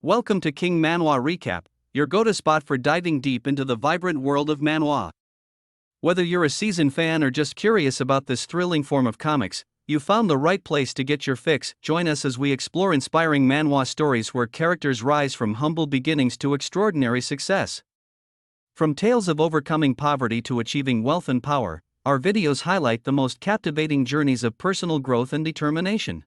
Welcome to King Manhwa Recap, your go-to spot for diving deep into the vibrant world of manhwa. Whether you're a seasoned fan or just curious about this thrilling form of comics, you found the right place to get your fix. Join us as we explore inspiring manhwa stories where characters rise from humble beginnings to extraordinary success. From tales of overcoming poverty to achieving wealth and power, our videos highlight the most captivating journeys of personal growth and determination.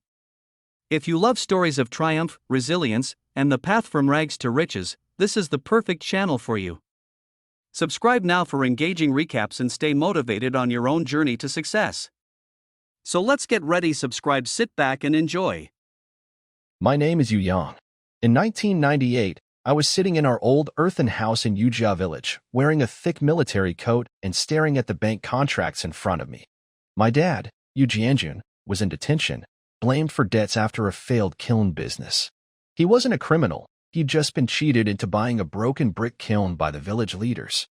If you love stories of triumph, resilience, and the path from rags to riches, this is the perfect channel for you. Subscribe now for engaging recaps and stay motivated on your own journey to success. So let's get ready, subscribe, sit back and enjoy. My name is Yu Yang. In 1998, I was sitting in our old earthen house in Yujia village, wearing a thick military coat and staring at the bank contracts in front of me. My dad, Yu Jianjun, was in detention, blamed for debts after a failed kiln business. He wasn't a criminal, he'd just been cheated into buying a broken brick kiln by the village leaders.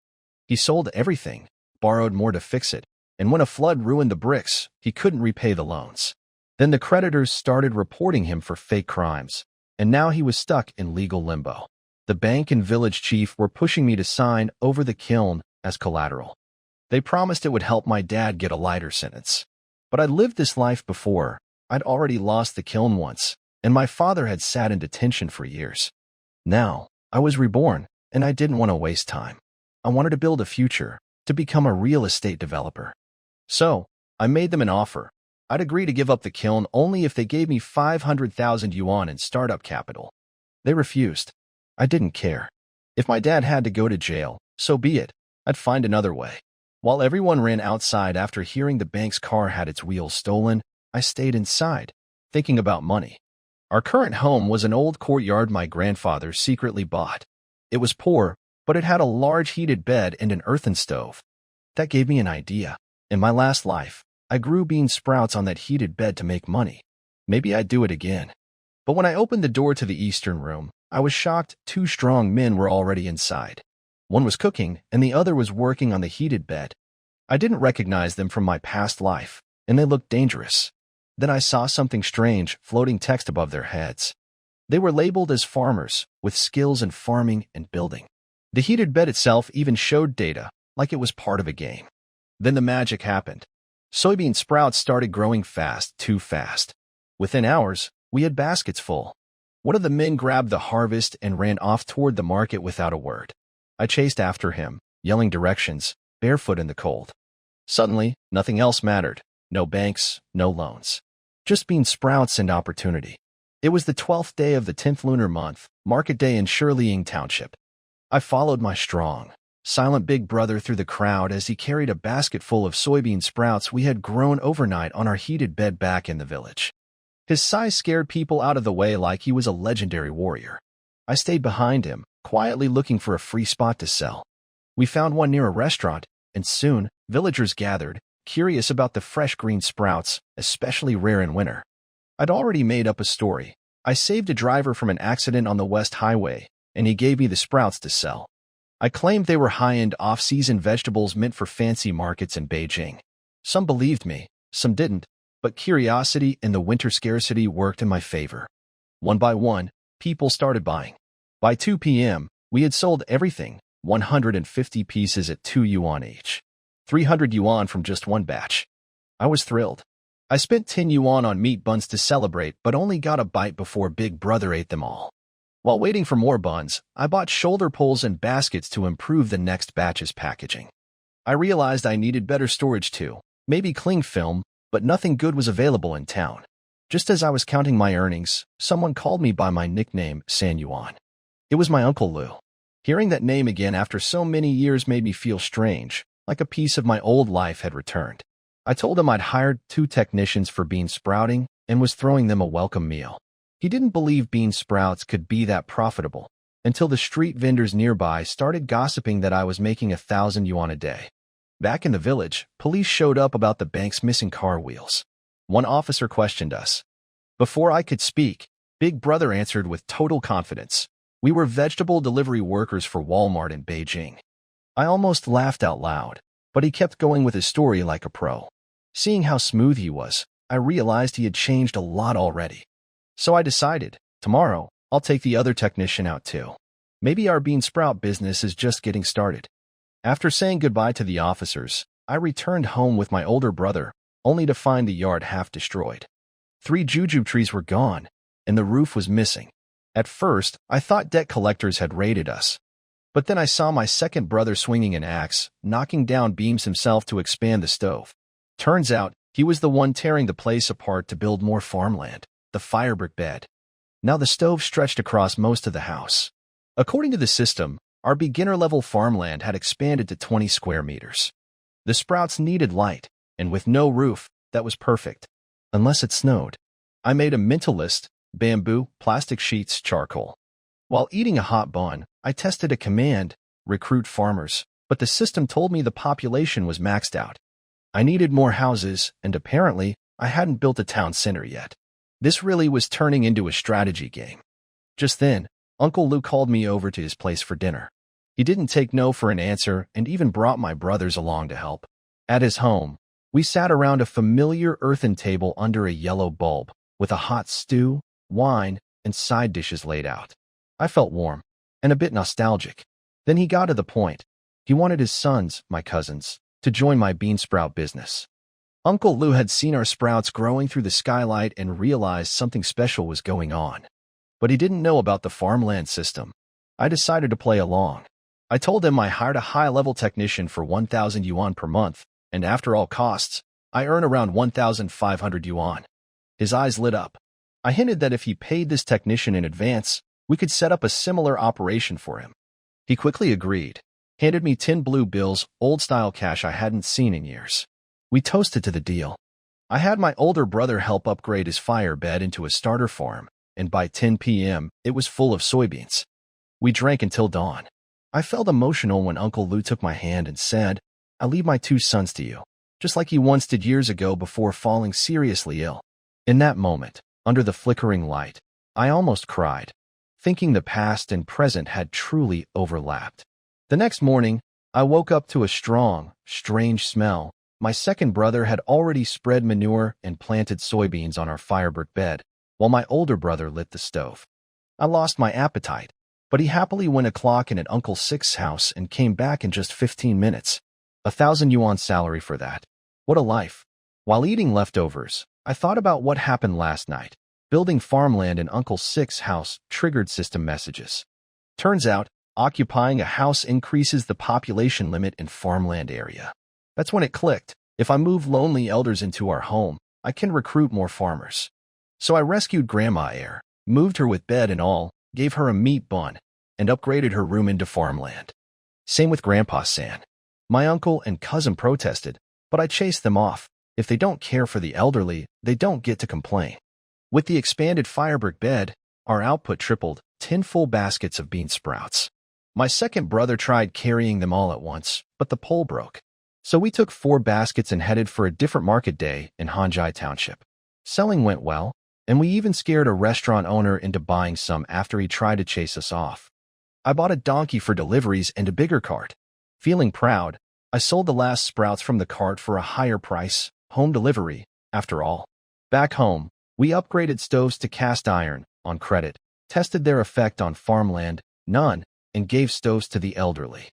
He sold everything, borrowed more to fix it, and when a flood ruined the bricks, he couldn't repay the loans. Then the creditors started reporting him for fake crimes, and now he was stuck in legal limbo. The bank and village chief were pushing me to sign over the kiln as collateral. They promised it would help my dad get a lighter sentence. But I'd lived this life before. I'd already lost the kiln once, and my father had sat in detention for years. Now, I was reborn, and I didn't want to waste time. I wanted to build a future, to become a real estate developer. So, I made them an offer. I'd agree to give up the kiln only if they gave me 500,000 yuan in startup capital. They refused. I didn't care. If my dad had to go to jail, so be it. I'd find another way. While everyone ran outside after hearing the bank's car had its wheels stolen, I stayed inside, thinking about money. Our current home was an old courtyard my grandfather secretly bought. It was poor, but it had a large heated bed and an earthen stove. That gave me an idea. In my last life, I grew bean sprouts on that heated bed to make money. Maybe I'd do it again. But when I opened the door to the eastern room, I was shocked 2 strong men were already inside. One was cooking, and the other was working on the heated bed. I didn't recognize them from my past life, and they looked dangerous. Then I saw something strange floating text above their heads. They were labeled as farmers, with skills in farming and building. The heated bed itself even showed data, like it was part of a game. Then the magic happened. Soybean sprouts started growing fast, too fast. Within hours, we had baskets full. One of the men grabbed the harvest and ran off toward the market without a word. I chased after him, yelling directions, barefoot in the cold. Suddenly, nothing else mattered. No banks, no loans. Just bean sprouts and opportunity. It was the 12th day of the 10th lunar month, market day in Shirleying Township. I followed my strong, silent big brother through the crowd as he carried a basket full of soybean sprouts we had grown overnight on our heated bed back in the village. His size scared people out of the way like he was a legendary warrior. I stayed behind him, quietly looking for a free spot to sell. We found one near a restaurant, and soon, villagers gathered, curious about the fresh green sprouts, especially rare in winter. I'd already made up a story. I saved a driver from an accident on the West Highway, and he gave me the sprouts to sell. I claimed they were high-end off-season vegetables meant for fancy markets in Beijing. Some believed me, some didn't, but curiosity and the winter scarcity worked in my favor. One by one, people started buying. By 2 p.m., we had sold everything, 150 pieces at 2 yuan each. 300 yuan from just one batch. I was thrilled. I spent 10 yuan on meat buns to celebrate, but only got a bite before Big Brother ate them all. While waiting for more buns, I bought shoulder poles and baskets to improve the next batch's packaging. I realized I needed better storage too, maybe cling film, but nothing good was available in town. Just as I was counting my earnings, someone called me by my nickname, San Yuan. It was my Uncle Lu. Hearing that name again after so many years made me feel strange, like a piece of my old life had returned. I told him I'd hired 2 technicians for bean sprouting and was throwing them a welcome meal. He didn't believe bean sprouts could be that profitable, until the street vendors nearby started gossiping that I was making 1,000 yuan a day. Back in the village, police showed up about the bank's missing car wheels. One officer questioned us. Before I could speak, Big Brother answered with total confidence. We were vegetable delivery workers for Walmart in Beijing. I almost laughed out loud, but he kept going with his story like a pro. Seeing how smooth he was, I realized he had changed a lot already. So I decided, tomorrow, I'll take the other technician out too. Maybe our bean sprout business is just getting started. After saying goodbye to the officers, I returned home with my older brother, only to find the yard half destroyed. 3 jujube trees were gone, and the roof was missing. At first, I thought debt collectors had raided us. But then I saw my second brother swinging an axe, knocking down beams himself to expand the stove. Turns out, he was the one tearing the place apart to build more farmland, the firebrick bed. Now the stove stretched across most of the house. According to the system, our beginner-level farmland had expanded to 20 square meters. The sprouts needed light, and with no roof, that was perfect. Unless it snowed. I made a mental list: bamboo, plastic sheets, charcoal. While eating a hot bun, I tested a command, recruit farmers, but the system told me the population was maxed out. I needed more houses, and apparently, I hadn't built a town center yet. This really was turning into a strategy game. Just then, Uncle Lou called me over to his place for dinner. He didn't take no for an answer and even brought my brothers along to help. At his home, we sat around a familiar earthen table under a yellow bulb, with a hot stew, wine, and side dishes laid out. I felt warm and a bit nostalgic. Then he got to the point. He wanted his sons, my cousins, to join my bean sprout business. Uncle Lou had seen our sprouts growing through the skylight and realized something special was going on. But he didn't know about the farmland system. I decided to play along. I told him I hired a high-level technician for 1,000 yuan per month, and after all costs, I earn around 1,500 yuan. His eyes lit up. I hinted that if he paid this technician in advance, we could set up a similar operation for him. He quickly agreed, handed me 10 blue bills, old-style cash I hadn't seen in years. We toasted to the deal. I had my older brother help upgrade his fire bed into a starter farm, and by 10 p.m., it was full of soybeans. We drank until dawn. I felt emotional when Uncle Lou took my hand and said, "I leave my 2 sons to you," just like he once did years ago before falling seriously ill. In that moment, under the flickering light, I almost cried, thinking the past and present had truly overlapped. The next morning, I woke up to a strong, strange smell. My second brother had already spread manure and planted soybeans on our firebrick bed, while my older brother lit the stove. I lost my appetite, but he happily went o'clock in at Uncle Six's house and came back in just 15 minutes. 1,000 yuan salary for that. What a life. While eating leftovers, I thought about what happened last night. Building farmland in Uncle Six's house triggered system messages. Turns out, occupying a house increases the population limit in farmland area. That's when it clicked. If I move lonely elders into our home, I can recruit more farmers. So I rescued Grandma Air, moved her with bed and all, gave her a meat bun, and upgraded her room into farmland. Same with Grandpa San. My uncle and cousin protested, but I chased them off. If they don't care for the elderly, they don't get to complain. With the expanded firebrick bed, our output tripled, 10 full baskets of bean sprouts. My second brother tried carrying them all at once, but the pole broke. So we took 4 baskets and headed for a different market day in Hanjai Township. Selling went well, and we even scared a restaurant owner into buying some after he tried to chase us off. I bought a donkey for deliveries and a bigger cart. Feeling proud, I sold the last sprouts from the cart for a higher price, home delivery, after all. Back home, we upgraded stoves to cast iron, on credit, tested their effect on farmland, none, and gave stoves to the elderly.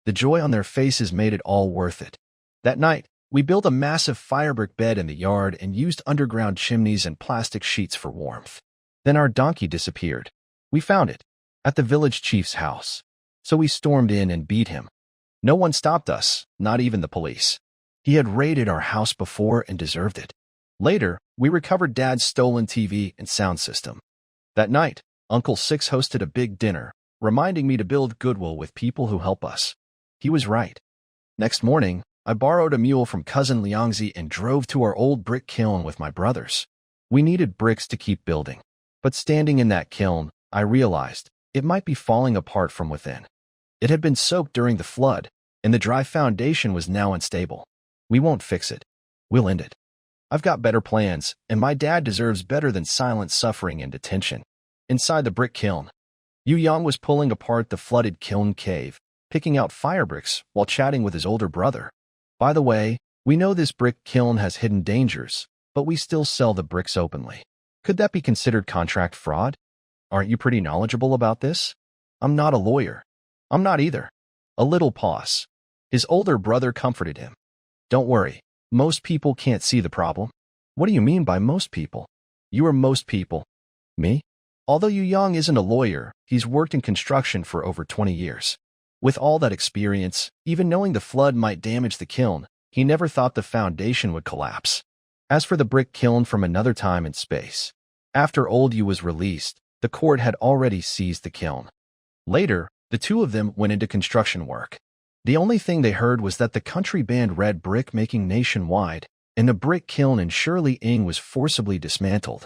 The joy on their faces made it all worth it. That night, we built a massive firebrick bed in the yard and used underground chimneys and plastic sheets for warmth. Then our donkey disappeared. We found it, at the village chief's house. So we stormed in and beat him. No one stopped us, not even the police. He had raided our house before and deserved it. Later, we recovered Dad's stolen TV and sound system. That night, Uncle Six hosted a big dinner, reminding me to build goodwill with people who help us. He was right. Next morning, I borrowed a mule from cousin Liangzi and drove to our old brick kiln with my brothers. We needed bricks to keep building. But standing in that kiln, I realized it might be falling apart from within. It had been soaked during the flood, and the dry foundation was now unstable. We won't fix it. We'll end it. I've got better plans, and my dad deserves better than silent suffering and detention. Inside the brick kiln, Yu Yang was pulling apart the flooded kiln cave, picking out fire bricks while chatting with his older brother. By the way, we know this brick kiln has hidden dangers, but we still sell the bricks openly. Could that be considered contract fraud? Aren't you pretty knowledgeable about this? I'm not a lawyer. I'm not either. A little pause. His older brother comforted him. Don't worry. Most people can't see the problem. What do you mean by most people? You are most people. Me? Although Yu Yang isn't a lawyer, he's worked in construction for over 20 years. With all that experience, even knowing the flood might damage the kiln, he never thought the foundation would collapse. As for the brick kiln from another time and space, after Old Yu was released, the court had already seized the kiln. Later, the two of them went into construction work. The only thing they heard was that the country banned red brick making nationwide, and the brick kiln in Shirley Ing was forcibly dismantled.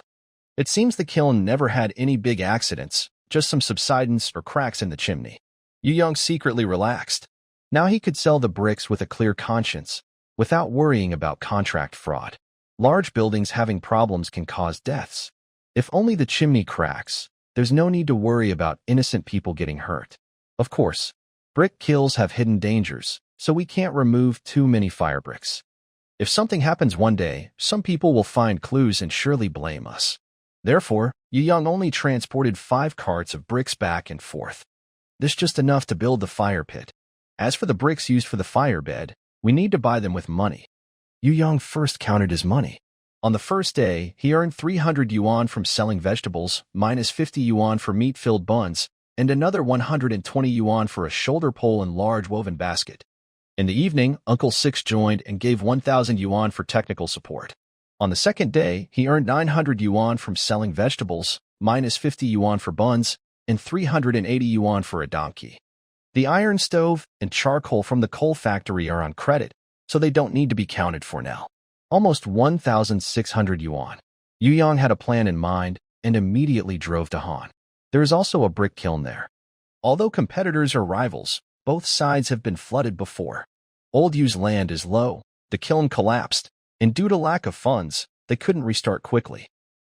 It seems the kiln never had any big accidents, just some subsidence or cracks in the chimney. Yu Yang secretly relaxed. Now he could sell the bricks with a clear conscience, without worrying about contract fraud. Large buildings having problems can cause deaths. If only the chimney cracks, there's no need to worry about innocent people getting hurt. Of course, brick kilns have hidden dangers, so we can't remove too many fire bricks. If something happens one day, some people will find clues and surely blame us. Therefore, Yu Yang only transported 5 carts of bricks back and forth. This just enough to build the fire pit. As for the bricks used for the fire bed, we need to buy them with money. Yu Yang first counted his money. On the first day, he earned 300 yuan from selling vegetables, minus 50 yuan for meat-filled buns, and another 120 yuan for a shoulder pole and large woven basket. In the evening, Uncle Six joined and gave 1,000 yuan for technical support. On the second day, he earned 900 yuan from selling vegetables, minus 50 yuan for buns, and 380 yuan for a donkey. The iron stove and charcoal from the coal factory are on credit, so they don't need to be counted for now. Almost 1,600 yuan. Yu Yang had a plan in mind and immediately drove to Han. There is also a brick kiln there. Although competitors are rivals, both sides have been flooded before. Old Yu's land is low, the kiln collapsed, and due to lack of funds, they couldn't restart quickly.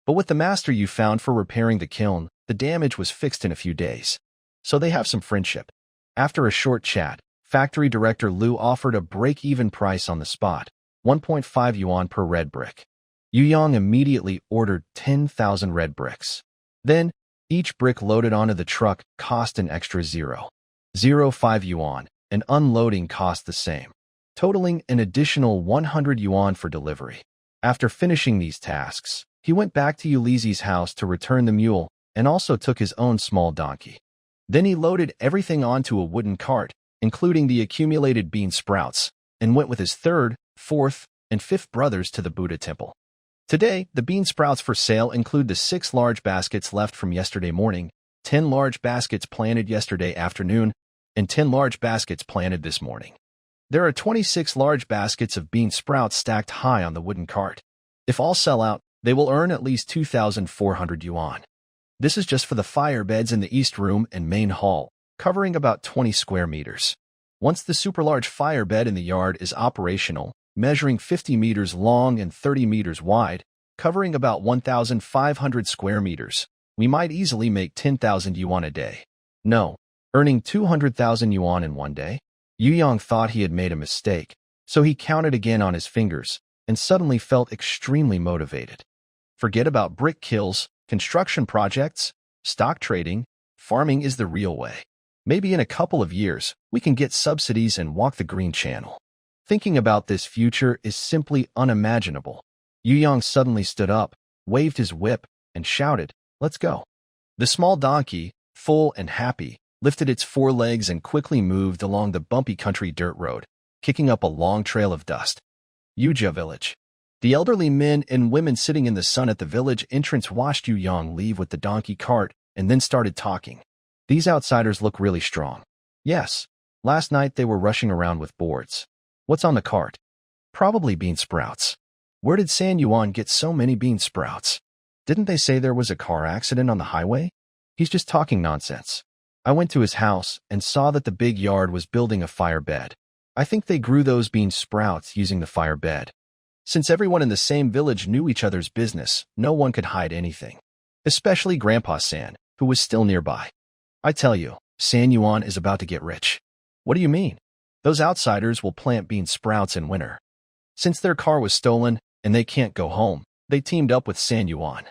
But with the master Yu found for repairing the kiln, the damage was fixed in a few days. So they have some friendship. After a short chat, factory director Liu offered a break-even price on the spot, 1.5 yuan per red brick. Yu Yang immediately ordered 10,000 red bricks. Then, each brick loaded onto the truck cost an extra 0.05 yuan, and unloading cost the same, totaling an additional 100 yuan for delivery. After finishing these tasks, he went back to Ulizi's house to return the mule and also took his own small donkey. Then he loaded everything onto a wooden cart, including the accumulated bean sprouts, and went with his 3rd, 4th, and 5th brothers to the Buddha temple. Today, the bean sprouts for sale include the 6 large baskets left from yesterday morning, 10 large baskets planted yesterday afternoon, and 10 large baskets planted this morning. There are 26 large baskets of bean sprouts stacked high on the wooden cart. If all sell out, they will earn at least 2,400 yuan. This is just for the fire beds in the East Room and main hall, covering about 20 square meters. Once the super large fire bed in the yard is operational, measuring 50 meters long and 30 meters wide, covering about 1,500 square meters, we might easily make 10,000 yuan a day. No, earning 200,000 yuan in one day? Yu Yang thought he had made a mistake, so he counted again on his fingers and suddenly felt extremely motivated. Forget about brick kilns, construction projects, stock trading, farming is the real way. Maybe in a couple of years, we can get subsidies and walk the green channel. Thinking about this future is simply unimaginable. Yu Yang suddenly stood up, waved his whip, and shouted, "Let's go." The small donkey, full and happy, lifted its 4 legs and quickly moved along the bumpy country dirt road, kicking up a long trail of dust. Yujia village. The elderly men and women sitting in the sun at the village entrance watched Yu Yang leave with the donkey cart and then started talking. These outsiders look really strong. Yes, last night they were rushing around with boards. What's on the cart? Probably bean sprouts. Where did San Yuan get so many bean sprouts? Didn't they say there was a car accident on the highway? He's just talking nonsense. I went to his house and saw that the big yard was building a fire bed. I think they grew those bean sprouts using the fire bed. Since everyone in the same village knew each other's business, no one could hide anything. Especially Grandpa San, who was still nearby. I tell you, San Yuan is about to get rich. What do you mean? Those outsiders will plant bean sprouts in winter. Since their car was stolen and they can't go home, they teamed up with San Yuan.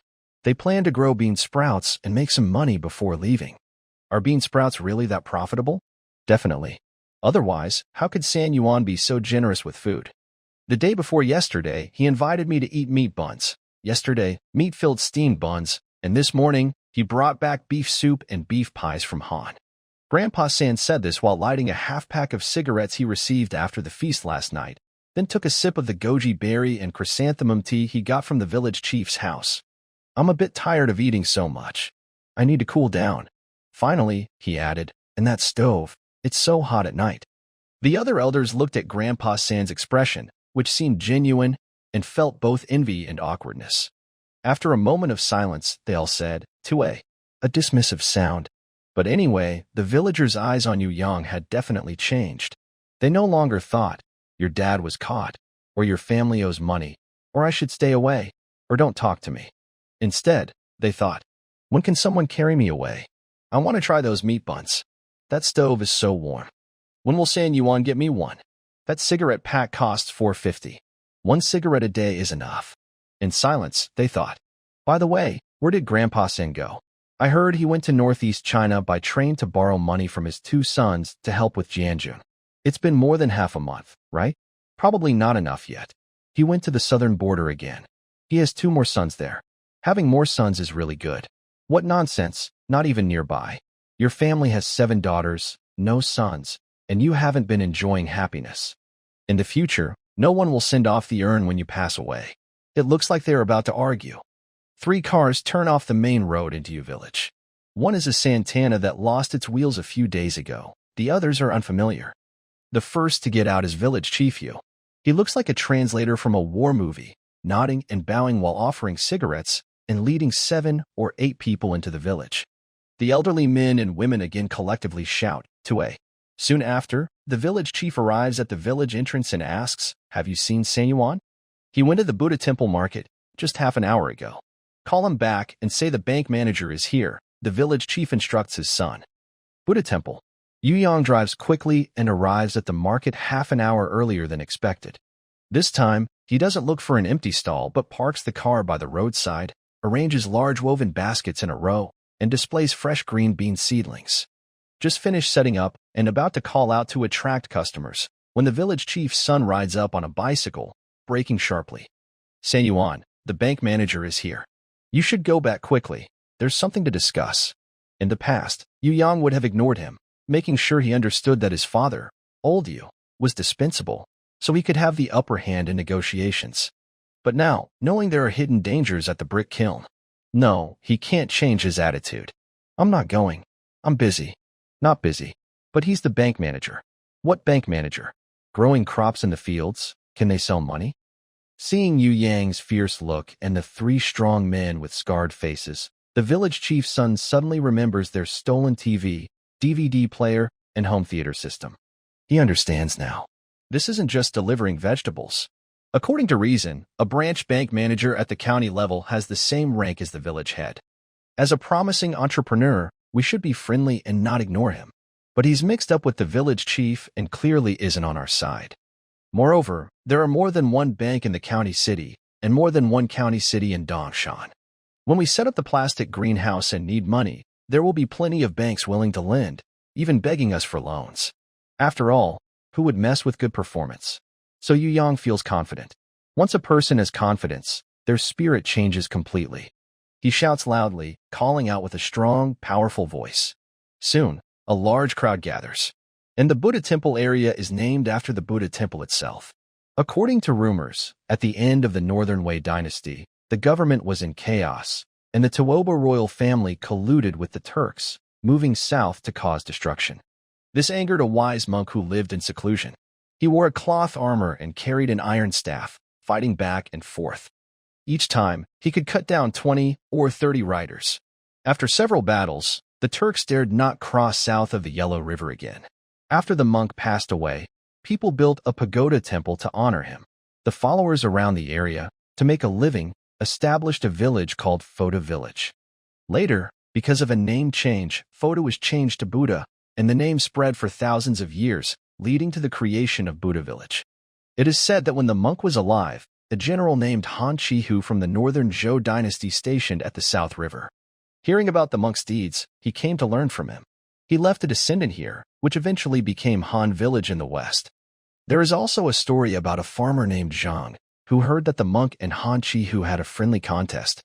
They plan to grow bean sprouts and make some money before leaving. Are bean sprouts really that profitable? Definitely. Otherwise, how could San Yuan be so generous with food? The day before yesterday, he invited me to eat meat buns. Yesterday, meat-filled steamed buns, and this morning, he brought back beef soup and beef pies from Han. Grandpa San said this while lighting a half-pack of cigarettes he received after the feast last night, then took a sip of the goji berry and chrysanthemum tea he got from the village chief's house. I'm a bit tired of eating so much. I need to cool down. Finally, he added, and that stove, it's so hot at night. The other elders looked at Grandpa San's expression, which seemed genuine, and felt both envy and awkwardness. After a moment of silence, they all said, "Tue," a dismissive sound. But anyway, the villagers' eyes on Yu Yang had definitely changed. They no longer thought, your dad was caught, or your family owes money, or I should stay away, or don't talk to me. Instead, they thought, when can someone carry me away? I want to try those meat buns. That stove is so warm. When will San Yuan get me one? That cigarette pack costs $4.50. One cigarette a day is enough. In silence, they thought, by the way, where did Grandpa San go? I heard he went to northeast China by train to borrow money from his 2 sons to help with Jianjun. It's been more than half a month, right? Probably not enough yet. He went to the southern border again. He has 2 more sons there. Having more sons is really good. What nonsense, not even nearby. Your family has 7 daughters, no sons, and you haven't been enjoying happiness. In the future, no one will send off the urn when you pass away. It looks like they're about to argue. 3 cars turn off the main road into your village. One is a Santana that lost its wheels a few days ago. The others are unfamiliar. The first to get out is Village Chief Yu. He looks like a translator from a war movie, nodding and bowing while offering cigarettes and leading 7 or 8 people into the village. The elderly men and women again collectively shout, "Tue." Soon after, the village chief arrives at the village entrance and asks, "Have you seen San Yuan? He went to the Buddha temple market just half an hour ago. Call him back and say the bank manager is here," the village chief instructs his son. Buddha temple. Yu Yang drives quickly and arrives at the market half an hour earlier than expected. This time, he doesn't look for an empty stall but parks the car by the roadside, arranges large woven baskets in a row, and displays fresh green bean seedlings. Just finished setting up and about to call out to attract customers when the village chief's son rides up on a bicycle, braking sharply. "San Yuan, the bank manager is here. You should go back quickly. There's something to discuss." In the past, Yu Yang would have ignored him, making sure he understood that his father, old Yu, was dispensable, so he could have the upper hand in negotiations. But now, knowing there are hidden dangers at the brick kiln, no, he can't change his attitude. "I'm not going. I'm busy." Not busy. But he's the bank manager. What bank manager? Growing crops in the fields? Can they sell money? Seeing Yu Yang's fierce look and the 3 strong men with scarred faces, the village chief's son suddenly remembers their stolen TV, DVD player, and home theater system. He understands now. This isn't just delivering vegetables. According to reason, a branch bank manager at the county level has the same rank as the village head. As a promising entrepreneur, we should be friendly and not ignore him. But he's mixed up with the village chief and clearly isn't on our side. Moreover, there are more than one bank in the county city and more than one county city in Dongshan. When we set up the plastic greenhouse and need money, there will be plenty of banks willing to lend, even begging us for loans. After all, who would mess with good performance? So Yu Yang feels confident. Once a person has confidence, their spirit changes completely. He shouts loudly, calling out with a strong, powerful voice. Soon, a large crowd gathers. And the Buddha temple area is named after the Buddha temple itself. According to rumors, at the end of the Northern Wei dynasty, the government was in chaos, and the Tuoba royal family colluded with the Turks, moving south to cause destruction. This angered a wise monk who lived in seclusion. He wore a cloth armor and carried an iron staff, fighting back and forth. Each time, he could cut down 20 or 30 riders. After several battles, the Turks dared not cross south of the Yellow River again. After the monk passed away, people built a pagoda temple to honor him. The followers around the area, to make a living, established a village called Photo Village. Later, because of a name change, Photo was changed to Buddha, and the name spread for thousands of years, leading to the creation of Buddha Village. It is said that when the monk was alive, a general named Han Chi-hu from the northern Zhou dynasty stationed at the South River. Hearing about the monk's deeds, he came to learn from him. He left a descendant here, which eventually became Han Village in the west. There is also a story about a farmer named Zhang, who heard that the monk and Han Chi-hu had a friendly contest.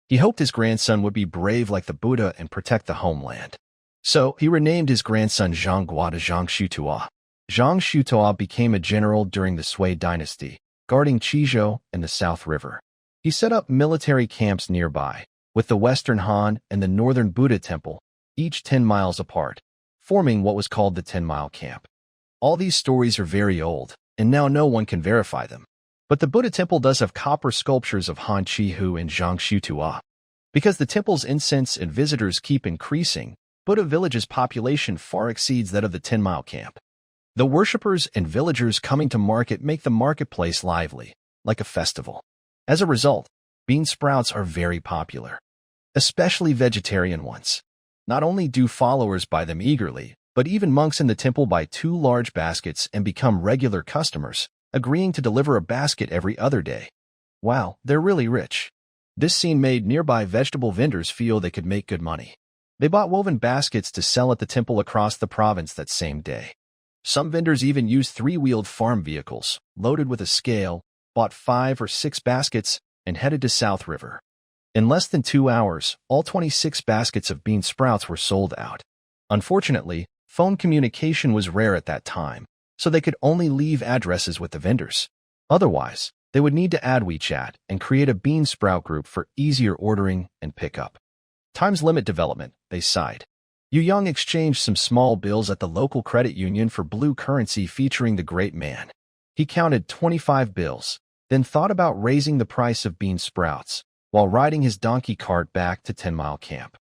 He hoped his grandson would be brave like the Buddha and protect the homeland. So, he renamed his grandson Zhang Guo to Zhang Shutua. Zhang Shutua became a general during the Sui dynasty, guarding Qizhou and the South River. He set up military camps nearby, with the Western Han and the Northern Buddha Temple, each 10 miles apart, forming what was called the 10-mile camp. All these stories are very old, and now no one can verify them. But the Buddha Temple does have copper sculptures of Han Chi-hu and Zhang Shutua. Because the temple's incense and visitors keep increasing, Buddha Village's population far exceeds that of the 10-mile camp. The worshippers and villagers coming to market make the marketplace lively, like a festival. As a result, bean sprouts are very popular, especially vegetarian ones. Not only do followers buy them eagerly, but even monks in the temple buy 2 large baskets and become regular customers, agreeing to deliver a basket every other day. Wow, they're really rich. This scene made nearby vegetable vendors feel they could make good money. They bought woven baskets to sell at the temple across the province that same day. Some vendors even used 3-wheeled farm vehicles, loaded with a scale, bought 5 or 6 baskets, and headed to South River. In less than 2 hours, all 26 baskets of bean sprouts were sold out. Unfortunately, phone communication was rare at that time, so they could only leave addresses with the vendors. Otherwise, they would need to add WeChat and create a bean sprout group for easier ordering and pickup. Times limit development, they sighed. Yu Yang exchanged some small bills at the local credit union for blue currency featuring the great man. He counted 25 bills, then thought about raising the price of bean sprouts, while riding his donkey cart back to 10-mile camp.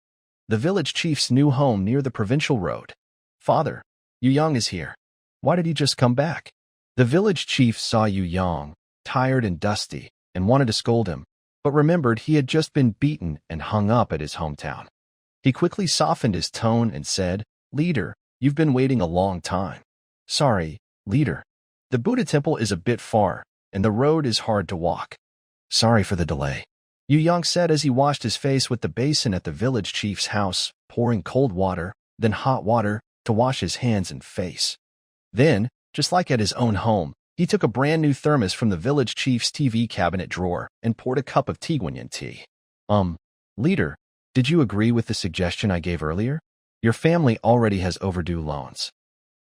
The village chief's new home near the provincial road. Father, Yu Yang is here. Why did he just come back? The village chief saw Yu Yang, tired and dusty, and wanted to scold him, but remembered he had just been beaten and hung up at his hometown. He quickly softened his tone and said, "Leader, you've been waiting a long time." "Sorry, leader. The Buddha temple is a bit far, and the road is hard to walk." "Sorry for the delay," Yu Yang said as he washed his face with the basin at the village chief's house, pouring cold water, then hot water, to wash his hands and face. Then, just like at his own home, he took a brand new thermos from the village chief's TV cabinet drawer and poured a cup of Tiguanyin tea. Leader, did you agree with the suggestion I gave earlier? Your family already has overdue loans.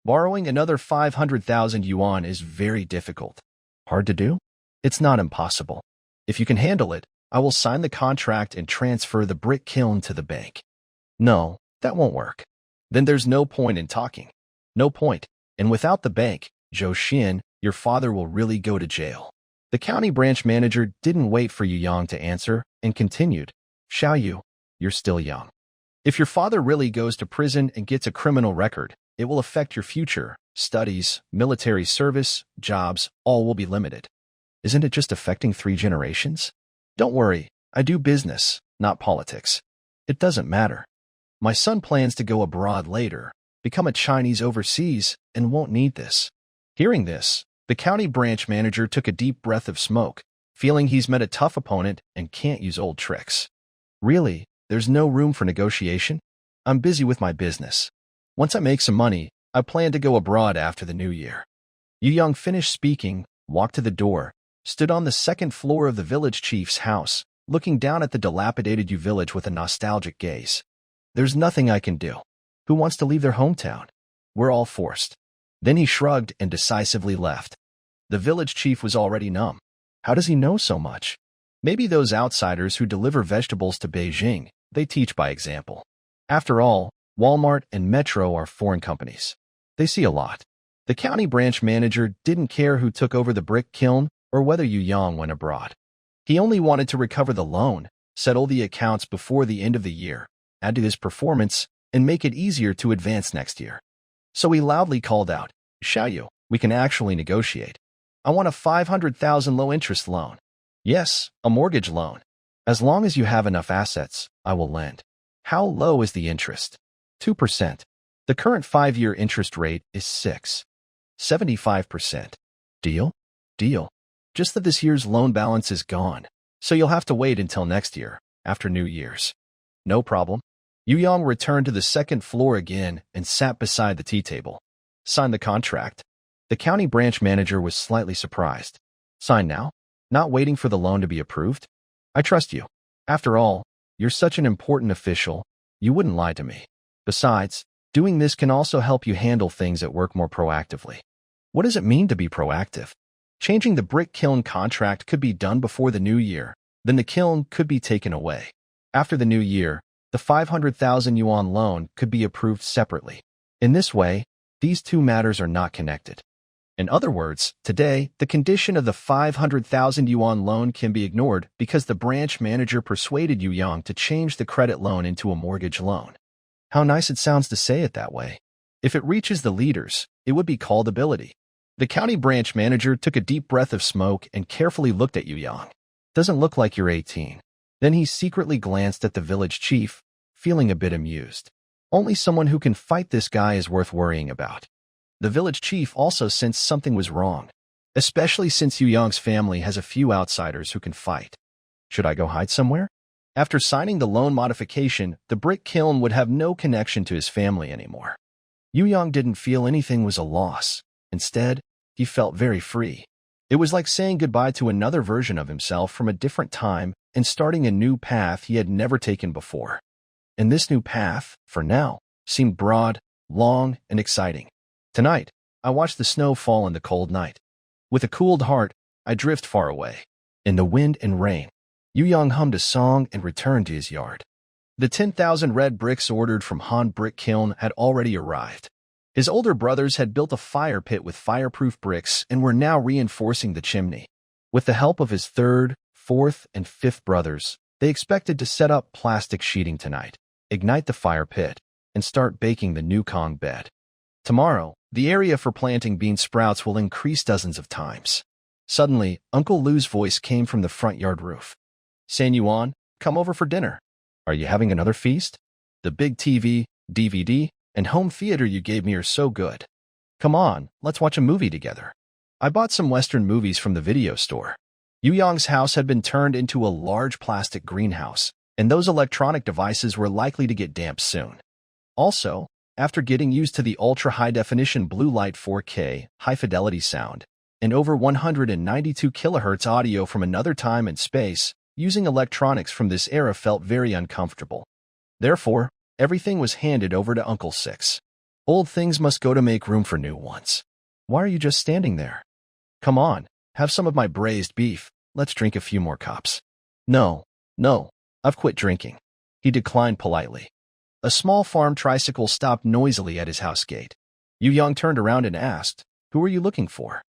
Borrowing another 500,000 yuan is very difficult. Hard to do? It's not impossible. If you can handle it, I will sign the contract and transfer the brick kiln to the bank. No, that won't work. Then there's no point in talking. No point. And without the bank, Zhou Xin, your father will really go to jail. The county branch manager didn't wait for Yu Yang to answer and continued, Xiaoyu, you're still young. If your father really goes to prison and gets a criminal record, it will affect your future. Studies, military service, jobs, all will be limited. Isn't it just affecting 3 generations? Don't worry, I do business, not politics. It doesn't matter. My son plans to go abroad later, become a Chinese overseas, and won't need this. Hearing this, the county branch manager took a deep breath of smoke, feeling he's met a tough opponent and can't use old tricks. Really, there's no room for negotiation? I'm busy with my business. Once I make some money, I plan to go abroad after the new year. Yu Yang finished speaking, walked to the door, stood on the 2nd floor of the village chief's house, looking down at the dilapidated Yu village with a nostalgic gaze. There's nothing I can do. Who wants to leave their hometown? We're all forced. Then he shrugged and decisively left. The village chief was already numb. How does he know so much? Maybe those outsiders who deliver vegetables to Beijing, they teach by example. After all, Walmart and Metro are foreign companies. They see a lot. The county branch manager didn't care who took over the brick kiln or whether Yu Yang went abroad. He only wanted to recover the loan, settle the accounts before the end of the year, add to his performance, and make it easier to advance next year. So he loudly called out, Xiaoyu, we can actually negotiate. I want a 500,000 low-interest loan. Yes, a mortgage loan. As long as you have enough assets, I will lend. How low is the interest? 2%. The current 5-year interest rate is 6.75%. Deal? Deal. just that this year's loan balance is gone, so you'll have to wait until next year, after New Year's. No problem. Yu Yang returned to the second floor again and sat beside the tea table. Sign the contract. The county branch manager was slightly surprised. Sign now? Not waiting for the loan to be approved? I trust you. After all, you're such an important official, you wouldn't lie to me. Besides, doing this can also help you handle things at work more proactively. What does it mean to be proactive? Changing the brick kiln contract could be done before the new year, then the kiln could be taken away. After the new year, the 500,000 yuan loan could be approved separately. In this way, these two matters are not connected. In other words, today, the condition of the 500,000 yuan loan can be ignored because the branch manager persuaded Yu Yang to change the credit loan into a mortgage loan. How nice it sounds to say it that way. If it reaches the leaders, it would be called ability. The county branch manager took a deep breath of smoke and carefully looked at Yu Yang. Doesn't look like you're 18. Then he secretly glanced at the village chief, feeling a bit amused. Only someone who can fight this guy is worth worrying about. The village chief also sensed something was wrong, especially since Yu Yang's family has a few outsiders who can fight. Should I go hide somewhere? After signing the loan modification, the brick kiln would have no connection to his family anymore. Yu Yang didn't feel anything was a loss. Instead, he felt very free. It was like saying goodbye to another version of himself from a different time and starting a new path he had never taken before. And this new path, for now, seemed broad, long, and exciting. Tonight, I watched the snow fall in the cold night. With a cooled heart, I drift far away. In the wind and rain, Yu Yang hummed a song and returned to his yard. The 10,000 red bricks ordered from Han Brick Kiln had already arrived. His older brothers had built a fire pit with fireproof bricks and were now reinforcing the chimney. With the help of his third, fourth, and fifth brothers, they expected to set up plastic sheeting tonight, ignite the fire pit, and start baking the new Kong bed. Tomorrow, the area for planting bean sprouts will increase dozens of times. Suddenly, Uncle Lu's voice came from the front yard roof. San Yuan, come over for dinner. Are you having another feast? The big TV, DVD, and home theater you gave me are so good. Come on, let's watch a movie together. I bought some Western movies from the video store. Yu Yang's house had been turned into a large plastic greenhouse, and those electronic devices were likely to get damp soon. Also, after getting used to the ultra-high-definition blue light 4K, high-fidelity sound, and over 192 kHz audio from another time and space, using electronics from this era felt very uncomfortable. Therefore, everything was handed over to Uncle Six. Old things must go to make room for new ones. Why are you just standing there? Come on, have some of my braised beef. Let's drink a few more cups. No, I've quit drinking. He declined politely. A small farm tricycle stopped noisily at his house gate. Yu Yang turned around and asked, "Who are you looking for?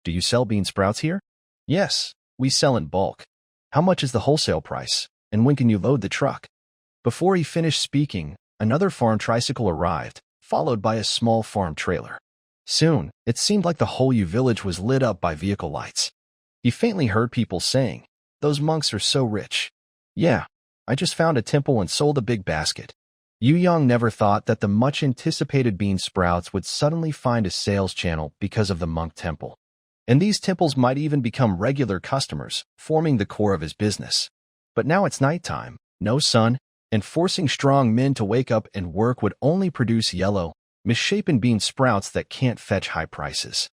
Do you sell bean sprouts here?" "Yes, we sell in bulk. How much is the wholesale price, and when can you load the truck?" Before he finished speaking, another farm tricycle arrived, followed by a small farm trailer. Soon, it seemed like the whole Yu village was lit up by vehicle lights. He faintly heard people saying, "Those monks are so rich." "Yeah, I just found a temple and sold a big basket." Yu Yang never thought that the much-anticipated bean sprouts would suddenly find a sales channel because of the monk temple. And these temples might even become regular customers, forming the core of his business. But now it's nighttime, no sun, and forcing strong men to wake up and work would only produce yellow, misshapen bean sprouts that can't fetch high prices.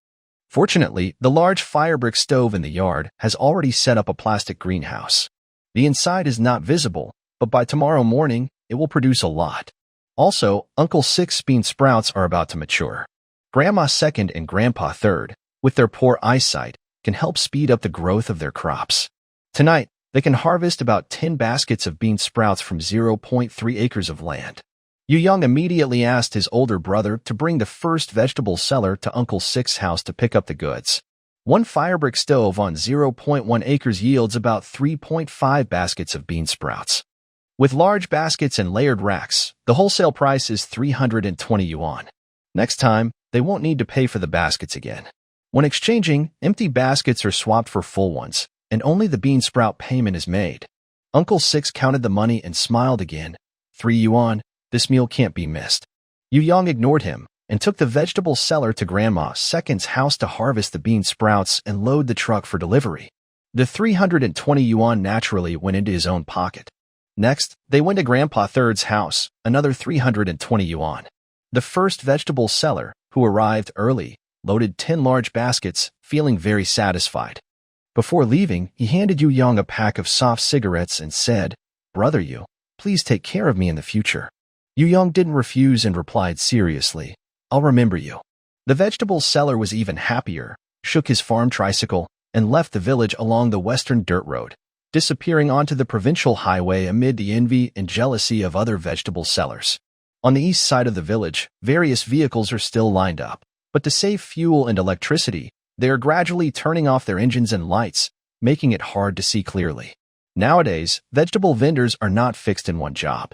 Fortunately, the large firebrick stove in the yard has already set up a plastic greenhouse. The inside is not visible, but by tomorrow morning, it will produce a lot. Also, Uncle Six bean sprouts are about to mature. Grandma Second and Grandpa Third, with their poor eyesight, can help speed up the growth of their crops. Tonight, they can harvest about 10 baskets of bean sprouts from 0.3 acres of land. Yu Yang immediately asked his older brother to bring the first vegetable seller to Uncle Six's house to pick up the goods. One firebrick stove on 0.1 acres yields about 3.5 baskets of bean sprouts. With large baskets and layered racks, the wholesale price is 320 yuan. Next time, they won't need to pay for the baskets again. When exchanging, empty baskets are swapped for full ones, and only the bean sprout payment is made. Uncle Six counted the money and smiled again. 3 yuan, this meal can't be missed. Yu Yang ignored him, and took the vegetable seller to Grandma Second's house to harvest the bean sprouts and load the truck for delivery. The 320 yuan naturally went into his own pocket. Next, they went to Grandpa Third's house, another 320 yuan. The first vegetable seller, who arrived early, loaded 10 large baskets, feeling very satisfied. Before leaving, he handed Yu Yang a pack of soft cigarettes and said, "Brother Yu, please take care of me in the future." Yu Yang didn't refuse and replied seriously, "I'll remember you." The vegetable seller was even happier, shook his farm tricycle, and left the village along the western dirt road, disappearing onto the provincial highway amid the envy and jealousy of other vegetable sellers. On the east side of the village, various vehicles are still lined up, but to save fuel and electricity, they are gradually turning off their engines and lights, making it hard to see clearly. Nowadays, vegetable vendors are not fixed in one job.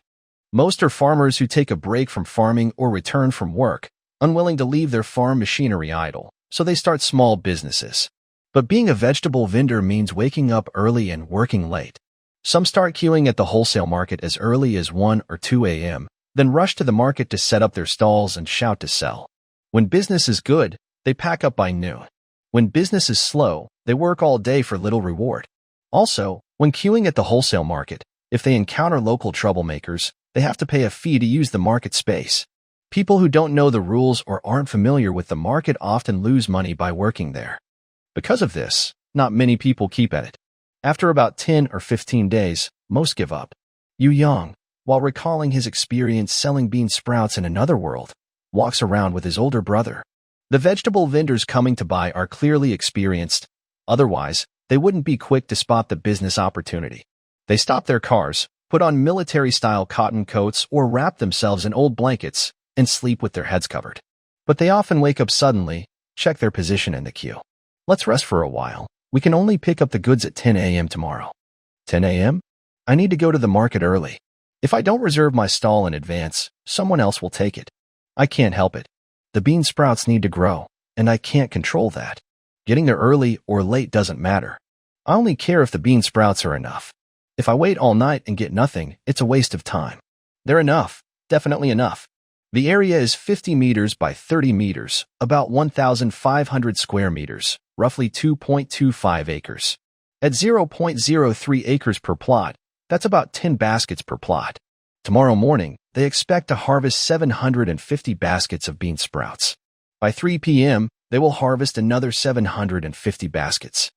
Most are farmers who take a break from farming or return from work, unwilling to leave their farm machinery idle, so they start small businesses. But being a vegetable vendor means waking up early and working late. Some start queuing at the wholesale market as early as 1 or 2 a.m., then rush to the market to set up their stalls and shout to sell. When business is good, they pack up by noon. When business is slow, they work all day for little reward. Also, when queuing at the wholesale market, if they encounter local troublemakers, they have to pay a fee to use the market space. People who don't know the rules or aren't familiar with the market often lose money by working there. Because of this, not many people keep at it. After about 10 or 15 days, most give up. Yu Yang, while recalling his experience selling bean sprouts in another world, walks around with his older brother. The vegetable vendors coming to buy are clearly experienced. Otherwise, they wouldn't be quick to spot the business opportunity. They stop their cars, put on military-style cotton coats or wrap themselves in old blankets, and sleep with their heads covered. But they often wake up suddenly, check their position in the queue. "Let's rest for a while. We can only pick up the goods at 10 a.m. tomorrow." 10 a.m.? I need to go to the market early. If I don't reserve my stall in advance, someone else will take it. I can't help it. The bean sprouts need to grow, and I can't control that. Getting there early or late doesn't matter. I only care if the bean sprouts are enough. If I wait all night and get nothing, it's a waste of time. They're enough, definitely enough. The area is 50 meters by 30 meters, about 1,500 square meters, roughly 2.25 acres. At 0.03 acres per plot, that's about 10 baskets per plot. Tomorrow morning, they expect to harvest 750 baskets of bean sprouts. By 3 p.m., they will harvest another 750 baskets.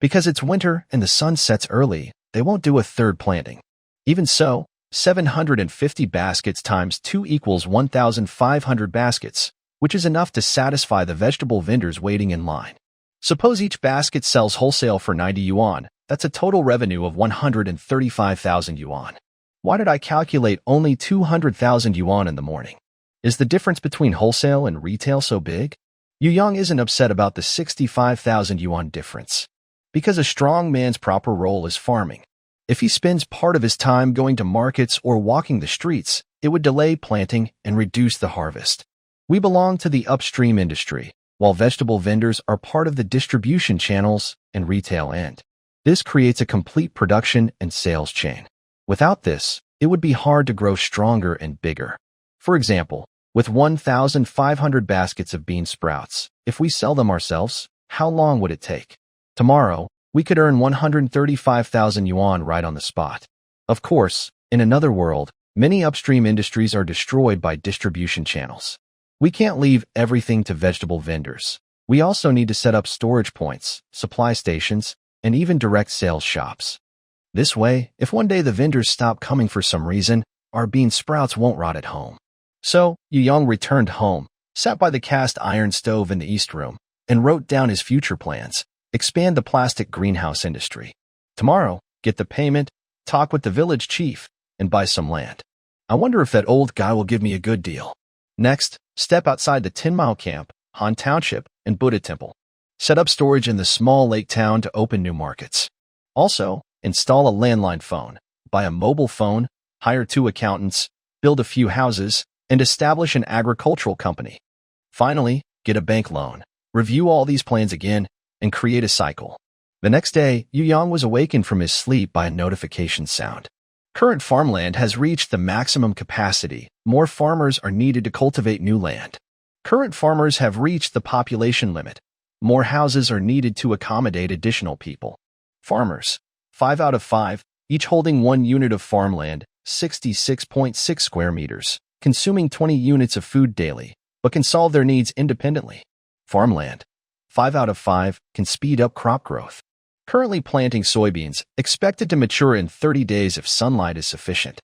Because it's winter and the sun sets early, they won't do a third planting. Even so, 750 baskets times 2 equals 1,500 baskets, which is enough to satisfy the vegetable vendors waiting in line. Suppose each basket sells wholesale for 90 yuan. That's a total revenue of 135,000 yuan. Why did I calculate only 200,000 yuan in the morning? Is the difference between wholesale and retail so big? Yu Yang isn't upset about the 65,000 yuan difference. Because a strong man's proper role is farming. If he spends part of his time going to markets or walking the streets, it would delay planting and reduce the harvest. We belong to the upstream industry, while vegetable vendors are part of the distribution channels and retail end. This creates a complete production and sales chain. Without this, it would be hard to grow stronger and bigger. For example, with 1,500 baskets of bean sprouts, if we sell them ourselves, how long would it take? Tomorrow, we could earn 135,000 yuan right on the spot. Of course, in another world, many upstream industries are destroyed by distribution channels. We can't leave everything to vegetable vendors. We also need to set up storage points, supply stations, and even direct sales shops. This way, if one day the vendors stop coming for some reason, our bean sprouts won't rot at home. So, Yu Yang returned home, sat by the cast iron stove in the East Room, and wrote down his future plans. Expand the plastic greenhouse industry. Tomorrow, get the payment, talk with the village chief, and buy some land. I wonder if that old guy will give me a good deal. Next, step outside the 10-mile camp, Han Township, and Buddha Temple. Set up storage in the small lake town to open new markets. Also, install a landline phone, buy a mobile phone, hire 2 accountants, build a few houses, and establish an agricultural company. Finally, get a bank loan. Review all these plans again, and create a cycle. The next day, Yu Yang was awakened from his sleep by a notification sound. Current farmland has reached the maximum capacity. More farmers are needed to cultivate new land. Current farmers have reached the population limit. More houses are needed to accommodate additional people. Farmers, 5 out of 5, each holding 1 unit of farmland, 66.6 square meters, consuming 20 units of food daily, but can solve their needs independently. Farmland, 5 out of 5, can speed up crop growth. Currently planting soybeans, expected to mature in 30 days if sunlight is sufficient.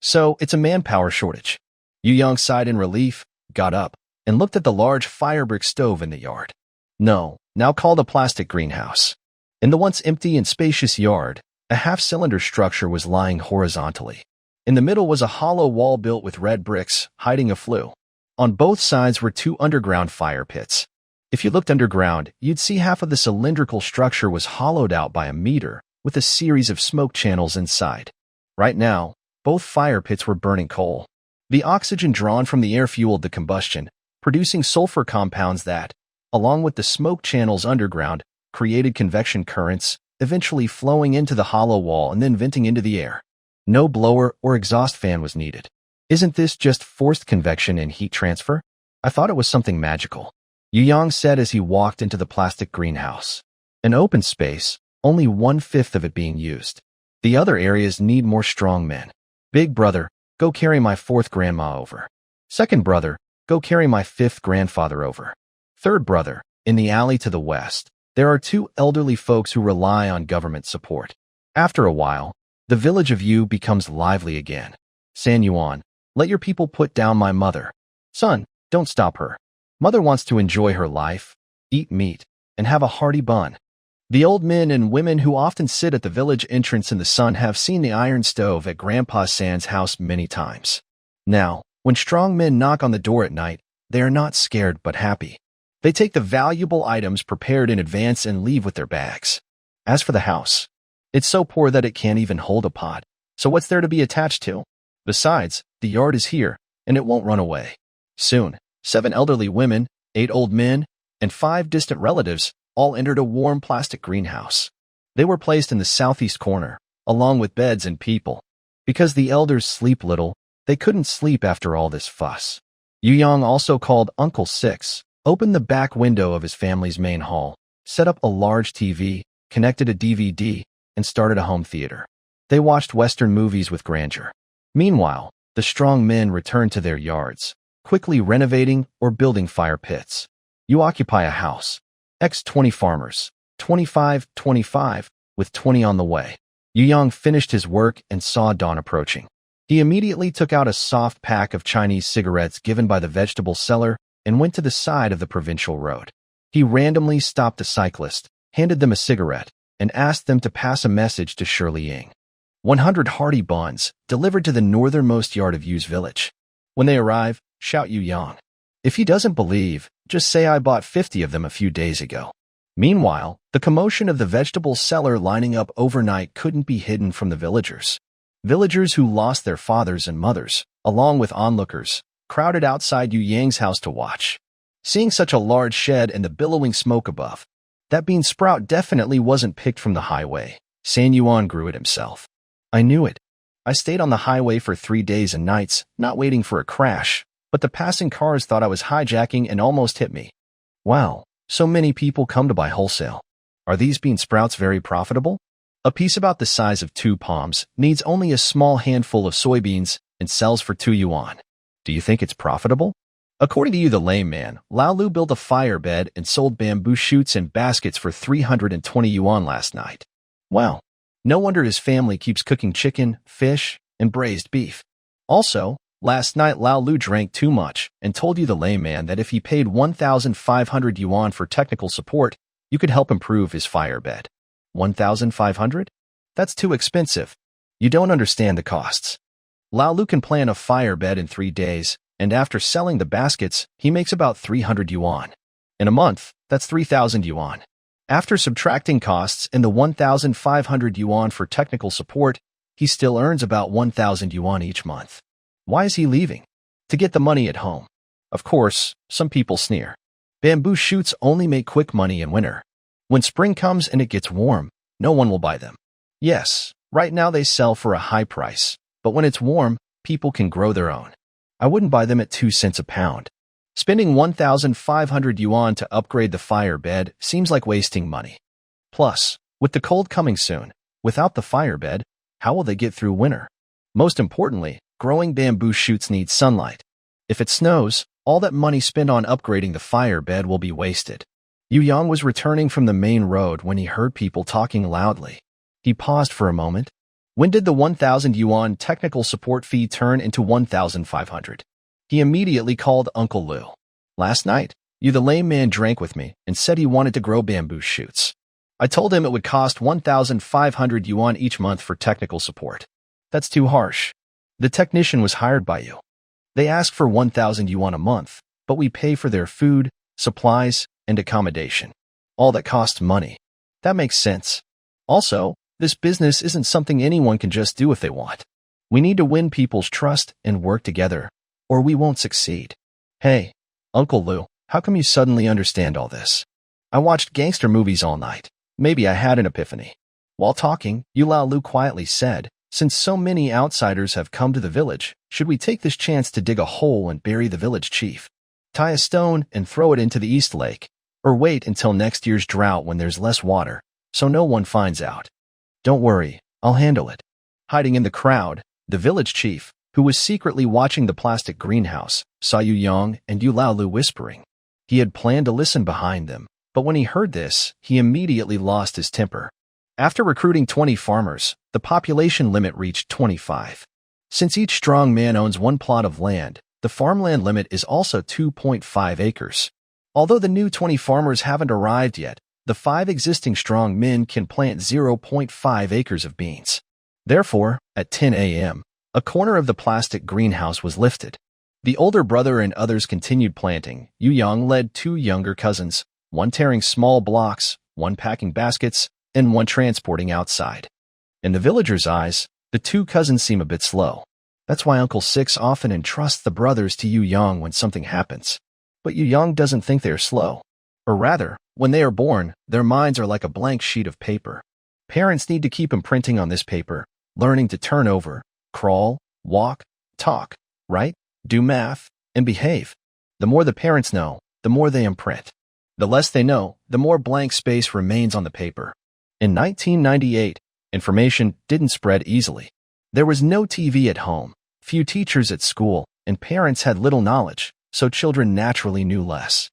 So, it's a manpower shortage. Yu Yang sighed in relief, got up, and looked at the large fire-brick stove in the yard. No, now called a plastic greenhouse. In the once empty and spacious yard, a half-cylinder structure was lying horizontally. In the middle was a hollow wall built with red bricks, hiding a flue. On both sides were 2 underground fire pits. If you looked underground, you'd see half of the cylindrical structure was hollowed out by a meter, with a series of smoke channels inside. Right now, both fire pits were burning coal. The oxygen drawn from the air fueled the combustion, producing sulfur compounds that, along with the smoke channels underground, created convection currents, eventually flowing into the hollow wall and then venting into the air. No blower or exhaust fan was needed. Isn't this just forced convection and heat transfer? I thought it was something magical. Yu Yang said as he walked into the plastic greenhouse. An open space, only 1/5 of it being used. The other areas need more strong men. Big brother, go carry my 4th grandma over. Second brother, go carry my 5th grandfather over. Third brother, in the alley to the west, there are 2 elderly folks who rely on government support. After a while, the village of Yu becomes lively again. San Yuan, let your people put down my mother. Son, don't stop her. Mother wants to enjoy her life, eat meat, and have a hearty bun. The old men and women who often sit at the village entrance in the sun have seen the iron stove at Grandpa San's house many times. Now, when strong men knock on the door at night, they are not scared but happy. They take the valuable items prepared in advance and leave with their bags. As for the house, it's so poor that it can't even hold a pot, so what's there to be attached to? Besides, the yard is here, and it won't run away. Soon, 7 elderly women, 8 old men, and 5 distant relatives all entered a warm plastic greenhouse. They were placed in the southeast corner, along with beds and people. Because the elders sleep little, they couldn't sleep after all this fuss. Yu Yang also called Uncle Six, opened the back window of his family's main hall, set up a large TV, connected a DVD, and started a home theater. They watched Western movies with grandeur. Meanwhile, the strong men returned to their yards, quickly renovating or building fire pits. You occupy a house. X 20 farmers. 25, with 20 on the way. Yu Yang finished his work and saw dawn approaching. He immediately took out a soft pack of Chinese cigarettes given by the vegetable seller and went to the side of the provincial road. He randomly stopped a cyclist, handed them a cigarette, and asked them to pass a message to Shirley Ying. 100 hearty buns, delivered to the northernmost yard of Yu's village. When they arrive, shout Yu Yang. If he doesn't believe, just say I bought 50 of them a few days ago. Meanwhile, the commotion of the vegetable seller lining up overnight couldn't be hidden from the villagers. Villagers who lost their fathers and mothers, along with onlookers, crowded outside Yu Yang's house to watch. Seeing such a large shed and the billowing smoke above, that bean sprout definitely wasn't picked from the highway. San Yuan grew it himself. I knew it. I stayed on the highway for 3 days and nights, not waiting for a crash, but the passing cars thought I was hijacking and almost hit me. Wow, so many people come to buy wholesale. Are these bean sprouts very profitable? A piece about the size of 2 palms needs only a small handful of soybeans and sells for 2 yuan. Do you think it's profitable? According to you, the lame man, Lao Lu built a fire bed and sold bamboo shoots and baskets for 320 yuan last night. Wow. No wonder his family keeps cooking chicken, fish, and braised beef. Also, last night Lao Lu drank too much and told you, the lame man, that if he paid 1,500 yuan for technical support, you could help improve his fire bed. 1,500? That's too expensive. You don't understand the costs. Lao Lu can plan a fire bed in 3 days, and after selling the baskets, he makes about 300 yuan. In a month, that's 3,000 yuan. After subtracting costs and the 1,500 yuan for technical support, he still earns about 1,000 yuan each month. Why is he leaving? To get the money at home. Of course, some people sneer. Bamboo shoots only make quick money in winter. When spring comes and it gets warm, no one will buy them. Yes, right now they sell for a high price, but when it's warm, people can grow their own. I wouldn't buy them at 2 cents a pound. Spending 1,500 yuan to upgrade the fire bed seems like wasting money. Plus, with the cold coming soon, without the fire bed, how will they get through winter? Most importantly, growing bamboo shoots need sunlight. If it snows, all that money spent on upgrading the fire bed will be wasted. Yu Yang was returning from the main road when he heard people talking loudly. He paused for a moment. When did the 1,000 yuan technical support fee turn into 1,500? He immediately called Uncle Lu. Last night, Yu the lame man drank with me and said he wanted to grow bamboo shoots. I told him it would cost 1,500 yuan each month for technical support. That's too harsh. The technician was hired by you. They ask for 1,000 yuan a month, but we pay for their food, supplies, and accommodation. All that costs money. That makes sense. Also, this business isn't something anyone can just do if they want. We need to win people's trust and work together, or we won't succeed. Hey, Uncle Lu, how come you suddenly understand all this? I watched gangster movies all night. Maybe I had an epiphany. While talking, Yulao Lu quietly said, since so many outsiders have come to the village, should we take this chance to dig a hole and bury the village chief? Tie a stone and throw it into the East Lake, or wait until next year's drought when there's less water, so no one finds out. Don't worry, I'll handle it. Hiding in the crowd, the village chief, who was secretly watching the plastic greenhouse, saw Yu Yang and Yulao Lu whispering. He had planned to listen behind them, but when he heard this, he immediately lost his temper. After recruiting 20 farmers, the population limit reached 25. Since each strong man owns one plot of land, the farmland limit is also 2.5 acres. Although the new 20 farmers haven't arrived yet, the 5 existing strong men can plant 0.5 acres of beans. Therefore, at 10 a.m., a corner of the plastic greenhouse was lifted. The older brother and others continued planting. Yu Yang led 2 younger cousins, one tearing small blocks, one packing baskets, and one transporting outside. In the villagers' eyes, the 2 cousins seem a bit slow. That's why Uncle Six often entrusts the brothers to Yu Yang when something happens. But Yu Yang doesn't think they are slow. Or rather, when they are born, their minds are like a blank sheet of paper. Parents need to keep imprinting on this paper, learning to turn over, crawl, walk, talk, write, do math, and behave. The more the parents know, the more they imprint. The less they know, the more blank space remains on the paper. In 1998, information didn't spread easily. There was no TV at home, few teachers at school, and parents had little knowledge, so children naturally knew less.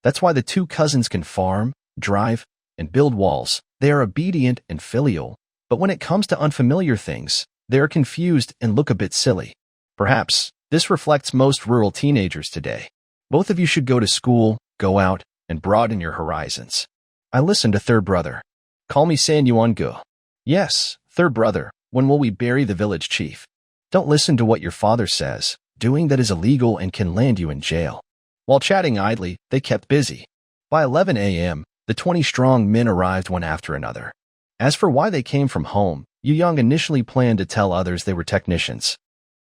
That's why the 2 cousins can farm, drive, and build walls. They are obedient and filial, but when it comes to unfamiliar things, they are confused and look a bit silly. Perhaps this reflects most rural teenagers today. Both of you should go to school, go out, and broaden your horizons. I listened to third brother. Call me San Yuan Gu. Yes, third brother, when will we bury the village chief? Don't listen to what your father says. Doing that is illegal and can land you in jail. While chatting idly, they kept busy. By 11 a.m., the 20 strong men arrived one after another. As for why they came from home, Yu Yang initially planned to tell others they were technicians.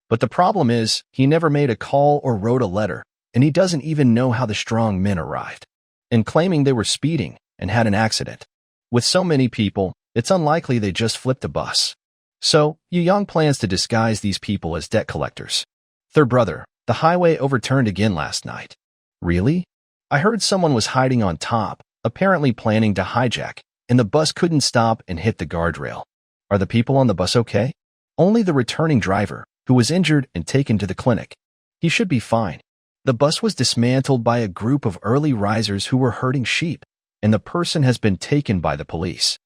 But the problem is, he never made a call or wrote a letter, and he doesn't even know how the strong men arrived. And claiming they were speeding and had an accident. With so many people, it's unlikely they just flipped a bus. So, Yu Yang plans to disguise these people as debt collectors. Third brother, the highway overturned again last night. Really? I heard someone was hiding on top, apparently planning to hijack, and the bus couldn't stop and hit the guardrail. Are the people on the bus okay? Only the returning driver, who was injured and taken to the clinic. He should be fine. The bus was dismantled by a group of early risers who were herding sheep, and the person has been taken by the police.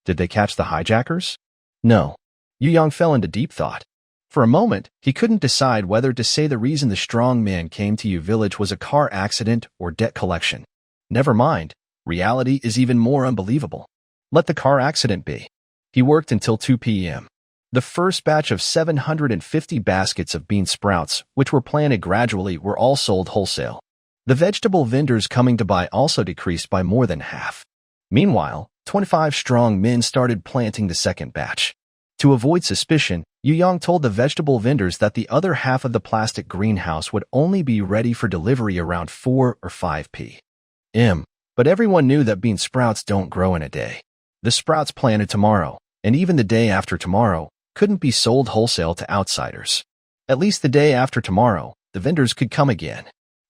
Did they catch the hijackers? No. Yu Yang fell into deep thought. For a moment, he couldn't decide whether to say the reason the strong man came to Yu Village was a car accident or debt collection. Never mind, reality is even more unbelievable. Let the car accident be. He worked until 2 p.m. The first batch of 750 baskets of bean sprouts, which were planted gradually, were all sold wholesale. The vegetable vendors coming to buy also decreased by more than half. Meanwhile, 25 strong men started planting the second batch. To avoid suspicion, Yu Yang told the vegetable vendors that the other half of the plastic greenhouse would only be ready for delivery around 4 or 5 p.m. But everyone knew that bean sprouts don't grow in a day. The sprouts planted tomorrow, and even the day after tomorrow, couldn't be sold wholesale to outsiders. At least the day after tomorrow, the vendors could come again.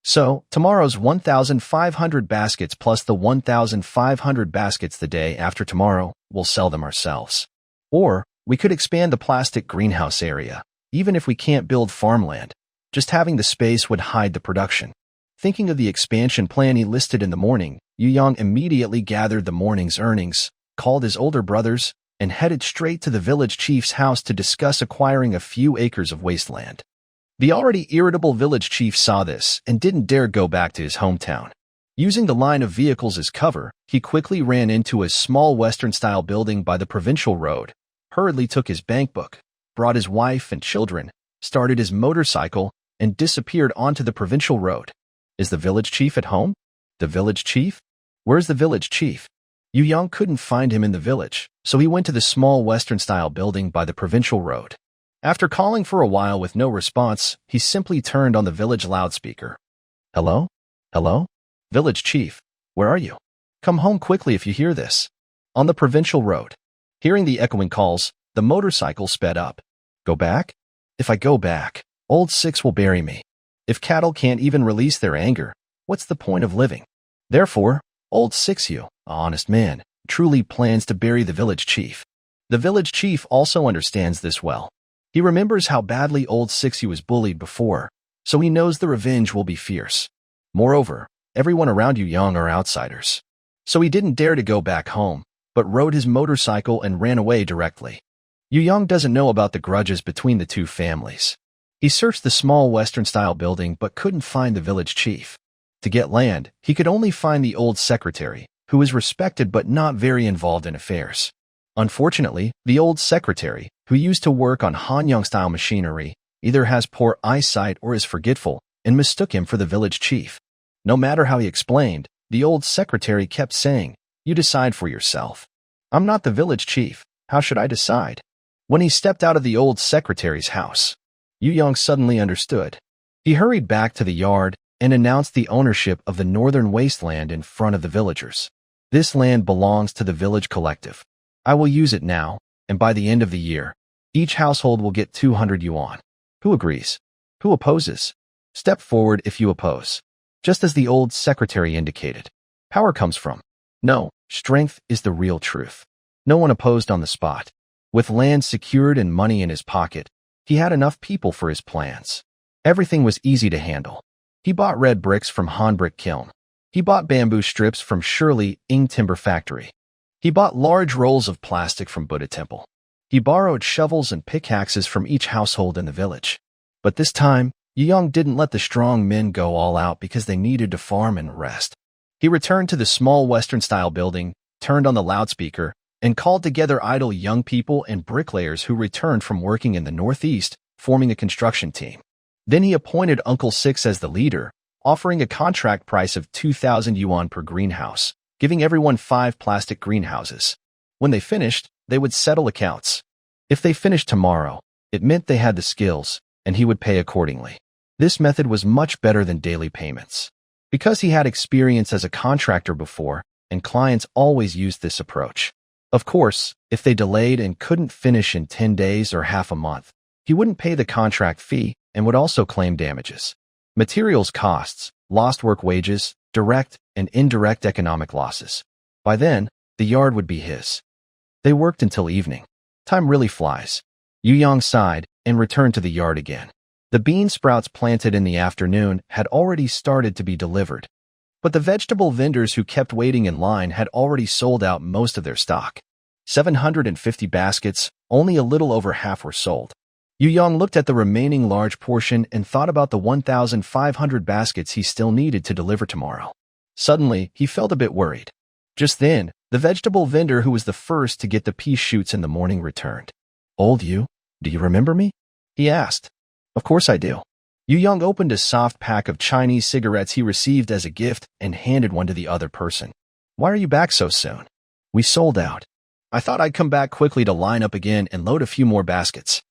So, tomorrow's 1,500 baskets plus the 1,500 baskets the day after tomorrow, we'll sell them ourselves. Or, we could expand the plastic greenhouse area, even if we can't build farmland. Just having the space would hide the production. Thinking of the expansion plan he listed in the morning, Yu Yang immediately gathered the morning's earnings, called his older brothers, and headed straight to the village chief's house to discuss acquiring a few acres of wasteland. The already irritable village chief saw this and didn't dare go back to his hometown. Using the line of vehicles as cover, he quickly ran into a small Western-style building by the provincial road, hurriedly took his bank book, brought his wife and children, started his motorcycle, and disappeared onto the provincial road. Is the village chief at home? The village chief? Where's the village chief? Yu Yang couldn't find him in the village, so he went to the small Western-style building by the provincial road. After calling for a while with no response, he simply turned on the village loudspeaker. Hello? Hello? Village chief, where are you? Come home quickly if you hear this. On the provincial road. Hearing the echoing calls, the motorcycle sped up. Go back? If I go back, old Six will bury me. If cattle can't even release their anger, what's the point of living? Therefore, old Six, you, a honest man, truly plans to bury the village chief. The village chief also understands this well. He remembers how badly old Six was bullied before, so he knows the revenge will be fierce. Moreover, everyone around Yu Yang are outsiders. So he didn't dare to go back home, but rode his motorcycle and ran away directly. Yu Yang doesn't know about the grudges between the two families. He searched the small Western-style building but couldn't find the village chief. To get land, he could only find the old secretary, who is respected but not very involved in affairs. Unfortunately, the old secretary, who used to work on Hanyang-style machinery, either has poor eyesight or is forgetful, and mistook him for the village chief. No matter how he explained, the old secretary kept saying, "You decide for yourself. I'm not the village chief. How should I decide?" When he stepped out of the old secretary's house, Yu Yang suddenly understood. He hurried back to the yard and announced the ownership of the northern wasteland in front of the villagers. This land belongs to the village collective. I will use it now, and by the end of the year, each household will get 200 yuan. Who agrees? Who opposes? Step forward if you oppose. Just as the old secretary indicated. Power comes from. No, strength is the real truth. No one opposed on the spot. With land secured and money in his pocket, he had enough people for his plans. Everything was easy to handle. He bought red bricks from Han Brick Kiln. He bought bamboo strips from Shirley Ing Timber Factory. He bought large rolls of plastic from Buddha Temple. He borrowed shovels and pickaxes from each household in the village. But this time, Yu Yang didn't let the strong men go all out because they needed to farm and rest. He returned to the small Western-style building, turned on the loudspeaker, and called together idle young people and bricklayers who returned from working in the Northeast, forming a construction team. Then he appointed Uncle Six as the leader, offering a contract price of 2,000 yuan per greenhouse, giving everyone 5 plastic greenhouses. When they finished, they would settle accounts. If they finished tomorrow, it meant they had the skills, and he would pay accordingly. This method was much better than daily payments. Because he had experience as a contractor before, and clients always used this approach. Of course, if they delayed and couldn't finish in 10 days or half a month, he wouldn't pay the contract fee and would also claim damages. Materials costs, lost work wages, direct and indirect economic losses. By then, the yard would be his. They worked until evening. Time really flies. Yu Yang sighed and returned to the yard again. The bean sprouts planted in the afternoon had already started to be delivered. But the vegetable vendors who kept waiting in line had already sold out most of their stock. 750 baskets, only a little over half were sold. Yu Yang looked at the remaining large portion and thought about the 1,500 baskets he still needed to deliver tomorrow. Suddenly, he felt a bit worried. Just then, the vegetable vendor who was the first to get the pea shoots in the morning returned. "Old Yu, do you remember me?" he asked. "Of course I do." Yu Yang opened a soft pack of Chinese cigarettes he received as a gift and handed one to the other person. "Why are you back so soon?" "We sold out. I thought I'd come back quickly to line up again and load a few more baskets."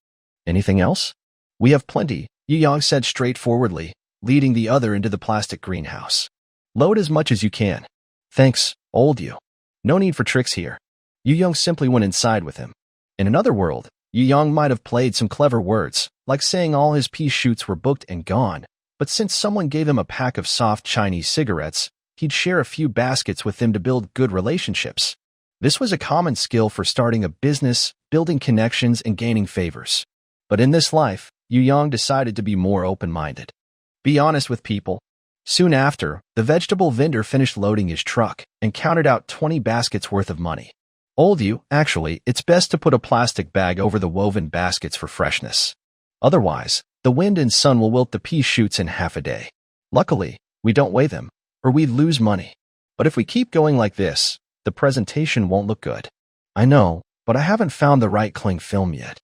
"Anything else?" "We have plenty," Yu Yang said straightforwardly, leading the other into the plastic greenhouse. "Load as much as you can." "Thanks, old Yu. No need for tricks here." Yu Yang simply went inside with him. In another world, Yu Yang might have played some clever words, like saying all his pea shoots were booked and gone, But since someone gave him a pack of soft Chinese cigarettes, he'd share a few baskets with them to build good relationships. This was a common skill for starting a business, building connections, and gaining favors. But in this life, Yu Yang decided to be more open-minded. Be honest with people. Soon after, the vegetable vendor finished loading his truck and counted out 20 baskets worth of money. Old Yu, actually, it's best to put a plastic bag over the woven baskets for freshness. Otherwise, the wind and sun will wilt the pea shoots in half a day. Luckily, we don't weigh them, or we'd lose money. But if we keep going like this, the presentation won't look good. I know, but I haven't found the right cling film yet.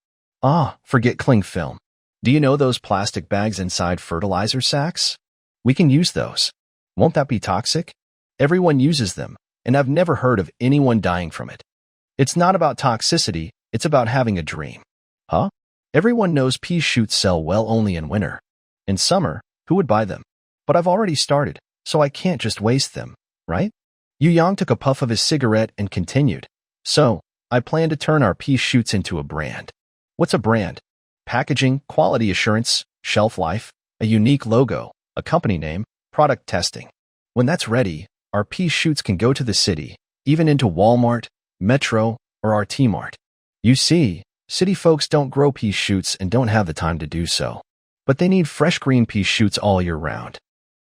Forget cling film. Do you know those plastic bags inside fertilizer sacks? We can use those. Won't that be toxic? Everyone uses them, and I've never heard of anyone dying from it. It's not about toxicity, it's about having a dream. Huh? Everyone knows pea shoots sell well only in winter. In summer, who would buy them? But I've already started, so I can't just waste them, right? Yu Yang took a puff of his cigarette and continued. So, I plan to turn our pea shoots into a brand. What's a brand? Packaging, quality assurance, shelf life, a unique logo, a company name, product testing. When that's ready, our pea shoots can go to the city, even into Walmart, Metro, or our T-Mart. You see, city folks don't grow pea shoots and don't have the time to do so. But they need fresh green pea shoots all year round.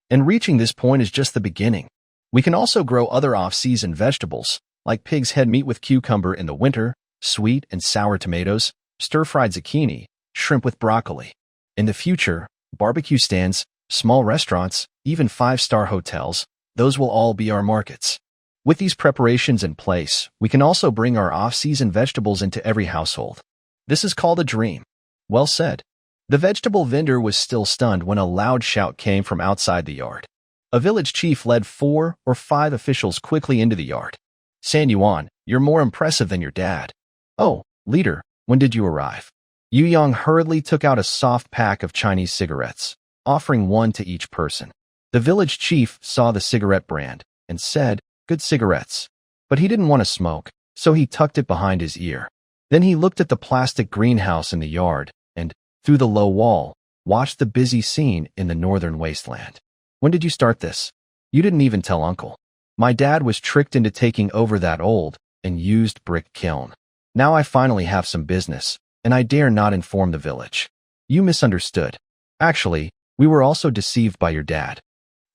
And reaching this point is just the beginning. We can also grow other off-season vegetables, like pig's head meat with cucumber in the winter, sweet and sour tomatoes, stir-fried zucchini, shrimp with broccoli. In the future, barbecue stands, small restaurants, even 5-star hotels, those will all be our markets. With these preparations in place, we can also bring our off-season vegetables into every household. This is called a dream. Well said. The vegetable vendor was still stunned when a loud shout came from outside the yard. A village chief led 4 or 5 officials quickly into the yard. San Yuan, you're more impressive than your dad. Oh, leader, when did you arrive? Yu Yang hurriedly took out a soft pack of Chinese cigarettes, offering one to each person. The village chief saw the cigarette brand and said, "Good cigarettes." But he didn't want to smoke, so he tucked it behind his ear. Then he looked at the plastic greenhouse in the yard and, through the low wall, watched the busy scene in the northern wasteland. When did you start this? You didn't even tell Uncle. My dad was tricked into taking over that old and used brick kiln. Now I finally have some business, and I dare not inform the village. You misunderstood. Actually, we were also deceived by your dad.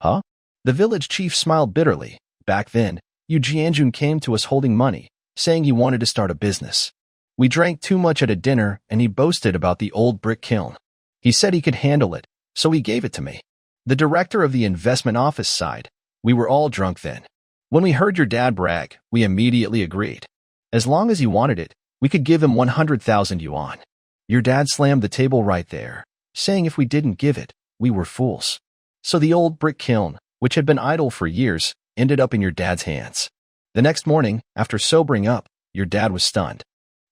Huh? The village chief smiled bitterly. Back then, Yu Jianjun came to us holding money, saying he wanted to start a business. We drank too much at a dinner, and he boasted about the old brick kiln. He said he could handle it, so he gave it to me. The director of the investment office sighed. We were all drunk then. When we heard your dad brag, we immediately agreed. As long as he wanted it, we could give him 100,000 yuan. Your dad slammed the table right there, saying if we didn't give it, we were fools. So the old brick kiln, which had been idle for years, ended up in your dad's hands. The next morning, after sobering up, your dad was stunned.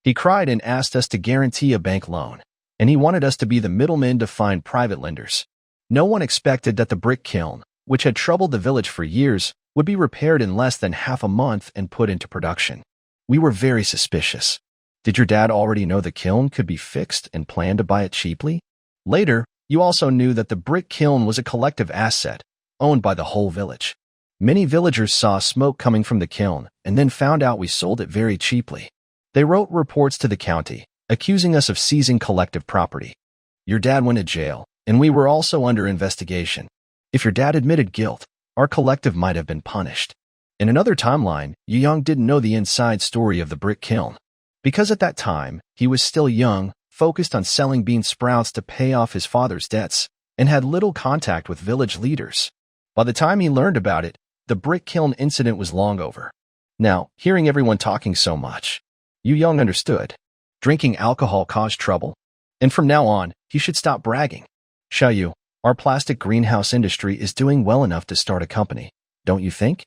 He cried and asked us to guarantee a bank loan, and he wanted us to be the middlemen to find private lenders. No one expected that the brick kiln, which had troubled the village for years, would be repaired in less than half a month and put into production. We were very suspicious. Did your dad already know the kiln could be fixed and planned to buy it cheaply? Later, you also knew that the brick kiln was a collective asset, owned by the whole village. Many villagers saw smoke coming from the kiln and then found out we sold it very cheaply. They wrote reports to the county, accusing us of seizing collective property. Your dad went to jail, and we were also under investigation. If your dad admitted guilt, our collective might have been punished. In another timeline, Yu Yang didn't know the inside story of the brick kiln. Because at that time, he was still young, focused on selling bean sprouts to pay off his father's debts, and had little contact with village leaders. By the time he learned about it, the brick kiln incident was long over. Now, hearing everyone talking so much, Yu Yang understood. Drinking alcohol caused trouble, and from now on, he should stop bragging. Xiaoyu, our plastic greenhouse industry is doing well enough to start a company, don't you think?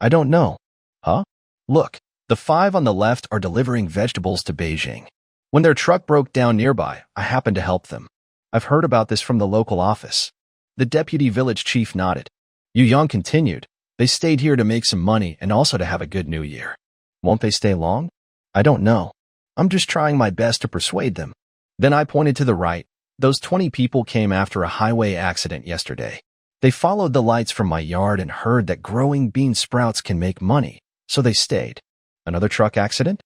I don't know. Huh? Look, the 5 on the left are delivering vegetables to Beijing. When their truck broke down nearby, I happened to help them. I've heard about this from the local office. The deputy village chief nodded. Yu Yang continued. They stayed here to make some money and also to have a good new year. Won't they stay long? I don't know. I'm just trying my best to persuade them. Then I pointed to the right, Those 20 people came after a highway accident yesterday. They followed the lights from my yard and heard that growing bean sprouts can make money, so they stayed. Another truck accident?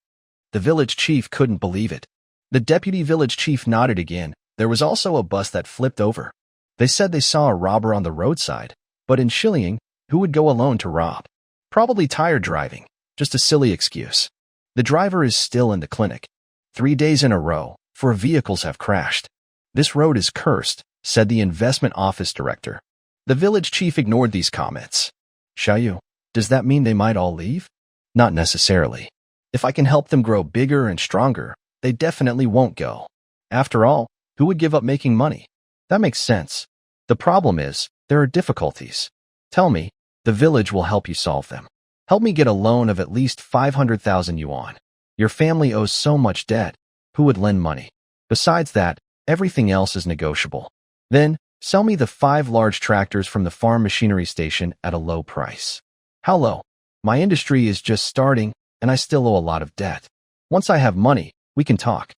The village chief couldn't believe it. The deputy village chief nodded again. There was also a bus that flipped over. They said they saw a robber on the roadside, but in Shilling, who would go alone to rob? Probably tired driving. Just a silly excuse. The driver is still in the clinic. 3 days in a row, 4 vehicles have crashed. This road is cursed, said the investment office director. The village chief ignored these comments. Xiaoyu, does that mean they might all leave? Not necessarily. If I can help them grow bigger and stronger, they definitely won't go. After all, who would give up making money? That makes sense. The problem is, there are difficulties. Tell me, the village will help you solve them. Help me get a loan of at least 500,000 yuan. Your family owes so much debt. Who would lend money? Besides that, everything else is negotiable. Then, sell me the 5 large tractors from the farm machinery station at a low price. How low? My industry is just starting, and I still owe a lot of debt. Once I have money, we can talk.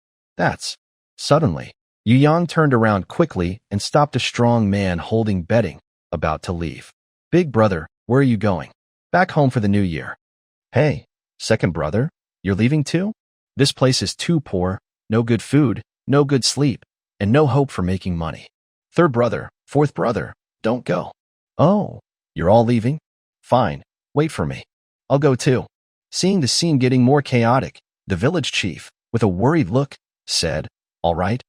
Suddenly, Yu Yang turned around quickly and stopped a strong man holding bedding, about to leave. Big brother, where are you going? Back home for the new year. Hey, second brother, you're leaving too? This place is too poor, no good food, no good sleep, and no hope for making money. Third brother, fourth brother, don't go. Oh, you're all leaving? Fine, wait for me. I'll go too. Seeing the scene getting more chaotic, the village chief, with a worried look, said, all right,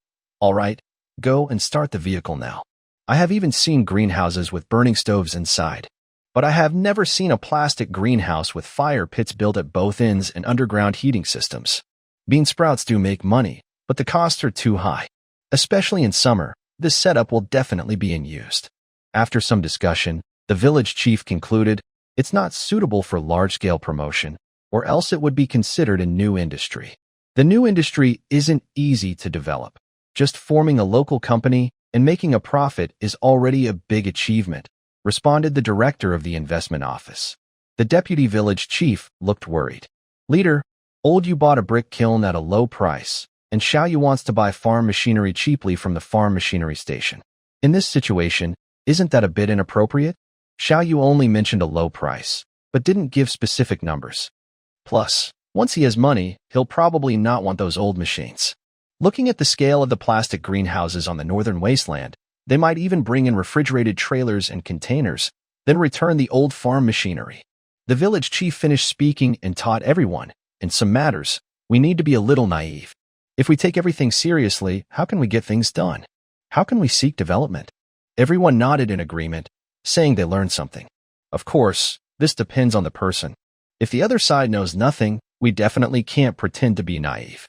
go and start the vehicle now. I have even seen greenhouses with burning stoves inside. But I have never seen a plastic greenhouse with fire pits built at both ends and underground heating systems. Bean sprouts do make money, but the costs are too high. Especially in summer, this setup will definitely be in use. After some discussion, the village chief concluded, it's not suitable for large-scale promotion, or else it would be considered a new industry. The new industry isn't easy to develop. Just forming a local company and making a profit is already a big achievement, responded the director of the investment office. The deputy village chief looked worried. Leader, Old Yu bought a brick kiln at a low price, and Xiaoyu wants to buy farm machinery cheaply from the farm machinery station. In this situation, isn't that a bit inappropriate? Xiaoyu only mentioned a low price, but didn't give specific numbers. Plus, once he has money, he'll probably not want those old machines. Looking at the scale of the plastic greenhouses on the northern wasteland, they might even bring in refrigerated trailers and containers, then return the old farm machinery. The village chief finished speaking and taught everyone, in some matters, we need to be a little naive. If we take everything seriously, how can we get things done? How can we seek development? Everyone nodded in agreement, saying they learned something. Of course, this depends on the person. If the other side knows nothing, we definitely can't pretend to be naive.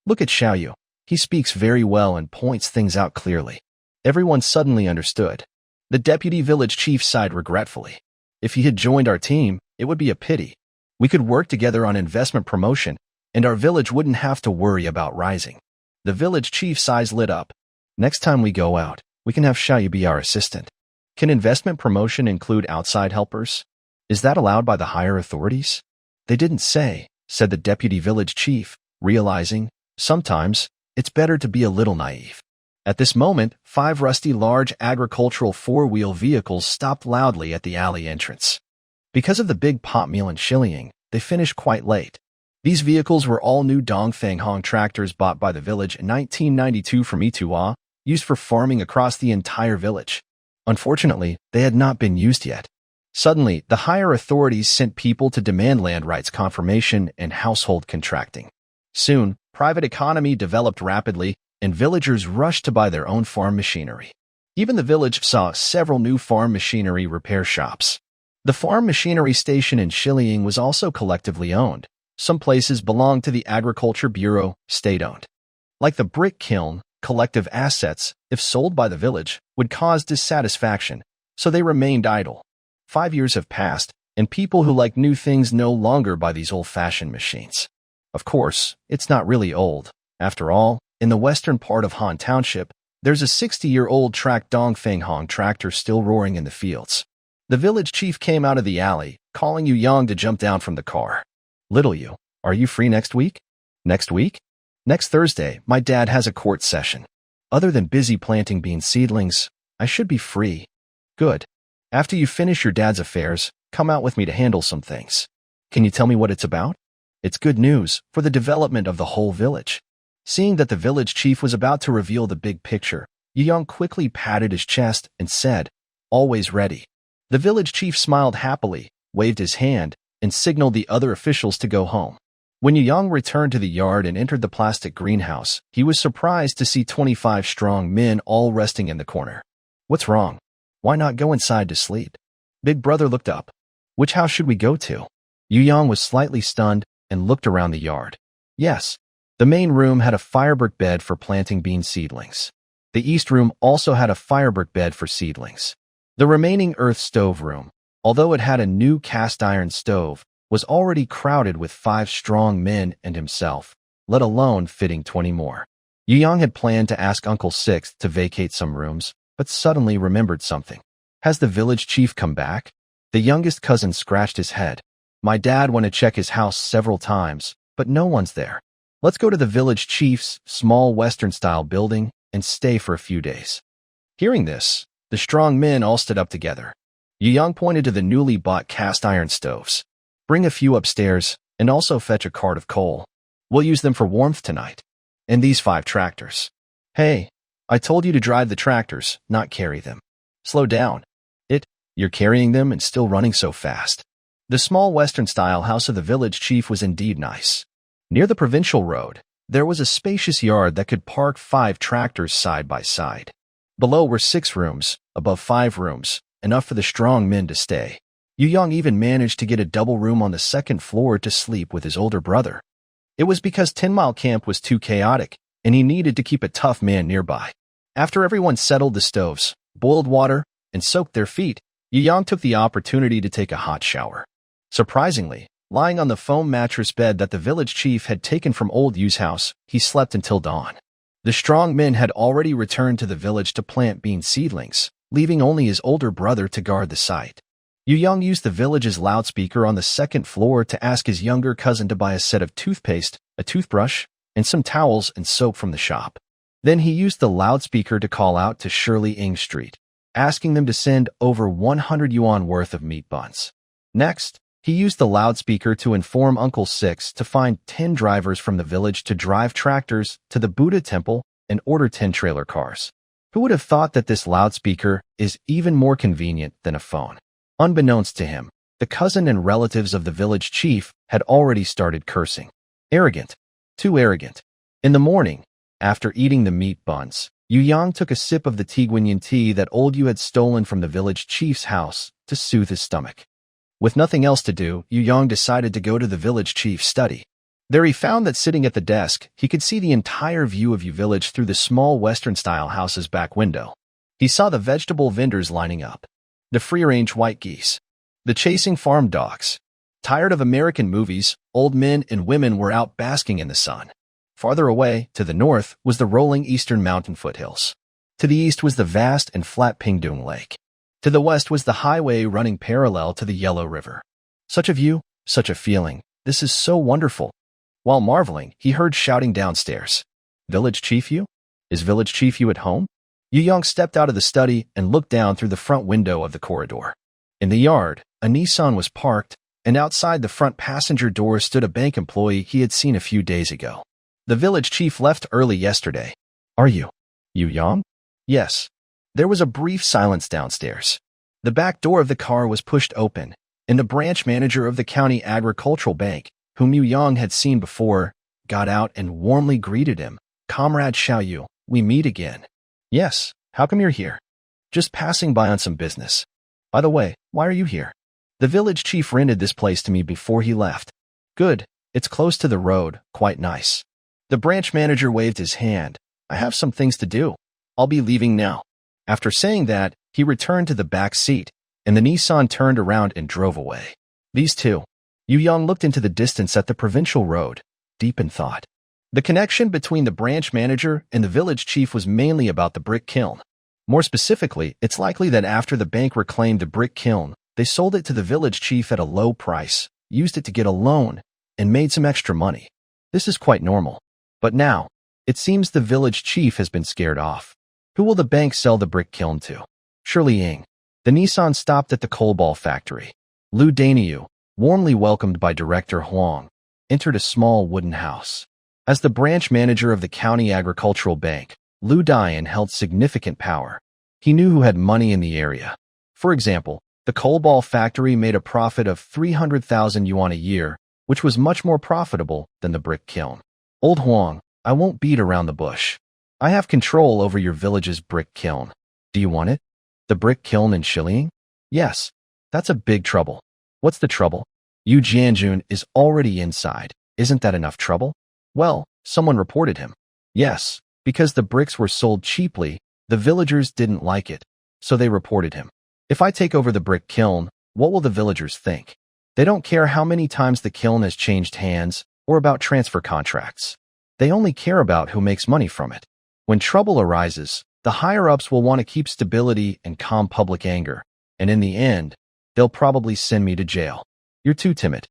Look at Xiaoyu. He speaks very well and points things out clearly. Everyone suddenly understood. The deputy village chief sighed regretfully. If he had joined our team, it would be a pity. We could work together on investment promotion, and our village wouldn't have to worry about rising. The village chief's eyes lit up. Next time we go out, we can have Xiaoyu be our assistant. Can investment promotion include outside helpers? Is that allowed by the higher authorities? They didn't say, said the deputy village chief, realizing, sometimes, it's better to be a little naive. At this moment, 5 rusty large agricultural 4-wheel vehicles stopped loudly at the alley entrance. Because of the big pot meal in Shilling, they finished quite late. These vehicles were all new Dongfeng Hong tractors bought by the village in 1992 from Itua, used for farming across the entire village. Unfortunately, they had not been used yet. Suddenly, the higher authorities sent people to demand land rights confirmation and household contracting. Soon, private economy developed rapidly, and villagers rushed to buy their own farm machinery. Even the village saw several new farm machinery repair shops. The farm machinery station in Shilling was also collectively owned. Some places belonged to the Agriculture Bureau, state-owned. Like the brick kiln, collective assets, if sold by the village, would cause dissatisfaction, so they remained idle. 5 years have passed, and people who like new things no longer buy these old-fashioned machines. Of course, it's not really old. After all, in the western part of Han Township, there's a 60-year-old track Dongfeng Hong tractor still roaring in the fields. The village chief came out of the alley, calling Yu Yang to jump down from the car. Little Yu, are you free next week? Next week? Next Thursday, my dad has a court session. Other than busy planting bean seedlings, I should be free. Good. After you finish your dad's affairs, come out with me to handle some things. Can you tell me what it's about? It's good news for the development of the whole village. Seeing that the village chief was about to reveal the big picture, Young quickly patted his chest and said, "Always ready." The village chief smiled happily, waved his hand, and signaled the other officials to go home. When Young returned to the yard and entered the plastic greenhouse, he was surprised to see 25 strong men all resting in the corner. What's wrong? Why not go inside to sleep? Big brother looked up. Which house should we go to? Young was slightly stunned and looked around the yard. Yes, the main room had a firebrick bed for planting bean seedlings. The east room also had a firebrick bed for seedlings. The remaining earth stove room, although it had a new cast iron stove, was already crowded with 5 strong men and himself, let alone fitting 20 more. Young had planned to ask Uncle Sixth to vacate some rooms, but suddenly remembered something. Has the village chief come back? The youngest cousin scratched his head. My dad went to check his house several times, but no one's there. Let's go to the village chief's small Western-style building and stay for a few days. Hearing this, the strong men all stood up together. Young pointed to the newly bought cast iron stoves. Bring a few upstairs and also fetch a cart of coal. We'll use them for warmth tonight. And these 5 tractors. Hey, I told you to drive the tractors, not carry them. Slow down. You're carrying them and still running so fast. The small Western-style house of the village chief was indeed nice. Near the provincial road, there was a spacious yard that could park 5 tractors side by side. Below were 6 rooms, above 5 rooms, enough for the strong men to stay. Young even managed to get a double room on the 2nd floor to sleep with his older brother. It was because 10 Mile Camp was too chaotic, and he needed to keep a tough man nearby. After everyone settled the stoves, boiled water, and soaked their feet, Young took the opportunity to take a hot shower. Surprisingly, lying on the foam mattress bed that the village chief had taken from Old Yu's house, he slept until dawn. The strong men had already returned to the village to plant bean seedlings, leaving only his older brother to guard the site. Young used the village's loudspeaker on the 2nd floor to ask his younger cousin to buy a set of toothpaste, a toothbrush, and some towels and soap from the shop. Then he used the loudspeaker to call out to Shirley Ing Street, asking them to send over 100 yuan worth of meat buns. Next, he used the loudspeaker to inform Uncle Six to find 10 drivers from the village to drive tractors to the Buddha temple and order 10 trailer cars. Who would have thought that this loudspeaker is even more convenient than a phone? Unbeknownst to him, the cousin and relatives of the village chief had already started cursing. Arrogant. Too arrogant. In the morning, after eating the meat buns, Young took a sip of the Tiguanyin tea that Old Yu had stolen from the village chief's house to soothe his stomach. With nothing else to do, Young decided to go to the village chief's study. There he found that sitting at the desk, he could see the entire view of Yu village through the small Western-style house's back window. He saw the vegetable vendors lining up, the free-range white geese, the chasing farm dogs. Tired of American movies, old men and women were out basking in the sun. Farther away, to the north, was the rolling eastern mountain foothills. To the east was the vast and flat Pingdung Lake. To the west was the highway running parallel to the Yellow River. Such a view, such a feeling. This is so wonderful. While marveling, he heard shouting downstairs. Village Chief Yu? Is Village Chief Yu at home? Young stepped out of the study and looked down through the front window of the corridor. In the yard, a Nissan was parked, and outside the front passenger door stood a bank employee he had seen a few days ago. The village chief left early yesterday. Are you Young? Yes. There was a brief silence downstairs. The back door of the car was pushed open, and the branch manager of the county agricultural bank, whom Young had seen before, got out and warmly greeted him. Comrade Xiaoyu, we meet again. Yes, how come you're here? Just passing by on some business. By the way, why are you here? The village chief rented this place to me before he left. Good, it's close to the road, quite nice. The branch manager waved his hand. I have some things to do. I'll be leaving now. After saying that, he returned to the back seat, and the Nissan turned around and drove away. These two. Young looked into the distance at the provincial road, deep in thought. The connection between the branch manager and the village chief was mainly about the brick kiln. More specifically, it's likely that after the bank reclaimed the brick kiln, they sold it to the village chief at a low price, used it to get a loan, and made some extra money. This is quite normal. But now, It seems the village chief has been scared off. Who will the bank sell the brick kiln to? Surely Ying. The Nissan stopped at the coal ball factory. Lu Daniu, warmly welcomed by Director Huang, entered a small wooden house. As the branch manager of the county agricultural bank, Lu Dian held significant power. He knew who had money in the area. For example, the coal ball factory made a profit of 300,000 yuan a year, which was much more profitable than the brick kiln. Old Huang, I won't beat around the bush. I have control over your village's brick kiln. Do you want it? The brick kiln in Shiliang? Yes. That's a big trouble. What's the trouble? Yu Jianjun is already inside. Isn't that enough trouble? Well, someone reported him. Yes, because the bricks were sold cheaply, the villagers didn't like it, so they reported him. If I take over the brick kiln, what will the villagers think? They don't care how many times the kiln has changed hands or about transfer contracts. They only care about who makes money from it. When trouble arises, the higher-ups will want to keep stability and calm public anger, and in the end, they'll probably send me to jail. You're too timid.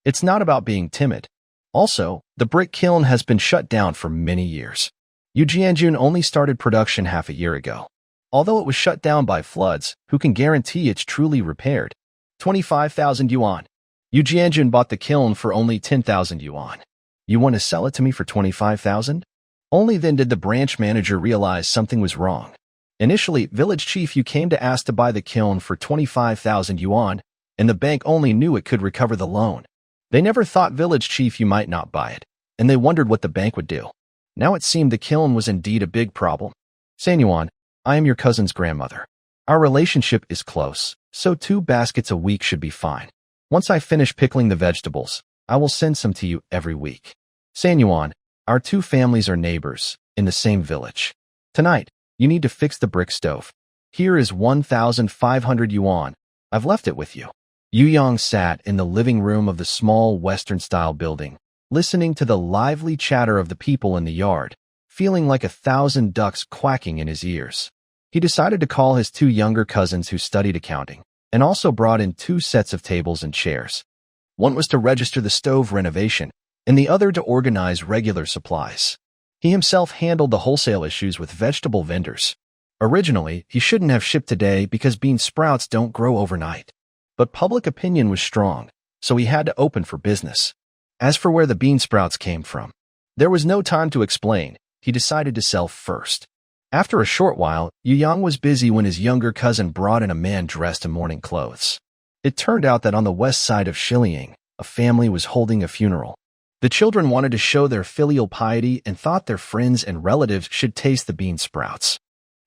It's not about being timid. Also, the brick kiln has been shut down for many years. Yu Jianjun only started production half a year ago. Although it was shut down by floods, who can guarantee it's truly repaired? 25,000 yuan. Yu Jianjun bought the kiln for only 10,000 yuan. You want to sell it to me for 25,000? Only then did the branch manager realize something was wrong. Initially, village chief Yu came to ask to buy the kiln for 25,000 yuan, and the bank only knew it could recover the loan. They never thought village chief Yu might not buy it, and they wondered what the bank would do. Now it seemed the kiln was indeed a big problem. Sanyuan, I am your cousin's grandmother. Our relationship is close, so 2 baskets a week should be fine. Once I finish pickling the vegetables, I will send some to you every week. Sanyuan, our 2 families are neighbors, in the same village. Tonight, you need to fix the brick stove. Here is 1,500 yuan. I've left it with you. Yu Yang sat in the living room of the small Western-style building, listening to the lively chatter of the people in the yard, feeling like 1,000 ducks quacking in his ears. He decided to call his 2 younger cousins who studied accounting, and also brought in 2 sets of tables and chairs. One was to register the stove renovation, and the other to organize regular supplies. He himself handled the wholesale issues with vegetable vendors. Originally, he shouldn't have shipped today because bean sprouts don't grow overnight. But public opinion was strong, so he had to open for business. As for where the bean sprouts came from, there was no time to explain. He decided to sell first. After a short while, Yu Yang was busy when his younger cousin brought in a man dressed in morning clothes. It turned out that on the west side of Shiliang, a family was holding a funeral. The children wanted to show their filial piety and thought their friends and relatives should taste the bean sprouts.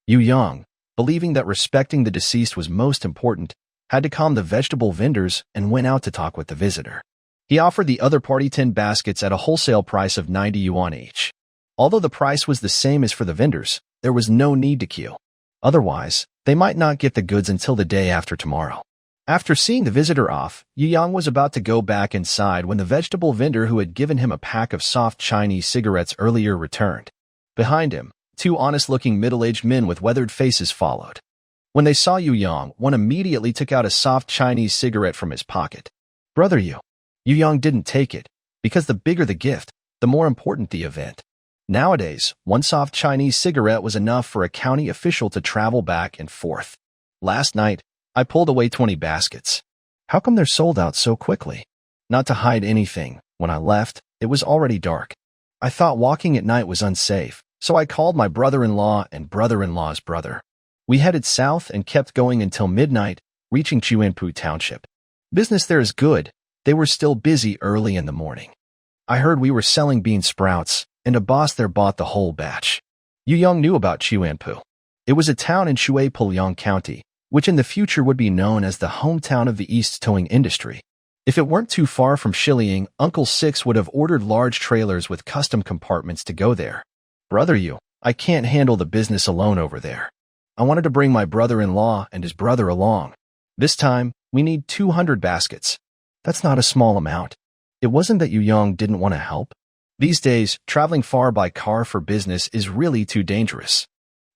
Yu Yang, believing that respecting the deceased was most important, had to calm the vegetable vendors and went out to talk with the visitor. He offered the other party 10 baskets at a wholesale price of 90 yuan each. Although the price was the same as for the vendors, there was no need to queue. Otherwise, they might not get the goods until the day after tomorrow. After seeing the visitor off, Yu Yang was about to go back inside when the vegetable vendor who had given him a pack of soft Chinese cigarettes earlier returned. Behind him, 2 honest-looking middle-aged men with weathered faces followed. When they saw Yu Yang, one immediately took out a soft Chinese cigarette from his pocket. Brother Yu. Yu Yang didn't take it, because the bigger the gift, the more important the event. Nowadays, one soft Chinese cigarette was enough for a county official to travel back and forth. Last night, I pulled away 20 baskets. How come they're sold out so quickly? Not to hide anything, when I left, it was already dark. I thought walking at night was unsafe, so I called my brother-in-law and brother-in-law's brother. We headed south and kept going until midnight, reaching Chuanpu Township. Business there is good. They were still busy early in the morning. I heard we were selling bean sprouts, and a boss there bought the whole batch. Yu Yang knew about Chuanpu. It was a town in Shui-Puliang County, which in the future would be known as the hometown of the East's towing industry. If it weren't too far from Shiliang, Uncle Six would have ordered large trailers with custom compartments to go there. Brother Yu, I can't handle the business alone over there. I wanted to bring my brother-in-law and his brother along. This time, we need 200 baskets. That's not a small amount. It wasn't that Yu Yang didn't want to help. These days, traveling far by car for business is really too dangerous.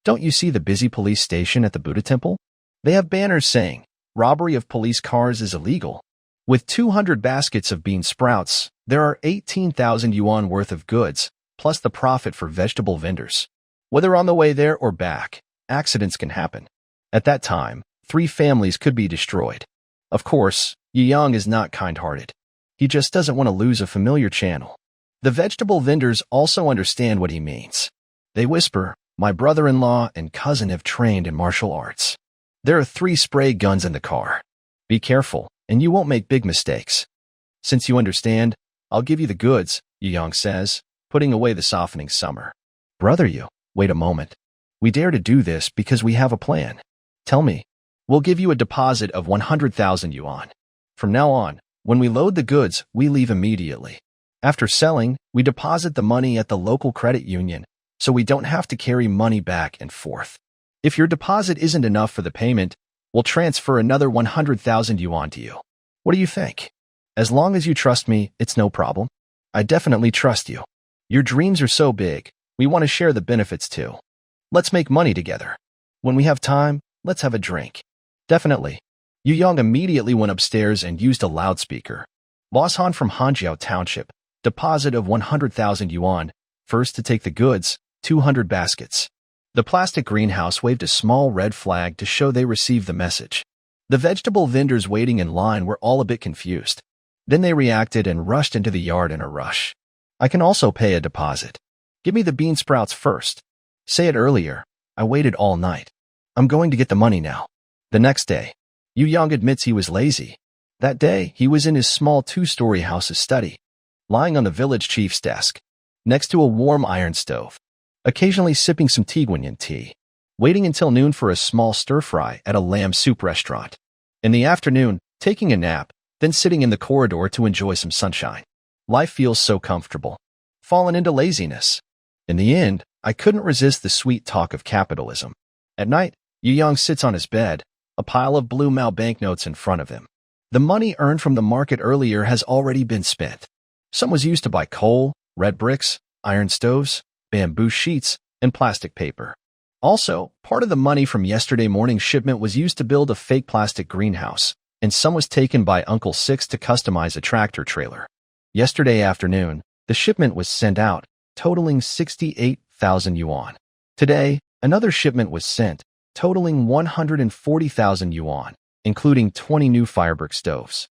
Don't you see the busy police station at the Buddha temple? They have banners saying, robbery of police cars is illegal. With 200 baskets of bean sprouts, there are 18,000 yuan worth of goods, plus the profit for vegetable vendors. Whether on the way there or back, accidents can happen. At that time, 3 families could be destroyed. Of course, Yang is not kind-hearted. He just doesn't want to lose a familiar channel. The vegetable vendors also understand what he means. They whisper, "My brother-in-law and cousin have trained in martial arts. There are 3 spray guns in the car. Be careful, and you won't make big mistakes. Since you understand, I'll give you the goods," Yang says, putting away the softening summer. "Brother you, wait a moment. We dare to do this because we have a plan. Tell me, we'll give you a deposit of 100,000 yuan. From now on, when we load the goods, we leave immediately. After selling, we deposit the money at the local credit union, so we don't have to carry money back and forth. If your deposit isn't enough for the payment, we'll transfer another 100,000 yuan to you. What do you think? As long as you trust me, it's no problem. I definitely trust you. Your dreams are so big, we want to share the benefits too. Let's make money together. When we have time, let's have a drink." "Definitely." Yu Yang immediately went upstairs and used a loudspeaker. Boss Han from Hanjiao Township, deposit of 100,000 yuan, first to take the goods, 200 baskets. The plastic greenhouse waved a small red flag to show they received the message. The vegetable vendors waiting in line were all a bit confused. Then they reacted and rushed into the yard in a rush. "I can also pay a deposit. Give me the bean sprouts first. Say it earlier. I waited all night. I'm going to get the money now." The next day, Yu Yang admits he was lazy. That day, he was in his small 2-story house's study, lying on the village chief's desk, next to a warm iron stove, occasionally sipping some Tiguanyan tea, waiting until noon for a small stir-fry at a lamb soup restaurant. In the afternoon, taking a nap, then sitting in the corridor to enjoy some sunshine. Life feels so comfortable. Fallen into laziness. In the end, I couldn't resist the sweet talk of capitalism. At night, Yu Yang sits on his bed, a pile of blue Mao banknotes in front of him. The money earned from the market earlier has already been spent. Some was used to buy coal, red bricks, iron stoves, bamboo sheets, and plastic paper. Also, part of the money from yesterday morning's shipment was used to build a fake plastic greenhouse, and some was taken by Uncle Six to customize a tractor trailer. Yesterday afternoon, the shipment was sent out, totaling 68,000 yuan. Today, another shipment was sent, totaling 140,000 yuan, including 20 new firebrick stoves.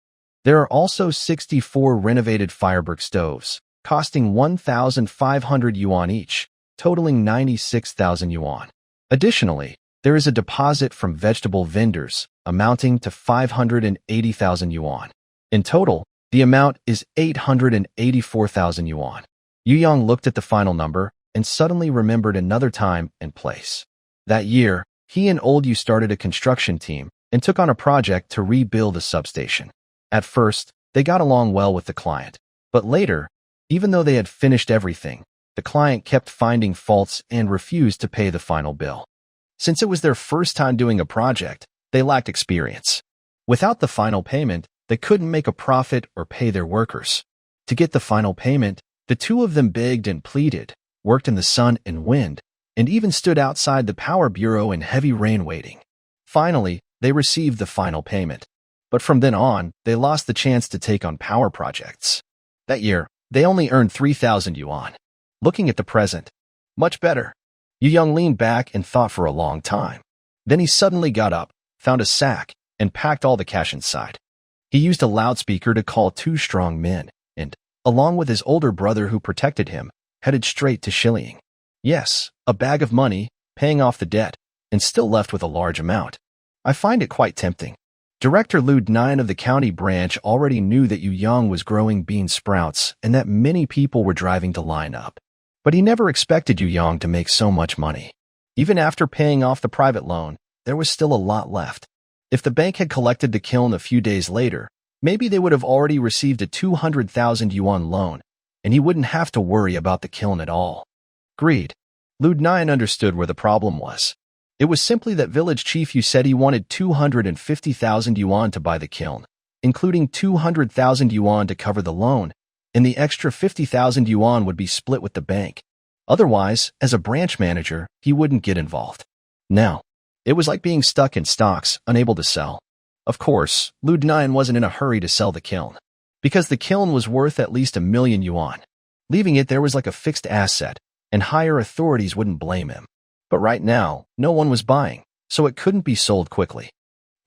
There are also 64 renovated firebrick stoves, costing 1,500 yuan each, totaling 96,000 yuan. Additionally, there is a deposit from vegetable vendors, amounting to 580,000 yuan. In total, the amount is 884,000 yuan. Yu Yang looked at the final number and suddenly remembered another time and place. That year, he and Old Yu started a construction team and took on a project to rebuild a substation. At first, they got along well with the client, but later, even though they had finished everything, the client kept finding faults and refused to pay the final bill. Since it was their first time doing a project, they lacked experience. Without the final payment, they couldn't make a profit or pay their workers. To get the final payment, the two of them begged and pleaded, worked in the sun and wind, and even stood outside the power bureau in heavy rain waiting. Finally, they received the final payment. But from then on, they lost the chance to take on power projects. That year, they only earned 3,000 yuan. Looking at the present, much better. Yu Yang leaned back and thought for a long time. Then he suddenly got up, found a sack, and packed all the cash inside. He used a loudspeaker to call 2 strong men, and, along with his older brother who protected him, headed straight to Shilling. Yes, a bag of money, paying off the debt, and still left with a large amount. I find it quite tempting. Director Lude 9 of the county branch already knew that Yu Yang was growing bean sprouts and that many people were driving to line up. But he never expected Yu Yang to make so much money. Even after paying off the private loan, there was still a lot left. If the bank had collected the kiln a few days later, maybe they would have already received a 200,000 yuan loan, and he wouldn't have to worry about the kiln at all. Greed. Lude 9 understood where the problem was. It was simply that village chief Yu said he wanted 250,000 yuan to buy the kiln, including 200,000 yuan to cover the loan, and the extra 50,000 yuan would be split with the bank. Otherwise, as a branch manager, he wouldn't get involved. Now, it was like being stuck in stocks, unable to sell. Of course, Lude 9 wasn't in a hurry to sell the kiln, because the kiln was worth at least 1 million yuan. Leaving it there was like a fixed asset, and higher authorities wouldn't blame him. But right now, no one was buying, so it couldn't be sold quickly.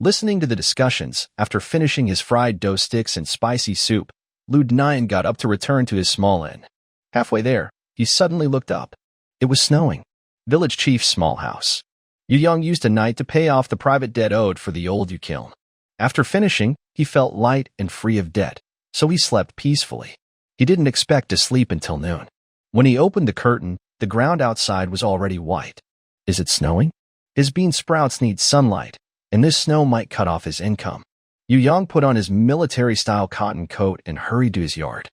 Listening to the discussions, after finishing his fried dough sticks and spicy soup, Lud Nyan got up to return to his small inn. Halfway there, he suddenly looked up. It was snowing. Village chief's small house. Yu Young used a night to pay off the private debt owed for the old kiln. After finishing, he felt light and free of debt, so he slept peacefully. He didn't expect to sleep until noon. When he opened the curtain, the ground outside was already white. Is it snowing? His bean sprouts need sunlight, and this snow might cut off his income. Yu Yang put on his military-style cotton coat and hurried to his yard.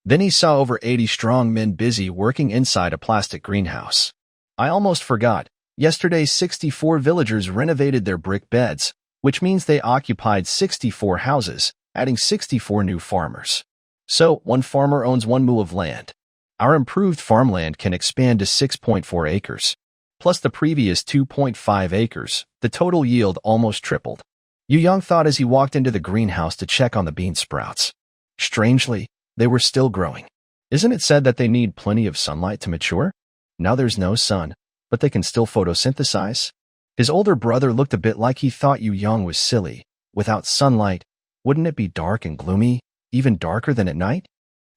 Then he saw over 80 strong men busy working inside a plastic greenhouse. I almost forgot. Yesterday, 64 villagers renovated their brick beds, which means they occupied 64 houses, adding 64 new farmers. So, one farmer owns 1 mu of land. Our improved farmland can expand to 6.4 acres. Plus the previous 2.5 acres, the total yield almost tripled. Yu Yang thought as he walked into the greenhouse to check on the bean sprouts. Strangely, they were still growing. Isn't it said that they need plenty of sunlight to mature? Now there's no sun, but they can still photosynthesize? His older brother looked a bit like he thought Yu Yang was silly. Without sunlight, wouldn't it be dark and gloomy, even darker than at night?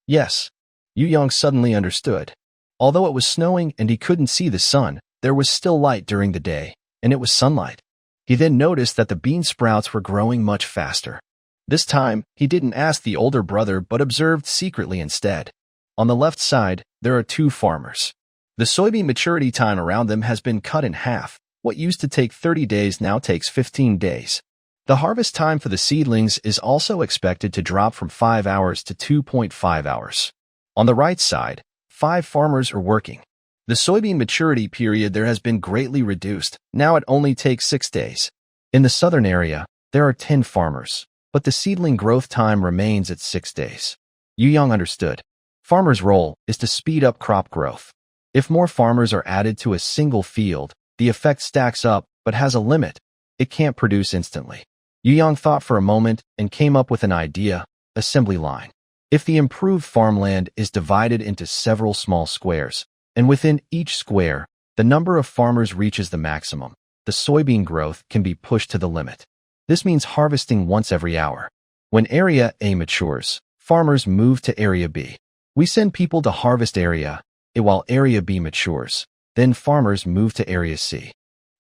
Yes. Yu Yang suddenly understood. Although it was snowing and he couldn't see the sun, there was still light during the day, and it was sunlight. He then noticed that the bean sprouts were growing much faster. This time, he didn't ask the older brother but observed secretly instead. On the left side, there are 2 farmers. The soybean maturity time around them has been cut in half. What used to take 30 days now takes 15 days. The harvest time for the seedlings is also expected to drop from 5 hours to 2.5 hours. On the right side, 5 farmers are working. The soybean maturity period there has been greatly reduced. Now it only takes 6 days. In the southern area, there are 10 farmers, but the seedling growth time remains at 6 days. Yu Yang understood. Farmers' role is to speed up crop growth. If more farmers are added to a single field, the effect stacks up but has a limit. It can't produce instantly. Yu Yang thought for a moment and came up with an idea: assembly line. If the improved farmland is divided into several small squares, and within each square, the number of farmers reaches the maximum, the soybean growth can be pushed to the limit. This means harvesting once every hour. When Area A matures, farmers move to Area B. We send people to harvest Area A while Area B matures. Then farmers move to Area C.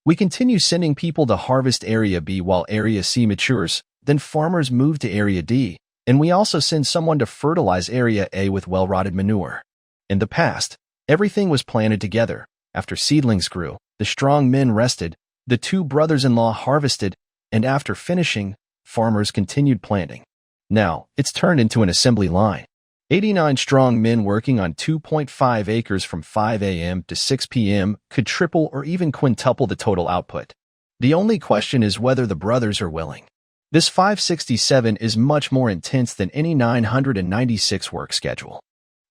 We continue sending people to harvest Area B while Area C matures. Then farmers move to Area D. And we also send someone to fertilize Area A with well-rotted manure. In the past, everything was planted together. After seedlings grew, the strong men rested, the 2 brothers-in-law harvested, and after finishing, farmers continued planting. Now, it's turned into an assembly line. 89 strong men working on 2.5 acres from 5 a.m. to 6 p.m. could triple or even quintuple the total output. The only question is whether the brothers are willing. This 567 is much more intense than any 996 work schedule.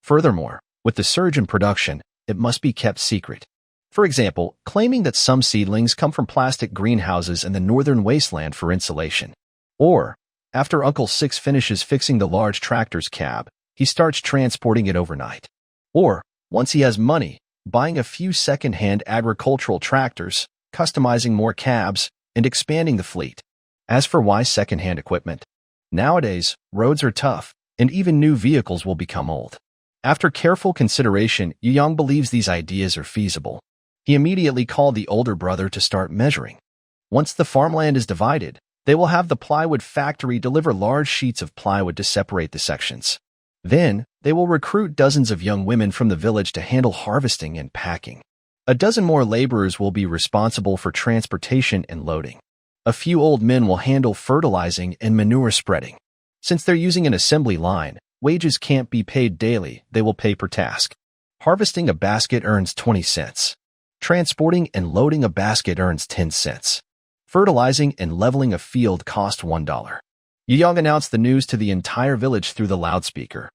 Furthermore, with the surge in production, it must be kept secret. For example, claiming that some seedlings come from plastic greenhouses in the northern wasteland for insulation. Or, after Uncle Six finishes fixing the large tractor's cab, he starts transporting it overnight. Or, once he has money, buying a few second-hand agricultural tractors, customizing more cabs, and expanding the fleet. As for why second-hand equipment? Nowadays, roads are tough, and even new vehicles will become old. After careful consideration, Yu Yang believes these ideas are feasible. He immediately called the older brother to start measuring. Once the farmland is divided, they will have the plywood factory deliver large sheets of plywood to separate the sections. Then, they will recruit dozens of young women from the village to handle harvesting and packing. A dozen more laborers will be responsible for transportation and loading. A few old men will handle fertilizing and manure spreading. Since they're using an assembly line, wages can't be paid daily, they will pay per task. Harvesting a basket earns 20 cents. Transporting and loading a basket earns 10 cents. Fertilizing and leveling a field cost $1. Yu Yang announced the news to the entire village through the loudspeaker.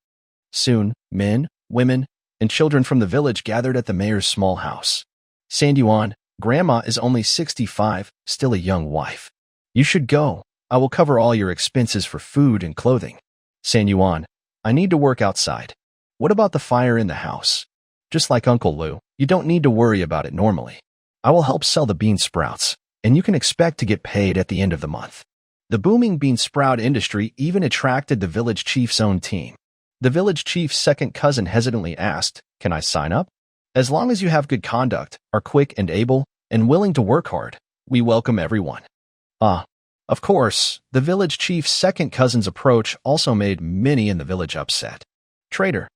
Soon, men, women, and children from the village gathered at the mayor's small house. Sandyuan, Grandma is only 65, still a young wife. You should go. I will cover all your expenses for food and clothing. Sandyuan, I need to work outside. What about the fire in the house? Just like Uncle Lou, you don't need to worry about it normally. I will help sell the bean sprouts, and you can expect to get paid at the end of the month. The booming bean sprout industry even attracted the village chief's own team. The village chief's second cousin hesitantly asked, "Can I sign up? As long as you have good conduct, are quick and able, and willing to work hard, we welcome everyone." Of course, the village chief's second cousin's approach also made many in the village upset. Traitor,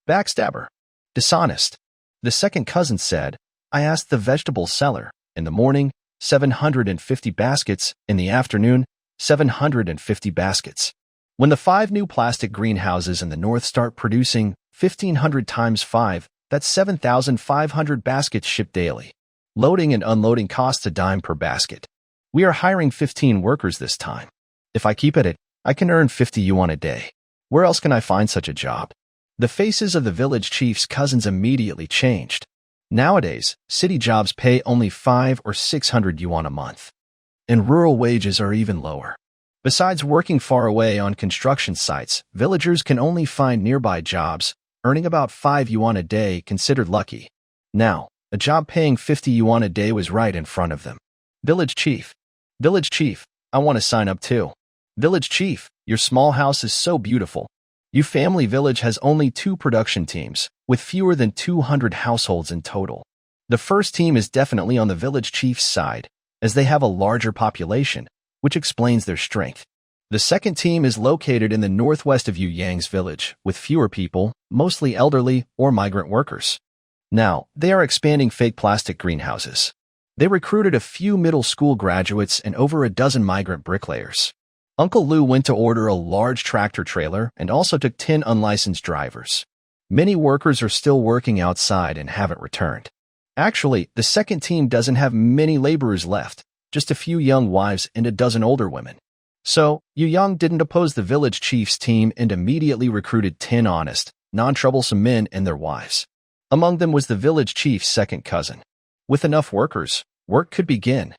backstabber, dishonest. The second cousin said, "I asked the vegetable seller, in the morning, 750 baskets, in the afternoon, 750 baskets. When the 5 new plastic greenhouses in the north start producing 1,500 times 5, that's 7,500 baskets shipped daily. Loading and unloading costs a dime per basket. We are hiring 15 workers this time. If I keep at it, I can earn 50 yuan a day. Where else can I find such a job?" The faces of the village chief's cousins immediately changed. Nowadays, city jobs pay only 5 or 600 yuan a month. And rural wages are even lower. Besides working far away on construction sites, villagers can only find nearby jobs, earning about 5 yuan a day considered lucky. Now, a job paying 50 yuan a day was right in front of them. Village chief, I want to sign up too. Village chief, your small house is so beautiful. Your family village has only 2 production teams, with fewer than 200 households in total. The first team is definitely on the village chief's side, as they have a larger population, which explains their strength. The second team is located in the northwest of Yu Yang's village, with fewer people, mostly elderly or migrant workers. Now, they are expanding fake plastic greenhouses. They recruited a few middle school graduates and over a dozen migrant bricklayers. Uncle Lou went to order a large tractor trailer and also took 10 unlicensed drivers. Many workers are still working outside and haven't returned. Actually, the second team doesn't have many laborers left, just a few young wives and a dozen older women. So, Yu Yang didn't oppose the village chief's team and immediately recruited 10 honest, non-troublesome men and their wives. Among them was the village chief's second cousin. With enough workers, work could begin.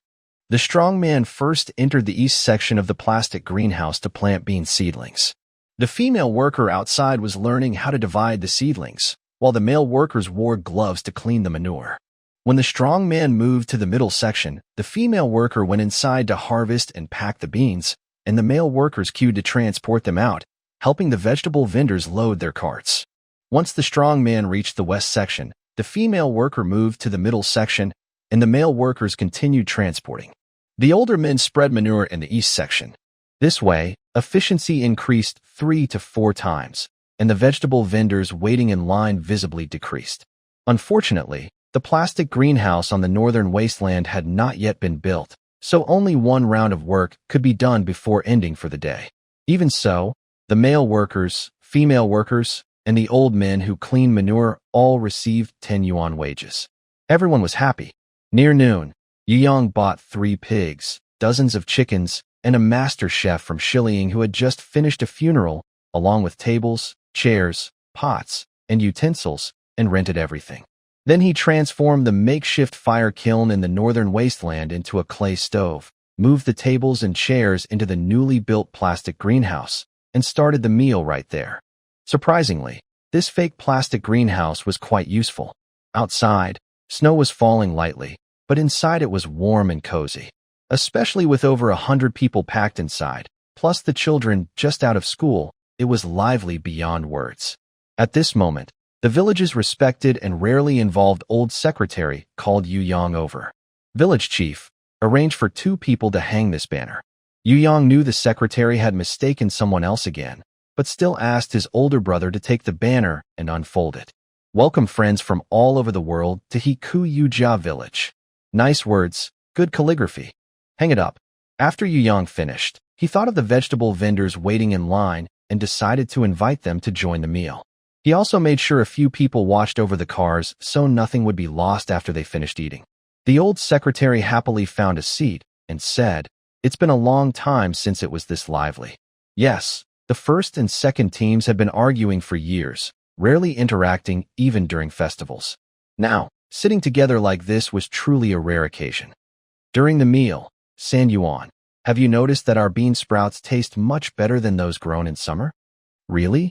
The strong man first entered the east section of the plastic greenhouse to plant bean seedlings. The female worker outside was learning how to divide the seedlings, while the male workers wore gloves to clean the manure. When the strong man moved to the middle section, the female worker went inside to harvest and pack the beans, and the male workers queued to transport them out, helping the vegetable vendors load their carts. Once the strong man reached the west section, the female worker moved to the middle section, and the male workers continued transporting. The older men spread manure in the east section. This way, efficiency increased 3 to 4 times, and the vegetable vendors waiting in line visibly decreased. Unfortunately, the plastic greenhouse on the northern wasteland had not yet been built, so only one round of work could be done before ending for the day. Even so, the male workers, female workers, and the old men who cleaned manure all received 10 yuan wages. Everyone was happy. Near noon, Yu Yang bought 3 pigs, dozens of chickens, and a master chef from Shiliang who had just finished a funeral, along with tables, chairs, pots, and utensils, and rented everything. Then he transformed the makeshift fire kiln in the northern wasteland into a clay stove, moved the tables and chairs into the newly built plastic greenhouse, and started the meal right there. Surprisingly, this fake plastic greenhouse was quite useful. Outside, snow was falling lightly, but inside it was warm and cozy. Especially with over 100 people packed inside, plus the children just out of school, it was lively beyond words. At this moment, the village's respected and rarely involved old secretary called Yu Yang over. "Village chief, arrange for 2 people to hang this banner." Yu Yang knew the secretary had mistaken someone else again, but still asked his older brother to take the banner and unfold it. "Welcome friends from all over the world to Hiku Yujia village." Nice words, good calligraphy. Hang it up. After Yu Yang finished, he thought of the vegetable vendors waiting in line and decided to invite them to join the meal. He also made sure a few people watched over the cars so nothing would be lost after they finished eating. The old secretary happily found a seat and said, "It's been a long time since it was this lively." Yes, the first and second teams had been arguing for years, rarely interacting even during festivals. Now, sitting together like this was truly a rare occasion. During the meal, "San Yuan, have you noticed that our bean sprouts taste much better than those grown in summer?" "Really?"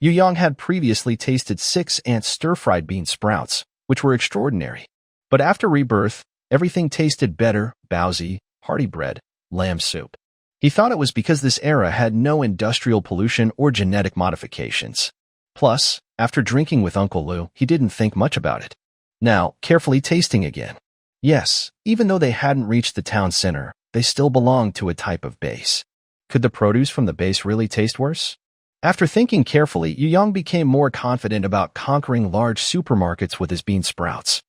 Yu Yang had previously tasted 6 ant stir-fried bean sprouts, which were extraordinary. But after rebirth, everything tasted better: baozi, hearty bread, lamb soup. He thought it was because this era had no industrial pollution or genetic modifications. Plus, after drinking with Uncle Lu, he didn't think much about it. Now, carefully tasting again. Yes, even though they hadn't reached the town center, they still belonged to a type of base. Could the produce from the base really taste worse? After thinking carefully, Yu Yang became more confident about conquering large supermarkets with his bean sprouts.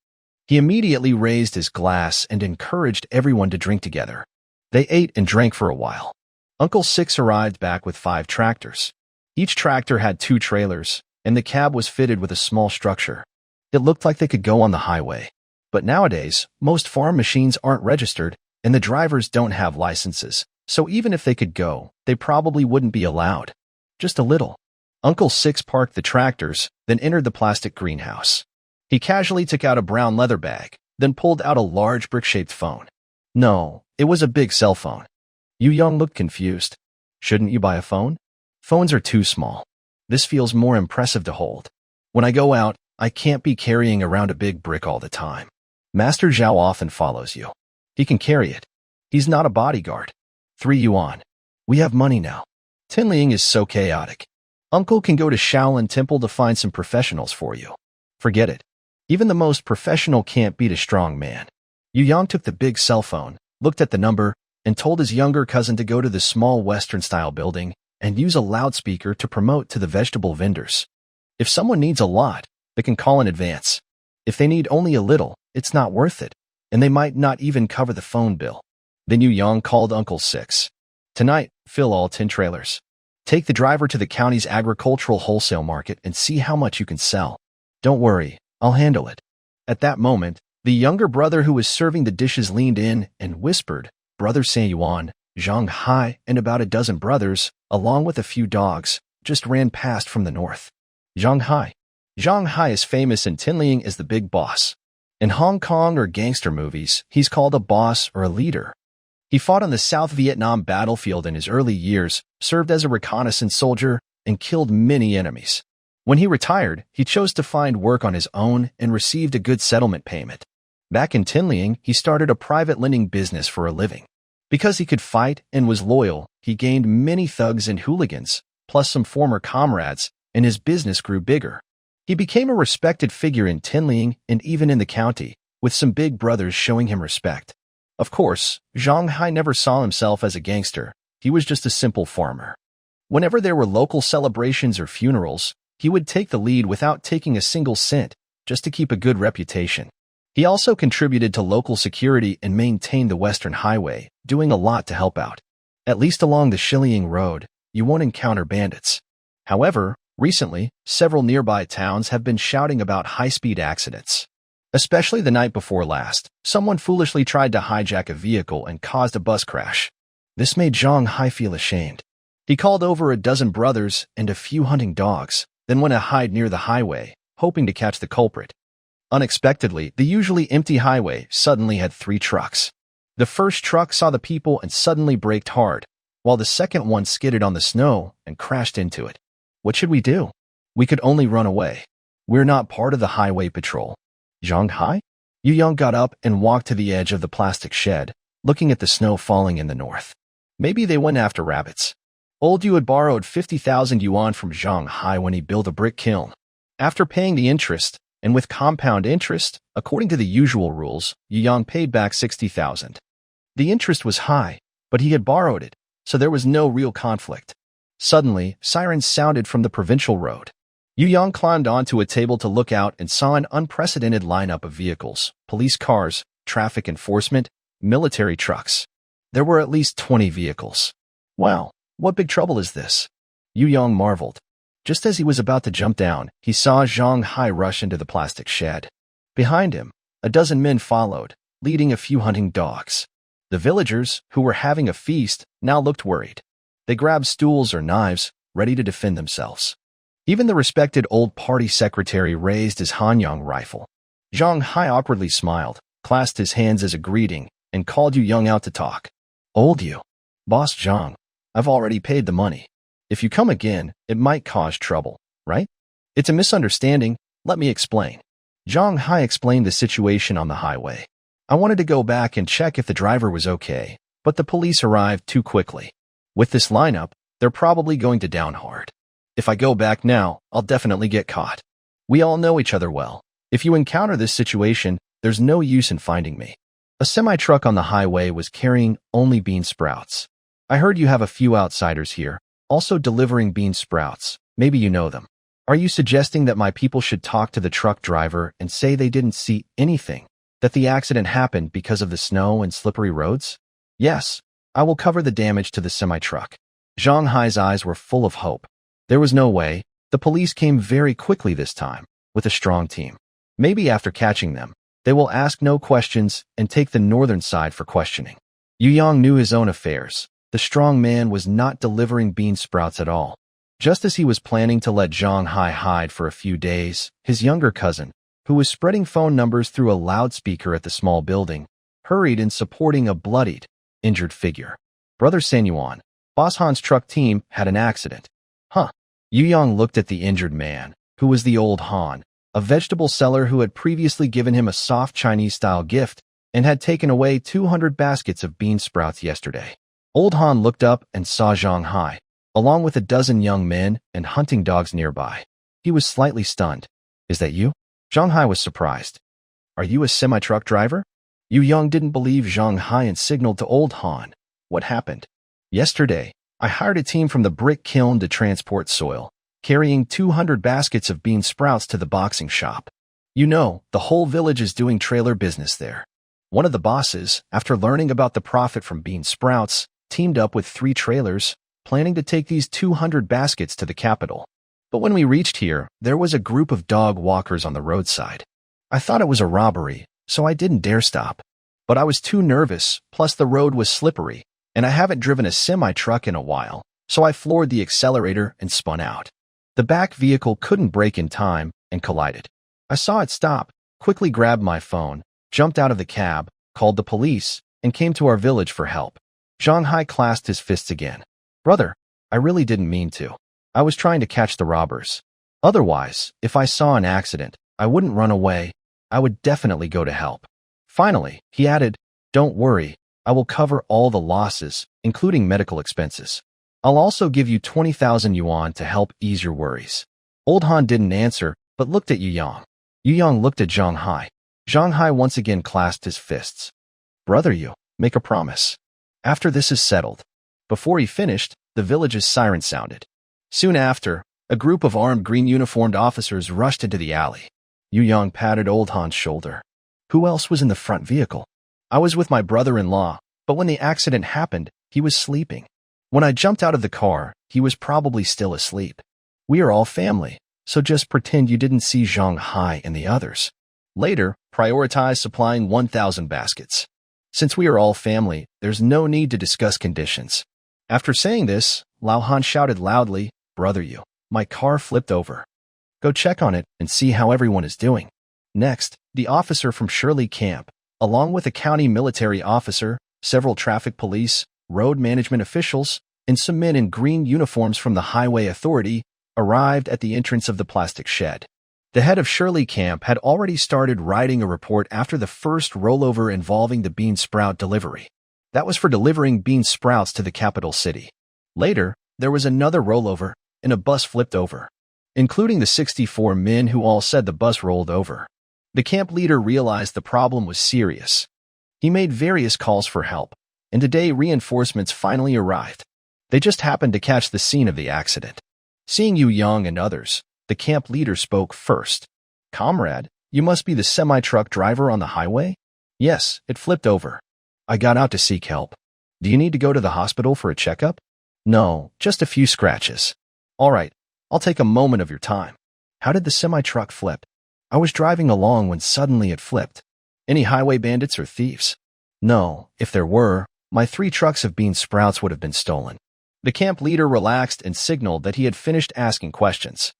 He immediately raised his glass and encouraged everyone to drink together. They ate and drank for a while. Uncle Six arrived back with 5 tractors. Each tractor had 2 trailers, and the cab was fitted with a small structure. It looked like they could go on the highway. But nowadays, most farm machines aren't registered, and the drivers don't have licenses, so even if they could go, they probably wouldn't be allowed. Just a little. Uncle Six parked the tractors, then entered the plastic greenhouse. He casually took out a brown leather bag, then pulled out a large brick-shaped phone. No, it was a big cell phone. Yu Yang looked confused. Shouldn't you buy a phone? Phones are too small. This feels more impressive to hold. When I go out, I can't be carrying around a big brick all the time. Master Zhao often follows you. He can carry it. He's not a bodyguard. 3 yuan. We have money now. Tinling is so chaotic. Uncle can go to Shaolin Temple to find some professionals for you. Forget it. Even the most professional can't beat a strong man. Yu Yang took the big cell phone, looked at the number, and told his younger cousin to go to the small Western-style building and use a loudspeaker to promote to the vegetable vendors. If someone needs a lot, they can call in advance. If they need only a little, it's not worth it, and they might not even cover the phone bill. Then Yu Yang called Uncle Six. Tonight, fill all 10 trailers. Take the driver to the county's agricultural wholesale market and see how much you can sell. Don't worry, I'll handle it. At that moment, the younger brother who was serving the dishes leaned in and whispered, Brother San-Yuan, Zhang Hai, and about a dozen brothers, along with a few dogs, just ran past from the north. Zhang Hai. Zhang Hai is famous in Tinling as the big boss. In Hong Kong or gangster movies, he's called a boss or a leader. He fought on the South Vietnam battlefield in his early years, served as a reconnaissance soldier, and killed many enemies. When he retired, he chose to find work on his own and received a good settlement payment. Back in Tinling, he started a private lending business for a living. Because he could fight and was loyal, he gained many thugs and hooligans, plus some former comrades, and his business grew bigger. He became a respected figure in Tinling and even in the county, with some big brothers showing him respect. Of course, Zhang Hai never saw himself as a gangster. He was just a simple farmer. Whenever there were local celebrations or funerals, he would take the lead without taking a single cent, just to keep a good reputation. He also contributed to local security and maintained the Western Highway, doing a lot to help out. At least along the Shiliang Road, you won't encounter bandits. However, recently, several nearby towns have been shouting about high-speed accidents. Especially the night before last, someone foolishly tried to hijack a vehicle and caused a bus crash. This made Zhang Hai feel ashamed. He called over a dozen brothers and a few hunting dogs, then went to hide near the highway, hoping to catch the culprit. Unexpectedly, the usually empty highway suddenly had 3 trucks. The first truck saw the people and suddenly braked hard, while the second one skidded on the snow and crashed into it. What should we do? We could only run away. We're not part of the highway patrol. Zhang Hai? Yu Yang got up and walked to the edge of the plastic shed, looking at the snow falling in the north. Maybe they went after rabbits. Old Yu had borrowed 50,000 yuan from Zhang Hai when he built a brick kiln. After paying the interest, and with compound interest, according to the usual rules, Yu Yang paid back 60,000. The interest was high, but he had borrowed it, so there was no real conflict. Suddenly, sirens sounded from the provincial road. Yu Yang climbed onto a table to look out and saw an unprecedented lineup of vehicles: police cars, traffic enforcement, military trucks. There were at least 20 vehicles. Wow, what big trouble is this? Yu Yang marveled. Just as he was about to jump down, he saw Zhang Hai rush into the plastic shed. Behind him, a dozen men followed, leading a few hunting dogs. The villagers, who were having a feast, now looked worried. They grabbed stools or knives, ready to defend themselves. Even the respected old party secretary raised his Hanyang rifle. Zhang Hai awkwardly smiled, clasped his hands as a greeting, and called Yu Yang out to talk. Old Yu. Boss Zhang, I've already paid the money. If you come again, it might cause trouble. right? It's a misunderstanding. Let me explain. Zhang Hai explained the situation on the highway. I wanted to go back and check if the driver was okay, but the police arrived too quickly. With this lineup, they're probably going to down hard. If I go back now, I'll definitely get caught. We all know each other well. If you encounter this situation, there's no use in finding me. A semi-truck on the highway was carrying only bean sprouts. I heard you have a few outsiders here, also delivering bean sprouts. Maybe you know them. Are you suggesting that my people should talk to the truck driver and say they didn't see anything? That the accident happened because of the snow and slippery roads? Yes, I will cover the damage to the semi-truck. Zhang Hai's eyes were full of hope. There was no way. The police came very quickly this time, with a strong team. Maybe after catching them, they will ask no questions and take the northern side for questioning. Yu Yang knew his own affairs. The strong man was not delivering bean sprouts at all. Just as he was planning to let Zhang Hai hide for a few days, his younger cousin, who was spreading phone numbers through a loudspeaker at the small building, hurried in supporting a bloodied, injured figure. Brother Sanyuan, Boss Han's truck team had an accident. Huh. Yu Yang looked at the injured man, who was the old Han, a vegetable seller who had previously given him a soft Chinese-style gift and had taken away 200 baskets of bean sprouts yesterday. Old Han looked up and saw Zhang Hai, along with a dozen young men and hunting dogs nearby. He was slightly stunned. Is that you? Zhang Hai was surprised. Are you a semi-truck driver? Yu Yang didn't believe Zhang Hai and signaled to Old Han. What happened? Yesterday, I hired a team from the brick kiln to transport soil, carrying 200 baskets of bean sprouts to the boxing shop. You know, the whole village is doing trailer business there. One of the bosses, after learning about the profit from bean sprouts, teamed up with 3 trailers, planning to take these 200 baskets to the capital. But when we reached here, there was a group of dog walkers on the roadside. I thought it was a robbery, so I didn't dare stop. But I was too nervous, plus the road was slippery, and I haven't driven a semi-truck in a while, so I floored the accelerator and spun out. The back vehicle couldn't brake in time and collided. I saw it stop, quickly grabbed my phone, jumped out of the cab, called the police, and came to our village for help. Zhang Hai clasped his fists again. Brother, I really didn't mean to. I was trying to catch the robbers. Otherwise, if I saw an accident, I wouldn't run away. I would definitely go to help. Finally, he added, don't worry, I will cover all the losses, including medical expenses. I'll also give you 20,000 yuan to help ease your worries. Old Han didn't answer, but looked at Yu Yang. Yu Yang looked at Zhang Hai. Zhang Hai once again clasped his fists. Brother, you, make a promise. After this is settled. Before he finished, the village's siren sounded. Soon after, a group of armed green-uniformed officers rushed into the alley. Yu Yang patted Old Han's shoulder. Who else was in the front vehicle? I was with my brother-in-law, but when the accident happened, he was sleeping. When I jumped out of the car, he was probably still asleep. We are all family, so just pretend you didn't see Zhang Hai and the others. Later, prioritize supplying 1,000 baskets. Since we are all family, there's no need to discuss conditions. After saying this, Lao Han shouted loudly, Brother you, my car flipped over. Go check on it and see how everyone is doing. Next, the officer from Shirley Camp, along with a county military officer, several traffic police, road management officials, and some men in green uniforms from the Highway Authority, arrived at the entrance of the plastic shed. The head of Shirley Camp had already started writing a report after the first rollover involving the bean sprout delivery. That was for delivering bean sprouts to the capital city. Later, there was another rollover, and a bus flipped over, including the 64 men who all said the bus rolled over. The camp leader realized the problem was serious. He made various calls for help, and today reinforcements finally arrived. They just happened to catch the scene of the accident. Seeing Yu Yang and others, the camp leader spoke first. Comrade, you must be the semi-truck driver on the highway? Yes, it flipped over. I got out to seek help. Do you need to go to the hospital for a checkup? No, just a few scratches. All right, I'll take a moment of your time. How did the semi-truck flip? I was driving along when suddenly it flipped. Any highway bandits or thieves? No, if there were, my 3 trucks of bean sprouts would have been stolen. The camp leader relaxed and signaled that he had finished asking questions.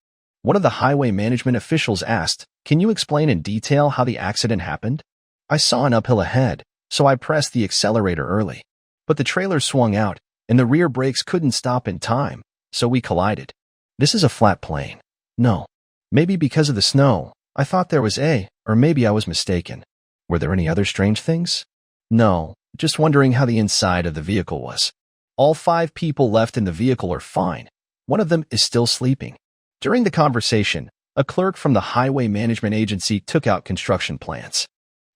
One of the highway management officials asked, Can you explain in detail how the accident happened? I saw an uphill ahead, so I pressed the accelerator early. But the trailer swung out, and the rear brakes couldn't stop in time, so we collided. This is a flat plane. No. Maybe because of the snow. I thought there was or maybe I was mistaken. Were there any other strange things? No, just wondering how the inside of the vehicle was. All 5 people left in the vehicle are fine. One of them is still sleeping. During the conversation, a clerk from the Highway Management Agency took out construction plans.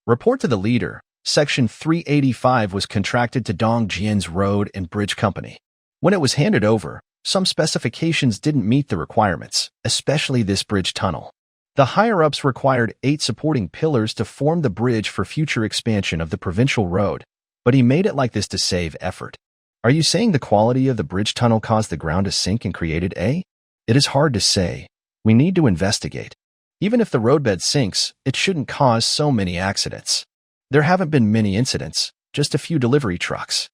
Report to the leader. Section 385 was contracted to Dong Jian's Road and Bridge Company. When it was handed over, some specifications didn't meet the requirements, especially this bridge tunnel. The higher-ups required 8 supporting pillars to form the bridge for future expansion of the provincial road, but he made it like this to save effort. Are you saying the quality of the bridge tunnel caused the ground to sink and created It is hard to say. We need to investigate. Even if the roadbed sinks, it shouldn't cause so many accidents. There haven't been many incidents, just a few delivery trucks.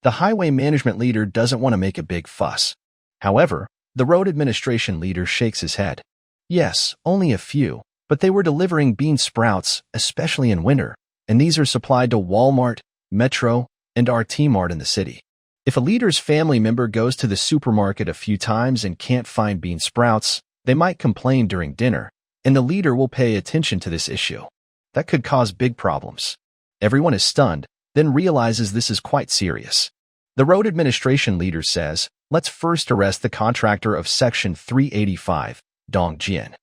The highway management leader doesn't want to make a big fuss. However, the road administration leader shakes his head. Yes, only a few, but they were delivering bean sprouts, especially in winter, and these are supplied to Walmart, Metro, and RT Mart in the city. If a leader's family member goes to the supermarket a few times and can't find bean sprouts, they might complain during dinner, and the leader will pay attention to this issue. That could cause big problems. Everyone is stunned, then realizes this is quite serious. The road administration leader says, let's first arrest the contractor of Section 385, Dong Jian.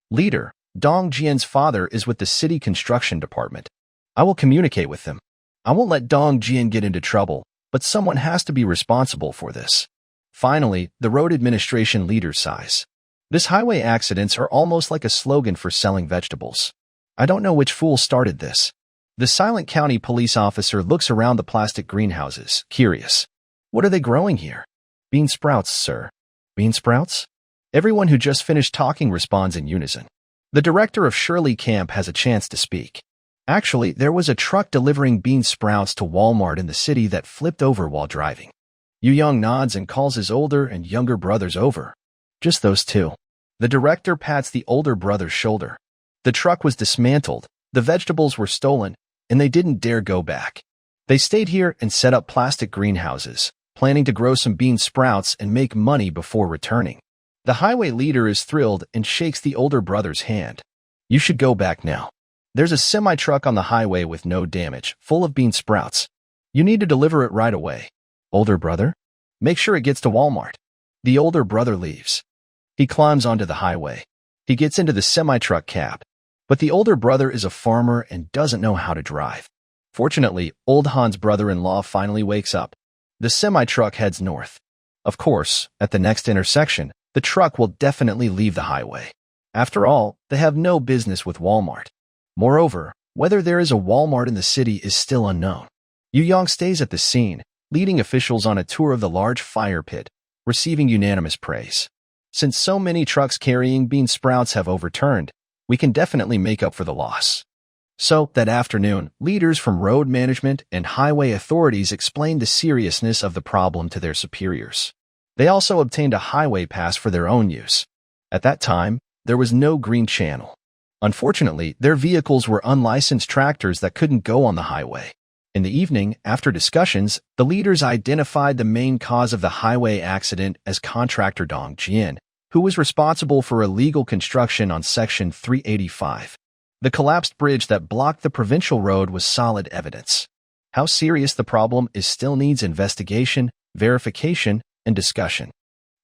Leader, Dong Jian's father is with the city construction department. I will communicate with them. I won't let Dong Jian get into trouble, but someone has to be responsible for this. Finally, the road administration leader sighs. This highway accidents are almost like a slogan for selling vegetables. I don't know which fool started this. The silent county police officer looks around the plastic greenhouses, curious. What are they growing here? Bean sprouts, sir. Bean sprouts? Everyone who just finished talking responds in unison. The director of Shirley Camp has a chance to speak. Actually, there was a truck delivering bean sprouts to Walmart in the city that flipped over while driving. Yu Young nods and calls his older and younger brothers over. Just those 2. The director pats the older brother's shoulder. The truck was dismantled, the vegetables were stolen, and they didn't dare go back. They stayed here and set up plastic greenhouses, planning to grow some bean sprouts and make money before returning. The highway leader is thrilled and shakes the older brother's hand. You should go back now. There's a semi-truck on the highway with no damage, full of bean sprouts. You need to deliver it right away. Older brother? Make sure it gets to Walmart. The older brother leaves. He climbs onto the highway. He gets into the semi-truck cab. But the older brother is a farmer and doesn't know how to drive. Fortunately, old Han's brother-in-law finally wakes up. The semi-truck heads north. Of course, at the next intersection, the truck will definitely leave the highway. After all, they have no business with Walmart. Moreover, whether there is a Walmart in the city is still unknown. Yu Yang stays at the scene, leading officials on a tour of the large fire pit, receiving unanimous praise. Since so many trucks carrying bean sprouts have overturned, we can definitely make up for the loss. So, that afternoon, leaders from road management and highway authorities explained the seriousness of the problem to their superiors. They also obtained a highway pass for their own use. At that time, there was no green channel. Unfortunately, their vehicles were unlicensed tractors that couldn't go on the highway. In the evening, after discussions, the leaders identified the main cause of the highway accident as contractor Dong Jian, who was responsible for illegal construction on Section 385. The collapsed bridge that blocked the provincial road was solid evidence. How serious the problem is still needs investigation, verification, and discussion.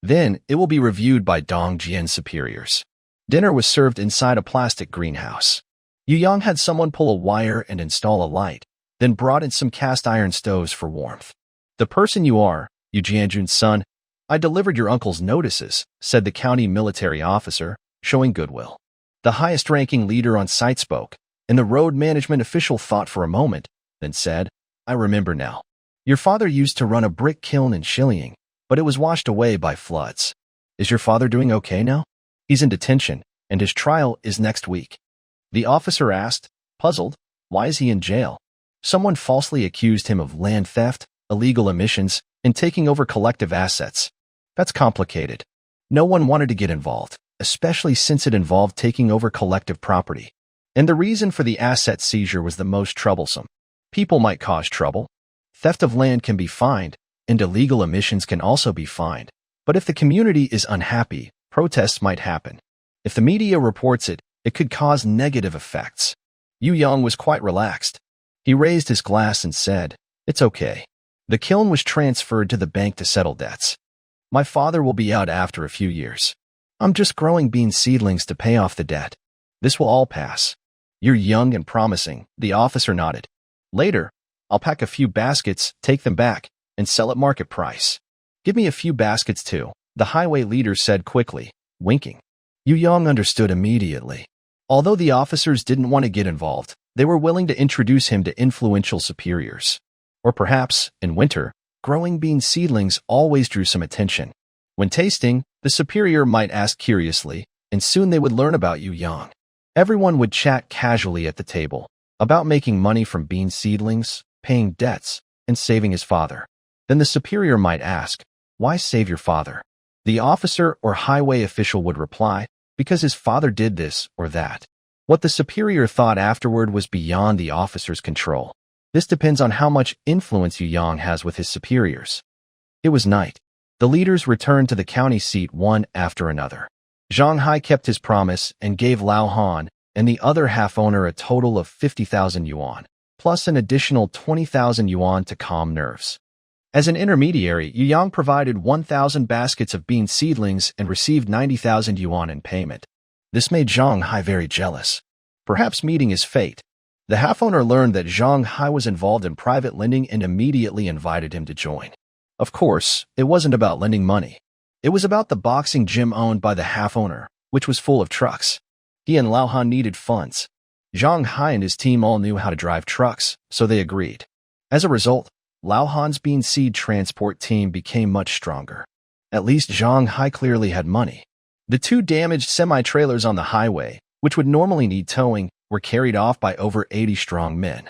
Then, it will be reviewed by Dong Jian's superiors. Dinner was served inside a plastic greenhouse. Yu Yang had someone pull a wire and install a light, then brought in some cast iron stoves for warmth. The person you are, Yu Jianjun's son, I delivered your uncle's notices, said the county military officer, showing goodwill. The highest-ranking leader on site spoke, and the road management official thought for a moment, then said, I remember now. Your father used to run a brick kiln in Shilling, but it was washed away by floods. Is your father doing okay now? He's in detention, and his trial is next week. The officer asked, puzzled, why is he in jail? Someone falsely accused him of land theft, illegal emissions, and taking over collective assets. That's complicated. No one wanted to get involved, especially since it involved taking over collective property. And the reason for the asset seizure was the most troublesome. People might cause trouble. Theft of land can be fined, and illegal emissions can also be fined. But if the community is unhappy, protests might happen. If the media reports it, it could cause negative effects. Yu Yang was quite relaxed. He raised his glass and said, "It's okay. The kiln was transferred to the bank to settle debts. My father will be out after a few years. I'm just growing bean seedlings to pay off the debt. This will all pass." "You're young and promising," the officer nodded. "Later, I'll pack a few baskets, take them back, and sell at market price." "Give me a few baskets too," the highway leader said quickly, winking. Yu Yang understood immediately. Although the officers didn't want to get involved, they were willing to introduce him to influential superiors. Or perhaps, in winter, growing bean seedlings always drew some attention. When tasting, the superior might ask curiously, and soon they would learn about Yu Yang. Everyone would chat casually at the table about making money from bean seedlings, paying debts, and saving his father. Then the superior might ask, "Why save your father?" The officer or highway official would reply, "Because his father did this or that." What the superior thought afterward was beyond the officer's control. This depends on how much influence Yu Yang has with his superiors. It was night. The leaders returned to the county seat one after another. Zhang Hai kept his promise and gave Lao Han and the other half-owner a total of 50,000 yuan, plus an additional 20,000 yuan to calm nerves. As an intermediary, Yu Yang provided 1,000 baskets of bean seedlings and received 90,000 yuan in payment. This made Zhang Hai very jealous. Perhaps meeting his fate. The half-owner learned that Zhang Hai was involved in private lending and immediately invited him to join. Of course, it wasn't about lending money. It was about the boxing gym owned by the half-owner, which was full of trucks. He and Lao Han needed funds. Zhang Hai and his team all knew how to drive trucks, so they agreed. As a result, Lao Han's bean seed transport team became much stronger. At least Zhang Hai clearly had money. The two damaged semi-trailers on the highway, which would normally need towing, were carried off by over 80 strong men.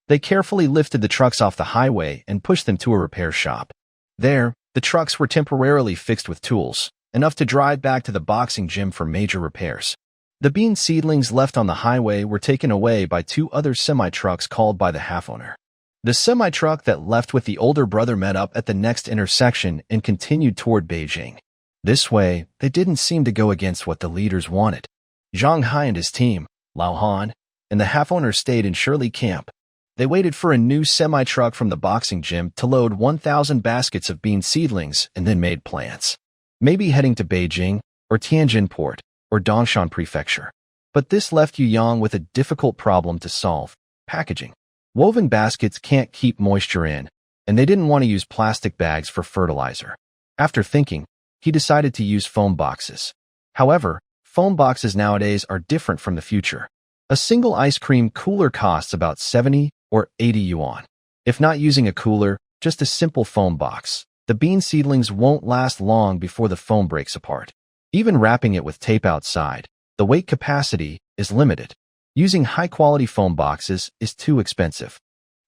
They carefully lifted the trucks off the highway and pushed them to a repair shop. There, the trucks were temporarily fixed with tools, enough to drive back to the boxing gym for major repairs. The bean seedlings left on the highway were taken away by two other semi-trucks called by the half-owner. The semi-truck that left with the older brother met up at the next intersection and continued toward Beijing. This way, they didn't seem to go against what the leaders wanted. Zhang Hai and his team, Lao Han, and the half-owner stayed in Shirley Camp. They waited for a new semi-truck from the boxing gym to load 1,000 baskets of bean seedlings and then made plans. Maybe heading to Beijing, or Tianjin Port, or Dongshan Prefecture. But this left Yu Yang with a difficult problem to solve: packaging. Woven baskets can't keep moisture in, and they didn't want to use plastic bags for fertilizer. After thinking, he decided to use foam boxes. However, foam boxes nowadays are different from the future. A single ice cream cooler costs about 70 or 80 yuan. If not using a cooler, just a simple foam box, the bean seedlings won't last long before the foam breaks apart. Even wrapping it with tape outside, the weight capacity is limited. Using high-quality foam boxes is too expensive.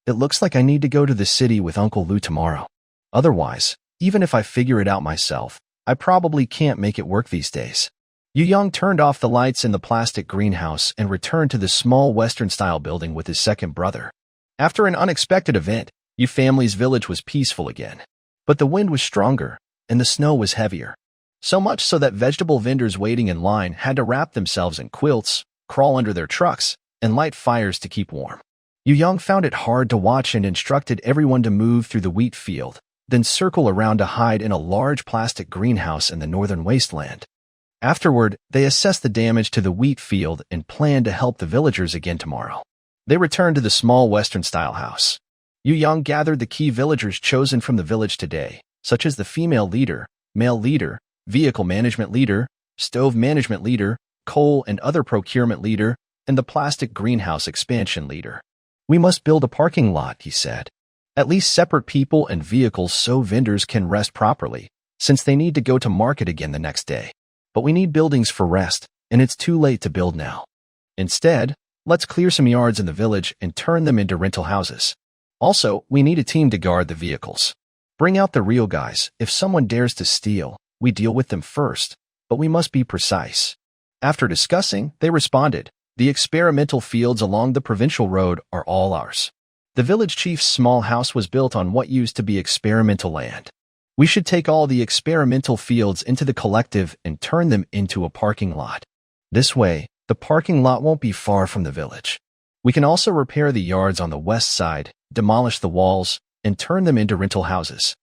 It looks like I need to go to the city with Uncle Lu tomorrow. Otherwise, even if I figure it out myself, I probably can't make it work these days. Yu Yang turned off the lights in the plastic greenhouse and returned to the small Western-style building with his second brother. After an unexpected event, Yu family's village was peaceful again. But the wind was stronger, and the snow was heavier. So much so that vegetable vendors waiting in line had to wrap themselves in quilts, crawl under their trucks, and light fires to keep warm. Yu Yang found it hard to watch and instructed everyone to move through the wheat field, then circle around to hide in a large plastic greenhouse in the northern wasteland. Afterward, they assessed the damage to the wheat field and planned to help the villagers again tomorrow. They returned to the small Western-style house. Yu Yang gathered the key villagers chosen from the village today, such as the female leader, male leader, vehicle management leader, stove management leader, coal and other procurement leader, and the plastic greenhouse expansion leader. "We must build a parking lot," he said. "At least separate people and vehicles so vendors can rest properly, since they need to go to market again the next day. But we need buildings for rest, and it's too late to build now. Instead, let's clear some yards in the village and turn them into rental houses. Also, we need a team to guard the vehicles. Bring out the real guys. If someone dares to steal, we deal with them first, but we must be precise." After discussing, they responded, "The experimental fields along the provincial road are all ours." The village chief's small house was built on what used to be experimental land. "We should take all the experimental fields into the collective and turn them into a parking lot. This way, the parking lot won't be far from the village. We can also repair the yards on the west side, demolish the walls, and turn them into rental houses.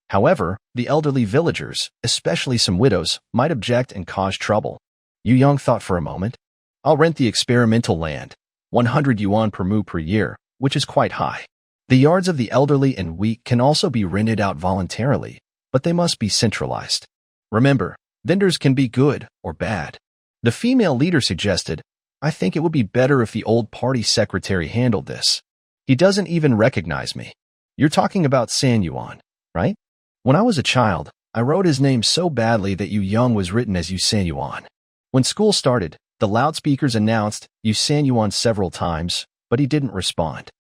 However, the elderly villagers, especially some widows, might object and cause trouble. Yu Yang thought for a moment. I'll rent the experimental land, 100 yuan per mu per year, which is quite high. The yards of the elderly and weak can also be rented out voluntarily, but they must be centralized. Remember, vendors can be good or bad. The female leader suggested, I think it would be better if the old party secretary handled this. He doesn't even recognize me. You're talking about San Yuan, right? When I was a child, I wrote his name so badly that Yu Yang was written as Yu San Yuan. When school started, the loudspeakers announced Yu San Yuan several times, but he didn't respond.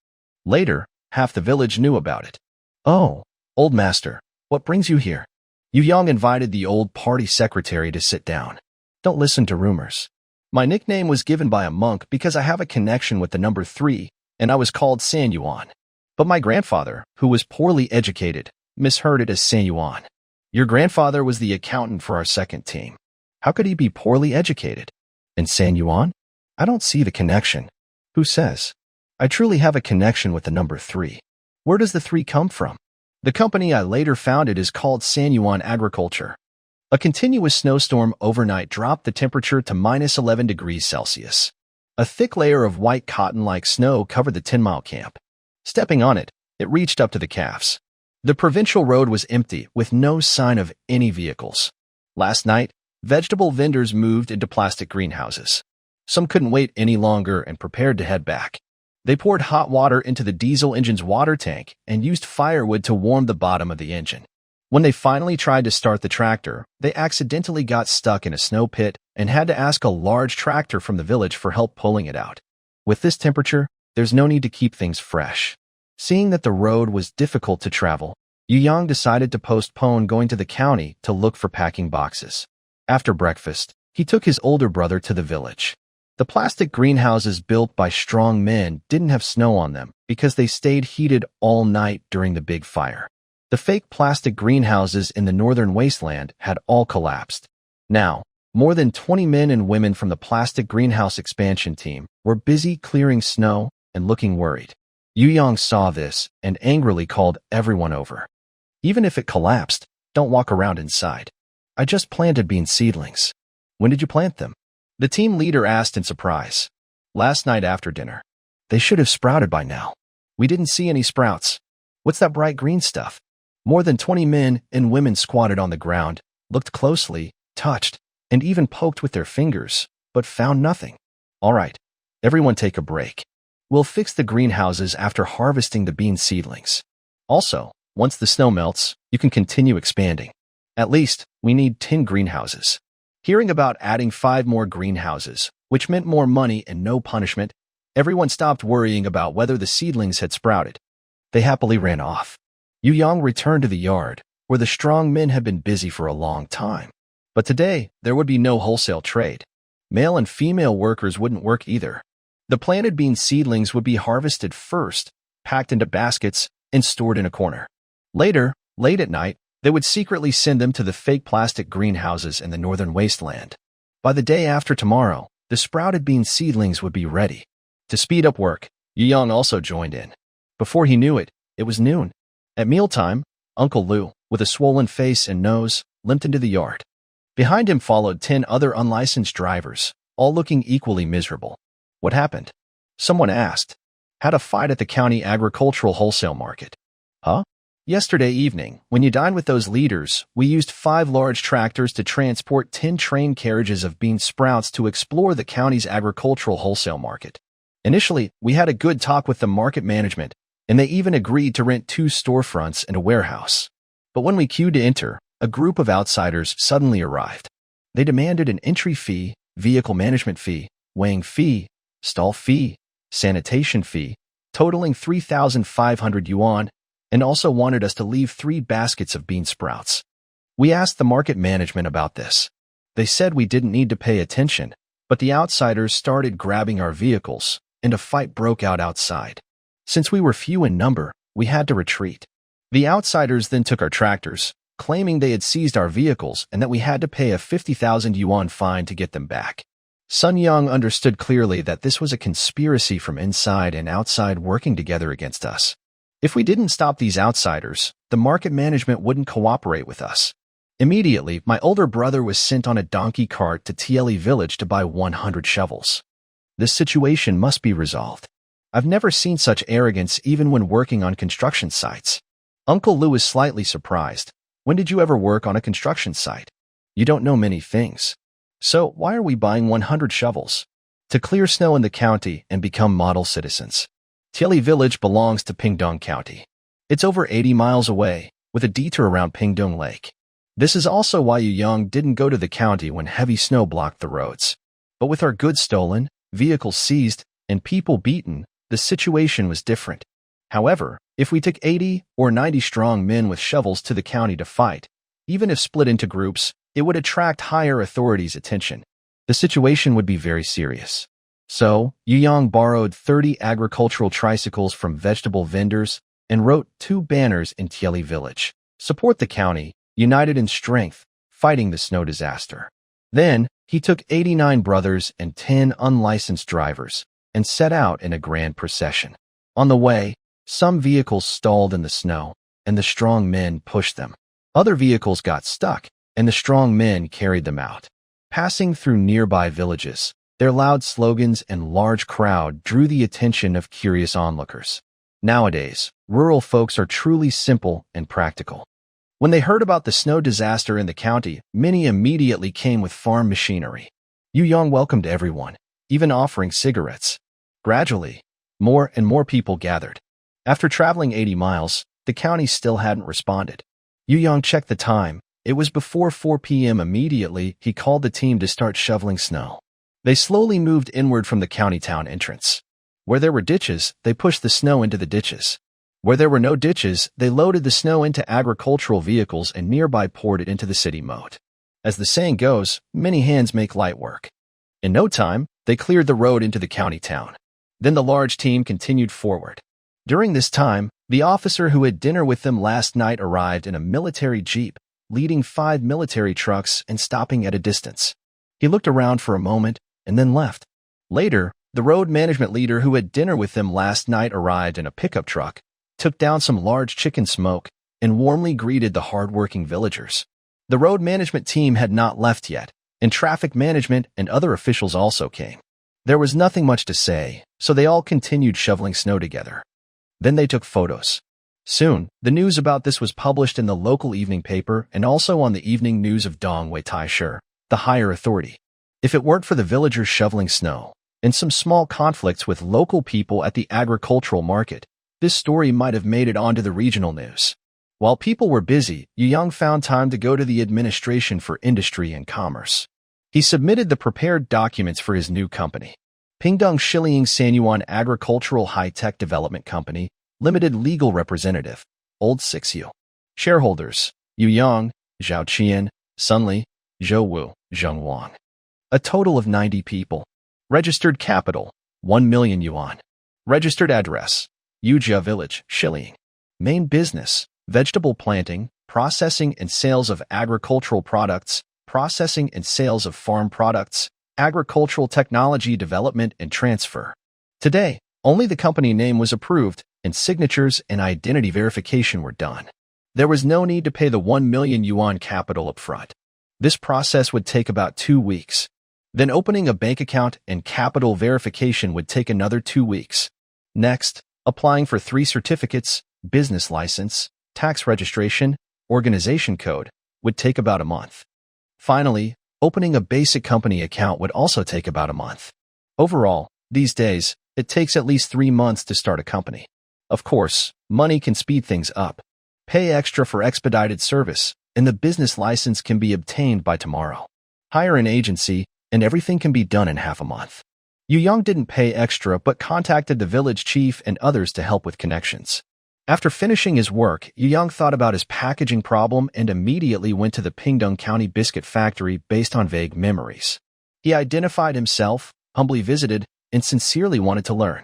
Later, half the village knew about it. Oh, old master, what brings you here? Yu Yang invited the old party secretary to sit down. Don't listen to rumors. My nickname was given by a monk because I have a connection with the number 3, and I was called San Yuan. But my grandfather, who was poorly educated, misheard it as San Yuan. Your grandfather was the accountant for our second team. How could he be poorly educated? And San Yuan? I don't see the connection. Who says? I truly have a connection with the number 3. Where does the 3 come from? The company I later founded is called San Yuan Agriculture. A continuous snowstorm overnight dropped the temperature to minus 11 degrees Celsius. A thick layer of white cotton-like snow covered the 10-mile camp. Stepping on it, it reached up to the calves. The provincial road was empty, with no sign of any vehicles. Last night, vegetable vendors moved into plastic greenhouses. Some couldn't wait any longer and prepared to head back. They poured hot water into the diesel engine's water tank and used firewood to warm the bottom of the engine. When they finally tried to start the tractor, they accidentally got stuck in a snow pit and had to ask a large tractor from the village for help pulling it out. With this temperature, there's no need to keep things fresh. Seeing that the road was difficult to travel, Yu Yang decided to postpone going to the county to look for packing boxes. After breakfast, he took his older brother to the village. The plastic greenhouses built by strong men didn't have snow on them because they stayed heated all night during the big fire. The fake plastic greenhouses in the northern wasteland had all collapsed. Now, more than 20 men and women from the plastic greenhouse expansion team were busy clearing snow and looking worried. Yu Yang saw this and angrily called everyone over. Even if it collapsed, don't walk around inside. I just planted bean seedlings. When did you plant them? The team leader asked in surprise. Last night after dinner. They should have sprouted by now. We didn't see any sprouts. What's that bright green stuff? More than 20 men and women squatted on the ground, looked closely, touched, and even poked with their fingers, but found nothing. All right, everyone take a break. We'll fix the greenhouses after harvesting the bean seedlings. Also, once the snow melts, you can continue expanding. At least, we need 10 greenhouses. Hearing about adding 5 more greenhouses, which meant more money and no punishment, everyone stopped worrying about whether the seedlings had sprouted. They happily ran off. Yu Yang returned to the yard, where the strong men had been busy for a long time. But today, there would be no wholesale trade. Male and female workers wouldn't work either. The planted bean seedlings would be harvested first, packed into baskets, and stored in a corner. Later, late at night, they would secretly send them to the fake plastic greenhouses in the northern wasteland. By the day after tomorrow, the sprouted bean seedlings would be ready. To speed up work, Yu Yang also joined in. Before he knew it, it was noon. At mealtime, Uncle Lu, with a swollen face and nose, limped into the yard. Behind him followed 10 other unlicensed drivers, all looking equally miserable. What happened? Someone asked. Had a fight at the county agricultural wholesale market. Huh? Yesterday evening, when you dined with those leaders, we used 5 large tractors to transport 10 train carriages of bean sprouts to explore the county's agricultural wholesale market. Initially, we had a good talk with the market management, and they even agreed to rent 2 storefronts and a warehouse. But when we queued to enter, a group of outsiders suddenly arrived. They demanded an entry fee, vehicle management fee, weighing fee, stall fee, sanitation fee, totaling 3,500 yuan, and also wanted us to leave 3 baskets of bean sprouts. We asked the market management about this. They said we didn't need to pay attention, but the outsiders started grabbing our vehicles, and a fight broke out outside. Since we were few in number, we had to retreat. The outsiders then took our tractors, claiming they had seized our vehicles and that we had to pay a 50,000 yuan fine to get them back. Sun Young understood clearly that this was a conspiracy from inside and outside working together against us. If we didn't stop these outsiders, the market management wouldn't cooperate with us. Immediately, my older brother was sent on a donkey cart to TLE village to buy 100 shovels. This situation must be resolved. I've never seen such arrogance even when working on construction sites. Uncle Lou is slightly surprised. When did you ever work on a construction site? You don't know many things. So why are we buying 100 shovels? To clear snow in the county and become model citizens. TLE village belongs to Pingdong County. It's over 80 miles away, with a detour around Pingdong Lake. This is also why Yu Yang didn't go to the county when heavy snow blocked the roads. But with our goods stolen, vehicles seized, and people beaten, the situation was different. However, if we took 80 or 90 strong men with shovels to the county to fight, even if split into groups, it would attract higher authorities' attention. The situation would be very serious. So, Yu Yang borrowed 30 agricultural tricycles from vegetable vendors and wrote 2 banners in TLE village. Support the county, united in strength, fighting the snow disaster. Then, he took 89 brothers and 10 unlicensed drivers and set out in a grand procession. On the way, some vehicles stalled in the snow, and the strong men pushed them. Other vehicles got stuck, and the strong men carried them out. Passing through nearby villages, their loud slogans and large crowd drew the attention of curious onlookers. Nowadays, rural folks are truly simple and practical. When they heard about the snow disaster in the county, many immediately came with farm machinery. Yu Yang welcomed everyone, even offering cigarettes. Gradually, more and more people gathered. After traveling 80 miles, the county still hadn't responded. Yu Yang checked the time. It was before 4 p.m. Immediately, he called the team to start shoveling snow. They slowly moved inward from the county town entrance. Where there were ditches, they pushed the snow into the ditches. Where there were no ditches, they loaded the snow into agricultural vehicles and nearby poured it into the city moat. As the saying goes, many hands make light work. In no time, they cleared the road into the county town. Then the large team continued forward. During this time, the officer who had dinner with them last night arrived in a military jeep, leading 5 military trucks and stopping at a distance. He looked around for a moment and then left. Later, the road management leader who had dinner with them last night arrived in a pickup truck, took down some large chicken smoke, and warmly greeted the hard-working villagers. The road management team had not left yet, and traffic management and other officials also came. There was nothing much to say, so they all continued shoveling snow together. Then they took photos. Soon, the news about this was published in the local evening paper and also on the evening news of Dongwei Taisher, the higher authority. If it weren't for the villagers shoveling snow, and some small conflicts with local people at the agricultural market, this story might have made it onto the regional news. While people were busy, Yu Yang found time to go to the Administration for Industry and Commerce. He submitted the prepared documents for his new company, Pingdong Shiliang Sanyuan Agricultural High-Tech Development Company, Limited Legal Representative, Old Sixiu. Shareholders, Yu Yang, Zhao Qian, Sun Li, Zhou Wu, Zheng Wang. A total of 90 people. Registered capital, 1 million yuan. Registered address, Yujia Village, Shiliang. Main business, vegetable planting, processing and sales of agricultural products, processing and sales of farm products, agricultural technology development and transfer. Today, only the company name was approved, and signatures and identity verification were done. There was no need to pay the 1 million yuan capital up front. This process would take about 2 weeks. Then opening a bank account and capital verification would take another 2 weeks. Next, applying for 3 certificates, business license, tax registration, organization code, would take about a month. Finally, opening a basic company account would also take about a month. Overall, these days, it takes at least 3 months to start a company. Of course, money can speed things up. Pay extra for expedited service, and the business license can be obtained by tomorrow. Hire an agency, and everything can be done in half a month. Yu Yang didn't pay extra but contacted the village chief and others to help with connections. After finishing his work, Yu Yang thought about his packaging problem and immediately went to the Pingdong County biscuit factory based on vague memories. He identified himself, humbly visited, and sincerely wanted to learn.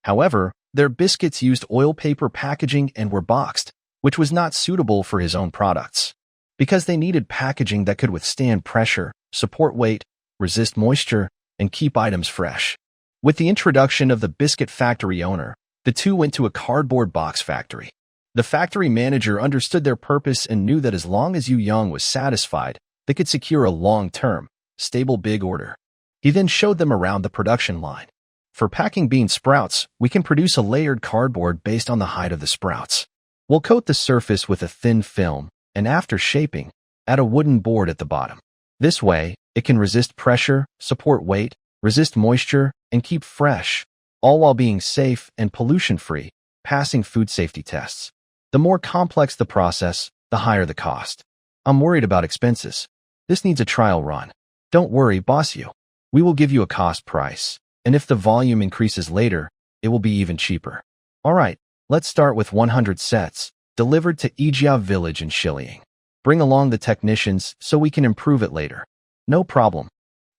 However, their biscuits used oil paper packaging and were boxed, which was not suitable for his own products. Because they needed packaging that could withstand pressure, support weight, resist moisture, and keep items fresh. With the introduction of the biscuit factory owner, the two went to a cardboard box factory. The factory manager understood their purpose and knew that as long as Yu Yang was satisfied, they could secure a long-term, stable big order. He then showed them around the production line. For packing bean sprouts, we can produce a layered cardboard based on the height of the sprouts. We'll coat the surface with a thin film, and after shaping, add a wooden board at the bottom. This way, it can resist pressure, support weight, resist moisture, and keep fresh, all while being safe and pollution-free, passing food safety tests. The more complex the process, the higher the cost. I'm worried about expenses. This needs a trial run. Don't worry, boss you. We will give you a cost price, and if the volume increases later, it will be even cheaper. Alright, let's start with 100 sets, delivered to Ijia village in Shiliang. Bring along the technicians so we can improve it later. No problem.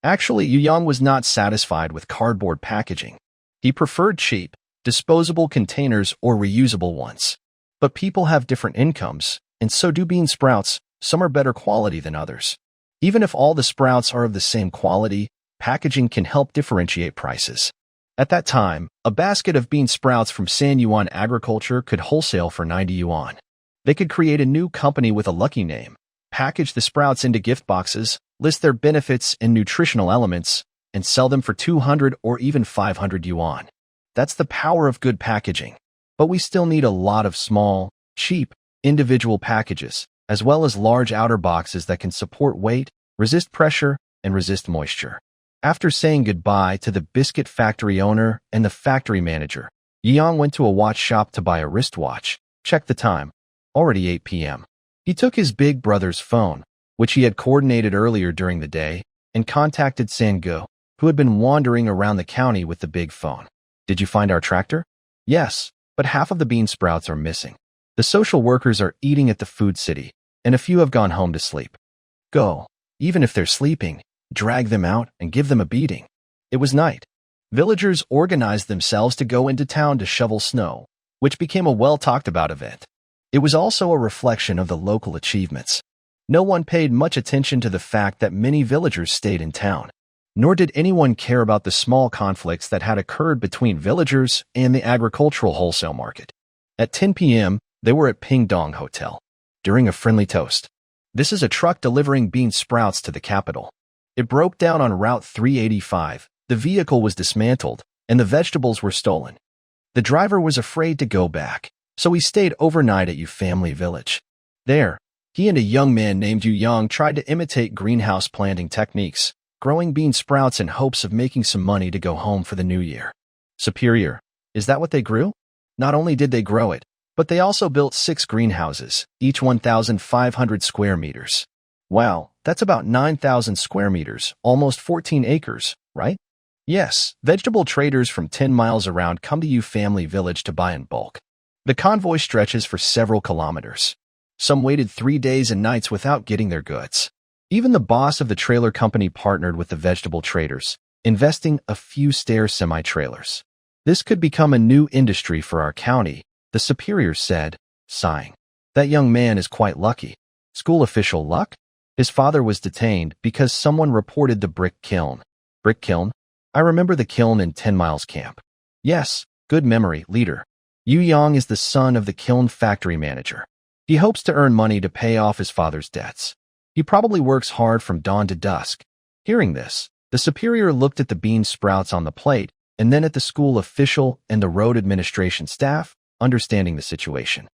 Actually, Yu Yang was not satisfied with cardboard packaging. He preferred cheap, disposable containers or reusable ones. But people have different incomes, and so do bean sprouts. Some are better quality than others. Even if all the sprouts are of the same quality, packaging can help differentiate prices. At that time, a basket of bean sprouts from San Yuan Agriculture could wholesale for 90 yuan. They could create a new company with a lucky name, package the sprouts into gift boxes, list their benefits and nutritional elements, and sell them for 200 or even 500 yuan. That's the power of good packaging. But we still need a lot of small, cheap, individual packages, as well as large outer boxes that can support weight, resist pressure, and resist moisture. After saying goodbye to the biscuit factory owner and the factory manager, Yang went to a watch shop to buy a wristwatch. Check the time. Already 8 p.m. He took his big brother's phone, which he had coordinated earlier during the day, and contacted Sangu, who had been wandering around the county with the big phone. Did you find our tractor? Yes, but half of the bean sprouts are missing. The social workers are eating at the food city, and a few have gone home to sleep. Go. Even if they're sleeping, drag them out and give them a beating. It was night. Villagers organized themselves to go into town to shovel snow, which became a well-talked-about event. It was also a reflection of the local achievements. No one paid much attention to the fact that many villagers stayed in town, nor did anyone care about the small conflicts that had occurred between villagers and the agricultural wholesale market. At 10 p.m., they were at Pingdong Hotel, during a friendly toast. This is a truck delivering bean sprouts to the capital. It broke down on Route 385, the vehicle was dismantled, and the vegetables were stolen. The driver was afraid to go back, so he stayed overnight at Yu family village. There, he and a young man named Yu Yang tried to imitate greenhouse planting techniques, growing bean sprouts in hopes of making some money to go home for the new year. Superior, is that what they grew? Not only did they grow it, but they also built 6 greenhouses, each 1,500 square meters. Wow, that's about 9,000 square meters, almost 14 acres, right? Yes, vegetable traders from 10 miles around come to Yu family village to buy in bulk. The convoy stretches for several kilometers. Some waited 3 days and nights without getting their goods. Even the boss of the trailer company partnered with the vegetable traders, investing a few stair semi-trailers. This could become a new industry for our county, the superior said, sighing. That young man is quite lucky. School official luck? His father was detained because someone reported the brick kiln. Brick kiln? I remember the kiln in 10 Miles Camp. Yes, good memory, leader. Yu Yang is the son of the kiln factory manager. He hopes to earn money to pay off his father's debts. He probably works hard from dawn to dusk. Hearing this, the superior looked at the bean sprouts on the plate and then at the school official and the road administration staff, understanding the situation.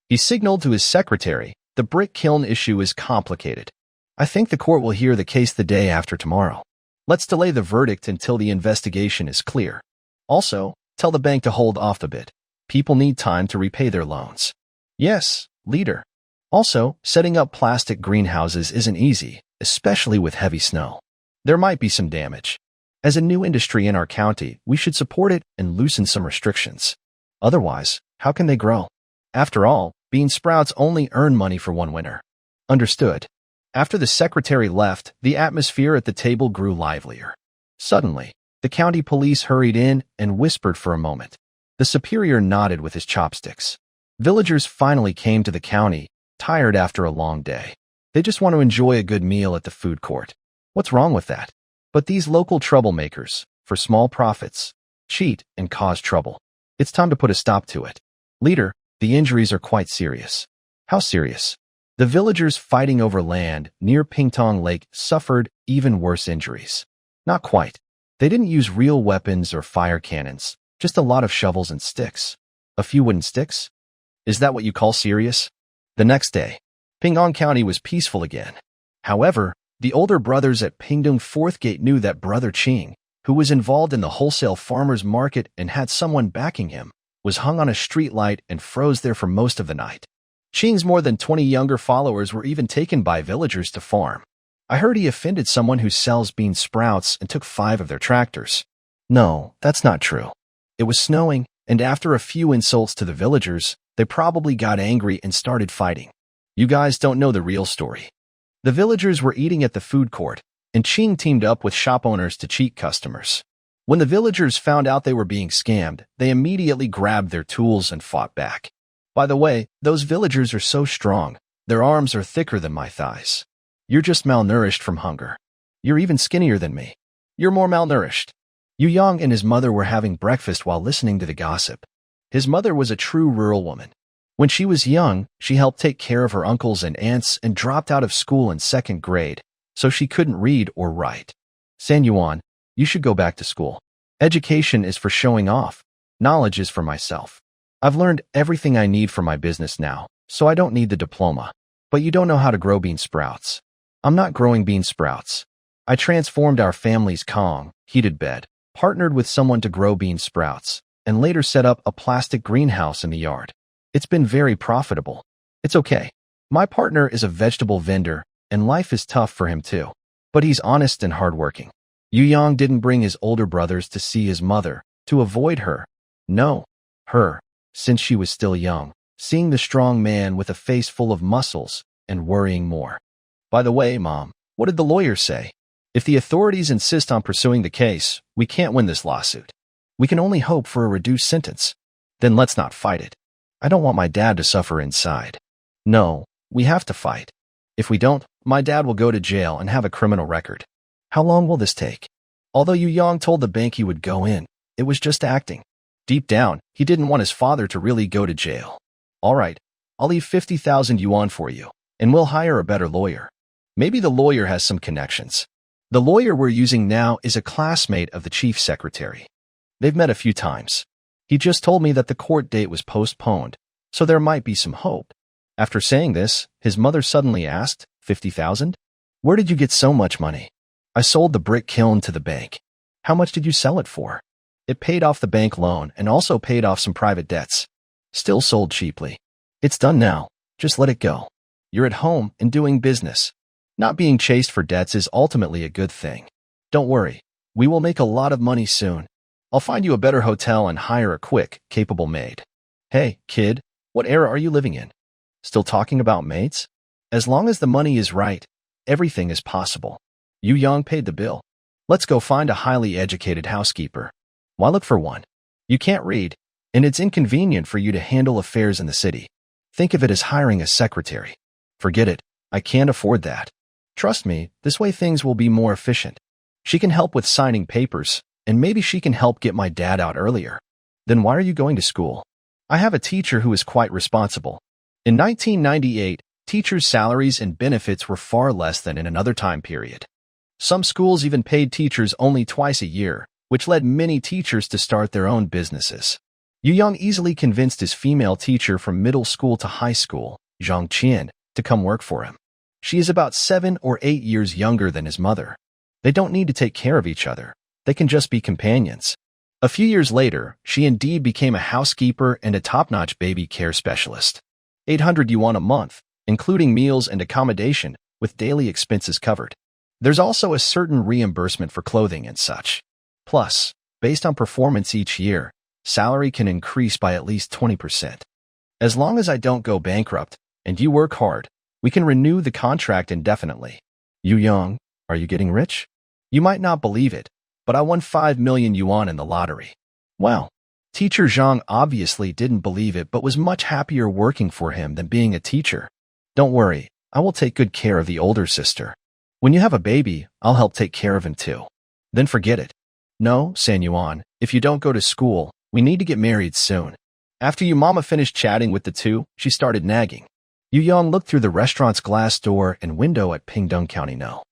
He signaled to his secretary, the brick kiln issue is complicated. I think the court will hear the case the day after tomorrow. Let's delay the verdict until the investigation is clear. Also, tell the bank to hold off the bid. People need time to repay their loans. Yes, leader. Also, setting up plastic greenhouses isn't easy, especially with heavy snow. There might be some damage. As a new industry in our county, we should support it and loosen some restrictions. Otherwise, how can they grow? After all, bean sprouts only earn money for one winter. Understood. After the secretary left, the atmosphere at the table grew livelier. Suddenly, the county police hurried in and whispered for a moment. The superior nodded with his chopsticks. Villagers finally came to the county, tired after a long day. They just want to enjoy a good meal at the food court. What's wrong with that? But these local troublemakers, for small profits, cheat and cause trouble. It's time to put a stop to it. Leader, the injuries are quite serious. How serious? The villagers fighting over land near Pingtong Lake suffered even worse injuries. Not quite. They didn't use real weapons or fire cannons, just a lot of shovels and sticks. A few wooden sticks? Is that what you call serious? The next day, Ping'an County was peaceful again. However, the older brothers at Pingdong Fourth Gate knew that Brother Ching, who was involved in the wholesale farmers market and had someone backing him, was hung on a street light and froze there for most of the night. Ching's more than 20 younger followers were even taken by villagers to farm. I heard he offended someone who sells bean sprouts and took 5 of their tractors. No, that's not true. It was snowing, and after a few insults to the villagers, they probably got angry and started fighting. You guys don't know the real story. The villagers were eating at the food court, and Ching teamed up with shop owners to cheat customers. When the villagers found out they were being scammed, they immediately grabbed their tools and fought back. By the way, those villagers are so strong, their arms are thicker than my thighs. You're just malnourished from hunger. You're even skinnier than me. You're more malnourished. Yu Yang and his mother were having breakfast while listening to the gossip. His mother was a true rural woman. When she was young, she helped take care of her uncles and aunts and dropped out of school in 2nd grade, so she couldn't read or write. San Yuan, you should go back to school. Education is for showing off. Knowledge is for myself. I've learned everything I need for my business now, so I don't need the diploma. But you don't know how to grow bean sprouts. I'm not growing bean sprouts. I transformed our family's Kong, heated bed, partnered with someone to grow bean sprouts, and later set up a plastic greenhouse in the yard. It's been very profitable. It's okay. My partner is a vegetable vendor, and life is tough for him too. But he's honest and hardworking. Yu Yang didn't bring his older brothers to see his mother, to avoid her. No, her, since she was still young, seeing the strong man with a face full of muscles, and worrying more. By the way, Mom, what did the lawyer say? If the authorities insist on pursuing the case, we can't win this lawsuit. We can only hope for a reduced sentence. Then let's not fight it. I don't want my dad to suffer inside. No, we have to fight. If we don't, my dad will go to jail and have a criminal record. How long will this take? Although Yu Yang told the bank he would go in, it was just acting. Deep down, he didn't want his father to really go to jail. All right, I'll leave 50,000 yuan for you, and we'll hire a better lawyer. Maybe the lawyer has some connections. The lawyer we're using now is a classmate of the chief secretary. They've met a few times. He just told me that the court date was postponed, so there might be some hope. After saying this, his mother suddenly asked, 50,000? Where did you get so much money? I sold the brick kiln to the bank. How much did you sell it for? It paid off the bank loan and also paid off some private debts. Still sold cheaply. It's done now. Just let it go. You're at home and doing business. Not being chased for debts is ultimately a good thing. Don't worry. We will make a lot of money soon. I'll find you a better hotel and hire a quick, capable maid. Hey, kid, what era are you living in? Still talking about maids? As long as the money is right, everything is possible. Yu Yang paid the bill. Let's go find a highly educated housekeeper. Why look for one? You can't read, and it's inconvenient for you to handle affairs in the city. Think of it as hiring a secretary. Forget it. I can't afford that. Trust me, this way things will be more efficient. She can help with signing papers, and maybe she can help get my dad out earlier. Then why are you going to school? I have a teacher who is quite responsible. In 1998, teachers' salaries and benefits were far less than in another time period. Some schools even paid teachers only twice a year, which led many teachers to start their own businesses. Yu Yang easily convinced his female teacher from middle school to high school, Zhang Qian, to come work for him. She is about 7 or 8 years younger than his mother. They don't need to take care of each other. They can just be companions. A few years later, she indeed became a housekeeper and a top-notch baby care specialist. 800 yuan a month, including meals and accommodation, with daily expenses covered. There's also a certain reimbursement for clothing and such. Plus, based on performance each year, salary can increase by at least 20%. As long as I don't go bankrupt, and you work hard, we can renew the contract indefinitely. Yu Yang, are you getting rich? You might not believe it, but I won 5 million yuan in the lottery. Wow. Teacher Zhang obviously didn't believe it but was much happier working for him than being a teacher. Don't worry, I will take good care of the older sister. When you have a baby, I'll help take care of him too. Then forget it. No, San Yuan, if you don't go to school, we need to get married soon. After Yu Mama finished chatting with the two, she started nagging. Yu Yang looked through the restaurant's glass door and window at Pingdong County No.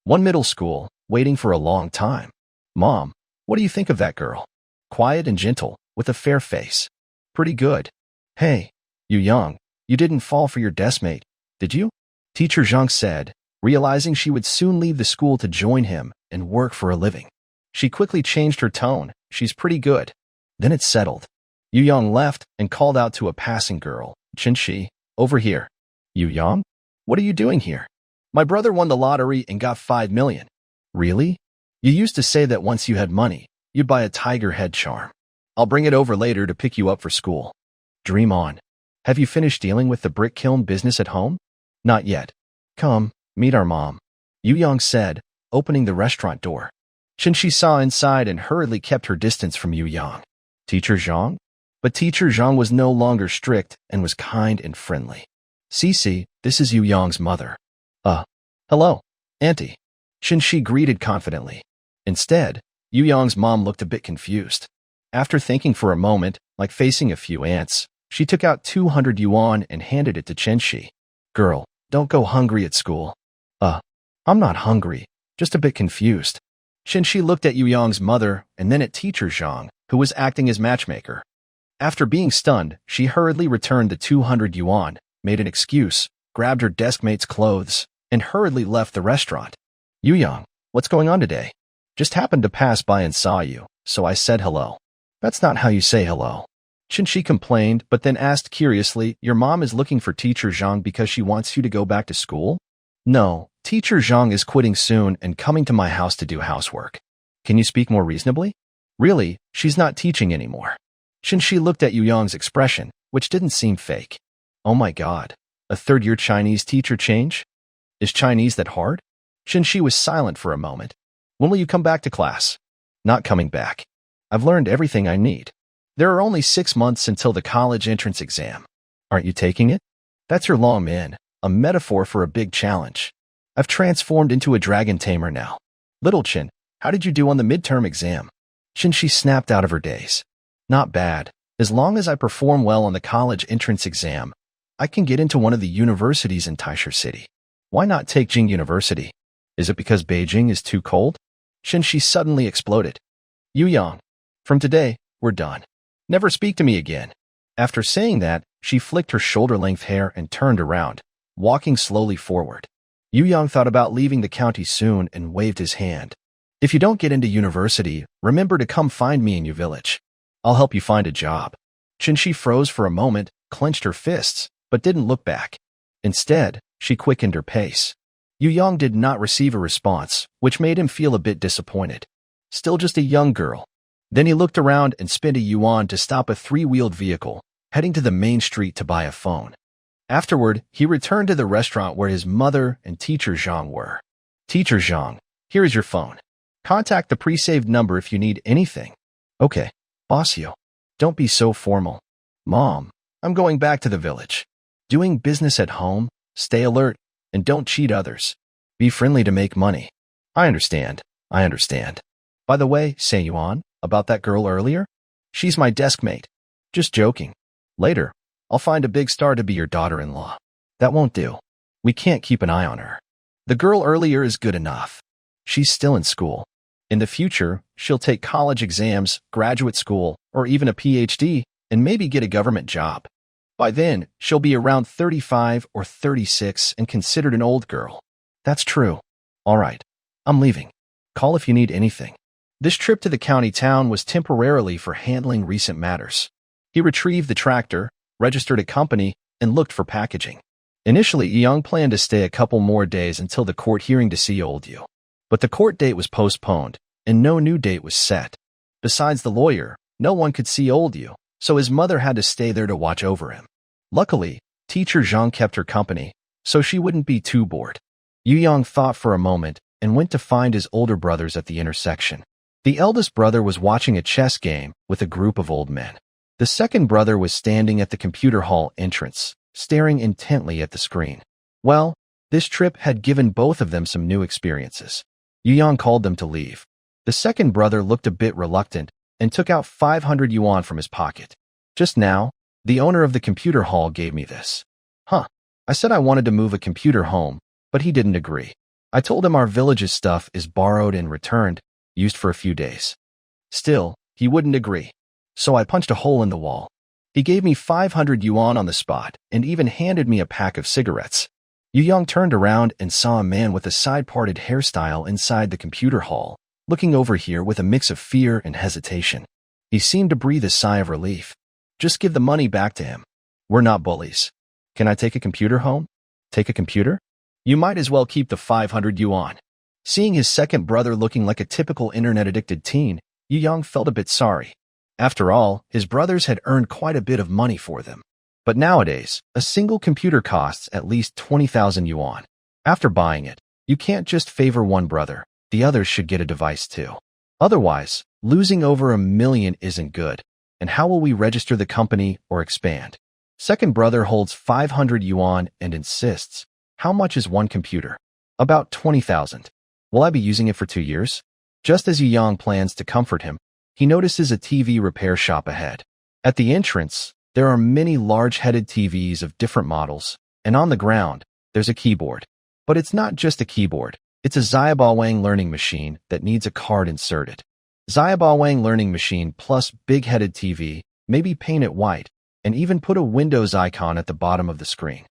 1 middle school, waiting for a long time. Mom, what do you think of that girl? Quiet and gentle, with a fair face. Pretty good. Hey, Yu Yang, you didn't fall for your deskmate, did you? Teacher Zhang said, realizing she would soon leave the school to join him and work for a living. She quickly changed her tone. She's pretty good. Then it settled. Yu Yang left and called out to a passing girl. Qinshi, over here. Yu Yang? What are you doing here? My brother won the lottery and got 5 million. Really? You used to say that once you had money, you'd buy a tiger head charm. I'll bring it over later to pick you up for school. Dream on. Have you finished dealing with the brick kiln business at home? Not yet. Come, meet our mom. Yu Yang said, opening the restaurant door. Qinshi saw inside and hurriedly kept her distance from Yu Yang. Teacher Zhang? But Teacher Zhang was no longer strict and was kind and friendly. Cece, this is Yu Yang's mother. Hello, Auntie. Qinshi greeted confidently. Instead, Yu Yang's mom looked a bit confused. After thinking for a moment, like facing a few ants, she took out 200 yuan and handed it to Qinshi. Girl, don't go hungry at school. I'm not hungry, just a bit confused. Qinshi looked at Yu Yang's mother and then at Teacher Zhang, who was acting as matchmaker. After being stunned, she hurriedly returned the 200 yuan, made an excuse, grabbed her deskmate's clothes, and hurriedly left the restaurant. Yu Yang, what's going on today? Just happened to pass by and saw you, so I said hello. That's not how you say hello. Qinshi complained, but then asked curiously, your mom is looking for Teacher Zhang because she wants you to go back to school? No, Teacher Zhang is quitting soon and coming to my house to do housework. Can you speak more reasonably? Really, she's not teaching anymore. Qinshi looked at Yu Yang's expression, which didn't seem fake. Oh my god, a third-year Chinese teacher change? Is Chinese that hard? Qinshi was silent for a moment. When will you come back to class? Not coming back. I've learned everything I need. There are only 6 months until the college entrance exam. Aren't you taking it? That's your long man, a metaphor for a big challenge. I've transformed into a dragon tamer now. Little Qin, how did you do on the midterm exam? Qinshi snapped out of her daze. Not bad. As long as I perform well on the college entrance exam, I can get into one of the universities in Taisha City. Why not take Jing University? Is it because Beijing is too cold? Qinshi suddenly exploded. Yu Yang, from today, we're done. Never speak to me again. After saying that, she flicked her shoulder-length hair and turned around, walking slowly forward. Yu Yang thought about leaving the county soon and waved his hand. If you don't get into university, remember to come find me in your village. I'll help you find a job. Qinshi froze for a moment, clenched her fists, but didn't look back. Instead, she quickened her pace. Yu Yang did not receive a response, which made him feel a bit disappointed. Still just a young girl. Then he looked around and spent a yuan to stop a 3-wheeled vehicle, heading to the main street to buy a phone. Afterward, he returned to the restaurant where his mother and Teacher Zhang were. Teacher Zhang, here is your phone. Contact the pre-saved number if you need anything. Okay, bossio. Don't be so formal. Mom, I'm going back to the village. Doing business at home, stay alert, and don't cheat others. Be friendly to make money. I understand. By the way, San Yuan, about that girl earlier? She's my deskmate. Just joking. Later, I'll find a big star to be your daughter-in-law. That won't do. We can't keep an eye on her. The girl earlier is good enough. She's still in school. In the future, she'll take college exams, graduate school, or even a PhD, and maybe get a government job. By then, she'll be around 35 or 36 and considered an old girl. That's true. All right, I'm leaving. Call if you need anything. This trip to the county town was temporarily for handling recent matters. He retrieved the tractor, registered a company, and looked for packaging. Initially, Young planned to stay a couple more days until the court hearing to see Old Yu. But the court date was postponed, and no new date was set. Besides the lawyer, no one could see Old Yu, so his mother had to stay there to watch over him. Luckily, Teacher Zhang kept her company, so she wouldn't be too bored. Yu Yang thought for a moment and went to find his older brothers at the intersection. The eldest brother was watching a chess game with a group of old men. The second brother was standing at the computer hall entrance, staring intently at the screen. Well, this trip had given both of them some new experiences. Yu Yang called them to leave. The The second brother looked a bit reluctant and took out 500 yuan from his pocket. Just now, the owner of the computer hall gave me this. Huh. I said I wanted to move a computer home, but he didn't agree. I told him our village's stuff is borrowed and returned, used for a few days. Still, he wouldn't agree. So I punched a hole in the wall. He gave me 500 yuan on the spot and even handed me a pack of cigarettes. Yu Yang turned around and saw a man with a side-parted hairstyle inside the computer hall, looking over here with a mix of fear and hesitation. He seemed to breathe a sigh of relief. Just give the money back to him. We're not bullies. Can I take a computer home? Take a computer? You might as well keep the 500 yuan. Seeing his second brother looking like a typical internet-addicted teen, Yu Yang felt a bit sorry. After all, his brothers had earned quite a bit of money for them. But nowadays, a single computer costs at least 20,000 yuan. After buying it, you can't just favor one brother. The others should get a device too. Otherwise, losing over 1 million isn't good. And how will we register the company or expand? Second brother holds 500 yuan and insists, how much is one computer? About 20,000. Will I be using it for 2 years? Just as Yu Yang plans to comfort him, he notices a TV repair shop ahead. At the entrance, there are many large-headed TVs of different models, and on the ground, there's a keyboard. But it's not just a keyboard. It's a Xiaobawang learning machine that needs a card inserted. Xiaobawang learning machine plus big-headed TV, maybe paint it white, and even put a Windows icon at the bottom of the screen.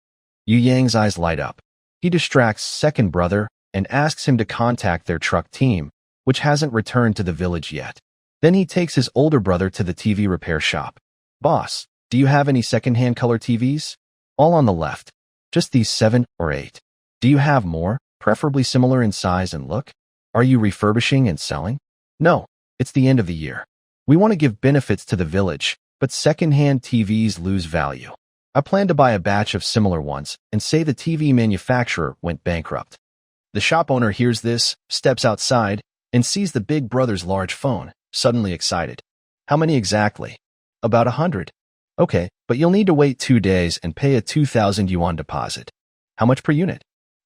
Yu Yang's eyes light up. He distracts second brother and asks him to contact their truck team, which hasn't returned to the village yet. Then he takes his older brother to the TV repair shop. Boss, do you have any second-hand color TVs? All on the left. Just these 7 or 8. Do you have more, preferably similar in size and look? Are you refurbishing and selling? No, it's the end of the year. We want to give benefits to the village, but second-hand TVs lose value. I plan to buy a batch of similar ones and say the TV manufacturer went bankrupt. The shop owner hears this, steps outside, and sees the big brother's large phone, suddenly excited. How many exactly? About 100. Okay, but you'll need to wait 2 days and pay a 2,000 yuan deposit. How much per unit?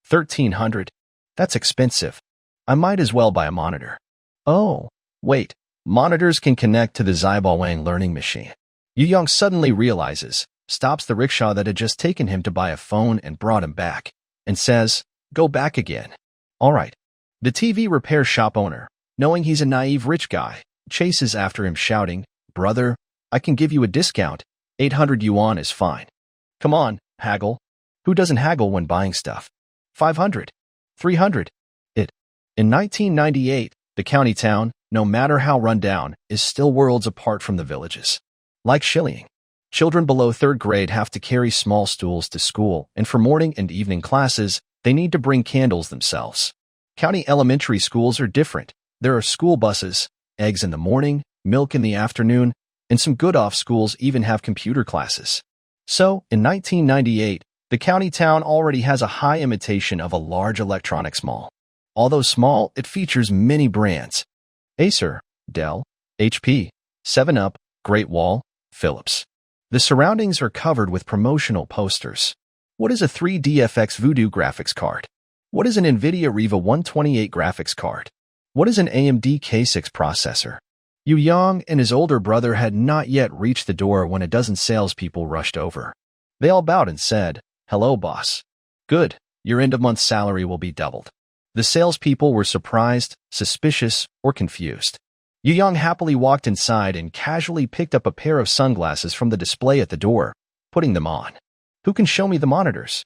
1,300. That's expensive. I might as well buy a monitor. Oh, wait. Monitors can connect to the Xiaobawang learning machine. Yu Yang suddenly realizes, stops the rickshaw that had just taken him to buy a phone and brought him back, and says, go back again. All right. The TV repair shop owner, knowing he's a naive rich guy, chases after him shouting, brother, I can give you a discount. 800 yuan is fine. Come on, haggle. Who doesn't haggle when buying stuff? 500. 300. In 1998, the county town, no matter how run down, is still worlds apart from the villages. Like Shilling. Children below 3rd grade have to carry small stools to school, and for morning and evening classes, they need to bring candles themselves. County elementary schools are different. There are school buses, eggs in the morning, milk in the afternoon, and some good-off schools even have computer classes. So, in 1998, the county town already has a high imitation of a large electronics mall. Although small, it features many brands. Acer, Dell, HP, 7-Up, Great Wall, Philips. The surroundings are covered with promotional posters. What is a 3DFX Voodoo graphics card? What is an NVIDIA Riva 128 graphics card? What is an AMD K6 processor? Yu Yang and his older brother had not yet reached the door when a dozen salespeople rushed over. They all bowed and said, hello, boss. Good, your end-of-month salary will be doubled. The salespeople were surprised, suspicious, or confused. Yu Yang happily walked inside and casually picked up a pair of sunglasses from the display at the door, putting them on. Who can show me the monitors?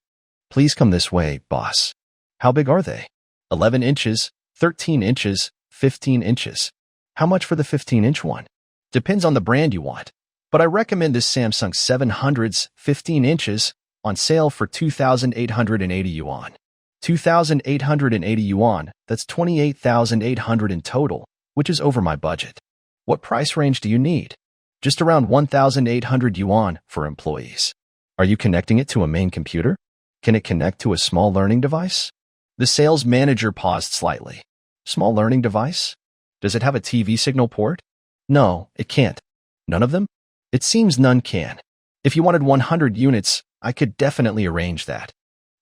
Please come this way, boss. How big are they? 11 inches, 13 inches, 15 inches. How much for the 15-inch one? Depends on the brand you want. But I recommend this Samsung 700's 15 inches on sale for 2,880 yuan. 2,880 yuan, that's 28,800 in total, which is over my budget. What price range do you need? Just around 1,800 yuan for employees. Are you connecting it to a main computer? Can it connect to a small learning device? The sales manager paused slightly. Small learning device? Does it have a TV signal port? No, it can't. None of them? It seems none can. If you wanted 100 units, I could definitely arrange that.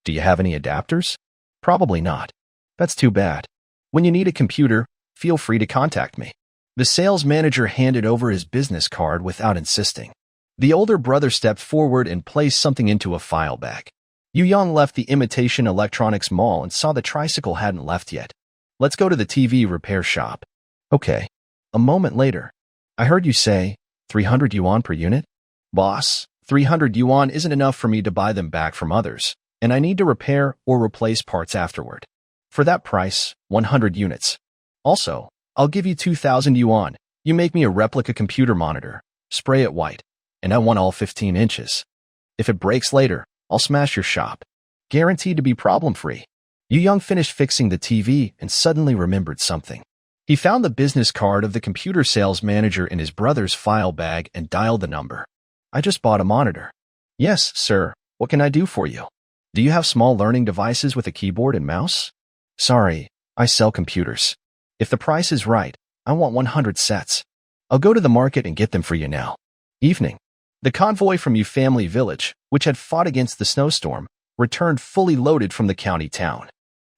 Do you have any adapters? Probably not. That's too bad. When you need a computer, feel free to contact me. The sales manager handed over his business card without insisting. The older brother stepped forward and placed something into a file bag. Yu Yang left the imitation electronics mall and saw the tricycle hadn't left yet. Let's go to the TV repair shop. Okay. A moment later. I heard you say 300 yuan per unit? Boss, 300 yuan isn't enough for me to buy them back from others, and I need to repair or replace parts afterward. For that price, 100 units. Also, I'll give you 2,000 yuan. You make me a replica computer monitor, spray it white, and I want all 15 inches. If it breaks later, I'll smash your shop. Guaranteed to be problem-free. Yu Yang finished fixing the TV and suddenly remembered something. He found the business card of the computer sales manager in his brother's file bag and dialed the number. I just bought a monitor. Yes, sir. What can I do for you? Do you have small learning devices with a keyboard and mouse? Sorry, I sell computers. If the price is right, I want 100 sets. I'll go to the market and get them for you now. Evening. The convoy from Yu Family Village, which had fought against the snowstorm, returned fully loaded from the county town.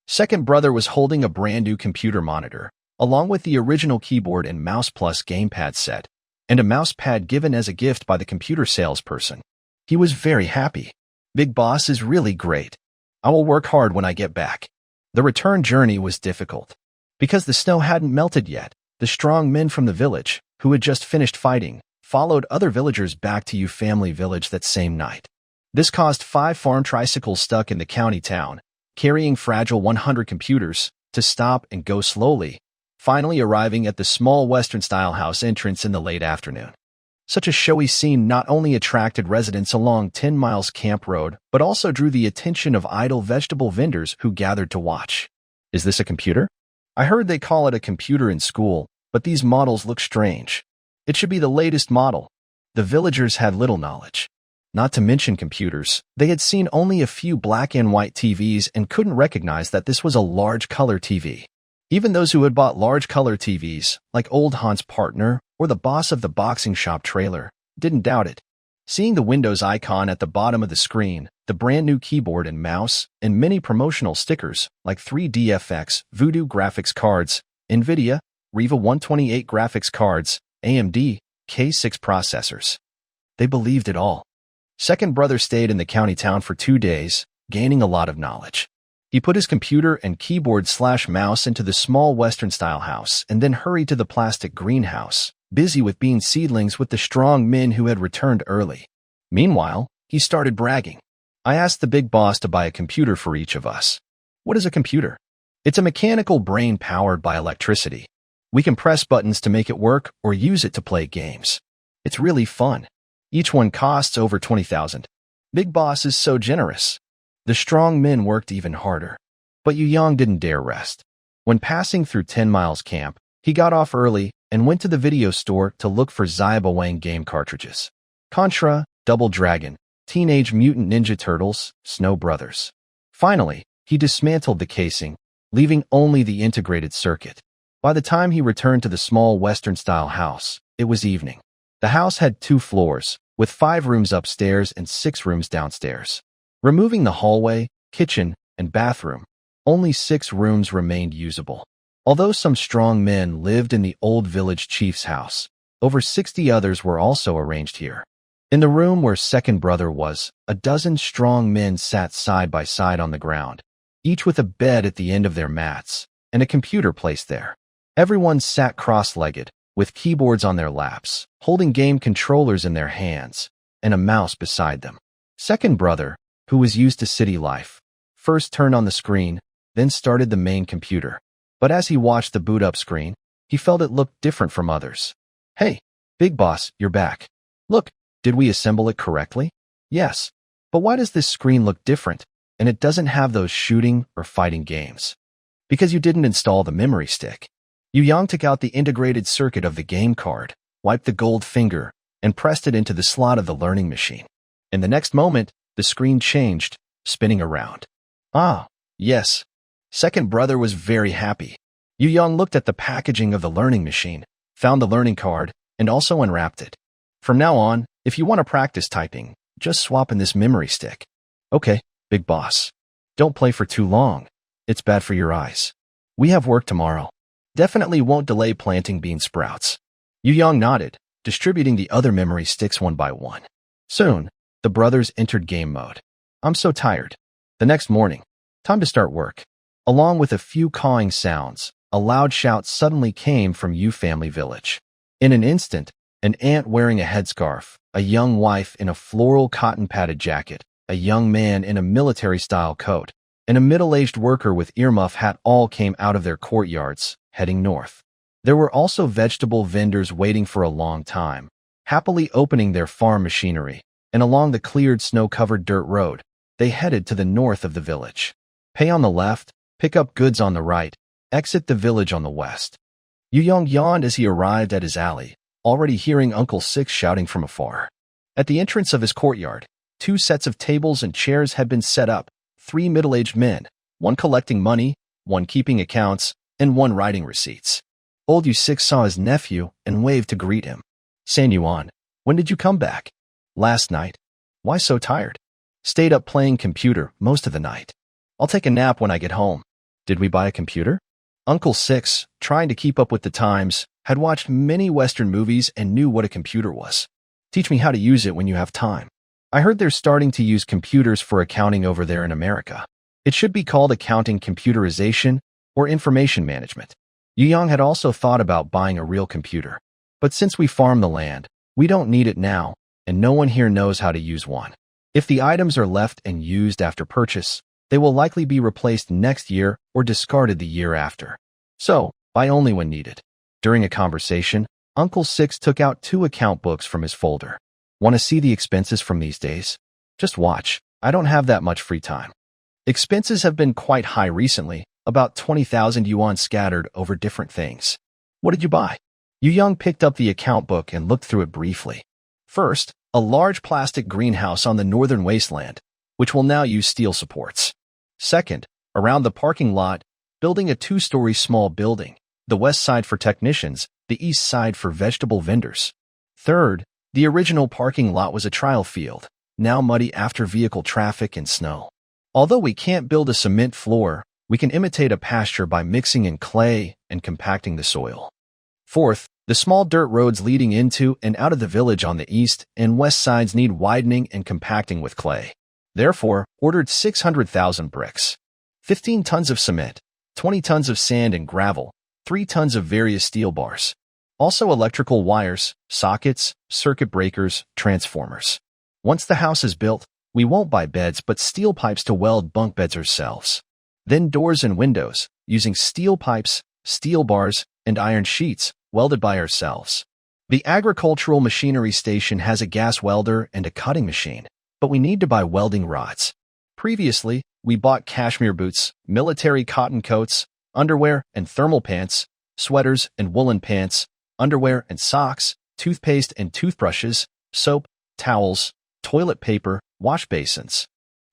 Second brother was holding a brand new computer monitor, along with the original keyboard and mouse plus gamepad set, and a mouse pad given as a gift by the computer salesperson. He was very happy. Big Boss is really great. I will work hard when I get back. The return journey was difficult. Because the snow hadn't melted yet, the strong men from the village, who had just finished fighting, followed other villagers back to Yu Family Village that same night. This caused 5 farm tricycles stuck in the county town, carrying fragile 100 computers, to stop and go slowly, finally arriving at the small Western-style house entrance in the late afternoon. Such a showy scene not only attracted residents along 10 Miles Camp Road, but also drew the attention of idle vegetable vendors who gathered to watch. Is this a computer? I heard they call it a computer in school, but these models look strange. It should be the latest model. The villagers had little knowledge. Not to mention computers, they had seen only a few black and white TVs and couldn't recognize that this was a large color TV. Even those who had bought large color TVs, like old Hans' partner or the boss of the boxing shop trailer, didn't doubt it. Seeing the Windows icon at the bottom of the screen, the brand new keyboard and mouse, and many promotional stickers like 3DFX, Voodoo graphics cards, NVIDIA, Riva 128 graphics cards, AMD, K6 processors. They believed it all. Second brother stayed in the county town for 2 days, gaining a lot of knowledge. He put his computer and keyboard/mouse into the small Western-style house and then hurried to the plastic greenhouse, busy with bean seedlings with the strong men who had returned early. Meanwhile, he started bragging. I asked the big boss to buy a computer for each of us. What is a computer? It's a mechanical brain powered by electricity. We can press buttons to make it work or use it to play games. It's really fun. Each one costs over 20,000. Big Boss is so generous. The strong men worked even harder. But Yu Yang didn't dare rest. When passing through 10 Miles Camp, he got off early and went to the video store to look for Zyabawang game cartridges. Contra, Double Dragon, Teenage Mutant Ninja Turtles, Snow Brothers. Finally, he dismantled the casing, leaving only the integrated circuit. By the time he returned to the small Western-style house, it was evening. The house had 2 floors, with 5 rooms upstairs and 6 rooms downstairs. Removing the hallway, kitchen, and bathroom, only 6 rooms remained usable. Although some strong men lived in the old village chief's house, over 60 others were also arranged here. In the room where second brother was, a dozen strong men sat side by side on the ground, each with a bed at the end of their mats, and a computer placed there. Everyone sat cross-legged, with keyboards on their laps, holding game controllers in their hands, and a mouse beside them. Second brother, who was used to city life, first turned on the screen, then started the main computer. But as he watched the boot-up screen, he felt it looked different from others. Hey, Big Boss, you're back. Look, did we assemble it correctly? Yes. But why does this screen look different, and it doesn't have those shooting or fighting games? Because you didn't install the memory stick. Yu Yang took out the integrated circuit of the game card, wiped the gold finger, and pressed it into the slot of the learning machine. In the next moment, the screen changed, spinning around. Ah, yes. Second brother was very happy. Yu Yang looked at the packaging of the learning machine, found the learning card, and also unwrapped it. From now on, if you want to practice typing, just swap in this memory stick. Okay, Big Boss. Don't play for too long. It's bad for your eyes. We have work tomorrow. Definitely won't delay planting bean sprouts. Yu Yang nodded, distributing the other memory sticks one by one. Soon, the brothers entered game mode. I'm so tired. The next morning, time to start work. Along with a few cawing sounds, a loud shout suddenly came from Yu family village. In an instant, an aunt wearing a headscarf, a young wife in a floral cotton-padded jacket, a young man in a military-style coat, and a middle-aged worker with earmuff hat all came out of their courtyards, heading north. There were also vegetable vendors waiting for a long time, happily opening their farm machinery, and along the cleared snow-covered dirt road, they headed to the north of the village. Pay on the left, pick up goods on the right, exit the village on the west. Yu Yang yawned as he arrived at his alley, already hearing Uncle Six shouting from afar. At the entrance of his courtyard, 2 sets of tables and chairs had been set up, 3 middle-aged men, one collecting money, one keeping accounts, and one writing receipts. Old Yu Six saw his nephew and waved to greet him. San Yuan, when did you come back? Last night. Why so tired? Stayed up playing computer most of the night. I'll take a nap when I get home. Did we buy a computer? Uncle Six, trying to keep up with the times, had watched many Western movies and knew what a computer was. Teach me how to use it when you have time. I heard they're starting to use computers for accounting over there in America. It should be called accounting computerization or information management. Yu Yang had also thought about buying a real computer. But since we farm the land, we don't need it now, and no one here knows how to use one. If the items are left and used after purchase, they will likely be replaced next year or discarded the year after. So, buy only when needed. During a conversation, Uncle Six took out 2 account books from his folder. Want to see the expenses from these days? Just watch. I don't have that much free time. Expenses have been quite high recently, about 20,000 yuan scattered over different things. What did you buy? Yu Yang picked up the account book and looked through it briefly. First, a large plastic greenhouse on the northern wasteland, which will now use steel supports. Second, around the parking lot, building a 2-story small building, the west side for technicians, the east side for vegetable vendors. Third, the original parking lot was a trial field, now muddy after vehicle traffic and snow. Although we can't build a cement floor, we can imitate a pasture by mixing in clay and compacting the soil. Fourth, the small dirt roads leading into and out of the village on the east and west sides need widening and compacting with clay. Therefore, ordered 600,000 bricks, 15 tons of cement, 20 tons of sand and gravel, 3 tons of various steel bars. Also electrical wires, sockets, circuit breakers, transformers. Once the house is built, we won't buy beds but steel pipes to weld bunk beds ourselves. Then doors and windows, using steel pipes, steel bars, and iron sheets, welded by ourselves. The agricultural machinery station has a gas welder and a cutting machine, but we need to buy welding rods. Previously, we bought cashmere boots, military cotton coats, underwear and thermal pants, sweaters and woolen pants, underwear and socks, toothpaste and toothbrushes, soap, towels, toilet paper, wash basins.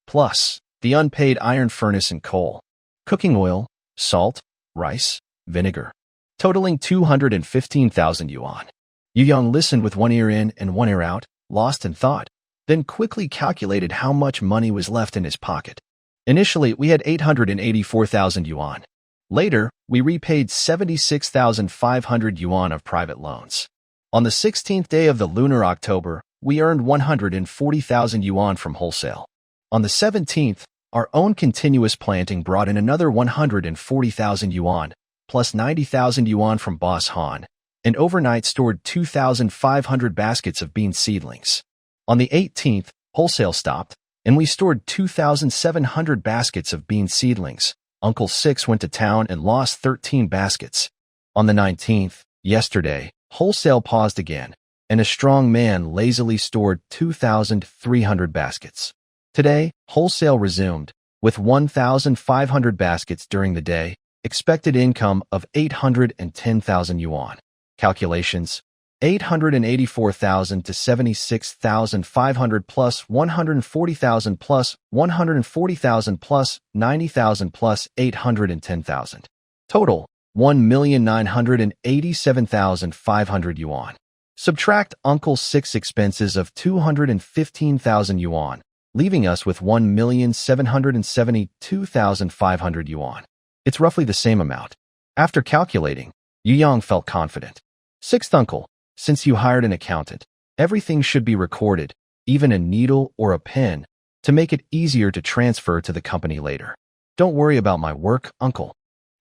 Plus, the unpaid iron furnace and coal, cooking oil, salt, rice, vinegar, totaling 215,000 yuan. Yu Yang listened with one ear in and one ear out, lost in thought, then quickly calculated how much money was left in his pocket. Initially, we had 884,000 yuan. Later, we repaid 76,500 yuan of private loans. On the 16th day of the lunar October, we earned 140,000 yuan from wholesale. On the 17th, our own continuous planting brought in another 140,000 yuan, plus 90,000 yuan from Boss Han, and overnight stored 2,500 baskets of bean seedlings. On the 18th, wholesale stopped, and we stored 2,700 baskets of bean seedlings. Uncle Six went to town and lost 13 baskets. On the 19th, yesterday, wholesale paused again, and a strong man lazily stored 2,300 baskets. Today, wholesale resumed, with 1,500 baskets during the day, expected income of 810,000 yuan. Calculations: 884,000 to 76,500 plus 140,000 plus 140,000 plus 90,000 plus 810,000. Total, 1,987,500 yuan. Subtract Uncle Six expenses of 215,000 yuan, leaving us with 1,772,500 yuan. It's roughly the same amount. After calculating, Yu Yang felt confident. Sixth uncle, since you hired an accountant, everything should be recorded, even a needle or a pen, to make it easier to transfer to the company later. Don't worry about my work, uncle.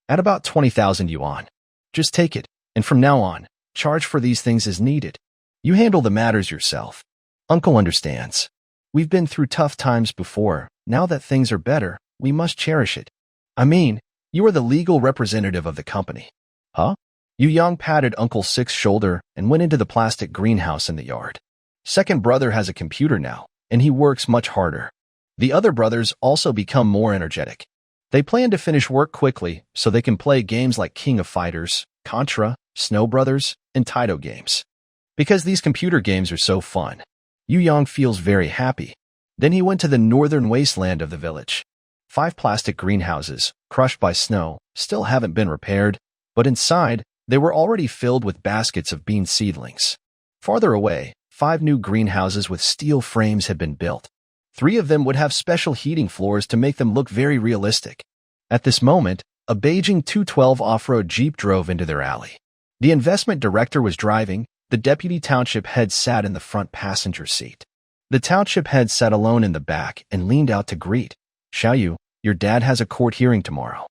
At about 20,000 yuan. Just take it, and from now on, charge for these things as needed. You handle the matters yourself. Uncle understands. We've been through tough times before. Now that things are better, we must cherish it. I mean, you are the legal representative of the company. Huh? Yu Yang patted Uncle Six's shoulder and went into the plastic greenhouse in the yard. Second brother has a computer now, and he works much harder. The other brothers also become more energetic. They plan to finish work quickly so they can play games like King of Fighters, Contra, Snow Brothers, and Taito games. Because these computer games are so fun, Yu Yang feels very happy. Then he went to the northern wasteland of the village. 5 plastic greenhouses, crushed by snow, still haven't been repaired, but inside, they were already filled with baskets of bean seedlings. Farther away, 5 new greenhouses with steel frames had been built. 3 of them would have special heating floors to make them look very realistic. At this moment, a Beijing 212 off-road Jeep drove into their alley. The investment director was driving, the deputy township head sat in the front passenger seat. The township head sat alone in the back and leaned out to greet. Xiaoyu, your dad has a court hearing tomorrow.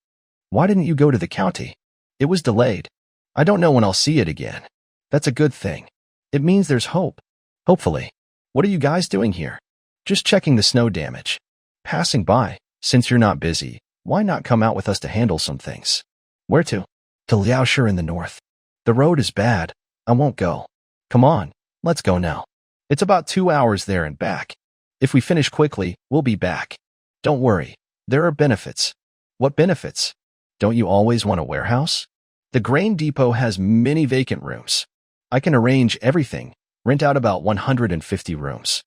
Why didn't you go to the county? It was delayed. I don't know when I'll see it again. That's a good thing. It means there's hope. Hopefully. What are you guys doing here? Just checking the snow damage. Passing by. Since you're not busy, why not come out with us to handle some things? Where to? To Liaoshi in the north. The road is bad. I won't go. Come on, let's go now. It's about 2 hours there and back. If we finish quickly, we'll be back. Don't worry. There are benefits. What benefits? Don't you always want a warehouse? The grain depot has many vacant rooms. I can arrange everything, rent out about 150 rooms.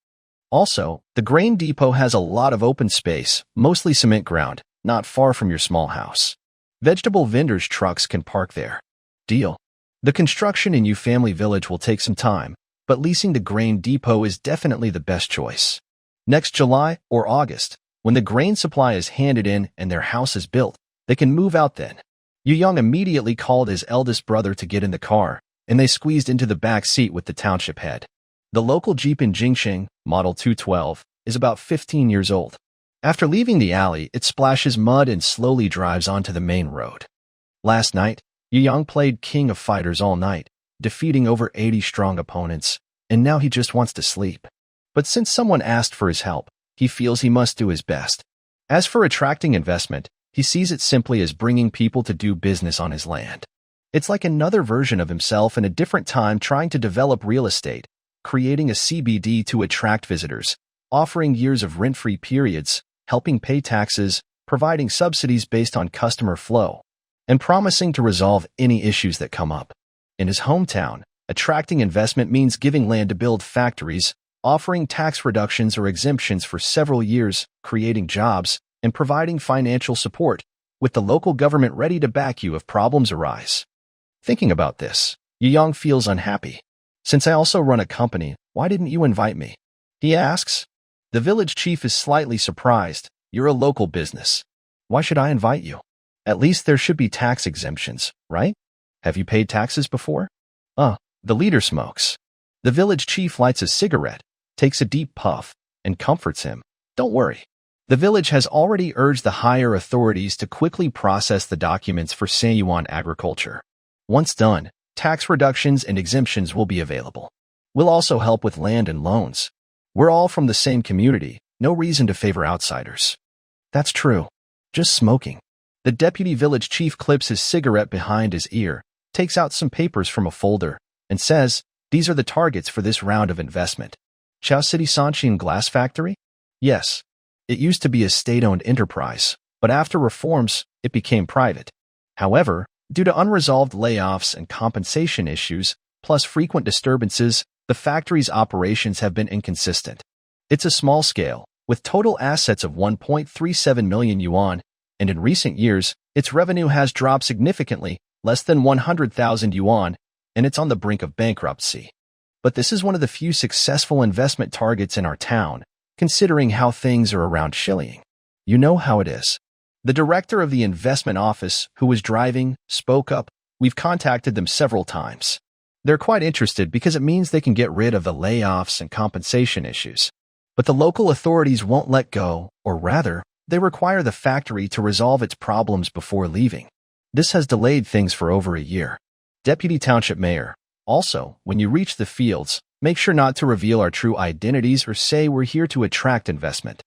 Also, the grain depot has a lot of open space, mostly cement ground, not far from your small house. Vegetable vendors' trucks can park there. Deal. The construction in Yu Family Village will take some time, but leasing the grain depot is definitely the best choice. Next July or August, when the grain supply is handed in and their house is built, they can move out then. Yu Yang immediately called his eldest brother to get in the car, and they squeezed into the back seat with the township head. The local Jeep in Jingxing, model 212, is about 15 years old. After leaving the alley, it splashes mud and slowly drives onto the main road. Last night, Yu Yang played King of Fighters all night, defeating over 80 strong opponents, and now he just wants to sleep. But since someone asked for his help, he feels he must do his best. As for attracting investment, he sees it simply as bringing people to do business on his land. It's like another version of himself in a different time trying to develop real estate, creating a CBD to attract visitors, offering years of rent-free periods, helping pay taxes, providing subsidies based on customer flow, and promising to resolve any issues that come up. In his hometown, attracting investment means giving land to build factories, offering tax reductions or exemptions for several years, creating jobs, and providing financial support, with the local government ready to back you if problems arise. Thinking about this, Yu Yang feels unhappy. Since I also run a company, why didn't you invite me? He asks. The village chief is slightly surprised. You're a local business. Why should I invite you? At least there should be tax exemptions, right? Have you paid taxes before? The leader smokes. The village chief lights a cigarette, takes a deep puff, and comforts him. Don't worry. The village has already urged the higher authorities to quickly process the documents for Sanyuan agriculture. Once done, tax reductions and exemptions will be available. We'll also help with land and loans. We're all from the same community, no reason to favor outsiders. That's true. Just smoking. The deputy village chief clips his cigarette behind his ear, takes out some papers from a folder, and says, these are the targets for this round of investment. Chao City Sanshin Glass Factory? Yes. It used to be a state-owned enterprise, but after reforms, it became private. However, due to unresolved layoffs and compensation issues, plus frequent disturbances, the factory's operations have been inconsistent. It's a small scale, with total assets of 1.37 million yuan, and in recent years, its revenue has dropped significantly, less than 100,000 yuan, and it's on the brink of bankruptcy. But this is one of the few successful investment targets in our town, considering how things are around Shilling. You know how it is. The director of the investment office, who was driving, spoke up. We've contacted them several times. They're quite interested because it means they can get rid of the layoffs and compensation issues. But the local authorities won't let go, or rather, they require the factory to resolve its problems before leaving. This has delayed things for over a year. Deputy Township Mayor, also, when you reach the fields, make sure not to reveal our true identities or say we're here to attract investment.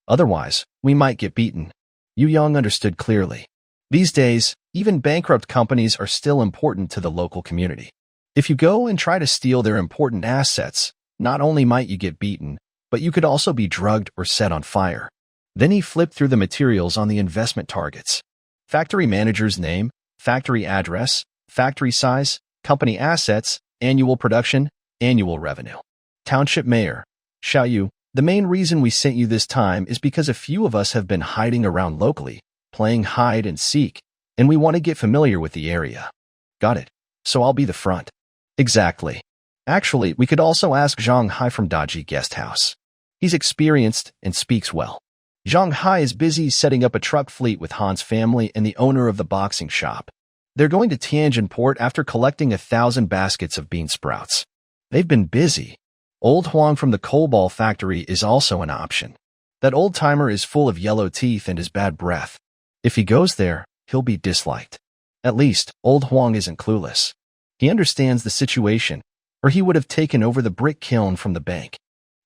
Otherwise, we might get beaten. Yu Yang understood clearly. These days, even bankrupt companies are still important to the local community. If you go and try to steal their important assets, not only might you get beaten, but you could also be drugged or set on fire. Then he flipped through the materials on the investment targets. Factory manager's name, factory address, factory size, company assets, annual production, annual revenue. Township Mayor, Xiao Yu, the main reason we sent you this time is because a few of us have been hiding around locally, playing hide and seek, and we want to get familiar with the area. Got it. So I'll be the front. Exactly. Actually, we could also ask Zhang Hai from Daji Guest House. He's experienced and speaks well. Zhang Hai is busy setting up a truck fleet with Han's family and the owner of the boxing shop. They're going to Tianjin port after collecting 1,000 baskets of bean sprouts. They've been busy. Old Huang from the coal ball factory is also an option. That old-timer is full of yellow teeth and his bad breath. If he goes there, he'll be disliked. At least, old Huang isn't clueless. He understands the situation, or he would have taken over the brick kiln from the bank.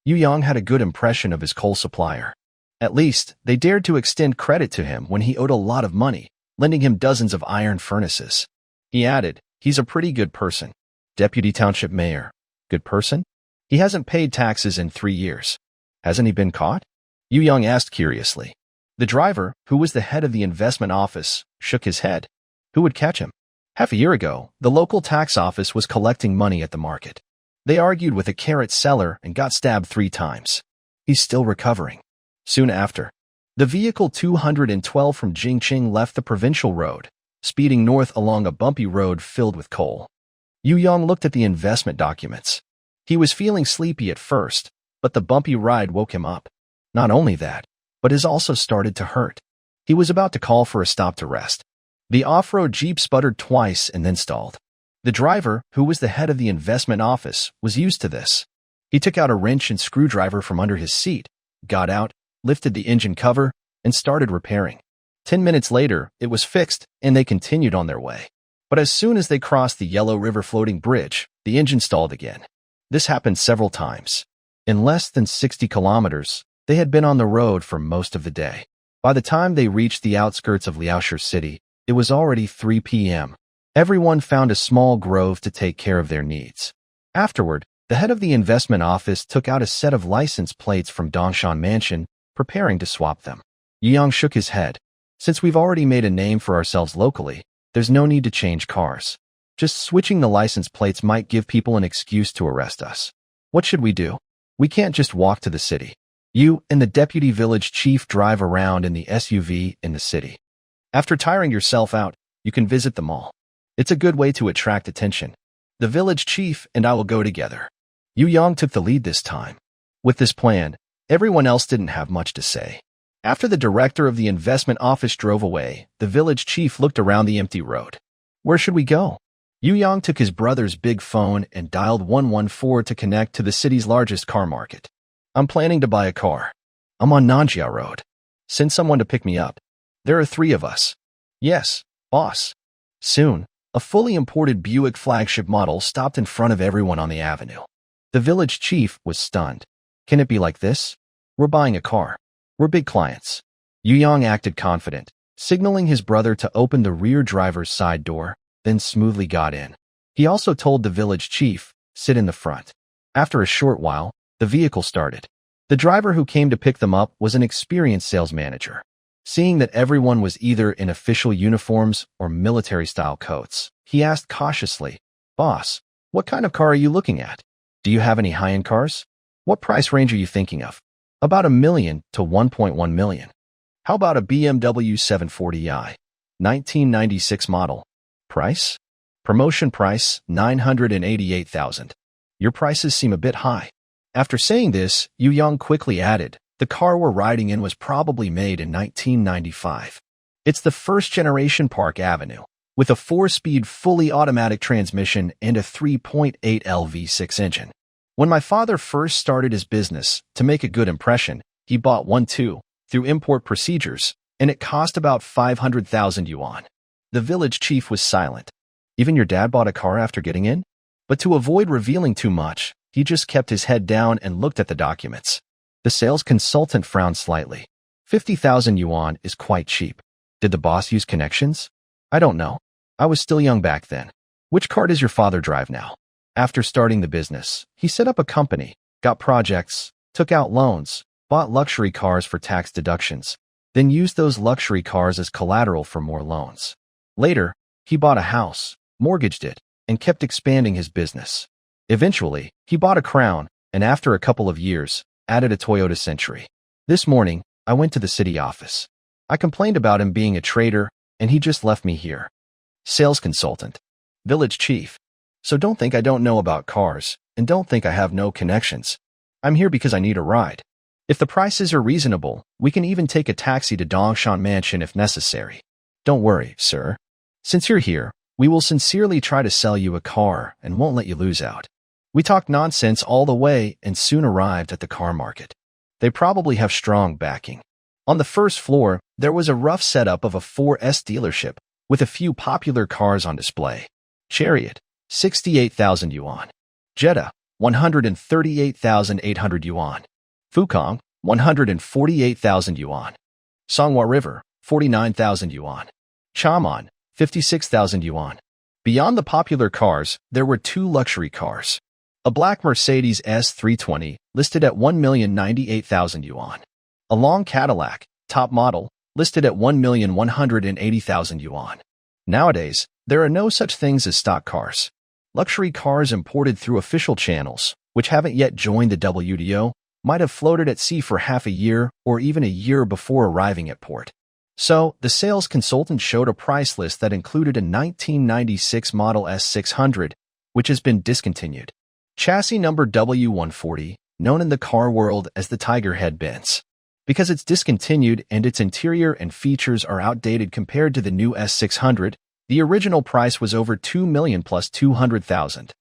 Yu Yang had a good impression of his coal supplier. At least, they dared to extend credit to him when he owed a lot of money, lending him dozens of iron furnaces. He added, he's a pretty good person. Deputy Township Mayor. Good person? He hasn't paid taxes in 3 years. Hasn't he been caught? Yu Yang asked curiously. The driver, who was the head of the investment office, shook his head. Who would catch him? Half a year ago, the local tax office was collecting money at the market. They argued with a carrot seller and got stabbed 3 times. He's still recovering. Soon after, the vehicle 212 from Jingqing left the provincial road, speeding north along a bumpy road filled with coal. Yu Yang looked at the investment documents. He was feeling sleepy at first, but the bumpy ride woke him up. Not only that, but his also started to hurt. He was about to call for a stop to rest. The off-road Jeep sputtered twice and then stalled. The driver, who was the head of the investment office, was used to this. He took out a wrench and screwdriver from under his seat, got out, lifted the engine cover, and started repairing. 10 minutes later, it was fixed, and they continued on their way. But as soon as they crossed the Yellow River floating bridge, the engine stalled again. This happened several times. In less than 60 kilometers, they had been on the road for most of the day. By the time they reached the outskirts of Liaoshi City, it was already 3 p.m. Everyone found a small grove to take care of their needs. Afterward, the head of the investment office took out a set of license plates from Dongshan Mansion, preparing to swap them. Yu Yang shook his head. Since we've already made a name for ourselves locally, there's no need to change cars. Just switching the license plates might give people an excuse to arrest us. What should we do? We can't just walk to the city. You and the deputy village chief drive around in the SUV in the city. After tiring yourself out, you can visit the mall. It's a good way to attract attention. The village chief and I will go together. Yu Yang took the lead this time. With this plan, everyone else didn't have much to say. After the director of the investment office drove away, the village chief looked around the empty road. Where should we go? Yu Yang took his brother's big phone and dialed 114 to connect to the city's largest car market. I'm planning to buy a car. I'm on Nanjia Road. Send someone to pick me up. There are 3 of us. Yes, boss. Soon, a fully imported Buick flagship model stopped in front of everyone on the avenue. The village chief was stunned. Can it be like this? We're buying a car. We're big clients. Yu Yang acted confident, signaling his brother to open the rear driver's side door, then smoothly got in. He also told the village chief, sit in the front. After a short while, the vehicle started. The driver who came to pick them up was an experienced sales manager. Seeing that everyone was either in official uniforms or military-style coats, he asked cautiously, Boss, what kind of car are you looking at? Do you have any high-end cars? What price range are you thinking of? About $1 million to $1.1 million. How about a BMW 740i, 1996 model? Price? Promotion price, $988,000. Your prices seem a bit high. After saying this, Yu Yang quickly added, the car we're riding in was probably made in 1995. It's the first-generation Park Avenue, with a 4-speed fully automatic transmission and a 3.8L V6 engine. When my father first started his business, to make a good impression, he bought one too, through import procedures, and it cost about 500,000 yuan. The village chief was silent. Even your dad bought a car after getting in? But to avoid revealing too much, he just kept his head down and looked at the documents. The sales consultant frowned slightly. 50,000 yuan is quite cheap. Did the boss use connections? I don't know. I was still young back then. Which car does your father drive now? After starting the business, he set up a company, got projects, took out loans, bought luxury cars for tax deductions, then used those luxury cars as collateral for more loans. Later, he bought a house, mortgaged it, and kept expanding his business. Eventually, he bought a Crown, and after a couple of years, added a Toyota Century. This morning, I went to the city office. I complained about him being a traitor, and he just left me here. Sales consultant. Village chief. So don't think I don't know about cars, and don't think I have no connections. I'm here because I need a ride. If the prices are reasonable, we can even take a taxi to Dongshan Mansion if necessary. Don't worry, sir. Since you're here, we will sincerely try to sell you a car and won't let you lose out. We talked nonsense all the way and soon arrived at the car market. They probably have strong backing. On the first floor, there was a rough setup of a 4S dealership with a few popular cars on display. Chariot, 68,000 yuan. Jetta, 138,800 yuan. Fukong, 148,000 yuan. Songhua River, 49,000 yuan. Chaman, 56,000 yuan. Beyond the popular cars, there were two luxury cars. A black Mercedes S320, listed at 1,098,000 yuan. A long Cadillac, top model, listed at 1,180,000 yuan. Nowadays, there are no such things as stock cars. Luxury cars imported through official channels, which haven't yet joined the WTO, might have floated at sea for half a year or even a year before arriving at port. So, the sales consultant showed a price list that included a 1996 Model S600, which has been discontinued. Chassis number W140, known in the car world as the Tiger Head Benz. Because it's discontinued and its interior and features are outdated compared to the new S600, the original price was over 2 million plus 200,000.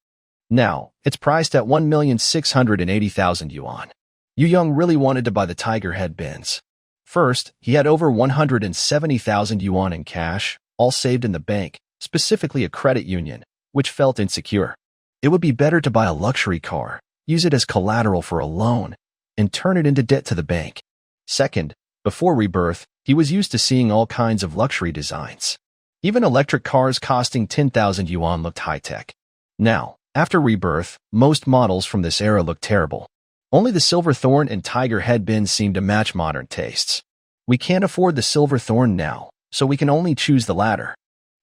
Now, it's priced at 1,680,000 yuan. Yu Young really wanted to buy the Tiger Head Benz. First, he had over 170,000 yuan in cash, all saved in the bank, specifically a credit union, which felt insecure. It would be better to buy a luxury car, use it as collateral for a loan, and turn it into debt to the bank. Second, before rebirth, he was used to seeing all kinds of luxury designs. Even electric cars costing 10,000 yuan looked high-tech. Now, after rebirth, most models from this era look terrible. Only the Silverthorn and Tiger Head Benz seem to match modern tastes. We can't afford the Silverthorn now, so we can only choose the latter.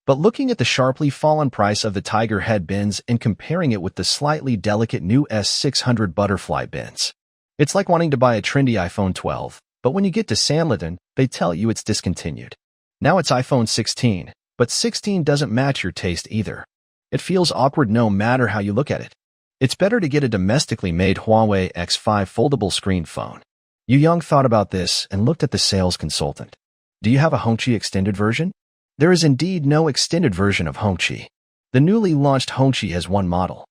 But looking at the sharply fallen price of the Tiger Head Benz and comparing it with the slightly delicate new S600 Butterfly Benz, it's like wanting to buy a trendy iPhone 12, but when you get to Sanlitun, they tell you it's discontinued. Now it's iPhone 16, but 16 doesn't match your taste either. It feels awkward no matter how you look at it. It's better to get a domestically made Huawei X5 foldable screen phone. Yu Young thought about this and looked at the sales consultant. Do you have a Hongqi extended version? There is indeed no extended version of Hongqi. The newly launched Hongqi has one model.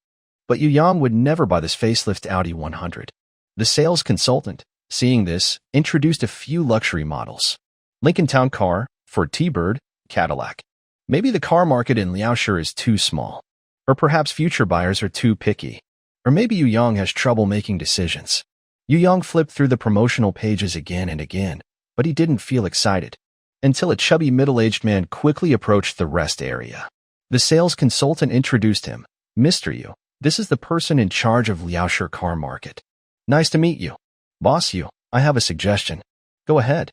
But Yu Yang would never buy this facelift Audi 100. The sales consultant, seeing this, introduced a few luxury models. Lincoln Town Car, Ford T-Bird, Cadillac. Maybe the car market in Liaoshi is too small. Or perhaps future buyers are too picky. Or maybe Yu Yang has trouble making decisions. Yu Yang flipped through the promotional pages again and again, but he didn't feel excited. Until a chubby middle-aged man quickly approached the rest area. The sales consultant introduced him. Mr. Yu, this is the person in charge of Liaoshi car market. Nice to meet you. Boss Yu, I have a suggestion. Go ahead.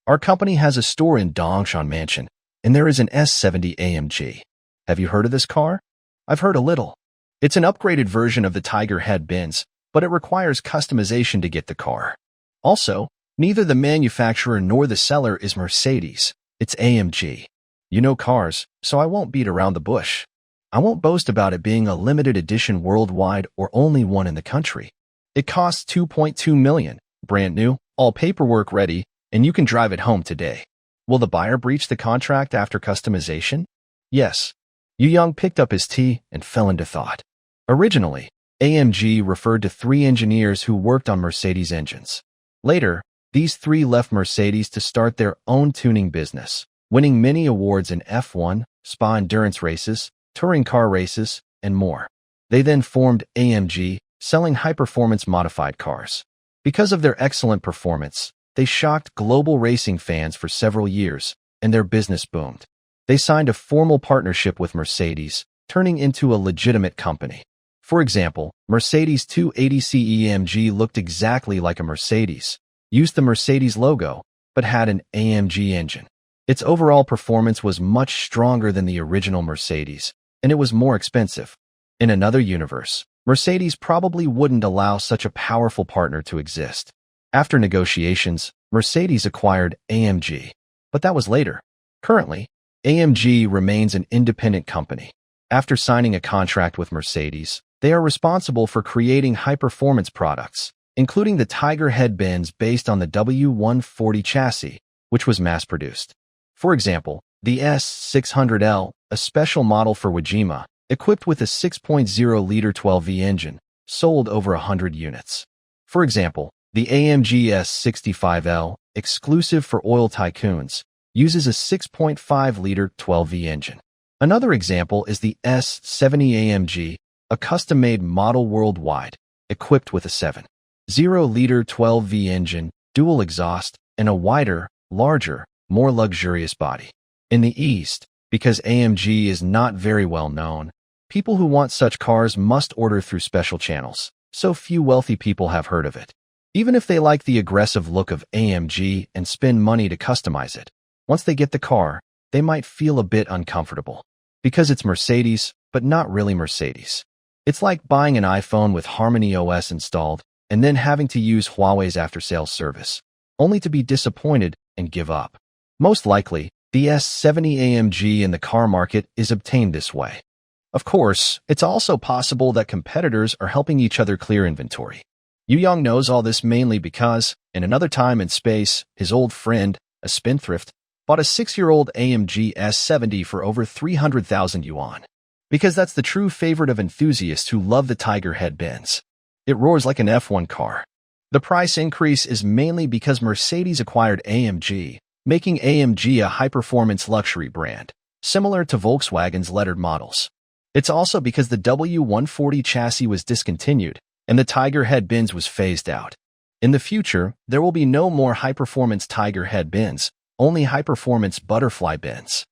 Our company has a store in Dongshan Mansion, and there is an S70 AMG. Have you heard of this car? I've heard a little. It's an upgraded version of the Tiger Head Benz, but it requires customization to get the car. Also, neither the manufacturer nor the seller is Mercedes. It's AMG. You know cars, so I won't beat around the bush. I won't boast about it being a limited edition worldwide or only one in the country. It costs 2.2 million, brand new, all paperwork ready, and you can drive it home today. Will the buyer breach the contract after customization? Yes. Yu Yang picked up his tea and fell into thought. Originally, AMG referred to 3 engineers who worked on Mercedes engines. Later, these 3 left Mercedes to start their own tuning business, winning many awards in F1, Spa endurance races, touring car races, and more. They then formed AMG, selling high-performance modified cars. Because of their excellent performance, they shocked global racing fans for several years, and their business boomed. They signed a formal partnership with Mercedes, turning into a legitimate company. For example, Mercedes 280C AMG looked exactly like a Mercedes, used the Mercedes logo, but had an AMG engine. Its overall performance was much stronger than the original Mercedes, and it was more expensive. In another universe, Mercedes probably wouldn't allow such a powerful partner to exist. After negotiations, Mercedes acquired AMG, but that was later. Currently, AMG remains an independent company. After signing a contract with Mercedes, they are responsible for creating high-performance products, including the Tiger headbands based on the W140 chassis, which was mass-produced. For example, the S600L, a special model for Wajima, equipped with a 6.0-liter 12V engine, sold over 100 units. For example, the AMG S65L, exclusive for oil tycoons, uses a 6.5-liter 12V engine. Another example is the S70 AMG, a custom-made model worldwide, equipped with a 7.0-liter 12V engine, dual exhaust, and a wider, larger, more luxurious body. In the East, because AMG is not very well known, people who want such cars must order through special channels, so few wealthy people have heard of it. Even if they like the aggressive look of AMG and spend money to customize it, once they get the car, they might feel a bit uncomfortable. Because it's Mercedes, but not really Mercedes. It's like buying an iPhone with Harmony OS installed and then having to use Huawei's after-sales service, only to be disappointed and give up. Most likely, the S70 AMG in the car market is obtained this way. Of course, it's also possible that competitors are helping each other clear inventory. Yu Yang knows all this mainly because, in another time and space, his old friend, a spendthrift, bought a 6-year-old AMG S70 for over 300,000 yuan. Because that's the true favorite of enthusiasts who love the Tiger headbands. It roars like an F1 car. The price increase is mainly because Mercedes acquired AMG, making AMG a high-performance luxury brand, similar to Volkswagen's lettered models. It's also because the W140 chassis was discontinued, and the Tiger head bins was phased out. In the future, there will be no more high-performance Tiger head bins, only high-performance butterfly bins.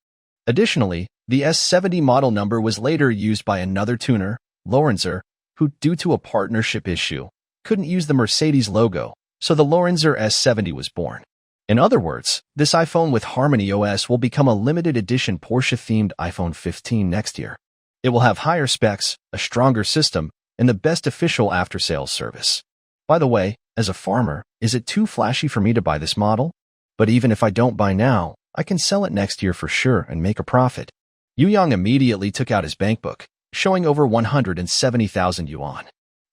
Additionally, the S70 model number was later used by another tuner, Lorenzer, who, due to a partnership issue, couldn't use the Mercedes logo, so the Lorenzer S70 was born. In other words, this iPhone with Harmony OS will become a limited edition Porsche-themed iPhone 15 next year. It will have higher specs, a stronger system, and the best official after-sales service. By the way, as a farmer, is it too flashy for me to buy this model? But even if I don't buy now, I can sell it next year for sure and make a profit. Yu Yang immediately took out his bankbook, showing over 170,000 yuan.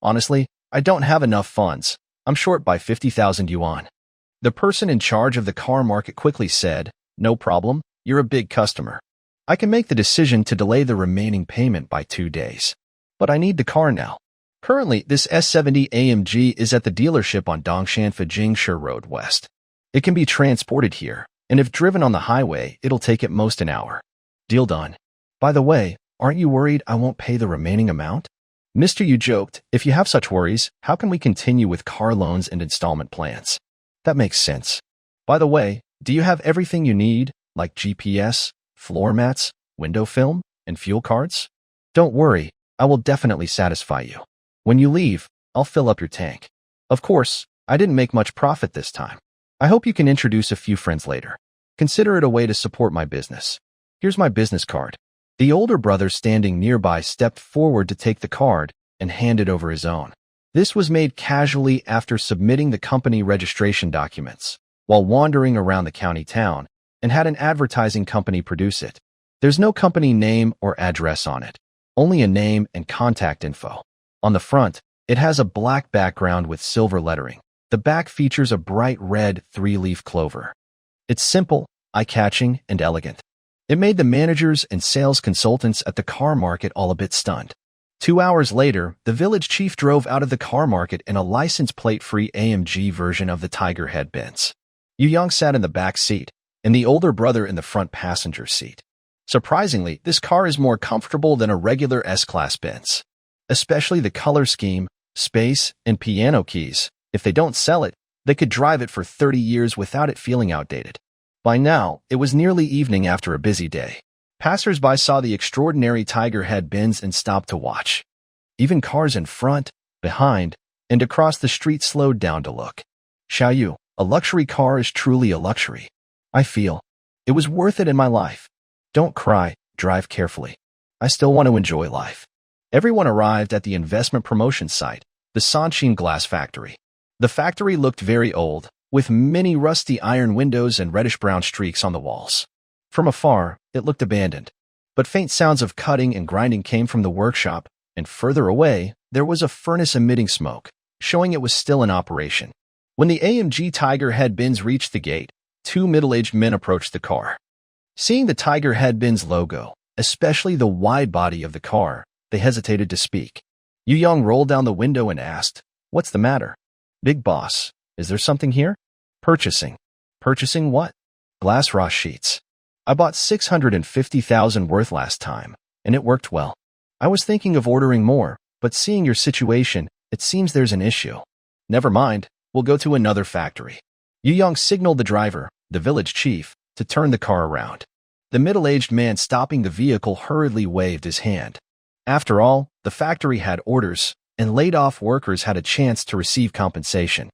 Honestly, I don't have enough funds. I'm short by 50,000 yuan. The person in charge of the car market quickly said, "No problem, you're a big customer. I can make the decision to delay the remaining payment by 2 days. But I need the car now." Currently, this S70 AMG is at the dealership on Dongshan Jingshe Road West. It can be transported here, and if driven on the highway, it'll take at most an hour. Deal done. By the way, aren't you worried I won't pay the remaining amount? Mr. Yu joked, "If you have such worries, how can we continue with car loans and installment plans?" That makes sense. By the way, do you have everything you need, like GPS, floor mats, window film, and fuel cards? Don't worry, I will definitely satisfy you. When you leave, I'll fill up your tank. Of course, I didn't make much profit this time. I hope you can introduce a few friends later. Consider it a way to support my business. Here's my business card. The older brother standing nearby stepped forward to take the card and handed over his own. This was made casually after submitting the company registration documents, while wandering around the county town, and had an advertising company produce it. There's no company name or address on it, only a name and contact info. On the front, it has a black background with silver lettering. The back features a bright red 3-leaf clover. It's simple, eye-catching, and elegant. It made the managers and sales consultants at the car market all a bit stunned. 2 hours later, the village chief drove out of the car market in a license plate-free AMG version of the Tiger Head Benz. Yu Yang sat in the back seat, and the older brother in the front passenger seat. Surprisingly, this car is more comfortable than a regular S-Class Benz. Especially the color scheme, space, and piano keys. If they don't sell it, they could drive it for 30 years without it feeling outdated. By now, it was nearly evening after a busy day. Passers-by saw the extraordinary Tiger Head Benz and stopped to watch. Even cars in front, behind, and across the street slowed down to look. Xiaoyu, a luxury car is truly a luxury. I feel it was worth it in my life. Don't cry, drive carefully. I still want to enjoy life. Everyone arrived at the investment promotion site, the Sanshin Glass Factory. The factory looked very old, with many rusty iron windows and reddish-brown streaks on the walls. From afar, it looked abandoned. But faint sounds of cutting and grinding came from the workshop, and further away, there was a furnace emitting smoke, showing it was still in operation. When the AMG Tiger Head Benz reached the gate, two middle-aged men approached the car. Seeing the Tiger Head Benz logo, especially the wide body of the car, they hesitated to speak. Yu Yang rolled down the window and asked, "What's the matter?" "Big boss, is there something here?" "Purchasing." "Purchasing what?" "Glass raw sheets. I bought 650,000 worth last time, and it worked well. I was thinking of ordering more, but seeing your situation, it seems there's an issue." "Never mind, we'll go to another factory." Yu Yang signaled the driver, the village chief, to turn the car around. The middle-aged man stopping the vehicle hurriedly waved his hand. After all, the factory had orders, and laid-off workers had a chance to receive compensation.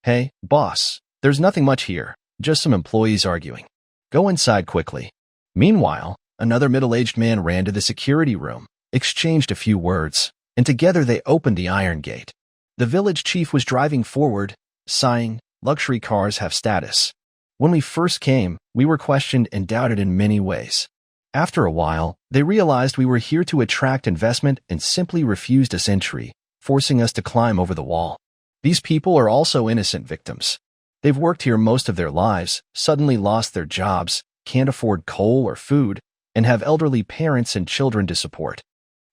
"Hey, boss, there's nothing much here, just some employees arguing. Go inside quickly." Meanwhile, another middle-aged man ran to the security room, exchanged a few words, and together they opened the iron gate. The village chief was driving forward, sighing, "Luxury cars have status. When we first came, we were questioned and doubted in many ways. After a while, they realized we were here to attract investment and simply refused us entry, forcing us to climb over the wall. These people are also innocent victims. They've worked here most of their lives, suddenly lost their jobs, can't afford coal or food, and have elderly parents and children to support.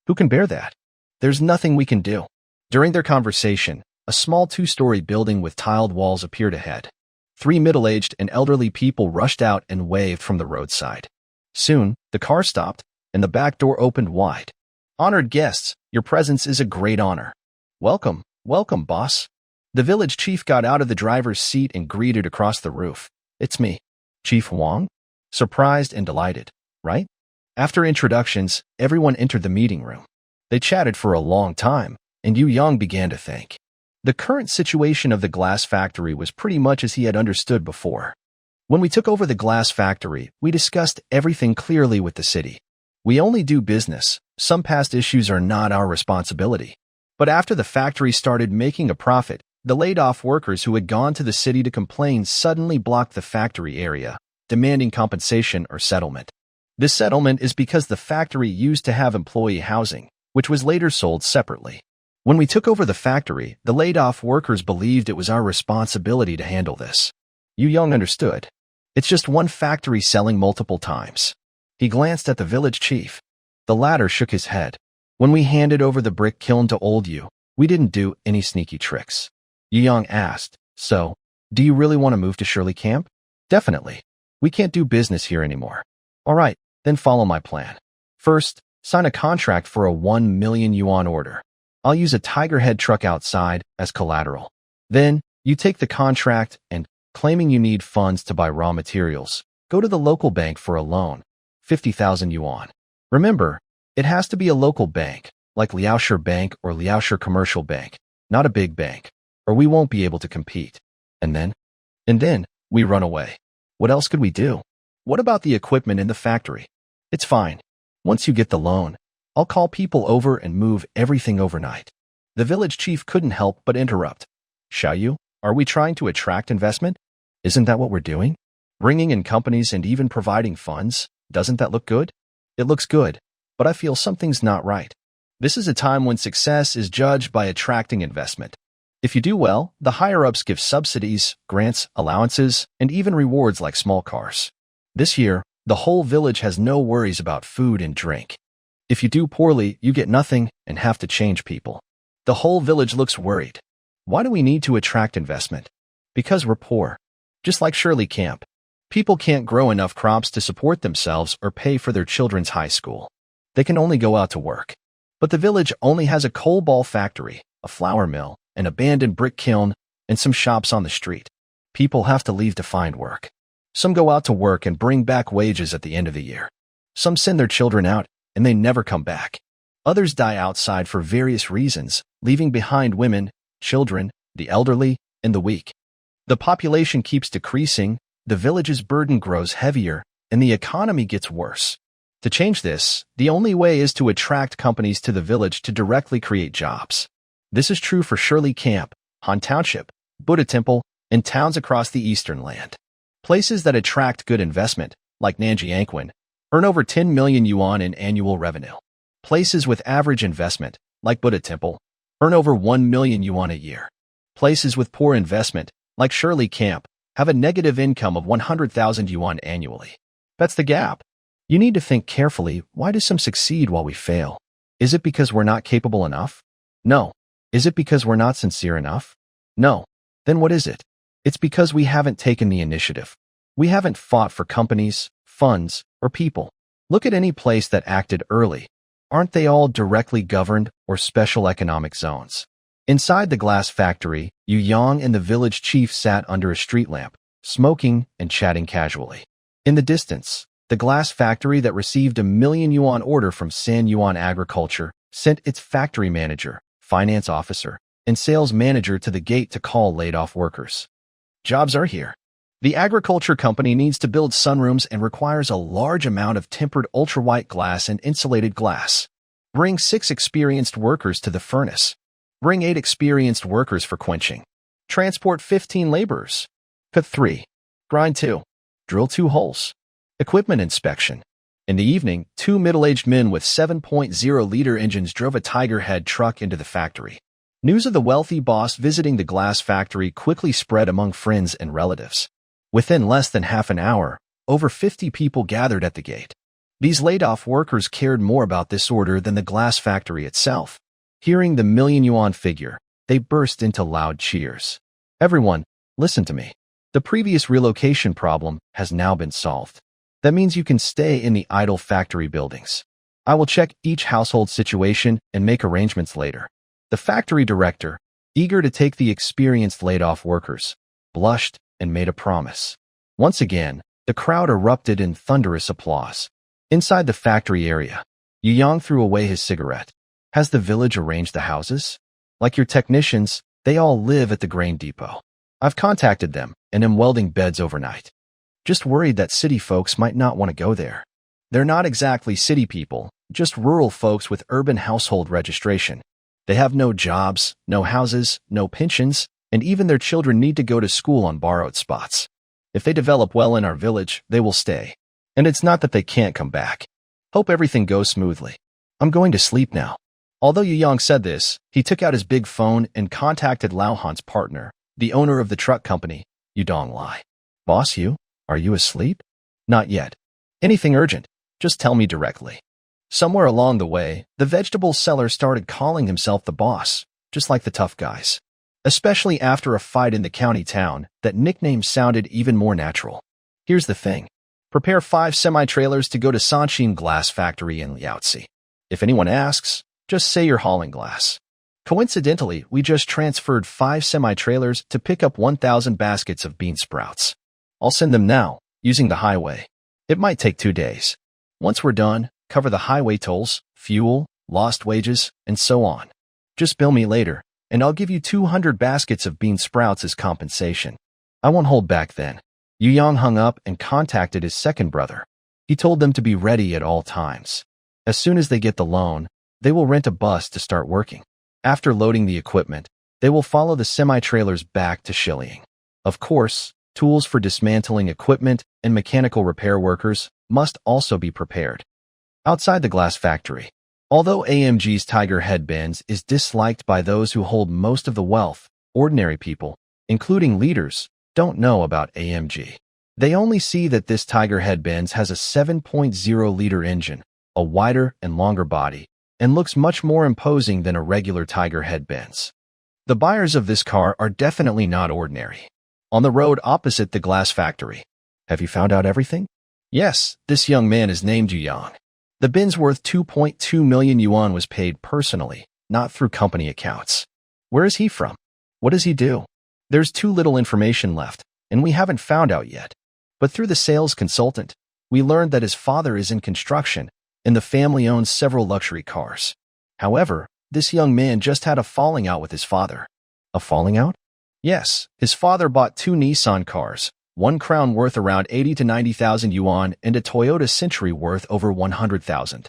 Who can bear that? There's nothing we can do." During their conversation, a small two-story building with tiled walls appeared ahead. 3 middle-aged and elderly people rushed out and waved from the roadside. Soon, the car stopped, and the back door opened wide. "Honored guests, your presence is a great honor." "Welcome, welcome, boss." The village chief got out of the driver's seat and greeted across the roof. "It's me, Chief Wang." Surprised and delighted, right? After introductions, everyone entered the meeting room. They chatted for a long time, and Yu Yang began to think. The current situation of the glass factory was pretty much as he had understood before. When we took over the glass factory, we discussed everything clearly with the city. We only do business. Some past issues are not our responsibility. But after the factory started making a profit, the laid-off workers who had gone to the city to complain suddenly blocked the factory area, demanding compensation or settlement. This settlement is because the factory used to have employee housing, which was later sold separately. When we took over the factory, the laid-off workers believed it was our responsibility to handle this. Yu Yang understood. It's just one factory selling multiple times. He glanced at the village chief. The latter shook his head. "When we handed over the brick kiln to old Yu, we didn't do any sneaky tricks." Yu Yang asked, "So, do you really want to move to Shirley Camp?" "Definitely. We can't do business here anymore." "All right, then follow my plan. First, sign a contract for a 1 million yuan order. I'll use a Tiger Head truck outside as collateral. Then, you take the contract and, claiming you need funds to buy raw materials, go to the local bank for a loan, 50,000 yuan. Remember, it has to be a local bank, like Liaoshi Bank or Liaoshi Commercial Bank, not a big bank, or we won't be able to compete. And then, we run away. What else could we do? What about the equipment in the factory? It's fine. Once you get the loan, I'll call people over and move everything overnight." The village chief couldn't help but interrupt. "Xiaoyu, are we trying to attract investment? Isn't that what we're doing? Bringing in companies and even providing funds, doesn't that look good?" "It looks good, but I feel something's not right. This is a time when success is judged by attracting investment. If you do well, the higher-ups give subsidies, grants, allowances, and even rewards like small cars. This year, the whole village has no worries about food and drink. If you do poorly, you get nothing and have to change people. The whole village looks worried. Why do we need to attract investment? Because we're poor. Just like Shirley Camp. People can't grow enough crops to support themselves or pay for their children's high school. They can only go out to work. But the village only has a coal ball factory, a flour mill, an abandoned brick kiln, and some shops on the street. People have to leave to find work. Some go out to work and bring back wages at the end of the year. Some send their children out, and they never come back. Others die outside for various reasons, leaving behind women, children, the elderly, and the weak. The population keeps decreasing, the village's burden grows heavier, and the economy gets worse. To change this, the only way is to attract companies to the village to directly create jobs. This is true for Shirley Camp, Han Township, Buddha Temple, and towns across the eastern land. Places that attract good investment, like Nanjiangquan, earn over 10 million yuan in annual revenue. Places with average investment, like Buddha Temple, earn over 1 million yuan a year. Places with poor investment, like Shirley Camp, have a negative income of 100,000 yuan annually. That's the gap. You need to think carefully, why do some succeed while we fail? Is it because we're not capable enough? No. Is it because we're not sincere enough? No. Then what is it? It's because we haven't taken the initiative. We haven't fought for companies, funds, or people. Look at any place that acted early. Aren't they all directly governed or special economic zones? Inside the glass factory, Yu Yang and the village chief sat under a street lamp, smoking and chatting casually. In the distance, the glass factory that received a 1 million yuan order from San Yuan Agriculture sent its factory manager, finance officer, and sales manager to the gate to call laid-off workers. Jobs are here. The agriculture company needs to build sunrooms and requires a large amount of tempered ultra-white glass and insulated glass. Bring 6 experienced workers to the furnace. Bring 8 experienced workers for quenching. Transport 15 laborers. Cut 3. Grind 2. Drill 2 holes. Equipment inspection. In the evening, 2 middle-aged men with 7.0-liter engines drove a Tiger-head truck into the factory. News of the wealthy boss visiting the glass factory quickly spread among friends and relatives. Within less than half an hour, over 50 people gathered at the gate. These laid-off workers cared more about this order than the glass factory itself. Hearing the 1 million yuan figure, they burst into loud cheers. Everyone, listen to me. The previous relocation problem has now been solved. That means you can stay in the idle factory buildings. I will check each household situation and make arrangements later. The factory director, eager to take the experienced laid-off workers, blushed and made a promise. Once again, the crowd erupted in thunderous applause. Inside the factory area, Yu Yang threw away his cigarette. Has the village arranged the houses? Like your technicians, they all live at the grain depot. I've contacted them and am welding beds overnight. Just worried that city folks might not want to go there. They're not exactly city people, just rural folks with urban household registration. They have no jobs, no houses, no pensions, and even their children need to go to school on borrowed spots. If they develop well in our village, they will stay. And it's not that they can't come back. Hope everything goes smoothly. I'm going to sleep now. Although Yu Yang said this, he took out his big phone and contacted Lao Han's partner, the owner of the truck company, Yudong Lai. Boss Yu, are you asleep? Not yet. Anything urgent? Just tell me directly. Somewhere along the way, the vegetable seller started calling himself the boss, just like the tough guys. Especially after a fight in the county town, that nickname sounded even more natural. Here's the thing. Prepare 5 semi-trailers to go to Sanxin Glass Factory in Liaozi. If anyone asks, just say you're hauling glass. Coincidentally, we just transferred 5 semi-trailers to pick up 1,000 baskets of bean sprouts. I'll send them now, using the highway. It might take 2 days. Once we're done, cover the highway tolls, fuel, lost wages, and so on. Just bill me later, and I'll give you 200 baskets of bean sprouts as compensation. I won't hold back then. Yu Yang hung up and contacted his second brother. He told them to be ready at all times. As soon as they get the loan, they will rent a bus to start working. After loading the equipment, they will follow the semi-trailers back to Shiliang. Of course, tools for dismantling equipment and mechanical repair workers must also be prepared. Outside the glass factory, although AMG's Tiger headbands is disliked by those who hold most of the wealth, ordinary people, including leaders, don't know about AMG. They only see that this Tiger Head Benz has a 7.0-liter engine, a wider and longer body, and looks much more imposing than a regular Tiger Head Benz. The buyers of this car are definitely not ordinary. On the road opposite the glass factory. Have you found out everything? Yes, this young man is named Yu Yang. The Benz worth 2.2 million yuan was paid personally, not through company accounts. Where is he from? What does he do? There's too little information left, and we haven't found out yet. But through the sales consultant, we learned that his father is in construction, and the family owns several luxury cars. However, this young man just had a falling out with his father. A falling out? Yes, his father bought 2 Nissan cars, one Crown worth around 80 to 90,000 yuan and a Toyota Century worth over 100,000.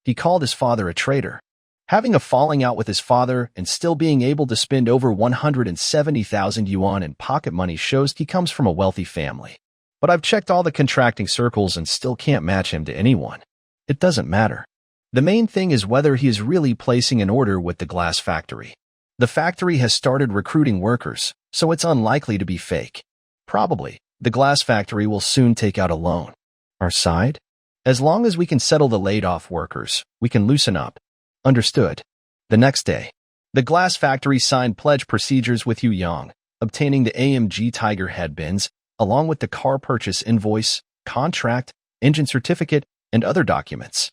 He called his father a traitor. Having a falling out with his father and still being able to spend over 170,000 yuan in pocket money shows he comes from a wealthy family. But I've checked all the contracting circles and still can't match him to anyone. It doesn't matter. The main thing is whether he is really placing an order with the glass factory. The factory has started recruiting workers, so it's unlikely to be fake. Probably, the glass factory will soon take out a loan. Our side? As long as we can settle the laid-off workers, we can loosen up. Understood. The next day, the glass factory signed pledge procedures with Yu Yang, obtaining the AMG Tiger Head Benz, along with the car purchase invoice, contract, engine certificate, and other documents.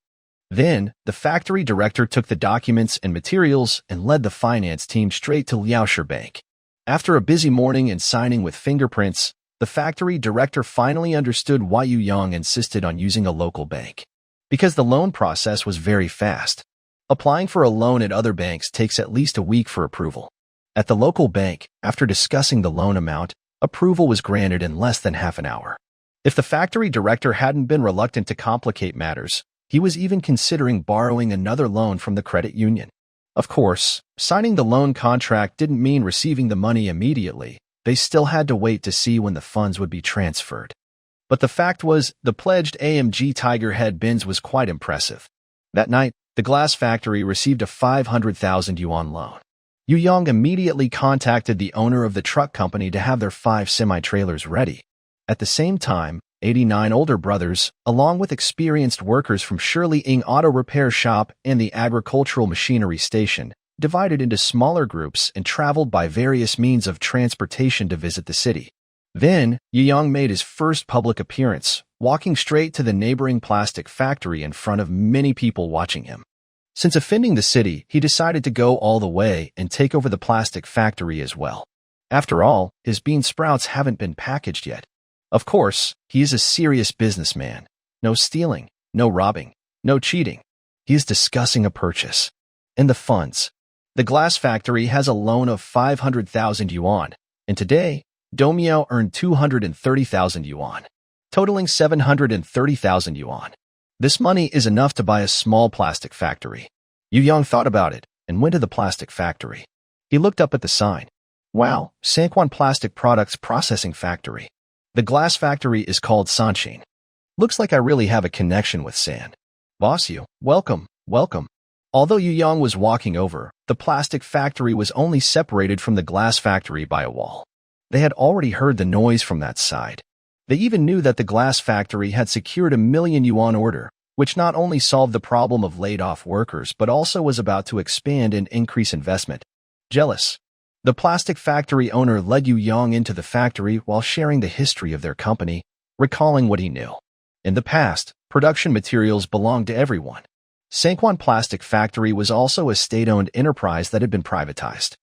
Then, the factory director took the documents and materials and led the finance team straight to Liaoshi Bank. After a busy morning and signing with fingerprints, the factory director finally understood why Yu Yang insisted on using a local bank. Because the loan process was very fast. Applying for a loan at other banks takes at least a week for approval. At the local bank, after discussing the loan amount, approval was granted in less than half an hour. If the factory director hadn't been reluctant to complicate matters, he was even considering borrowing another loan from the credit union. Of course, signing the loan contract didn't mean receiving the money immediately. They still had to wait to see when the funds would be transferred. But the fact was, the pledged AMG Tiger Head Benz was quite impressive. That night, the glass factory received a 500,000 yuan loan. Yu Yang immediately contacted the owner of the truck company to have their 5 semi-trailers ready. At the same time, 89 older brothers, along with experienced workers from Shirley Ing Auto Repair Shop and the Agricultural Machinery Station, divided into smaller groups and traveled by various means of transportation to visit the city. Then, Yu Yang made his first public appearance, walking straight to the neighboring plastic factory in front of many people watching him. Since offending the city, he decided to go all the way and take over the plastic factory as well. After all, his bean sprouts haven't been packaged yet. Of course, he is a serious businessman. No stealing, no robbing, no cheating. He is discussing a purchase. And the funds. The glass factory has a loan of 500,000 yuan, and today, Domiao earned 230,000 yuan, totaling 730,000 yuan. This money is enough to buy a small plastic factory. Yu Yang thought about it and went to the plastic factory. He looked up at the sign. Wow, Sanquan Plastic Products Processing Factory. The glass factory is called Sanshin. Looks like I really have a connection with San. Boss Yu, welcome, welcome. Although Yu Yang was walking over, the plastic factory was only separated from the glass factory by a wall. They had already heard the noise from that side. They even knew that the glass factory had secured a 1 million yuan order, which not only solved the problem of laid-off workers but also was about to expand and increase investment. Jealous. The plastic factory owner led Yu Yang into the factory while sharing the history of their company, recalling what he knew. In the past, production materials belonged to everyone. Sanquan Plastic Factory was also a state-owned enterprise that had been privatized.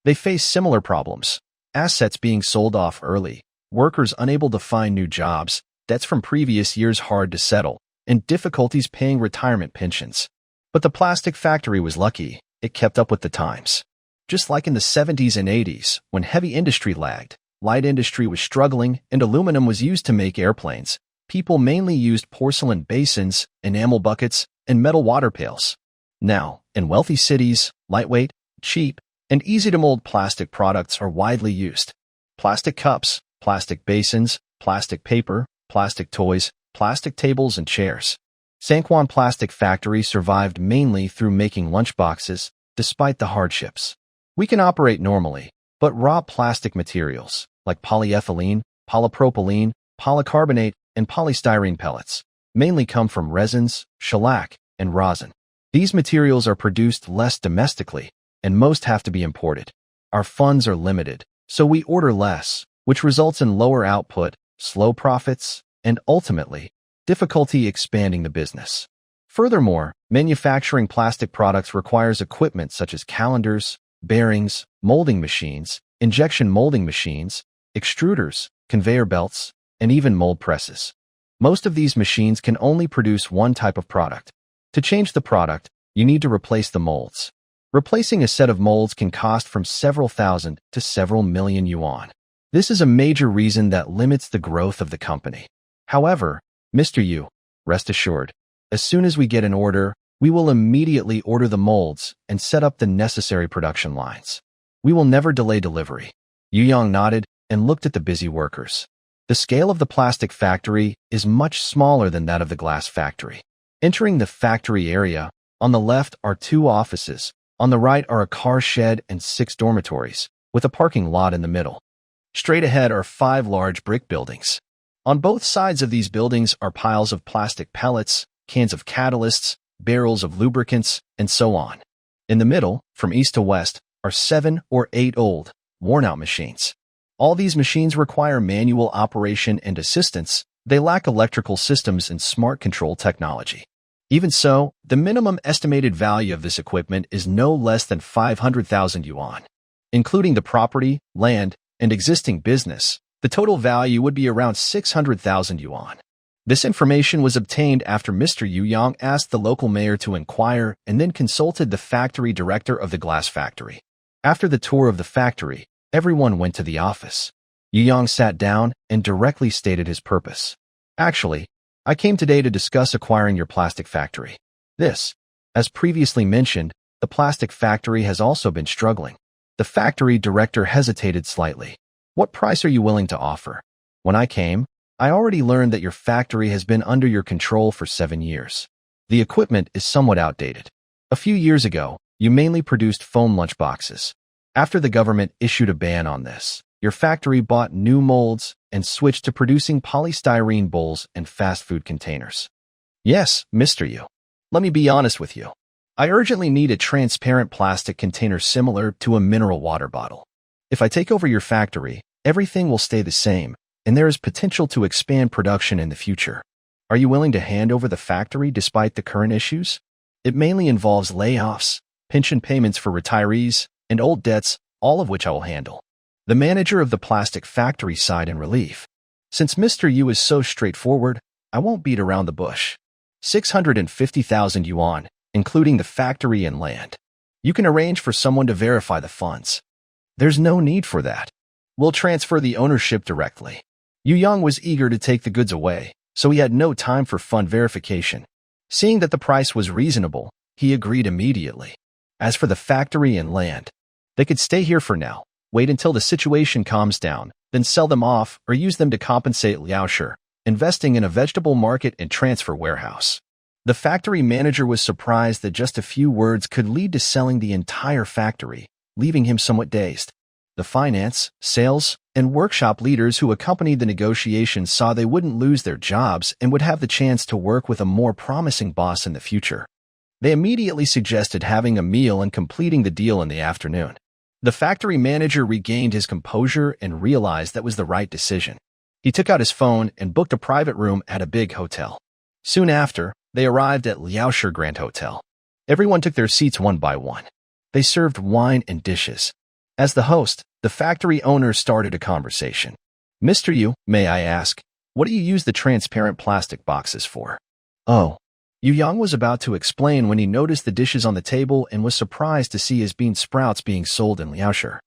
They faced similar problems, assets being sold off early, workers unable to find new jobs, debts from previous years hard to settle, and difficulties paying retirement pensions. But the plastic factory was lucky. It kept up with the times. Just like in the 70s and 80s, when heavy industry lagged, light industry was struggling, and aluminum was used to make airplanes, people mainly used porcelain basins, enamel buckets, and metal water pails. Now, in wealthy cities, lightweight, cheap, and easy-to-mold plastic products are widely used. Plastic cups, plastic basins, plastic paper, plastic toys, plastic tables and chairs. Sanquan Plastic Factory survived mainly through making lunchboxes, despite the hardships. We can operate normally, but raw plastic materials, like polyethylene, polypropylene, polycarbonate, and polystyrene pellets, mainly come from resins, shellac, and rosin. These materials are produced less domestically, and most have to be imported. Our funds are limited, so we order less, which results in lower output, slow profits, and ultimately, difficulty expanding the business. Furthermore, manufacturing plastic products requires equipment such as calendars, bearings, molding machines, injection molding machines, extruders, conveyor belts, and even mold presses. Most of these machines can only produce one type of product. To change the product, you need to replace the molds. Replacing a set of molds can cost from several thousand to several million yuan. This is a major reason that limits the growth of the company. However, Mr. Yu, rest assured, as soon as we get an order, we will immediately order the molds and set up the necessary production lines. We will never delay delivery. Yu Yang nodded and looked at the busy workers. The scale of the plastic factory is much smaller than that of the glass factory. Entering the factory area, on the left are 2 offices, on the right are a car shed and 6 dormitories, with a parking lot in the middle. Straight ahead are 5 large brick buildings. On both sides of these buildings are piles of plastic pellets, cans of catalysts, barrels of lubricants, and so on. In the middle, from east to west, are 7 or 8 old, worn-out machines. All these machines require manual operation and assistance. They lack electrical systems and smart control technology. Even so, the minimum estimated value of this equipment is no less than 500,000 yuan. Including the property, land, and existing business, the total value would be around 600,000 yuan. This information was obtained after Mr. Yu Yang asked the local mayor to inquire and then consulted the factory director of the glass factory. After the tour of the factory, everyone went to the office. Yu Yang sat down and directly stated his purpose. Actually, I came today to discuss acquiring your plastic factory. As previously mentioned, the plastic factory has also been struggling. The factory director hesitated slightly. What price are you willing to offer? When I came, I already learned that your factory has been under your control for 7 years. The equipment is somewhat outdated. A few years ago, you mainly produced foam lunchboxes. After the government issued a ban on this, your factory bought new molds and switched to producing polystyrene bowls and fast food containers. Yes, Mr. Yu. Let me be honest with you. I urgently need a transparent plastic container similar to a mineral water bottle. If I take over your factory, everything will stay the same, and there is potential to expand production in the future. Are you willing to hand over the factory despite the current issues? It mainly involves layoffs, pension payments for retirees, and old debts, all of which I will handle. The manager of the plastic factory sighed in relief. Since Mr. Yu is so straightforward, I won't beat around the bush. 650,000 yuan, including the factory and land. You can arrange for someone to verify the funds. There's no need for that. We'll transfer the ownership directly. Yu Yang was eager to take the goods away, so he had no time for fund verification. Seeing that the price was reasonable, he agreed immediately. As for the factory and land, they could stay here for now, wait until the situation calms down, then sell them off or use them to compensate Liaoshe, investing in a vegetable market and transfer warehouse. The factory manager was surprised that just a few words could lead to selling the entire factory, leaving him somewhat dazed. The finance, sales, and workshop leaders who accompanied the negotiations saw they wouldn't lose their jobs and would have the chance to work with a more promising boss in the future. They immediately suggested having a meal and completing the deal in the afternoon. The factory manager regained his composure and realized that was the right decision. He took out his phone and booked a private room at a big hotel. Soon after, they arrived at Liaoshe Grand Hotel. Everyone took their seats one by one. They served wine and dishes. As the host, the factory owner started a conversation. Mr. Yu, may I ask, what do you use the transparent plastic boxes for? Oh. Yu Yang was about to explain when he noticed the dishes on the table and was surprised to see his bean sprouts being sold in Liaoshe.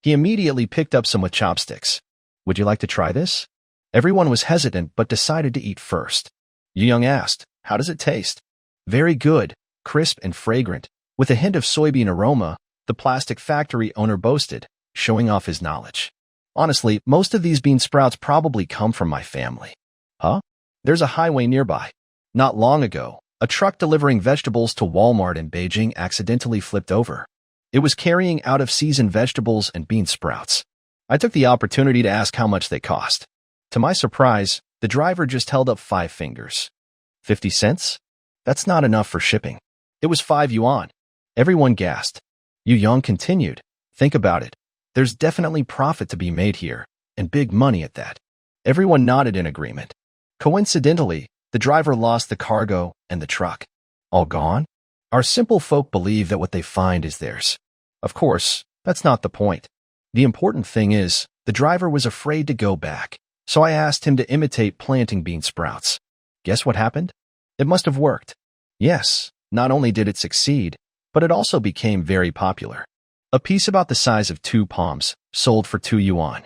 He immediately picked up some with chopsticks. Would you like to try this? Everyone was hesitant but decided to eat first. Yu Yang asked, how does it taste? Very good, crisp and fragrant, with a hint of soybean aroma, the plastic factory owner boasted, showing off his knowledge. Honestly, most of these bean sprouts probably come from my family. Huh? There's a highway nearby. Not long ago, a truck delivering vegetables to Walmart in Beijing accidentally flipped over. It was carrying out-of-season vegetables and bean sprouts. I took the opportunity to ask how much they cost. To my surprise, the driver just held up 5 fingers. 50 cents? That's not enough for shipping. It was 5 yuan. Everyone gasped. Yu Yang continued. Think about it. There's definitely profit to be made here, and big money at that. Everyone nodded in agreement. Coincidentally, the driver lost the cargo and the truck. All gone? Our simple folk believe that what they find is theirs. Of course, that's not the point. The important thing is, the driver was afraid to go back, so I asked him to imitate planting bean sprouts. Guess what happened? It must have worked. Yes, not only did it succeed, but it also became very popular. A piece about the size of 2 palms, sold for 2 yuan.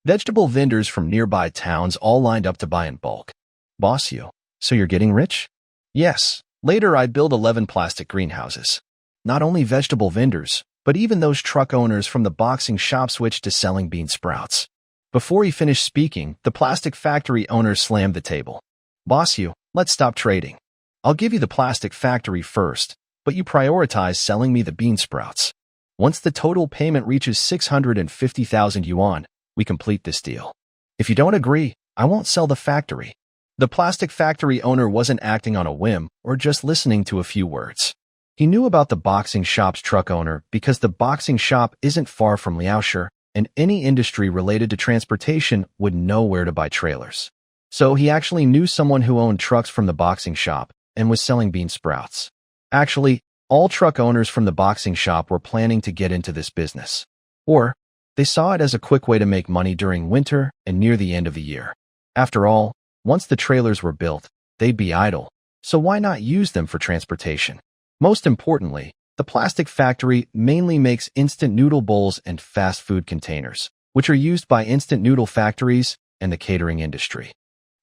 Vegetable vendors from nearby towns all lined up to buy in bulk. Boss you, so you're getting rich? Yes, later I build 11 plastic greenhouses. Not only vegetable vendors, but even those truck owners from the boxing shop switched to selling bean sprouts. Before he finished speaking, the plastic factory owner slammed the table. Boss you, let's stop trading. I'll give you the plastic factory first, but you prioritize selling me the bean sprouts. Once the total payment reaches 650,000 yuan, we complete this deal. If you don't agree, I won't sell the factory. The plastic factory owner wasn't acting on a whim or just listening to a few words. He knew about the boxing shop's truck owner because the boxing shop isn't far from Liaoshe, and any industry related to transportation would know where to buy trailers. So he actually knew someone who owned trucks from the boxing shop and was selling bean sprouts. Actually, all truck owners from the boxing shop were planning to get into this business. Or, they saw it as a quick way to make money during winter and near the end of the year. After all, once the trailers were built, they'd be idle, so why not use them for transportation? Most importantly, the plastic factory mainly makes instant noodle bowls and fast food containers, which are used by instant noodle factories and the catering industry.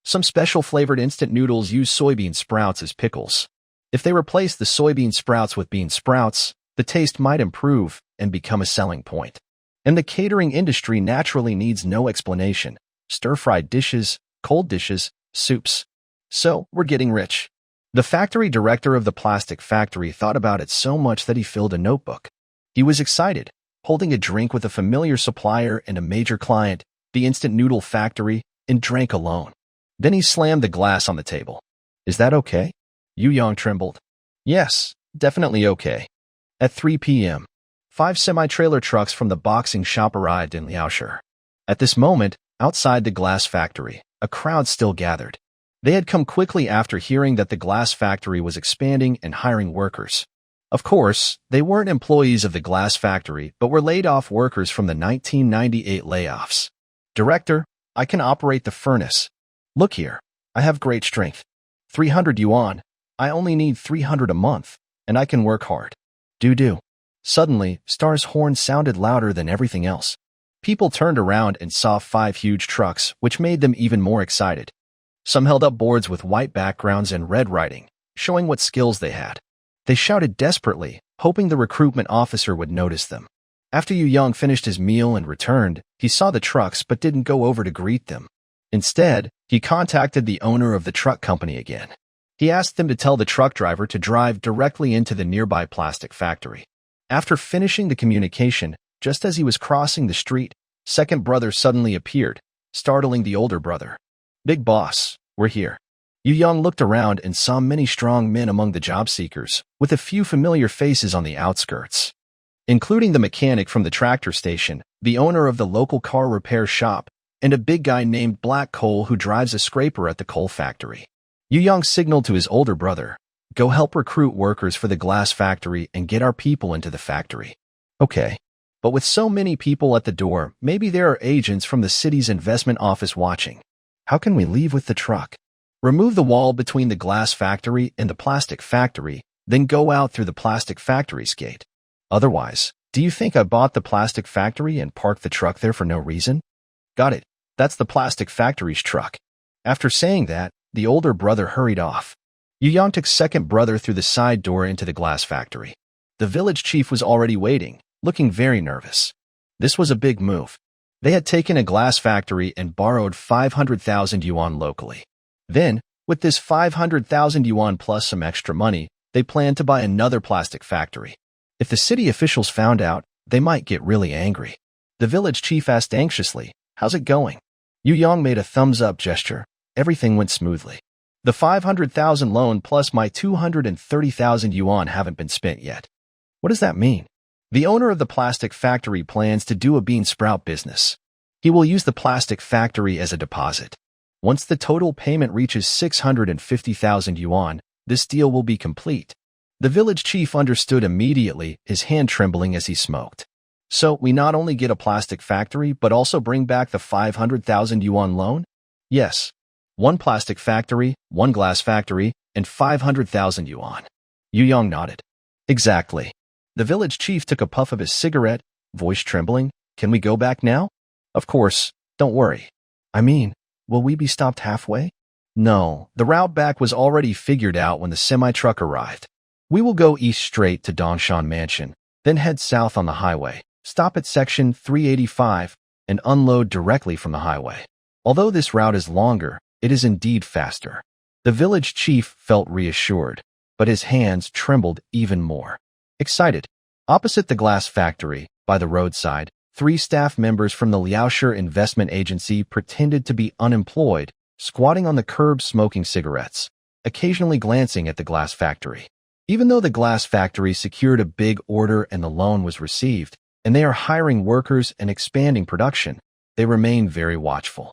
Some special flavored instant noodles use soybean sprouts as pickles. If they replace the soybean sprouts with bean sprouts, the taste might improve and become a selling point. And the catering industry naturally needs no explanation. Stir-fried dishes, cold dishes, soups. So, we're getting rich. The factory director of the plastic factory thought about it so much that he filled a notebook. He was excited, holding a drink with a familiar supplier and a major client, the instant noodle factory, and drank alone. Then he slammed the glass on the table. Is that okay? Yu Yang trembled. Yes, definitely okay. At 3 p.m., 5 semi-trailer trucks from the boxing shop arrived in Liaoshe. At this moment, outside the glass factory, a crowd still gathered. They had come quickly after hearing that the glass factory was expanding and hiring workers. Of course, they weren't employees of the glass factory, but were laid-off workers from the 1998 layoffs. Director, I can operate the furnace. Look here, I have great strength. 300 yuan. I only need 300 a month, and I can work hard. Do. Suddenly, Star's horn sounded louder than everything else. People turned around and saw 5 huge trucks, which made them even more excited. Some held up boards with white backgrounds and red writing, showing what skills they had. They shouted desperately, hoping the recruitment officer would notice them. After Yu Yang finished his meal and returned, he saw the trucks but didn't go over to greet them. Instead, he contacted the owner of the truck company again. He asked them to tell the truck driver to drive directly into the nearby plastic factory. After finishing the communication, just as he was crossing the street, second brother suddenly appeared, startling the older brother. Big boss, we're here. Yu Yang looked around and saw many strong men among the job seekers, with a few familiar faces on the outskirts, including the mechanic from the tractor station, the owner of the local car repair shop, and a big guy named Black Coal who drives a scraper at the coal factory. Yu Yang signaled to his older brother, go help recruit workers for the glass factory and get our people into the factory. Okay. But with so many people at the door, maybe there are agents from the city's investment office watching. How can we leave with the truck? Remove the wall between the glass factory and the plastic factory, then go out through the plastic factory's gate. Otherwise, do you think I bought the plastic factory and parked the truck there for no reason? Got it. That's the plastic factory's truck. After saying that, the older brother hurried off. Yu Yang took second brother through the side door into the glass factory. The village chief was already waiting, looking very nervous. This was a big move. They had taken a glass factory and borrowed 500,000 yuan locally. Then, with this 500,000 yuan plus some extra money, they planned to buy another plastic factory. If the city officials found out, they might get really angry. The village chief asked anxiously, how's it going? Yu Yang made a thumbs-up gesture. Everything went smoothly. The 500,000 loan plus my 230,000 yuan haven't been spent yet. What does that mean? The owner of the plastic factory plans to do a bean sprout business. He will use the plastic factory as a deposit. Once the total payment reaches 650,000 yuan, this deal will be complete. The village chief understood immediately, his hand trembling as he smoked. So we not only get a plastic factory but also bring back the 500,000 yuan loan? Yes. One plastic factory, one glass factory, and 500,000 yuan. Yu Yang nodded. Exactly. The village chief took a puff of his cigarette, voice trembling. Can we go back now? Of course. Don't worry. I mean, will we be stopped halfway? No, the route back was already figured out when the semi-truck arrived. We will go east straight to Dongshan Mansion, then head south on the highway, stop at section 385, and unload directly from the highway. Although this route is longer, it is indeed faster. The village chief felt reassured, but his hands trembled even more. Excited. Opposite the glass factory, by the roadside, 3 staff members from the Liaoshe investment agency pretended to be unemployed, squatting on the curb smoking cigarettes, occasionally glancing at the glass factory. Even though the glass factory secured a big order and the loan was received, and they are hiring workers and expanding production, they remain very watchful.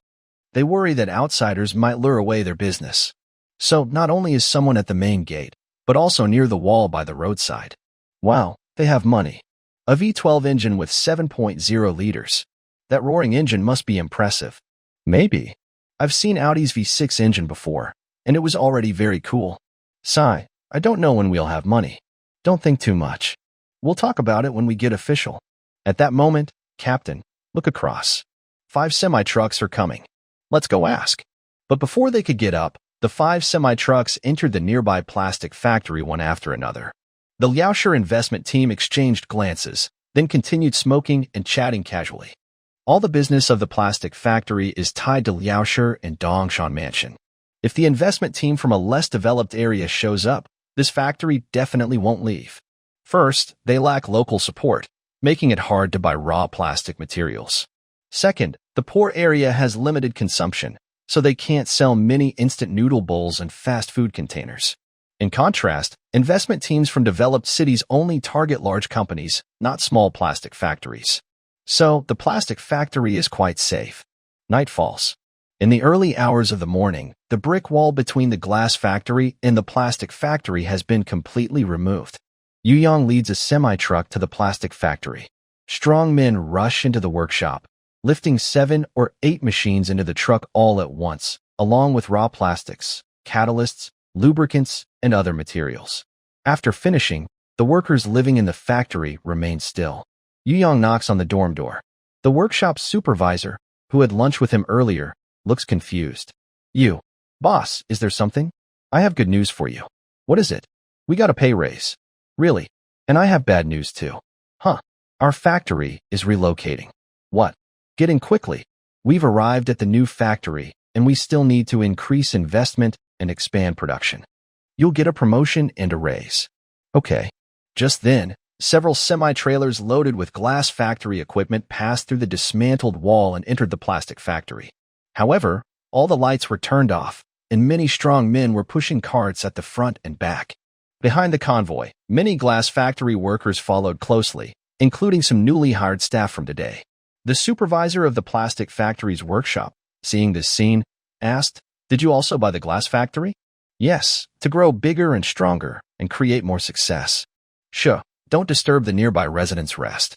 They worry that outsiders might lure away their business. So not only is someone at the main gate, but also near the wall by the roadside. Wow, they have money. A V12 engine with 7.0 liters. That roaring engine must be impressive. Maybe. I've seen Audi's V6 engine before, and it was already very cool. Sigh, I don't know when we'll have money. Don't think too much. We'll talk about it when we get official. At that moment, Captain, look across. 5 semi-trucks are coming. Let's go ask. But before they could get up, the 5 semi-trucks entered the nearby plastic factory one after another. The Liaoshe investment team exchanged glances, then continued smoking and chatting casually. All the business of the plastic factory is tied to Liaoshe and Dongshan Mansion. If the investment team from a less developed area shows up, this factory definitely won't leave. First, they lack local support, making it hard to buy raw plastic materials. Second, the poor area has limited consumption, so they can't sell many instant noodle bowls and fast food containers. In contrast, investment teams from developed cities only target large companies, not small plastic factories. So, the plastic factory is quite safe. Night falls. In the early hours of the morning, the brick wall between the glass factory and the plastic factory has been completely removed. Yu Yang leads a semi-truck to the plastic factory. Strong men rush into the workshop, lifting 7 or 8 machines into the truck all at once, along with raw plastics, catalysts, lubricants, and other materials. After finishing, the workers living in the factory remain still. Yu Yang knocks on the dorm door. The workshop supervisor, who had lunch with him earlier, looks confused. You, boss, is there something? I have good news for you. What is it? We got a pay raise. Really? And I have bad news too. Huh. Our factory is relocating. What? Get in quickly. We've arrived at the new factory, and we still need to increase investment and expand production. You'll get a promotion and a raise. Okay. Just then, several semi-trailers loaded with glass factory equipment passed through the dismantled wall and entered the plastic factory. However, all the lights were turned off, and many strong men were pushing carts at the front and back. Behind the convoy, many glass factory workers followed closely, including some newly hired staff from today. The supervisor of the plastic factory's workshop, seeing this scene, asked, "Did you also buy the glass factory?" "Yes, to grow bigger and stronger and create more success." "Sure, don't disturb the nearby residents' rest."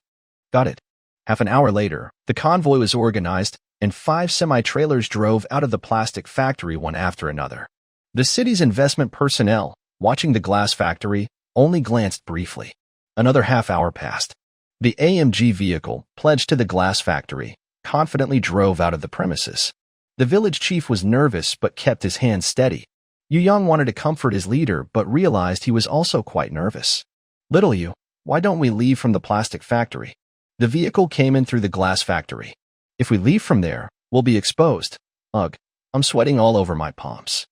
"Got it." Half an hour later, the convoy was organized, and 5 semi-trailers drove out of the plastic factory one after another. The city's investment personnel, watching the glass factory, only glanced briefly. Another half hour passed. The AMG vehicle, pledged to the glass factory, confidently drove out of the premises. The village chief was nervous but kept his hands steady. Yu Yang wanted to comfort his leader but realized he was also quite nervous. "Little Yu, why don't we leave from the plastic factory?" The vehicle came in through the glass factory. "If we leave from there, we'll be exposed." "Ugh, I'm sweating all over my palms."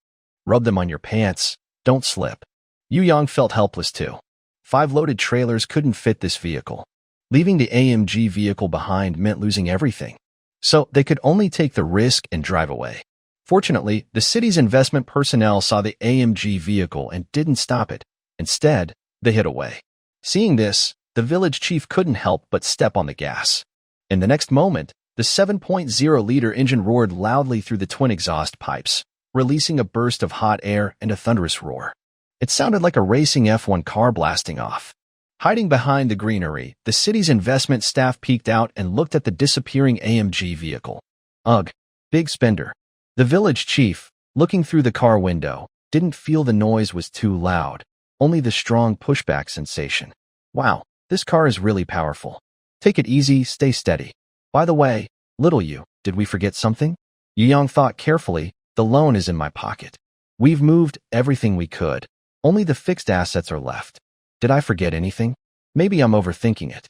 "Rub them on your pants. Don't slip." Yu Yang felt helpless too. 5 loaded trailers couldn't fit this vehicle. Leaving the AMG vehicle behind meant losing everything. so they could only take the risk and drive away. Fortunately, the city's investment personnel saw the AMG vehicle and didn't stop it. Instead, they hid away. Seeing this, the village chief couldn't help but step on the gas. In the next moment, the 7.0-liter engine roared loudly through the twin exhaust pipes, releasing a burst of hot air and a thunderous roar. It sounded like a racing F1 car blasting off. Hiding behind the greenery, the city's investment staff peeked out and looked at the disappearing AMG vehicle. Ugh, big spender. The village chief, looking through the car window, didn't feel the noise was too loud, only the strong pushback sensation. Wow, this car is really powerful. Take it easy, stay steady. By the way, little you, did we forget something? Young thought carefully, the loan is in my pocket. We've moved everything we could. Only the fixed assets are left. Did I forget anything? Maybe I'm overthinking it.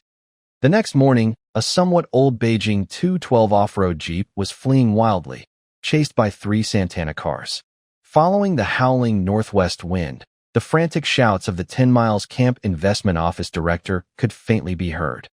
The next morning, a somewhat old Beijing 212 off-road Jeep was fleeing wildly, chased by 3 Santana cars. Following the howling northwest wind, the frantic shouts of the 10 Miles Camp Investment Office director could faintly be heard.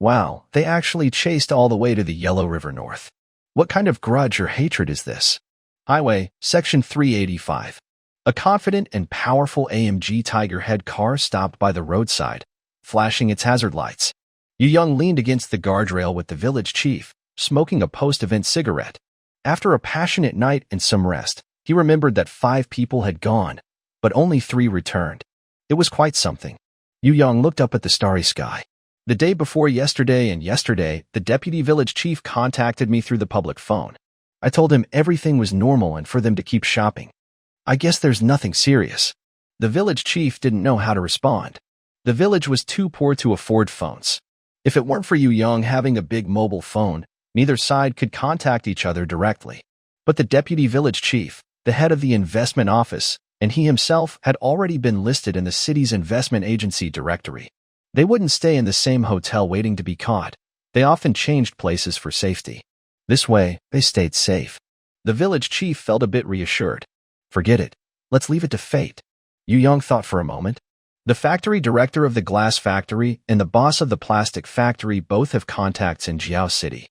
Wow, they actually chased all the way to the Yellow River North. What kind of grudge or hatred is this? Highway, Section 385. A confident and powerful AMG Tiger Head car stopped by the roadside, flashing its hazard lights. Yu Young leaned against the guardrail with the village chief, smoking a post-event cigarette. After a passionate night and some rest, he remembered that 5 people had gone, but only 3 returned. It was quite something. Yu Young looked up at the starry sky. The day before yesterday and yesterday, the deputy village chief contacted me through the public phone. I told him everything was normal and for them to keep shopping. I guess there's nothing serious. The village chief didn't know how to respond. The village was too poor to afford phones. If it weren't for Yu Young having a big mobile phone, neither side could contact each other directly. But the deputy village chief, the head of the investment office, and he himself had already been listed in the city's investment agency directory. They wouldn't stay in the same hotel waiting to be caught. They often changed places for safety. This way, they stayed safe. The village chief felt a bit reassured. Forget it. Let's leave it to fate. Yu Young thought for a moment. The factory director of the glass factory and the boss of the plastic factory both have contacts in Jiao City.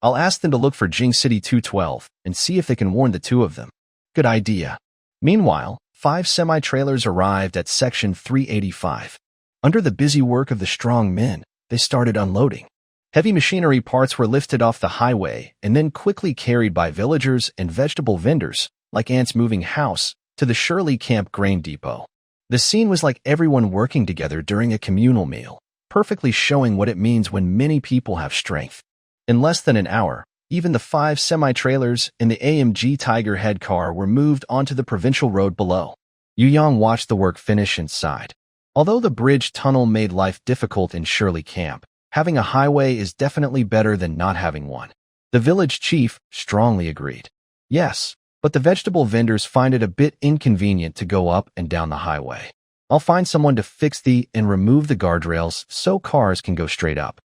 I'll ask them to look for Jing City 212 and see if they can warn the 2 of them. Good idea. Meanwhile, 5 semi-trailers arrived at Section 385. Under the busy work of the strong men, they started unloading. Heavy machinery parts were lifted off the highway and then quickly carried by villagers and vegetable vendors, like ants moving house, to the Shirley Camp Grain Depot. The scene was like everyone working together during a communal meal, perfectly showing what it means when many people have strength. In less than an hour, even the 5 semi-trailers and the AMG Tiger Head car were moved onto the provincial road below. Yu Yang watched the work finish and sighed. Although the bridge tunnel made life difficult in Shirley Camp, having a highway is definitely better than not having one. The village chief strongly agreed. Yes, but the vegetable vendors find it a bit inconvenient to go up and down the highway. I'll find someone to fix and remove the guardrails so cars can go straight up.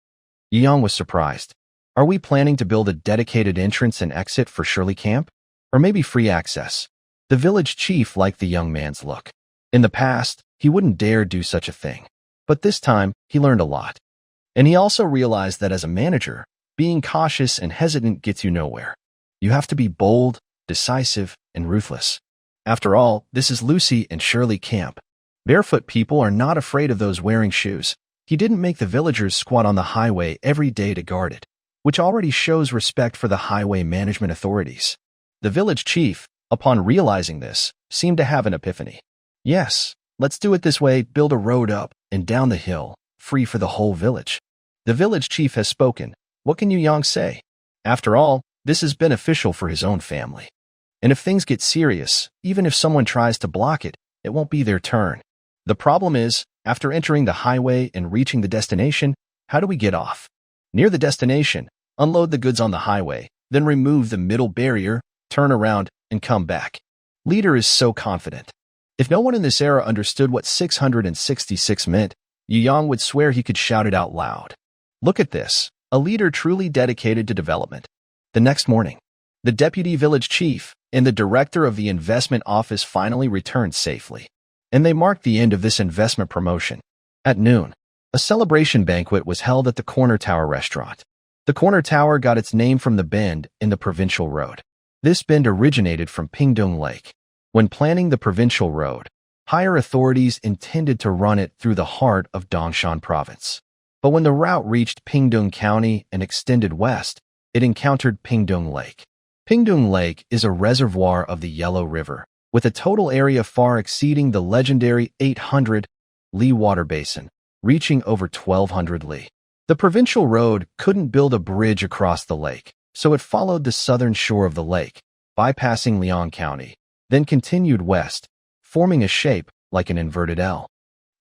Yu Yang was surprised. Are we planning to build a dedicated entrance and exit for Shirley Camp? Or maybe free access? The village chief liked the young man's look. In the past, he wouldn't dare do such a thing. But this time, he learned a lot. And he also realized that as a manager, being cautious and hesitant gets you nowhere. You have to be bold, decisive, and ruthless. After all, this is Lucy and Shirley Camp. Barefoot people are not afraid of those wearing shoes. He didn't make the villagers squat on the highway every day to guard it, which already shows respect for the highway management authorities. The village chief, upon realizing this, seemed to have an epiphany. Yes, let's do it this way, build a road up and down the hill, free for the whole village. The village chief has spoken. What can Yu Yang say? After all, this is beneficial for his own family. And if things get serious, even if someone tries to block it, it won't be their turn. The problem is, after entering the highway and reaching the destination, how do we get off? Near the destination, unload the goods on the highway, then remove the middle barrier, turn around, and come back. Leader is so confident. If no one in this era understood what 666 meant, Yu Yang would swear he could shout it out loud. Look at this, a leader truly dedicated to development. The next morning, the deputy village chief and the director of the investment office finally returned safely. And they marked the end of this investment promotion. At noon, a celebration banquet was held at the Corner Tower restaurant. The corner tower got its name from the bend in the provincial road. This bend originated from Pingdong Lake. When planning the provincial road, higher authorities intended to run it through the heart of Dongshan province. But when the route reached Pingdong County and extended west, it encountered Pingdong Lake. Pingdong Lake is a reservoir of the Yellow River, with a total area far exceeding the legendary 800 li water basin, reaching over 1,200 li. The provincial road couldn't build a bridge across the lake, so it followed the southern shore of the lake, bypassing Liang County, then continued west, forming a shape like an inverted L.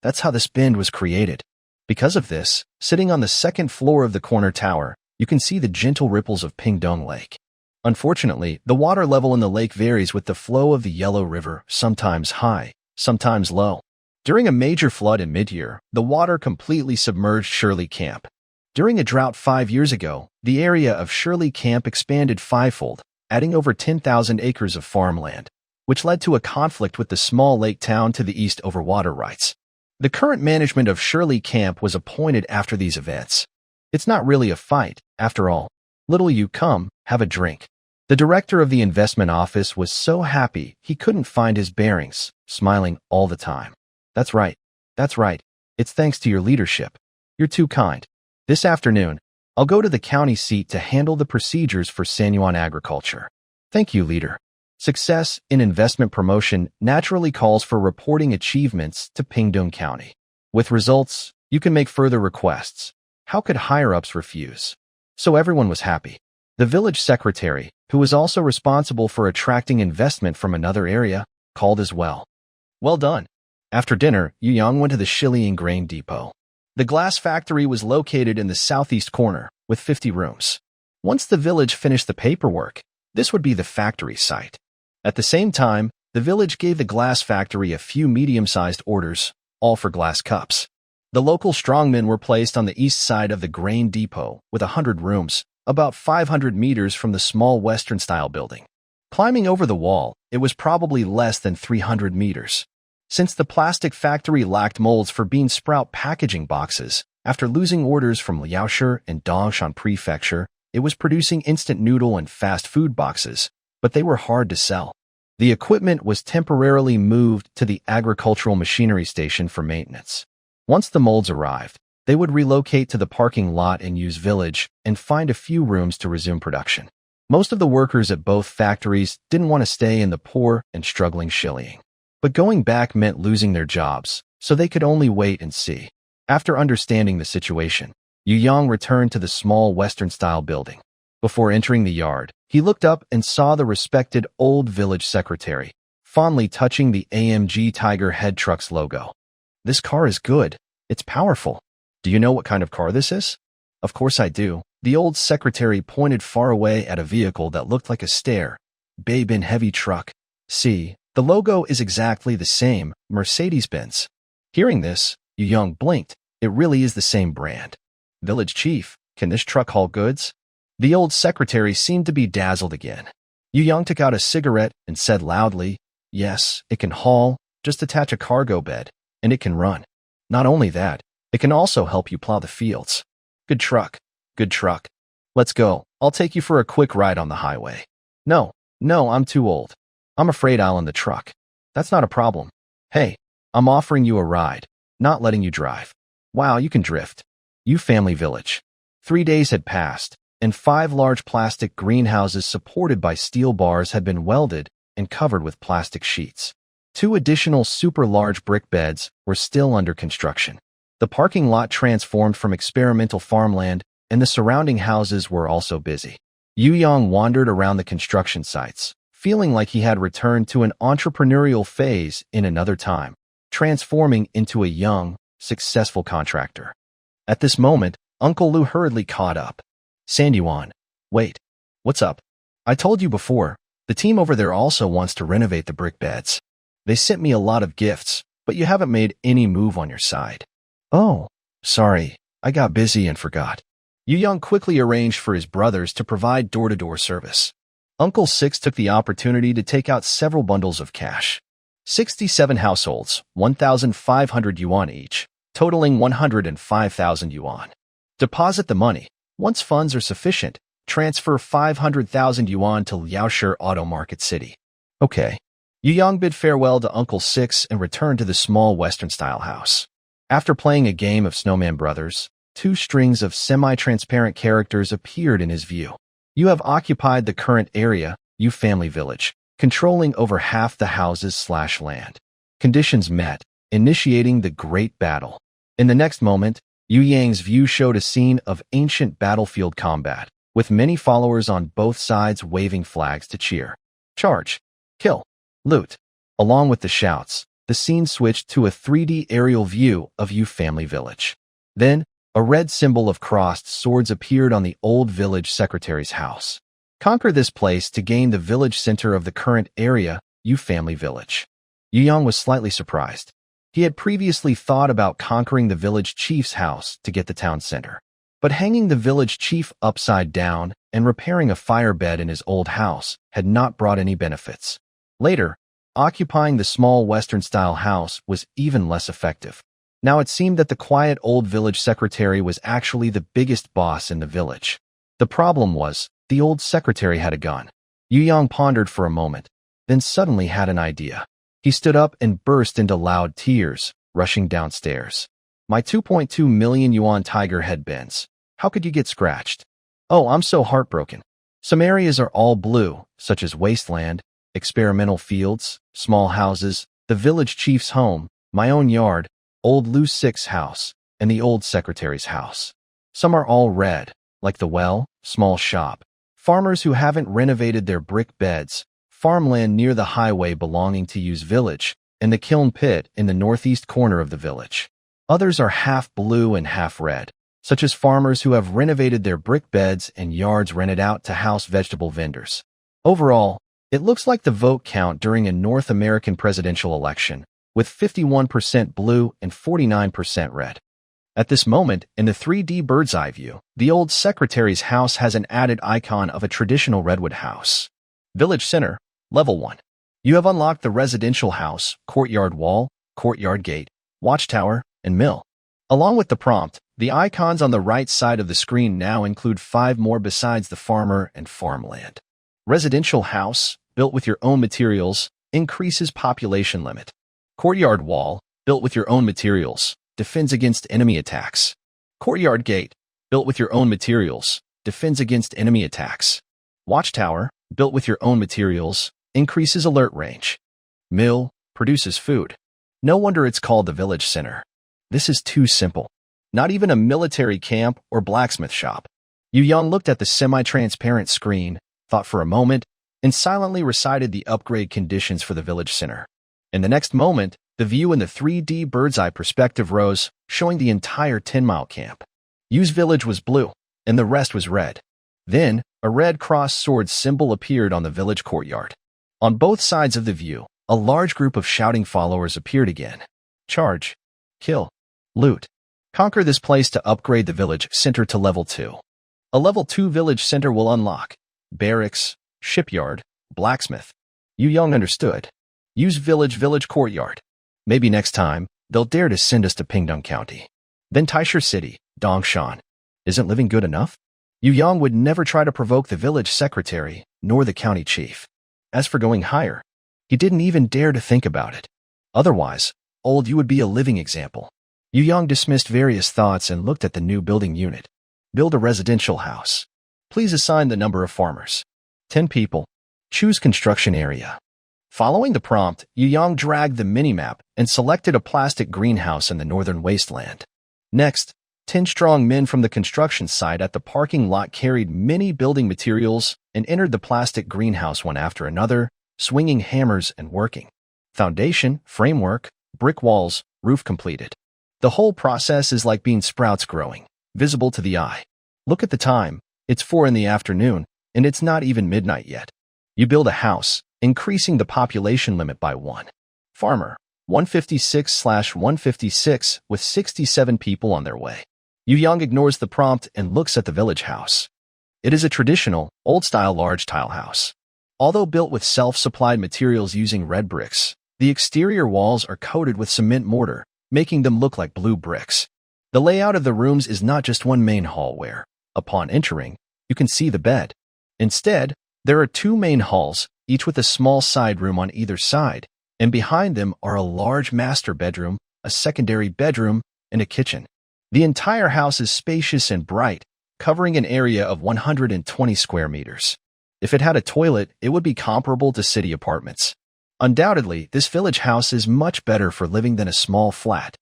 That's how this bend was created. Because of this, sitting on the second floor of the corner tower, you can see the gentle ripples of Pingdong Lake. Unfortunately, the water level in the lake varies with the flow of the Yellow River, sometimes high, sometimes low. During a major flood in mid-year, the water completely submerged Shirley Camp. During a drought 5 years ago, the area of Shirley Camp expanded fivefold, adding over 10,000 acres of farmland, which led to a conflict with the small lake town to the east over water rights. The current management of Shirley Camp was appointed after these events. It's not really a fight, after all. Little you come, have a drink. The director of the investment office was so happy he couldn't find his bearings, smiling all the time. That's right. That's right. It's thanks to your leadership. You're too kind. This afternoon, I'll go to the county seat to handle the procedures for Sanyuan agriculture. Thank you, leader. Success in investment promotion naturally calls for reporting achievements to Pingdong County. With results, you can make further requests. How could higher-ups refuse? So everyone was happy. The village secretary, who was also responsible for attracting investment from another area, called as well. Well done. After dinner, Yu Yang went to the Shiliang grain depot. The glass factory was located in the southeast corner, with 50 rooms. Once the village finished the paperwork, this would be the factory site. At the same time, the village gave the glass factory a few medium-sized orders, all for glass cups. The local strongmen were placed on the east side of the grain depot with 100 rooms, about 500 meters from the small Western-style building. Climbing over the wall, it was probably less than 300 meters. Since the plastic factory lacked molds for bean sprout packaging boxes, after losing orders from Liaoshi and Dongshan Prefecture, it was producing instant noodle and fast food boxes, but they were hard to sell. The equipment was temporarily moved to the agricultural machinery station for maintenance. Once the molds arrived, they would relocate to the parking lot in Yu's village and find a few rooms to resume production. Most of the workers at both factories didn't want to stay in the poor and struggling Shiliang. But going back meant losing their jobs, so they could only wait and see. After understanding the situation, Yu Yang returned to the small Western-style building. Before entering the yard, he looked up and saw the respected old village secretary, fondly touching the AMG Tiger Head Trucks logo. This car is good. It's powerful. Do you know what kind of car this is? Of course I do. The old secretary pointed far away at a vehicle that looked like a stair. Bay-bin heavy truck. See, the logo is exactly the same, Mercedes-Benz. Hearing this, Yu Yang blinked. It really is the same brand. Village chief, can this truck haul goods? The old secretary seemed to be dazzled again. Yu Yang took out a cigarette and said loudly, yes, it can haul, just attach a cargo bed, and it can run. Not only that, it can also help you plow the fields. Good truck. Good truck. Let's go. I'll take you for a quick ride on the highway. No, I'm too old. I'm afraid I'll in the truck. That's not a problem. Hey, I'm offering you a ride, not letting you drive. Wow, you can drift. You family village. 3 days had passed, and 5 large plastic greenhouses supported by steel bars had been welded and covered with plastic sheets. 2 additional super large brick beds were still under construction. The parking lot transformed from experimental farmland, and the surrounding houses were also busy. Yu Yang wandered around the construction sites, feeling like he had returned to an entrepreneurial phase in another time, transforming into a young, successful contractor. At this moment, Uncle Lu hurriedly caught up. Sanyuan, wait, what's up? I told you before, the team over there also wants to renovate the brick beds. They sent me a lot of gifts, but you haven't made any move on your side. Oh, sorry, I got busy and forgot. Yu Yang quickly arranged for his brothers to provide door-to-door service. Uncle Six took the opportunity to take out several bundles of cash. 67 households, 1,500 yuan each, totaling 105,000 yuan. Deposit the money, Once funds are sufficient, transfer 500,000 yuan to Liaoshi Auto Market City. Okay. Yu Yang bid farewell to Uncle Six and returned to the small Western-style house. After playing a game of Snowman Brothers, two strings of semi-transparent characters appeared in his view. You have occupied the current area, Yu Family Village, controlling over half the houses/land. Conditions met, initiating the Great Battle. In the next moment, Yu Yang's view showed a scene of ancient battlefield combat, with many followers on both sides waving flags to cheer. Charge! Kill! Loot! Along with the shouts, the scene switched to a 3D aerial view of Yu Family Village. Then, a red symbol of crossed swords appeared on the old village secretary's house. Conquer this place to gain the village center of the current area, Yu Family Village. Yu Yang was slightly surprised. He had previously thought about conquering the village chief's house to get the town center. But hanging the village chief upside down and repairing a fire bed in his old house had not brought any benefits. Later, occupying the small Western-style house was even less effective. Now it seemed that the quiet old village secretary was actually the biggest boss in the village. The problem was, the old secretary had a gun. Yu Yang pondered for a moment, then suddenly had an idea. He stood up and burst into loud tears, rushing downstairs. My 2.2 million yuan tiger head bends. How could you get scratched? Oh, I'm so heartbroken. Some areas are all blue, such as wasteland, experimental fields, small houses, the village chief's home, my own yard, old Lu Six's house, and the old secretary's house. Some are all red, like the well, small shop, farmers who haven't renovated their brick beds, farmland near the highway belonging to Yu's village, and the kiln pit in the northeast corner of the village. Others are half blue and half red, such as farmers who have renovated their brick beds and yards rented out to house vegetable vendors. Overall, it looks like the vote count during a North American presidential election, with 51% blue and 49% red. At this moment, in the 3D bird's eye view, the old secretary's house has an added icon of a traditional redwood house. Village Center, Level 1. You have unlocked the residential house, courtyard wall, courtyard gate, watchtower, and mill. Along with the prompt, the icons on the right side of the screen now include 5 more besides the farmer and farmland. Residential house, built with your own materials, increases population limit. Courtyard wall, built with your own materials, defends against enemy attacks. Courtyard gate, built with your own materials, defends against enemy attacks. Watchtower, built with your own materials, increases alert range. Mill, produces food. No wonder it's called the village center. This is too simple. Not even a military camp or blacksmith shop. Yu Yang looked at the semi-transparent screen, thought for a moment, and silently recited the upgrade conditions for the village center. In the next moment, the view in the 3D bird's eye perspective rose, showing the entire 10-mile camp. Yu's village was blue, and the rest was red. Then, a red cross sword symbol appeared on the village courtyard. On both sides of the view, a large group of shouting followers appeared again. Charge. Kill. Loot. Conquer this place to upgrade the village center to Level 2. A Level 2 village center will unlock barracks, shipyard, blacksmith. Yu Yang understood. Use village courtyard. Maybe next time, they'll dare to send us to Pingdong County. Then Taishan City, Dongshan. Isn't living good enough? Yu Yang would never try to provoke the village secretary, nor the county chief. As for going higher, he didn't even dare to think about it. Otherwise, old Yu would be a living example. Yu Yang dismissed various thoughts and looked at the new building unit. Build a residential house. Please assign the number of farmers. 10 people. Choose construction area. Following the prompt, Yu Yang dragged the minimap and selected a plastic greenhouse in the northern wasteland. Next, 10 strong men from the construction site at the parking lot carried many building materials and entered the plastic greenhouse one after another, swinging hammers and working. Foundation, framework, brick walls, roof completed. The whole process is like bean sprouts growing, visible to the eye. Look at the time, it's 4 in the afternoon, and it's not even midnight yet. You build a house, increasing the population limit by 1. Farmer, 156/156 with 67 people on their way. Yu Yang ignores the prompt and looks at the village house. It is a traditional, old-style large tile house. Although built with self-supplied materials using red bricks, the exterior walls are coated with cement mortar, making them look like blue bricks. The layout of the rooms is not just one main hall where Upon entering, you can see the bed. Instead, there are two main halls, each with a small side room on either side, and behind them are a large master bedroom, a secondary bedroom, and a kitchen. The entire house is spacious and bright, covering an area of 120 square meters. If it had a toilet, it would be comparable to city apartments. Undoubtedly, this village house is much better for living than a small flat.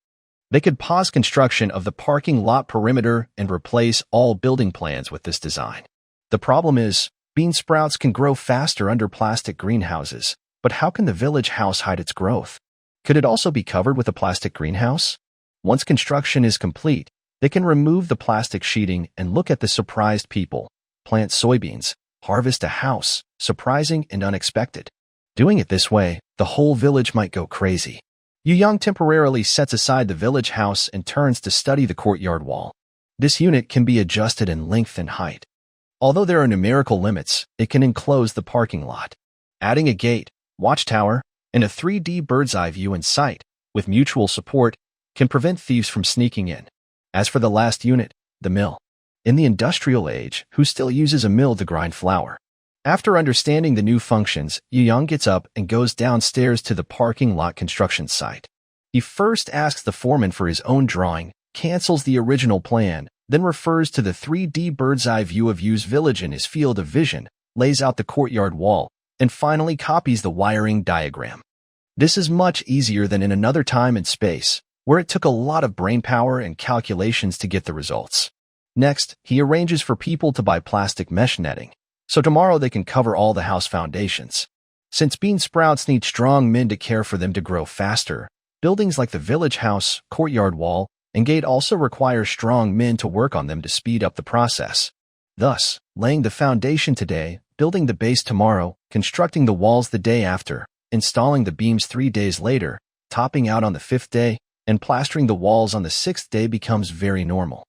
They could pause construction of the parking lot perimeter and replace all building plans with this design. The problem is, bean sprouts can grow faster under plastic greenhouses, but how can the village house hide its growth? Could it also be covered with a plastic greenhouse? Once construction is complete, they can remove the plastic sheeting and look at the surprised people, plant soybeans, harvest a house, surprising and unexpected. Doing it this way, the whole village might go crazy. Yu Yang temporarily sets aside the village house and turns to study the courtyard wall. This unit can be adjusted in length and height. Although there are numerical limits, it can enclose the parking lot. Adding a gate, watchtower, and a 3D bird's eye view in sight, with mutual support, can prevent thieves from sneaking in. As for the last unit, the mill. In the industrial age, who still uses a mill to grind flour? After understanding the new functions, Yu Yang gets up and goes downstairs to the parking lot construction site. He first asks the foreman for his own drawing, cancels the original plan, then refers to the 3D bird's eye view of Yu's village in his field of vision, lays out the courtyard wall, and finally copies the wiring diagram. This is much easier than in another time and space, where it took a lot of brainpower and calculations to get the results. Next, he arranges for people to buy plastic mesh netting, so tomorrow they can cover all the house foundations. Since bean sprouts need strong men to care for them to grow faster, buildings like the village house, courtyard wall, and gate also require strong men to work on them to speed up the process. Thus, laying the foundation today, building the base tomorrow, constructing the walls the day after, installing the beams 3 days later, topping out on the 5th day, and plastering the walls on the 6th day becomes very normal.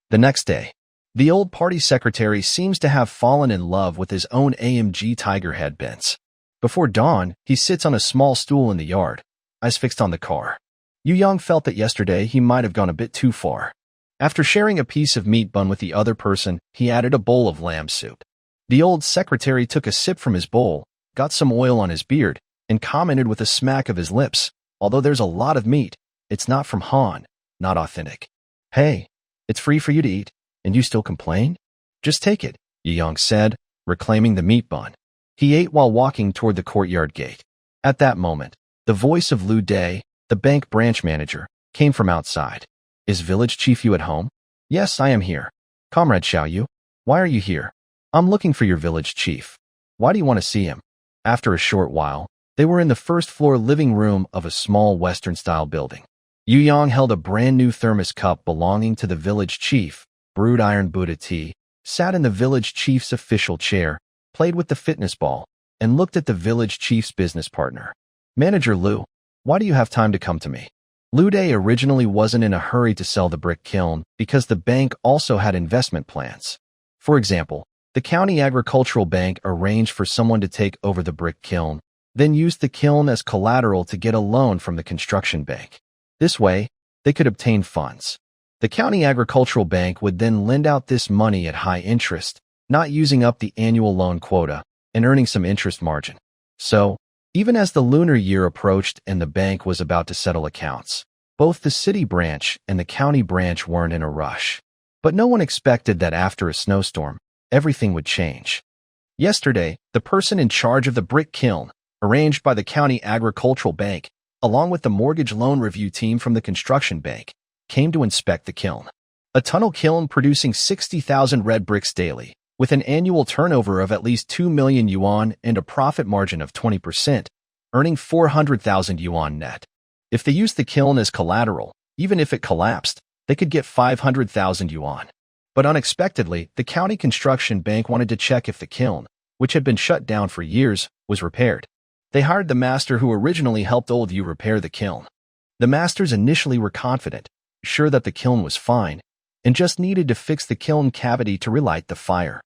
The next day, the old party secretary seems to have fallen in love with his own AMG Tiger headbands. Before dawn, he sits on a small stool in the yard, eyes fixed on the car. Yu Yang felt that yesterday he might have gone a bit too far. After sharing a piece of meat bun with the other person, he added a bowl of lamb soup. The old secretary took a sip from his bowl, got some oil on his beard, and commented with a smack of his lips, "Although there's a lot of meat, it's not from Han, not authentic." "Hey, it's free for you to eat, and you still complain? Just take it," Yu Yang said, reclaiming the meat bun. He ate while walking toward the courtyard gate. At that moment, the voice of Lu Day, the bank branch manager, came from outside. "Is Village Chief Yu at home?" "Yes, I am here." "Comrade Xiao Yu, why are you here?" "I'm looking for your village chief." "Why do you want to see him?" After a short while, they were in the first-floor living room of a small Western-style building. Yu Yang held a brand-new thermos cup belonging to the village chief, brewed iron Buddha tea, sat in the village chief's official chair, played with the fitness ball, and looked at the village chief's business partner. "Manager Lu, why do you have time to come to me?" Lu Day originally wasn't in a hurry to sell the brick kiln because the bank also had investment plans. For example, the county agricultural bank arranged for someone to take over the brick kiln, then used the kiln as collateral to get a loan from the construction bank. This way, they could obtain funds. The county agricultural bank would then lend out this money at high interest, not using up the annual loan quota, and earning some interest margin. So, even as the lunar year approached and the bank was about to settle accounts, both the city branch and the county branch weren't in a rush. But no one expected that after a snowstorm, everything would change. Yesterday, the person in charge of the brick kiln, arranged by the county agricultural bank, along with the mortgage loan review team from the construction bank, came to inspect the kiln. A tunnel kiln producing 60,000 red bricks daily, with an annual turnover of at least 2 million yuan and a profit margin of 20%, earning 400,000 yuan net. If they used the kiln as collateral, even if it collapsed, they could get 500,000 yuan. But unexpectedly, the county construction bank wanted to check if the kiln, which had been shut down for years, was repaired. They hired the master who originally helped old Yu repair the kiln. The masters initially were confident, sure that the kiln was fine, and just needed to fix the kiln cavity to relight the fire.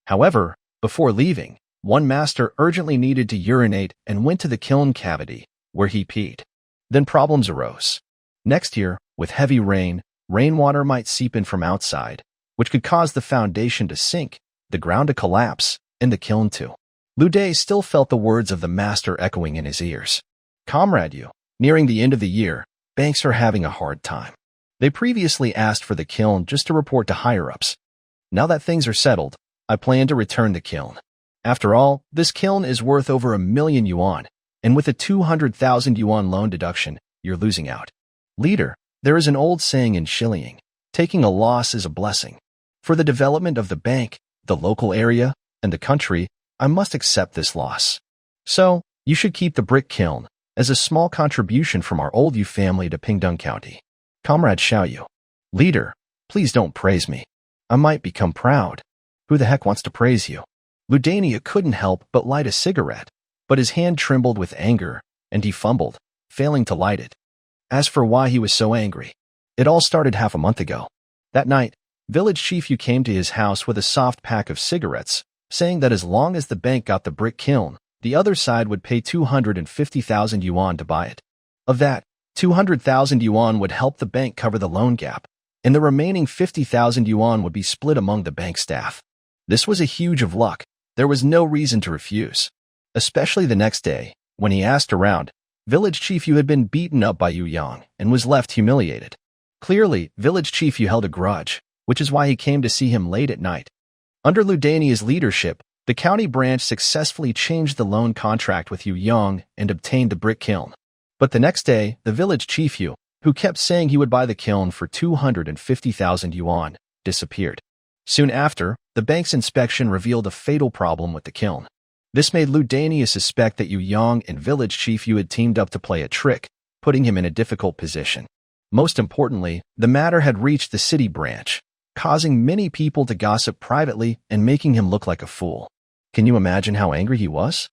However, before leaving, one master urgently needed to urinate and went to the kiln cavity, where he peed. Then problems arose. Next year, with heavy rain, rainwater might seep in from outside, which could cause the foundation to sink, the ground to collapse, and the kiln too. Lu Dai still felt the words of the master echoing in his ears. Comrade Yu, nearing the end of the year, banks are having a hard time. They previously asked for the kiln just to report to higher-ups. Now that things are settled, I plan to return the kiln. After all, this kiln is worth over 1,000,000 yuan, and with a 200,000 yuan loan deduction, you're losing out. Leader, there is an old saying in Shilling, taking a loss is a blessing. For the development of the bank, the local area, and the country, I must accept this loss. So, you should keep the brick kiln as a small contribution from our old Yu family to Pingdong County. Comrade Xiaoyu. Leader, please don't praise me. I might become proud. Who the heck wants to praise you? Ludania couldn't help but light a cigarette, but his hand trembled with anger, and he fumbled, failing to light it. As for why he was so angry, it all started half a month ago. That night, Village Chief Yu came to his house with a soft pack of cigarettes, saying that as long as the bank got the brick kiln, the other side would pay 250,000 yuan to buy it. Of that, 200,000 yuan would help the bank cover the loan gap, and the remaining 50,000 yuan would be split among the bank staff. This was a huge of luck. There was no reason to refuse. Especially the next day, when he asked around, Village Chief Yu had been beaten up by Yu Yang and was left humiliated. Clearly, Village Chief Yu held a grudge, which is why he came to see him late at night. Under Ludania's leadership, the county branch successfully changed the loan contract with Yu Yang and obtained the brick kiln. But the next day, the village chief Yu, who kept saying he would buy the kiln for 250,000 yuan, disappeared. Soon after, the bank's inspection revealed a fatal problem with the kiln. This made Ludania suspect that Yu Yang and village chief Yu had teamed up to play a trick, putting him in a difficult position. Most importantly, the matter had reached the city branch, causing many people to gossip privately and making him look like a fool. Can you imagine how angry he was?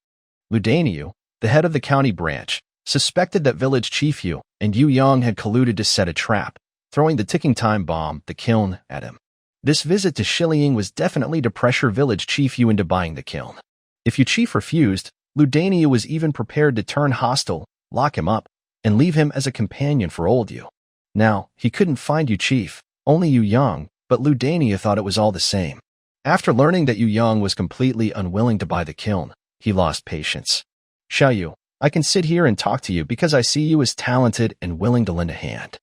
Ludania, the head of the county branch, suspected that village chief Yu and Yu Yang had colluded to set a trap, throwing the ticking time bomb, the kiln, at him. This visit to Shilling was definitely to pressure village chief Yu into buying the kiln. If Yu Chief refused, Ludania was even prepared to turn hostile, lock him up, and leave him as a companion for old Yu. Now, he couldn't find Yu Chief, only Yu Yang, but Ludania thought it was all the same. After learning that Yu Yang was completely unwilling to buy the kiln, he lost patience. Xiaoyu, I can sit here and talk to you because I see you as talented and willing to lend a hand.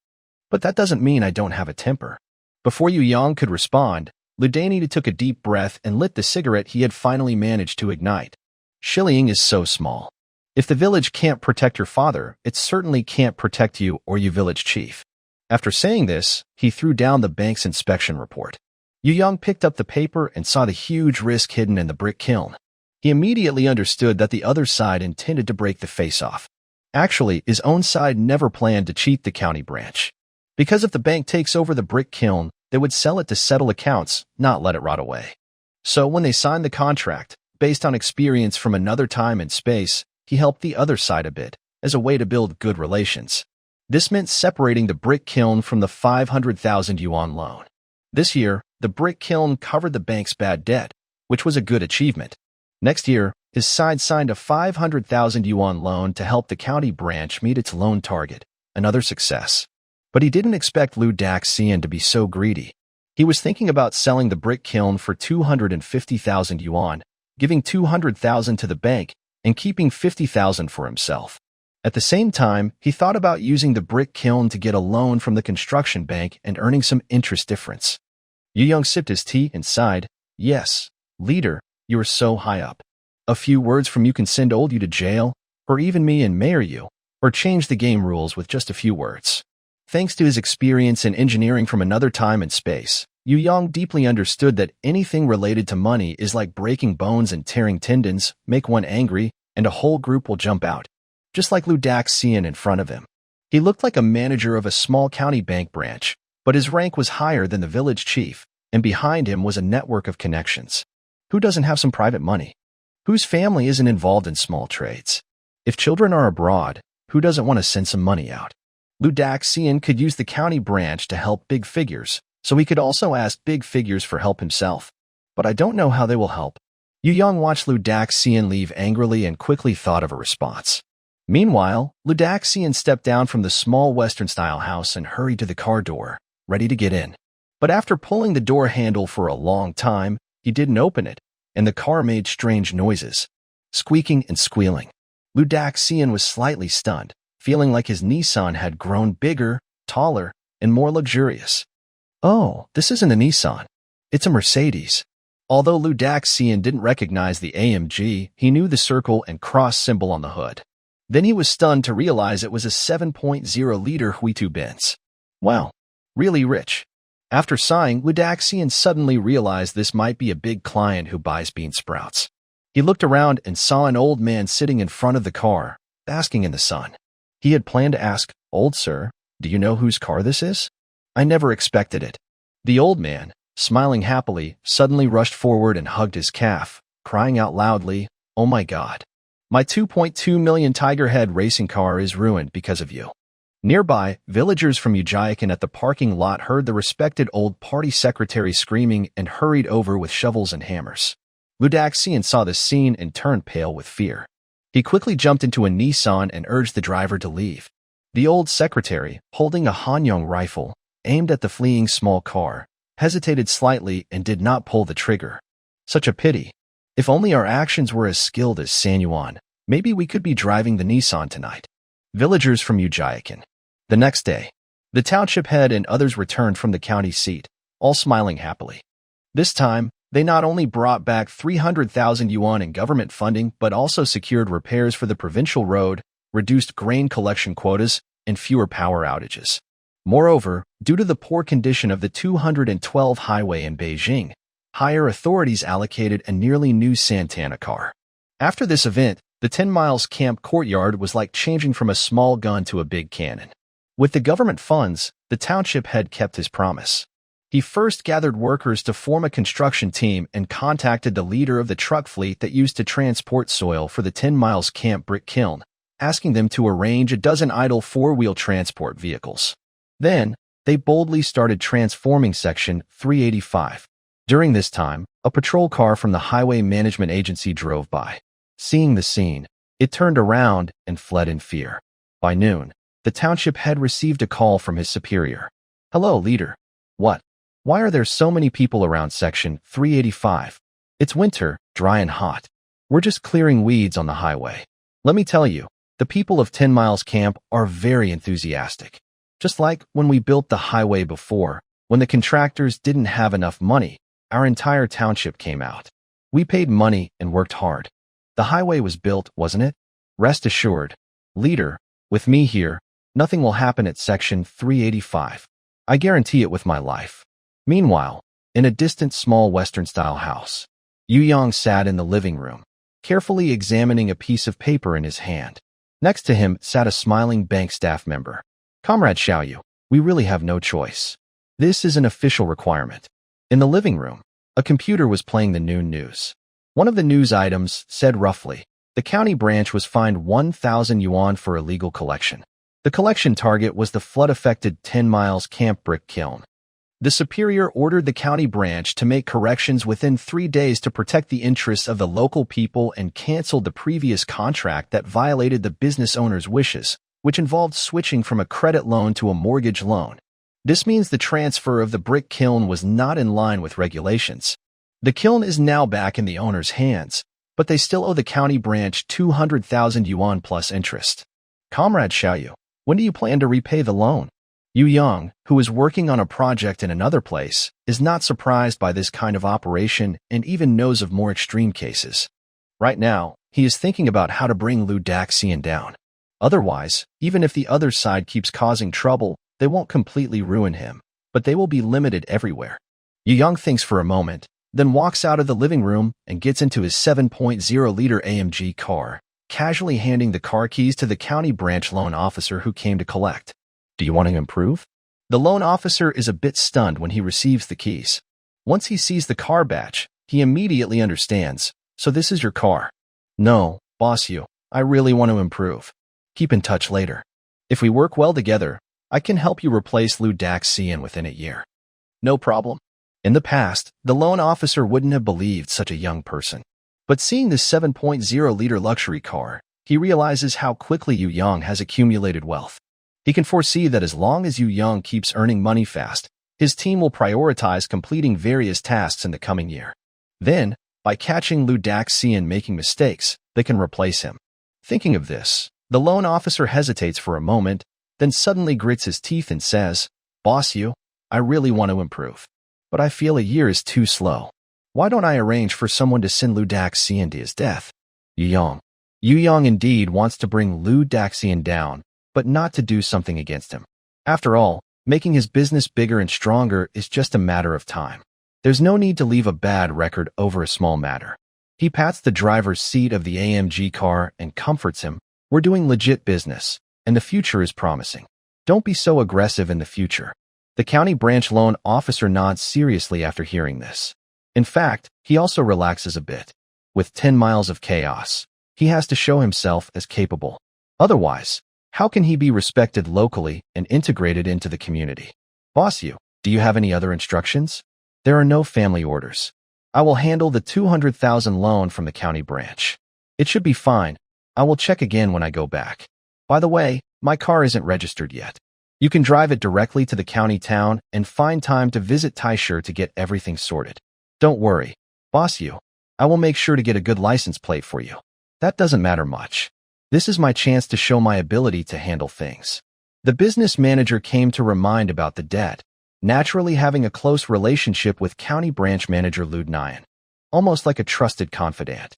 But that doesn't mean I don't have a temper. Before Yu Yang could respond, Ludania took a deep breath and lit the cigarette he had finally managed to ignite. Shilling is so small. If the village can't protect your father, it certainly can't protect you or you village chief. After saying this, he threw down the bank's inspection report. Yu Yang picked up the paper and saw the huge risk hidden in the brick kiln. He immediately understood that the other side intended to break the face off. Actually, his own side never planned to cheat the county branch. Because if the bank takes over the brick kiln, they would sell it to settle accounts, not let it rot away. So when they signed the contract, based on experience from another time and space, he helped the other side a bit, as a way to build good relations. This meant separating the brick kiln from the 500,000 yuan loan. This year, the brick kiln covered the bank's bad debt, which was a good achievement. Next year, his side signed a 500,000 yuan loan to help the county branch meet its loan target, another success. But he didn't expect Lu Daxian to be so greedy. He was thinking about selling the brick kiln for 250,000 yuan, giving 200,000 to the bank, and keeping 50,000 for himself. At the same time, he thought about using the brick kiln to get a loan from the construction bank and earning some interest difference. Yu Yang sipped his tea and sighed. Yes, leader, you are so high up. A few words from you can send old Yu to jail, or even me and mayor you, or change the game rules with just a few words. Thanks to his experience in engineering from another time and space, Yu Yang deeply understood that anything related to money is like breaking bones and tearing tendons, make one angry, and a whole group will jump out. Just like Lu Daxian in front of him. He looked like a manager of a small county bank branch, but his rank was higher than the village chief, and behind him was a network of connections. Who doesn't have some private money? Whose family isn't involved in small trades? If children are abroad, who doesn't want to send some money out? Lu Daxian could use the county branch to help big figures, so he could also ask big figures for help himself. But I don't know how they will help. Yu Yang watched Lu Daxian leave angrily and quickly thought of a response. Meanwhile, Lu Daxian stepped down from the small Western-style house and hurried to the car door, ready to get in. But after pulling the door handle for a long time, he didn't open it, and the car made strange noises, squeaking and squealing. Lu Daxian was slightly stunned, feeling like his Nissan had grown bigger, taller, and more luxurious. Oh, this isn't a Nissan. It's a Mercedes. Although Lu Daxian didn't recognize the AMG, he knew the circle and cross symbol on the hood. Then he was stunned to realize it was a 7.0-liter Huitu Benz. Wow, really rich. After sighing, Lu Daxian suddenly realized this might be a big client who buys bean sprouts. He looked around and saw an old man sitting in front of the car, basking in the sun. He had planned to ask, "Old sir, do you know whose car this is?" "I never expected it." The old man, smiling happily, suddenly rushed forward and hugged his calf, crying out loudly, "Oh my God. My 2.2 million Tiger Head racing car is ruined because of you." Nearby, villagers from Ujiakan at the parking lot heard the respected old party secretary screaming and hurried over with shovels and hammers. Lu Daxian saw this scene and turned pale with fear. He quickly jumped into a Nissan and urged the driver to leave. The old secretary, holding a Hanyang rifle, aimed at the fleeing small car, hesitated slightly and did not pull the trigger. Such a pity. If only our actions were as skilled as Sanyuan, maybe we could be driving the Nissan tonight. Villagers from Ujiakan. The next day, the township head and others returned from the county seat, all smiling happily. This time, they not only brought back 300,000 yuan in government funding but also secured repairs for the provincial road, reduced grain collection quotas, and fewer power outages. Moreover, due to the poor condition of the 212 highway in Beijing, higher authorities allocated a nearly new Santana car. After this event, the 10 miles camp courtyard was like changing from a small gun to a big cannon. With the government funds, the township head kept his promise. He first gathered workers to form a construction team and contacted the leader of the truck fleet that used to transport soil for the 10 miles camp brick kiln, asking them to arrange a dozen idle four-wheel transport vehicles. Then, they boldly started transforming Section 385. During this time, a patrol car from the Highway Management Agency drove by. Seeing the scene, it turned around and fled in fear. By noon, the township head received a call from his superior. "Hello, leader. What? Why are there so many people around Section 385? It's winter, dry and hot. We're just clearing weeds on the highway. Let me tell you, the people of 10 Miles Camp are very enthusiastic. Just like when we built the highway before, when the contractors didn't have enough money, our entire township came out. We paid money and worked hard. The highway was built, wasn't it? Rest assured, leader, with me here, nothing will happen at Section 385. I guarantee it with my life." Meanwhile, in a distant small Western-style house, Yu Yang sat in the living room, carefully examining a piece of paper in his hand. Next to him sat a smiling bank staff member. "Comrade Xiaoyu, we really have no choice. This is an official requirement." In the living room, a computer was playing the noon news. One of the news items said roughly, the county branch was fined 1,000 yuan for illegal collection. The collection target was the flood-affected 10 miles camp brick kiln. The superior ordered the county branch to make corrections within 3 days to protect the interests of the local people and canceled the previous contract that violated the business owner's wishes, which involved switching from a credit loan to a mortgage loan. This means the transfer of the brick kiln was not in line with regulations. The kiln is now back in the owner's hands, but they still owe the county branch 200,000 yuan plus interest. "Comrade Xiaoyu, when do you plan to repay the loan?" Yu Yang, who is working on a project in another place, is not surprised by this kind of operation and even knows of more extreme cases. Right now, he is thinking about how to bring Lu Daxian down. Otherwise, even if the other side keeps causing trouble, they won't completely ruin him, but they will be limited everywhere. Yu Yang thinks for a moment, then walks out of the living room and gets into his 7.0-liter AMG car, casually handing the car keys to the county branch loan officer who came to collect. "Do you want to improve?" The loan officer is a bit stunned when he receives the keys. Once he sees the car badge, he immediately understands. "So this is your car?" "No, boss you, I really want to improve. Keep in touch later. If we work well together, I can help you replace Lu Daxian within a year." "No problem." In the past, the loan officer wouldn't have believed such a young person. But seeing this 7.0-liter luxury car, he realizes how quickly Yu Yang has accumulated wealth. He can foresee that as long as Yu Yang keeps earning money fast, His team will prioritize completing various tasks in the coming year. Then, by catching Lu Daxian making mistakes, they can replace him. Thinking of this, the loan officer hesitates for a moment, then suddenly grits his teeth and says, "Boss Yu, I really want to improve. But I feel a year is too slow. Why don't I arrange for someone to send Lu Daxian to his death?" Yu Yang indeed wants to bring Lu Daxian down, but not to do something against him. After all, making his business bigger and stronger is just a matter of time. There's no need to leave a bad record over a small matter. He pats the driver's seat of the AMG car and comforts him. "We're doing legit business, and the future is promising. Don't be so aggressive in the future." The county branch loan officer nods seriously after hearing this. In fact, he also relaxes a bit. With 10 miles of chaos, he has to show himself as capable. Otherwise, how can he be respected locally and integrated into the community? "Boss Yu, do you have any other instructions?" "There are no family orders. I will handle the 200,000 loan from the county branch. It should be fine. I will check again when I go back. By the way, my car isn't registered yet. You can drive it directly to the county town and find time to visit Taisher to get everything sorted. Don't worry, Boss Yu. I will make sure to get a good license plate for you. That doesn't matter much. This is my chance to show my ability to handle things." The business manager came to remind about the debt, naturally having a close relationship with county branch manager Lu Nyan, almost like a trusted confidant.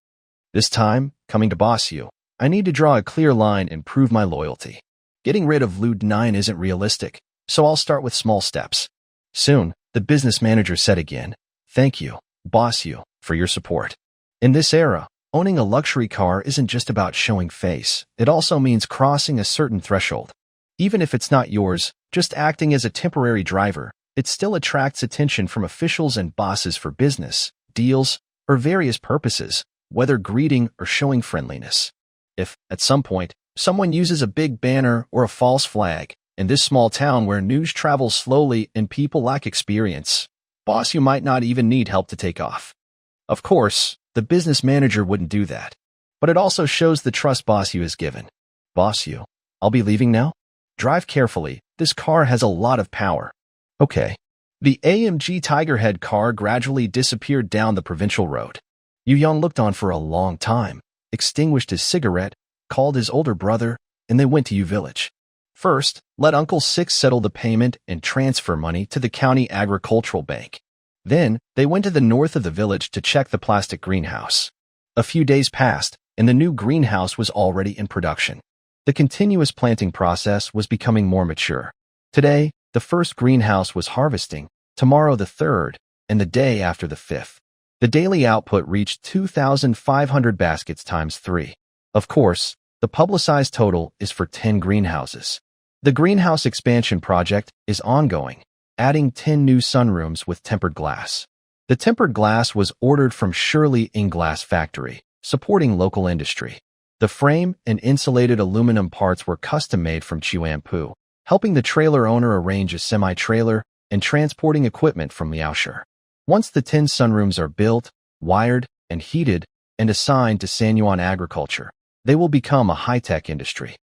"This time, coming to Boss Yu, I need to draw a clear line and prove my loyalty. Getting rid of Lu Nyan isn't realistic, so I'll start with small steps." Soon, the business manager said again, "Thank you, Boss Yu, for your support. In this era, owning a luxury car isn't just about showing face, it also means crossing a certain threshold. Even if it's not yours, just acting as a temporary driver, it still attracts attention from officials and bosses for business, deals, or various purposes, whether greeting or showing friendliness. If, at some point, someone uses a big banner or a false flag, in this small town where news travels slowly and people lack experience, Boss Yu might not even need help to take off. Of course, the business manager wouldn't do that, but it also shows the trust Boss Yu has given. "Boss Yu, I'll be leaving now. Drive carefully, this car has a lot of power." "Okay." The AMG Tigerhead car gradually disappeared down the provincial road. Yu Yang looked on for a long time, extinguished his cigarette, called his older brother, and they went to Yu Village. First, let Uncle Six settle the payment and transfer money to the county agricultural bank. Then, they went to the north of the village to check the plastic greenhouse. A few days passed, and the new greenhouse was already in production. The continuous planting process was becoming more mature. Today, the first greenhouse was harvesting, tomorrow the third, and the day after the fifth. The daily output reached 2,500 baskets times 3. Of course, the publicized total is for 10 greenhouses. The greenhouse expansion project is ongoing, adding 10 new sunrooms with tempered glass. The tempered glass was ordered from Shirley Glass Factory, supporting local industry. The frame and insulated aluminum parts were custom-made from Chuanpu, helping the trailer owner arrange a semi-trailer and transporting equipment from Liaoshe. Once the 10 sunrooms are built, wired, and heated, and assigned to Sanyuan Agriculture, they will become a high-tech industry.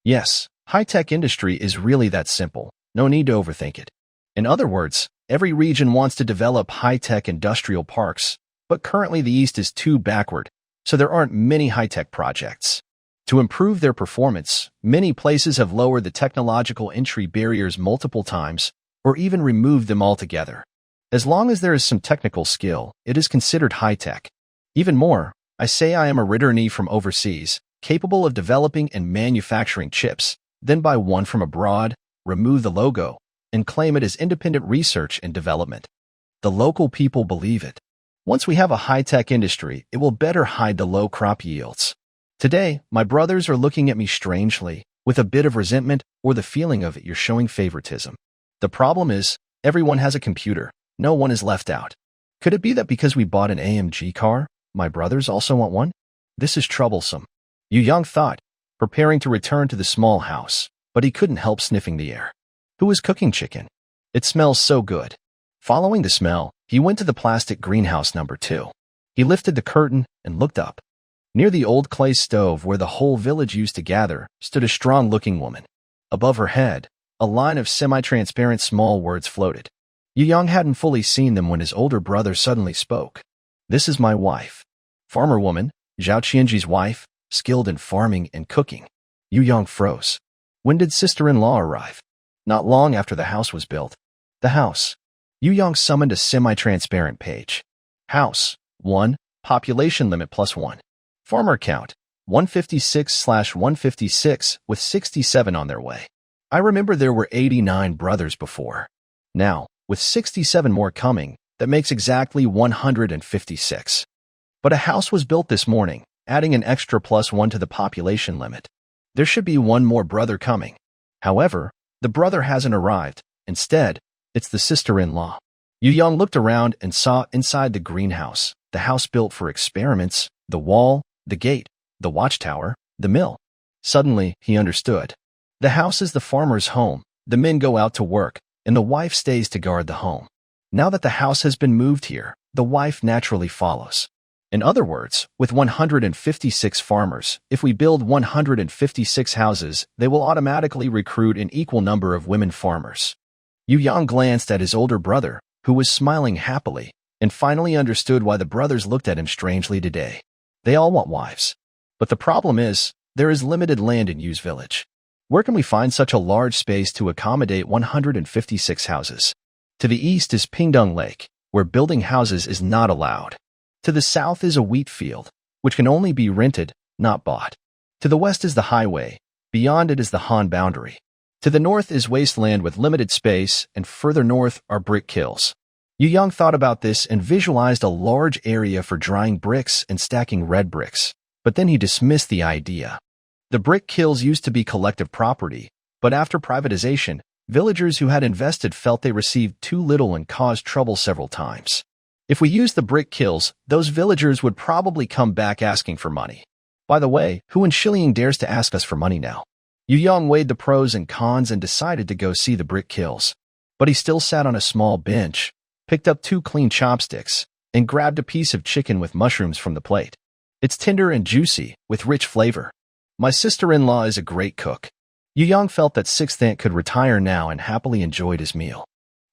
Yes, high-tech industry is really that simple. No need to overthink it. In other words, every region wants to develop high-tech industrial parks, but currently the East is too backward, so there aren't many high-tech projects. To improve their performance, many places have lowered the technological entry barriers multiple times, or even removed them altogether. As long as there is some technical skill, it is considered high-tech. Even more, I say I am a returnee from overseas, capable of developing and manufacturing chips, then buy one from abroad, remove the logo, and claim it as independent research and development. The local people believe it. Once we have a high-tech industry, it will better hide the low crop yields. Today, my brothers are looking at me strangely, with a bit of resentment or the feeling of you're showing favoritism. The problem is, everyone has a computer. No one is left out. Could it be that because we bought an AMG car, my brothers also want one? This is troublesome. Yu Yang thought, preparing to return to the small house, but he couldn't help sniffing the air. Who is cooking chicken? It smells so good. Following the smell, he went to the plastic greenhouse number 2. He lifted the curtain and looked up. Near the old clay stove where the whole village used to gather stood a strong-looking woman. Above her head, a line of semi-transparent small words floated. Yu Yang hadn't fully seen them when his older brother suddenly spoke. "This is my wife." Farmer woman, Zhao Qianji's wife, skilled in farming and cooking. Yu Yang froze. When did sister-in-law arrive? Not long after the house was built. The house. Yu Yang summoned a semi-transparent page. House. 1. Population limit +1. Farmer count. 156/156 with 67 on their way. I remember there were 89 brothers before. Now, with 67 more coming, that makes exactly 156. But a house was built this morning, adding an extra +1 to the population limit. There should be one more brother coming. However, the brother hasn't arrived. Instead, it's the sister-in-law. Yu Yang looked around and saw inside the greenhouse, the house built for experiments, the wall, the gate, the watchtower, the mill. Suddenly, he understood. The house is the farmer's home, the men go out to work, and the wife stays to guard the home. Now that the house has been moved here, the wife naturally follows. In other words, with 156 farmers, if we build 156 houses, they will automatically recruit an equal number of women farmers. Yu Yang glanced at his older brother, who was smiling happily, and finally understood why the brothers looked at him strangely today. They all want wives. But the problem is, there is limited land in Yu's village. Where can we find such a large space to accommodate 156 houses? To the east is Pingdong Lake, where building houses is not allowed. To the south is a wheat field, which can only be rented, not bought. To the west is the highway. Beyond it is the Han boundary. To the north is wasteland with limited space, and further north are brick kilns. Yu Yang thought about this and visualized a large area for drying bricks and stacking red bricks, but then he dismissed the idea. The brick kilns used to be collective property, but after privatization, villagers who had invested felt they received too little and caused trouble several times. If we use the brick kilns, those villagers would probably come back asking for money. By the way, who in Shiliang dares to ask us for money now? Yu Yang weighed the pros and cons and decided to go see the brick kilns. But he still sat on a small bench, picked up 2 clean chopsticks, and grabbed a piece of chicken with mushrooms from the plate. It's tender and juicy, with rich flavor. My sister-in-law is a great cook. Yu Yang felt that Sixth Aunt could retire now and happily enjoyed his meal.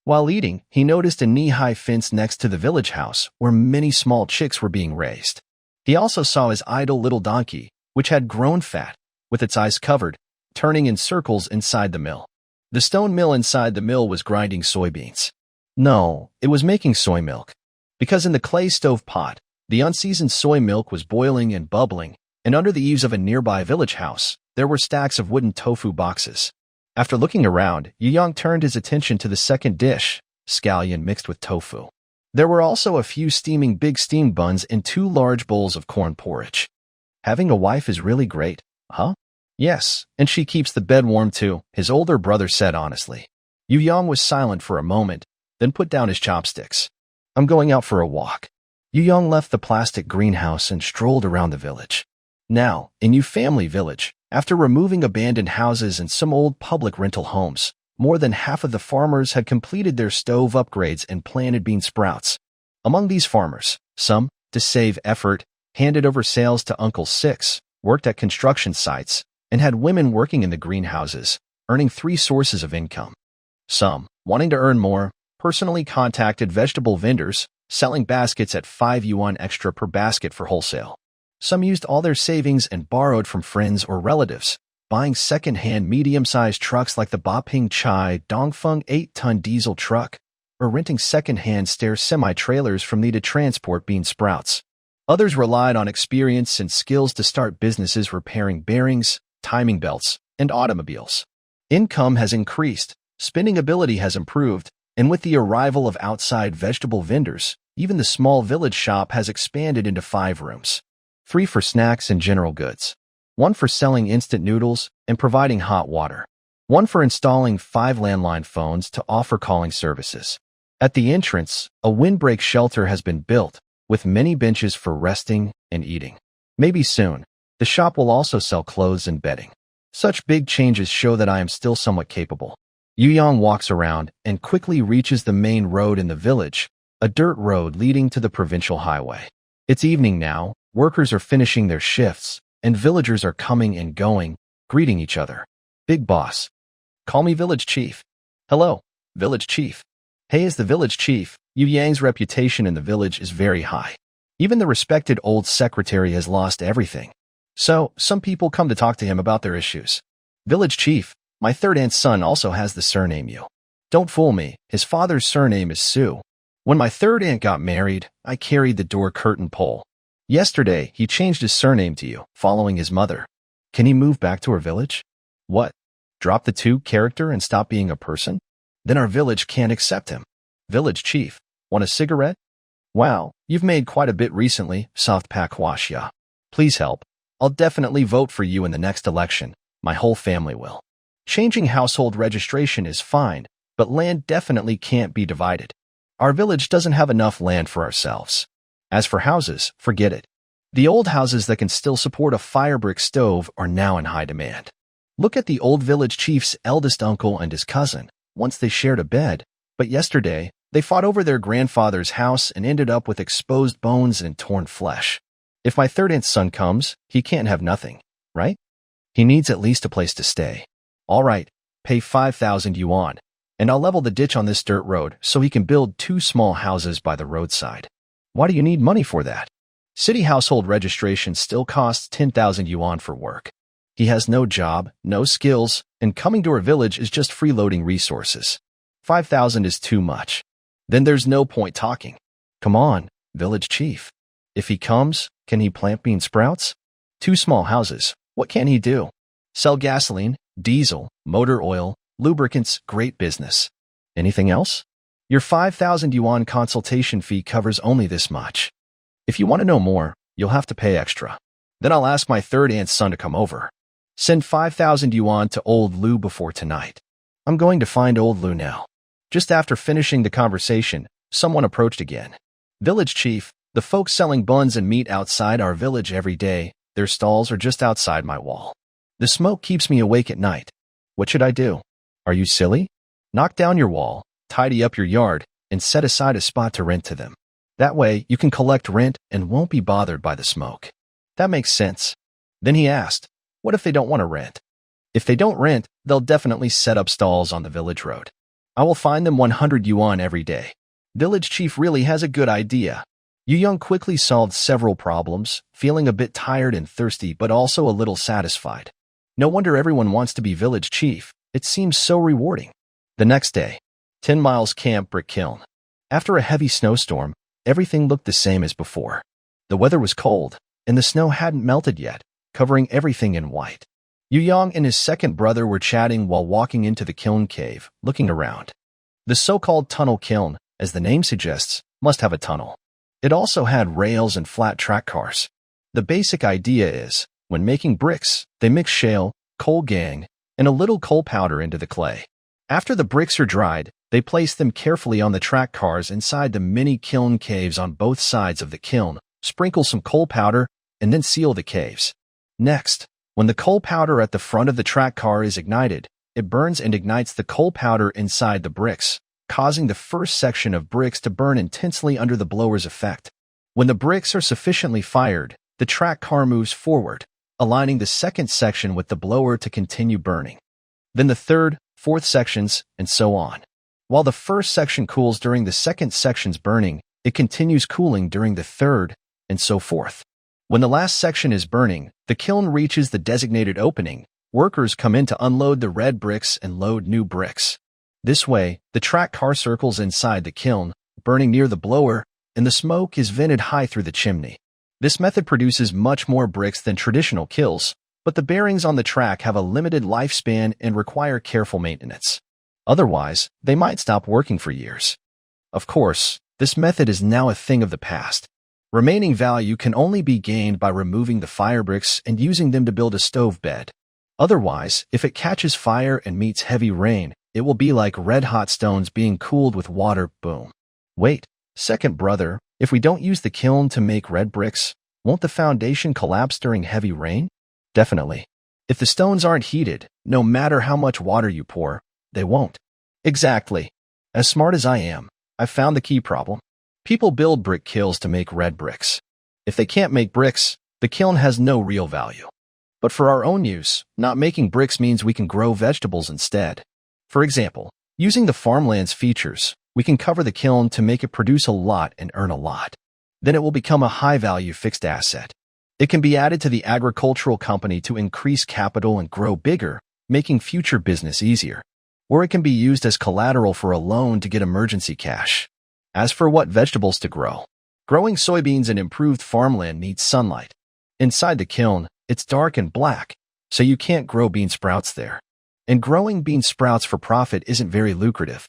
While eating, he noticed a knee-high fence next to the village house where many small chicks were being raised. He also saw his idle little donkey, which had grown fat, with its eyes covered, turning in circles inside the mill. The stone mill inside the mill was grinding soybeans. No, it was making soy milk. Because in the clay stove pot, the unseasoned soy milk was boiling and bubbling, and under the eaves of a nearby village house, there were stacks of wooden tofu boxes. After looking around, Yu Yang turned his attention to the second dish, scallion mixed with tofu. There were also a few steaming big steamed buns and 2 large bowls of corn porridge. Having a wife is really great, huh? Yes, and she keeps the bed warm too, his older brother said honestly. Yu Yang was silent for a moment, then put down his chopsticks. I'm going out for a walk. Yu Yang left the plastic greenhouse and strolled around the village. Now, in Yu Family Village, after removing abandoned houses and some old public rental homes, more than half of the farmers had completed their stove upgrades and planted bean sprouts. Among these farmers, some, to save effort, handed over sales to Uncle Six, worked at construction sites, and had women working in the greenhouses, earning 3 sources of income. Some, wanting to earn more, personally contacted vegetable vendors, selling baskets at 5 yuan extra per basket for wholesale. Some used all their savings and borrowed from friends or relatives, buying second-hand medium-sized trucks like the Baping Chai Dongfeng 8-ton diesel truck, or renting second-hand stair semi-trailers from me to transport bean sprouts. Others relied on experience and skills to start businesses repairing bearings, timing belts, and automobiles. Income has increased, spending ability has improved, and with the arrival of outside vegetable vendors, even the small village shop has expanded into 5 rooms. 3 for snacks and general goods. 1 for selling instant noodles and providing hot water. 1 for installing 5 landline phones to offer calling services. At the entrance, a windbreak shelter has been built, with many benches for resting and eating. Maybe soon, the shop will also sell clothes and bedding. Such big changes show that I am still somewhat capable. Yu Yang walks around and quickly reaches the main road in the village, a dirt road leading to the provincial highway. It's evening now, workers are finishing their shifts, and villagers are coming and going, greeting each other. Big boss. Call me village chief. Hello, village chief. Hey, as the village chief, Yu Yang's reputation in the village is very high. Even the respected old secretary has lost everything. So, some people come to talk to him about their issues. Village chief, my third aunt's son also has the surname Yu. Don't fool me, his father's surname is Su. When my third aunt got married, I carried the door curtain pole. Yesterday, he changed his surname to Yu, following his mother. Can he move back to our village? What? Drop the two character and stop being a person? Then our village can't accept him. Village chief, want a cigarette? Wow, you've made quite a bit recently, soft pack Huaxia. Please help. I'll definitely vote for you in the next election. My whole family will. Changing household registration is fine, but land definitely can't be divided. Our village doesn't have enough land for ourselves. As for houses, forget it. The old houses that can still support a fire brick stove are now in high demand. Look at the old village chief's eldest uncle and his cousin. Once they shared a bed, but yesterday, they fought over their grandfather's house and ended up with exposed bones and torn flesh. If my third aunt's son comes, he can't have nothing, right? He needs at least a place to stay. All right, pay 5,000 yuan, and I'll level the ditch on this dirt road so he can build 2 small houses by the roadside. Why do you need money for that? City household registration still costs 10,000 yuan for work. He has no job, no skills, and coming to our village is just freeloading resources. 5,000 is too much. Then there's no point talking. Come on, village chief. If he comes, can he plant bean sprouts? 2 small houses, what can he do? Sell gasoline, diesel, motor oil, lubricants, great business. Anything else? Your 5,000 yuan consultation fee covers only this much. If you want to know more, you'll have to pay extra. Then I'll ask my third aunt's son to come over. Send 5,000 yuan to old Lu before tonight. I'm going to find old Lu now. Just after finishing the conversation, someone approached again. Village chief, the folks selling buns and meat outside our village every day, their stalls are just outside my wall. The smoke keeps me awake at night. What should I do? Are you silly? Knock down your wall, tidy up your yard, and set aside a spot to rent to them. That way, you can collect rent and won't be bothered by the smoke. That makes sense. Then he asked, what if they don't want to rent? If they don't rent, they'll definitely set up stalls on the village road. I will fine them 100 yuan every day. Village chief really has a good idea. Yu Young quickly solved several problems, feeling a bit tired and thirsty but also a little satisfied. No wonder everyone wants to be village chief. It seems so rewarding. The next day, 10 miles camp brick kiln. After a heavy snowstorm, everything looked the same as before. The weather was cold, and the snow hadn't melted yet, covering everything in white. Yu Yang and his second brother were chatting while walking into the kiln cave, looking around. The so-called tunnel kiln, as the name suggests, must have a tunnel. It also had rails and flat track cars. The basic idea is, when making bricks, they mix shale, coal gang, and a little coal powder into the clay. After the bricks are dried, they place them carefully on the track cars inside the mini kiln caves on both sides of the kiln, sprinkle some coal powder, and then seal the caves. Next, when the coal powder at the front of the track car is ignited, it burns and ignites the coal powder inside the bricks, causing the first section of bricks to burn intensely under the blower's effect. When the bricks are sufficiently fired, the track car moves forward, aligning the second section with the blower to continue burning. Then the third, fourth sections, and so on. While the first section cools during the second section's burning, it continues cooling during the third, and so forth. When the last section is burning, the kiln reaches the designated opening. Workers come in to unload the red bricks and load new bricks. This way, the track car circles inside the kiln, burning near the blower, and the smoke is vented high through the chimney. This method produces much more bricks than traditional kilns, but the bearings on the track have a limited lifespan and require careful maintenance. Otherwise, they might stop working for years. Of course, this method is now a thing of the past. Remaining value can only be gained by removing the fire bricks and using them to build a stove bed. Otherwise, if it catches fire and meets heavy rain, it will be like red-hot stones being cooled with water, boom. Wait, second brother, if we don't use the kiln to make red bricks, won't the foundation collapse during heavy rain? Definitely. If the stones aren't heated, no matter how much water you pour, they won't. Exactly. As smart as I am, I've found the key problem. People build brick kilns to make red bricks. If they can't make bricks, the kiln has no real value. But for our own use, not making bricks means we can grow vegetables instead. For example, Using the farmland's features, we can cover the kiln to make it produce a lot and earn a lot. Then it will become a high-value fixed asset. It can be added to the agricultural company to increase capital and grow bigger, making future business easier. Or it can be used as collateral for a loan to get emergency cash. As for what vegetables to grow, growing soybeans in improved farmland needs sunlight. Inside the kiln, it's dark and black, so you can't grow bean sprouts there. And growing bean sprouts for profit isn't very lucrative.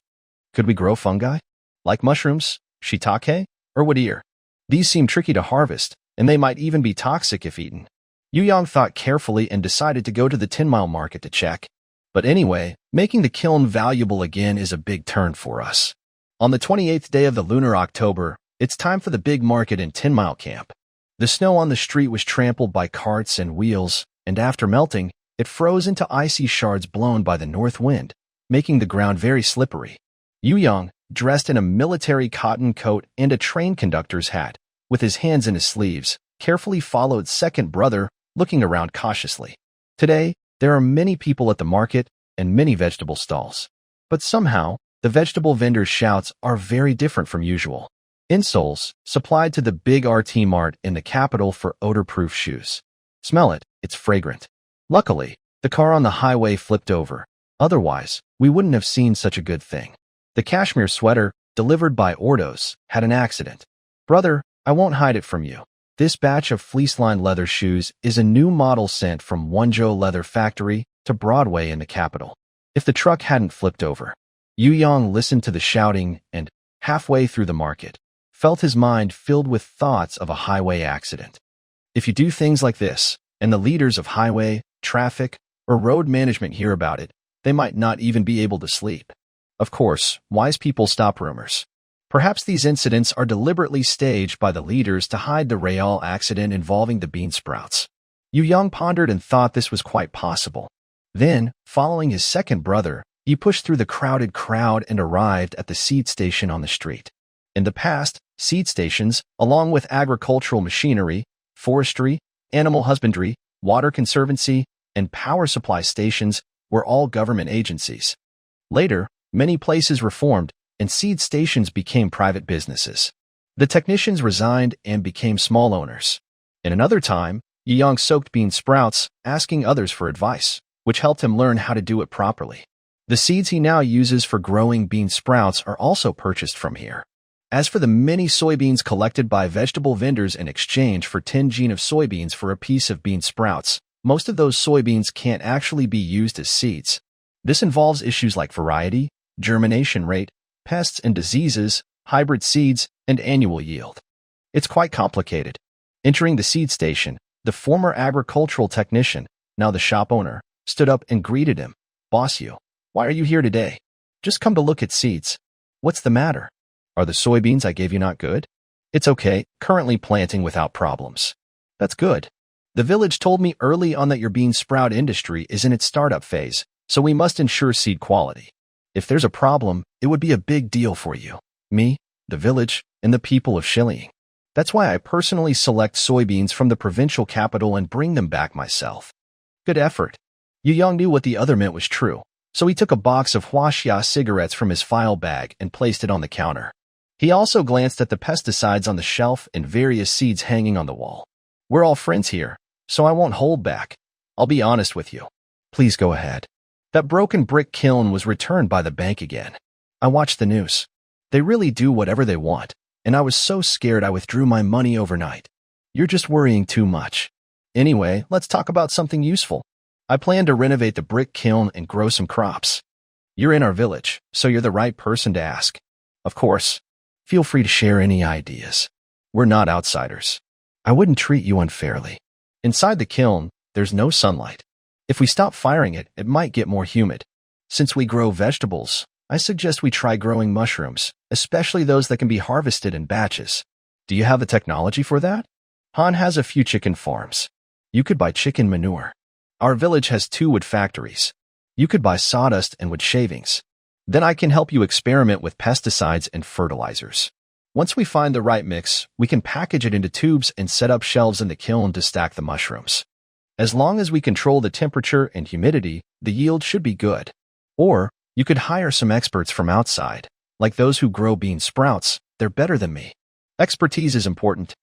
Could we grow fungi? Like mushrooms, shiitake, or wood ear? These seem tricky to harvest, and they might even be toxic if eaten. Yu Yang thought carefully and decided to go to the 10-mile market to check. But anyway, making the kiln valuable again is a big turn for us. On the 28th day of the lunar October, it's time for the big market in 10-mile camp. The snow on the street was trampled by carts and wheels, and after melting, it froze into icy shards blown by the north wind, making the ground very slippery. Yu Yang, dressed in a military cotton coat and a train conductor's hat, with his hands in his sleeves, carefully followed second brother, looking around cautiously. Today, there are many people at the market and many vegetable stalls. But somehow, the vegetable vendors' shouts are very different from usual. Insoles, supplied to the big RT Mart in the capital for odor-proof shoes. Smell it, it's fragrant. Luckily, the car on the highway flipped over. Otherwise, we wouldn't have seen such a good thing. The cashmere sweater, delivered by Ordos, had an accident. Brother, I won't hide it from you. This batch of fleece-lined leather shoes is a new model sent from Wonzhou Leather Factory to Broadway in the capital. If the truck hadn't flipped over, Yu Yang listened to the shouting and, halfway through the market, felt his mind filled with thoughts of a highway accident. If you do things like this, and the leaders of highway, traffic, or road management hear about it, they might not even be able to sleep. Of course, wise people stop rumors. Perhaps these incidents are deliberately staged by the leaders to hide the real accident involving the bean sprouts. Yu Yang pondered and thought this was quite possible. Then, following his second brother, he pushed through the crowded crowd and arrived at the seed station on the street. In the past, seed stations, along with agricultural machinery, forestry, animal husbandry, water conservancy, and power supply stations, were all government agencies. Later, many places reformed, and seed stations became private businesses. The technicians resigned and became small owners. In another time, Yu Yang soaked bean sprouts, asking others for advice, which helped him learn how to do it properly. The seeds he now uses for growing bean sprouts are also purchased from here. As for the many soybeans collected by vegetable vendors in exchange for 10 gen of soybeans for a piece of bean sprouts, most of those soybeans can't actually be used as seeds. This involves issues like variety, germination rate, pests and diseases, hybrid seeds, and annual yield. It's quite complicated. Entering the seed station, the former agricultural technician, now the shop owner, stood up and greeted him. "Boss Yu, why are you here today?" "Just come to look at seeds." "What's the matter? Are the soybeans I gave you not good?" "It's okay, currently planting without problems." "That's good. The village told me early on that your bean sprout industry is in its startup phase, so we must ensure seed quality. If there's a problem, it would be a big deal for you, me, the village, and the people of Shilling. That's why I personally select soybeans from the provincial capital and bring them back myself." Good effort. Yu Yang knew what the other meant was true, so he took a box of Huaxia cigarettes from his file bag and placed it on the counter. He also glanced at the pesticides on the shelf and various seeds hanging on the wall. "We're all friends here, so I won't hold back. I'll be honest with you." "Please go ahead." "That broken brick kiln was returned by the bank again. I watched the news. They really do whatever they want, and I was so scared I withdrew my money overnight." "You're just worrying too much. Anyway, let's talk about something useful. I plan to renovate the brick kiln and grow some crops. You're in our village, so you're the right person to ask. Of course, feel free to share any ideas. We're not outsiders. I wouldn't treat you unfairly. Inside the kiln, there's no sunlight. If we stop firing it, it might get more humid. Since we grow vegetables, I suggest we try growing mushrooms, especially those that can be harvested in batches. Do you have the technology for that? Han has a few chicken farms. You could buy chicken manure. Our village has 2 wood factories. You could buy sawdust and wood shavings. Then I can help you experiment with pesticides and fertilizers. Once we find the right mix, we can package it into tubes and set up shelves in the kiln to stack the mushrooms. As long as we control the temperature and humidity, the yield should be good. Or, You could hire some experts from outside, like those who grow bean sprouts. They're better than me. Expertise is important.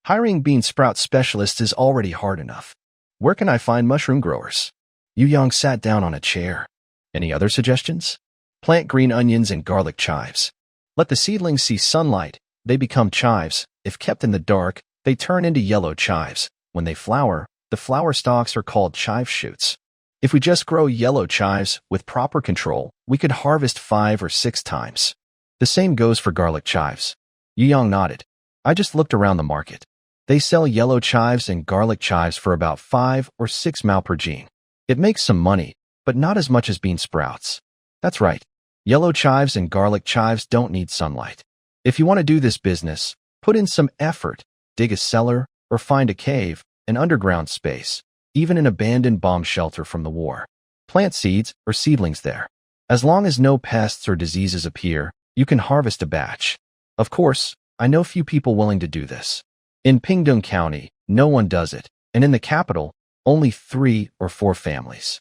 Hiring bean sprout specialists is already hard enough. Where can I find mushroom growers? Yu Yang sat down on a chair. Any other suggestions? Plant green onions and garlic chives. Let the seedlings see sunlight. They become chives. If kept in the dark, they turn into yellow chives. When they flower, the flower stalks are called chive shoots. If we just grow yellow chives with proper control, we could harvest 5 or 6 times. The same goes for garlic chives. Yu Yang nodded. I just looked around the market. They sell yellow chives and garlic chives for about 5 or 6 mao per gene. It makes some money, but not as much as bean sprouts. That's right. Yellow chives and garlic chives don't need sunlight. If you want to do this business, put in some effort, dig a cellar, or find a cave, an underground space, even an abandoned bomb shelter from the war. Plant seeds or seedlings there. As long as no pests or diseases appear, you can harvest a batch. Of course, I know few people willing to do this. In Pingdong County, no one does it, and in the capital, only 3 or 4 families.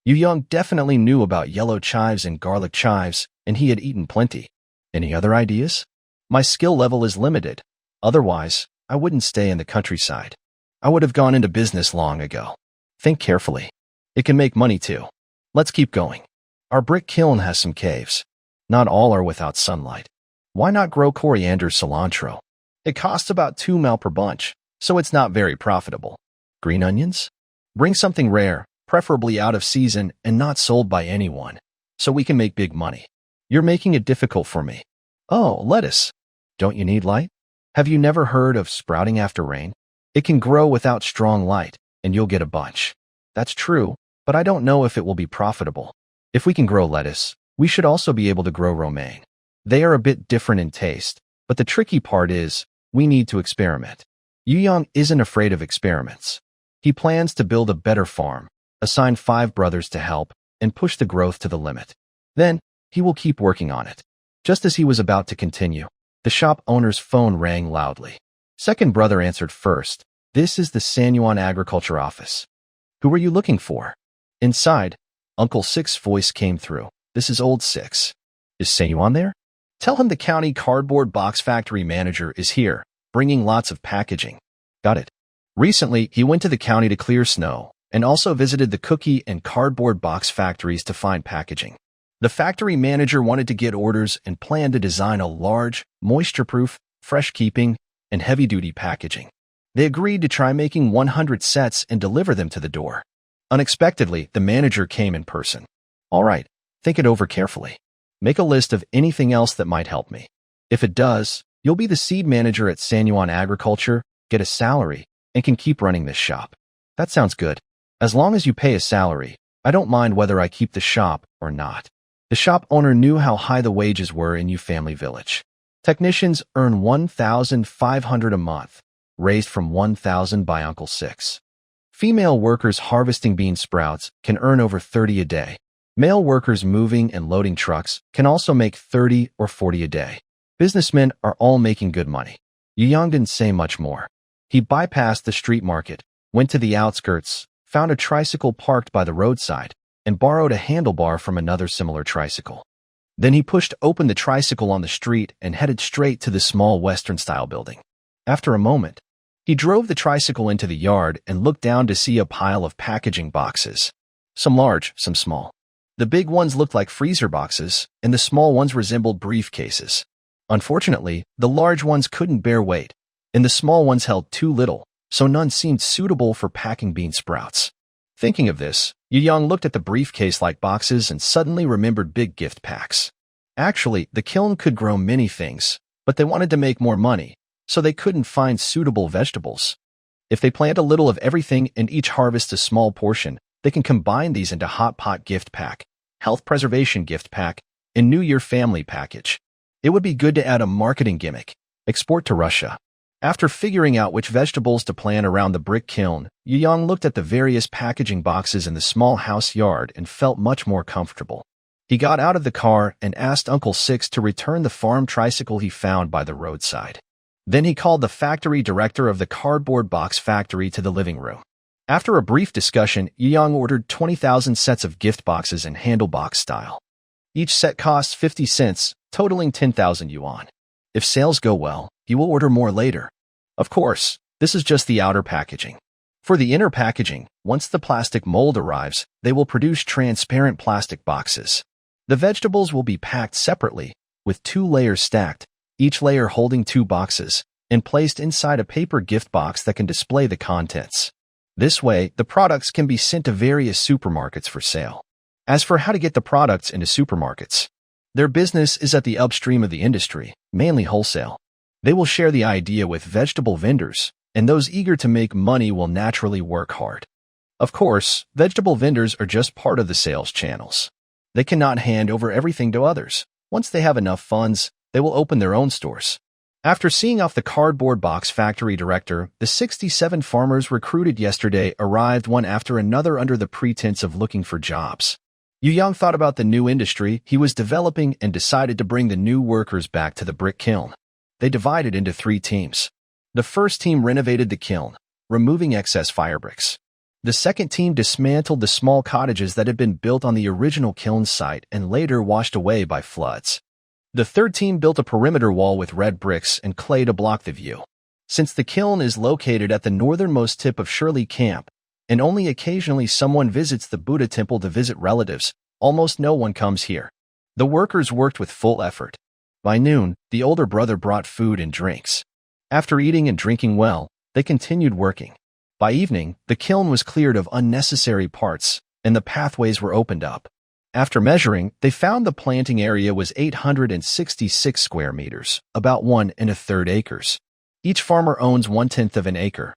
Yu Yang definitely knew about yellow chives and garlic chives, and he had eaten plenty. Any other ideas? My skill level is limited. Otherwise, I wouldn't stay in the countryside. I would have gone into business long ago. Think carefully. It can make money too. Let's keep going. Our brick kiln has some caves. Not all are without sunlight. Why not grow coriander cilantro? It costs about 2 mao per bunch, so it's not very profitable. Green onions? Bring something rare, preferably out of season and not sold by anyone, so we can make big money. You're making it difficult for me. Oh, lettuce. Don't you need light? Have you never heard of sprouting after rain? It can grow without strong light, and you'll get a bunch. That's true, but I don't know if it will be profitable. If we can grow lettuce, we should also be able to grow romaine. They are a bit different in taste, but the tricky part is, we need to experiment. Yu Yang isn't afraid of experiments. He plans to build a better farm, assign 5 brothers to help, and push the growth to the limit. Then, he will keep working on it. Just as he was about to continue, the shop owner's phone rang loudly. Second brother answered first. This is the Sanyuan Agriculture Office. Who are you looking for? Inside, Uncle Six's voice came through. This is Old Six. Is Sanyuan there? Tell him the county cardboard box factory manager is here, bringing lots of packaging. Got it. Recently, he went to the county to clear snow, and also visited the cookie and cardboard box factories to find packaging. The factory manager wanted to get orders and planned to design a large, moisture-proof, fresh-keeping, and heavy-duty packaging. They agreed to try making 100 sets and deliver them to the door. Unexpectedly, the manager came in person. All right, think it over carefully. Make a list of anything else that might help me. If it does, you'll be the seed manager at Sanyuan Agriculture, get a salary, and can keep running this shop. That sounds good. As long as you pay a salary, I don't mind whether I keep the shop or not. The shop owner knew how high the wages were in Yu Family Village. Technicians earn 1,500 a month, raised from 1,000 by Uncle Six. Female workers harvesting bean sprouts can earn over 30 a day. Male workers moving and loading trucks can also make 30 or 40 a day. Businessmen are all making good money. Yu Yang didn't say much more. He bypassed the street market, went to the outskirts, found a tricycle parked by the roadside, and borrowed a handlebar from another similar tricycle. Then he pushed open the tricycle on the street and headed straight to the small Western-style building. After a moment, he drove the tricycle into the yard and looked down to see a pile of packaging boxes. Some large, some small. The big ones looked like freezer boxes, and the small ones resembled briefcases. Unfortunately, the large ones couldn't bear weight, and the small ones held too little, so none seemed suitable for packing bean sprouts. Thinking of this, Yu Yang looked at the briefcase-like boxes and suddenly remembered big gift packs. Actually, the kiln could grow many things, but they wanted to make more money, so they couldn't find suitable vegetables. If they plant a little of everything and each harvest a small portion, they can combine these into Hot Pot gift pack, Health Preservation gift pack, and New Year family package. It would be good to add a marketing gimmick, export to Russia. After figuring out which vegetables to plant around the brick kiln, Yu Yang looked at the various packaging boxes in the small house yard and felt much more comfortable. He got out of the car and asked Uncle Six to return the farm tricycle he found by the roadside. Then he called the factory director of the cardboard box factory to the living room. After a brief discussion, Yu Yang ordered 20,000 sets of gift boxes in handle box style. Each set costs 50 cents, totaling 10,000 yuan. If sales go well, he will order more later. Of course, this is just the outer packaging. For the inner packaging, once the plastic mold arrives, they will produce transparent plastic boxes. The vegetables will be packed separately, with 2 layers stacked, each layer holding 2 boxes, and placed inside a paper gift box that can display the contents. This way, the products can be sent to various supermarkets for sale. As for how to get the products into supermarkets, their business is at the upstream of the industry, mainly wholesale. They will share the idea with vegetable vendors, and those eager to make money will naturally work hard. Of course, vegetable vendors are just part of the sales channels. They cannot hand over everything to others. Once they have enough funds, they will open their own stores. After seeing off the cardboard box factory director, the 67 farmers recruited yesterday arrived one after another under the pretense of looking for jobs. Yu Yang thought about the new industry he was developing and decided to bring the new workers back to the brick kiln. They divided into 3 teams. The first team renovated the kiln, removing excess fire bricks. The second team dismantled the small cottages that had been built on the original kiln site and later washed away by floods. The third team built a perimeter wall with red bricks and clay to block the view. Since the kiln is located at the northernmost tip of Shirley Camp, and only occasionally someone visits the Buddha temple to visit relatives, almost no one comes here. The workers worked with full effort. By noon, the older brother brought food and drinks. After eating and drinking well, they continued working. By evening, the kiln was cleared of unnecessary parts, and the pathways were opened up. After measuring, they found the planting area was 866 square meters, about 1 1/3 acres. Each farmer owns 1/10 of an acre.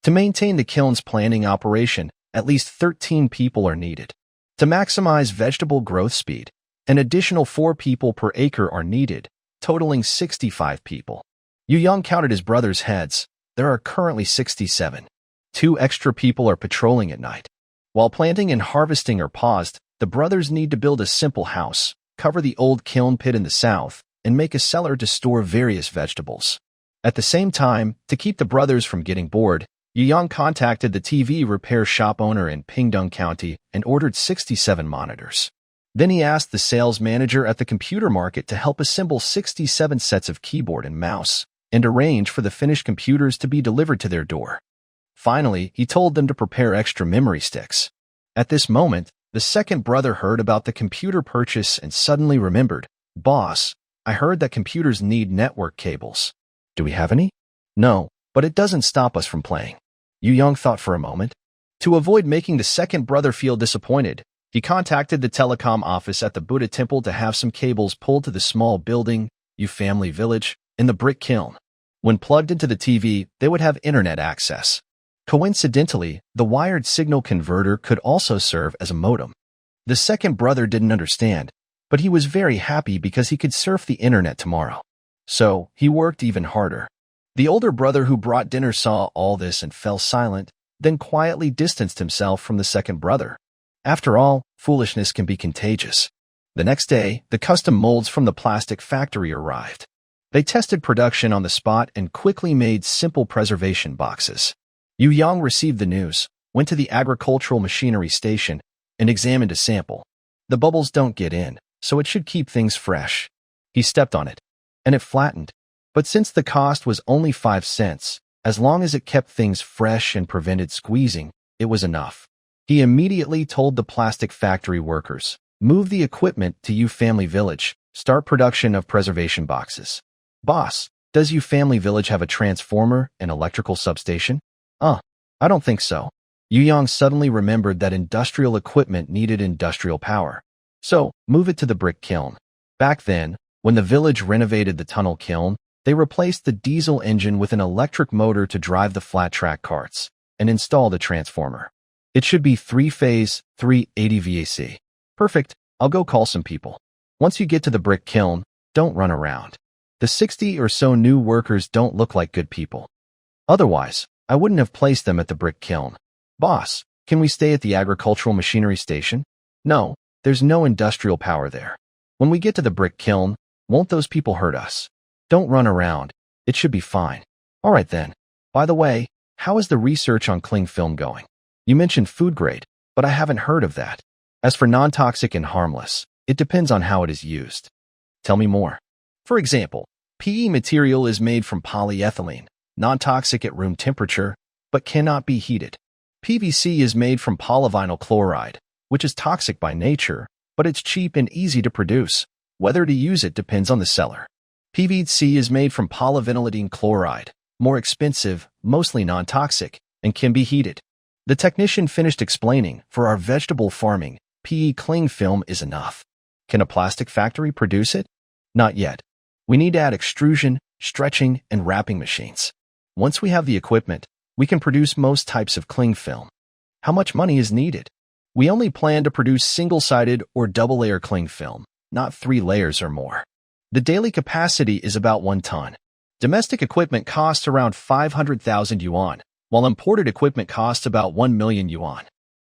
To maintain the kiln's planting operation, at least 13 people are needed. To maximize vegetable growth speed, an additional 4 people per acre are needed, totaling 65 people. Yu Yang counted his brother's heads. There are currently 67. 2 extra people are patrolling at night. While planting and harvesting are paused, the brothers need to build a simple house, cover the old kiln pit in the south, and make a cellar to store various vegetables. At the same time, to keep the brothers from getting bored, Yu Yang contacted the TV repair shop owner in Pingdong County and ordered 67 monitors. Then he asked the sales manager at the computer market to help assemble 67 sets of keyboard and mouse, and arrange for the finished computers to be delivered to their door. Finally, he told them to prepare extra memory sticks. At this moment, the second brother heard about the computer purchase and suddenly remembered, "Boss, I heard that computers need network cables. Do we have any?" "No, but it doesn't stop us from playing." Yu Yang thought for a moment. To avoid making the second brother feel disappointed, he contacted the telecom office at the Buddha temple to have some cables pulled to the small building, Yu Family Village, in the brick kiln. When plugged into the TV, they would have internet access. Coincidentally, the wired signal converter could also serve as a modem. The second brother didn't understand, but he was very happy because he could surf the internet tomorrow. So, he worked even harder. The older brother who brought dinner saw all this and fell silent, then quietly distanced himself from the second brother. After all, foolishness can be contagious. The next day, the custom molds from the plastic factory arrived. They tested production on the spot and quickly made simple preservation boxes. Yu Yang received the news, went to the agricultural machinery station, and examined a sample. The bubbles don't get in, so it should keep things fresh. He stepped on it, and it flattened. But since the cost was only 5 cents, as long as it kept things fresh and prevented squeezing, it was enough. He immediately told the plastic factory workers, "Move the equipment to Yu Family Village, start production of preservation boxes." "Boss, does Yu Family Village have a transformer and electrical substation?" I don't think so." Yu Yang suddenly remembered that industrial equipment needed industrial power. "So, move it to the brick kiln." Back then, when the village renovated the tunnel kiln, they replaced the diesel engine with an electric motor to drive the flat-track carts, and installed a transformer. It should be 3-phase, 380 VAC. Perfect, I'll go call some people. Once you get to the brick kiln, don't run around. The 60 or so new workers don't look like good people. Otherwise, I wouldn't have placed them at the brick kiln. "Boss, can we stay at the agricultural machinery station?" "No, there's no industrial power there. When we get to the brick kiln, won't those people hurt us? Don't run around. It should be fine." "All right then. By the way, how is the research on cling film going? You mentioned food grade, but I haven't heard of that. As for non-toxic and harmless, It depends on how it is used. Tell me more. For example, PE material is made from polyethylene, non-toxic at room temperature, but cannot be heated. PVC is made from polyvinyl chloride, which is toxic by nature, but it's cheap and easy to produce. Whether to use it depends on the seller. PVC is made from polyvinylidene chloride, more expensive, mostly non-toxic, and can be heated. The technician finished explaining, for our vegetable farming, PE cling film is enough. Can a plastic factory produce it? Not yet. We need to add extrusion, stretching, and wrapping machines. Once we have the equipment, we can produce most types of cling film. How much money is needed? We only plan to produce single-sided or double-layer cling film, not 3 layers or more. The daily capacity is about 1 ton. Domestic equipment costs around 500,000 yuan, while imported equipment costs about 1 million yuan.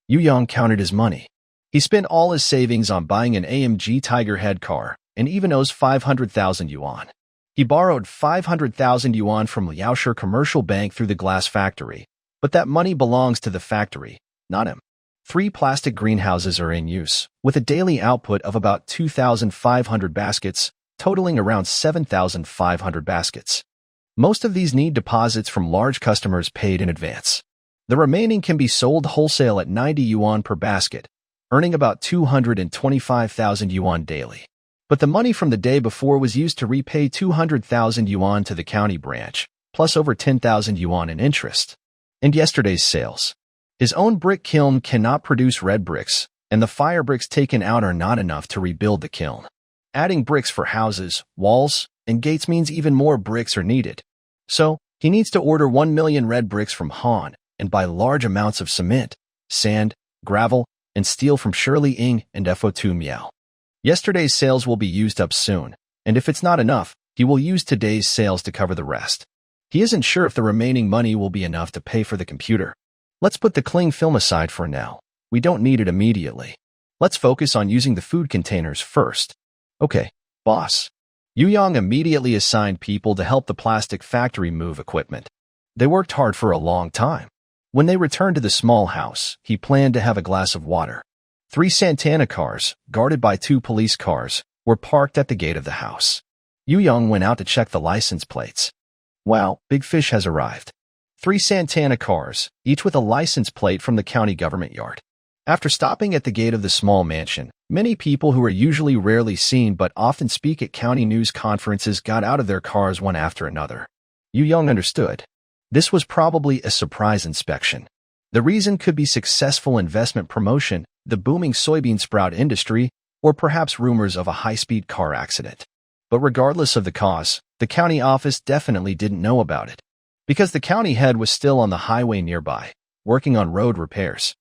Yu Yang counted his money. He spent all his savings on buying an AMG Tiger head car and even owes 500,000 yuan. He borrowed 500,000 yuan from Liaoshe Commercial Bank through the glass factory, but that money belongs to the factory, not him. 3 plastic greenhouses are in use, with a daily output of about 2,500 baskets, totaling around 7,500 baskets. Most of these need deposits from large customers paid in advance. The remaining can be sold wholesale at 90 yuan per basket, earning about 225,000 yuan daily. But the money from the day before was used to repay 200,000 yuan to the county branch, plus over 10,000 yuan in interest. And yesterday's sales. His own brick kiln cannot produce red bricks, and the fire bricks taken out are not enough to rebuild the kiln. Adding bricks for houses, walls, and gates means even more bricks are needed. So, he needs to order 1 million red bricks from Han and buy large amounts of cement, sand, gravel, and steel from Shirley Ing and Fo2 Miao. Yesterday's sales will be used up soon, and if it's not enough, he will use today's sales to cover the rest. He isn't sure if the remaining money will be enough to pay for the computer. Let's put the cling film aside for now. We don't need it immediately. Let's focus on using the food containers first. Okay, boss. Yu Yang immediately assigned people to help the plastic factory move equipment. They worked hard for a long time. When they returned to the small house, he planned to have a glass of water. 3 Santana cars, guarded by 2 police cars, were parked at the gate of the house. Yu Yang went out to check the license plates. Wow, big fish has arrived. 3 Santana cars, each with a license plate from the county government yard. After stopping at the gate of the small mansion, many people who are usually rarely seen but often speak at county news conferences got out of their cars one after another. Yu Yang understood. This was probably a surprise inspection. The reason could be successful investment promotion, the booming soybean sprout industry, or perhaps rumors of a high-speed car accident. But regardless of the cause, the county office definitely didn't know about it, because the county head was still on the highway nearby, working on road repairs.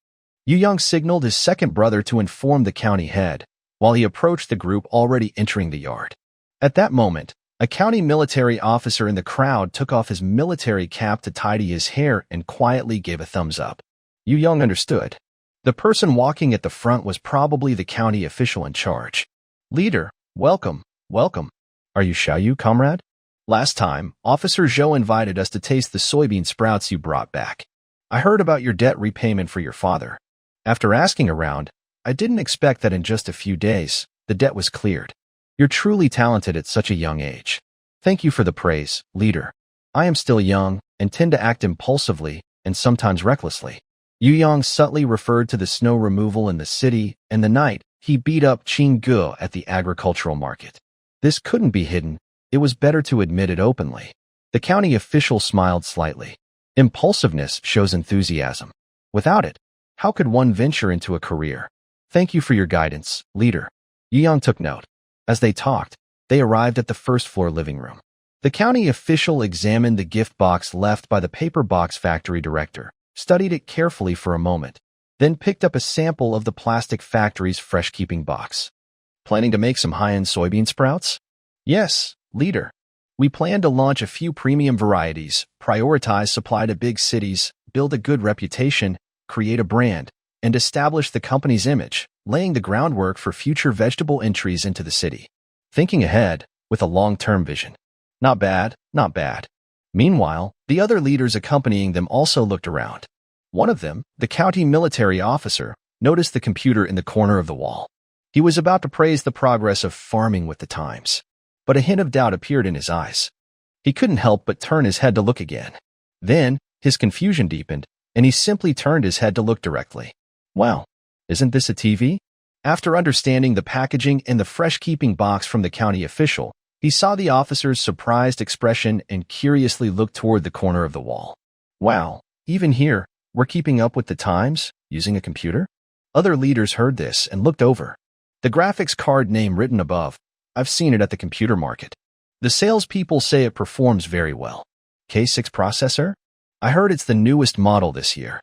Yu Yang signaled his second brother to inform the county head, while he approached the group already entering the yard. At that moment, a county military officer in the crowd took off his military cap to tidy his hair and quietly gave a thumbs up. Yu Yang understood. The person walking at the front was probably the county official in charge. Leader, welcome, welcome. Are you Xiaoyu, comrade? Last time, Officer Zhou invited us to taste the soybean sprouts you brought back. I heard about your debt repayment for your father. After asking around, I didn't expect that in just a few days, the debt was cleared. You're truly talented at such a young age. Thank you for the praise, leader. I am still young and tend to act impulsively and sometimes recklessly. Yu Yang subtly referred to the snow removal in the city and the night he beat up Qing Ge at the agricultural market. This couldn't be hidden. It was better to admit it openly. The county official smiled slightly. Impulsiveness shows enthusiasm. Without it, how could one venture into a career? Thank you for your guidance, leader. Yu Yang took note. As they talked, they arrived at the first-floor living room. The county official examined the gift box left by the paper box factory director, studied it carefully for a moment, then picked up a sample of the plastic factory's fresh-keeping box. Planning to make some high-end soybean sprouts? Yes, leader. We plan to launch a few premium varieties, prioritize supply to big cities, build a good reputation, create a brand, and establish the company's image, laying the groundwork for future vegetable entries into the city. Thinking ahead, with a long-term vision. Not bad, not bad. Meanwhile, the other leaders accompanying them also looked around. One of them, the county military officer, noticed the computer in the corner of the wall. He was about to praise the progress of farming with the times, but a hint of doubt appeared in his eyes. He couldn't help but turn his head to look again. Then, his confusion deepened, and he simply turned his head to look directly. Wow, isn't this a TV? After understanding the packaging and the fresh-keeping box from the county official, he saw the officer's surprised expression and curiously looked toward the corner of the wall. Wow, even here, we're keeping up with the times, using a computer? Other leaders heard this and looked over. The graphics card name written above, I've seen it at the computer market. The salespeople say it performs very well. K6 processor? I heard it's the newest model this year.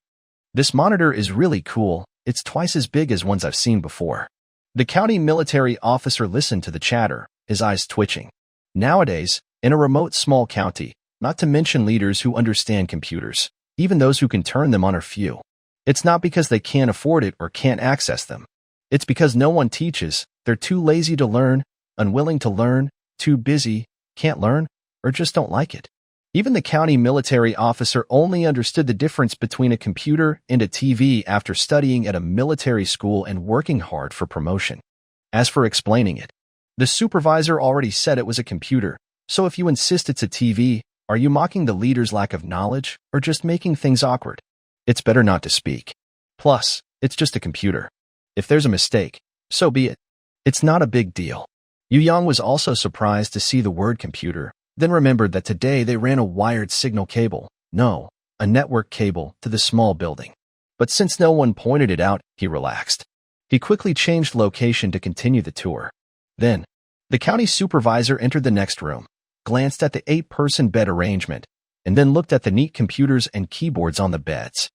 This monitor is really cool. It's twice as big as ones I've seen before. The county military officer listened to the chatter, his eyes twitching. Nowadays, in a remote small county, not to mention leaders who understand computers, even those who can turn them on are few. It's not because they can't afford it or can't access them. It's because no one teaches, they're too lazy to learn, unwilling to learn, too busy, can't learn, or just don't like it. Even the county military officer only understood the difference between a computer and a TV after studying at a military school and working hard for promotion. As for explaining it, the supervisor already said it was a computer, so if you insist it's a TV, are you mocking the leader's lack of knowledge or just making things awkward? It's better not to speak. Plus, it's just a computer. If there's a mistake, so be it. It's not a big deal. Yu Yang was also surprised to see the word computer, then remembered that today they ran a wired signal cable, no, a network cable, to the small building. But since no one pointed it out, he relaxed. He quickly changed location to continue the tour. Then, the county supervisor entered the next room, glanced at the 8-person bed arrangement, and then looked at the neat computers and keyboards on the beds.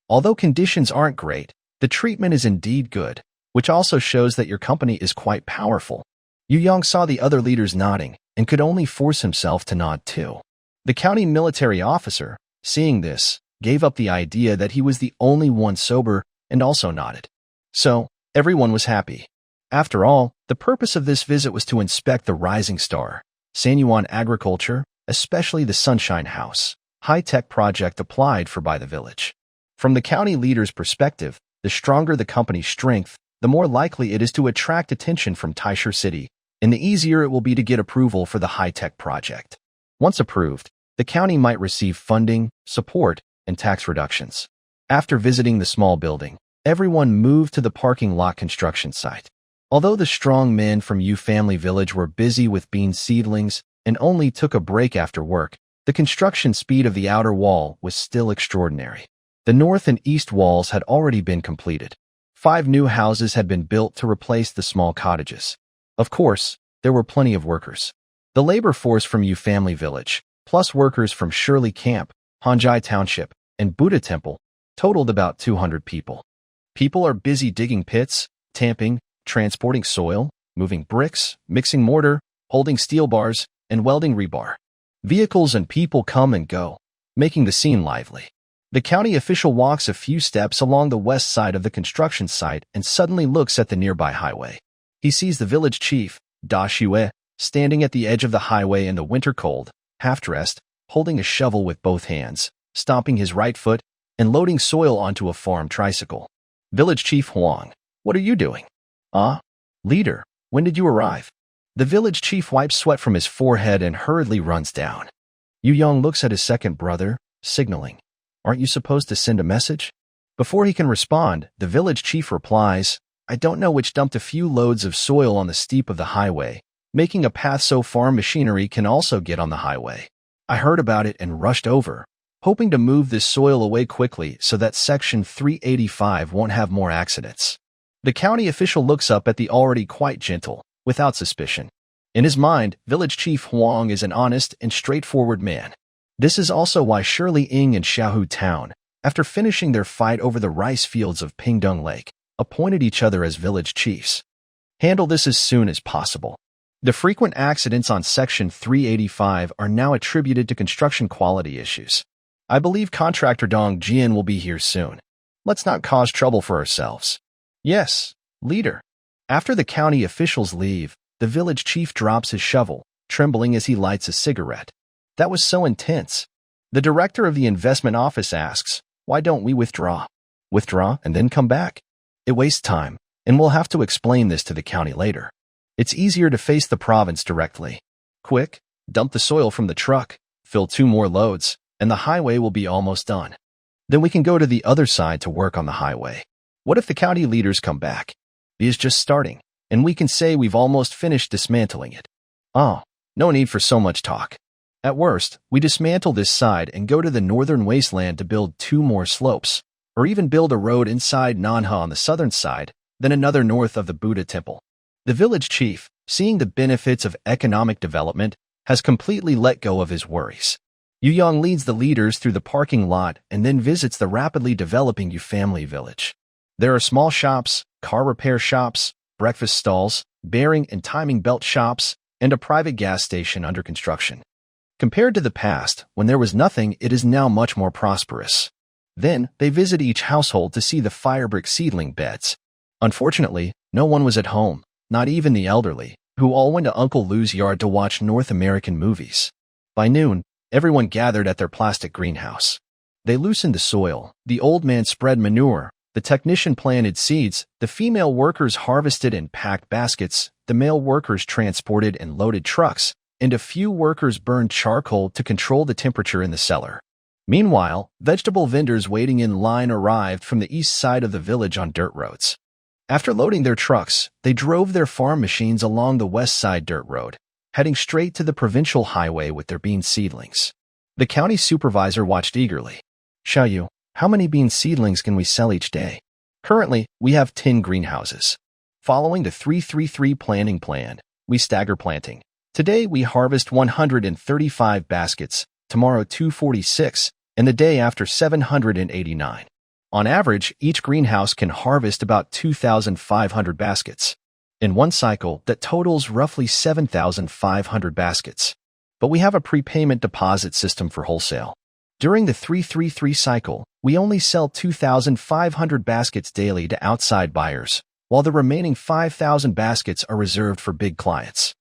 Although conditions aren't great, the treatment is indeed good, which also shows that your company is quite powerful. Yu Yang saw the other leaders nodding and could only force himself to nod too. The county military officer, seeing this, gave up the idea that he was the only one sober and also nodded. So, everyone was happy. After all, the purpose of this visit was to inspect the rising star, Sanyuan agriculture, especially the Sunshine House, high-tech project applied for by the village. From the county leader's perspective, the stronger the company's strength, the more likely it is to attract attention from Taisher City, and the easier it will be to get approval for the high-tech project. Once approved, the county might receive funding, support, and tax reductions. After visiting the small building, everyone moved to the parking lot construction site. Although the strong men from Yu Family Village were busy with bean seedlings and only took a break after work, the construction speed of the outer wall was still extraordinary. The north and east walls had already been completed. 5 new houses had been built to replace the small cottages. Of course, there were plenty of workers. The labor force from Yu Family Village, plus workers from Shirley Camp, Hanjai Township, and Buddha Temple, totaled about 200 people. People are busy digging pits, tamping, transporting soil, moving bricks, mixing mortar, holding steel bars, and welding rebar. Vehicles and people come and go, making the scene lively. The county official walks a few steps along the west side of the construction site and suddenly looks at the nearby highway. He sees the village chief, Da Xue, standing at the edge of the highway in the winter cold, half-dressed, holding a shovel with both hands, stomping his right foot, and loading soil onto a farm tricycle. Village Chief Huang, what are you doing? Leader, when did you arrive? The village chief wipes sweat from his forehead and hurriedly runs down. Yu Yang looks at his second brother, signaling. Aren't you supposed to send a message? Before he can respond, the village chief replies, I don't know, which dumped a few loads of soil on the steep of the highway, making a path so farm machinery can also get on the highway. I heard about it and rushed over, hoping to move this soil away quickly so that Section 385 won't have more accidents. The county official looks up at the already quite gentle, without suspicion. In his mind, Village Chief Huang is an honest and straightforward man. This is also why Shirley Ying and Xiaohu Town, after finishing their fight over the rice fields of Pingdong Lake, appointed each other as village chiefs. Handle this as soon as possible. The frequent accidents on Section 385 are now attributed to construction quality issues. I believe contractor Dong Jian will be here soon. Let's not cause trouble for ourselves. Yes, leader. After the county officials leave, the village chief drops his shovel, trembling as he lights a cigarette. That was so intense. The director of the investment office asks, why don't we withdraw? Withdraw and then come back? It wastes time. and we'll have to explain this to the county later. It's easier to face the province directly. Quick, dump the soil from the truck, fill 2 more loads, and the highway will be almost done. Then we can go to the other side to work on the highway. What if the county leaders come back? It is just starting, and we can say we've almost finished dismantling it. Oh, no need for so much talk. At worst, we dismantle this side and go to the northern wasteland to build 2 more slopes, or even build a road inside Manhwa on the southern side, then another north of the Buddha temple. The village chief, seeing the benefits of economic development, has completely let go of his worries. Yu Yang leads the leaders through the parking lot and then visits the rapidly developing Yu family village. There are small shops, car repair shops, breakfast stalls, bearing and timing belt shops, and a private gas station under construction. Compared to the past, when there was nothing, it is now much more prosperous. Then, they visit each household to see the firebrick seedling beds. Unfortunately, no one was at home, not even the elderly, who all went to Uncle Lou's yard to watch North American movies. By noon, everyone gathered at their plastic greenhouse. They loosened the soil, the old man spread manure, the technician planted seeds, the female workers harvested and packed baskets, the male workers transported and loaded trucks, and a few workers burned charcoal to control the temperature in the cellar. Meanwhile, vegetable vendors waiting in line arrived from the east side of the village on dirt roads. After loading their trucks, they drove their farm machines along the west side dirt road, heading straight to the provincial highway with their bean seedlings. The county supervisor watched eagerly. Xiaoyu, how many bean seedlings can we sell each day? Currently, we have 10 greenhouses. Following the 3-3-3 planting plan, we stagger planting. Today we harvest 135 baskets, tomorrow 246, and the day after 789. On average, each greenhouse can harvest about 2,500 baskets. In one cycle, that totals roughly 7,500 baskets. But we have a prepayment deposit system for wholesale. During the 3-3-3 cycle, we only sell 2,500 baskets daily to outside buyers, while the remaining 5,000 baskets are reserved for big clients.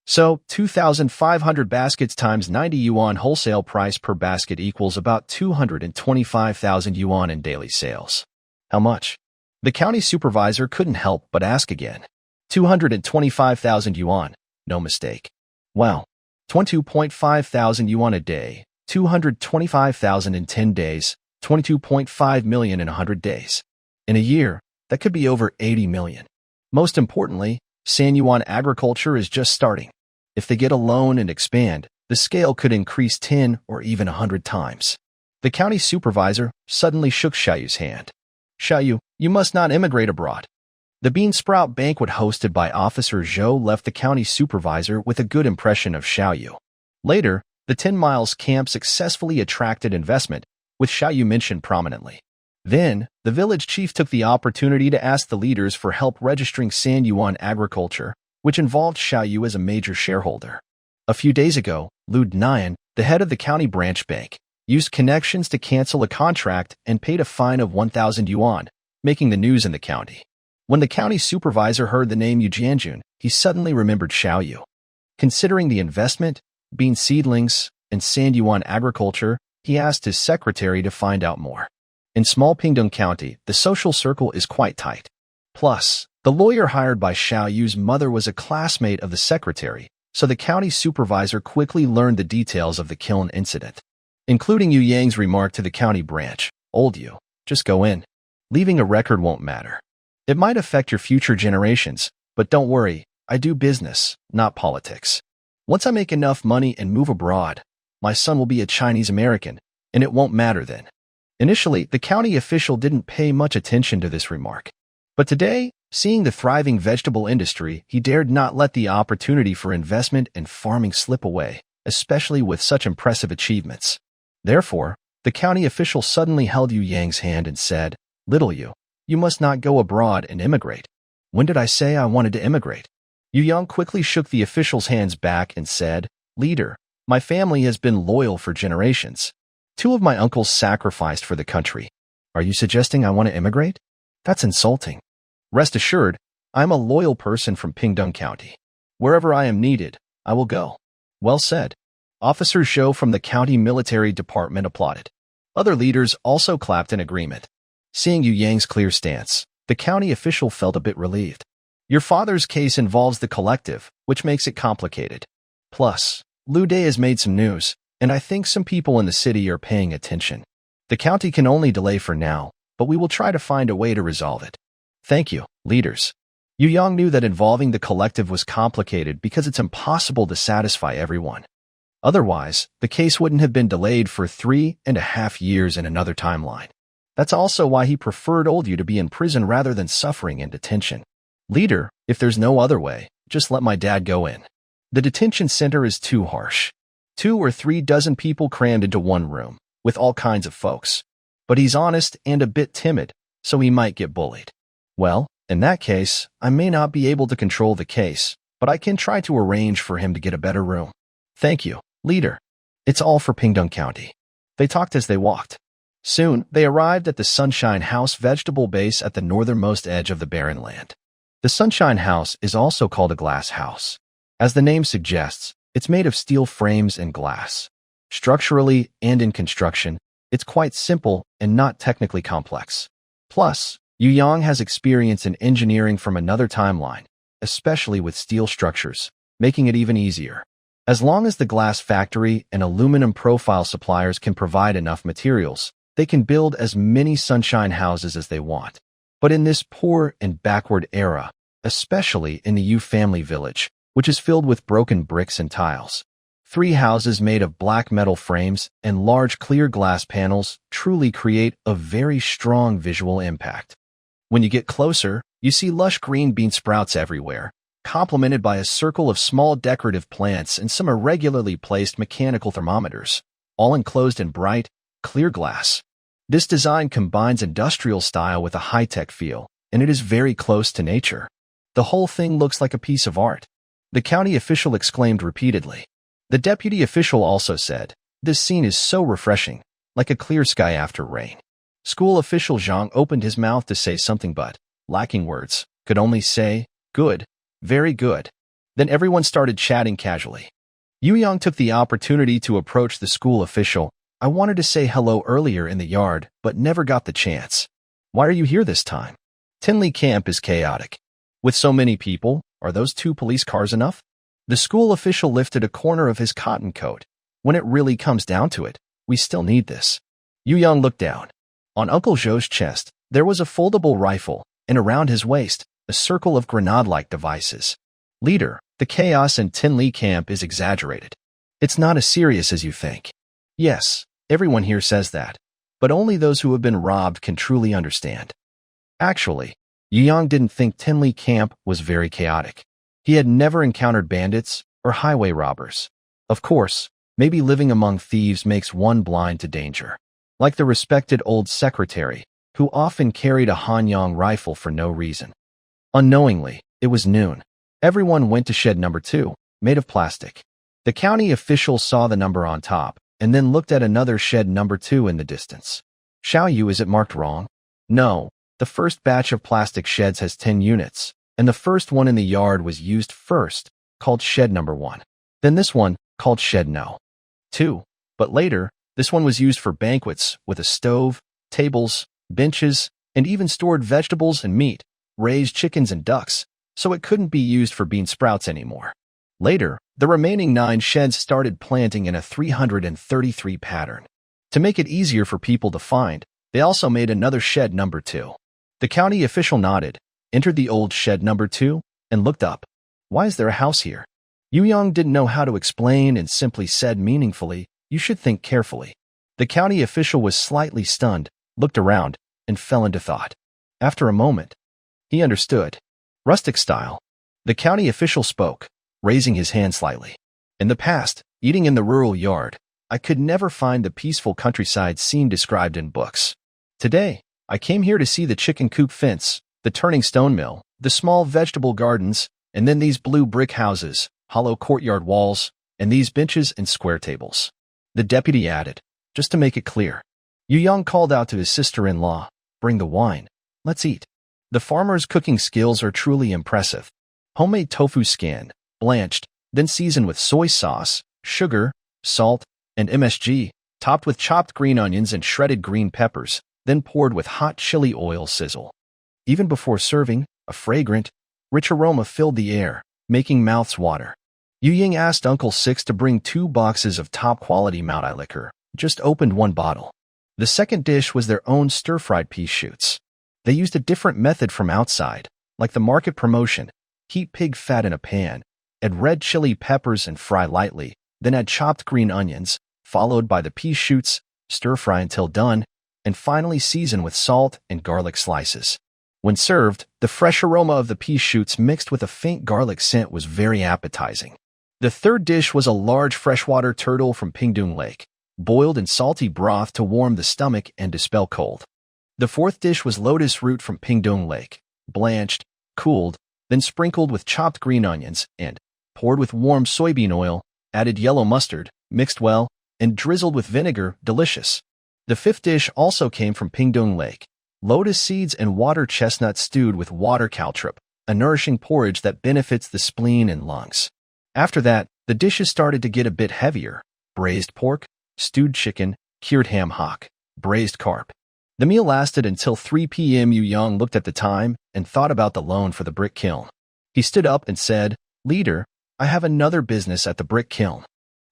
So, 2,500 baskets times 90 yuan wholesale price per basket equals about 225,000 yuan in daily sales. How much? The county supervisor couldn't help but ask again. 225,000 yuan, no mistake. Wow, 22.5 thousand yuan a day, 225,000 in 10 days, 22.5 million in 100 days. In a year, that could be over 80 million. Most importantly, San Yuan agriculture is just starting. If they get a loan and expand, the scale could increase 10 or even 100 times. The county supervisor suddenly shook Xiaoyu's hand. Xiaoyu, you must not immigrate abroad. The Bean Sprout banquet hosted by Officer Zhou left the county supervisor with a good impression of Xiaoyu. Later, the 10 Miles camp successfully attracted investment, with Xiaoyu mentioned prominently. Then, the village chief took the opportunity to ask the leaders for help registering San Yuan agriculture, which involved Xiaoyu as a major shareholder. A few days ago, Lu Nian, the head of the county branch bank, used connections to cancel a contract and paid a fine of 1,000 yuan, making the news in the county. When the county supervisor heard the name Yu Jianjun, he suddenly remembered Xiaoyu. Considering the investment, bean seedlings, and San Yuan agriculture, he asked his secretary to find out more. In small Pingdong County, the social circle is quite tight. Plus, the lawyer hired by Xiaoyu's mother was a classmate of the secretary, so the county supervisor quickly learned the details of the kiln incident, including Yu Yang's remark to the county branch, "Old Yu, just go in. Leaving a record won't matter. It might affect your future generations, but don't worry, I do business, not politics. Once I make enough money and move abroad, my son will be a Chinese American, and it won't matter then." Initially, the county official didn't pay much attention to this remark. But today, seeing the thriving vegetable industry, he dared not let the opportunity for investment and farming slip away, especially with such impressive achievements. Therefore, the county official suddenly held Yu Yang's hand and said, "Little Yu, you must not go abroad and immigrate." "When did I say I wanted to immigrate?" Yu Yang quickly shook the official's hands back and said, "Leader, my family has been loyal for generations. 2 of my uncles sacrificed for the country. Are you suggesting I want to immigrate? That's insulting. Rest assured, I'm a loyal person from Pingdong County. Wherever I am needed, I will go." Well said. Officer Zhou from the county military department applauded. Other leaders also clapped in agreement. Seeing Yu Yang's clear stance, The county official felt a bit relieved. Your father's case involves the collective, which makes it complicated. Plus, Liu Day has made some news, and I think some people in the city are paying attention. The county can only delay for now, but we will try to find a way to resolve it. Thank you, leaders. Yu Yang knew that involving the collective was complicated because it's impossible to satisfy everyone. Otherwise, the case wouldn't have been delayed for 3.5 years in another timeline. That's also why he preferred old Yu to be in prison rather than suffering in detention. Leader, if there's no other way, just let my dad go in. The detention center is too harsh. 2 or 3 dozen people crammed into one room, with all kinds of folks. But he's honest and a bit timid, so he might get bullied. Well, in that case, I may not be able to control the case, but I can try to arrange for him to get a better room. Thank you, leader. It's all for Pingdong County. They talked as they walked. Soon, they arrived at the Sunshine House vegetable base at the northernmost edge of the barren land. The Sunshine House is also called a glass house. As the name suggests, it's made of steel frames and glass. Structurally and in construction, it's quite simple and not technically complex. Plus, Yu Yang has experience in engineering from another timeline, especially with steel structures, making it even easier. As long as the glass factory and aluminum profile suppliers can provide enough materials, they can build as many sunshine houses as they want. But in this poor and backward era, especially in the Yu family village, which is filled with broken bricks and tiles, 3 houses made of black metal frames and large clear glass panels truly create a very strong visual impact. When you get closer, you see lush green bean sprouts everywhere, complemented by a circle of small decorative plants and some irregularly placed mechanical thermometers, all enclosed in bright, clear glass. This design combines industrial style with a high-tech feel, and it is very close to nature. The whole thing looks like a piece of art. The county official exclaimed repeatedly. The deputy official also said, "This scene is so refreshing, like a clear sky after rain." School official Zhang opened his mouth to say something but, lacking words, could only say, "Good, very good." Then everyone started chatting casually. Yu Yang took the opportunity to approach the school official. "I wanted to say hello earlier in the yard, but never got the chance. Why are you here this time? Tinley Camp is chaotic. With so many people, are those 2 police cars enough?" The school official lifted a corner of his cotton coat. "When it really comes down to it, we still need this." Yu Yang looked down. On Uncle Zhou's chest, there was a foldable rifle, and around his waist, a circle of grenade-like devices. "Leader, the chaos in Tinley Camp is exaggerated. It's not as serious as you think." "Yes, everyone here says that, but only those who have been robbed can truly understand." Actually, Yu Yang didn't think Tinley Camp was very chaotic. He had never encountered bandits or highway robbers. Of course, maybe living among thieves makes one blind to danger. Like the respected old secretary, who often carried a Hanyang rifle for no reason. Unknowingly, it was noon. Everyone went to shed number 2, made of plastic. The county official saw the number on top, and then looked at another shed number 2 in the distance. "Xiaoyu, is it marked wrong?" "No, the first batch of plastic sheds has 10 units, and the first one in the yard was used first, called shed number 1. Then this one, called shed no. 2. But later, this one was used for banquets with a stove, tables, benches, and even stored vegetables and meat, raised chickens and ducks, so it couldn't be used for bean sprouts anymore. Later, the remaining 9 sheds started planting in a 333 pattern. To make it easier for people to find, they also made another shed number 2. The county official nodded, entered the old shed number 2, and looked up. "Why is there a house here?" Yu Yang didn't know how to explain and simply said meaningfully, "You should think carefully." The county official was slightly stunned, looked around, and fell into thought. After a moment, he understood. Rustic style. The county official spoke, raising his hand slightly. "In the past, eating in the rural yard, I could never find the peaceful countryside scene described in books. Today, I came here to see the chicken coop fence, the turning stone mill, the small vegetable gardens, and then these blue brick houses, hollow courtyard walls, and these benches and square tables." The deputy added, just to make it clear. Yu Yang called out to his sister-in-law, "Bring the wine. Let's eat." The farmer's cooking skills are truly impressive. Homemade tofu skin, blanched, then seasoned with soy sauce, sugar, salt, and MSG, topped with chopped green onions and shredded green peppers, then poured with hot chili oil sizzle. Even before serving, a fragrant, rich aroma filled the air, making mouths water. Yu Ying asked Uncle Six to bring 2 boxes of top-quality Maodai liquor, just opened 1 bottle. The second dish was their own stir-fried pea shoots. They used a different method from outside, like the market promotion: heat pig fat in a pan, add red chili peppers and fry lightly, then add chopped green onions, followed by the pea shoots, stir-fry until done, and finally season with salt and garlic slices. When served, the fresh aroma of the pea shoots mixed with a faint garlic scent was very appetizing. The third dish was a large freshwater turtle from Pingdong Lake, boiled in salty broth to warm the stomach and dispel cold. The fourth dish was lotus root from Pingdong Lake, blanched, cooled, then sprinkled with chopped green onions and poured with warm soybean oil, added yellow mustard, mixed well, and drizzled with vinegar. Delicious. The fifth dish also came from Pingdong Lake, lotus seeds and water chestnut stewed with water caltrip, a nourishing porridge that benefits the spleen and lungs. After that, the dishes started to get a bit heavier: braised pork, stewed chicken, cured ham hock, braised carp. The meal lasted until 3 p.m. Yu Yang looked at the time and thought about the loan for the brick kiln. He stood up and said, "Leader, I have another business at the brick kiln.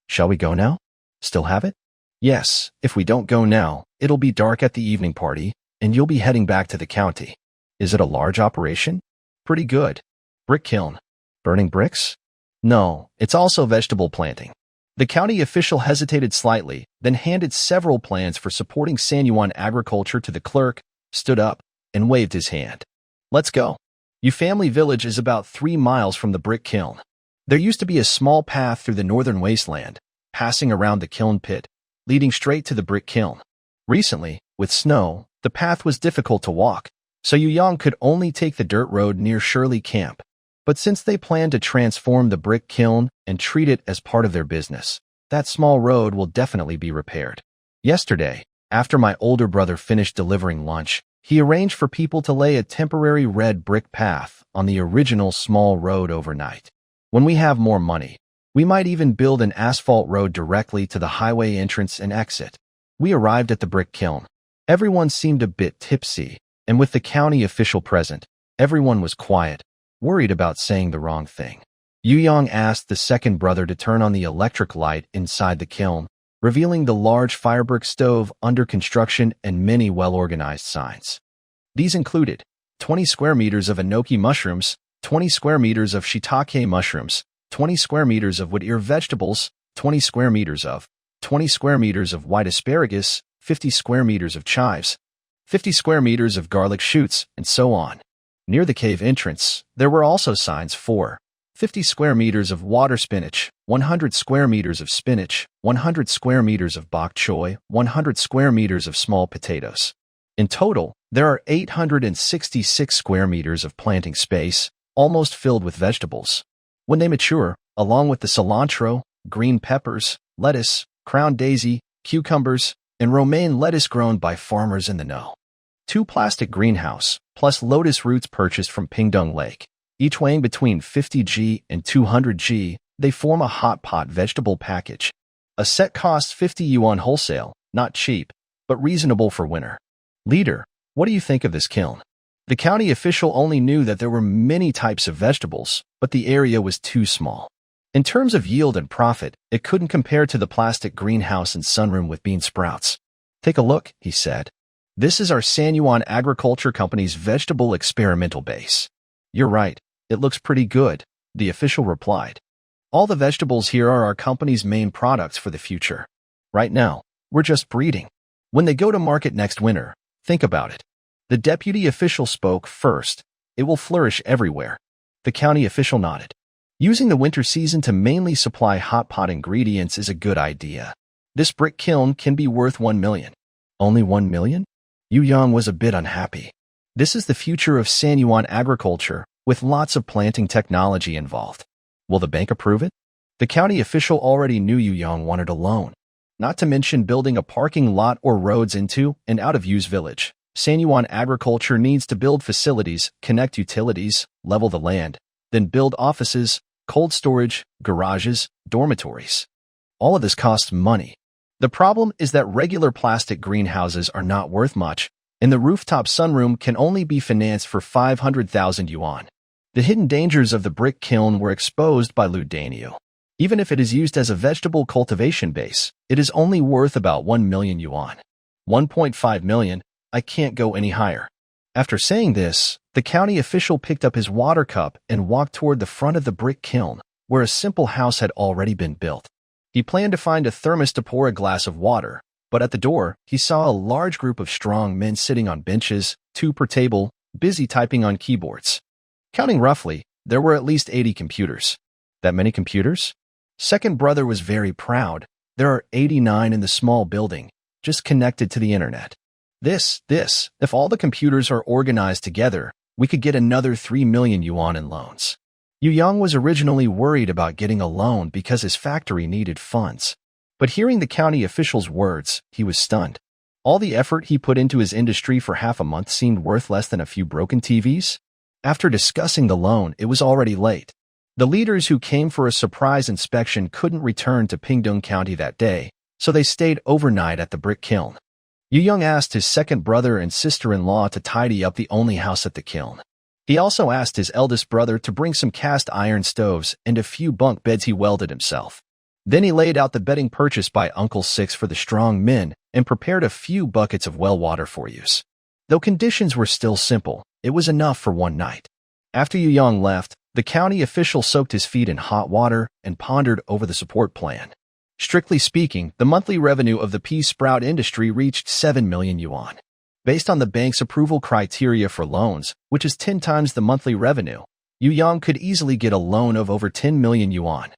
Shall we go now? Still have it?" "Yes, if we don't go now, it'll be dark at the evening party, and you'll be heading back to the county." "Is it a large operation?" "Pretty good." "Brick kiln. Burning bricks?" "No, it's also vegetable planting." The county official hesitated slightly, then handed several plans for supporting Sanyuan agriculture to the clerk, stood up, and waved his hand. "Let's go." Yu Family Village is about 3 miles from the brick kiln. There used to be a small path through the northern wasteland, passing around the kiln pit, leading straight to the brick kiln. Recently, with snow, the path was difficult to walk, so Yu Yang could only take the dirt road near Shirley Camp. But since they plan to transform the brick kiln and treat it as part of their business, that small road will definitely be repaired. Yesterday, after my older brother finished delivering lunch, he arranged for people to lay a temporary red brick path on the original small road overnight. When we have more money, we might even build an asphalt road directly to the highway entrance and exit. We arrived at the brick kiln. Everyone seemed a bit tipsy, and with the county official present, everyone was quiet, worried about saying the wrong thing. Yu Yang asked the second brother to turn on the electric light inside the kiln, revealing the large firebrick stove under construction and many well-organized signs. These included 20 square meters of enoki mushrooms, 20 square meters of shiitake mushrooms, 20 square meters of wood ear vegetables, 20 square meters of white asparagus, 50 square meters of chives, 50 square meters of garlic shoots, and so on. Near the cave entrance, there were also signs for 50 square meters of water spinach, 100 square meters of spinach, 100 square meters of bok choy, 100 square meters of small potatoes. In total, there are 866 square meters of planting space, almost filled with vegetables. When they mature, along with the cilantro, green peppers, lettuce, crown daisy, cucumbers, and romaine lettuce grown by farmers in the know. 2 plastic greenhouse, plus lotus roots purchased from Pingdong Lake, each weighing between 50 g and 200 g, they form a hot pot vegetable package. A set costs 50 yuan wholesale, not cheap, but reasonable for winter. Leader, what do you think of this kiln? The county official only knew that there were many types of vegetables, but the area was too small. In terms of yield and profit, it couldn't compare to the plastic greenhouse and sunroom with bean sprouts. "Take a look," he said. "This is our Sanyuan Agriculture Company's vegetable experimental base." "You're right, it looks pretty good," the official replied. "All the vegetables here are our company's main products for the future. Right now, we're just breeding. When they go to market next winter, think about it." The deputy official spoke first. "It will flourish everywhere." The county official nodded. Using the winter season to mainly supply hot pot ingredients is a good idea. This brick kiln can be worth 1 million. Only 1 million? Yu Yang was a bit unhappy. This is the future of Sanyuan agriculture, with lots of planting technology involved. Will the bank approve it? The county official already knew Yu Yang wanted a loan. Not to mention building a parking lot or roads into and out of Yu's village. Sanyuan agriculture needs to build facilities, connect utilities, level the land, then build offices, cold storage, garages, dormitories. All of this costs money. The problem is that regular plastic greenhouses are not worth much, and the rooftop sunroom can only be financed for 500,000 yuan. The hidden dangers of the brick kiln were exposed by Lu Daniel. Even if it is used as a vegetable cultivation base, it is only worth about 1 million yuan. 1.5 million, I can't go any higher. After saying this, the county official picked up his water cup and walked toward the front of the brick kiln, where a simple house had already been built. He planned to find a thermos to pour a glass of water, but at the door, he saw a large group of strong men sitting on benches, 2 per table, busy typing on keyboards. Counting roughly, there were at least 80 computers. That many computers? Second brother was very proud. There are 89 in the small building, just connected to the internet. If all the computers are organized together, we could get another 3 million yuan in loans. Yu Yang was originally worried about getting a loan because his factory needed funds. But hearing the county official's words, he was stunned. All the effort he put into his industry for half a month seemed worth less than a few broken TVs? After discussing the loan, it was already late. The leaders who came for a surprise inspection couldn't return to Pingdong County that day, so they stayed overnight at the brick kiln. Yu Yang asked his second brother and sister-in-law to tidy up the only house at the kiln. He also asked his eldest brother to bring some cast iron stoves and a few bunk beds he welded himself. Then he laid out the bedding purchased by Uncle Six for the strong men and prepared a few buckets of well water for use. Though conditions were still simple, it was enough for one night. After Yu Yang left, the county official soaked his feet in hot water and pondered over the support plan. Strictly speaking, the monthly revenue of the pea sprout industry reached 7 million yuan. Based on the bank's approval criteria for loans, which is 10 times the monthly revenue, Yu Yang could easily get a loan of over 10 million yuan.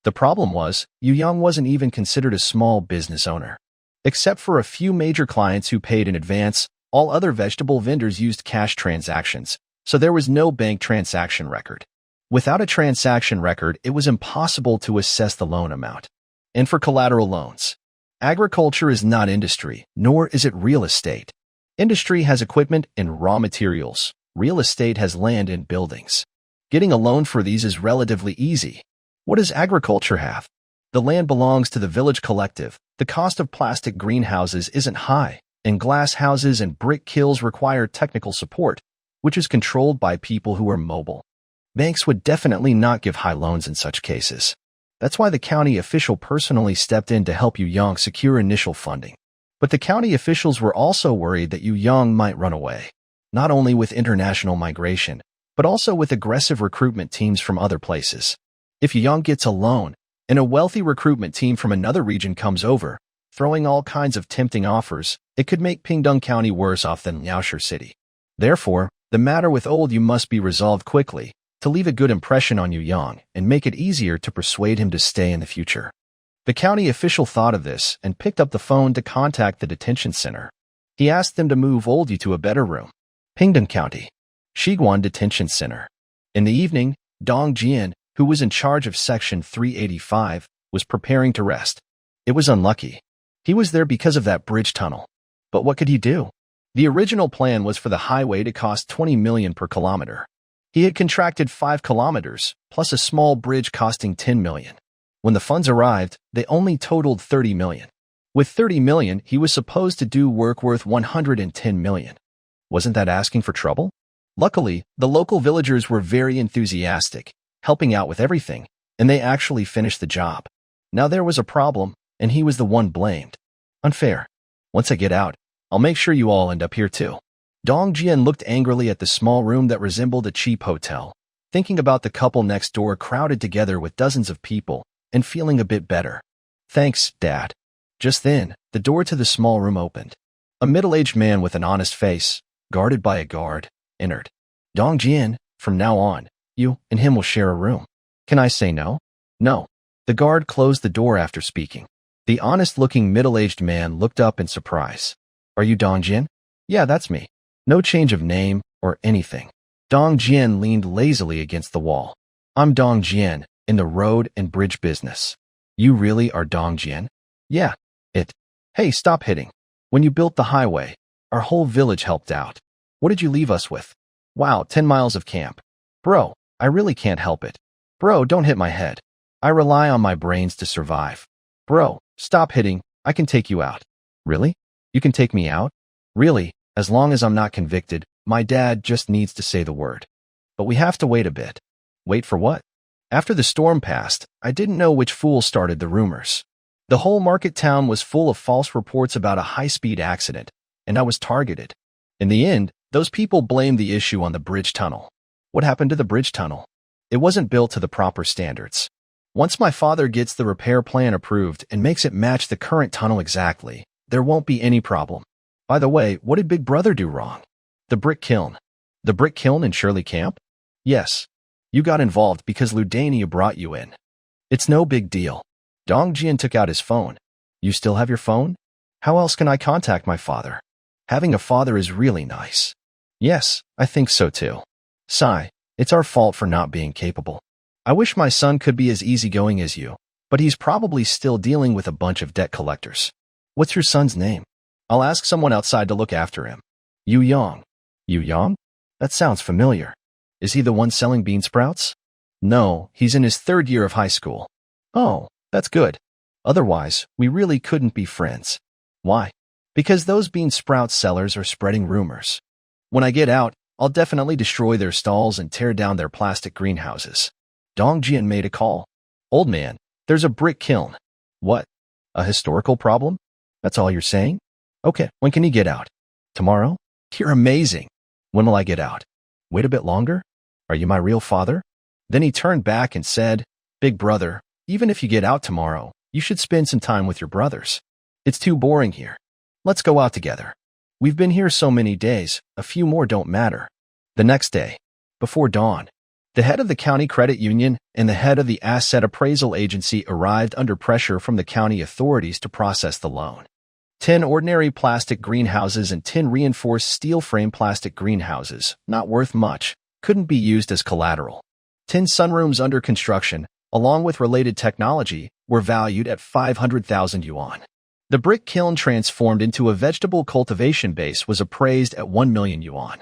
The problem was, Yu Yang wasn't even considered a small business owner. Except for a few major clients who paid in advance, all other vegetable vendors used cash transactions, so there was no bank transaction record. Without a transaction record, it was impossible to assess the loan amount. And for collateral loans, agriculture is not industry, nor is it real estate. Industry has equipment and raw materials. Real estate has land and buildings. Getting a loan for these is relatively easy. What does agriculture have? The land belongs to the village collective. The cost of plastic greenhouses isn't high, and glass houses and brick kilns require technical support, which is controlled by people who are mobile. Banks would definitely not give high loans in such cases. That's why the county official personally stepped in to help Yu Yang secure initial funding. But the county officials were also worried that Yu Yang might run away, not only with international migration, but also with aggressive recruitment teams from other places. If Yu Yang gets a loan, and a wealthy recruitment team from another region comes over, throwing all kinds of tempting offers, it could make Pingdong County worse off than Liaoshe City. Therefore, the matter with old Yu must be resolved quickly, to leave a good impression on Yu Yang and make it easier to persuade him to stay in the future. The county official thought of this and picked up the phone to contact the detention center. He asked them to move old Yu to a better room. Pingdong County, Shiguan Detention Center. In the evening, Dong Jian, who was in charge of Section 385, was preparing to rest. It was unlucky. He was there because of that bridge tunnel. But what could he do? The original plan was for the highway to cost 20 million per kilometer. He had contracted 5 kilometers, plus a small bridge costing 10 million. When the funds arrived, they only totaled 30 million. With 30 million, he was supposed to do work worth 110 million. Wasn't that asking for trouble? Luckily, the local villagers were very enthusiastic, helping out with everything, and they actually finished the job. Now there was a problem, and he was the one blamed. Unfair. Once I get out, I'll make sure you all end up here too. Dong Jian looked angrily at the small room that resembled a cheap hotel, thinking about the couple next door crowded together with dozens of people, and feeling a bit better. Thanks, Dad. Just then, the door to the small room opened. A middle-aged man with an honest face, guarded by a guard, entered. Dong Jian, from now on, you and him will share a room. Can I say no? No. The guard closed the door after speaking. The honest-looking middle-aged man looked up in surprise. Are you Dong Jian? Yeah, that's me. No change of name or anything. Dong Jian leaned lazily against the wall. I'm Dong Jian, in the road and bridge business. You really are Dong Jian? Yeah, it. Hey, stop hitting. When you built the highway, our whole village helped out. What did you leave us with? Wow, 10 miles of camp. Bro, I really can't help it. Bro, don't hit my head. I rely on my brains to survive. Bro, stop hitting. I can take you out. Really? You can take me out? Really? As long as I'm not convicted, my dad just needs to say the word. But we have to wait a bit. Wait for what? After the storm passed, I didn't know which fool started the rumors. The whole market town was full of false reports about a high-speed accident, and I was targeted. In the end, those people blamed the issue on the bridge tunnel. What happened to the bridge tunnel? It wasn't built to the proper standards. Once my father gets the repair plan approved and makes it match the current tunnel exactly, there won't be any problem. By the way, what did Big Brother do wrong? The brick kiln. The brick kiln in Shirley Camp? Yes. You got involved because Ludania brought you in. It's no big deal. Dong Jian took out his phone. You still have your phone? How else can I contact my father? Having a father is really nice. Yes, I think so too. Sigh, it's our fault for not being capable. I wish my son could be as easygoing as you, but he's probably still dealing with a bunch of debt collectors. What's your son's name? I'll ask someone outside to look after him. Yu Yang. Yu Yang? That sounds familiar. Is he the one selling bean sprouts? No, he's in his 3rd year of high school. Oh, that's good. Otherwise, we really couldn't be friends. Why? Because those bean sprout sellers are spreading rumors. When I get out, I'll definitely destroy their stalls and tear down their plastic greenhouses. Dong Jian made a call. Old man, there's a brick kiln. What? A historical problem? That's all you're saying? Okay, when can he get out? Tomorrow? You're amazing. When will I get out? Wait a bit longer? Are you my real father? Then he turned back and said, Big brother, even if you get out tomorrow, you should spend some time with your brothers. It's too boring here. Let's go out together. We've been here so many days, a few more don't matter. The next day, before dawn, the head of the county credit union and the head of the asset appraisal agency arrived under pressure from the county authorities to process the loan. 10 ordinary plastic greenhouses and 10 reinforced steel frame plastic greenhouses, not worth much, couldn't be used as collateral. 10 sunrooms under construction, along with related technology, were valued at 500,000 yuan. The brick kiln transformed into a vegetable cultivation base was appraised at 1 million yuan.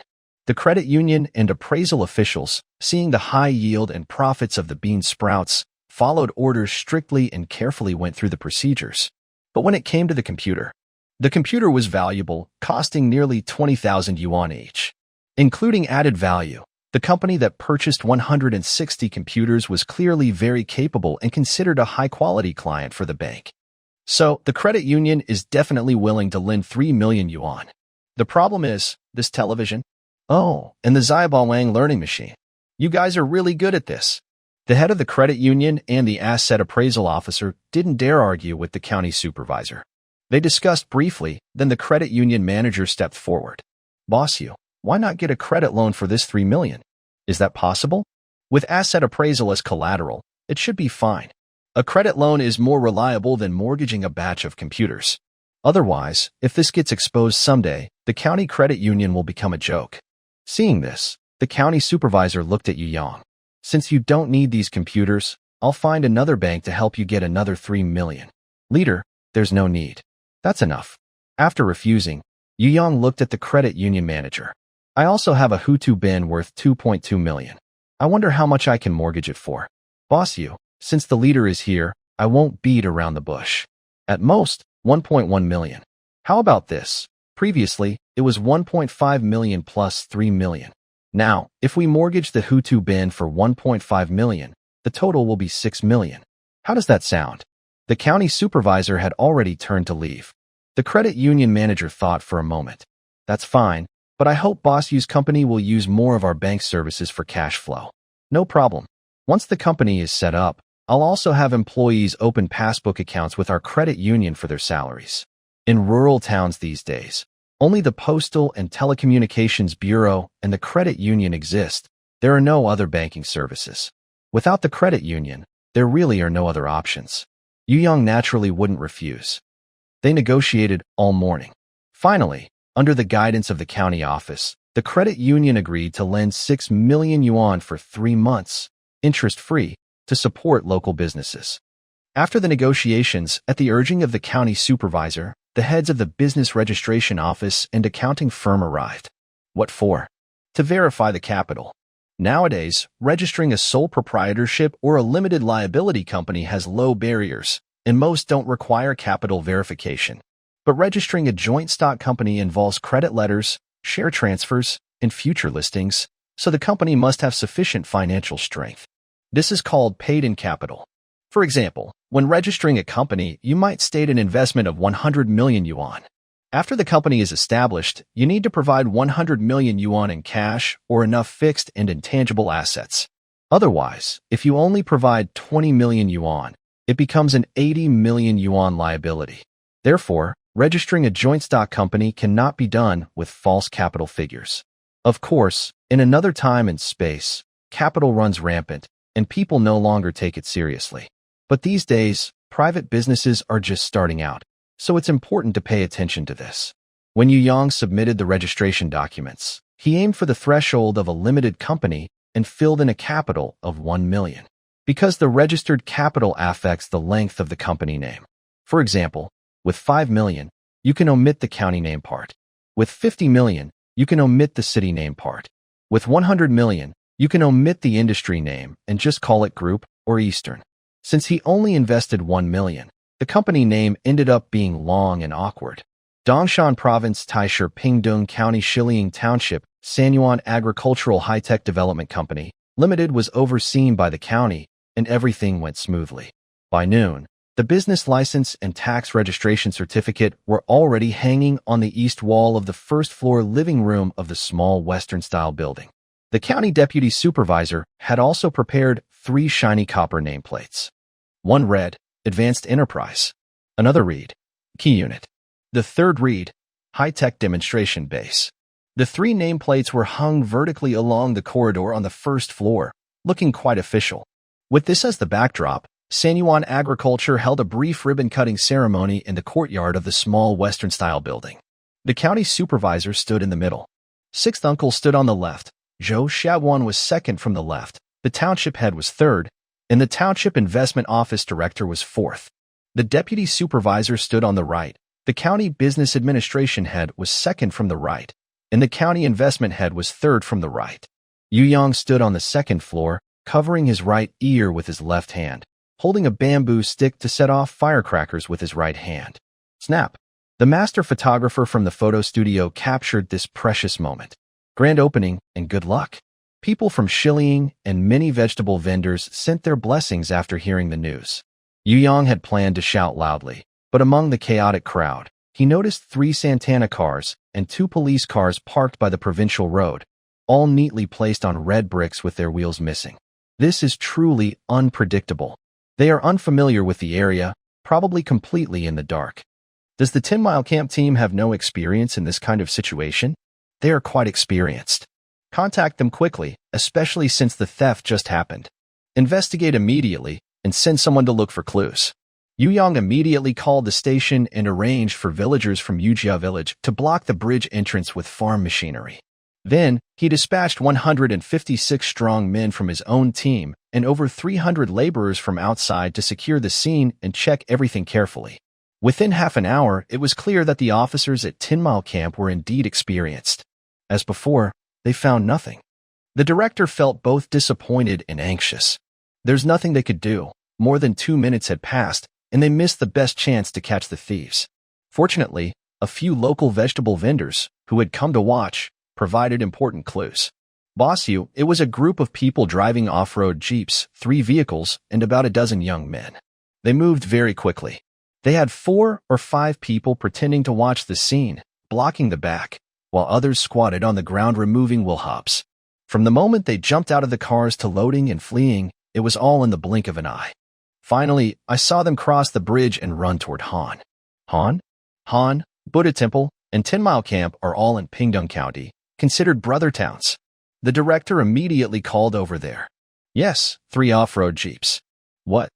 The credit union and appraisal officials, seeing the high yield and profits of the bean sprouts, followed orders strictly and carefully went through the procedures. But when it came to the computer was valuable, costing nearly 20,000 yuan each. Including added value, the company that purchased 160 computers was clearly very capable and considered a high-quality client for the bank. So, the credit union is definitely willing to lend 3 million yuan. The problem is, this television? Oh, and the Zaiba Wang learning machine. You guys are really good at this. The head of the credit union and the asset appraisal officer didn't dare argue with the county supervisor. They discussed briefly, then the credit union manager stepped forward. Boss you, why not get a credit loan for this 3 million? Is that possible? With asset appraisal as collateral, it should be fine. A credit loan is more reliable than mortgaging a batch of computers. Otherwise, if this gets exposed someday, the county credit union will become a joke. Seeing this, the county supervisor looked at Yu Yang. Since you don't need these computers, I'll find another bank to help you get another 3 million. Leader, there's no need. That's enough. After refusing, Yu Yang looked at the credit union manager. I also have a Hutu bin worth 2.2 million. I wonder how much I can mortgage it for. Boss you, since the leader is here, I won't beat around the bush. At most, 1.1 million. How about this? Previously, it was 1.5 million plus 3 million. Now, if we mortgage the Hutu bin for 1.5 million, the total will be 6 million. How does that sound? The county supervisor had already turned to leave. The credit union manager thought for a moment. That's fine, but I hope Boss Yu's company will use more of our bank services for cash flow. No problem. Once the company is set up, I'll also have employees open passbook accounts with our credit union for their salaries. In rural towns these days, only the Postal and Telecommunications Bureau and the credit union exist. There are no other banking services. Without the credit union, there really are no other options. Yu Yang naturally wouldn't refuse. They negotiated all morning. Finally, under the guidance of the county office, the credit union agreed to lend 6 million yuan for 3 months, interest-free, to support local businesses. After the negotiations, at the urging of the county supervisor, the heads of the business registration office and accounting firm arrived. What for? To verify the capital. Nowadays, registering a sole proprietorship or a limited liability company has low barriers, and most don't require capital verification. But registering a joint stock company involves credit letters, share transfers, and future listings, so the company must have sufficient financial strength. This is called paid-in capital. For example, when registering a company, you might state an investment of 100 million yuan. After the company is established, you need to provide 100 million yuan in cash or enough fixed and intangible assets. Otherwise, if you only provide 20 million yuan, it becomes an 80 million yuan liability. Therefore, registering a joint stock company cannot be done with false capital figures. Of course, in another time and space, capital runs rampant, and people no longer take it seriously. But these days, private businesses are just starting out, so it's important to pay attention to this. When Yu Yang submitted the registration documents, he aimed for the threshold of a limited company and filled in a capital of 1 million, because the registered capital affects the length of the company name. For example, with 5 million, you can omit the county name part. With 50 million, you can omit the city name part. With 100 million, you can omit the industry name and just call it Group or Eastern. Since he only invested 1 million, the company name ended up being long and awkward. Dongshan Province, Taisher, Pingdong County, Shiliang Township, Sanyuan Agricultural High-Tech Development Company, Limited was overseen by the county, and everything went smoothly. By noon, the business license and tax registration certificate were already hanging on the east wall of the first-floor living room of the small Western-style building. The county deputy supervisor had also prepared 3 shiny copper nameplates. One read, Advanced Enterprise. Another read, Key Unit. The third read, High-Tech Demonstration Base. The 3 nameplates were hung vertically along the corridor on the first floor, looking quite official. With this as the backdrop, Sanyuan Agriculture held a brief ribbon-cutting ceremony in the courtyard of the small Western-style building. The county supervisor stood in the middle. 6th uncle stood on the left. Zhou Shaguan was second from the left. The township head was third, and the township investment office director was fourth. The deputy supervisor stood on the right. The county business administration head was second from the right, and the county investment head was third from the right. Yu Yang stood on the second floor, covering his right ear with his left hand, holding a bamboo stick to set off firecrackers with his right hand. Snap! The master photographer from the photo studio captured this precious moment. Grand opening and good luck. People from Shiliang and many vegetable vendors sent their blessings after hearing the news. Yu Yang had planned to shout loudly, but among the chaotic crowd, he noticed 3 Santana cars and 2 police cars parked by the provincial road, all neatly placed on red bricks with their wheels missing. This is truly unpredictable. They are unfamiliar with the area, probably completely in the dark. Does the 10 Mile Camp team have no experience in this kind of situation? They are quite experienced. Contact them quickly, especially since the theft just happened. Investigate immediately and send someone to look for clues. Yu Yang immediately called the station and arranged for villagers from Yujia village to block the bridge entrance with farm machinery. Then, he dispatched 156 strong men from his own team and over 300 laborers from outside to secure the scene and check everything carefully. Within half an hour, it was clear that the officers at 10 Mile Camp were indeed experienced. As before, they found nothing. The director felt both disappointed and anxious. There's nothing they could do. More than 2 minutes had passed, and they missed the best chance to catch the thieves. Fortunately, a few local vegetable vendors, who had come to watch, provided important clues. Boss Yu, it was a group of people driving off-road jeeps, 3 vehicles, and about a dozen young men. They moved very quickly. They had 4 or 5 people pretending to watch the scene, blocking the back, while others squatted on the ground removing wheel hubs. From the moment they jumped out of the cars to loading and fleeing, it was all in the blink of an eye. Finally, I saw them cross the bridge and run toward Han. Han, Buddha Temple, and 10 Mile Camp are all in Pingdong County, considered brother towns. The director immediately called over there. Yes, 3 off-road jeeps. What?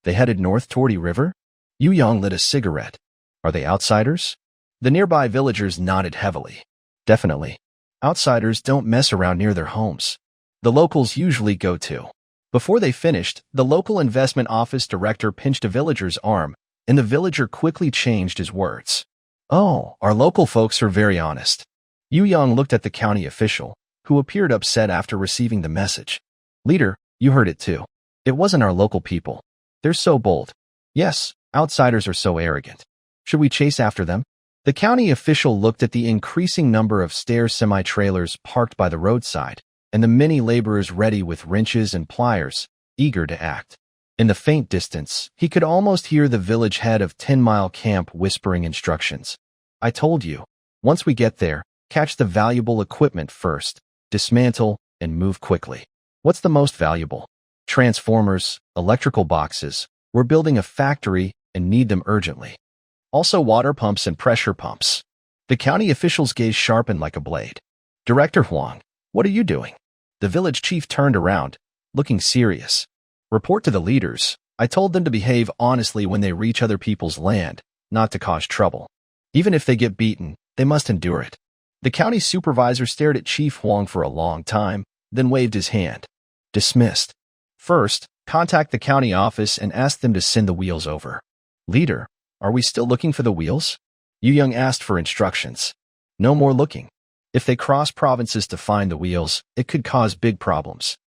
They headed north toward River? Yu Yang lit a cigarette. Are they outsiders? The nearby villagers nodded heavily. Definitely. Outsiders don't mess around near their homes. The locals usually go too. Before they finished, the local investment office director pinched a villager's arm, and the villager quickly changed his words. Oh, our local folks are very honest. Yu Yang looked at the county official, who appeared upset after receiving the message. Leader, you heard it too. It wasn't our local people. They're so bold. Yes, outsiders are so arrogant. Should we chase after them? The county official looked at the increasing number of stair semi-trailers parked by the roadside, and the many laborers ready with wrenches and pliers, eager to act. In the faint distance, he could almost hear the village head of 10 Mile Camp whispering instructions. I told you, once we get there, catch the valuable equipment first, dismantle, and move quickly. What's the most valuable? Transformers, electrical boxes. We're building a factory and need them urgently. Also water pumps and pressure pumps. The county official's gaze sharpened like a blade. Director Huang, what are you doing? The village chief turned around, looking serious. Report to the leaders. I told them to behave honestly when they reach other people's land, not to cause trouble. Even if they get beaten, they must endure it. The county supervisor stared at Chief Huang for a long time, then waved his hand. Dismissed. First, contact the county office and ask them to send the wheels over. Leader, are we still looking for the wheels? Yu Young asked for instructions. No more looking. If they cross provinces to find the wheels, it could cause big problems.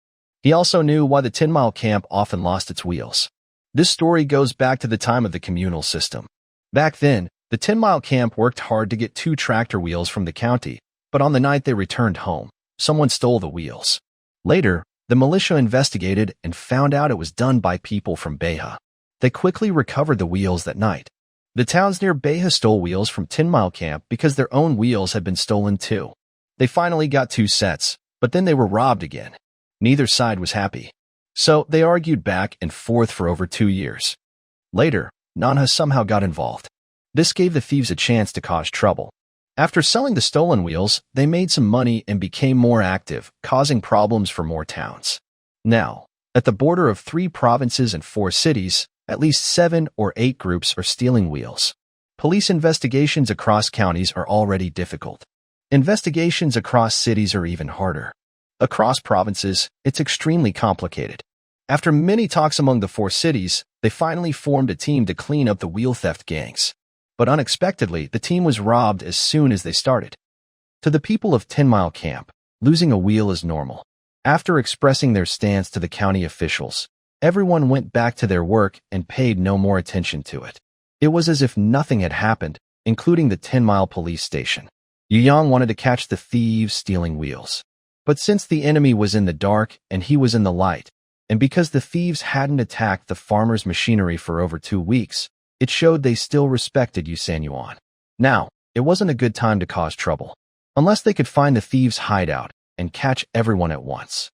He also knew why the 10 Mile Camp often lost its wheels. This story goes back to the time of the communal system. Back then, the 10 Mile Camp worked hard to get 2 tractor wheels from the county, but on the night they returned home, someone stole the wheels. Later, the militia investigated and found out it was done by people from Beha. They quickly recovered the wheels that night. The towns near Beha stole wheels from 10 Mile Camp because their own wheels had been stolen too. They finally got 2 sets, but then they were robbed again. Neither side was happy. So they argued back and forth for over 2 years. Later, Manhwa somehow got involved. This gave the thieves a chance to cause trouble. After selling the stolen wheels, they made some money and became more active, causing problems for more towns. Now, at the border of 3 provinces and 4 cities, at least 7 or 8 groups are stealing wheels. Police investigations across counties are already difficult. Investigations across cities are even harder. Across provinces, it's extremely complicated. After many talks among the 4 cities, they finally formed a team to clean up the wheel theft gangs. But unexpectedly, the team was robbed as soon as they started. To the people of 10 Mile Camp, losing a wheel is normal. After expressing their stance to the county officials, everyone went back to their work and paid no more attention to it. It was as if nothing had happened, including the 10 Mile police station. Yu Yang wanted to catch the thieves stealing wheels. But since the enemy was in the dark and he was in the light, and because the thieves hadn't attacked the farmers' machinery for over 2 weeks, it showed they still respected Yu Sanyuan. Now, it wasn't a good time to cause trouble, unless they could find the thieves' hideout and catch everyone at once.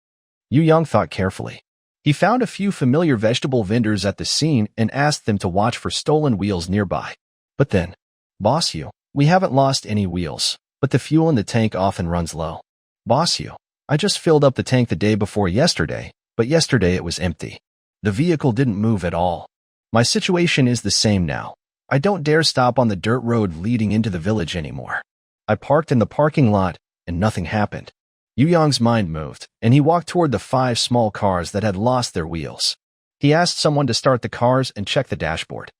Yu Yang thought carefully. He found a few familiar vegetable vendors at the scene and asked them to watch for stolen wheels nearby. But then, Boss Yu, we haven't lost any wheels, but the fuel in the tank often runs low. Boss Yu, I just filled up the tank the day before yesterday, but yesterday it was empty. The vehicle didn't move at all. My situation is the same now. I don't dare stop on the dirt road leading into the village anymore. I parked in the parking lot, and nothing happened. Yu Yang's mind moved, and he walked toward the 5 small cars that had lost their wheels. He asked someone to start the cars and check the dashboard.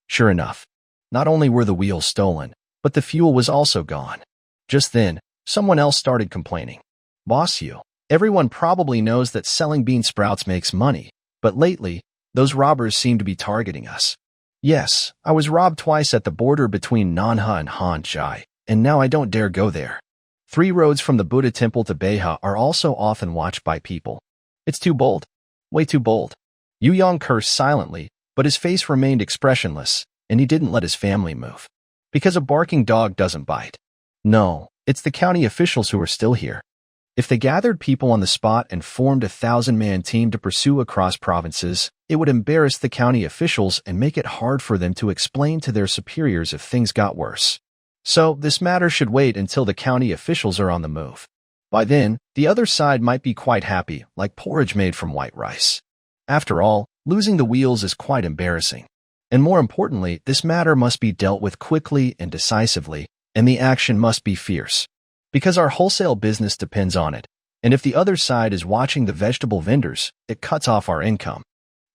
Sure enough, not only were the wheels stolen, but the fuel was also gone. Just then, someone else started complaining. Boss Yu, everyone probably knows that selling bean sprouts makes money, but lately, those robbers seem to be targeting us. Yes, I was robbed twice at the border between Manhwa and Hanzhai, and now I don't dare go there. 3 roads from the Buddha temple to Beha are also often watched by people. It's too bold. Way too bold. Yu Yang cursed silently, but his face remained expressionless, and he didn't let his family move. Because a barking dog doesn't bite. No, it's the county officials who are still here. If they gathered people on the spot and formed a 1,000-man team to pursue across provinces, it would embarrass the county officials and make it hard for them to explain to their superiors if things got worse. So, this matter should wait until the county officials are on the move. By then, the other side might be quite happy, like porridge made from white rice. After all, losing the wheels is quite embarrassing. And more importantly, this matter must be dealt with quickly and decisively, and the action must be fierce. Because our wholesale business depends on it, and if the other side is watching the vegetable vendors, it cuts off our income.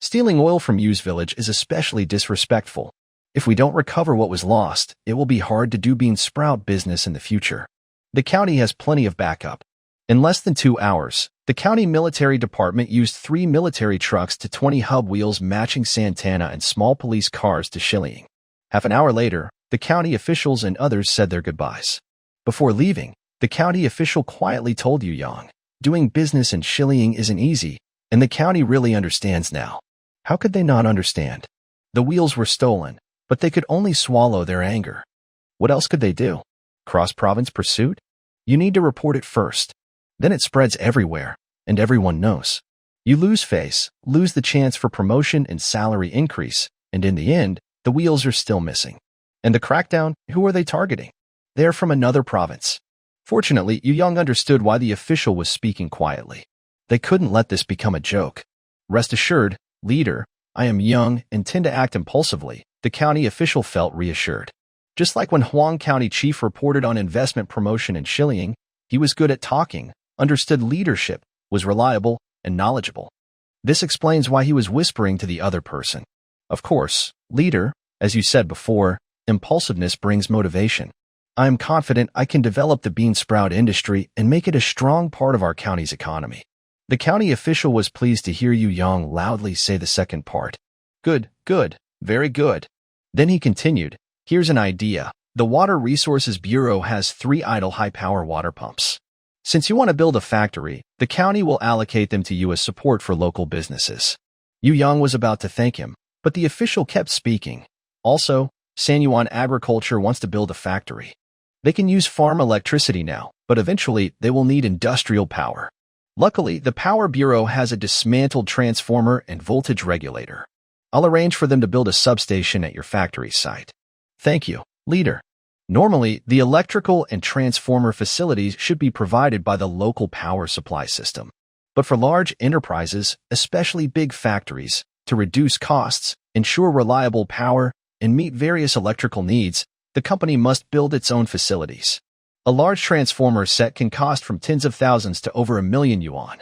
Stealing oil from Yu's village is especially disrespectful. If we don't recover what was lost, it will be hard to do bean sprout business in the future. The county has plenty of backup. In less than 2 hours, the county military department used 3 military trucks to 20 hub wheels matching Santana and small police cars to Shilling. Half an hour later, The county officials and others said their goodbyes. Before leaving, the county official quietly told Yu Yang, doing business in Shilling isn't easy, and the county really understands now. How could they not understand? The wheels were stolen, but they could only swallow their anger. What else could they do? Cross-province pursuit? You need to report it first. Then it spreads everywhere, and everyone knows. You lose face, lose the chance for promotion and salary increase, and in the end, the wheels are still missing. And the crackdown, who are they targeting? They're from another province. Fortunately, Yu Yang understood why the official was speaking quietly. They couldn't let this become a joke. Rest assured, leader, I am young and tend to act impulsively, the county official felt reassured. Just like when Huang County Chief reported on investment promotion in Shilling, he was good at talking, understood leadership, was reliable, and knowledgeable. This explains why he was whispering to the other person. Of course, leader, as you said before, impulsiveness brings motivation. I am confident I can develop the bean sprout industry and make it a strong part of our county's economy. The county official was pleased to hear Yu Yang loudly say the second part. Good, good, very good. Then he continued, here's an idea. The Water Resources Bureau has 3 idle high-power water pumps. Since you want to build a factory, the county will allocate them to you as support for local businesses. Yu Yang was about to thank him, but the official kept speaking. Also, Sanyuan Agriculture wants to build a factory. They can use farm electricity now, but eventually they will need industrial power. Luckily, the Power Bureau has a dismantled transformer and voltage regulator. I'll arrange for them to build a substation at your factory site. Thank you, leader. Normally, the electrical and transformer facilities should be provided by the local power supply system. But for large enterprises, especially big factories, to reduce costs, ensure reliable power, and meet various electrical needs, the company must build its own facilities. A large transformer set can cost from tens of thousands to over 1,000,000 yuan.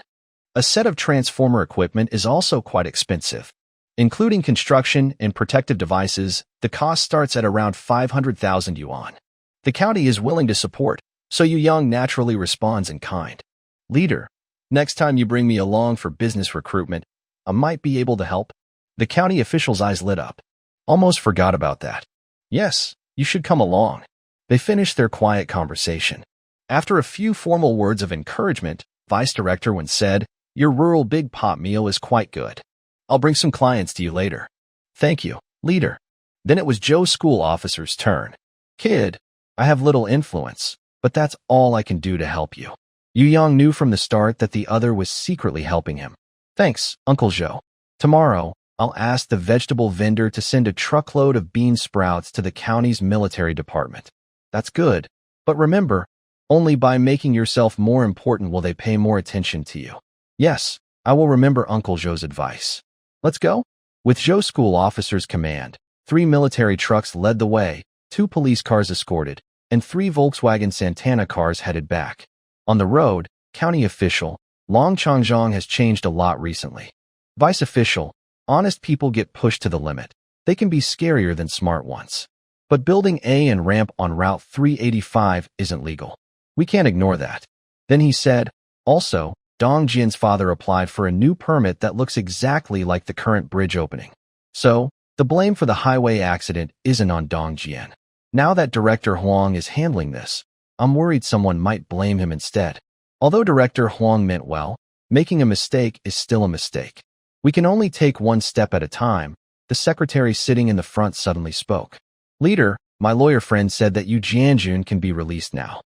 A set of transformer equipment is also quite expensive. Including construction and protective devices, the cost starts at around 500,000 yuan. The county is willing to support, so Yu Yang naturally responds in kind. Leader, next time you bring me along for business recruitment, I might be able to help. The county official's eyes lit up. Almost forgot about that. Yes, you should come along. They finished their quiet conversation. After a few formal words of encouragement, Vice Director Wen said, your rural big pot meal is quite good. I'll bring some clients to you later. Thank you, leader. Then it was Joe's school officer's turn. Kid, I have little influence, but that's all I can do to help you. Yu Yang knew from the start that the other was secretly helping him. Thanks, Uncle Joe. Tomorrow, I'll ask the vegetable vendor to send a truckload of bean sprouts to the county's military department. That's good. But remember, only by making yourself more important will they pay more attention to you. Yes, I will remember Uncle Joe's advice. Let's go? With Joe's school officer's command, 3 military trucks led the way, 2 police cars escorted, and 3 Volkswagen Santana cars headed back. On the road, county official, Long Changzhong has changed a lot recently. Vice official, honest people get pushed to the limit. They can be scarier than smart ones. But building a ramp on Route 385 isn't legal. We can't ignore that. Then he said, also, Dong Jian's father applied for a new permit that looks exactly like the current bridge opening. So, the blame for the highway accident isn't on Dong Jian. Now that Director Huang is handling this, I'm worried someone might blame him instead. Although Director Huang meant well, making a mistake is still a mistake. We can only take one step at a time. The secretary sitting in the front suddenly spoke. Leader, my lawyer friend said that Yu Jianjun can be released now.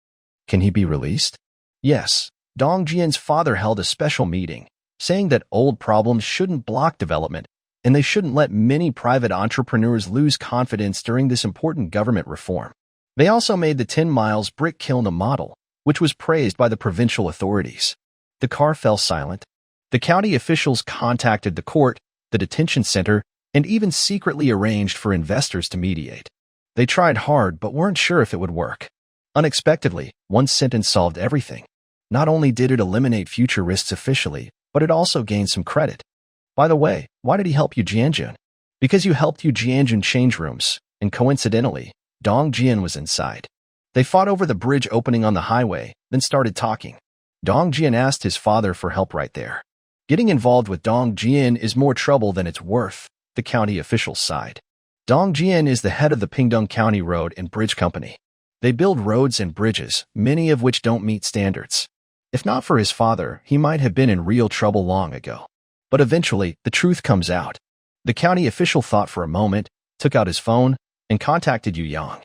Can he be released? Yes. Dong Jian's father held a special meeting, saying that old problems shouldn't block development, and they shouldn't let many private entrepreneurs lose confidence during this important government reform. They also made the 10 miles brick kiln a model, which was praised by the provincial authorities. The car fell silent. The county officials contacted the court, the detention center, and even secretly arranged for investors to mediate. They tried hard but weren't sure if it would work. Unexpectedly, one sentence solved everything. Not only did it eliminate future risks officially, but it also gained some credit. By the way, why did he help Yu Jianjun? Because you helped Yu Jianjun change rooms, and coincidentally, Dong Jian was inside. They fought over the bridge opening on the highway, then started talking. Dong Jian asked his father for help right there. Getting involved with Dong Jian is more trouble than it's worth, the county officials sighed. Dong Jian is the head of the Pingdong County Road and Bridge Company. They build roads and bridges, many of which don't meet standards. If not for his father, he might have been in real trouble long ago. But eventually, the truth comes out. The county official thought for a moment, took out his phone, and contacted Yu Yang.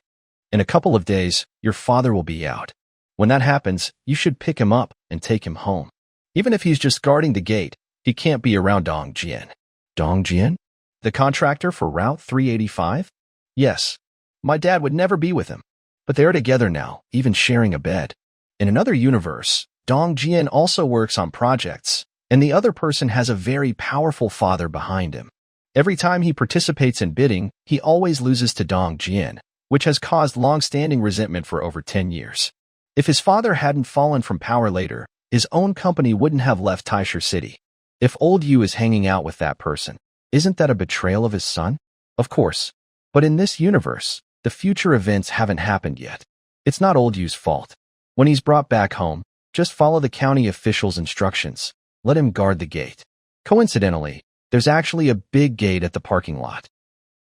In a couple of days, your father will be out. When that happens, you should pick him up and take him home. Even if he's just guarding the gate, he can't be around Dong Jian. Dong Jian? The contractor for Route 385? Yes. My dad would never be with him. But they are together now, even sharing a bed. In another universe, Dong Jian also works on projects, and the other person has a very powerful father behind him. Every time he participates in bidding, he always loses to Dong Jian, which has caused long-standing resentment for over 10 years. If his father hadn't fallen from power later, his own company wouldn't have left Taisher City. If old Yu is hanging out with that person, isn't that a betrayal of his son? Of course. But in this universe, the future events haven't happened yet. It's not old Yu's fault. When he's brought back home, just follow the county official's instructions. Let him guard the gate. Coincidentally, there's actually a big gate at the parking lot.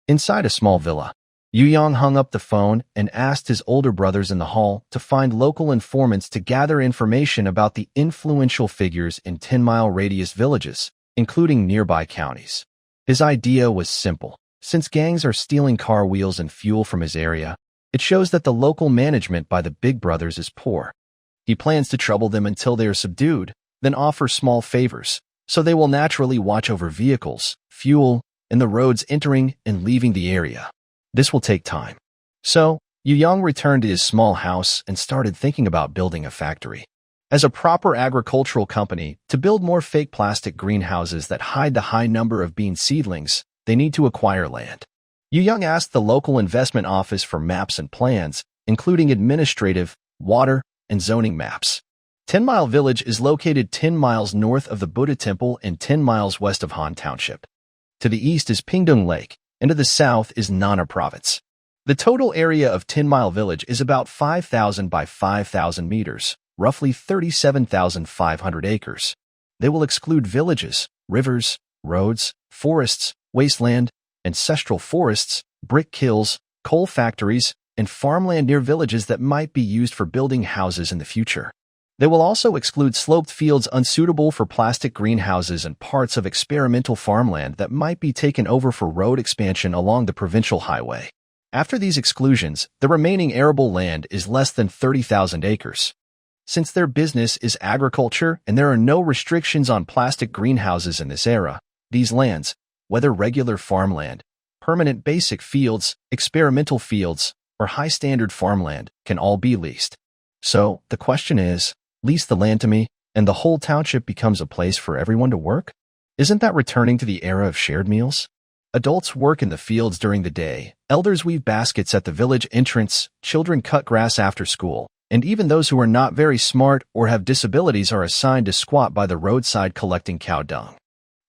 Inside a small villa, Yu Yang hung up the phone and asked his older brothers in the hall to find local informants to gather information about the influential figures in 10-mile radius villages, including nearby counties. His idea was simple. Since gangs are stealing car wheels and fuel from his area, it shows that the local management by the big brothers is poor. He plans to trouble them until they are subdued, then offer small favors, so they will naturally watch over vehicles, fuel, and the roads entering and leaving the area. This will take time. So, Yu Yang returned to his small house and started thinking about building a factory. As a proper agricultural company, to build more fake plastic greenhouses that hide the high number of bean seedlings, they need to acquire land. Yu Yang asked the local investment office for maps and plans, including administrative, water, and zoning maps. 10-Mile Village is located 10 miles north of the Buddha Temple and 10 miles west of Han Township. To the east is Pingdong Lake, and to the south is Nana Province. The total area of 10-Mile Village is about 5,000 by 5,000 meters, roughly 37,500 acres. They will exclude villages, rivers, roads, forests, wasteland, ancestral forests, brick kilns, coal factories, and farmland near villages that might be used for building houses in the future. They will also exclude sloped fields unsuitable for plastic greenhouses and parts of experimental farmland that might be taken over for road expansion along the provincial highway. After these exclusions, the remaining arable land is less than 30,000 acres. Since their business is agriculture and there are no restrictions on plastic greenhouses in this era, these lands, whether regular farmland, permanent basic fields, experimental fields, or high-standard farmland, can all be leased. So, the question is, lease the land to me, and the whole township becomes a place for everyone to work? Isn't that returning to the era of shared meals? Adults work in the fields during the day, elders weave baskets at the village entrance, children cut grass after school, and even those who are not very smart or have disabilities are assigned to squat by the roadside collecting cow dung.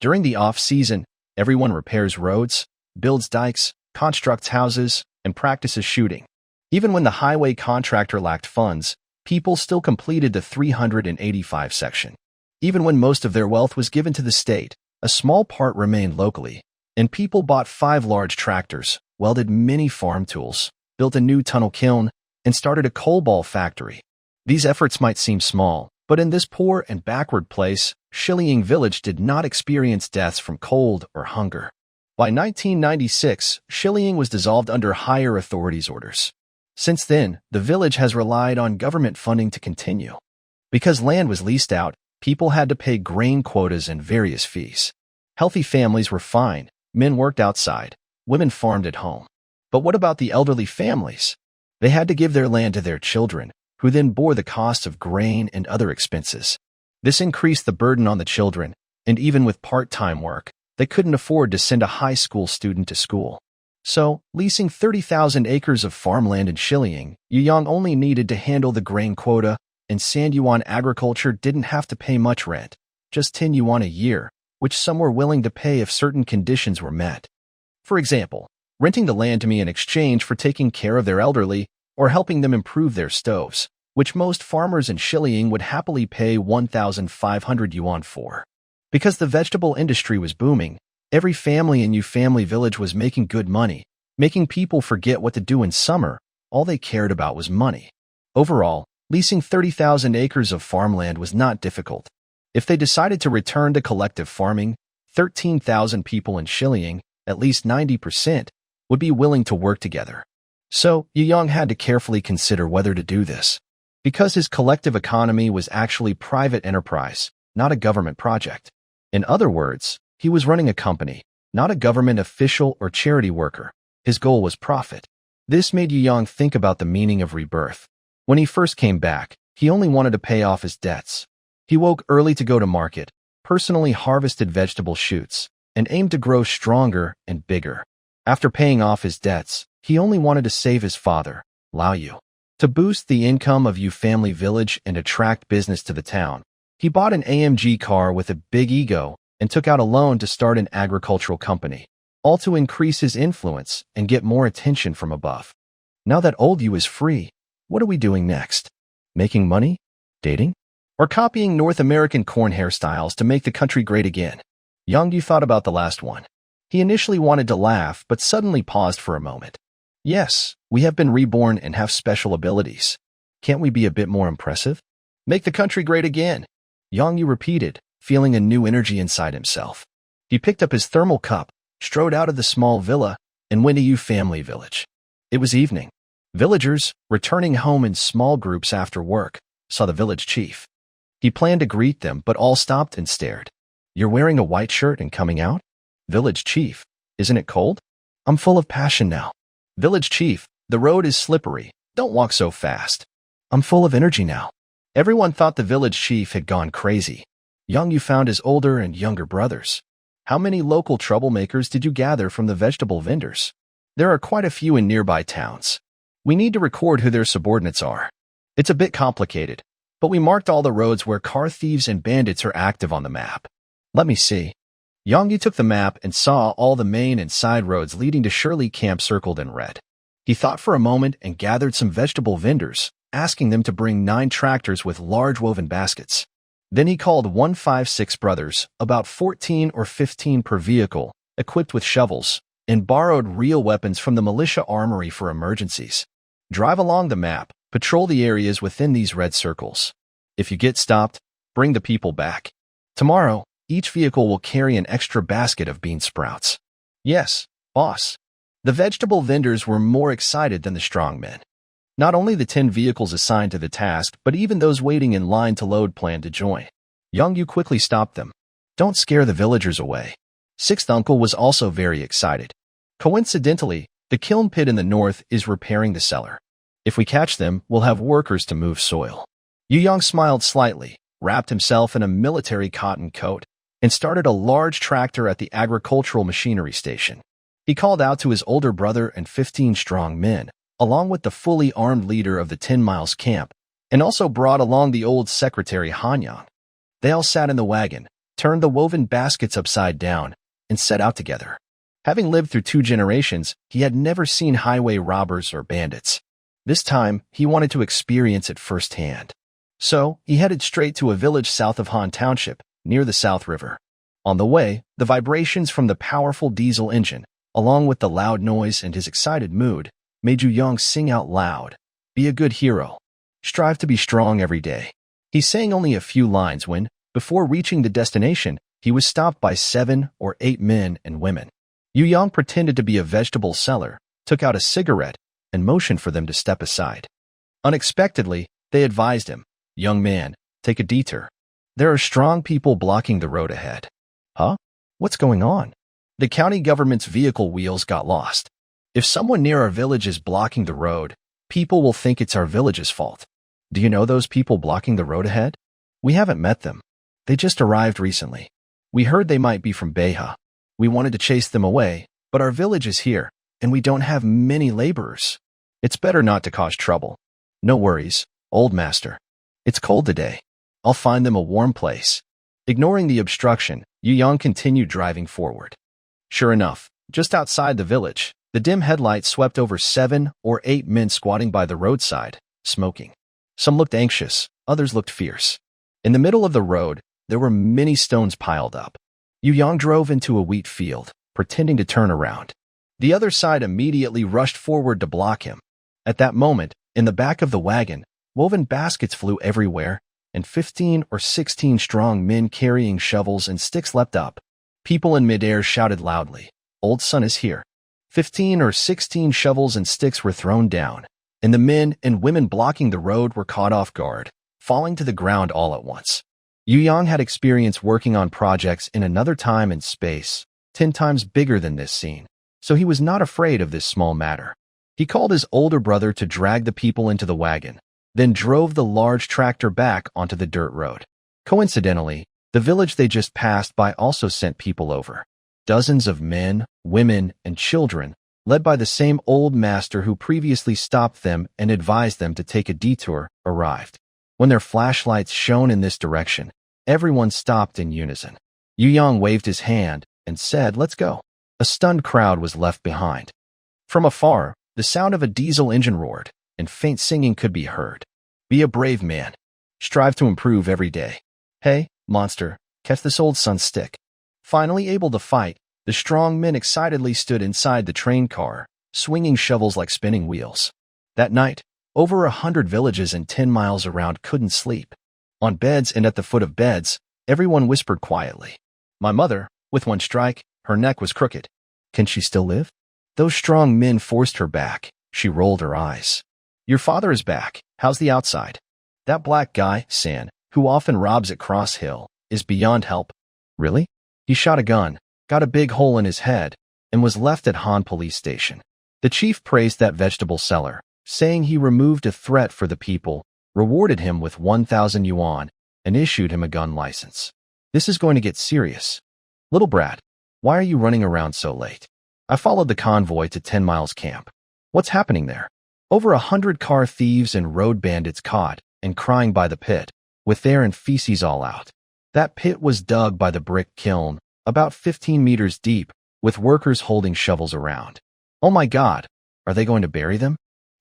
During the off-season, everyone repairs roads, builds dikes, constructs houses, and practices shooting. Even when the highway contractor lacked funds, people still completed the 385 section. Even when most of their wealth was given to the state, a small part remained locally, and people bought 5 large tractors, welded many farm tools, built a new tunnel kiln, and started a coal ball factory. These efforts might seem small, but in this poor and backward place, Shiliang Village did not experience deaths from cold or hunger. By 1996, Shiliang was dissolved under higher authorities' orders. Since then, the village has relied on government funding to continue. Because land was leased out, people had to pay grain quotas and various fees. Healthy families were fine, men worked outside, women farmed at home. But what about the elderly families? They had to give their land to their children, who then bore the cost of grain and other expenses. This increased the burden on the children, and even with part-time work, they couldn't afford to send a high school student to school. So, leasing 30,000 acres of farmland in Shiliang, Yu Yang only needed to handle the grain quota, and Sanyuan agriculture didn't have to pay much rent, just 10 yuan a year, which some were willing to pay if certain conditions were met. For example, renting the land to me in exchange for taking care of their elderly or helping them improve their stoves, which most farmers in Shiliang would happily pay 1,500 yuan for. Because the vegetable industry was booming, every family in Yu Family Village was making good money, making people forget what to do in summer. All they cared about was money. Overall, leasing 30,000 acres of farmland was not difficult. If they decided to return to collective farming, 13,000 people in Shilling, at least 90%, would be willing to work together. So, Young had to carefully consider whether to do this, because his collective economy was actually private enterprise, not a government project. In other words, he was running a company, not a government official or charity worker. His goal was profit. This made Young think about the meaning of rebirth. When he first came back, he only wanted to pay off his debts. He woke early to go to market, personally harvested vegetable shoots, and aimed to grow stronger and bigger. After paying off his debts, he only wanted to save his father, Lao Yu. To boost the income of Yu family village and attract business to the town, he bought an AMG car with a big ego and took out a loan to start an agricultural company, all to increase his influence and get more attention from above. Now that old Yu is free, what are we doing next? Making money? Dating? Or copying North American corn hairstyles to make the country great again? Young Yu thought about the last one. He initially wanted to laugh, but suddenly paused for a moment. Yes, we have been reborn and have special abilities. Can't we be a bit more impressive? Make the country great again. Young Yu repeated, feeling a new energy inside himself. He picked up his thermal cup, strode out of the small villa, and went to Yu family village. It was evening. Villagers, returning home in small groups after work, saw the village chief. He planned to greet them, but all stopped and stared. You're wearing a white shirt and coming out? Village chief, isn't it cold? I'm full of passion now. Village chief, the road is slippery. Don't walk so fast. I'm full of energy now. Everyone thought the village chief had gone crazy. Young Yu found his older and younger brothers. How many local troublemakers did you gather from the vegetable vendors? There are quite a few in nearby towns. We need to record who their subordinates are. It's a bit complicated, but we marked all the roads where car thieves and bandits are active on the map. Let me see. Young Yu took the map and saw all the main and side roads leading to Shirley Camp circled in red. He thought for a moment and gathered some vegetable vendors, asking them to bring 9 tractors with large woven baskets. Then he called 156 brothers, about 14 or 15 per vehicle, equipped with shovels, and borrowed real weapons from the militia armory for emergencies. Drive along the map, patrol the areas within these red circles. If you get stopped, bring the people back. Tomorrow, each vehicle will carry an extra basket of bean sprouts. Yes, boss. The vegetable vendors were more excited than the strong men. Not only the 10 vehicles assigned to the task, but even those waiting in line to load planned to join. Young Yu quickly stopped them. Don't scare the villagers away. Sixth uncle was also very excited. Coincidentally, the kiln pit in the north is repairing the cellar. If we catch them, we'll have workers to move soil. Yu Yang smiled slightly, wrapped himself in a military cotton coat, and started a large tractor at the agricultural machinery station. He called out to his older brother and 15 strong men, along with the fully armed leader of the 10 miles camp, and also brought along the old secretary Hanyang. They all sat in the wagon, turned the woven baskets upside down, and set out together. Having lived through 2 generations, he had never seen highway robbers or bandits. This time, he wanted to experience it firsthand. So, he headed straight to a village south of Han Township, near the South River. On the way, the vibrations from the powerful diesel engine, along with the loud noise and his excited mood, made Yu Yang sing out loud. Be a good hero. Strive to be strong every day. He sang only a few lines when, before reaching the destination, he was stopped by 7 or 8 men and women. Yu Yang pretended to be a vegetable seller, took out a cigarette, and motioned for them to step aside. Unexpectedly, they advised him, "Young man, take a detour. There are strong people blocking the road ahead." Huh? What's going on? The county government's vehicle wheels got lost. If someone near our village is blocking the road, people will think it's our village's fault. Do you know those people blocking the road ahead? We haven't met them. They just arrived recently. We heard they might be from Beha. We wanted to chase them away, but our village is here, and we don't have many laborers. It's better not to cause trouble. No worries, old master. It's cold today. I'll find them a warm place. Ignoring the obstruction, Yu Yang continued driving forward. Sure enough, just outside the village, the dim headlights swept over 7 or 8 men squatting by the roadside, smoking. Some looked anxious, others looked fierce. In the middle of the road, there were many stones piled up. Yu Yang drove into a wheat field, pretending to turn around. The other side immediately rushed forward to block him. At that moment, in the back of the wagon, woven baskets flew everywhere, and 15 or 16 strong men carrying shovels and sticks leapt up. People in midair shouted loudly, "Old Sun is here." 15 or 16 shovels and sticks were thrown down, and the men and women blocking the road were caught off guard, falling to the ground all at once. Yu Yang had experience working on projects in another time and space, 10 times bigger than this scene, so he was not afraid of this small matter. He called his older brother to drag the people into the wagon, then drove the large tractor back onto the dirt road. Coincidentally, the village they just passed by also sent people over. Dozens of men, women, and children, led by the same old master who previously stopped them and advised them to take a detour, arrived. When their flashlights shone in this direction, everyone stopped in unison. Yu Yang waved his hand and said, "Let's go." A stunned crowd was left behind. From afar, the sound of a diesel engine roared, and faint singing could be heard. "Be a brave man. Strive to improve every day. Hey, monster, catch this old sun stick." Finally able to fight, the strong men excitedly stood inside the train car, swinging shovels like spinning wheels. That night, over 100 villages and 10 miles around couldn't sleep. On beds and at the foot of beds, everyone whispered quietly. "My mother, with one strike, her neck was crooked. Can she still live?" Those strong men forced her back. She rolled her eyes. "Your father is back. How's the outside?" "That black guy, San, who often robs at Cross Hill, is beyond help." "Really?" "He shot a gun, got a big hole in his head, and was left at Han police station." The chief praised that vegetable seller, saying he removed a threat for the people, rewarded him with 1,000 yuan, and issued him a gun license. "This is going to get serious. Little brat, why are you running around so late?" "I followed the convoy to 10 Miles Camp." "What's happening there?" "Over 100 car thieves and road bandits caught and crying by the pit, with air and feces all out." That pit was dug by the brick kiln, about 15 meters deep, with workers holding shovels around. "Oh my God, are they going to bury them?"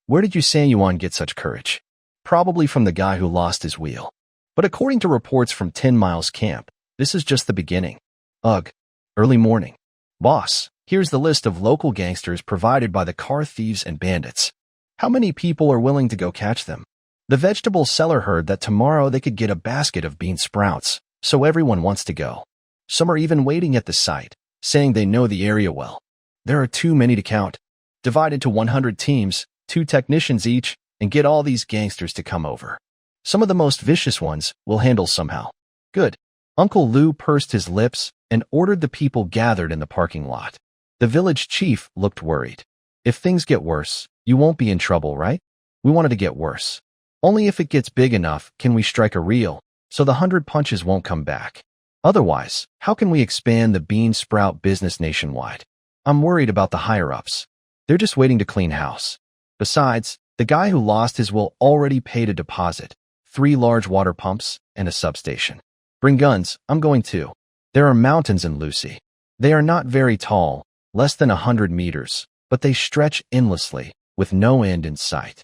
"Where did you San Yuan get such courage?" "Probably from the guy who lost his wheel. But according to reports from 10 Miles Camp, this is just the beginning." "Ugh. Early morning. Boss, here's the list of local gangsters provided by the car thieves and bandits. How many people are willing to go catch them?" The vegetable seller heard that tomorrow they could get a basket of bean sprouts, so everyone wants to go. Some are even waiting at the site, saying they know the area well. "There are too many to count. Divide into 100 teams, 2 technicians each, and get all these gangsters to come over. Some of the most vicious ones we'll handle somehow." "Good." Uncle Lou pursed his lips and ordered the people gathered in the parking lot. The village chief looked worried. "If things get worse, you won't be in trouble, right?" "We want it to get worse. Only if it gets big enough can we strike a reel, so the 100 punches won't come back. Otherwise, how can we expand the bean sprout business nationwide? I'm worried about the higher-ups. They're just waiting to clean house. Besides, the guy who lost his will already paid a deposit, 3 large water pumps, and a substation. Bring guns, I'm going too. There are mountains in Lucy. They are not very tall, less than 100 meters, but they stretch endlessly, with no end in sight.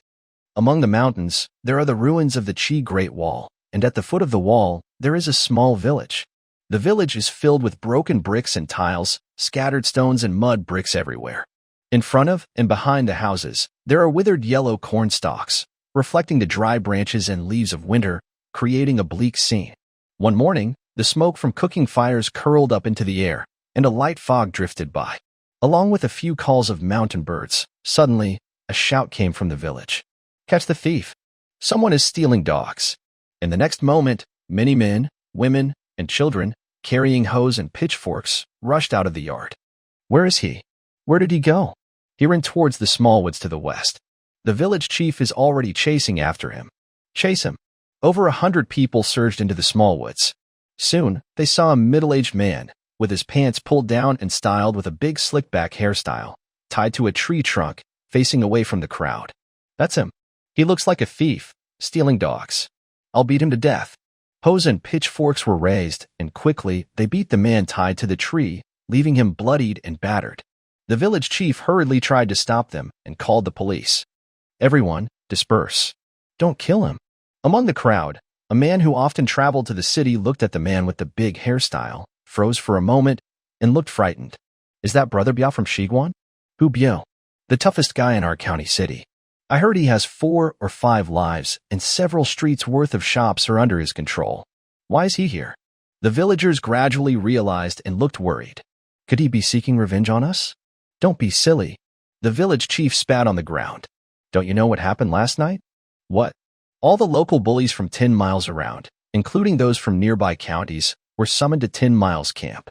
Among the mountains, there are the ruins of the Qi Great Wall, and at the foot of the wall, there is a small village. The village is filled with broken bricks and tiles, scattered stones and mud bricks everywhere. In front of and behind the houses, there are withered yellow corn stalks, reflecting the dry branches and leaves of winter, creating a bleak scene. One morning, the smoke from cooking fires curled up into the air, and a light fog drifted by. Along with a few calls of mountain birds, suddenly, a shout came from the village. "Catch the thief! Someone is stealing dogs." In the next moment, many men, women, and children, carrying hoes and pitchforks, rushed out of the yard. "Where is he? Where did he go?" "He ran towards the small woods to the west. The village chief is already chasing after him." "Chase him." Over 100 people surged into the small woods. Soon, they saw a middle-aged man, with his pants pulled down and styled with a big slick-back hairstyle, tied to a tree trunk, facing away from the crowd. "That's him. He looks like a thief, stealing dogs. I'll beat him to death." Hoes and pitchforks were raised, and quickly they beat the man tied to the tree, leaving him bloodied and battered. The village chief hurriedly tried to stop them and called the police. "Everyone, disperse. Don't kill him." Among the crowd, a man who often traveled to the city looked at the man with the big hairstyle, froze for a moment, and looked frightened. "Is that Brother Biao from Shiguan?" Who Bio? The toughest guy in our county city. I heard he has 4 or 5 lives and several streets worth of shops are under his control. Why is he here? The villagers gradually realized and looked worried. Could he be seeking revenge on us? Don't be silly. The village chief spat on the ground. Don't you know what happened last night? What? All the local bullies from 10 miles around, including those from nearby counties, were summoned to 10 Miles Camp.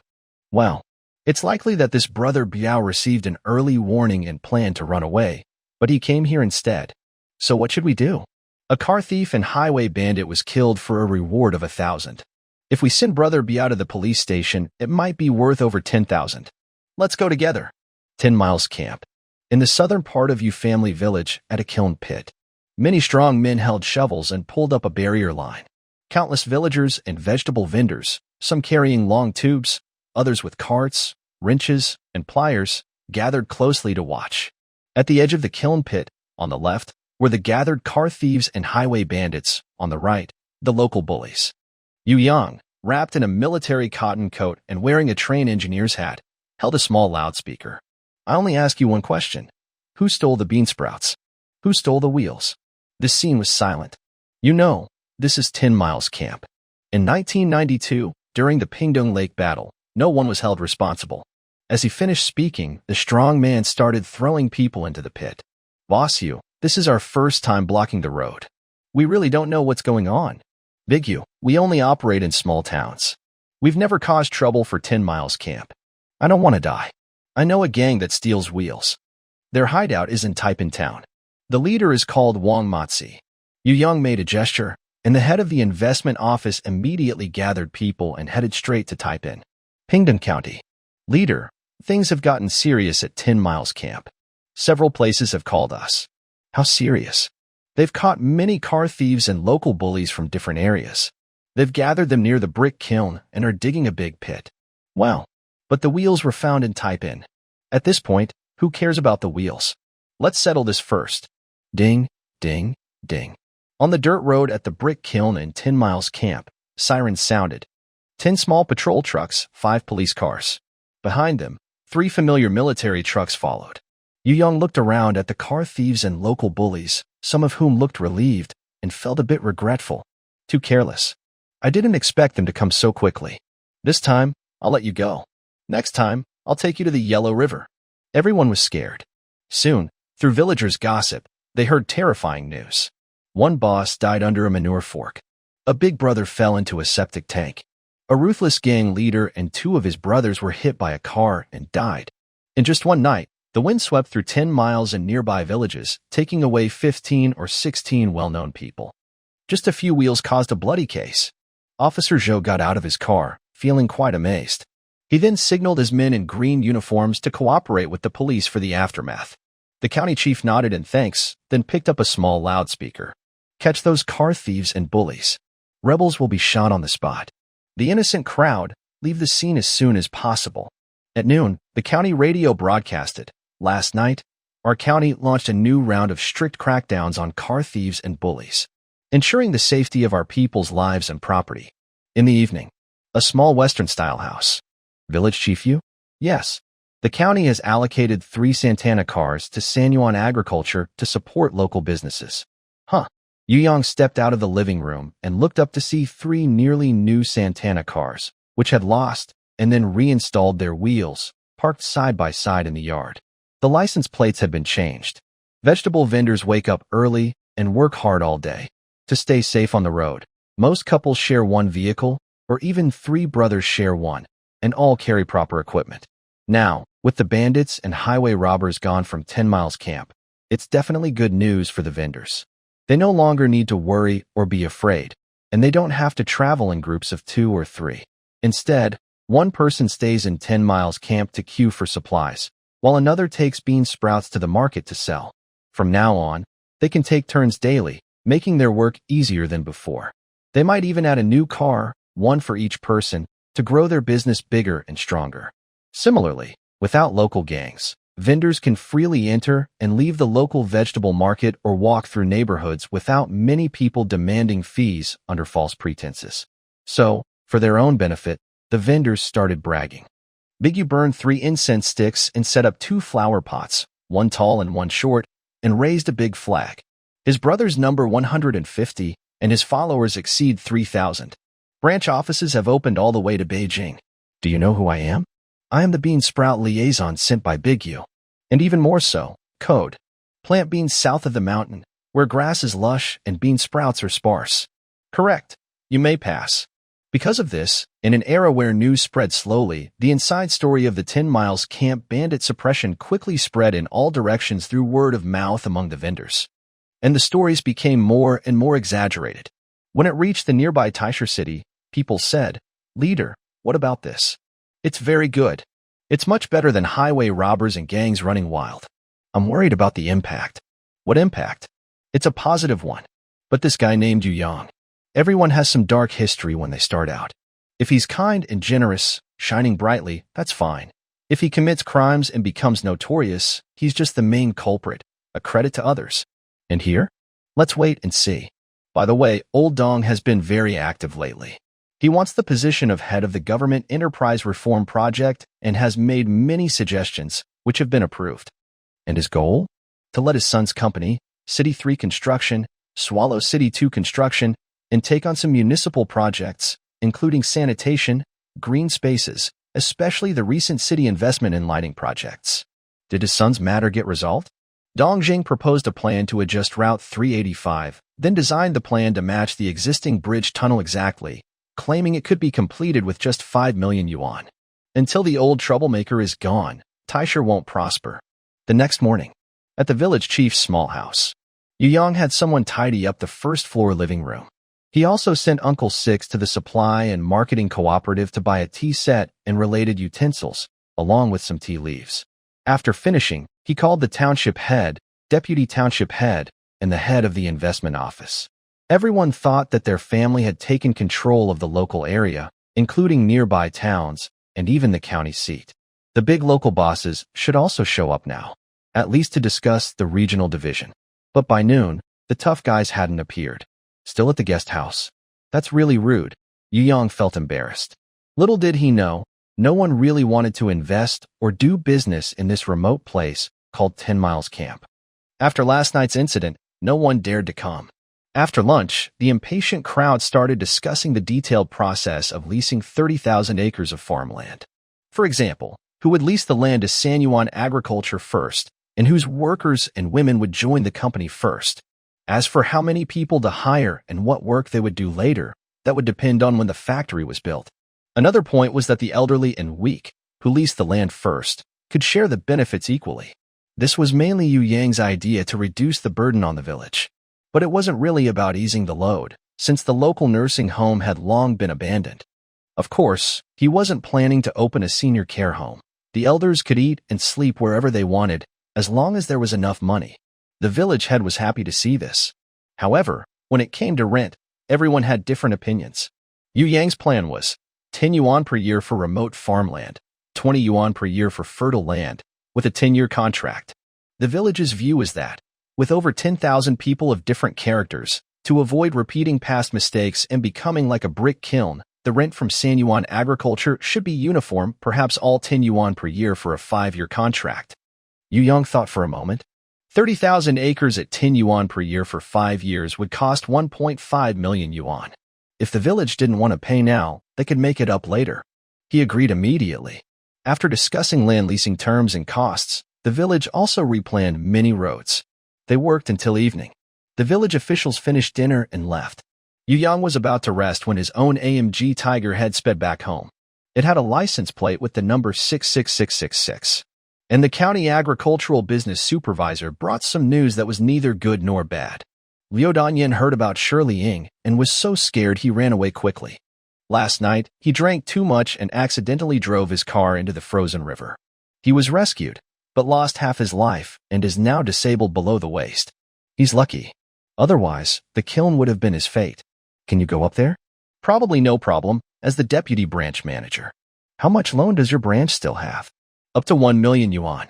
Well, it's likely that this brother Biao received an early warning and planned to run away, but he came here instead. So what should we do? A car thief and highway bandit was killed for a reward of 1,000. If we send brother Biao to the police station, it might be worth over 10,000. Let's go together. 10 Miles Camp. In the southern part of Yu Family Village, at a kiln pit, many strong men held shovels and pulled up a barrier line. Countless villagers and vegetable vendors, some carrying long tubes, others with carts, wrenches, and pliers, gathered closely to watch. At the edge of the kiln pit, on the left, were the gathered car thieves and highway bandits, on the right, the local bullies. Yu Yang, wrapped in a military cotton coat and wearing a train engineer's hat, held a small loudspeaker. I only ask you one question. Who stole the bean sprouts? Who stole the wheels? This scene was silent. You know, this is 10 Miles Camp. In 1992, during the Pingdong Lake battle, no one was held responsible. As he finished speaking, the strong man started throwing people into the pit. Boss Yu, this is our first time blocking the road. We really don't know what's going on. Big Yu, we only operate in small towns. We've never caused trouble for 10 Miles Camp. I don't want to die. I know a gang that steals wheels. Their hideout is in Taipin Town. The leader is called Wang Matsi. Yu Yang made a gesture, and the head of the investment office immediately gathered people and headed straight to Taipin, Pingdong County. Leader, things have gotten serious at 10 Miles Camp. Several places have called us. How serious? They've caught many car thieves and local bullies from different areas. They've gathered them near the brick kiln and are digging a big pit. Well, but the wheels were found in Taipin. At this point, who cares about the wheels? Let's settle this first. Ding, ding, ding. On the dirt road at the brick kiln in 10 Miles Camp, sirens sounded. 10 small patrol trucks, 5 police cars. Behind them, 3 familiar military trucks followed. Yu Yang looked around at the car thieves and local bullies, some of whom looked relieved and felt a bit regretful. Too careless. I didn't expect them to come so quickly. This time, I'll let you go. Next time, I'll take you to the Yellow River. Everyone was scared. Soon, through villagers' gossip, they heard terrifying news. One boss died under a manure fork. A big brother fell into a septic tank. A ruthless gang leader and 2 of his brothers were hit by a car and died. In just one night, the wind swept through 10 miles and nearby villages, taking away 15 or 16 well-known people. Just a few wheels caused a bloody case. Officer Zhou got out of his car, feeling quite amazed. He then signaled his men in green uniforms to cooperate with the police for the aftermath. The county chief nodded in thanks, then picked up a small loudspeaker. Catch those car thieves and bullies. Rebels will be shot on the spot. The innocent crowd, leave the scene as soon as possible. At noon, the county radio broadcasted. Last night, our county launched a new round of strict crackdowns on car thieves and bullies, ensuring the safety of our people's lives and property. In the evening, a small Western-style house. Village Chief Yu? Yes. The county has allocated 3 Santana cars to Sanyuan Agriculture to support local businesses. Huh. Yu Yang stepped out of the living room and looked up to see 3 nearly new Santana cars, which had lost and then reinstalled their wheels, parked side by side in the yard. The license plates had been changed. Vegetable vendors wake up early and work hard all day to stay safe on the road. Most couples share one vehicle, or even 3 brothers share one, and all carry proper equipment. Now, with the bandits and highway robbers gone from 10 Miles Camp, it's definitely good news for the vendors. They no longer need to worry or be afraid, and they don't have to travel in groups of 2 or 3. Instead, one person stays in 10 Miles Camp to queue for supplies, while another takes bean sprouts to the market to sell. From now on, they can take turns daily, making their work easier than before. They might even add a new car, one for each person, to grow their business bigger and stronger. Similarly, without local gangs, vendors can freely enter and leave the local vegetable market or walk through neighborhoods without many people demanding fees under false pretenses. So, for their own benefit, the vendors started bragging. Bigyu burned 3 incense sticks and set up 2 flower pots, one tall and one short, and raised a big flag. His brothers number 150, and his followers exceed 3,000. Branch offices have opened all the way to Beijing. Do you know who I am? I am the bean sprout liaison sent by Bigyu. And even more so, code. Plant beans south of the mountain, where grass is lush and bean sprouts are sparse. Correct. You may pass. Because of this, in an era where news spread slowly, the inside story of the 10 Miles Camp bandit suppression quickly spread in all directions through word of mouth among the vendors. And the stories became more and more exaggerated. When it reached the nearby Taisha city, people said, "Leader, what about this? It's very good. It's much better than highway robbers and gangs running wild. I'm worried about the impact." What impact? It's a positive one. But this guy named Yu Yang. Everyone has some dark history when they start out. If he's kind and generous, shining brightly, that's fine. If he commits crimes and becomes notorious, he's just the main culprit, a credit to others. And here? Let's wait and see. By the way, Old Dong has been very active lately. He wants the position of head of the Government Enterprise Reform Project and has made many suggestions, which have been approved. And his goal? To let his son's company, City 3 Construction, swallow City 2 Construction, and take on some municipal projects, including sanitation, green spaces, especially the recent city investment in lighting projects. Did his son's matter get resolved? Dong Jing proposed a plan to adjust Route 385, then designed the plan to match the existing bridge tunnel exactly, claiming it could be completed with just 5 million yuan. Until the old troublemaker is gone, Taisha won't prosper. The next morning, at the village chief's small house, Yu Yang had someone tidy up the first-floor living room. He also sent Uncle Six to the supply and marketing cooperative to buy a tea set and related utensils, along with some tea leaves. After finishing, he called the township head, deputy township head, and the head of the investment office. Everyone thought that their family had taken control of the local area, including nearby towns, and even the county seat. The big local bosses should also show up now, at least to discuss the regional division. But by noon, the tough guys hadn't appeared. Still at the guest house. That's really rude. Yu Yang felt embarrassed. Little did he know, no one really wanted to invest or do business in this remote place called 10 Miles Camp. After last night's incident, no one dared to come. After lunch, the impatient crowd started discussing the detailed process of leasing 30,000 acres of farmland. For example, who would lease the land to Sanyuan Agriculture first, and whose workers and women would join the company first. As for how many people to hire and what work they would do later, that would depend on when the factory was built. Another point was that the elderly and weak, who leased the land first, could share the benefits equally. This was mainly Yu Yang's idea to reduce the burden on the village. But it wasn't really about easing the load, since the local nursing home had long been abandoned. Of course, he wasn't planning to open a senior care home. The elders could eat and sleep wherever they wanted, as long as there was enough money. The village head was happy to see this. However, when it came to rent, everyone had different opinions. Yu Yang's plan was 10 yuan per year for remote farmland, 20 yuan per year for fertile land, with a 10-year contract. The village's view is that, with over 10,000 people of different characters, to avoid repeating past mistakes and becoming like a brick kiln, the rent from Sanyuan Agriculture should be uniform, perhaps all 10 yuan per year for a 5-year contract. Yu Yang thought for a moment. 30,000 acres at 10 yuan per year for 5 years would cost 1.5 million yuan. If the village didn't want to pay now, they could make it up later. He agreed immediately. After discussing land leasing terms and costs, the village also replanned many roads. They worked until evening. The village officials finished dinner and left. Yu Yang was about to rest when his own AMG Tiger had sped back home. It had a license plate with the number 66666. And the county agricultural business supervisor brought some news that was neither good nor bad. Liu Danyan heard about Shirley Ying and was so scared he ran away quickly. Last night, he drank too much and accidentally drove his car into the frozen river. He was rescued, but lost half his life and is now disabled below the waist. He's lucky. Otherwise, the kiln would have been his fate. Can you go up there? Probably no problem, as the deputy branch manager. How much loan does your branch still have? Up to 1 million yuan.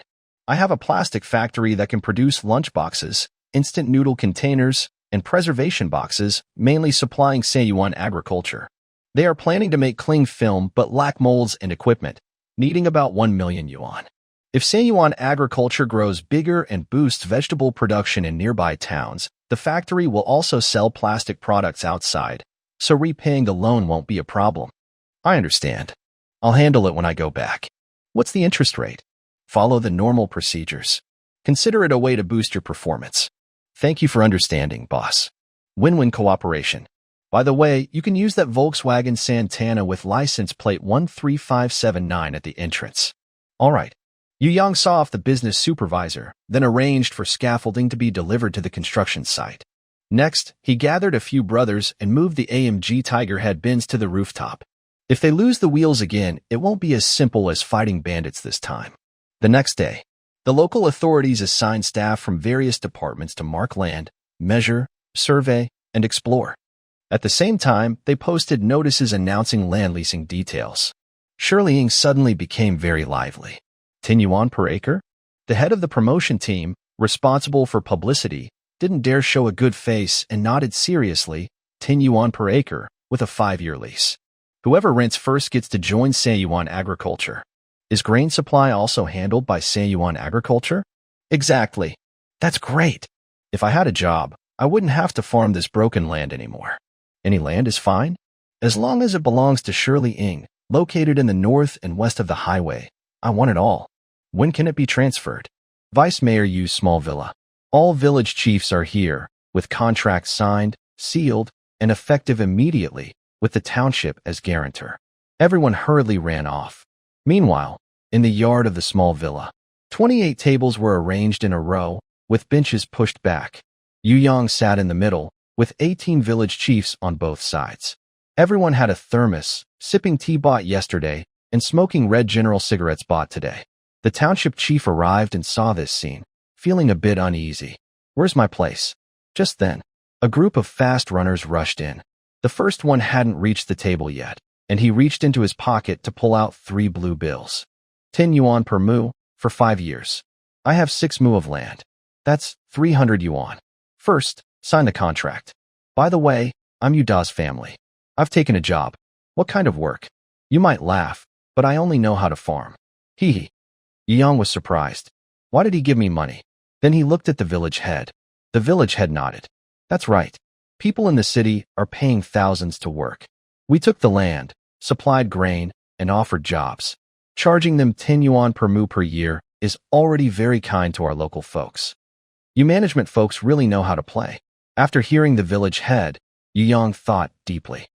I have a plastic factory that can produce lunch boxes, instant noodle containers, and preservation boxes, mainly supplying Sanyuan Agriculture. They are planning to make cling film but lack molds and equipment. needing about 1 million yuan. If Sanyuan agriculture grows bigger and boosts vegetable production in nearby towns, the factory will also sell plastic products outside, so repaying the loan won't be a problem. I understand. I'll handle it when I go back. What's the interest rate? Follow the normal procedures. Consider it a way to boost your performance. Thank you for understanding, boss. Win-win cooperation. By the way, you can use that Volkswagen Santana with license plate 13579 at the entrance. All right. Yu Yang saw off the business supervisor, then arranged for scaffolding to be delivered to the construction site. Next, he gathered a few brothers and moved the AMG Tiger head bins to the rooftop. If they lose the wheels again, it won't be as simple as fighting bandits this time. The next day, the local authorities assigned staff from various departments to mark land, measure, survey, and explore. At the same time, they posted notices announcing land leasing details. Shirley Ying suddenly became very lively. 10 yuan per acre? The head of the promotion team, responsible for publicity, didn't dare show a good face and nodded seriously, 10 yuan per acre, with a 5-year lease. Whoever rents first gets to join Sanyuan Agriculture. Is grain supply also handled by Sanyuan Agriculture? Exactly. That's great. If I had a job, I wouldn't have to farm this broken land anymore. Any land is fine, as long as it belongs to Shirley Ying, located in the north and west of the highway. I want it all. When can it be transferred? Vice Mayor Yu's small villa. All village chiefs are here, with contracts signed, sealed, and effective immediately, with the township as guarantor. Everyone hurriedly ran off. Meanwhile, in the yard of the small villa, 28 tables were arranged in a row, with benches pushed back. Yu Yang sat in the middle, with 18 village chiefs on both sides. Everyone had a thermos, sipping tea bought yesterday, and smoking red General cigarettes bought today. The township chief arrived and saw this scene, feeling a bit uneasy. Where's my place? Just then, a group of fast runners rushed in. The first one hadn't reached the table yet, and he reached into his pocket to pull out 3 blue bills. 10 yuan per mu, for 5 years. I have 6 mu of land. That's 300 yuan. First, sign the contract. By the way, I'm Yuda's family. I've taken a job. What kind of work? You might laugh, but I only know how to farm. Hee hee. Yang was surprised. Why did he give me money? Then he looked at the village head. The village head nodded. That's right. People in the city are paying thousands to work. We took the land, supplied grain, and offered jobs. Charging them 10 yuan per mu per year is already very kind to our local folks. You management folks really know how to play. After hearing the village head, Yu Yang thought deeply.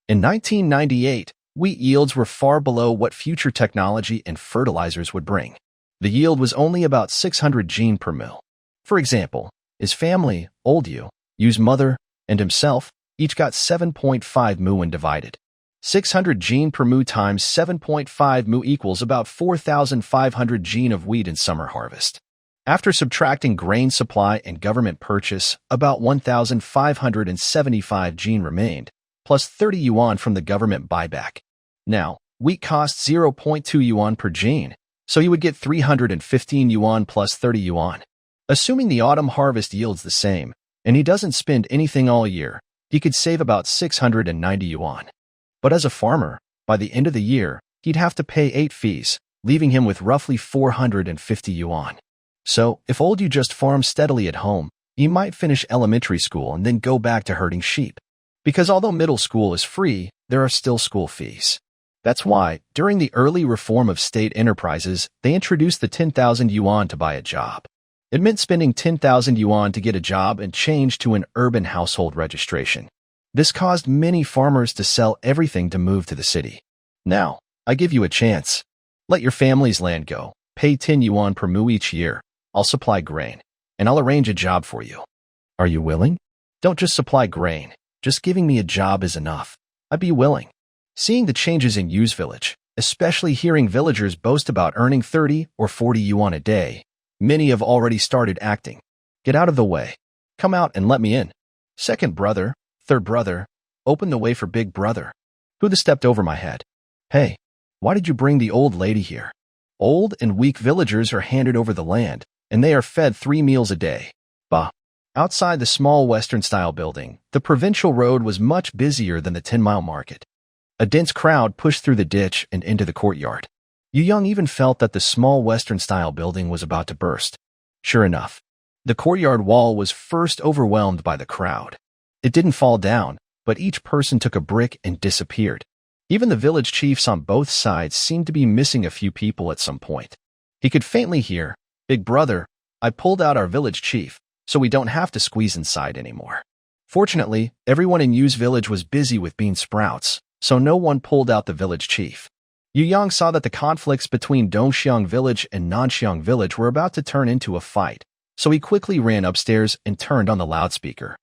In 1998, wheat yields were far below what future technology and fertilizers would bring. The yield was only about 600 jin per mil. For example, his family, old Yu's mother, and himself, each got 7.5 mu when divided. 600 jin per mu times 7.5 mu equals about 4,500 jin of wheat in summer harvest. After subtracting grain supply and government purchase, about 1,575 jin remained, plus 30 yuan from the government buyback. Now, wheat costs 0.2 yuan per jin, so you would get 315 yuan plus 30 yuan. Assuming the autumn harvest yields the same, and he doesn't spend anything all year, he could save about 690 yuan. But as a farmer, by the end of the year, he'd have to pay 8 fees, leaving him with roughly 450 yuan. So, if old Yu just farms steadily at home, he might finish elementary school and then go back to herding sheep. Because although middle school is free, there are still school fees. That's why, during the early reform of state enterprises, they introduced the 10,000 yuan to buy a job. It meant spending 10,000 yuan to get a job and change to an urban household registration. This caused many farmers to sell everything to move to the city. Now, I give you a chance. Let your family's land go, pay 10 yuan per mu each year. I'll supply grain, and I'll arrange a job for you. Are you willing? Don't just supply grain. Just giving me a job is enough. I'd be willing. Seeing the changes in Yu's village, especially hearing villagers boast about earning 30 or 40 yuan a day, many have already started acting. Get out of the way. Come out and let me in. Second brother, third brother, open the way for big brother. Who stepped over my head? Hey, why did you bring the old lady here? Old and weak villagers are handed over the land, and they are fed 3 meals a day. Bah. Outside the small Western-style building, the provincial road was much busier than the 10-mile market. A dense crowd pushed through the ditch and into the courtyard. Yu Young even felt that the small Western-style building was about to burst. Sure enough, the courtyard wall was first overwhelmed by the crowd. It didn't fall down, but each person took a brick and disappeared. Even the village chiefs on both sides seemed to be missing a few people at some point. He could faintly hear, "Big brother, I pulled out our village chief, so we don't have to squeeze inside anymore." Fortunately, everyone in Yu's village was busy with bean sprouts, so no one pulled out the village chief. Yu Yang saw that the conflicts between Dongxiang village and Nanxiang village were about to turn into a fight, so he quickly ran upstairs and turned on the loudspeaker.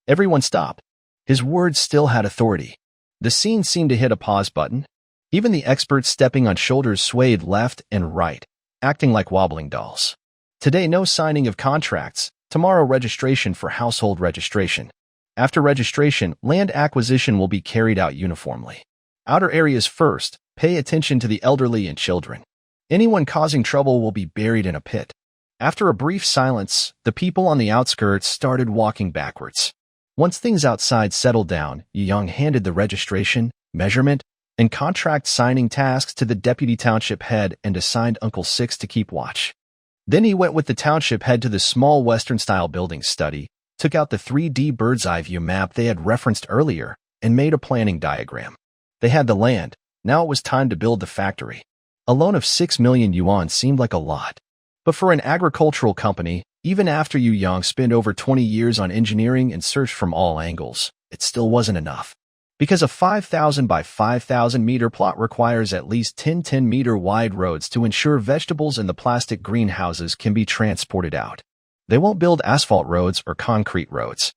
Everyone stopped. His words still had authority. The scene seemed to hit a pause button. Even the experts stepping on shoulders swayed left and right, acting like wobbling dolls. Today, no signing of contracts. Tomorrow, registration for household registration. After registration, land acquisition will be carried out uniformly. Outer areas first. Pay attention to the elderly and children. Anyone causing trouble will be buried in a pit. After a brief silence, the people on the outskirts started walking backwards. Once things outside settled down, Yu Yang handed the registration, measurement, and contract signing tasks to the deputy township head and assigned Uncle Six to keep watch. Then he went with the township head to the small Western-style building study, took out the 3D bird's-eye view map they had referenced earlier, and made a planning diagram. They had the land. Now it was time to build the factory. A loan of 6 million yuan seemed like a lot. But for an agricultural company, even after Yu Yang spent over 20 years on engineering and searched from all angles, it still wasn't enough. Because a 5,000 by 5,000 meter plot requires at least 10 10-meter wide roads to ensure vegetables in the plastic greenhouses can be transported out. They won't build asphalt roads or concrete roads.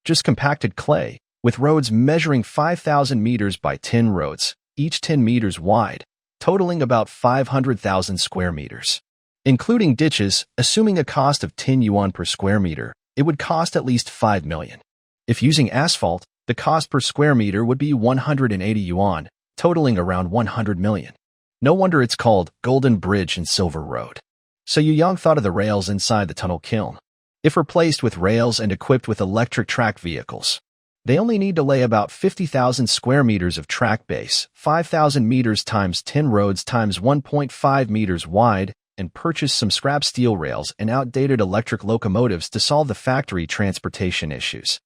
Just compacted clay, with roads measuring 5,000 meters by 10 roads, each 10 meters wide, totaling about 500,000 square meters. Including ditches, assuming a cost of 10 yuan per square meter, it would cost at least 5 million. If using asphalt, the cost per square meter would be 180 yuan, totaling around 100 million. No wonder it's called Golden Bridge and Silver Road. So Yu Yang thought of the rails inside the tunnel kiln. If replaced with rails and equipped with electric track vehicles, they only need to lay about 50,000 square meters of track base, 5,000 meters times 10 roads times 1.5 meters wide, and purchase some scrap steel rails and outdated electric locomotives to solve the factory transportation issues.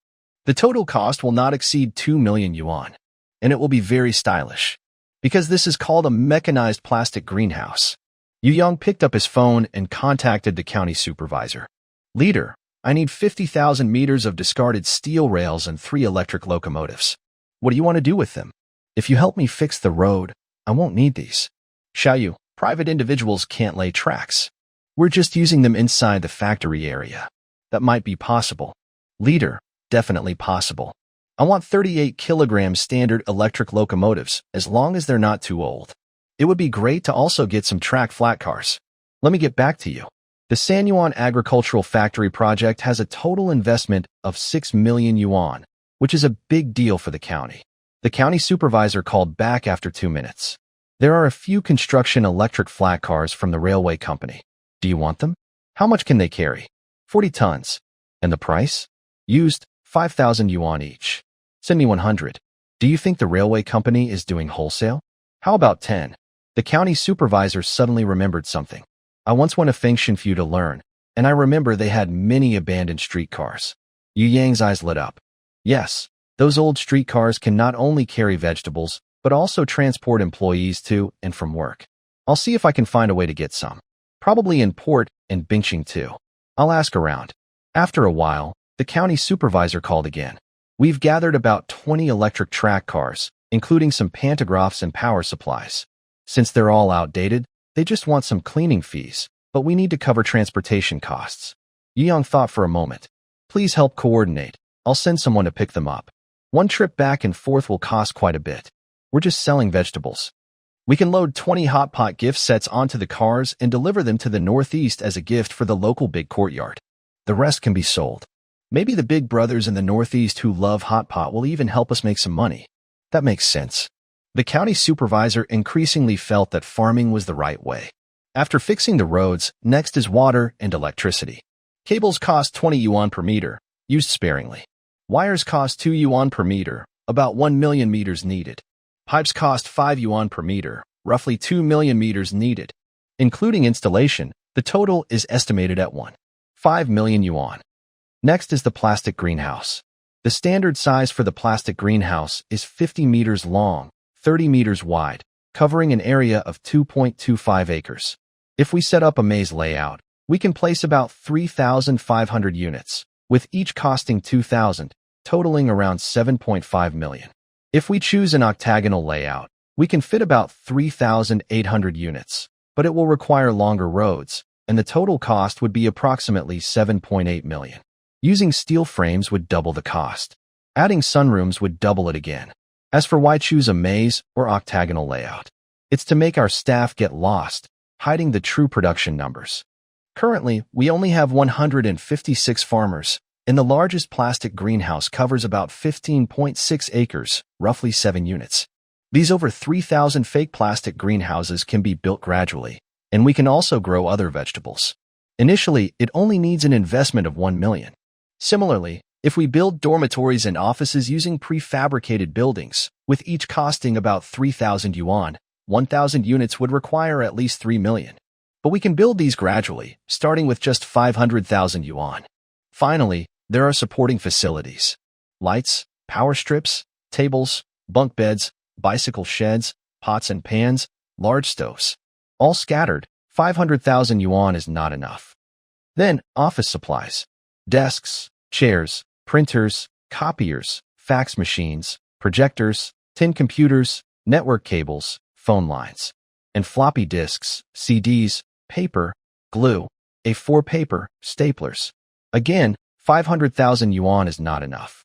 The total cost will not exceed 2 million yuan, and it will be very stylish. Because this is called a mechanized plastic greenhouse. Yu Yang picked up his phone and contacted the county supervisor. "Leader, I need 50,000 meters of discarded steel rails and 3 electric locomotives. What do you want to do with them? If you help me fix the road, I won't need these." "Xiaoyu, private individuals can't lay tracks. We're just using them inside the factory area." "That might be possible." "Leader, definitely possible. I want 38-kilogram standard electric locomotives, as long as they're not too old. It would be great to also get some track flat cars. Let me get back to you." The Sanyuan Agricultural Factory project has a total investment of 6 million yuan, which is a big deal for the county. The county supervisor called back after 2 minutes. "There are a few construction electric flat cars from the railway company. Do you want them? How much can they carry?" 40 tons. "And the price?" "Used, 5,000 yuan each." "Send me 100. Do you think the railway company is doing wholesale?" "How about 10? The county supervisor suddenly remembered something. "I once went to Fengshanfu to learn, and I remember they had many abandoned streetcars." Yu Yang's eyes lit up. "Yes, those old streetcars can not only carry vegetables, but also transport employees to and from work. I'll see if I can find a way to get some. Probably in Port and Bingqing too. I'll ask around." After a while, the county supervisor called again. "We've gathered about 20 electric track cars, including some pantographs and power supplies. Since they're all outdated, they just want some cleaning fees, but we need to cover transportation costs." Yu Yang thought for a moment. "Please help coordinate. I'll send someone to pick them up. One trip back and forth will cost quite a bit. We're just selling vegetables. We can load 20 hot pot gift sets onto the cars and deliver them to the northeast as a gift for the local big courtyard. The rest can be sold. Maybe the big brothers in the northeast who love hot pot will even help us make some money." "That makes sense." The county supervisor increasingly felt that farming was the right way. After fixing the roads, next is water and electricity. Cables cost 20 yuan per meter, used sparingly. Wires cost 2 yuan per meter, about 1 million meters needed. Pipes cost 5 yuan per meter, roughly 2 million meters needed. Including installation, the total is estimated at 1.5 million yuan. Next is the plastic greenhouse. The standard size for the plastic greenhouse is 50 meters long, 30 meters wide, covering an area of 2.25 acres. If we set up a maze layout, we can place about 3,500 units, with each costing 2,000, totaling around 7.5 million. If we choose an octagonal layout, we can fit about 3,800 units, but it will require longer roads, and the total cost would be approximately 7.8 million. Using steel frames would double the cost. Adding sunrooms would double it again. As for why choose a maze or octagonal layout, it's to make our staff get lost, hiding the true production numbers. Currently, we only have 156 farmers, and the largest plastic greenhouse covers about 15.6 acres, roughly 7 units. These over 3,000 fake plastic greenhouses can be built gradually, and we can also grow other vegetables. Initially, it only needs an investment of 1 million. Similarly, if we build dormitories and offices using prefabricated buildings, with each costing about 3,000 yuan, 1,000 units would require at least 3 million. But we can build these gradually, starting with just 500,000 yuan. Finally, there are supporting facilities. Lights, power strips, tables, bunk beds, bicycle sheds, pots and pans, large stoves. All scattered, 500,000 yuan is not enough. Then, office supplies. Desks, chairs, printers, copiers, fax machines, projectors, tin computers, network cables, phone lines, and floppy disks, CDs, paper, glue, A4 paper, staplers. Again, 500,000 yuan is not enough.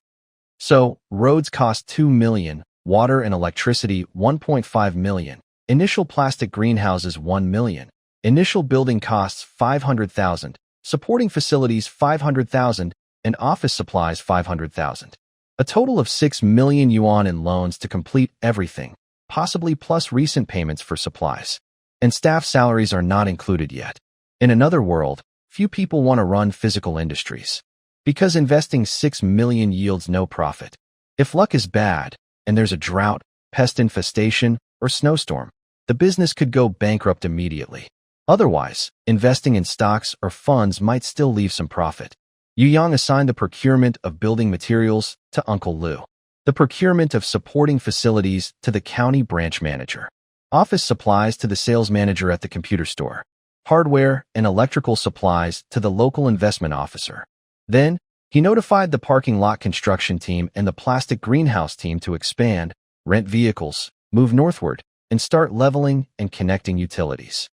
So, roads cost 2 million, water and electricity 1.5 million, initial plastic greenhouses 1 million, initial building costs 500,000, supporting facilities 500,000, and office supplies 500,000. A total of 6 million yuan in loans to complete everything, possibly plus recent payments for supplies. And staff salaries are not included yet. In another world, few people want to run physical industries, because investing 6 million yields no profit. If luck is bad, and there's a drought, pest infestation, or snowstorm, the business could go bankrupt immediately. Otherwise, investing in stocks or funds might still leave some profit. Yu Yang assigned the procurement of building materials to Uncle Lu, the procurement of supporting facilities to the county branch manager, office supplies to the sales manager at the computer store, hardware and electrical supplies to the local investment officer. Then, he notified the parking lot construction team and the plastic greenhouse team to expand, rent vehicles, move northward, and start leveling and connecting utilities.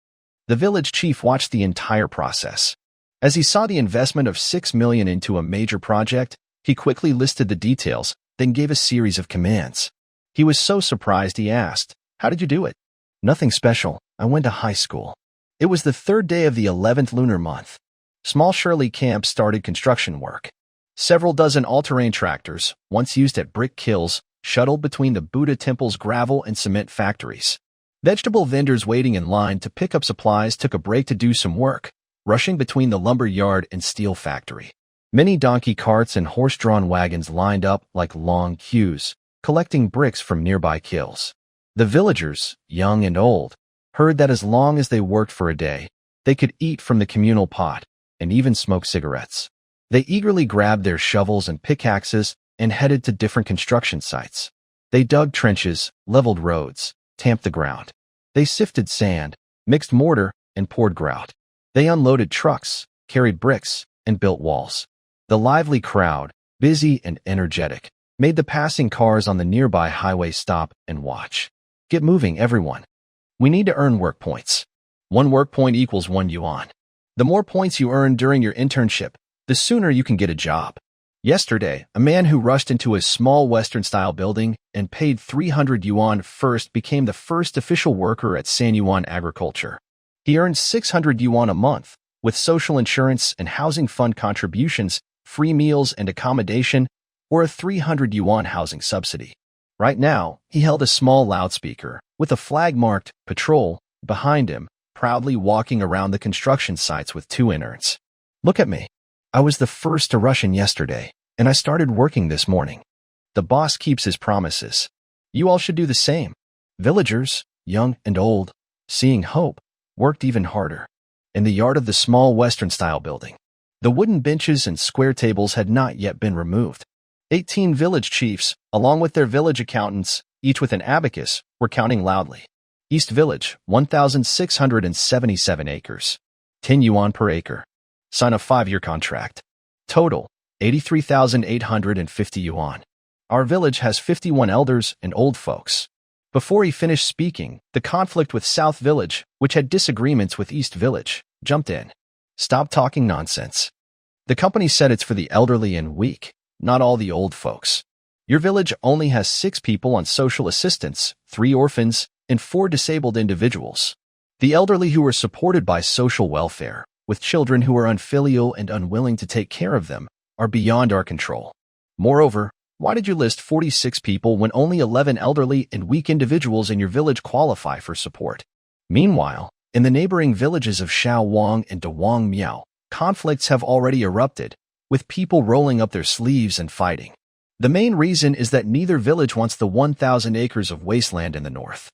The village chief watched the entire process. As he saw the investment of 6 million into a major project, he quickly listed the details, then gave a series of commands. He was so surprised he asked, "How did you do it?" "Nothing special. I went to high school." It was the 3rd day of the 11th lunar month. Small Shirley Camp started construction work. Several dozen all-terrain tractors, once used at brick kilns, shuttled between the Buddha temple's gravel and cement factories. Vegetable vendors waiting in line to pick up supplies took a break to do some work, rushing between the lumber yard and steel factory. Many donkey carts and horse-drawn wagons lined up like long queues, collecting bricks from nearby kilns. The villagers, young and old, heard that as long as they worked for a day, they could eat from the communal pot and even smoke cigarettes. They eagerly grabbed their shovels and pickaxes and headed to different construction sites. They dug trenches, leveled roads, tamped the ground. They sifted sand, mixed mortar, and poured grout. They unloaded trucks, carried bricks, and built walls. The lively crowd, busy and energetic, made the passing cars on the nearby highway stop and watch. "Get moving, everyone. We need to earn work points. 1 work point equals 1 yuan. The more points you earn during your internship, the sooner you can get a job." Yesterday, a man who rushed into a small Western-style building and paid 300 yuan first became the first official worker at San Yuan Agriculture. He earned 600 yuan a month, with social insurance and housing fund contributions, free meals and accommodation, or a 300 yuan housing subsidy. Right now, he held a small loudspeaker, with a flag marked "Patrol" behind him, proudly walking around the construction sites with 2 interns. "Look at me. I was the first to rush in yesterday, and I started working this morning. The boss keeps his promises. You all should do the same. Villagers, young and old, seeing hope, worked even harder. In the yard of the small Western-style building, the wooden benches and square tables had not yet been removed. 18 village chiefs, along with their village accountants, each with an abacus, were counting loudly. East Village, 1,677 acres. 10 yuan per acre. Sign a 5-year contract. Total, 83,850 yuan. Our village has 51 elders and old folks. Before he finished speaking, the conflict with South Village, which had disagreements with East Village, jumped in. Stop talking nonsense. The company said it's for the elderly and weak, not all the old folks. Your village only has 6 people on social assistance, 3 orphans, and 4 disabled individuals. The elderly who are supported by social welfare, with children who are unfilial and unwilling to take care of them, are beyond our control. Moreover, why did you list 46 people when only 11 elderly and weak individuals in your village qualify for support? Meanwhile, in the neighboring villages of Shaowang and Dawang Miao, conflicts have already erupted, with people rolling up their sleeves and fighting. The main reason is that neither village wants the 1,000 acres of wasteland in the north.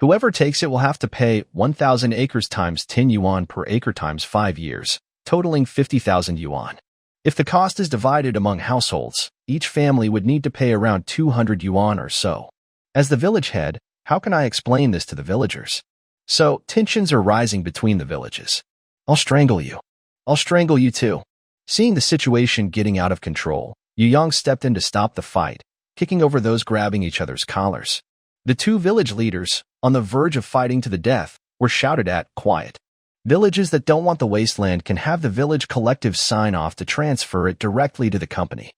Whoever takes it will have to pay 1,000 acres times 10 yuan per acre times 5 years, totaling 50,000 yuan. If the cost is divided among households, each family would need to pay around 200 yuan or so. As the village head, how can I explain this to the villagers? So, tensions are rising between the villages. I'll strangle you. I'll strangle you too. Seeing the situation getting out of control, Yu Yang stepped in to stop the fight, kicking over those grabbing each other's collars. The 2 village leaders, on the verge of fighting to the death, were shouted at, quiet. Villages that don't want the wasteland can have the village collective sign off to transfer it directly to the company.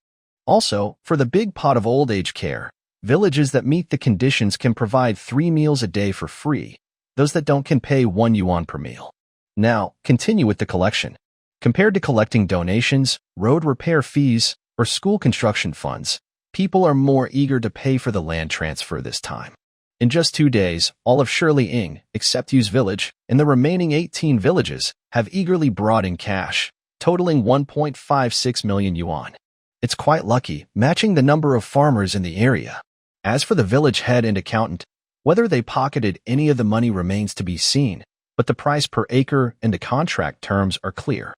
Also, for the big pot of old age care, villages that meet the conditions can provide 3 meals a day for free. Those that don't can pay 1 yuan per meal. Now, continue with the collection. Compared to collecting donations, road repair fees, or school construction funds, people are more eager to pay for the land transfer this time. In just 2 days, all of Shirley Ing, except Yu's village, and the remaining 18 villages, have eagerly brought in cash, totaling 1.56 million yuan. It's quite lucky, matching the number of farmers in the area. As for the village head and accountant, whether they pocketed any of the money remains to be seen, but the price per acre and the contract terms are clear.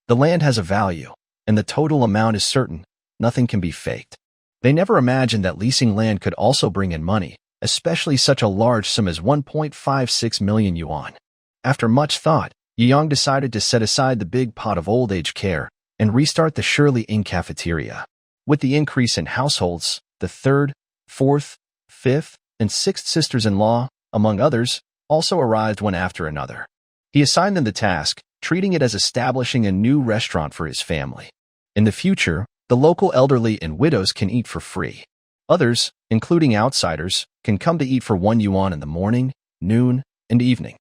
The land has a value, and the total amount is certain. Nothing can be faked. They never imagined that leasing land could also bring in money, especially such a large sum as 1.56 million yuan. After much thought, Yu Yang decided to set aside the big pot of old age care and restart the Shirley Ing cafeteria. With the increase in households, the 3rd, 4th, 5th, and 6th sisters-in-law, among others, also arrived one after another. He assigned them the task, treating it as establishing a new restaurant for his family. In the future, the local elderly and widows can eat for free. Others, including outsiders, can come to eat for 1 yuan in the morning, noon, and evening.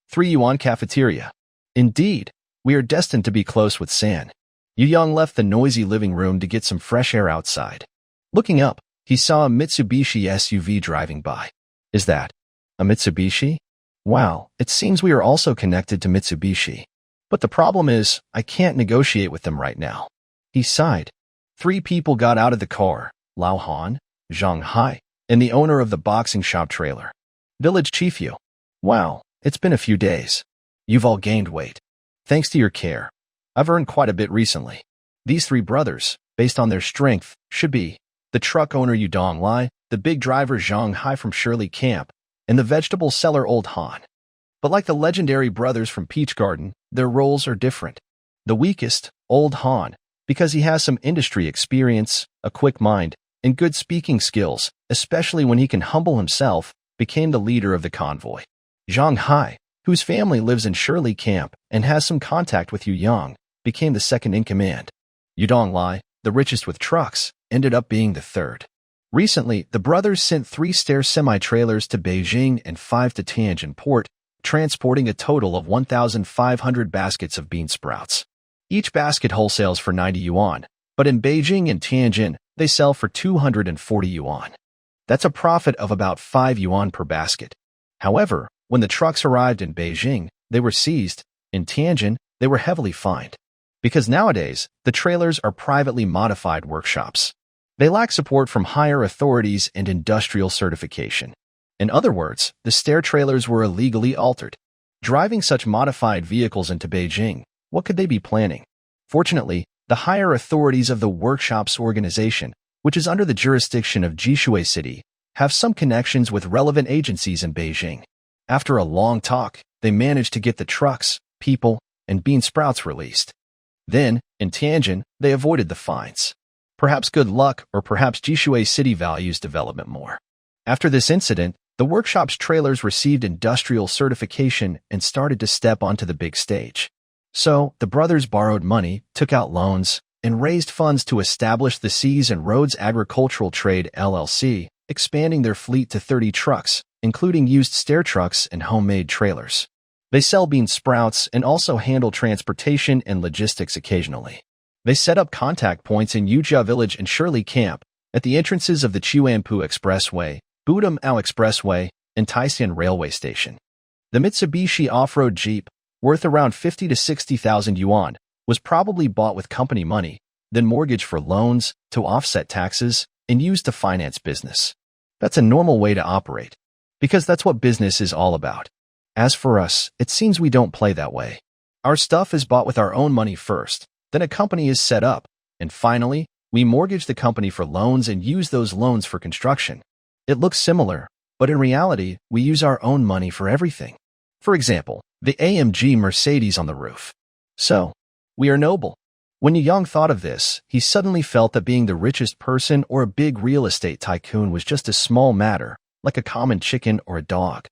3 yuan cafeteria. Indeed, we are destined to be close with San. Yu Yang left the noisy living room to get some fresh air outside. Looking up, he saw a Mitsubishi SUV driving by. Is that a Mitsubishi? Wow, it seems we are also connected to Mitsubishi. But the problem is, I can't negotiate with them right now. He sighed. 3 people got out of the car, Lao Han, Zhang Hai, and the owner of the boxing shop trailer. Village Chief Yu. Wow, it's been a few days. You've all gained weight. Thanks to your care, I've earned quite a bit recently. These 3 brothers, based on their strength, should be the truck owner Yu Donglai, the big driver Zhang Hai from Shirley Camp, and the vegetable seller Old Han. But like the legendary brothers from Peach Garden, their roles are different. The weakest, Old Han, because he has some industry experience, a quick mind, and good speaking skills, especially when he can humble himself, became the leader of the convoy. Zhang Hai, whose family lives in Shirley Camp and has some contact with Yu Yang, became the second in command. Yu Donglai, the richest with trucks, ended up being the third. Recently, the brothers sent 3 stair semi-trailers to Beijing and 5 to Tianjin port, transporting a total of 1,500 baskets of bean sprouts. Each basket wholesales for 90 yuan, but in Beijing and Tianjin, they sell for 240 yuan. That's a profit of about 5 yuan per basket. However, when the trucks arrived in Beijing, they were seized. In Tianjin, they were heavily fined. Because nowadays, the trailers are privately modified workshops. They lack support from higher authorities and industrial certification. In other words, the stair trailers were illegally altered. Driving such modified vehicles into Beijing, what could they be planning? Fortunately, the higher authorities of the workshop's organization, which is under the jurisdiction of Jishui City, have some connections with relevant agencies in Beijing. After a long talk, they managed to get the trucks, people, and bean sprouts released. Then, in Tianjin, they avoided the fines. Perhaps good luck, or perhaps Jishui City values development more. After this incident, the workshop's trailers received industrial certification and started to step onto the big stage. So, the brothers borrowed money, took out loans, and raised funds to establish the Seas and Roads Agricultural Trade LLC, expanding their fleet to 30 trucks, including used stair trucks and homemade trailers. They sell bean sprouts and also handle transportation and logistics occasionally. They set up contact points in Yujia Village and Shirley Camp, at the entrances of the Chuanpu Expressway, Budam Ao Expressway, and Taishan Railway Station. The Mitsubishi off-road Jeep, worth around 50 to 60,000 yuan, was probably bought with company money, then mortgaged for loans, to offset taxes, and used to finance business. That's a normal way to operate, because that's what business is all about. As for us, it seems we don't play that way. Our stuff is bought with our own money first, then a company is set up, and finally, we mortgage the company for loans and use those loans for construction. It looks similar, but in reality, we use our own money for everything. For example, the AMG Mercedes on the roof. So, we are noble. When Yu Yang thought of this, he suddenly felt that being the richest person or a big real estate tycoon was just a small matter, like a common chicken or a dog.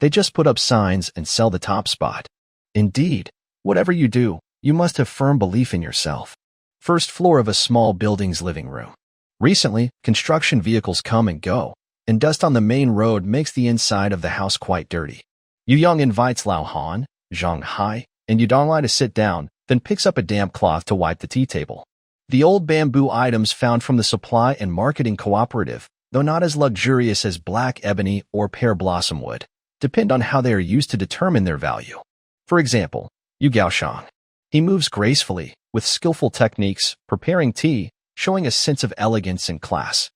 They just put up signs and sell the top spot. Indeed, whatever you do, you must have firm belief in yourself. First floor of a small building's living room. Recently, construction vehicles come and go, and dust on the main road makes the inside of the house quite dirty. Yu Yang invites Lao Han, Zhang Hai, and Yudonglai to sit down, then picks up a damp cloth to wipe the tea table. The old bamboo items found from the supply and marketing cooperative, though not as luxurious as black ebony or pear blossom wood, depend on how they are used to determine their value. For example, Yu Gaoshang. He moves gracefully, with skillful techniques, preparing tea, showing a sense of elegance and class.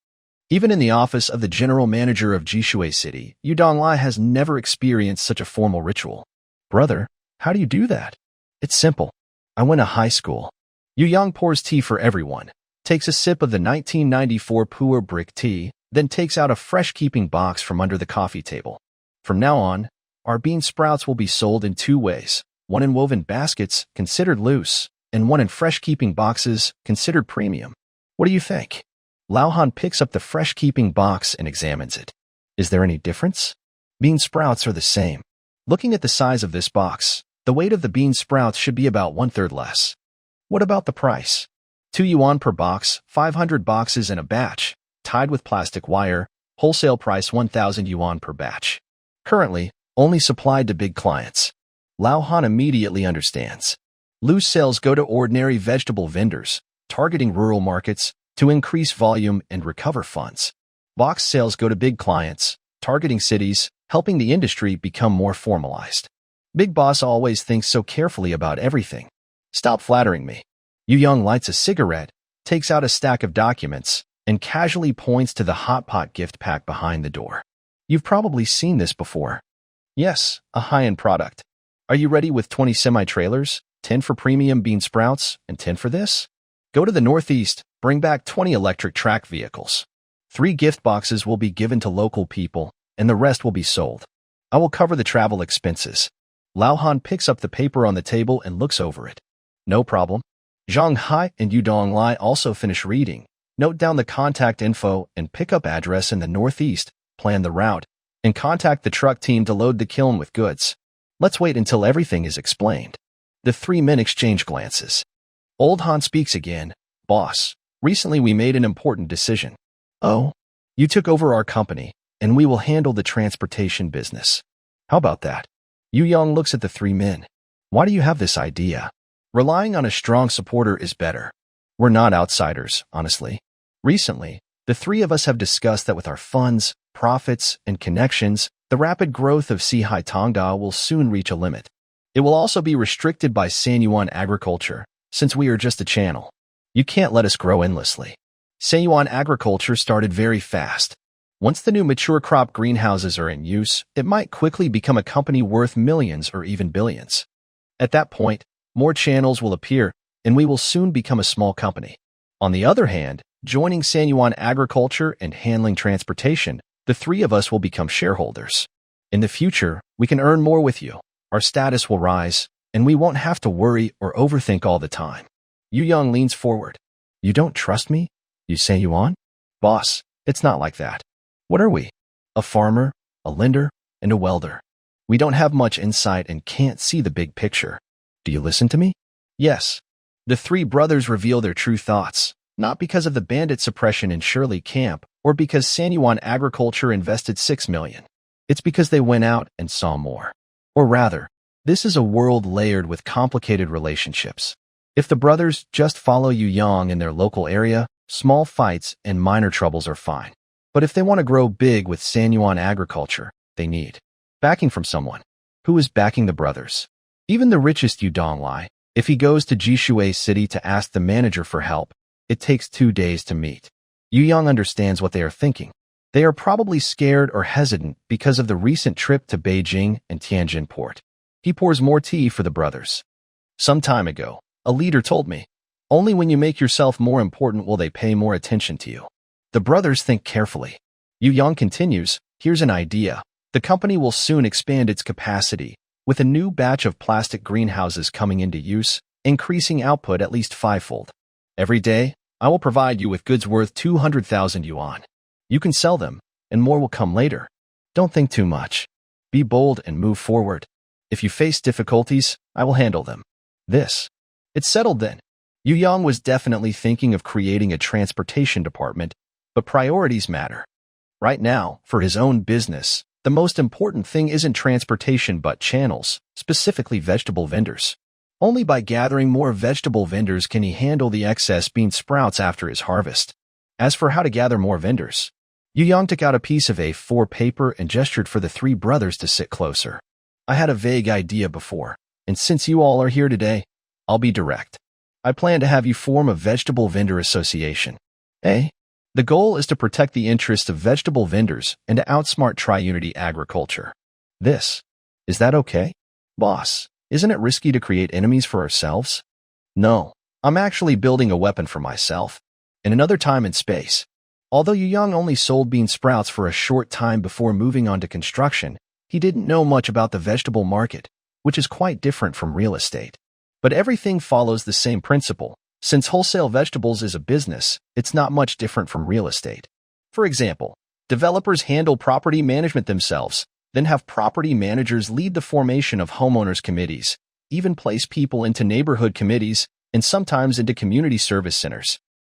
Even in the office of the general manager of Jishui City, Yu Donglai has never experienced such a formal ritual. Brother, how do you do that? It's simple. I went to high school. Yu Yang pours tea for everyone, takes a sip of the 1994 Pu'er brick tea, then takes out a fresh-keeping box from under the coffee table. From now on, our bean sprouts will be sold in two ways, one in woven baskets, considered loose, and one in fresh-keeping boxes, considered premium. What do you think? Lao Han picks up the fresh-keeping box and examines it. Is there any difference? Bean sprouts are the same. Looking at the size of this box, the weight of the bean sprouts should be about 1/3 less. What about the price? 2 yuan per box, 500 boxes in a batch, tied with plastic wire, wholesale price 1,000 yuan per batch. Currently, only supplied to big clients. Lao Han immediately understands. Loose sales go to ordinary vegetable vendors, targeting rural markets, to increase volume and recover funds. Box sales go to big clients, targeting cities, helping the industry become more formalized. Big Boss always thinks so carefully about everything. Stop flattering me. Yu Yang lights a cigarette, takes out a stack of documents, and casually points to the hot pot gift pack behind the door. You've probably seen this before. Yes, a high-end product. Are you ready with 20 semi-trailers, 10 for premium bean sprouts, and 10 for this? Go to the Northeast, bring back 20 electric track vehicles. 3 gift boxes will be given to local people, and the rest will be sold. I will cover the travel expenses. Lao Han picks up the paper on the table and looks over it. No problem. Zhang Hai and Yu Donglai also finish reading, note down the contact info and pick up address in the Northeast, plan the route, and contact the truck team to load the kiln with goods. Let's wait until everything is explained. The 3 men exchange glances. Old Han speaks again. Boss, recently we made an important decision. Oh, you took over our company, and we will handle the transportation business. How about that? Yu Yang looks at the 3 men. Why do you have this idea? Relying on a strong supporter is better. We're not outsiders, honestly. Recently, the 3 of us have discussed that with our funds, profits, and connections, the rapid growth of Sihai Tongda will soon reach a limit. It will also be restricted by Sanyuan agriculture, since we are just a channel. You can't let us grow endlessly. Sanyuan agriculture started very fast. Once the new mature crop greenhouses are in use, it might quickly become a company worth millions or even billions. At that point, more channels will appear, and we will soon become a small company. On the other hand, joining Sanyuan Agriculture and handling transportation, the three of us will become shareholders. In the future, we can earn more with you. Our status will rise, and we won't have to worry or overthink all the time. Yu Yang leans forward. You don't trust me? You Sanyuan? Boss, it's not like that. What are we? A farmer, a lender, and a welder. We don't have much insight and can't see the big picture. Do you listen to me? Yes. The three brothers reveal their true thoughts, not because of the bandit suppression in Shirley Camp or because Sanyuan Agriculture invested $6 million. It's because they went out and saw more. Or rather, this is a world layered with complicated relationships. If the brothers just follow Yu Yang in their local area, small fights and minor troubles are fine. But if they want to grow big with Sanyuan Agriculture, they need backing from someone. Who is backing the brothers? Even the richest Yu Donglai, if he goes to Jishui City to ask the manager for help, it takes 2 days to meet. Yu Yang understands what they are thinking. They are probably scared or hesitant because of the recent trip to Beijing and Tianjin port. He pours more tea for the brothers. Some time ago, a leader told me, only when you make yourself more important will they pay more attention to you. The brothers think carefully. Yu Yang continues, here's an idea. The company will soon expand its capacity, with a new batch of plastic greenhouses coming into use, increasing output at least 5-fold. Every day, I will provide you with goods worth 200,000 yuan. You can sell them, and more will come later. Don't think too much. Be bold and move forward. If you face difficulties, I will handle them. It's settled then. Yu Yang was definitely thinking of creating a transportation department, but priorities matter. Right now, for his own business, the most important thing isn't transportation but channels, specifically vegetable vendors. Only by gathering more vegetable vendors can he handle the excess bean sprouts after his harvest. As for how to gather more vendors, Yu Yang took out a piece of A4 paper and gestured for the three brothers to sit closer. I had a vague idea before, and since you all are here today, I'll be direct. I plan to have you form a vegetable vendor association. The goal is to protect the interests of vegetable vendors and to outsmart Triunity Agriculture. Is that okay? Boss, isn't it risky to create enemies for ourselves? No, I'm actually building a weapon for myself. In another time and space. Although Yu Yang only sold bean sprouts for a short time before moving on to construction, he didn't know much about the vegetable market, which is quite different from real estate. But everything follows the same principle. Since wholesale vegetables is a business, it's not much different from real estate. For example, developers handle property management themselves, then have property managers lead the formation of homeowners committees, even place people into neighborhood committees, and sometimes into community service centers.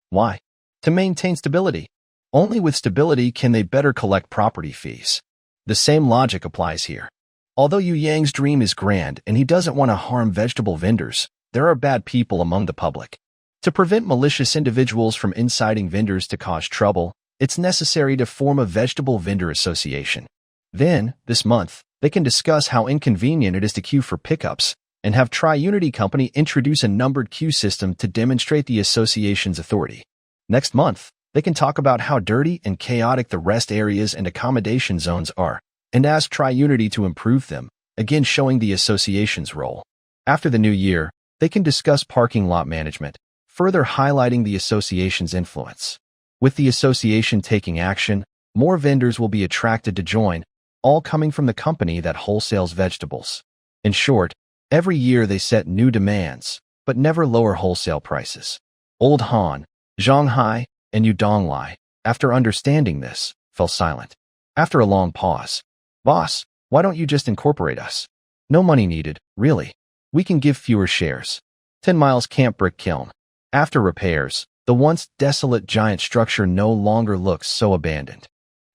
Why? To maintain stability. Only with stability can they better collect property fees. The same logic applies here. Although Yu Yang's dream is grand and he doesn't want to harm vegetable vendors, there are bad people among the public. To prevent malicious individuals from inciting vendors to cause trouble, it's necessary to form a vegetable vendor association. Then, this month, they can discuss how inconvenient it is to queue for pickups and have Triunity Company introduce a numbered queue system to demonstrate the association's authority. Next month, they can talk about how dirty and chaotic the rest areas and accommodation zones are, and ask Triunity to improve them, again showing the association's role. After the new year, they can discuss parking lot management, further highlighting the association's influence. With the association taking action, more vendors will be attracted to join, all coming from the company that wholesales vegetables. In short, every year they set new demands, but never lower wholesale prices. Old Han, Zhanghai, and Yu Donglai, after understanding this, fell silent. After a long pause, Boss, why don't you just incorporate us? No money needed, really. We can give fewer shares. 10 miles Camp Brick Kiln. After repairs, the once desolate giant structure no longer looks so abandoned.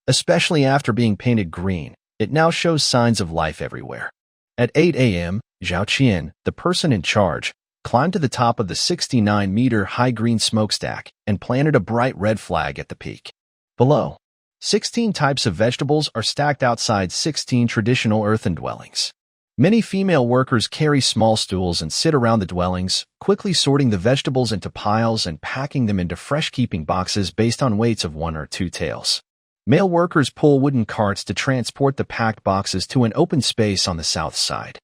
Especially after being painted green, it now shows signs of life everywhere. At 8 a.m., Zhao Qian, the person in charge, climbed to the top of the 69-meter high green smokestack and planted a bright red flag at the peak. Below, 16 types of vegetables are stacked outside 16 traditional earthen dwellings. Many female workers carry small stools and sit around the dwellings, quickly sorting the vegetables into piles and packing them into fresh keeping boxes based on weights of 1 or 2 taels. Male workers pull wooden carts to transport the packed boxes to an open space on the south side.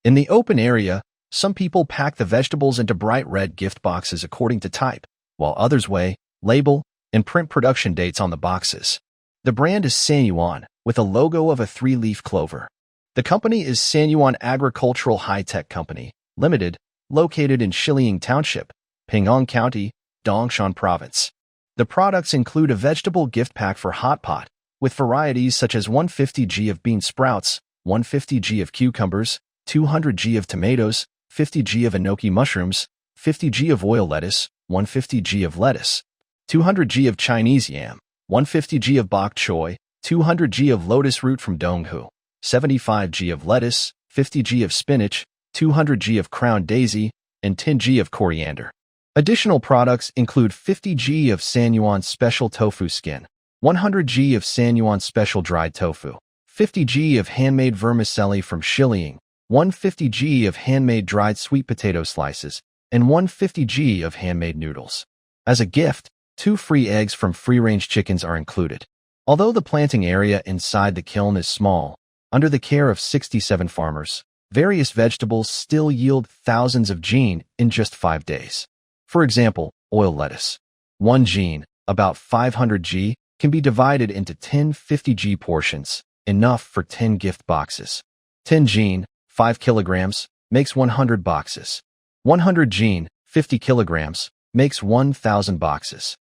In the open area, some people pack the vegetables into bright red gift boxes according to type, while others weigh, label, and print production dates on the boxes. The brand is Sanyuan, with a logo of a three-leaf clover. The company is Sanyuan Agricultural High-Tech Company, Limited, located in Shiliang Township, Ping'an County, Dongshan Province. The products include a vegetable gift pack for hot pot, with varieties such as 150g of bean sprouts, 150g of cucumbers, 200g of tomatoes, 50g of enoki mushrooms, 50g of oil lettuce, 150g of lettuce, 200g of Chinese yam, 150g of bok choy, 200g of lotus root from Donghu, 75g of lettuce, 50g of spinach, 200g of crown daisy, and 10g of coriander. Additional products include 50g of Sanyuan Special Tofu Skin, 100g of Sanyuan Special Dried Tofu, 50g of handmade vermicelli from Shiliang, 150g of handmade dried sweet potato slices, and 150g of handmade noodles. As a gift, 2 free eggs from free-range chickens are included. Although the planting area inside the kiln is small, under the care of 67 farmers, various vegetables still yield thousands of gene in just 5 days. For example, oil lettuce. 1 gene, about 500g, can be divided into 10 50g portions, enough for 10 gift boxes. 10 gene, 5 kilograms, makes 100 boxes. 100 gene, 50 kilograms, makes 1,000 boxes.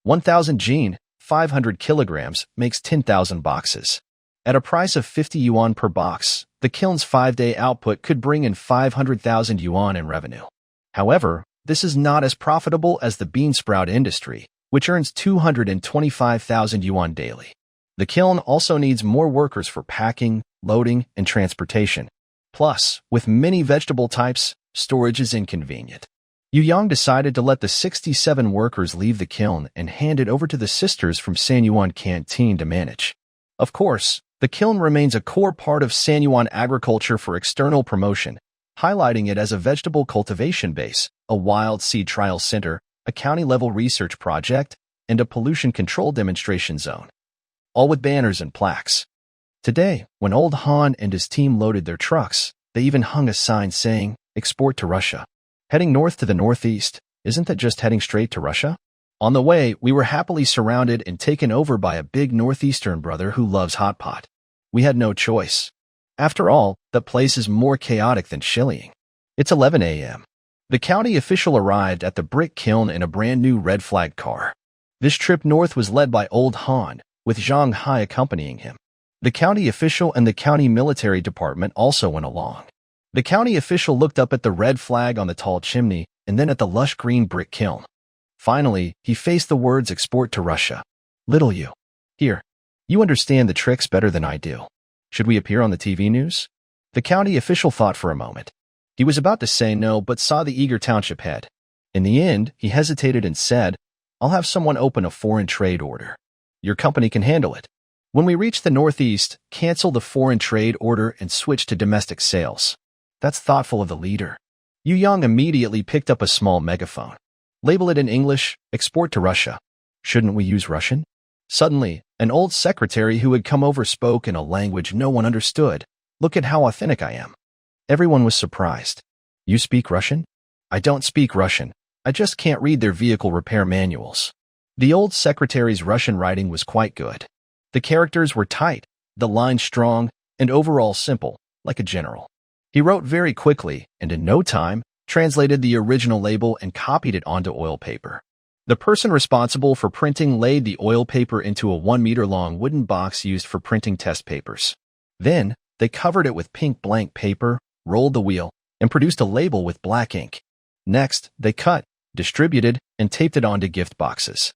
1,000 gene, 500 kilograms, makes 10,000 boxes. At a price of 50 yuan per box, the kiln's 5-day output could bring in 500,000 yuan in revenue. However, this is not as profitable as the bean sprout industry, which earns 225,000 yuan daily. The kiln also needs more workers for packing, loading, and transportation. Plus, with many vegetable types, storage is inconvenient. Yu Yang decided to let the 67 workers leave the kiln and hand it over to the sisters from Sanyuan Canteen to manage. Of course, the kiln remains a core part of Sanyuan agriculture for external promotion, highlighting it as a vegetable cultivation base, a wild seed trial center, a county-level research project, and a pollution control demonstration zone. All with banners and plaques. Today, when Old Han and his team loaded their trucks, they even hung a sign saying, "Export to Russia." Heading north to the northeast, isn't that just heading straight to Russia? On the way, we were happily surrounded and taken over by a big northeastern brother who loves hot pot. We had no choice. After all, the place is more chaotic than Shiliang. It's 11 a.m. The county official arrived at the brick kiln in a brand new red flag car. This trip north was led by Old Han, with Zhang Hai accompanying him. The county official and the county military department also went along. The county official looked up at the red flag on the tall chimney and then at the lush green brick kiln. Finally, he faced the words "export to Russia." "Little you. Here. You understand the tricks better than I do. Should we appear on the TV news?" The county official thought for a moment. He was about to say no, but saw the eager township head. In the end, he hesitated and said, "I'll have someone open a foreign trade order. Your company can handle it. When we reach the Northeast, cancel the foreign trade order and switch to domestic sales." That's thoughtful of the leader. Yu Yang immediately picked up a small megaphone. "Label it in English, export to Russia. Shouldn't we use Russian?" Suddenly, an old secretary who had come over spoke in a language no one understood. "Look at how authentic I am." Everyone was surprised. "You speak Russian?" "I don't speak Russian. I just can't read their vehicle repair manuals." The old secretary's Russian writing was quite good. The characters were tight, the lines strong, and overall simple, like a general. He wrote very quickly, and in no time, translated the original label and copied it onto oil paper. The person responsible for printing laid the oil paper into a 1-meter-long wooden box used for printing test papers. Then, they covered it with pink blank paper, rolled the wheel, and produced a label with black ink. Next, they cut, distributed, and taped it onto gift boxes.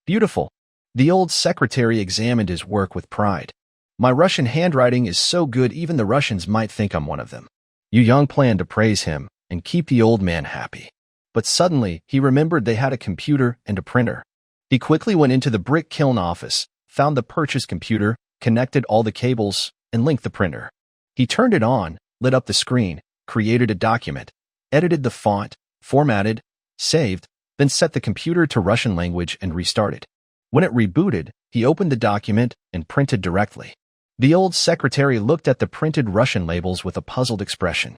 Beautiful. The old secretary examined his work with pride. "My Russian handwriting is so good even the Russians might think I'm one of them." Yu Yang planned to praise him and keep the old man happy. But suddenly, he remembered they had a computer and a printer. He quickly went into the brick kiln office, found the purchase computer, connected all the cables, and linked the printer. He turned it on, lit up the screen, created a document, edited the font, formatted, saved, then set the computer to Russian language and restarted. When it rebooted, He opened the document and printed directly. The old secretary looked at the printed Russian labels with a puzzled expression.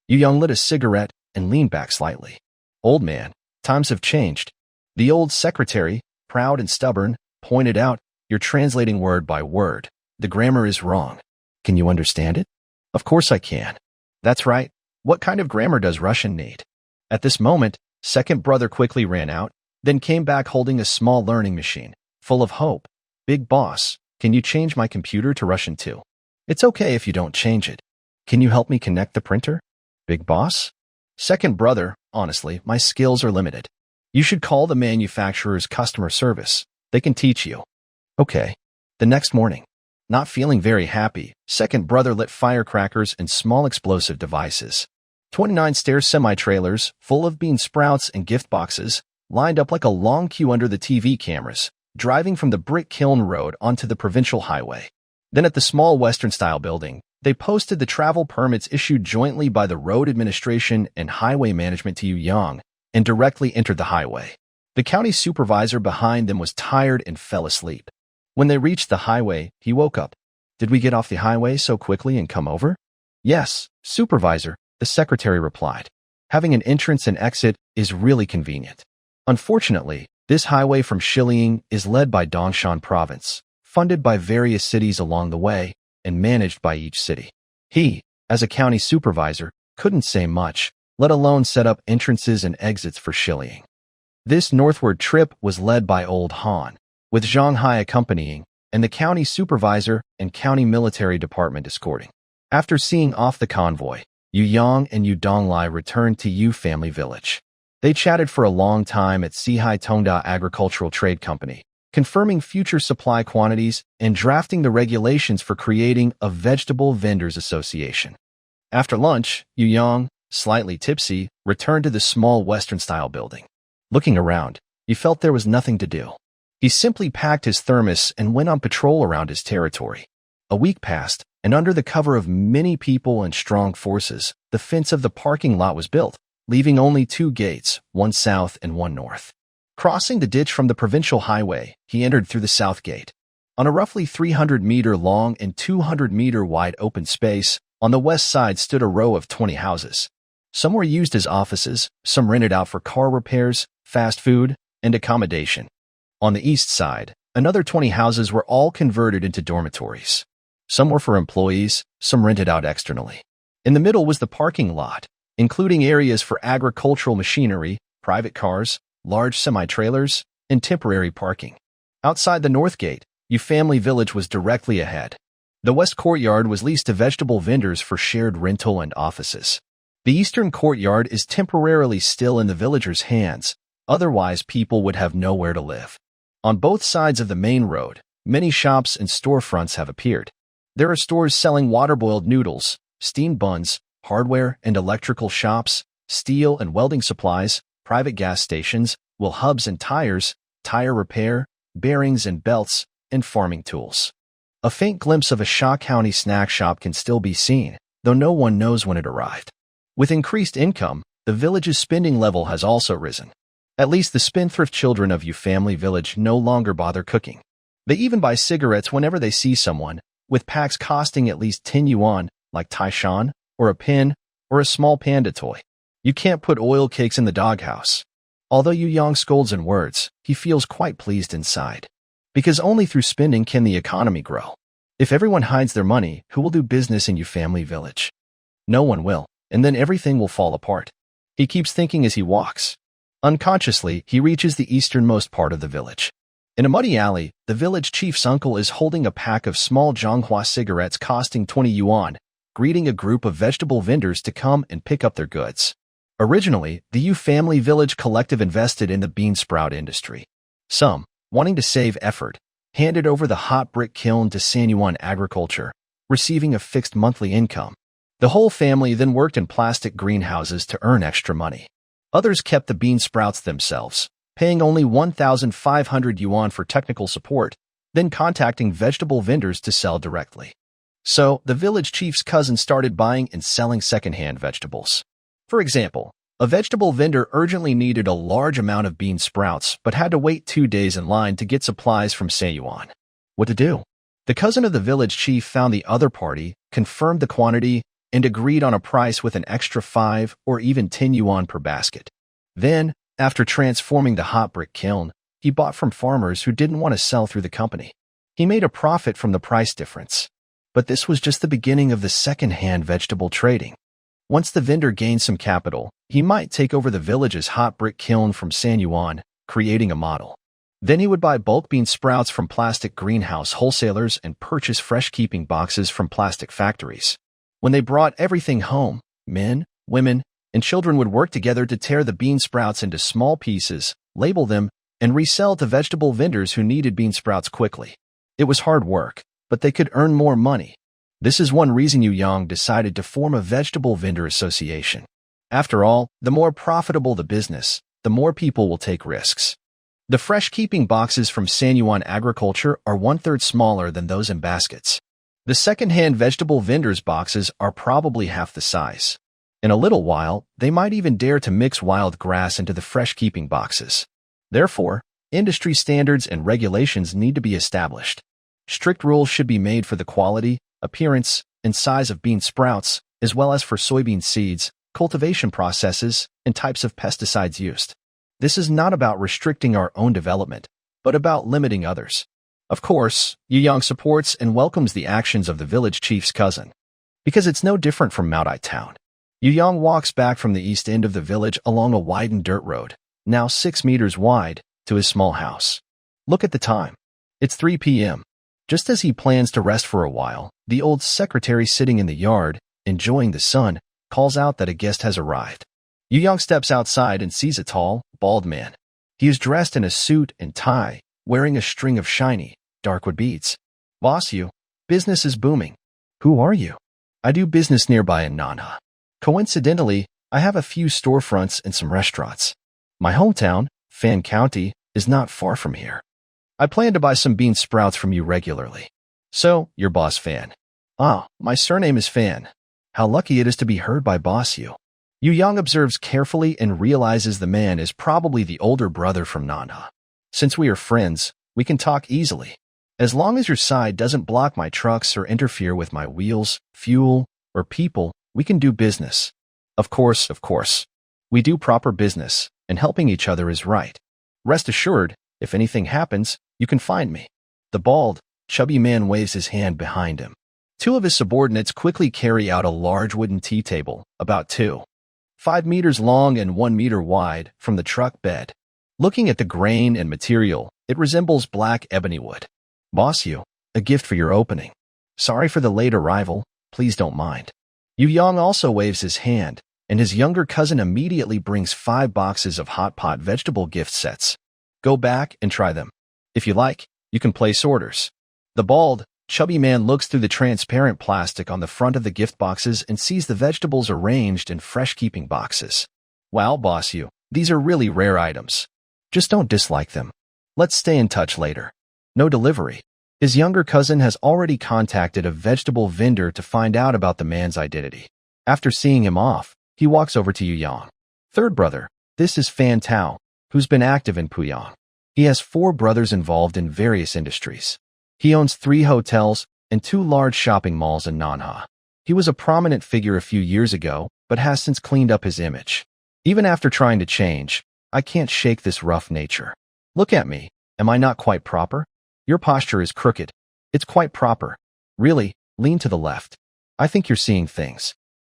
Yu Young lit a cigarette and leaned back slightly. Old man, times have changed. The old secretary, proud and stubborn, pointed out, "You're translating word by word. The grammar is wrong. Can you understand it?" "Of course I can." "That's right. What kind of grammar does Russian need?" At this moment, second brother quickly ran out, then came back holding a small learning machine, full of hope. "Big boss, can you change my computer to Russian too?" "It's okay if you don't change it. Can you help me connect the printer?" "Big boss?" "Second brother, honestly, my skills are limited. You should call the manufacturer's customer service. They can teach you." "Okay." The next morning, not feeling very happy, second brother lit firecrackers and small explosive devices. 29 stair semi-trailers, full of bean sprouts and gift boxes, lined up like a long queue under the TV cameras, driving from the brick kiln road onto the provincial highway. Then at the small Western-style building, they posted the travel permits issued jointly by the road administration and highway management to Yu Yang, and directly entered the highway. The county supervisor behind them was tired and fell asleep. When they reached the highway, he woke up. "Did we get off the highway so quickly and come over?" "Yes, supervisor," the secretary replied. "Having an entrance and exit is really convenient. Unfortunately, this highway from Shiliang is led by Dongshan Province, funded by various cities along the way, and managed by each city." He, as a county supervisor, couldn't say much, let alone set up entrances and exits for Shiliang. This northward trip was led by Old Han, with Zhang Hai accompanying, and the county supervisor and county military department escorting. After seeing off the convoy, Yu Yang and Yu Donglai returned to Yu family village. They chatted for a long time at Sihai Tongda Agricultural Trade Company, confirming future supply quantities and drafting the regulations for creating a Vegetable Vendors Association. After lunch, Yu Yang, slightly tipsy, returned to the small Western-style building. Looking around, he felt there was nothing to do. He simply packed his thermos and went on patrol around his territory. A week passed, and under the cover of many people and strong forces, the fence of the parking lot was built, leaving only 2 gates, one south and one north. Crossing the ditch from the provincial highway, he entered through the south gate. On a roughly 300-meter long and 200-meter wide open space, on the west side stood a row of 20 houses. Some were used as offices, some rented out for car repairs, fast food, and accommodation. On the east side, another 20 houses were all converted into dormitories. Some were for employees, some rented out externally. In the middle was the parking lot, including areas for agricultural machinery, private cars, large semi-trailers, and temporary parking. Outside the north gate, Yu family village was directly ahead. The west courtyard was leased to vegetable vendors for shared rental and offices. The eastern courtyard is temporarily still in the villagers' hands, otherwise people would have nowhere to live. On both sides of the main road, many shops and storefronts have appeared. There are stores selling water-boiled noodles, steamed buns, hardware and electrical shops, steel and welding supplies, private gas stations, wheel hubs and tires, tire repair, bearings and belts, and farming tools. A faint glimpse of a Shaw County snack shop can still be seen, though no one knows when it arrived. With increased income, the village's spending level has also risen. At least the spendthrift children of Yu family village no longer bother cooking. They even buy cigarettes whenever they see someone, with packs costing at least 10 yuan, like Taishan, or a pin, or a small panda toy. You can't put oil cakes in the doghouse. Although Yu Yang scolds in words, he feels quite pleased inside. Because only through spending can the economy grow. If everyone hides their money, who will do business in Yu family village? No one will, and then everything will fall apart. He keeps thinking as he walks. Unconsciously, he reaches the easternmost part of the village. In a muddy alley, the village chief's uncle is holding a pack of small Zhonghua cigarettes costing 20 yuan, greeting a group of vegetable vendors to come and pick up their goods. Originally, the Yu family village collective invested in the bean sprout industry. Some, wanting to save effort, handed over the hot brick kiln to Sanyuan Agriculture, receiving a fixed monthly income. The whole family then worked in plastic greenhouses to earn extra money. Others kept the bean sprouts themselves, paying only 1,500 yuan for technical support, then contacting vegetable vendors to sell directly. So, the village chief's cousin started buying and selling secondhand vegetables. For example, a vegetable vendor urgently needed a large amount of bean sprouts but had to wait 2 days in line to get supplies from Seiyuan. What to do? The cousin of the village chief found the other party, confirmed the quantity, and agreed on a price with an extra 5 or even 10 yuan per basket. Then, after transforming the hot brick kiln, he bought from farmers who didn't want to sell through the company. He made a profit from the price difference. But this was just the beginning of the second-hand vegetable trading. Once the vendor gained some capital, he might take over the village's hot brick kiln from San Yuan, creating a model. Then he would buy bulk bean sprouts from plastic greenhouse wholesalers and purchase fresh-keeping boxes from plastic factories. When they brought everything home, men, women, and children would work together to tear the bean sprouts into small pieces, label them, and resell to vegetable vendors who needed bean sprouts quickly. It was hard work, but they could earn more money. This is one reason Yu Yang decided to form a vegetable vendor association. After all, the more profitable the business, the more people will take risks. The fresh-keeping boxes from San Yuan Agriculture are 1/3 smaller than those in baskets. The second-hand vegetable vendors' boxes are probably half the size. In a little while, they might even dare to mix wild grass into the fresh-keeping boxes. Therefore, industry standards and regulations need to be established. Strict rules should be made for the quality, appearance, and size of bean sprouts, as well as for soybean seeds, cultivation processes, and types of pesticides used. This is not about restricting our own development, but about limiting others. Of course, Yu Yang supports and welcomes the actions of the village chief's cousin, because it's no different from Maodai Town. Yu Yang walks back from the east end of the village along a widened dirt road, now 6 meters wide, to his small house. Look at the time. It's 3 p.m. Just as he plans to rest for a while, the old secretary sitting in the yard, enjoying the sun, calls out that a guest has arrived. Yu Yang steps outside and sees a tall, bald man. He is dressed in a suit and tie, wearing a string of shiny, darkwood beads. Boss Yu, business is booming. Who are you? I do business nearby in Manhwa. Coincidentally, I have a few storefronts and some restaurants. My hometown, Fan County, is not far from here. I plan to buy some bean sprouts from you regularly. So, you're Boss Fan. Ah, my surname is Fan. How lucky it is to be heard by Boss Yu. Yu Yang observes carefully and realizes the man is probably the older brother from Manhwa. Since we are friends, we can talk easily. As long as your side doesn't block my trucks or interfere with my wheels, fuel, or people, we can do business. Of course. We do proper business, and helping each other is right. Rest assured, if anything happens, you can find me. The bald, chubby man waves his hand behind him. Two of his subordinates quickly carry out a large wooden tea table, about 5 meters long and 1 meter wide, from the truck bed. Looking at the grain and material, it resembles black ebony wood. Boss Yu, a gift for your opening. Sorry for the late arrival, please don't mind. Yu Yang also waves his hand, and his younger cousin immediately brings 5 boxes of hot pot vegetable gift sets. Go back and try them. If you like, you can place orders. The bald, chubby man looks through the transparent plastic on the front of the gift boxes and sees the vegetables arranged in fresh-keeping boxes. Wow, Boss Yu, these are really rare items. Just don't dislike them. Let's stay in touch later. No delivery. His younger cousin has already contacted a vegetable vendor to find out about the man's identity. After seeing him off, he walks over to Yu Yang. Third brother, this is Fan Tao, who's been active in Puyang. He has 4 brothers involved in various industries. He owns 3 hotels and 2 large shopping malls in Manhwa. He was a prominent figure a few years ago, but has since cleaned up his image. Even after trying to change, I can't shake this rough nature. Look at me. Am I not quite proper? Your posture is crooked. It's quite proper. Really, lean to the left. I think you're seeing things.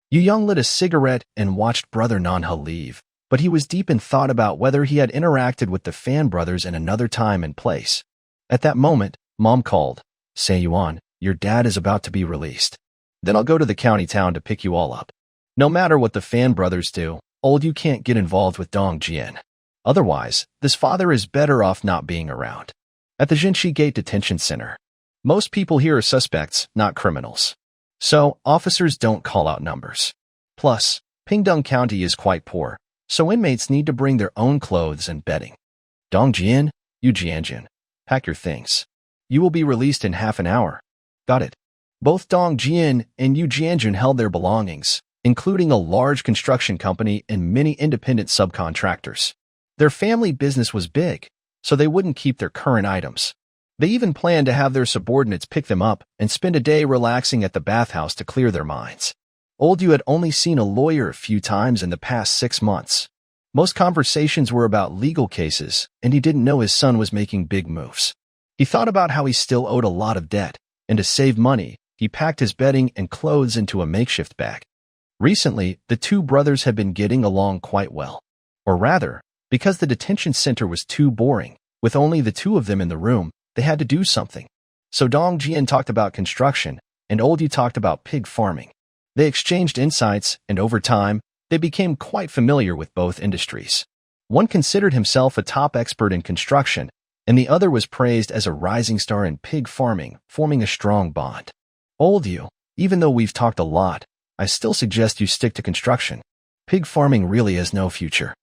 Yu Yang lit a cigarette and watched Brother Nanha leave, but he was deep in thought about whether he had interacted with the Fan brothers in another time and place. At that moment, Mom called. Say Yuan, your dad is about to be released. Then I'll go to the county town to pick you all up. No matter what the Fan brothers do, old you can't get involved with Dong Jian. Otherwise, this father is better off not being around. At the Jinshi Gate Detention Center. Most people here are suspects, not criminals. So, officers don't call out numbers. Plus, Pingdong County is quite poor, so inmates need to bring their own clothes and bedding. Dong Jian, Yu Jianjun, pack your things. You will be released in half an hour. Got it. Both Dong Jian and Yu Jianjun held their belongings, including a large construction company and many independent subcontractors. Their family business was big, so they wouldn't keep their current items. They even planned to have their subordinates pick them up and spend a day relaxing at the bathhouse to clear their minds. Old Yu had only seen a lawyer a few times in the past 6 months. Most conversations were about legal cases, and he didn't know his son was making big moves. He thought about how he still owed a lot of debt, and to save money, he packed his bedding and clothes into a makeshift bag. Recently, the two brothers had been getting along quite well. Or rather, because the detention center was too boring, with only the two of them in the room, they had to do something. So Dong Jian talked about construction, and Old Yu talked about pig farming. They exchanged insights, and over time, they became quite familiar with both industries. One considered himself a top expert in construction, and the other was praised as a rising star in pig farming, forming a strong bond. Old Yu, even though we've talked a lot, I still suggest you stick to construction. Pig farming really has no future.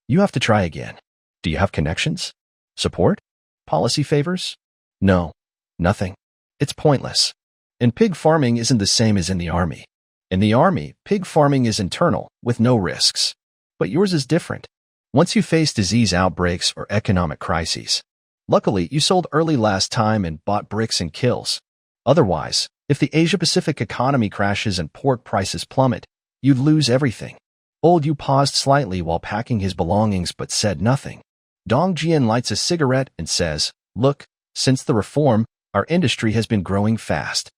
You have to try again. Do you have connections? Support? Policy favors? No, nothing. It's pointless. And pig farming isn't the same as in the army. In the army, pig farming is internal, with no risks. But yours is different. Once you face disease outbreaks or economic crises. Luckily, you sold early last time and bought bricks and kills. Otherwise, if the Asia-Pacific economy crashes and pork prices plummet, you'd lose everything. Old Yu paused slightly while packing his belongings but said nothing. Dong Jian lights a cigarette and says, "Look, since the reform, our industry has been growing fast.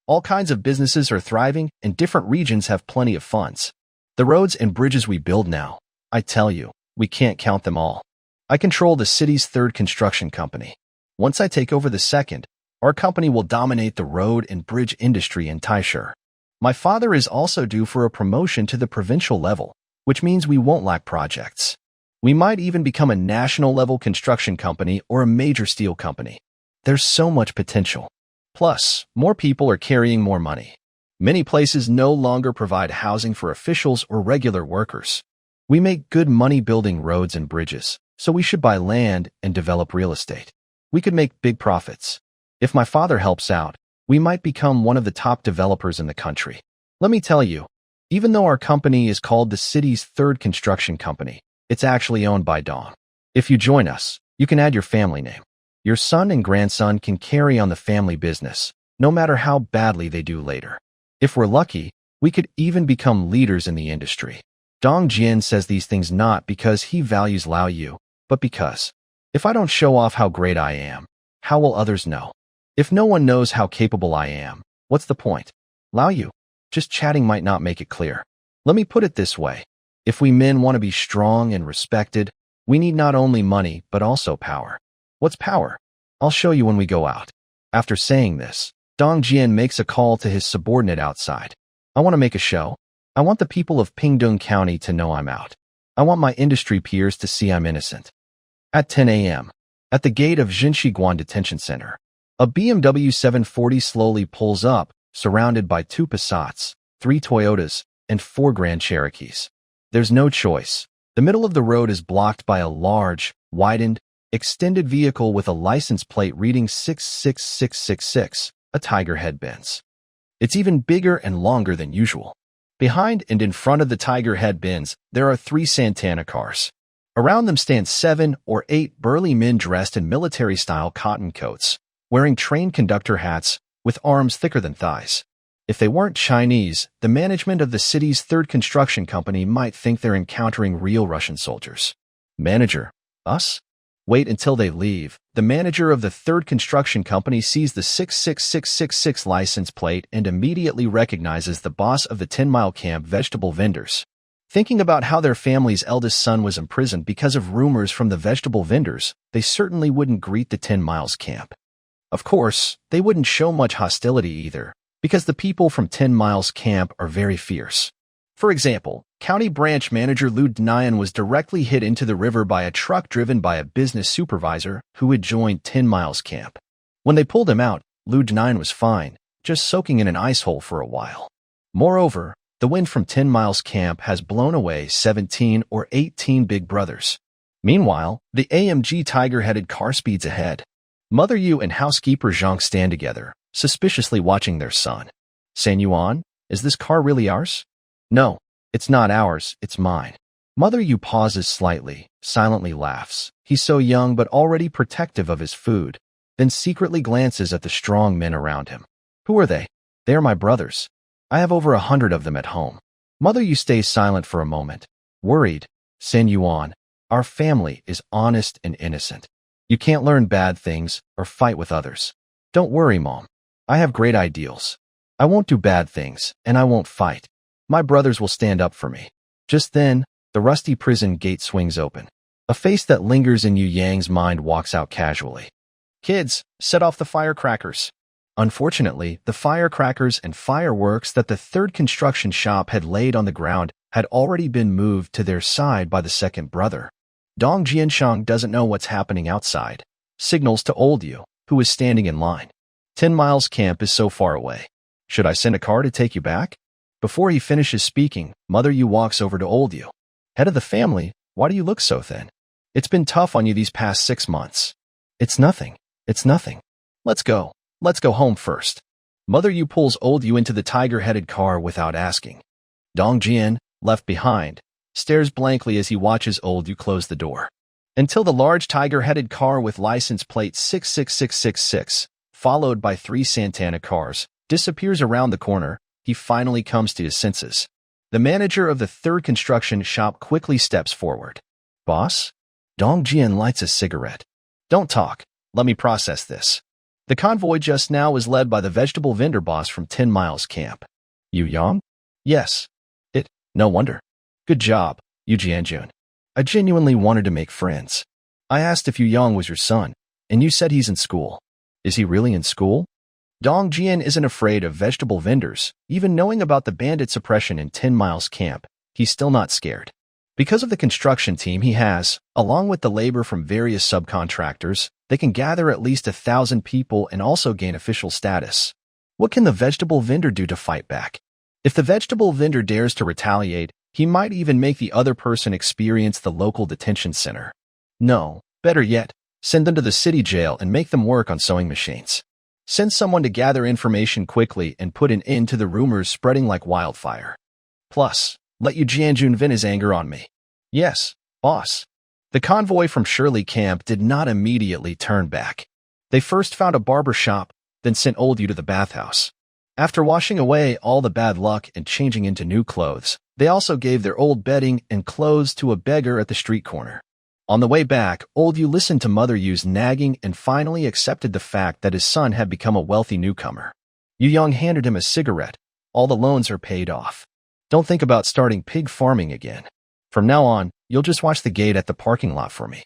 All kinds of businesses are thriving and different regions have plenty of funds. The roads and bridges we build now, I tell you, we can't count them all. I control the city's third construction company. Once I take over the second, our company will dominate the road and bridge industry in Taisher. My father is also due for a promotion to the provincial level, which means we won't lack projects. We might even become a national-level construction company or a major steel company. There's so much potential. Plus, more people are carrying more money. Many places no longer provide housing for officials or regular workers. We make good money building roads and bridges, so we should buy land and develop real estate. We could make big profits. If my father helps out, we might become one of the top developers in the country. Let me tell you, even though our company is called the city's third construction company, it's actually owned by Dong. If you join us, you can add your family name. Your son and grandson can carry on the family business, no matter how badly they do later. If we're lucky, we could even become leaders in the industry." Dong Jian says these things not because he values Lao Yu, but because, if I don't show off how great I am, how will others know? If no one knows how capable I am, what's the point? Lao Yu, just chatting might not make it clear. Let me put it this way. If we men want to be strong and respected, we need not only money, but also power. What's power? I'll show you when we go out. After saying this, Dong Jian makes a call to his subordinate outside. I want to make a show. I want the people of Pingdong County to know I'm out. I want my industry peers to see I'm innocent. At 10 a.m., at the gate of Jinshiguan Detention Center, a BMW 740 slowly pulls up, surrounded by 2 Passats, 3 Toyotas, and 4 Grand Cherokees. There's no choice. The middle of the road is blocked by a large, widened, extended vehicle with a license plate reading 66666, a Tiger head Benz. It's even bigger and longer than usual. Behind and in front of the Tiger head Benz, there are 3 Santana cars. Around them stand 7 or 8 burly men dressed in military-style cotton coats, wearing train conductor hats with arms thicker than thighs. If they weren't Chinese, the management of the city's third construction company might think they're encountering real Russian soldiers. Manager, us? Wait until they leave. The manager of the third construction company sees the 66666 license plate and immediately recognizes the boss of the 10-mile camp vegetable vendors. Thinking about how their family's eldest son was imprisoned because of rumors from the vegetable vendors, they certainly wouldn't greet the 10 miles camp. Of course, they wouldn't show much hostility either, because the people from 10 miles camp are very fierce. For example, County Branch Manager Lu Denian was directly hit into the river by a truck driven by a business supervisor who had joined 10 miles camp. When they pulled him out, Lu Denian was fine, just soaking in an ice hole for a while. Moreover, the wind from 10 miles camp has blown away 17 or 18 big brothers. Meanwhile, the AMG Tiger-headed car speeds ahead. Mother Yu and housekeeper Zhang stand together, suspiciously watching their son. San Yuan, is this car really ours? No, it's not ours, it's mine. Mother Yu pauses slightly, silently laughs. He's so young but already protective of his food. then secretly glances at the strong men around him. Who are they? They are my brothers. I have over 100 of them at home. Mother Yu stays silent for a moment. Worried, Sen Yuan, our family is honest and innocent. You can't learn bad things or fight with others. Don't worry, Mom. I have great ideals. I won't do bad things, and I won't fight. My brothers will stand up for me. Just then, the rusty prison gate swings open. A face that lingers in Yu Yang's mind walks out casually. Kids, set off the firecrackers. Unfortunately, the firecrackers and fireworks that the third construction shop had laid on the ground had already been moved to their side by the second brother. Dong Jianshang doesn't know what's happening outside. Signals to old Yu, who is standing in line. 10 Miles Camp is so far away. Should I send a car to take you back? Before he finishes speaking, Mother Yu walks over to old Yu. Head of the family, why do you look so thin? It's been tough on you these past 6 months. It's nothing. It's nothing. Let's go. Let's go home first. Mother Yu pulls old Yu into the tiger-headed car without asking. Dong Jian, left behind, stares blankly as he watches old Yu close the door. Until the large tiger-headed car with license plate 66666, followed by 3 Santana cars, disappears around the corner, he finally comes to his senses. The manager of the third construction shop quickly steps forward. Boss? Dong Jian lights a cigarette. Don't talk. Let me process this. The convoy just now was led by the vegetable vendor boss from 10 Miles Camp. Yu Yang? Yes. No wonder. Good job, Yu Jianjun. I genuinely wanted to make friends. I asked if Yu Yang was your son, and you said he's in school. Is he really in school? Dong Jian isn't afraid of vegetable vendors. Even knowing about the bandit suppression in 10 Miles Camp, he's still not scared. Because of the construction team he has, along with the labor from various subcontractors, they can gather at least 1,000 people and also gain official status. What can the vegetable vendor do to fight back? If the vegetable vendor dares to retaliate, he might even make the other person experience the local detention center. No, better yet, send them to the city jail and make them work on sewing machines. Send someone to gather information quickly and put an end to the rumors spreading like wildfire. Plus, let Yu Jianjun vent his anger on me. Yes, boss. The convoy from Shirley Camp did not immediately turn back. They first found a barber shop, then sent old Yu to the bathhouse. After washing away all the bad luck and changing into new clothes, they also gave their old bedding and clothes to a beggar at the street corner. On the way back, old Yu listened to Mother Yu's nagging and finally accepted the fact that his son had become a wealthy newcomer. Yu Yang handed him a cigarette. All the loans are paid off. Don't think about starting pig farming again. From now on, you'll just watch the gate at the parking lot for me.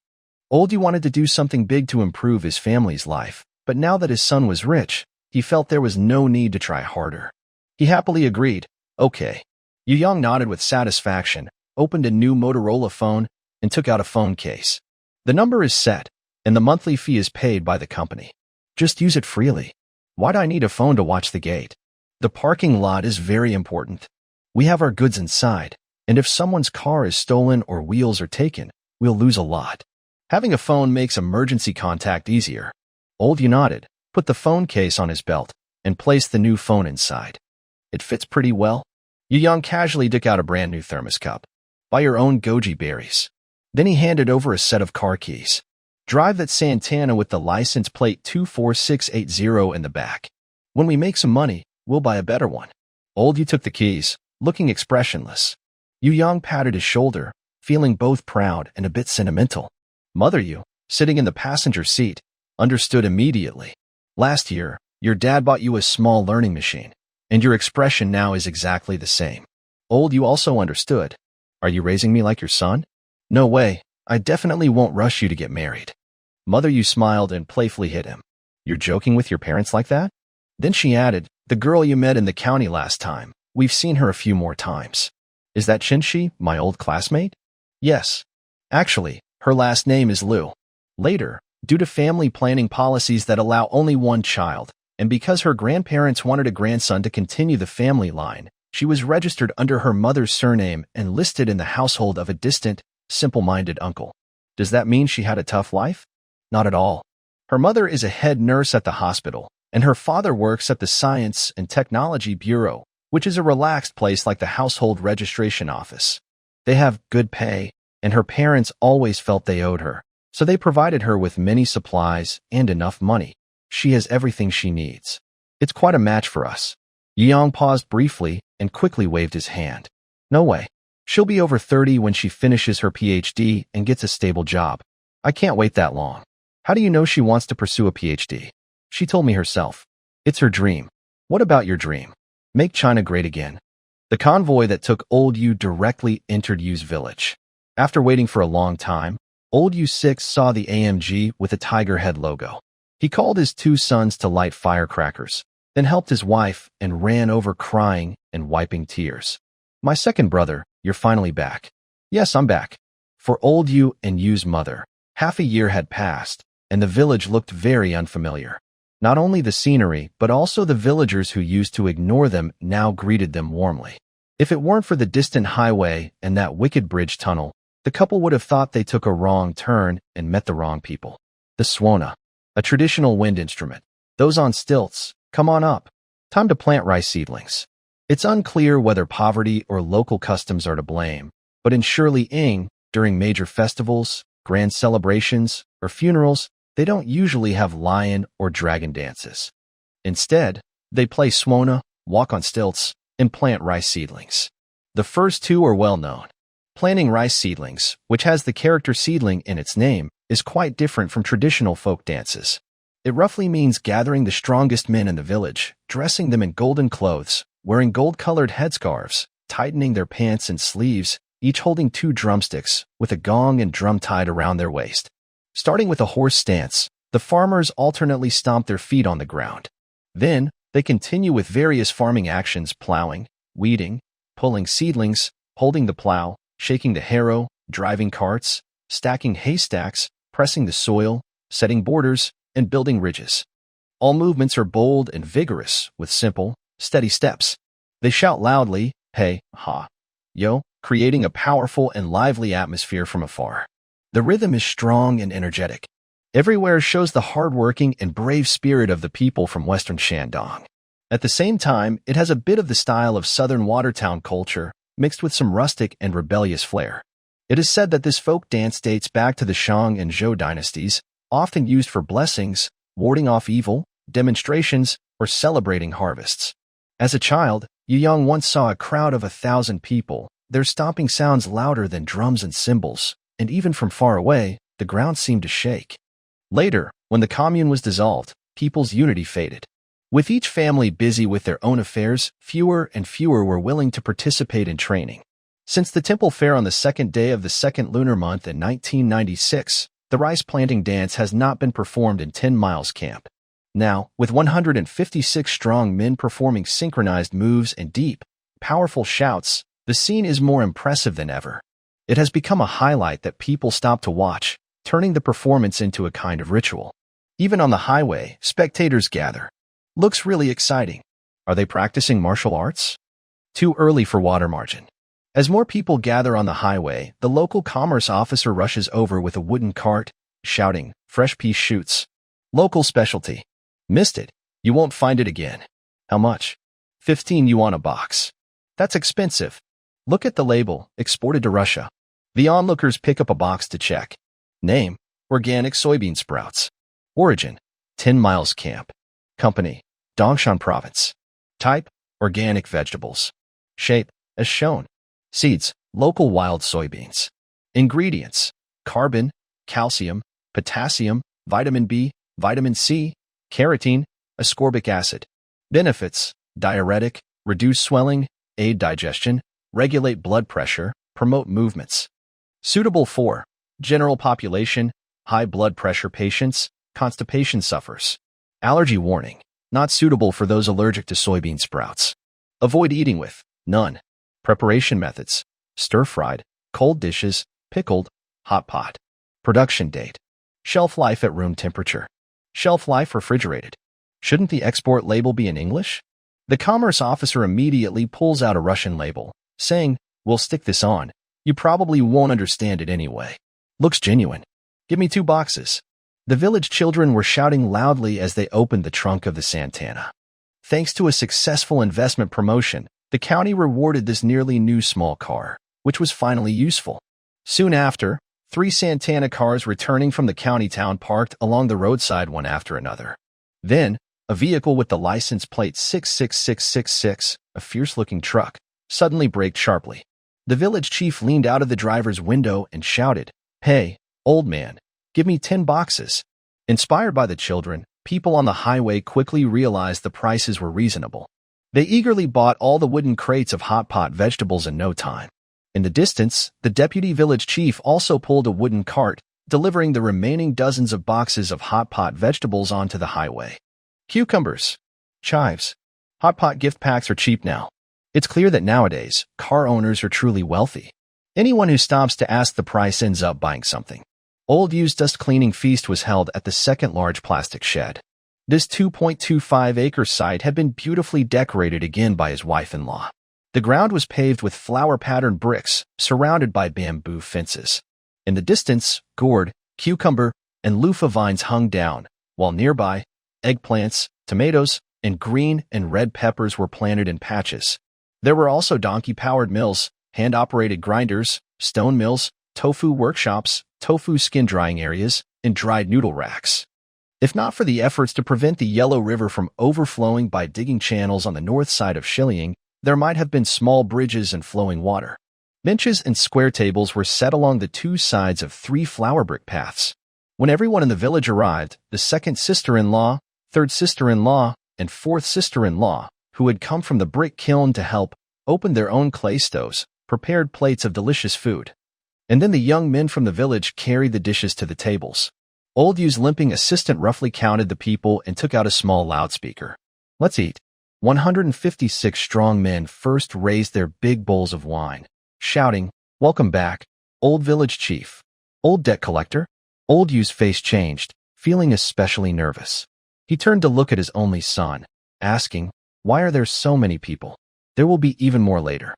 Old Yu wanted to do something big to improve his family's life, but now that his son was rich, he felt there was no need to try harder. He happily agreed. Okay. Yu Yang nodded with satisfaction, opened a new Motorola phone, and took out a phone case. The number is set, and the monthly fee is paid by the company. Just use it freely. Why do I need a phone to watch the gate? The parking lot is very important. We have our goods inside, and if someone's car is stolen or wheels are taken, we'll lose a lot. Having a phone makes emergency contact easier. Old Yu nodded, put the phone case on his belt, and placed the new phone inside. It fits pretty well. Yu Yang casually took out a brand new thermos cup. Buy your own goji berries. Then he handed over a set of car keys. Drive that Santana with the license plate 24680 in the back. When we make some money, we'll buy a better one. Old Yu took the keys, looking expressionless. Yu Yang patted his shoulder, feeling both proud and a bit sentimental. Mother Yu, sitting in the passenger seat, understood immediately. Last year, your dad bought you a small learning machine, and your expression now is exactly the same. Old Yu also understood. Are you raising me like your son? No way, I definitely won't rush you to get married. Mother Yu smiled and playfully hit him. You're joking with your parents like that? Then she added, the girl you met in the county last time, we've seen her a few more times. Is that Shinshi, my old classmate? Yes. Actually, her last name is Liu. Later, due to family planning policies that allow only one child, and because her grandparents wanted a grandson to continue the family line, she was registered under her mother's surname and listed in the household of a distant, simple-minded uncle. Does that mean she had a tough life? Not at all. Her mother is a head nurse at the hospital, and her father works at the Science and Technology Bureau, which is a relaxed place like the household registration office. They have good pay, and her parents always felt they owed her, So they provided her with many supplies and enough money. She has everything she needs. It's quite a match for us. Yang paused briefly and quickly waved his hand. No way. She'll be over 30 when she finishes her PhD and gets a stable job. I can't wait that long. How do you know she wants to pursue a PhD? She told me herself. It's her dream. What about your dream? Make China great again. The convoy that took Old Yu directly entered Yu's village. After waiting for a long time, Old Yu-6 saw the AMG with a tiger head logo. He called his 2 sons to light firecrackers, then helped his wife and ran over crying and wiping tears. My second brother, you're finally back. Yes, I'm back. For Old Yu and Yu's mother, half a year had passed, and the village looked very unfamiliar. Not only the scenery, but also the villagers who used to ignore them now greeted them warmly. If it weren't for the distant highway and that wicked bridge tunnel, the couple would have thought they took a wrong turn and met the wrong people. The swona, a traditional wind instrument. Those on stilts, come on up. Time to plant rice seedlings. It's unclear whether poverty or local customs are to blame, but in Shirley-ing, during major festivals, grand celebrations, or funerals, they don't usually have lion or dragon dances. Instead, they play swona, walk on stilts, and plant rice seedlings. The first 2 are well known. Planting rice seedlings, which has the character seedling in its name, is quite different from traditional folk dances. It roughly means gathering the strongest men in the village, dressing them in golden clothes, wearing gold-colored headscarves, tightening their pants and sleeves, each holding 2 drumsticks, with a gong and drum tied around their waist. Starting with a horse stance, the farmers alternately stomp their feet on the ground. Then, they continue with various farming actions: plowing, weeding, pulling seedlings, holding the plow, shaking the harrow, driving carts, stacking haystacks, pressing the soil, setting borders, and building ridges. All movements are bold and vigorous, with simple, steady steps. They shout loudly, hey, ha, yo, creating a powerful and lively atmosphere from afar. The rhythm is strong and energetic. Everywhere shows the hardworking and brave spirit of the people from Western Shandong. At the same time, it has a bit of the style of Southern Watertown culture, mixed with some rustic and rebellious flair. It is said that this folk dance dates back to the Shang and Zhou dynasties, often used for blessings, warding off evil, demonstrations, or celebrating harvests. As a child, Yu Yang once saw a crowd of 1,000 people, their stomping sounds louder than drums and cymbals, and even from far away, the ground seemed to shake. Later, when the commune was dissolved, people's unity faded. With each family busy with their own affairs, fewer and fewer were willing to participate in training. Since the temple fair on the 2nd day of the 2nd lunar month in 1996, the rice planting dance has not been performed in 10 Miles Camp. Now, with 156 strong men performing synchronized moves and deep, powerful shouts, the scene is more impressive than ever. It has become a highlight that people stop to watch, turning the performance into a kind of ritual. Even on the highway, spectators gather. Looks really exciting. Are they practicing martial arts? Too early for water margin. As more people gather on the highway, the local commerce officer rushes over with a wooden cart, shouting, "Fresh pea shoots. Local specialty. Missed it. You won't find it again." How much? 15 yuan a box. That's expensive. Look at the label, exported to Russia. The onlookers pick up a box to check. Name, organic soybean sprouts. Origin, 10 Miles Camp. Company, Dongshan Province. Type, organic vegetables. Shape, as shown. Seeds, local wild soybeans. Ingredients, carbon, calcium, potassium, vitamin B, vitamin C, carotene, ascorbic acid. Benefits, diuretic, reduce swelling, aid digestion, regulate blood pressure, promote movements. Suitable for general population, high blood pressure patients, constipation sufferers. Allergy warning, not suitable for those allergic to soybean sprouts. Avoid eating with, none. Preparation methods, stir-fried, cold dishes, pickled, hot pot. Production date, shelf life at room temperature. Shelf life refrigerated. Shouldn't the export label be in English? The commerce officer immediately pulls out a Russian label, saying, "We'll stick this on. You probably won't understand it anyway. Looks genuine. Give me 2 boxes." The village children were shouting loudly as they opened the trunk of the Santana. Thanks to a successful investment promotion, the county rewarded this nearly new small car, which was finally useful. Soon after, 3 Santana cars returning from the county town parked along the roadside one after another. Then, a vehicle with the license plate 66666, a fierce-looking truck, suddenly braked sharply. The village chief leaned out of the driver's window and shouted, "Hey, old man, give me 10 boxes." Inspired by the children, people on the highway quickly realized the prices were reasonable. They eagerly bought all the wooden crates of hot pot vegetables in no time. In the distance, the deputy village chief also pulled a wooden cart, delivering the remaining dozens of boxes of hot pot vegetables onto the highway. Cucumbers, chives, hot pot gift packs are cheap now. It's clear that nowadays, car owners are truly wealthy. Anyone who stops to ask the price ends up buying something. Old Yu's dust cleaning feast was held at the second large plastic shed. This 2.25-acre site had been beautifully decorated again by his wife-in-law. The ground was paved with flower-patterned bricks, surrounded by bamboo fences. In the distance, gourd, cucumber, and loofah vines hung down, while nearby, eggplants, tomatoes, and green and red peppers were planted in patches. There were also donkey-powered mills, hand-operated grinders, stone mills, tofu workshops, tofu skin-drying areas, and dried noodle racks. If not for the efforts to prevent the Yellow River from overflowing by digging channels on the north side of Shiliang, there might have been small bridges and flowing water. Benches and square tables were set along the 2 sides of 3 flower brick paths. When everyone in the village arrived, the second sister-in-law, third sister-in-law, and fourth sister-in-law, who had come from the brick kiln to help, opened their own clay stoves, prepared plates of delicious food. And then the young men from the village carried the dishes to the tables. Old Yu's limping assistant roughly counted the people and took out a small loudspeaker. "Let's eat." 156 strong men first raised their big bowls of wine, shouting, "Welcome back, old village chief, old debt collector." Old Yu's face changed, feeling especially nervous. He turned to look at his only son, asking, "Why are there so many people? There will be even more later."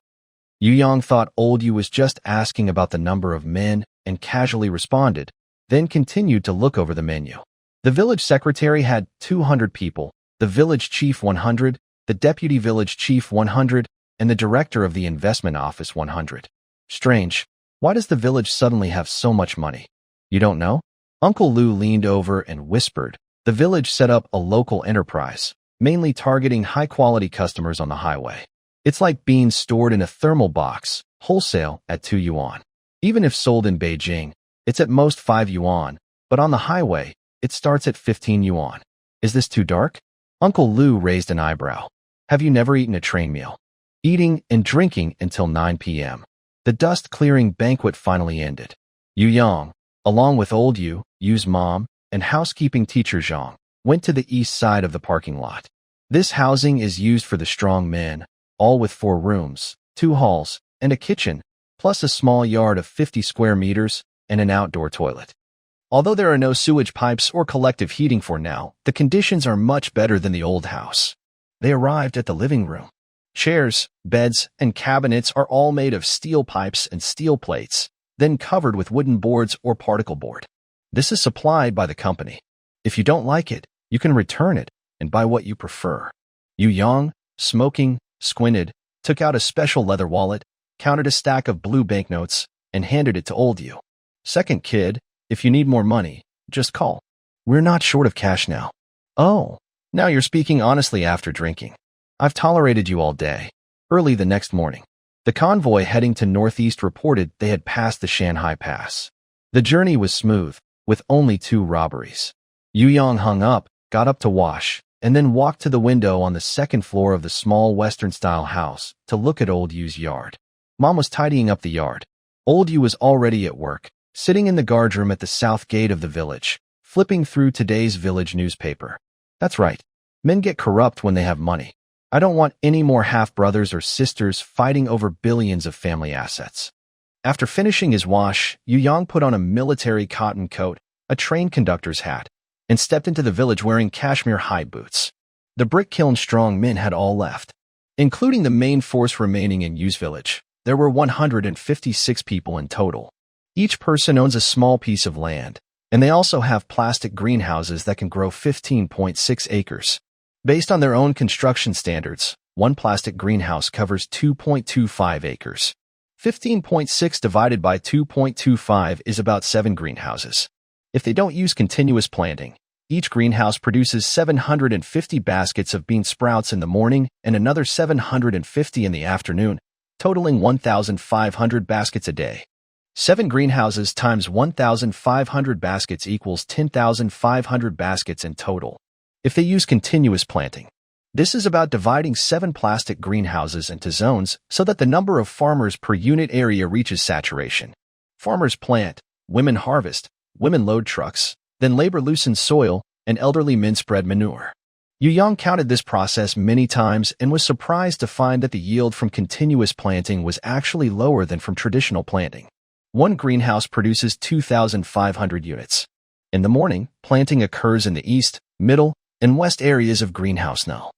Yu Yang thought Old Yu was just asking about the number of men and casually responded, then continued to look over the menu. The village secretary had 200 people, the village chief 100, the deputy village chief 100, and the director of the investment office 100. Strange. Why does the village suddenly have so much money? You don't know? Uncle Lu leaned over and whispered, "The village set up a local enterprise, mainly targeting high-quality customers on the highway. It's like beans stored in a thermal box, wholesale at 2 yuan. Even if sold in Beijing, it's at most 5 yuan, but on the highway, it starts at 15 yuan. Is this too dark?" Uncle Lu raised an eyebrow. "Have you never eaten a train meal?" Eating and drinking until 9 p.m. The dust-clearing banquet finally ended. Yu Yang, along with Old Yu, Yu's mom, and housekeeping teacher Zhang, went to the east side of the parking lot. This housing is used for the strong men, all with 4 rooms, 2 halls, and a kitchen, plus a small yard of 50 square meters and an outdoor toilet. Although there are no sewage pipes or collective heating for now, the conditions are much better than the old house. They arrived at the living room. Chairs, beds, and cabinets are all made of steel pipes and steel plates, then covered with wooden boards or particle board. This is supplied by the company. If you don't like it, you can return it and buy what you prefer. Yu Yang, smoking, squinted, took out a special leather wallet, counted a stack of blue banknotes, and handed it to Old Yu. "Second kid, if you need more money, just call. We're not short of cash now." "Oh, now you're speaking honestly after drinking. I've tolerated you all day." Early the next morning, the convoy heading to northeast reported they had passed the Shanghai Pass. The journey was smooth, with only 2 robberies. Yu Yang hung up, got up to wash, and then walked to the window on the second floor of the small Western-style house to look at Old Yu's yard. Mom was tidying up the yard. Old Yu was already at work, sitting in the guardroom at the south gate of the village, flipping through today's village newspaper. "That's right. Men get corrupt when they have money. I don't want any more half-brothers or sisters fighting over billions of family assets." After finishing his wash, Yu Yang put on a military cotton coat, a train conductor's hat, and stepped into the village wearing cashmere high boots. The brick kiln strong men had all left. Including the main force remaining in Yu's village, there were 156 people in total. Each person owns a small piece of land, and they also have plastic greenhouses that can grow 15.6 acres. Based on their own construction standards, one plastic greenhouse covers 2.25 acres. 15.6 divided by 2.25 is about 7 greenhouses. If they don't use continuous planting, each greenhouse produces 750 baskets of bean sprouts in the morning and another 750 in the afternoon, totaling 1,500 baskets a day. 7 greenhouses times 1,500 baskets equals 10,500 baskets in total. If they use continuous planting, this is about dividing 7 plastic greenhouses into zones so that the number of farmers per unit area reaches saturation. Farmers plant, women harvest, women load trucks, then labor loosens soil, and elderly men spread manure. Yu Yang counted this process many times and was surprised to find that the yield from continuous planting was actually lower than from traditional planting. One greenhouse produces 2,500 units. In the morning, planting occurs in the east, middle, and west areas of greenhouse No.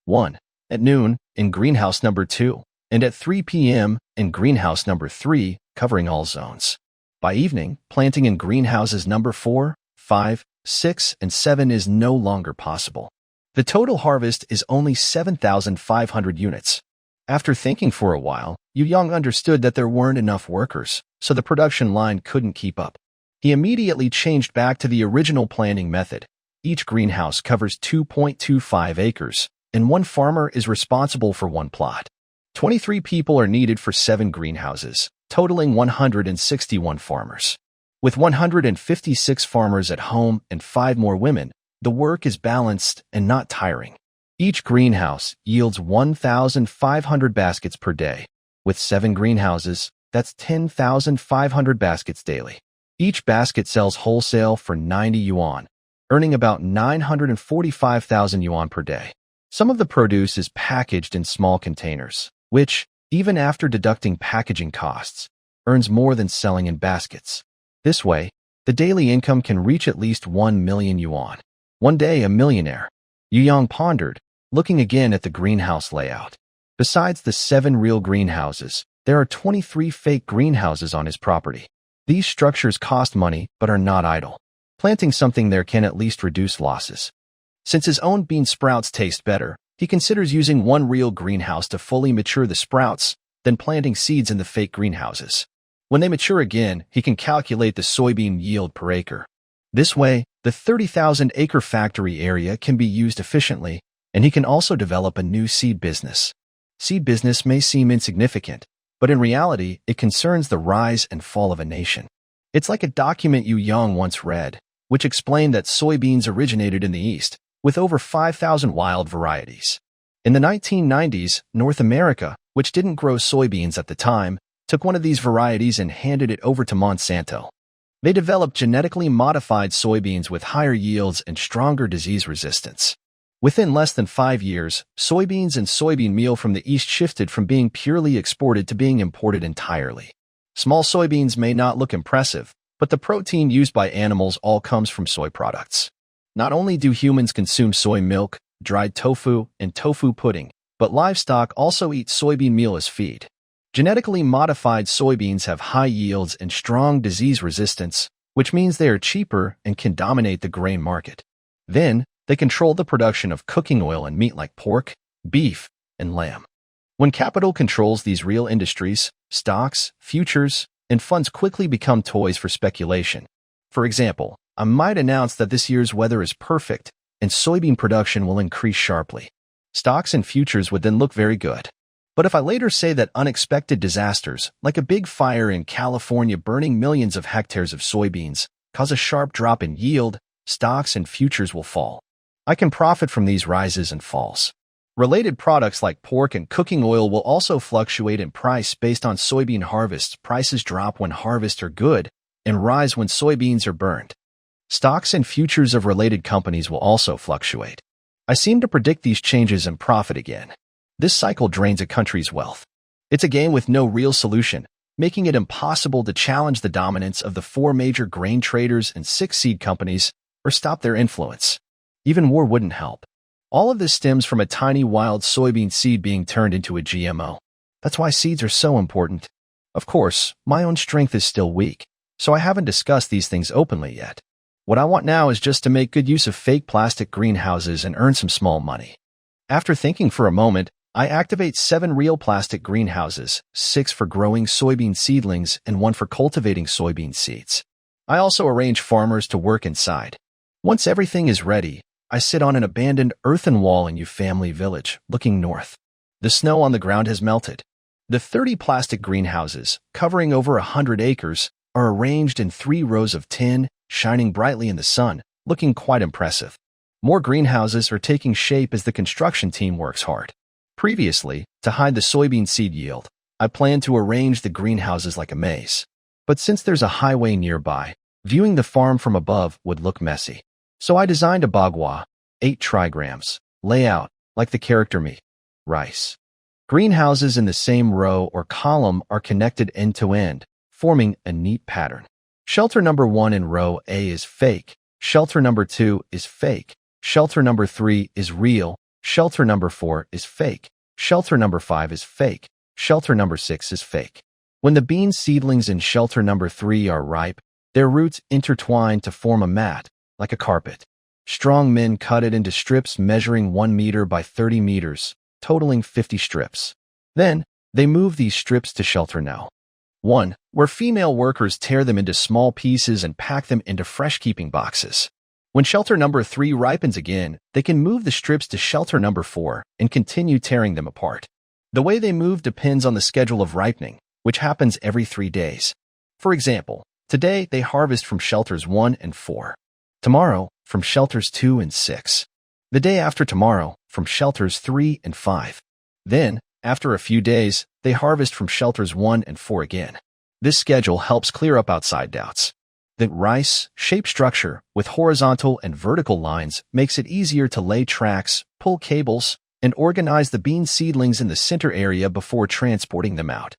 1, at noon, in greenhouse number 2, and at 3 p.m. in greenhouse number 3, covering all zones. By evening, planting in greenhouses number 4, 5, 6, and 7 is no longer possible. The total harvest is only 7,500 units. After thinking for a while, Yu Yang understood that there weren't enough workers, so the production line couldn't keep up. He immediately changed back to the original planting method. Each greenhouse covers 2.25 acres, and one farmer is responsible for one plot. 23 people are needed for 7 greenhouses, totaling 161 farmers. With 156 farmers at home and 5 more women, the work is balanced and not tiring. Each greenhouse yields 1,500 baskets per day. With 7 greenhouses, that's 10,500 baskets daily. Each basket sells wholesale for 90 yuan, earning about 945,000 yuan per day. Some of the produce is packaged in small containers, which, even after deducting packaging costs, earns more than selling in baskets. This way, the daily income can reach at least 1 million yuan. One day, a millionaire. Yu Yang pondered, looking again at the greenhouse layout. Besides the 7 real greenhouses, there are 23 fake greenhouses on his property. These structures cost money but are not idle. Planting something there can at least reduce losses. Since his own bean sprouts taste better, he considers using one real greenhouse to fully mature the sprouts, then planting seeds in the fake greenhouses. When they mature again, he can calculate the soybean yield per acre. This way, the 30,000-acre factory area can be used efficiently, and he can also develop a new seed business. Seed business may seem insignificant, but in reality, it concerns the rise and fall of a nation. It's like a document Yu Yang once read, which explained that soybeans originated in the East, with over 5,000 wild varieties. In the 1990s, North America, which didn't grow soybeans at the time, took one of these varieties and handed it over to Monsanto. They developed genetically modified soybeans with higher yields and stronger disease resistance. Within less than 5 years, soybeans and soybean meal from the East shifted from being purely exported to being imported entirely. Small soybeans may not look impressive, but the protein used by animals all comes from soy products. Not only do humans consume soy milk, dried tofu, and tofu pudding, but livestock also eat soybean meal as feed. Genetically modified soybeans have high yields and strong disease resistance, which means they are cheaper and can dominate the grain market. Then, they control the production of cooking oil and meat like pork, beef, and lamb. When capital controls these real industries, stocks, futures, and funds quickly become toys for speculation. For example, I might announce that this year's weather is perfect and soybean production will increase sharply. Stocks and futures would then look very good. But if I later say that unexpected disasters, like a big fire in California burning millions of hectares of soybeans, cause a sharp drop in yield, stocks and futures will fall. I can profit from these rises and falls. Related products like pork and cooking oil will also fluctuate in price based on soybean harvests. Prices drop when harvests are good and rise when soybeans are burned. Stocks and futures of related companies will also fluctuate. I seem to predict these changes and profit again. This cycle drains a country's wealth. It's a game with no real solution, making it impossible to challenge the dominance of the 4 major grain traders and 6 seed companies or stop their influence. Even war wouldn't help. All of this stems from a tiny wild soybean seed being turned into a GMO. That's why seeds are so important. Of course, my own strength is still weak, so I haven't discussed these things openly yet. What I want now is just to make good use of fake plastic greenhouses and earn some small money. After thinking for a moment, I activate 7 real plastic greenhouses, 6 for growing soybean seedlings and 1 for cultivating soybean seeds. I also arrange farmers to work inside. Once everything is ready, I sit on an abandoned earthen wall in family village, looking north. The snow on the ground has melted. The 30 plastic greenhouses, covering over 100 acres, are arranged in 3 rows of tin, shining brightly in the sun, looking quite impressive. More greenhouses are taking shape as the construction team works hard. Previously, to hide the soybean seed yield, I planned to arrange the greenhouses like a maze. But since there's a highway nearby, viewing the farm from above would look messy. So I designed a bagua, 8 trigrams, layout, like the character me. Rice. Greenhouses in the same row or column are connected end to end, forming a neat pattern. Shelter number 1 in row A is fake, shelter number 2 is fake, shelter number 3 is real, shelter number 4 is fake, shelter number 5 is fake, shelter number 6 is fake. When the bean seedlings in shelter number 3 are ripe, their roots intertwine to form a mat, like a carpet. Strong men cut it into strips measuring 1 meter by 30 meters, totaling 50 strips. Then, they move these strips to shelter no. 1, where female workers tear them into small pieces and pack them into fresh-keeping boxes. When shelter number 3 ripens again, they can move the strips to shelter number 4 and continue tearing them apart. The way they move depends on the schedule of ripening, which happens every 3 days. For example, today they harvest from shelters 1 and 4. Tomorrow, from shelters 2 and 6. The day after tomorrow, from shelters 3 and 5. Then, after a few days, they harvest from shelters 1 and 4 again. This schedule helps clear up outside doubts. The rice shape structure with horizontal and vertical lines makes it easier to lay tracks, pull cables, and organize the bean seedlings in the center area before transporting them out.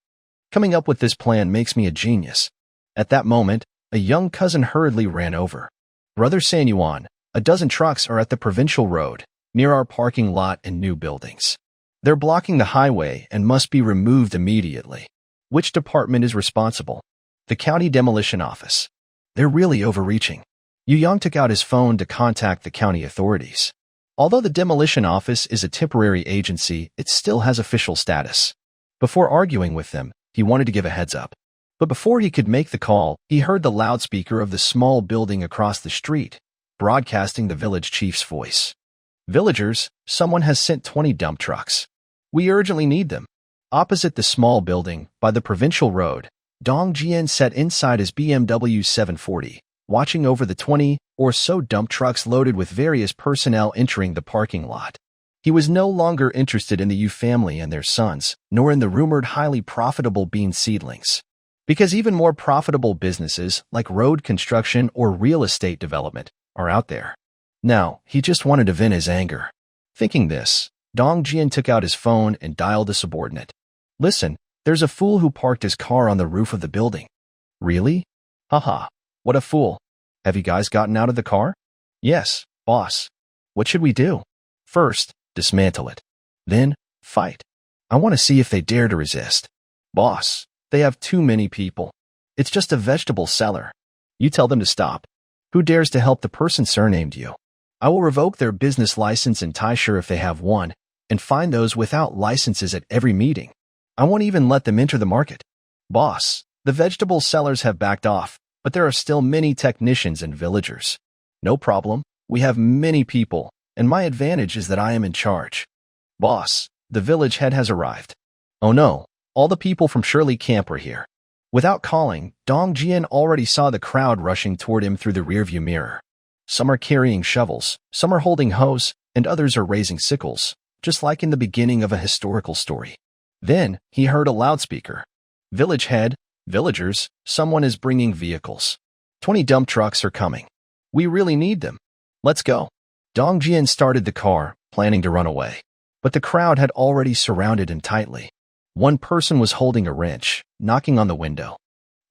Coming up with this plan makes me a genius. At that moment, a young cousin hurriedly ran over. Brother Sanyuan, a dozen trucks are at the provincial road, near our parking lot and new buildings. They're blocking the highway and must be removed immediately. Which department is responsible? The county demolition office. They're really overreaching. Yu Yang took out his phone to contact the county authorities. Although the demolition office is a temporary agency, it still has official status. Before arguing with them, he wanted to give a heads up. But before he could make the call, he heard the loudspeaker of the small building across the street, broadcasting the village chief's voice. Villagers, someone has sent 20 dump trucks. We urgently need them. Opposite the small building, by the provincial road, Dong Jian sat inside his BMW 740, watching over the 20 or so dump trucks loaded with various personnel entering the parking lot. He was no longer interested in the Yu family and their sons, nor in the rumored highly profitable bean seedlings. Because even more profitable businesses, like road construction or real estate development, are out there. Now, he just wanted to vent his anger. Thinking this, Dong Jian took out his phone and dialed a subordinate. Listen, there's a fool who parked his car on the roof of the building. Really? Haha, what a fool. Have you guys gotten out of the car? Yes, boss. What should we do? First, dismantle it. Then, fight. I want to see if they dare to resist. Boss, they have too many people. It's just a vegetable seller. You tell them to stop. Who dares to help the person surnamed you? I will revoke their business license in Taisha if they have one, and find those without licenses at every meeting. I won't even let them enter the market. Boss, the vegetable sellers have backed off, but there are still many technicians and villagers. No problem, we have many people, and my advantage is that I am in charge. Boss, the village head has arrived. Oh no, all the people from Shirley Camp are here. Without calling, Dong Jian already saw the crowd rushing toward him through the rearview mirror. Some are carrying shovels, some are holding hoes, and others are raising sickles, just like in the beginning of a historical story. Then, he heard a loudspeaker. Village head, villagers, someone is bringing vehicles. 20 dump trucks are coming. We really need them. Let's go. Dong Jian started the car, planning to run away. But the crowd had already surrounded him tightly. One person was holding a wrench, knocking on the window.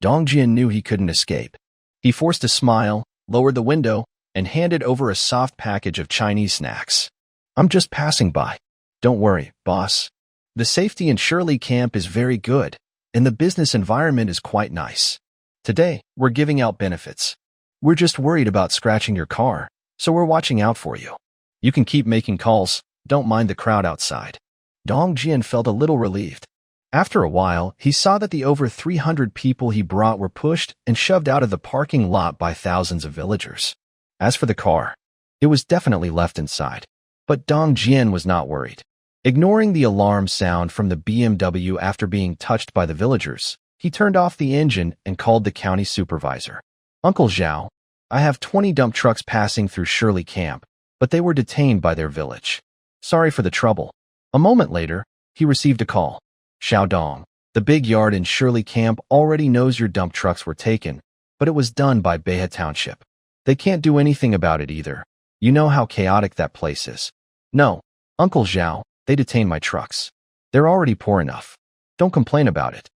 Dong Jian knew he couldn't escape. He forced a smile, lowered the window, and handed over a soft package of Chinese snacks. I'm just passing by. Don't worry, boss. The safety in Shirley Camp is very good, and the business environment is quite nice. Today, we're giving out benefits. We're just worried about scratching your car, so we're watching out for you. You can keep making calls, don't mind the crowd outside. Dong Jian felt a little relieved. After a while, he saw that the over 300 people he brought were pushed and shoved out of the parking lot by thousands of villagers. As for the car, it was definitely left inside. But Dong Jian was not worried. Ignoring the alarm sound from the BMW after being touched by the villagers, he turned off the engine and called the county supervisor. Uncle Zhao, I have 20 dump trucks passing through Shirley Camp, but they were detained by their village. Sorry for the trouble. A moment later, he received a call. Xiaodong, the big yard in Shirley Camp already knows your dump trucks were taken, but it was done by Beha Township. They can't do anything about it either. You know how chaotic that place is. No, Uncle Zhao, they detained my trucks. They're already poor enough. Don't complain about it.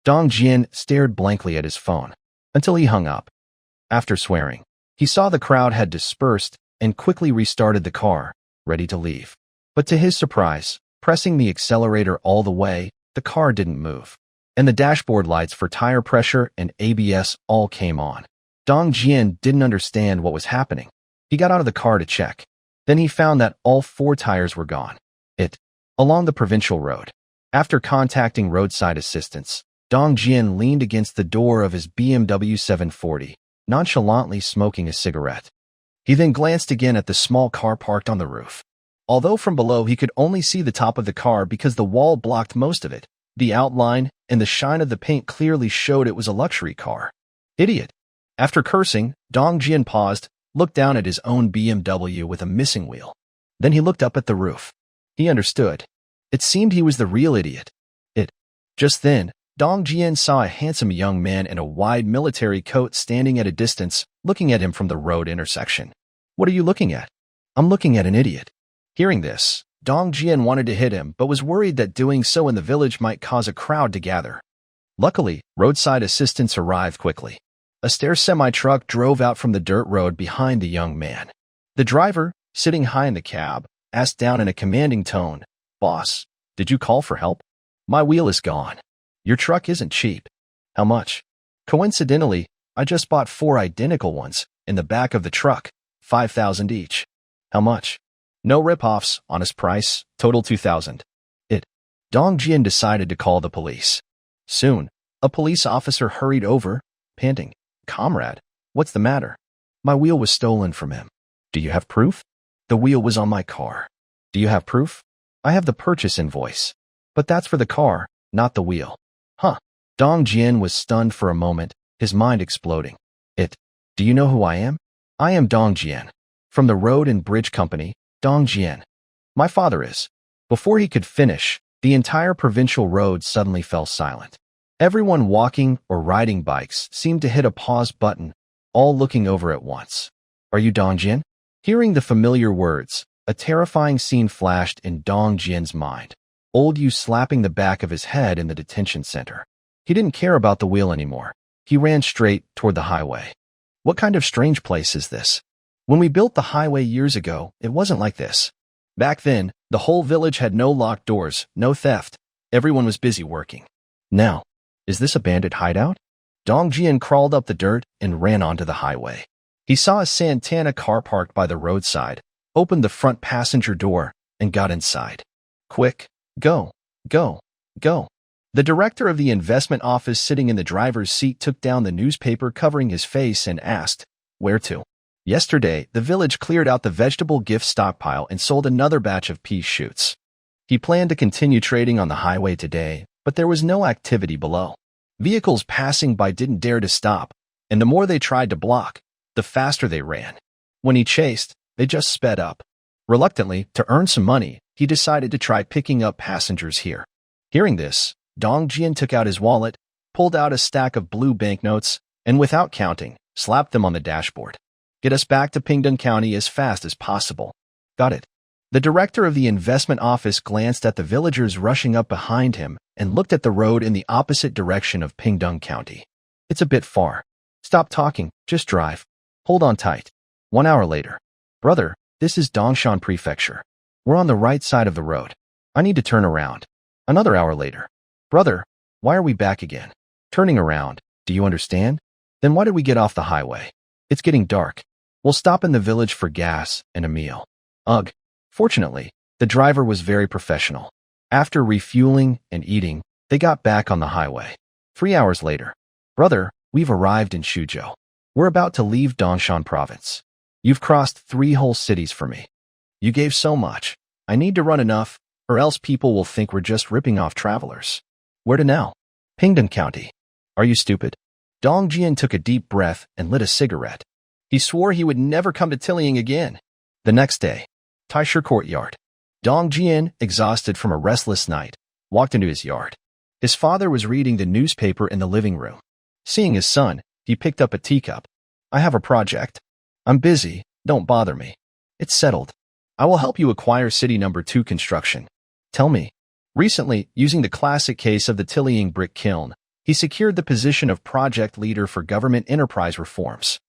Dong Jian stared blankly at his phone until he hung up. After swearing, he saw the crowd had dispersed and quickly restarted the car, ready to leave. But to his surprise, pressing the accelerator all the way, the car didn't move, and the dashboard lights for tire pressure and ABS all came on. Dong Jian didn't understand what was happening. He got out of the car to check. Then he found that all 4 tires were gone. Along the provincial road. After contacting roadside assistance, Dong Jian leaned against the door of his BMW 740, nonchalantly smoking a cigarette. He then glanced again at the small car parked on the roof. Although from below he could only see the top of the car because the wall blocked most of it, the outline and the shine of the paint clearly showed it was a luxury car. Idiot. After cursing, Dong Jian paused, looked down at his own BMW with a missing wheel. Then he looked up at the roof. He understood. It seemed he was the real idiot. Just then, Dong Jian saw a handsome young man in a wide military coat standing at a distance, looking at him from the road intersection. What are you looking at? I'm looking at an idiot. Hearing this, Dong Jian wanted to hit him but was worried that doing so in the village might cause a crowd to gather. Luckily, roadside assistance arrived quickly. A stair semi-truck drove out from the dirt road behind the young man. The driver, sitting high in the cab, asked down in a commanding tone, "Boss, did you call for help? My wheel is gone. Your truck isn't cheap. How much?" "Coincidentally, I just bought 4 identical ones in the back of the truck, 5,000 each." "How much?" "No rip-offs, honest price, total 2,000. Dong Jian decided to call the police. Soon, a police officer hurried over, panting, "Comrade, what's the matter?" "My wheel was stolen from him." "Do you have proof?" "The wheel was on my car." "Do you have proof?" "I have the purchase invoice." "But that's for the car, not the wheel." "Huh." Dong Jian was stunned for a moment, his mind exploding. "Do you know who I am?" "I am Dong Jian. From the Road and Bridge Company, Dong Jian." "My father is." Before he could finish, the entire provincial road suddenly fell silent. Everyone walking or riding bikes seemed to hit a pause button, all looking over at once. "Are you Dong Jian?" Hearing the familiar words, a terrifying scene flashed in Dong Jian's mind. Old Yu slapping the back of his head in the detention center. He didn't care about the wheel anymore. He ran straight toward the highway. What kind of strange place is this? When we built the highway years ago, it wasn't like this. Back then, the whole village had no locked doors, no theft. Everyone was busy working. Now, is this a bandit hideout? Dong Jian crawled up the dirt and ran onto the highway. He saw a Santana car parked by the roadside, opened the front passenger door, and got inside. "Quick, go, go, go." The director of the investment office sitting in the driver's seat took down the newspaper covering his face and asked, "Where to?" Yesterday, the village cleared out the vegetable gift stockpile and sold another batch of pea shoots. He planned to continue trading on the highway today, but there was no activity below. Vehicles passing by didn't dare to stop, and the more they tried to block, the faster they ran. When he chased, they just sped up. Reluctantly, to earn some money, he decided to try picking up passengers here. Hearing this, Dong Jian took out his wallet, pulled out a stack of blue banknotes, and without counting, slapped them on the dashboard. "Get us back to Pingdong County as fast as possible." "Got it." The director of the investment office glanced at the villagers rushing up behind him and looked at the road in the opposite direction of Pingdong County. "It's a bit far. Stop talking, just drive. Hold on tight." 1 hour later. "Brother, this is Dongshan Prefecture. We're on the right side of the road. I need to turn around." Another hour later. "Brother, why are we back again?" "Turning around. Do you understand?" "Then why did we get off the highway?" "It's getting dark. We'll stop in the village for gas and a meal." Ugh. Fortunately, the driver was very professional. After refueling and eating, they got back on the highway. 3 hours later, "Brother, we've arrived in Shuzhou. We're about to leave Dongshan province. You've crossed 3 whole cities for me. You gave so much. I need to run enough, or else people will think we're just ripping off travelers." "Where to now?" "Pingdong County." "Are you stupid?" Dong Jian took a deep breath and lit a cigarette. He swore he would never come to Tillying again. The next day, Taisher courtyard. Dong Jian, exhausted from a restless night, walked into his yard. His father was reading the newspaper in the living room. Seeing his son, he picked up a teacup. "I have a project. I'm busy, don't bother me. It's settled. I will help you acquire city number 2 construction. Tell me." Recently, using the classic case of the Tillying brick kiln, he secured the position of project leader for government enterprise reforms.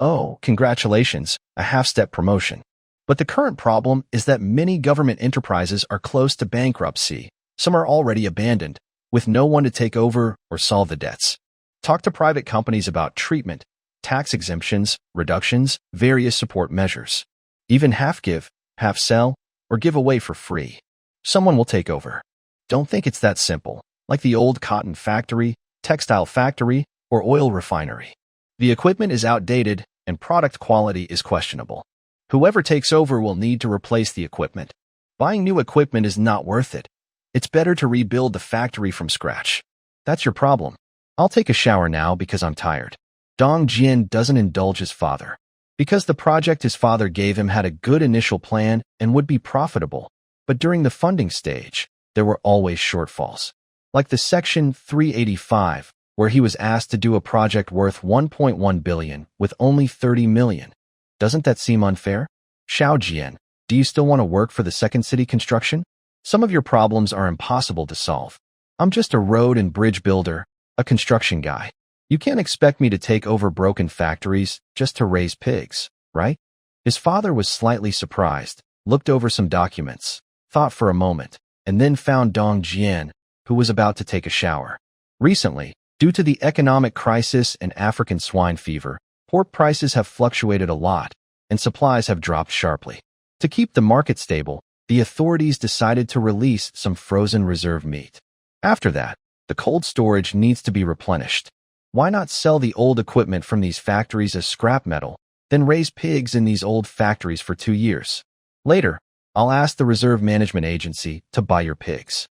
"Oh, congratulations, a half-step promotion. But the current problem is that many government enterprises are close to bankruptcy. Some are already abandoned, with no one to take over or solve the debts. Talk to private companies about treatment, tax exemptions, reductions, various support measures. Even half give, half sell, or give away for free. Someone will take over. Don't think it's that simple, like the old cotton factory, textile factory, or oil refinery. The equipment is outdated and product quality is questionable. Whoever takes over will need to replace the equipment. Buying new equipment is not worth it. It's better to rebuild the factory from scratch. That's your problem. I'll take a shower now because I'm tired." Dong Jian doesn't indulge his father. Because the project his father gave him had a good initial plan and would be profitable, but during the funding stage, there were always shortfalls. Like the Section 385, where he was asked to do a project worth 1.1 billion with only 30 million. Doesn't that seem unfair? "Xiao Jian, do you still want to work for the second city construction? Some of your problems are impossible to solve. I'm just a road and bridge builder, a construction guy. You can't expect me to take over broken factories just to raise pigs, right?" His father was slightly surprised, looked over some documents, thought for a moment, and then found Dong Jian, who was about to take a shower. Recently, due to the economic crisis and African swine fever, pork prices have fluctuated a lot, and supplies have dropped sharply. To keep the market stable, the authorities decided to release some frozen reserve meat. After that, the cold storage needs to be replenished. Why not sell the old equipment from these factories as scrap metal, then raise pigs in these old factories for 2 years? Later, I'll ask the Reserve Management Agency to buy your pigs.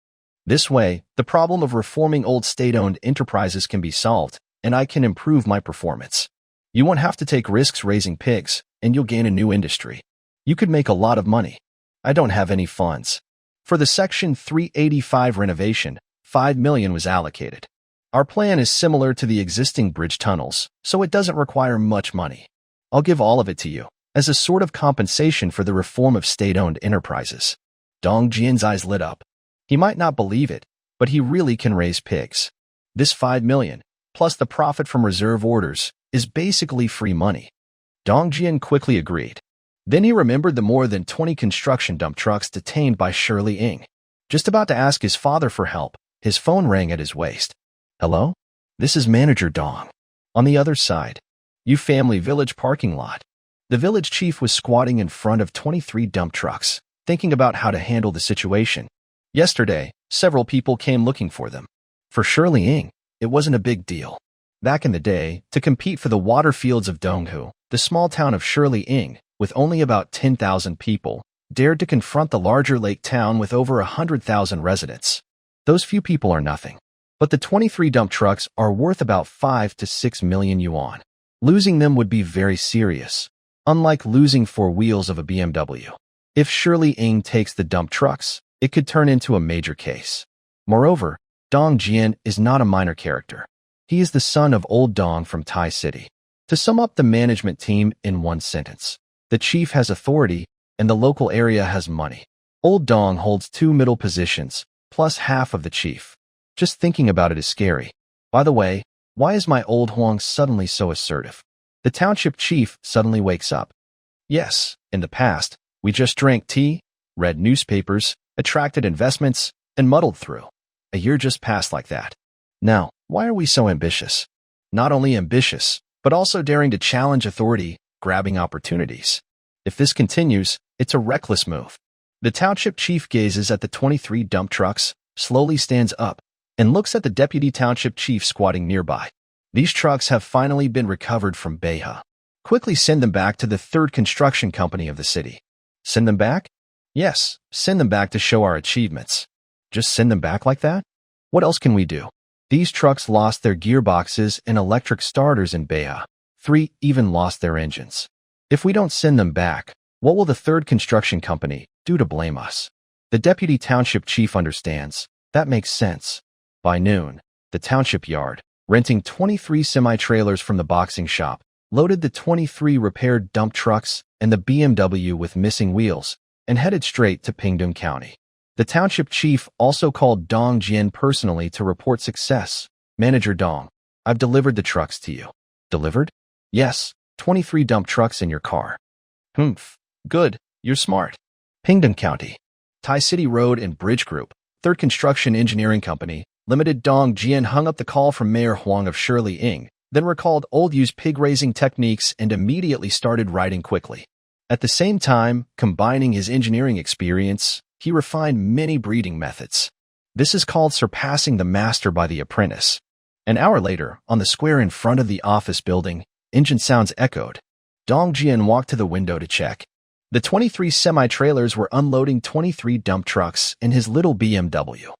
This way, the problem of reforming old state-owned enterprises can be solved, and I can improve my performance. You won't have to take risks raising pigs, and you'll gain a new industry. You could make a lot of money. I don't have any funds. For the Section 385 renovation, 5 million was allocated. Our plan is similar to the existing bridge tunnels, so it doesn't require much money. I'll give all of it to you, as a sort of compensation for the reform of state-owned enterprises." Dong Jian's eyes lit up. He might not believe it, but he really can raise pigs. This 5 million, plus the profit from reserve orders, is basically free money. Dong Jian quickly agreed. Then he remembered the more than 20 construction dump trucks detained by Shirley Ng. Just about to ask his father for help, his phone rang at his waist. "Hello? This is Manager Dong. On the other side. You family village parking lot." The village chief was squatting in front of 23 dump trucks, thinking about how to handle the situation. Yesterday, several people came looking for them. For Shirley Ng, it wasn't a big deal. Back in the day, to compete for the water fields of Donghu, the small town of Shirley Ng, with only about 10,000 people, dared to confront the larger lake town with over 100,000 residents. Those few people are nothing. But the 23 dump trucks are worth about 5 to 6 million yuan. Losing them would be very serious, unlike losing 4 wheels of a BMW. If Shirley Ng takes the dump trucks, it could turn into a major case. Moreover, Dong Jian is not a minor character. He is the son of Old Dong from Tai City. To sum up the management team in one sentence, the chief has authority and the local area has money. Old Dong holds 2 middle positions, plus half of the chief. Just thinking about it is scary. By the way, why is my old Huang suddenly so assertive? The township chief suddenly wakes up. Yes, in the past, we just drank tea, read newspapers, attracted investments, and muddled through. A year just passed like that. Now, why are we so ambitious? Not only ambitious, but also daring to challenge authority, grabbing opportunities. If this continues, it's a reckless move. The township chief gazes at the 23 dump trucks, slowly stands up, and looks at the deputy township chief squatting nearby. These trucks have finally been recovered from Beha. Quickly send them back to the third construction company of the city. Send them back? Yes, send them back to show our achievements. Just send them back like that? What else can we do? These trucks lost their gearboxes and electric starters in Beha. 3 even lost their engines. If we don't send them back, what will the third construction company do to blame us? The deputy township chief understands. That makes sense. By noon, the township yard, renting 23 semi-trailers from the boxing shop, loaded the 23 repaired dump trucks and the BMW with missing wheels, and headed straight to Pingdong County. The township chief also called Dong Jian personally to report success. Manager Dong, I've delivered the trucks to you. Delivered? Yes, 23 dump trucks in your car. Humph. Good, you're smart. Pingdong County. Thai City Road and Bridge Group, Third Construction Engineering Company, Limited. Dong Jian hung up the call from Mayor Huang of Shirley Ing, then recalled old used pig-raising techniques and immediately started writing quickly. At the same time, combining his engineering experience, he refined many breeding methods. This is called surpassing the master by the apprentice. An hour later, on the square in front of the office building, engine sounds echoed. Dong Jian walked to the window to check. The 23 semi-trailers were unloading 23 dump trucks in his little BMW.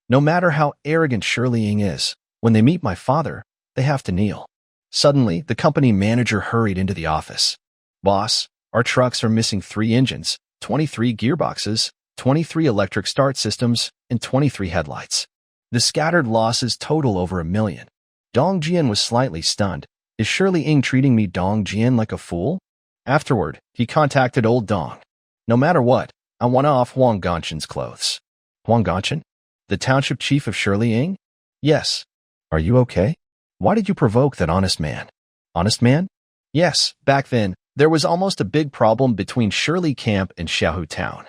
No matter how arrogant Shirley Ing is, when they meet my father, they have to kneel. Suddenly, the company manager hurried into the office. Boss, our trucks are missing 3 engines, 23 gearboxes, 23 electric start systems, and 23 headlights. The scattered losses total over $1 million. Dong Jian was slightly stunned. Is Shirley Ing treating me Dong Jian like a fool? Afterward, he contacted old Dong. No matter what, I want off Huang Ganchen's clothes. Huang Ganchen? The township chief of Shirley Ing? Yes. Are you okay? Why did you provoke that honest man? Honest man? Yes, back then, there was almost a big problem between Shirley Camp and Xiaohu Town.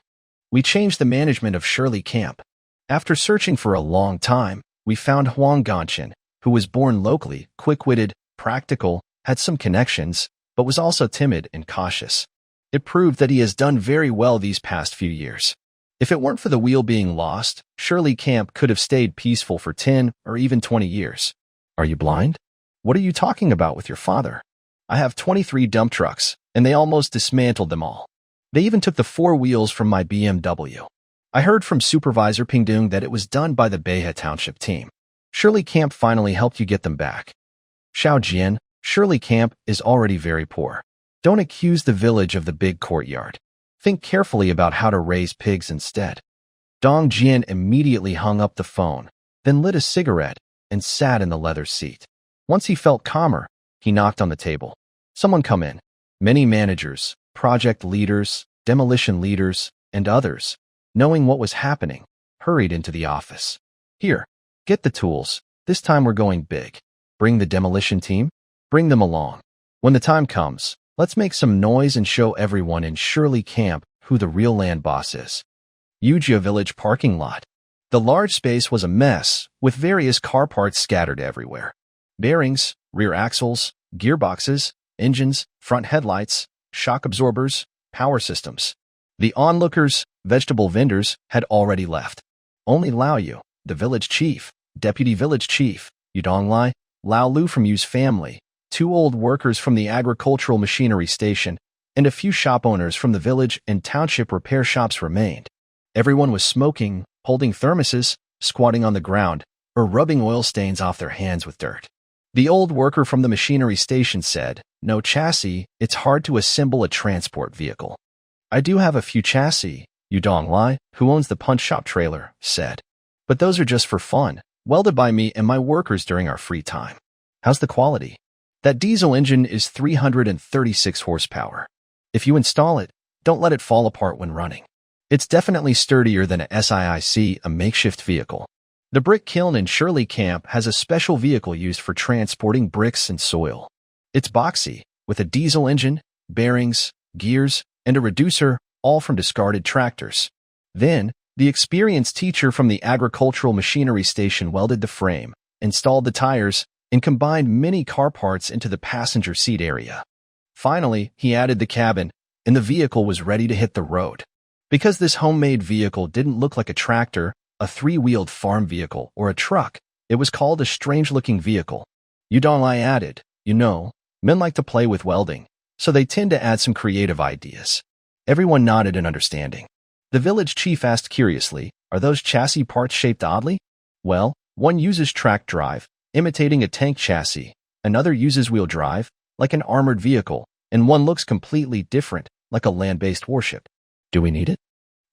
We changed the management of Shirley Camp. After searching for a long time, we found Huang Ganchen, who was born locally, quick-witted, practical, had some connections, but was also timid and cautious. It proved that he has done very well these past few years. If it weren't for the wheel being lost, Shirley Camp could have stayed peaceful for 10 or even 20 years. Are you blind? What are you talking about with your father? I have 23 dump trucks, and they almost dismantled them all. They even took the 4 wheels from my BMW. I heard from Supervisor Pingdong that it was done by the Beha Township team. Shirley Camp finally helped you get them back. Xiao Jian, Shirley Camp is already very poor. Don't accuse the village of the big courtyard. Think carefully about how to raise pigs instead. Dong Jian immediately hung up the phone, then lit a cigarette and sat in the leather seat. Once he felt calmer, he knocked on the table. Someone come in. Many managers, project leaders, demolition leaders, and others, knowing what was happening, hurried into the office. Here, get the tools. This time we're going big. Bring the demolition team. Bring them along. When the time comes, let's make some noise and show everyone in Shirley Camp who the real land boss is. Yujia Village parking lot. The large space was a mess, with various car parts scattered everywhere. Bearings, rear axles, gearboxes, engines, front headlights, shock absorbers, power systems. The onlookers, vegetable vendors, had already left. Only Lao Yu, the village chief, deputy village chief, Yudong Lai, Lao Lu from Yu's family, 2 old workers from the agricultural machinery station, and a few shop owners from the village and township repair shops remained. Everyone was smoking, holding thermoses, squatting on the ground, or rubbing oil stains off their hands with dirt. The old worker from the machinery station said, "No chassis, it's hard to assemble a transport vehicle." "I do have a few chassis," Yudong Lai, who owns the punch shop trailer, said. "But those are just for fun, welded by me and my workers during our free time." "How's the quality?" "That diesel engine is 336 horsepower. If you install it, don't let it fall apart when running. It's definitely sturdier than a SIIC, a makeshift vehicle." The brick kiln in Shirley Camp has a special vehicle used for transporting bricks and soil. It's boxy, with a diesel engine, bearings, gears, and a reducer, all from discarded tractors. Then, the experienced teacher from the agricultural machinery station welded the frame, installed the tires, and combined many car parts into the passenger seat area. Finally, he added the cabin, and the vehicle was ready to hit the road. Because this homemade vehicle didn't look like a tractor, a three-wheeled farm vehicle, or a truck, it was called a strange-looking vehicle. Yudong added, men like to play with welding, so they tend to add some creative ideas. Everyone nodded in understanding. The village chief asked curiously, are those chassis parts shaped oddly? Well, one uses track drive, imitating a tank chassis, another uses wheel drive, like an armored vehicle, and one looks completely different, like a land-based warship. Do we need it?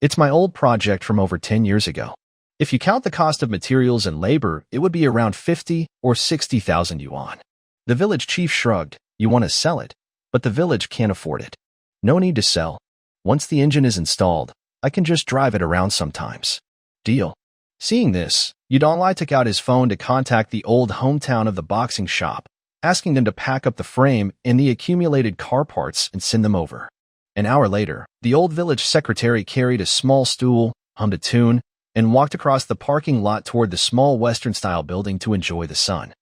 It's my old project from over 10 years ago. If you count the cost of materials and labor, it would be around 50 or 60,000 yuan. The village chief shrugged. You want to sell it, but the village can't afford it. No need to sell. Once the engine is installed, I can just drive it around sometimes. Deal. Seeing this, Yudong took out his phone to contact the old hometown of the boxing shop, asking them to pack up the frame and the accumulated car parts and send them over. An hour later, the old village secretary carried a small stool, hummed a tune, and walked across the parking lot toward the small Western-style building to enjoy the sun.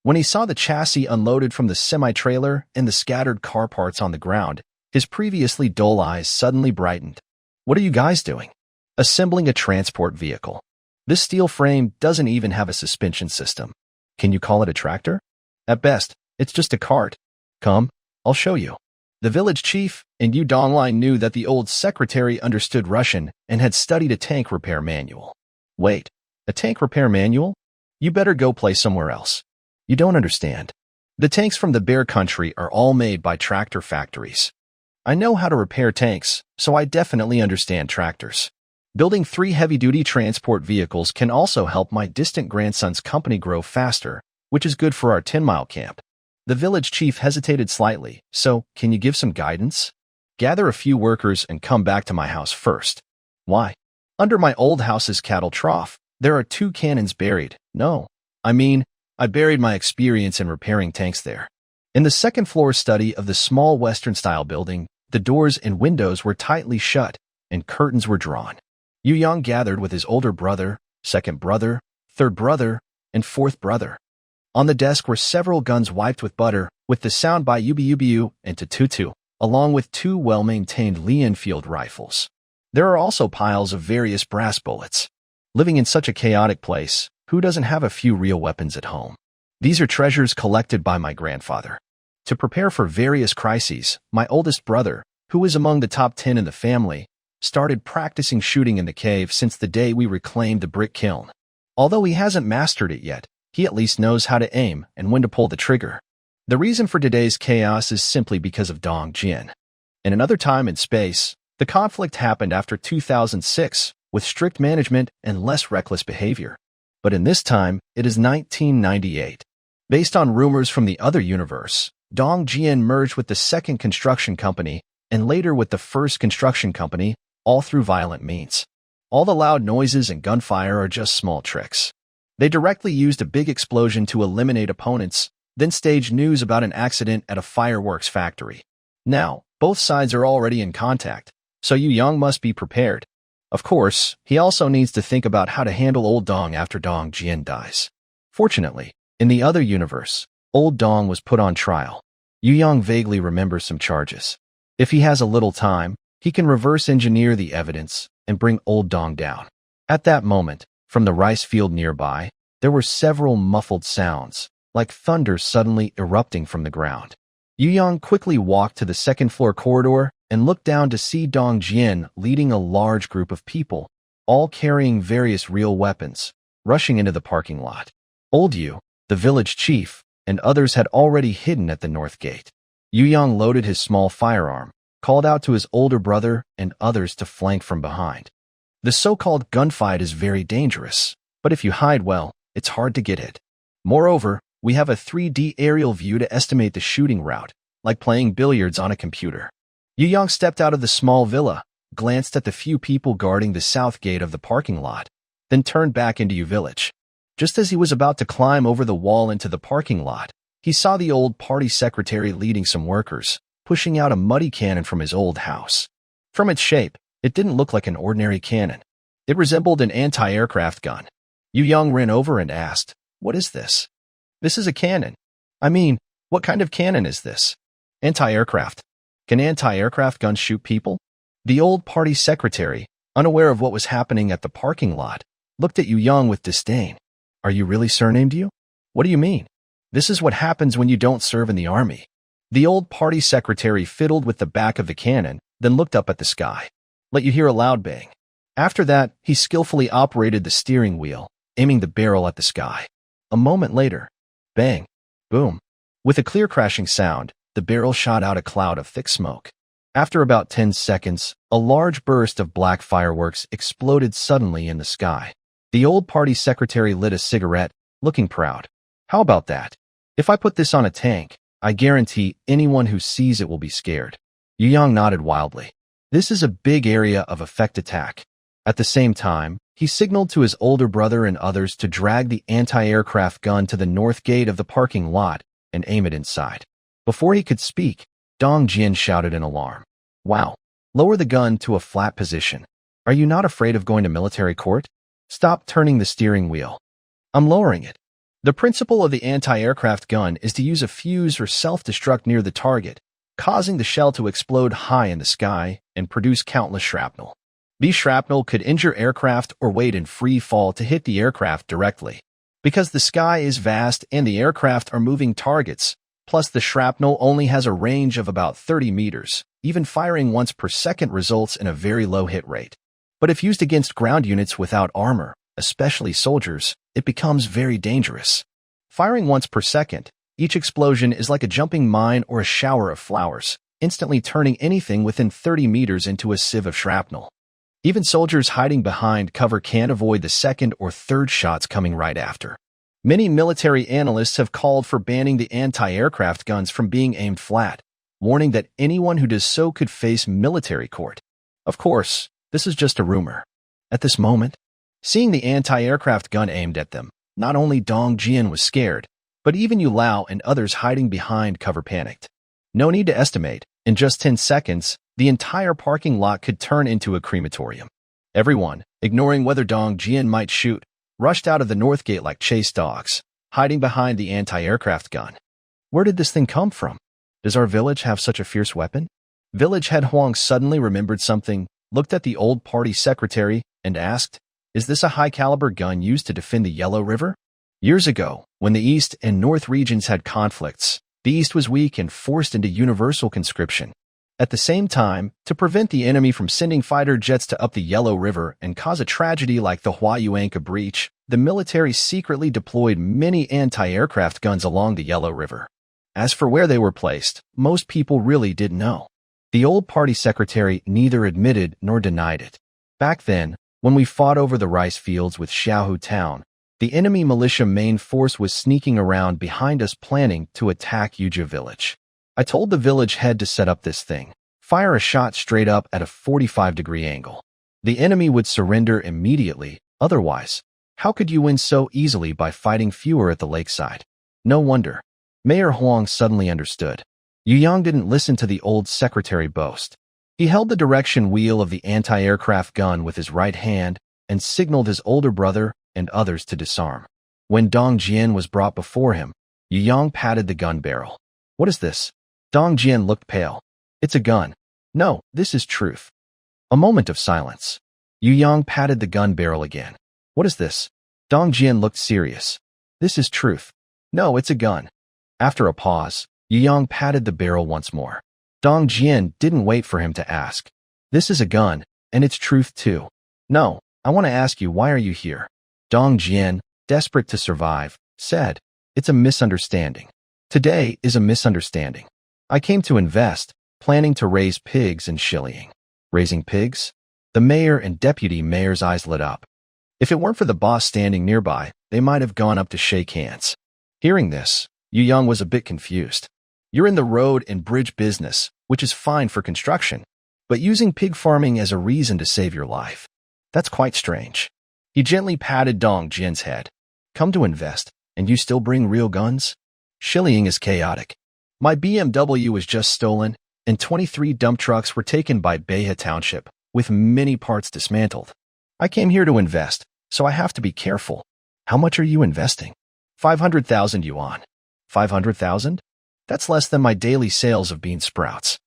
When he saw the chassis unloaded from the semi-trailer and the scattered car parts on the ground, his previously dull eyes suddenly brightened. What are you guys doing? Assembling a transport vehicle. This steel frame doesn't even have a suspension system. Can you call it a tractor? At best, it's just a cart. Come, I'll show you. The village chief and Yudong knew that the old secretary understood Russian and had studied a tank repair manual. Wait, a tank repair manual? You better go play somewhere else. You don't understand. The tanks from the Bear Country are all made by tractor factories. I know how to repair tanks, so I definitely understand tractors. Building 3 heavy-duty transport vehicles can also help my distant grandson's company grow faster, which is good for our 10-mile camp. The village chief hesitated slightly, so can you give some guidance? Gather a few workers and come back to my house first. Why? Under my old house's cattle trough, there are 2 cannons buried. No, I buried my experience in repairing tanks there. In the second-floor study of the small Western-style building, the doors and windows were tightly shut, and curtains were drawn. Yuyang gathered with his older brother, second brother, third brother, and fourth brother. On the desk were several guns wiped with butter, with the sound by Ubu and Tututu, along with 2 well-maintained Lee Enfield rifles. There are also piles of various brass bullets. Living in such a chaotic place, who doesn't have a few real weapons at home? These are treasures collected by my grandfather. To prepare for various crises, my oldest brother, who is among the top 10 in the family, started practicing shooting in the cave since the day we reclaimed the brick kiln. Although he hasn't mastered it yet, he at least knows how to aim and when to pull the trigger. The reason for today's chaos is simply because of Dong Jin. In another time and space, the conflict happened after 2006 with strict management and less reckless behavior. But in this time, it is 1998. Based on rumors from the other universe, Dong Jin merged with the second construction company and later with the first construction company, all through violent means. All the loud noises and gunfire are just small tricks. They directly used a big explosion to eliminate opponents, then staged news about an accident at a fireworks factory. Now, both sides are already in contact, so Yuyang must be prepared. Of course, he also needs to think about how to handle old Dong after Dong Jin dies. Fortunately, in the other universe, old Dong was put on trial. Yuyang vaguely remembers some charges. If he has a little time, he can reverse engineer the evidence and bring old Dong down. At that moment, from the rice field nearby, there were several muffled sounds, like thunder suddenly erupting from the ground. Yuyang quickly walked to the second-floor corridor and looked down to see Dong Jin leading a large group of people, all carrying various real weapons, rushing into the parking lot. Old Yu, the village chief, and others had already hidden at the north gate. Yuyang loaded his small firearm, called out to his older brother and others to flank from behind. The so-called gunfight is very dangerous, but if you hide well, it's hard to get hit. Moreover, we have a 3D aerial view to estimate the shooting route, like playing billiards on a computer. Yuyang stepped out of the small villa, glanced at the few people guarding the south gate of the parking lot, then turned back into Yu village. Just as he was about to climb over the wall into the parking lot, he saw the old party secretary leading some workers, pushing out a muddy cannon from his old house. From its shape, it didn't look like an ordinary cannon. It resembled an anti-aircraft gun. Yuyang ran over and asked, "What is this?" "This is a cannon." What kind of cannon is this?" "Anti-aircraft." "Can anti-aircraft guns shoot people?" The old party secretary, unaware of what was happening at the parking lot, looked at Yu Yang with disdain. Are you really surnamed Yu? What do you mean? This is what happens when you don't serve in the army. The old party secretary fiddled with the back of the cannon, then looked up at the sky. Let you hear a loud bang. After that, he skillfully operated the steering wheel, aiming the barrel at the sky. A moment later, bang, boom. With a clear crashing sound, the barrel shot out a cloud of thick smoke. After about 10 seconds, a large burst of black fireworks exploded suddenly in the sky. The old party secretary lit a cigarette, looking proud. How about that? If I put this on a tank, I guarantee anyone who sees it will be scared. Yu Yang nodded wildly. This is a big area of effect attack. At the same time, he signaled to his older brother and others to drag the anti-aircraft gun to the north gate of the parking lot and aim it inside. Before he could speak, Dong Jin shouted in alarm. Wow! Lower the gun to a flat position. Are you not afraid of going to military court? Stop turning the steering wheel. I'm lowering it. The principle of the anti-aircraft gun is to use a fuse or self-destruct near the target, causing the shell to explode high in the sky and produce countless shrapnel. These shrapnel could injure aircraft or wait in free fall to hit the aircraft directly. Because the sky is vast and the aircraft are moving targets, plus the shrapnel only has a range of about 30 meters, even firing once per second results in a very low hit rate. But if used against ground units without armor, especially soldiers, it becomes very dangerous. Firing once per second, each explosion is like a jumping mine or a shower of flowers, instantly turning anything within 30 meters into a sieve of shrapnel. Even soldiers hiding behind cover can't avoid the second or third shots coming right after. Many military analysts have called for banning the anti-aircraft guns from being aimed flat, warning that anyone who does so could face military court. Of course, this is just a rumor. At this moment, seeing the anti-aircraft gun aimed at them, not only Dong Jin was scared, but even Yu Lao and others hiding behind cover panicked. No need to estimate, in just 10 seconds, the entire parking lot could turn into a crematorium. Everyone, ignoring whether Dong Jin might shoot, rushed out of the north gate like chase dogs, hiding behind the anti-aircraft gun. Where did this thing come from? Does our village have such a fierce weapon? Village head Huang suddenly remembered something, looked at the old party secretary, and asked, is this a high-caliber gun used to defend the Yellow River? Years ago, when the East and North regions had conflicts, the East was weak and forced into universal conscription. At the same time, to prevent the enemy from sending fighter jets to up the Yellow River and cause a tragedy like the Huayuanca breach, the military secretly deployed many anti-aircraft guns along the Yellow River. As for where they were placed, most people really didn't know. The old party secretary neither admitted nor denied it. Back then, when we fought over the rice fields with Xiaohu Town, the enemy militia main force was sneaking around behind us planning to attack Yuja village. I told the village head to set up this thing, fire a shot straight up at a 45-degree angle. The enemy would surrender immediately, otherwise, how could you win so easily by fighting fewer at the lakeside? No wonder. Mayor Huang suddenly understood. Yu Yang didn't listen to the old secretary boast. He held the direction wheel of the anti-aircraft gun with his right hand and signaled his older brother and others to disarm. When Dong Jin was brought before him, Yu Yang patted the gun barrel. What is this? Dong Jin looked pale. It's a gun. No, this is truth. A moment of silence. Yu Yang patted the gun barrel again. What is this? Dong Jin looked serious. This is truth. No, it's a gun. After a pause, Yu Yang patted the barrel once more. Dong Jin didn't wait for him to ask. This is a gun, and it's truth too. No, I want to ask you, why are you here? Dong Jin, desperate to survive, said, it's a misunderstanding. Today is a misunderstanding. I came to invest, planning to raise pigs and shilling. Raising pigs? The mayor and deputy mayor's eyes lit up. If it weren't for the boss standing nearby, they might have gone up to shake hands. Hearing this, Yu Yang was a bit confused. You're in the road and bridge business, which is fine for construction, but using pig farming as a reason to save your life. That's quite strange. He gently patted Dong Jin's head. Come to invest, and you still bring real guns? Shilling is chaotic. My BMW was just stolen, and 23 dump trucks were taken by Beha Township, with many parts dismantled. I came here to invest, so I have to be careful. How much are you investing? 500,000 yuan. 500,000? That's less than my daily sales of bean sprouts.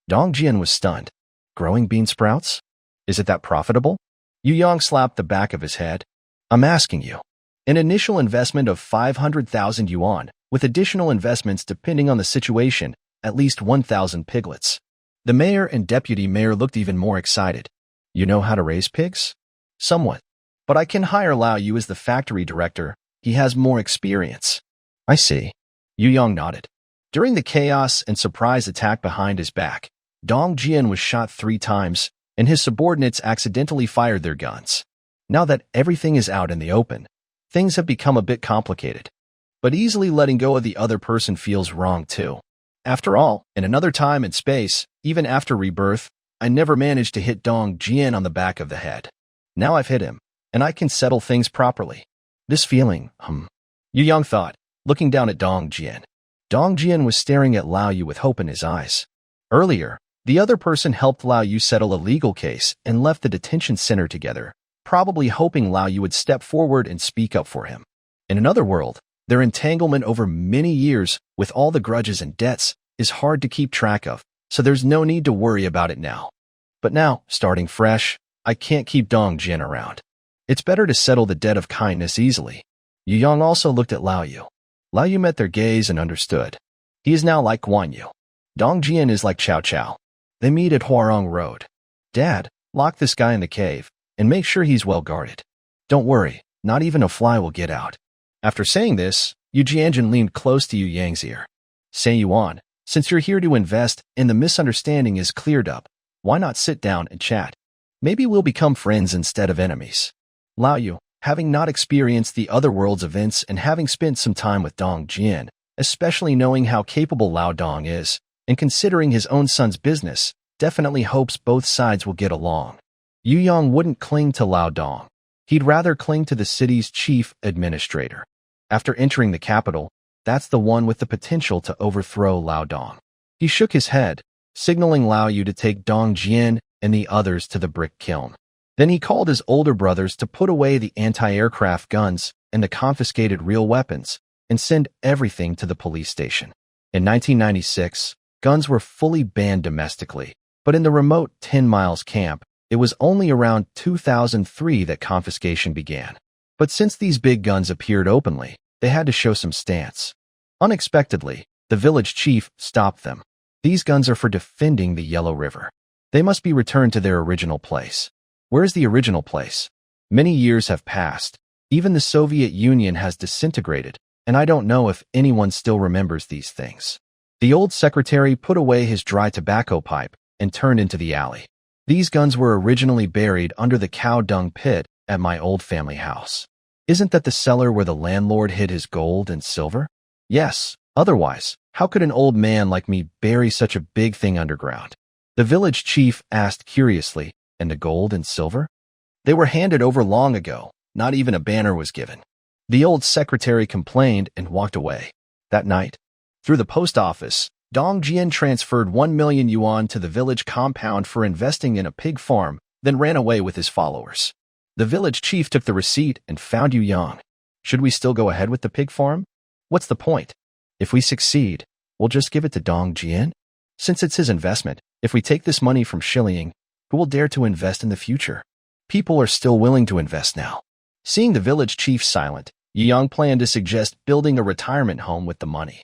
Dong Jin was stunned. Growing bean sprouts? Is it that profitable? Yu Yang slapped the back of his head. I'm asking you. An initial investment of 500,000 yuan, with additional investments depending on the situation, at least 1,000 piglets. The mayor and deputy mayor looked even more excited. You know how to raise pigs? Somewhat. But I can hire Lao Yu as the factory director. He has more experience. I see. Yu Yang nodded. During the chaos and surprise attack behind his back, Dong Jian was shot 3 times, and his subordinates accidentally fired their guns. Now that everything is out in the open, things have become a bit complicated. But easily letting go of the other person feels wrong too. After all, in another time and space, even after rebirth, I never managed to hit Dong Jian on the back of the head. Now I've hit him, and I can settle things properly. This feeling, Yu Yang thought, looking down at Dong Jian. Dong Jian was staring at Lao Yu with hope in his eyes. Earlier, the other person helped Lao Yu settle a legal case and left the detention center together, probably hoping Lao Yu would step forward and speak up for him. In another world, their entanglement over many years, with all the grudges and debts, is hard to keep track of, so there's no need to worry about it now. But now, starting fresh, I can't keep Dong Jian around. It's better to settle the debt of kindness easily. Yu Yang also looked at Lao Yu. Lao Yu met their gaze and understood. He is now like Guan Yu. Dong Jian is like Chow Chow. They meet at Huarong Road. Dad, lock this guy in the cave, and make sure he's well guarded. Don't worry, not even a fly will get out. After saying this, Yu Jianjun leaned close to Yu Yang's ear. Say Yuan, since you're here to invest and the misunderstanding is cleared up, why not sit down and chat? Maybe we'll become friends instead of enemies. Lao Yu, having not experienced the other world's events and having spent some time with Dong Jian, especially knowing how capable Lao Dong is, and considering his own son's business, definitely hopes both sides will get along. Yu Yang wouldn't cling to Lao Dong. He'd rather cling to the city's chief administrator. After entering the capital, that's the one with the potential to overthrow Lao Dong. He shook his head, signaling Lao Yu to take Dong Jian and the others to the brick kiln. Then he called his older brothers to put away the anti-aircraft guns and the confiscated real weapons and send everything to the police station. In 1996, guns were fully banned domestically, but in the remote 10 Miles camp, it was only around 2003 that confiscation began. But since these big guns appeared openly, they had to show some stance. Unexpectedly, the village chief stopped them. These guns are for defending the Yellow River. They must be returned to their original place. Where's the original place? Many years have passed. Even the Soviet Union has disintegrated, and I don't know if anyone still remembers these things. The old secretary put away his dry tobacco pipe and turned into the alley. These guns were originally buried under the cow dung pit at my old family house. Isn't that the cellar where the landlord hid his gold and silver? Yes, otherwise, how could an old man like me bury such a big thing underground? The village chief asked curiously, and the gold and silver? They were handed over long ago. Not even a banner was given. The old secretary complained and walked away. That night, through the post office, Dong Jian transferred 1 million yuan to the village compound for investing in a pig farm, then ran away with his followers. The village chief took the receipt and found Yu Yang. Should we still go ahead with the pig farm? What's the point? If we succeed, we'll just give it to Dong Jian? Since it's his investment, if we take this money from Shilling, who will dare to invest in the future? People are still willing to invest now. Seeing the village chief silent, Yu Yang planned to suggest building a retirement home with the money.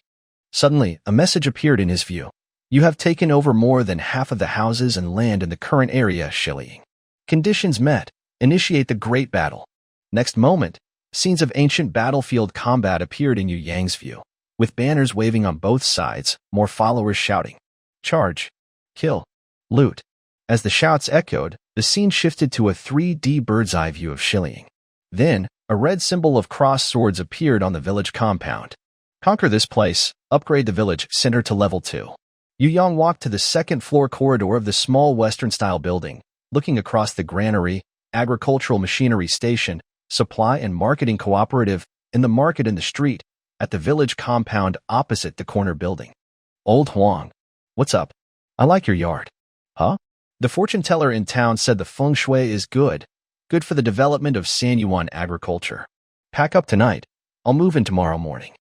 Suddenly, a message appeared in his view. You have taken over more than half of the houses and land in the current area, Shilling. Conditions met. Initiate the great battle. Next moment, scenes of ancient battlefield combat appeared in Yu Yang's view, with banners waving on both sides, more followers shouting, charge, kill, loot. As the shouts echoed, the scene shifted to a 3D bird's-eye view of Shilling. Then, a red symbol of crossed swords appeared on the village compound. Conquer this place, upgrade the village center to level 2. Yu Yang walked to the second-floor corridor of the small Western-style building, looking across the granary, agricultural machinery station, supply and marketing cooperative, and the market in the street, at the village compound opposite the corner building. Old Huang. What's up? I like your yard. Huh? The fortune teller in town said the feng shui is good. Good for the development of Sanyuan agriculture. Pack up tonight. I'll move in tomorrow morning.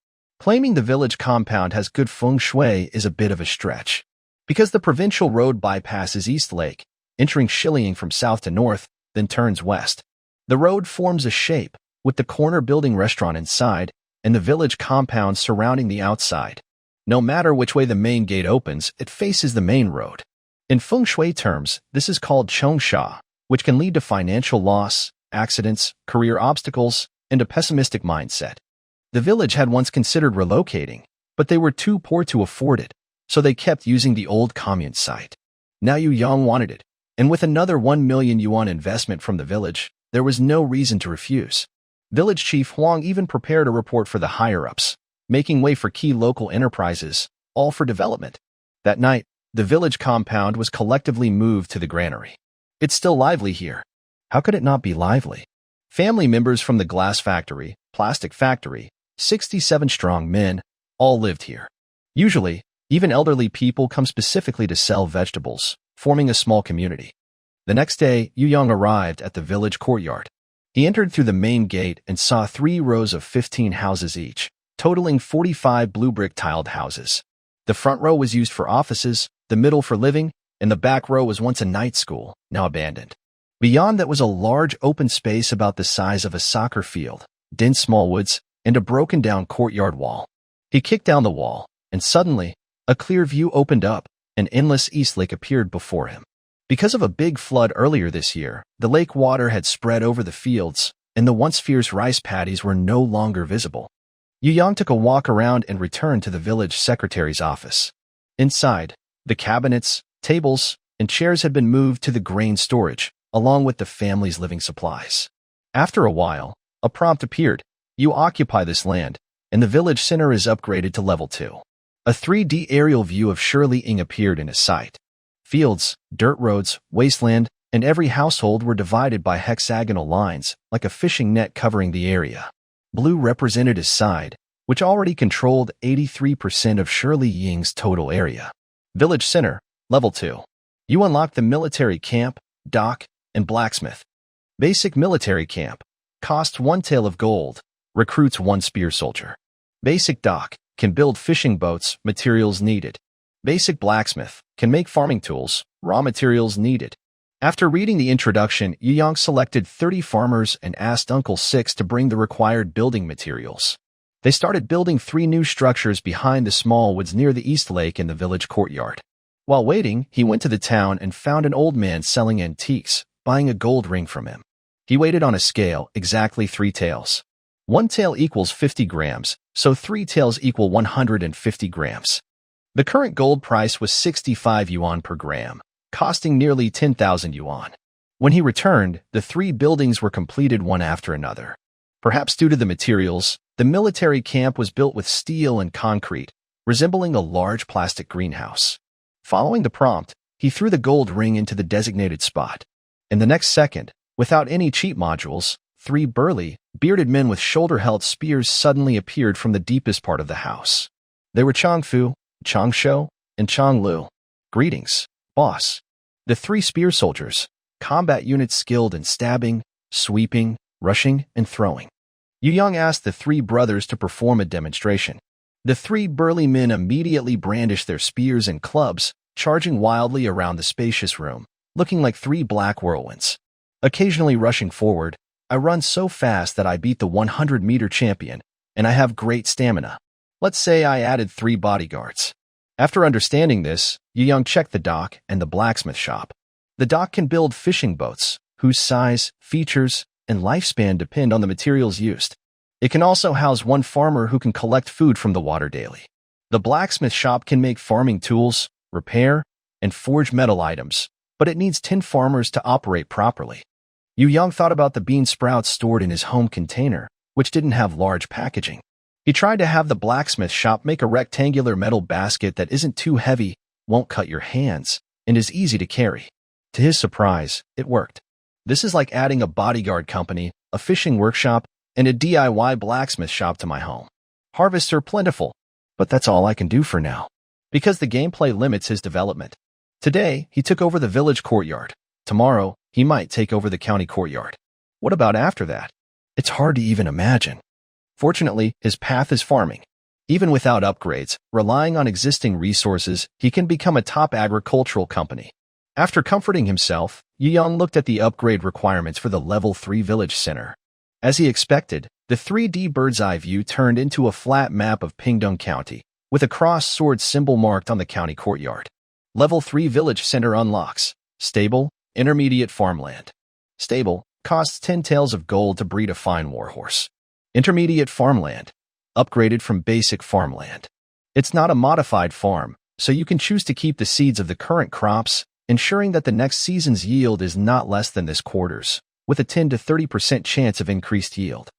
Claiming the village compound has good feng shui is a bit of a stretch. Because the provincial road bypasses East Lake, entering Shiliang from south to north, then turns west. The road forms a shape, with the corner building restaurant inside and the village compound surrounding the outside. No matter which way the main gate opens, it faces the main road. In feng shui terms, this is called chongsha, which can lead to financial loss, accidents, career obstacles, and a pessimistic mindset. The village had once considered relocating, but they were too poor to afford it, so they kept using the old commune site. Now Yu Yang wanted it, and with another 1 million yuan investment from the village, there was no reason to refuse. Village Chief Huang even prepared a report for the higher-ups, making way for key local enterprises, all for development. That night, the village compound was collectively moved to the granary. It's still lively here. How could it not be lively? Family members from the glass factory, plastic factory, 67 strong men, all lived here. Usually, even elderly people come specifically to sell vegetables, forming a small community. The next day, Yu Yang arrived at the village courtyard. He entered through the main gate and saw 3 rows of 15 houses each, totaling 45 blue brick tiled houses. The front row was used for offices, the middle for living, and the back row was once a night school, now abandoned. Beyond that was a large open space about the size of a soccer field, dense small woods, and a broken-down courtyard wall. He kicked down the wall, and suddenly, a clear view opened up, and endless East Lake appeared before him. Because of a big flood earlier this year, the lake water had spread over the fields, and the once fierce rice paddies were no longer visible. Yu Yang took a walk around and returned to the village secretary's office. Inside, the cabinets, tables, and chairs had been moved to the grain storage, along with the family's living supplies. After a while, a prompt appeared. You occupy this land, and the village center is upgraded to level 2. A 3D aerial view of Shirley-ing appeared in his sight. Fields, dirt roads, wasteland, and every household were divided by hexagonal lines, like a fishing net covering the area. Blue represented his side, which already controlled 83% of Shirley-ing's total area. Village Center, Level 2. You unlock the military camp, dock, and blacksmith. Basic military camp. Costs 1 tael of gold. Recruits 1 spear soldier. Basic dock. Can build fishing boats, materials needed. Basic blacksmith. Can make farming tools, raw materials needed. After reading the introduction, Yu Yang selected 30 farmers and asked Uncle Six to bring the required building materials. They started building 3 new structures behind the small woods near the East Lake in the village courtyard. While waiting, he went to the town and found an old man selling antiques, buying a gold ring from him. He weighed it on a scale, exactly 3 taels. 1 tael equals 50 grams, so 3 taels equal 150 grams. The current gold price was 65 yuan per gram, costing nearly 10,000 yuan. When he returned, the 3 buildings were completed one after another. Perhaps due to the materials, the military camp was built with steel and concrete, resembling a large plastic greenhouse. Following the prompt, he threw the gold ring into the designated spot. In the next second, without any cheat modules, 3 burly, bearded men with shoulder-held spears suddenly appeared from the deepest part of the house. They were Changfu, Changshou, and Changlu. Greetings, boss. The 3 spear soldiers, combat units skilled in stabbing, sweeping, rushing, and throwing. Yu Yang asked the 3 brothers to perform a demonstration. The 3 burly men immediately brandished their spears and clubs, charging wildly around the spacious room, looking like 3 black whirlwinds. Occasionally rushing forward, I run so fast that I beat the 100-meter champion, and I have great stamina. Let's say I added 3 bodyguards. After understanding this, Yu Yang checked the dock and the blacksmith shop. The dock can build fishing boats, whose size, features, and lifespan depend on the materials used. It can also house 1 farmer who can collect food from the water daily. The blacksmith shop can make farming tools, repair, and forge metal items, but it needs 10 farmers to operate properly. Yu Yang thought about the bean sprouts stored in his home container, which didn't have large packaging. He tried to have the blacksmith shop make a rectangular metal basket that isn't too heavy, won't cut your hands, and is easy to carry. To his surprise, it worked. This is like adding a bodyguard company, a fishing workshop, and a DIY blacksmith shop to my home. Harvests are plentiful, but that's all I can do for now, because the gameplay limits his development. Today, he took over the village courtyard. Tomorrow, he might take over the county courtyard. What about after that? It's hard to even imagine. Fortunately, his path is farming. Even without upgrades, relying on existing resources, he can become a top agricultural company. After comforting himself, Young looked at the upgrade requirements for the Level 3 village center. As he expected, the 3D bird's-eye view turned into a flat map of Pingdong County, with a cross-sword symbol marked on the county courtyard. Level 3 village center unlocks. Stable, intermediate farmland. Stable, costs 10 taels of gold to breed a fine warhorse. Intermediate farmland, upgraded from basic farmland. It's not a modified farm, so you can choose to keep the seeds of the current crops, ensuring that the next season's yield is not less than this quarter's, with a 10 to 30% chance of increased yield.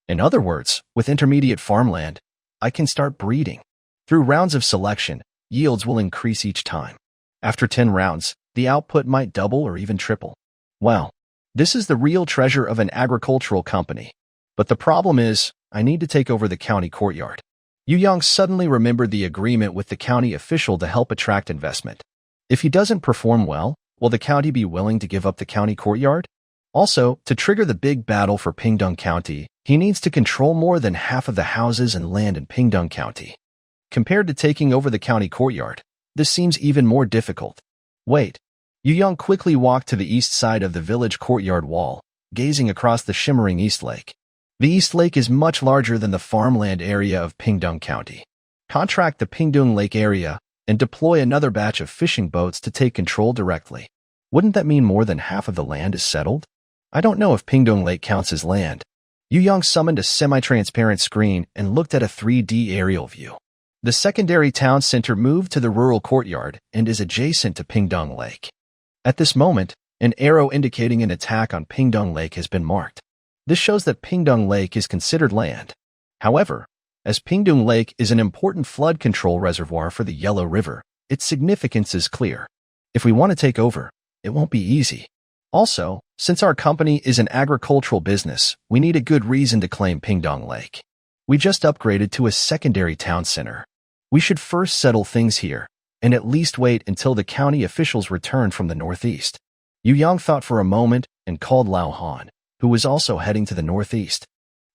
In other words, with intermediate farmland, I can start breeding. Through rounds of selection, yields will increase each time. After 10 rounds, the output might double or even triple. Well, this is the real treasure of an agricultural company. But the problem is, I need to take over the county courtyard. Young suddenly remembered the agreement with the county official to help attract investment. If he doesn't perform well, will the county be willing to give up the county courtyard? Also, to trigger the big battle for Pingdong County, he needs to control more than half of the houses and land in Pingdong County. Compared to taking over the county courtyard, this seems even more difficult. Wait. Young quickly walked to the east side of the village courtyard wall, gazing across the shimmering East Lake. The East Lake is much larger than the farmland area of Pingdong County. Contract the Pingdong Lake area and deploy another batch of fishing boats to take control directly. Wouldn't that mean more than half of the land is settled? I don't know if Pingdong Lake counts as land. Young summoned a semi-transparent screen and looked at a 3D aerial view. The secondary town center moved to the rural courtyard and is adjacent to Pingdong Lake. At this moment, an arrow indicating an attack on Pingdong Lake has been marked. This shows that Pingdong Lake is considered land. However, as Pingdong Lake is an important flood control reservoir for the Yellow River, its significance is clear. If we want to take over, it won't be easy. Also, since our company is an agricultural business, we need a good reason to claim Pingdong Lake. We just upgraded to a secondary town center. We should first settle things here, and at least wait until the county officials return from the northeast. Young thought for a moment and called Lao Han, who was also heading to the northeast.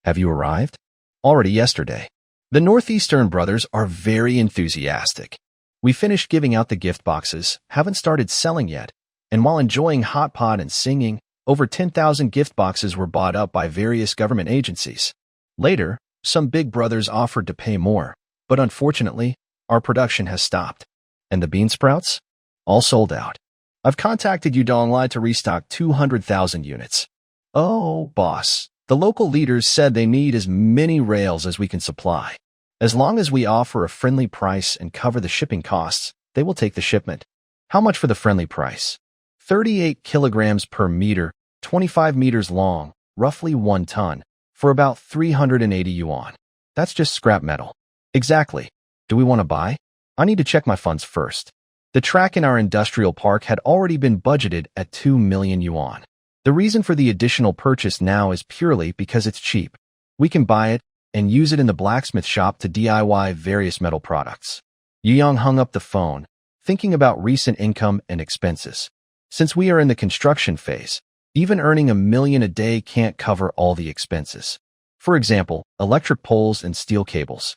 Have you arrived? Already yesterday. The Northeastern brothers are very enthusiastic. We finished giving out the gift boxes, haven't started selling yet, and while enjoying hot pot and singing, over 10,000 gift boxes were bought up by various government agencies. Later, some big brothers offered to pay more, but unfortunately, our production has stopped. And the bean sprouts? All sold out. I've contacted Udon Lai to restock 200,000 units. Oh, boss. The local leaders said they need as many rails as we can supply. As long as we offer a friendly price and cover the shipping costs, they will take the shipment. How much for the friendly price? 38 kilograms per meter, 25 meters long, roughly 1 ton, for about 380 yuan. That's just scrap metal. Exactly. Do we want to buy? I need to check my funds first. The track in our industrial park had already been budgeted at 2 million yuan. The reason for the additional purchase now is purely because it's cheap. We can buy it and use it in the blacksmith shop to DIY various metal products. Young hung up the phone, thinking about recent income and expenses. Since we are in the construction phase, even earning 1 million a day can't cover all the expenses. For example, electric poles and steel cables.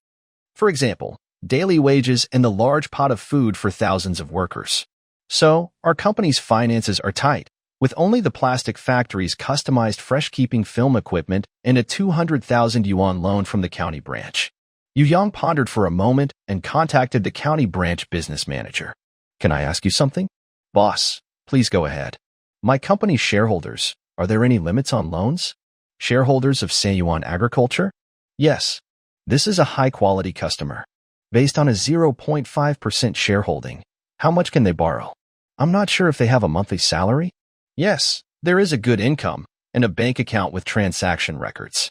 For example, daily wages and the large pot of food for thousands of workers. So, our company's finances are tight, with only the plastic factory's customized fresh-keeping film equipment and a 200,000 yuan loan from the county branch. Young pondered for a moment and contacted the county branch business manager. Can I ask you something? Boss, please go ahead. My company's shareholders, are there any limits on loans? Shareholders of Seiyuan Agriculture? Yes. This is a high-quality customer. Based on a 0.5% shareholding, how much can they borrow? I'm not sure if they have a monthly salary. Yes, there is a good income and a bank account with transaction records.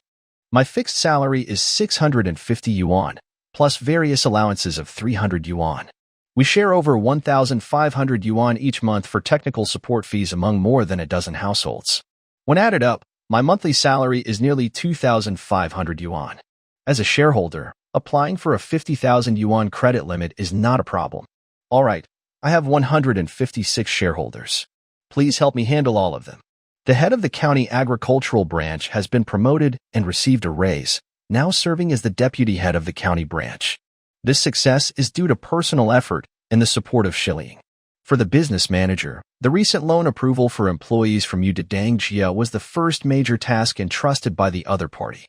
My fixed salary is 650 yuan, plus various allowances of 300 yuan. We share over 1,500 yuan each month for technical support fees among more than a dozen households. When added up, my monthly salary is nearly 2,500 yuan. As a shareholder, applying for a 50,000 yuan credit limit is not a problem. All right, I have 156 shareholders. Please help me handle all of them. The head of the county agricultural branch has been promoted and received a raise, now serving as the deputy head of the county branch. This success is due to personal effort and the support of Shilling. For the business manager, the recent loan approval for employees from Udadangjia was the first major task entrusted by the other party.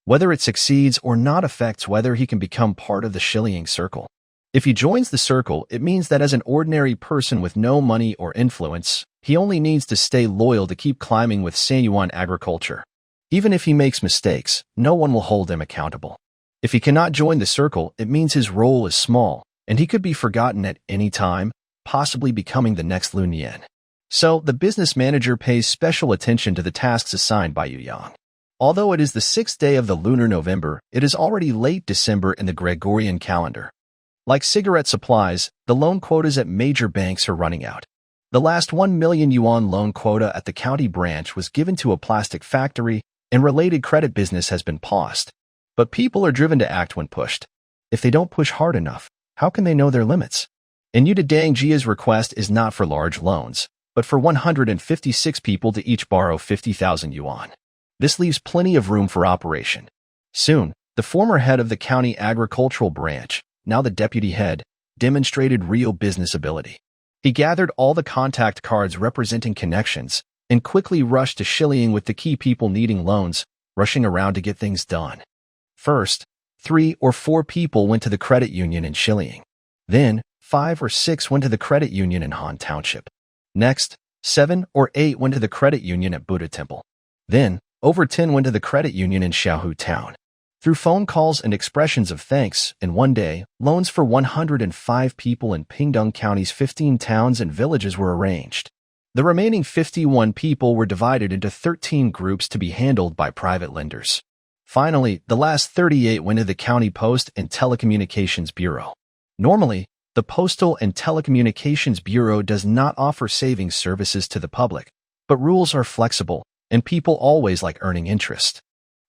Whether it succeeds or not affects whether he can become part of the shilling circle. If he joins the circle, it means that as an ordinary person with no money or influence, he only needs to stay loyal to keep climbing with Sanyuan agriculture. Even if he makes mistakes, no one will hold him accountable. If he cannot join the circle, it means his role is small, and he could be forgotten at any time, possibly becoming the next Lu Nian. So, the business manager pays special attention to the tasks assigned by Yu Yang. Although it is the 6th day of the lunar November, it is already late December in the Gregorian calendar. Like cigarette supplies, the loan quotas at major banks are running out. The last 1 million yuan loan quota at the county branch was given to a plastic factory, and related credit business has been paused. But people are driven to act when pushed. If they don't push hard enough, how can they know their limits? And Udadangjia's request is not for large loans, but for 156 people to each borrow 50,000 yuan. This leaves plenty of room for operation. Soon, the former head of the county agricultural branch, now the deputy head, demonstrated real business ability. He gathered all the contact cards representing connections and quickly rushed to shilling with the key people needing loans, rushing around to get things done. First, 3 or 4 people went to the credit union in shilling. Then, 5 or 6 went to the credit union in Han Township. Next, 7 or 8 went to the credit union at Buddha Temple. Then, over 10 went to the credit union in Xiaohu Town. Through phone calls and expressions of thanks, in one day, loans for 105 people in Pingdong County's 15 towns and villages were arranged. The remaining 51 people were divided into 13 groups to be handled by private lenders. Finally, the last 38 went to the County Post and Telecommunications Bureau. Normally, the Postal and Telecommunications Bureau does not offer savings services to the public, but rules are flexible, and people always like earning interest.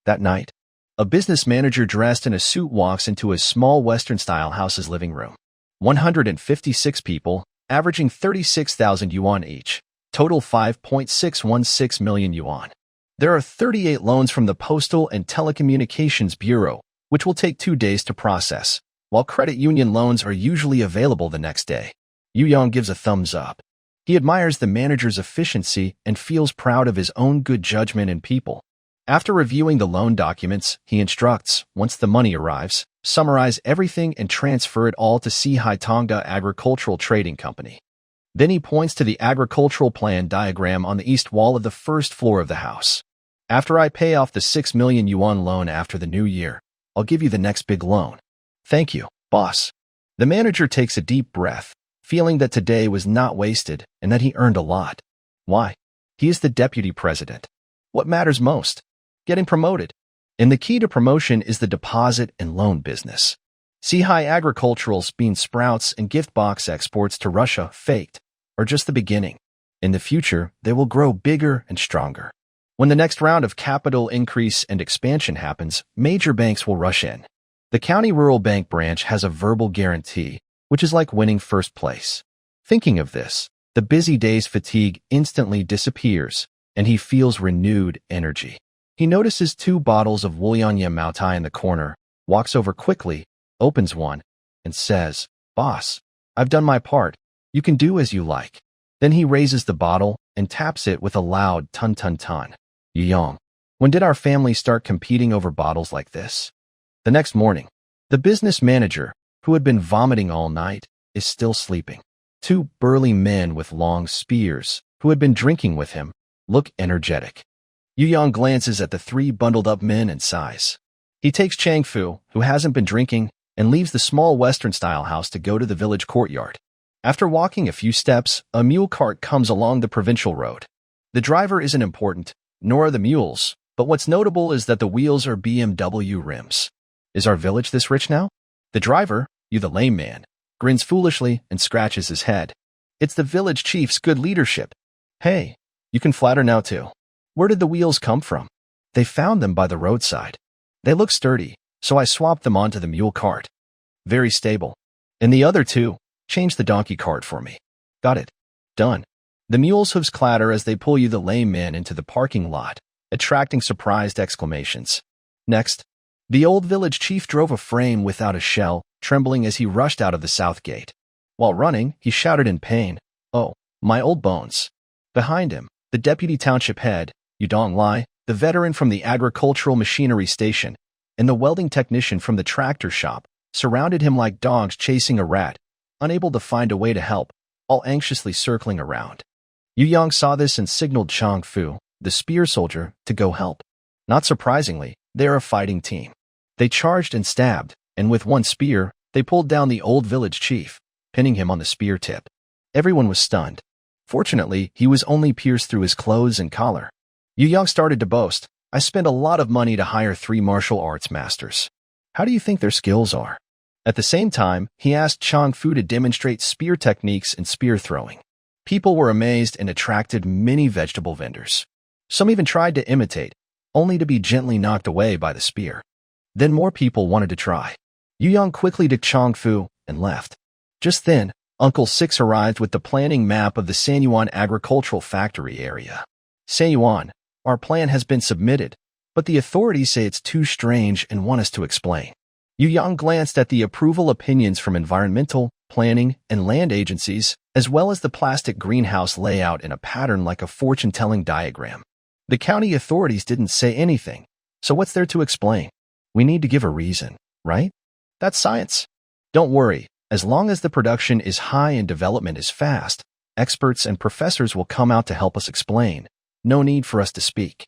That night, a business manager dressed in a suit walks into his small Western-style house's living room. 156 people, averaging 36,000 yuan each, total 5.616 million yuan. There are 38 loans from the Postal and Telecommunications Bureau, which will take 2 days to process, while credit union loans are usually available the next day. Yu Yang gives a thumbs up. He admires the manager's efficiency and feels proud of his own good judgment and people. After reviewing the loan documents, he instructs, once the money arrives, summarize everything and transfer it all to Sihai Tongda Agricultural Trading Company. Then he points to the agricultural plan diagram on the east wall of the first floor of the house. After I pay off the 6 million yuan loan after the new year, I'll give you the next big loan. Thank you, boss. The manager takes a deep breath, feeling that today was not wasted and that he earned a lot. Why? He is the deputy president. What matters most? Getting promoted. And the key to promotion is the deposit and loan business. Sihai Agricultural's bean sprouts and gift box exports to Russia, faked, are just the beginning. In the future, they will grow bigger and stronger. When the next round of capital increase and expansion happens, major banks will rush in. The County Rural Bank branch has a verbal guarantee, which is like winning first place. Thinking of this, the busy day's fatigue instantly disappears, and he feels renewed energy. He notices 2 bottles of Wulianya Maotai in the corner, walks over quickly, opens one, and says, "Boss, I've done my part. You can do as you like." Then he raises the bottle and taps it with a loud tun-tun-tun. Yu Yang, when did our family start competing over bottles like this? The next morning, the business manager, who had been vomiting all night, is still sleeping. 2 burly men with long spears, who had been drinking with him, look energetic. Yu Yang glances at the 3 bundled-up men and sighs. He takes Chang Fu, who hasn't been drinking, and leaves the small Western-style house to go to the village courtyard. After walking a few steps, a mule cart comes along the provincial road. The driver isn't important, nor are the mules, but what's notable is that the wheels are BMW rims. Is our village this rich now? The driver, you the lame man, grins foolishly and scratches his head. It's the village chief's good leadership. Hey, you can flatter now too. Where did the wheels come from? They found them by the roadside. They look sturdy, so I swapped them onto the mule cart. Very stable. And the other 2, change the donkey cart for me. Got it. Done. The mule's hooves clatter as they pull you the lame man into the parking lot, attracting surprised exclamations. Next, the old village chief drove a frame without a shell, trembling as he rushed out of the south gate. While running, he shouted in pain, Oh, my old bones. Behind him, the deputy township head, Yudong Lai, the veteran from the agricultural machinery station, and the welding technician from the tractor shop, surrounded him like dogs chasing a rat, unable to find a way to help, all anxiously circling around. Yu Yang saw this and signaled Chang Fu, the spear soldier, to go help. Not surprisingly, they're a fighting team. They charged and stabbed, and with one spear, they pulled down the old village chief, pinning him on the spear tip. Everyone was stunned. Fortunately, he was only pierced through his clothes and collar. Yu Yang started to boast, "I spent a lot of money to hire 3 martial arts masters. How do you think their skills are?" At the same time, he asked Chang Fu to demonstrate spear techniques and spear throwing. People were amazed and attracted many vegetable vendors. Some even tried to imitate, only to be gently knocked away by the spear. Then more people wanted to try. Yu Yang quickly took Chang Fu and left. Just then, Uncle Six arrived with the planning map of the Sanyuan agricultural factory area. "Sanyuan, our plan has been submitted, but the authorities say it's too strange and want us to explain." Yu Yang glanced at the approval opinions from environmental, planning, and land agencies, as well as the plastic greenhouse layout in a pattern like a fortune-telling diagram. The county authorities didn't say anything, so what's there to explain? We need to give a reason, right? That's science. Don't worry, as long as the production is high and development is fast, experts and professors will come out to help us explain. No need for us to speak.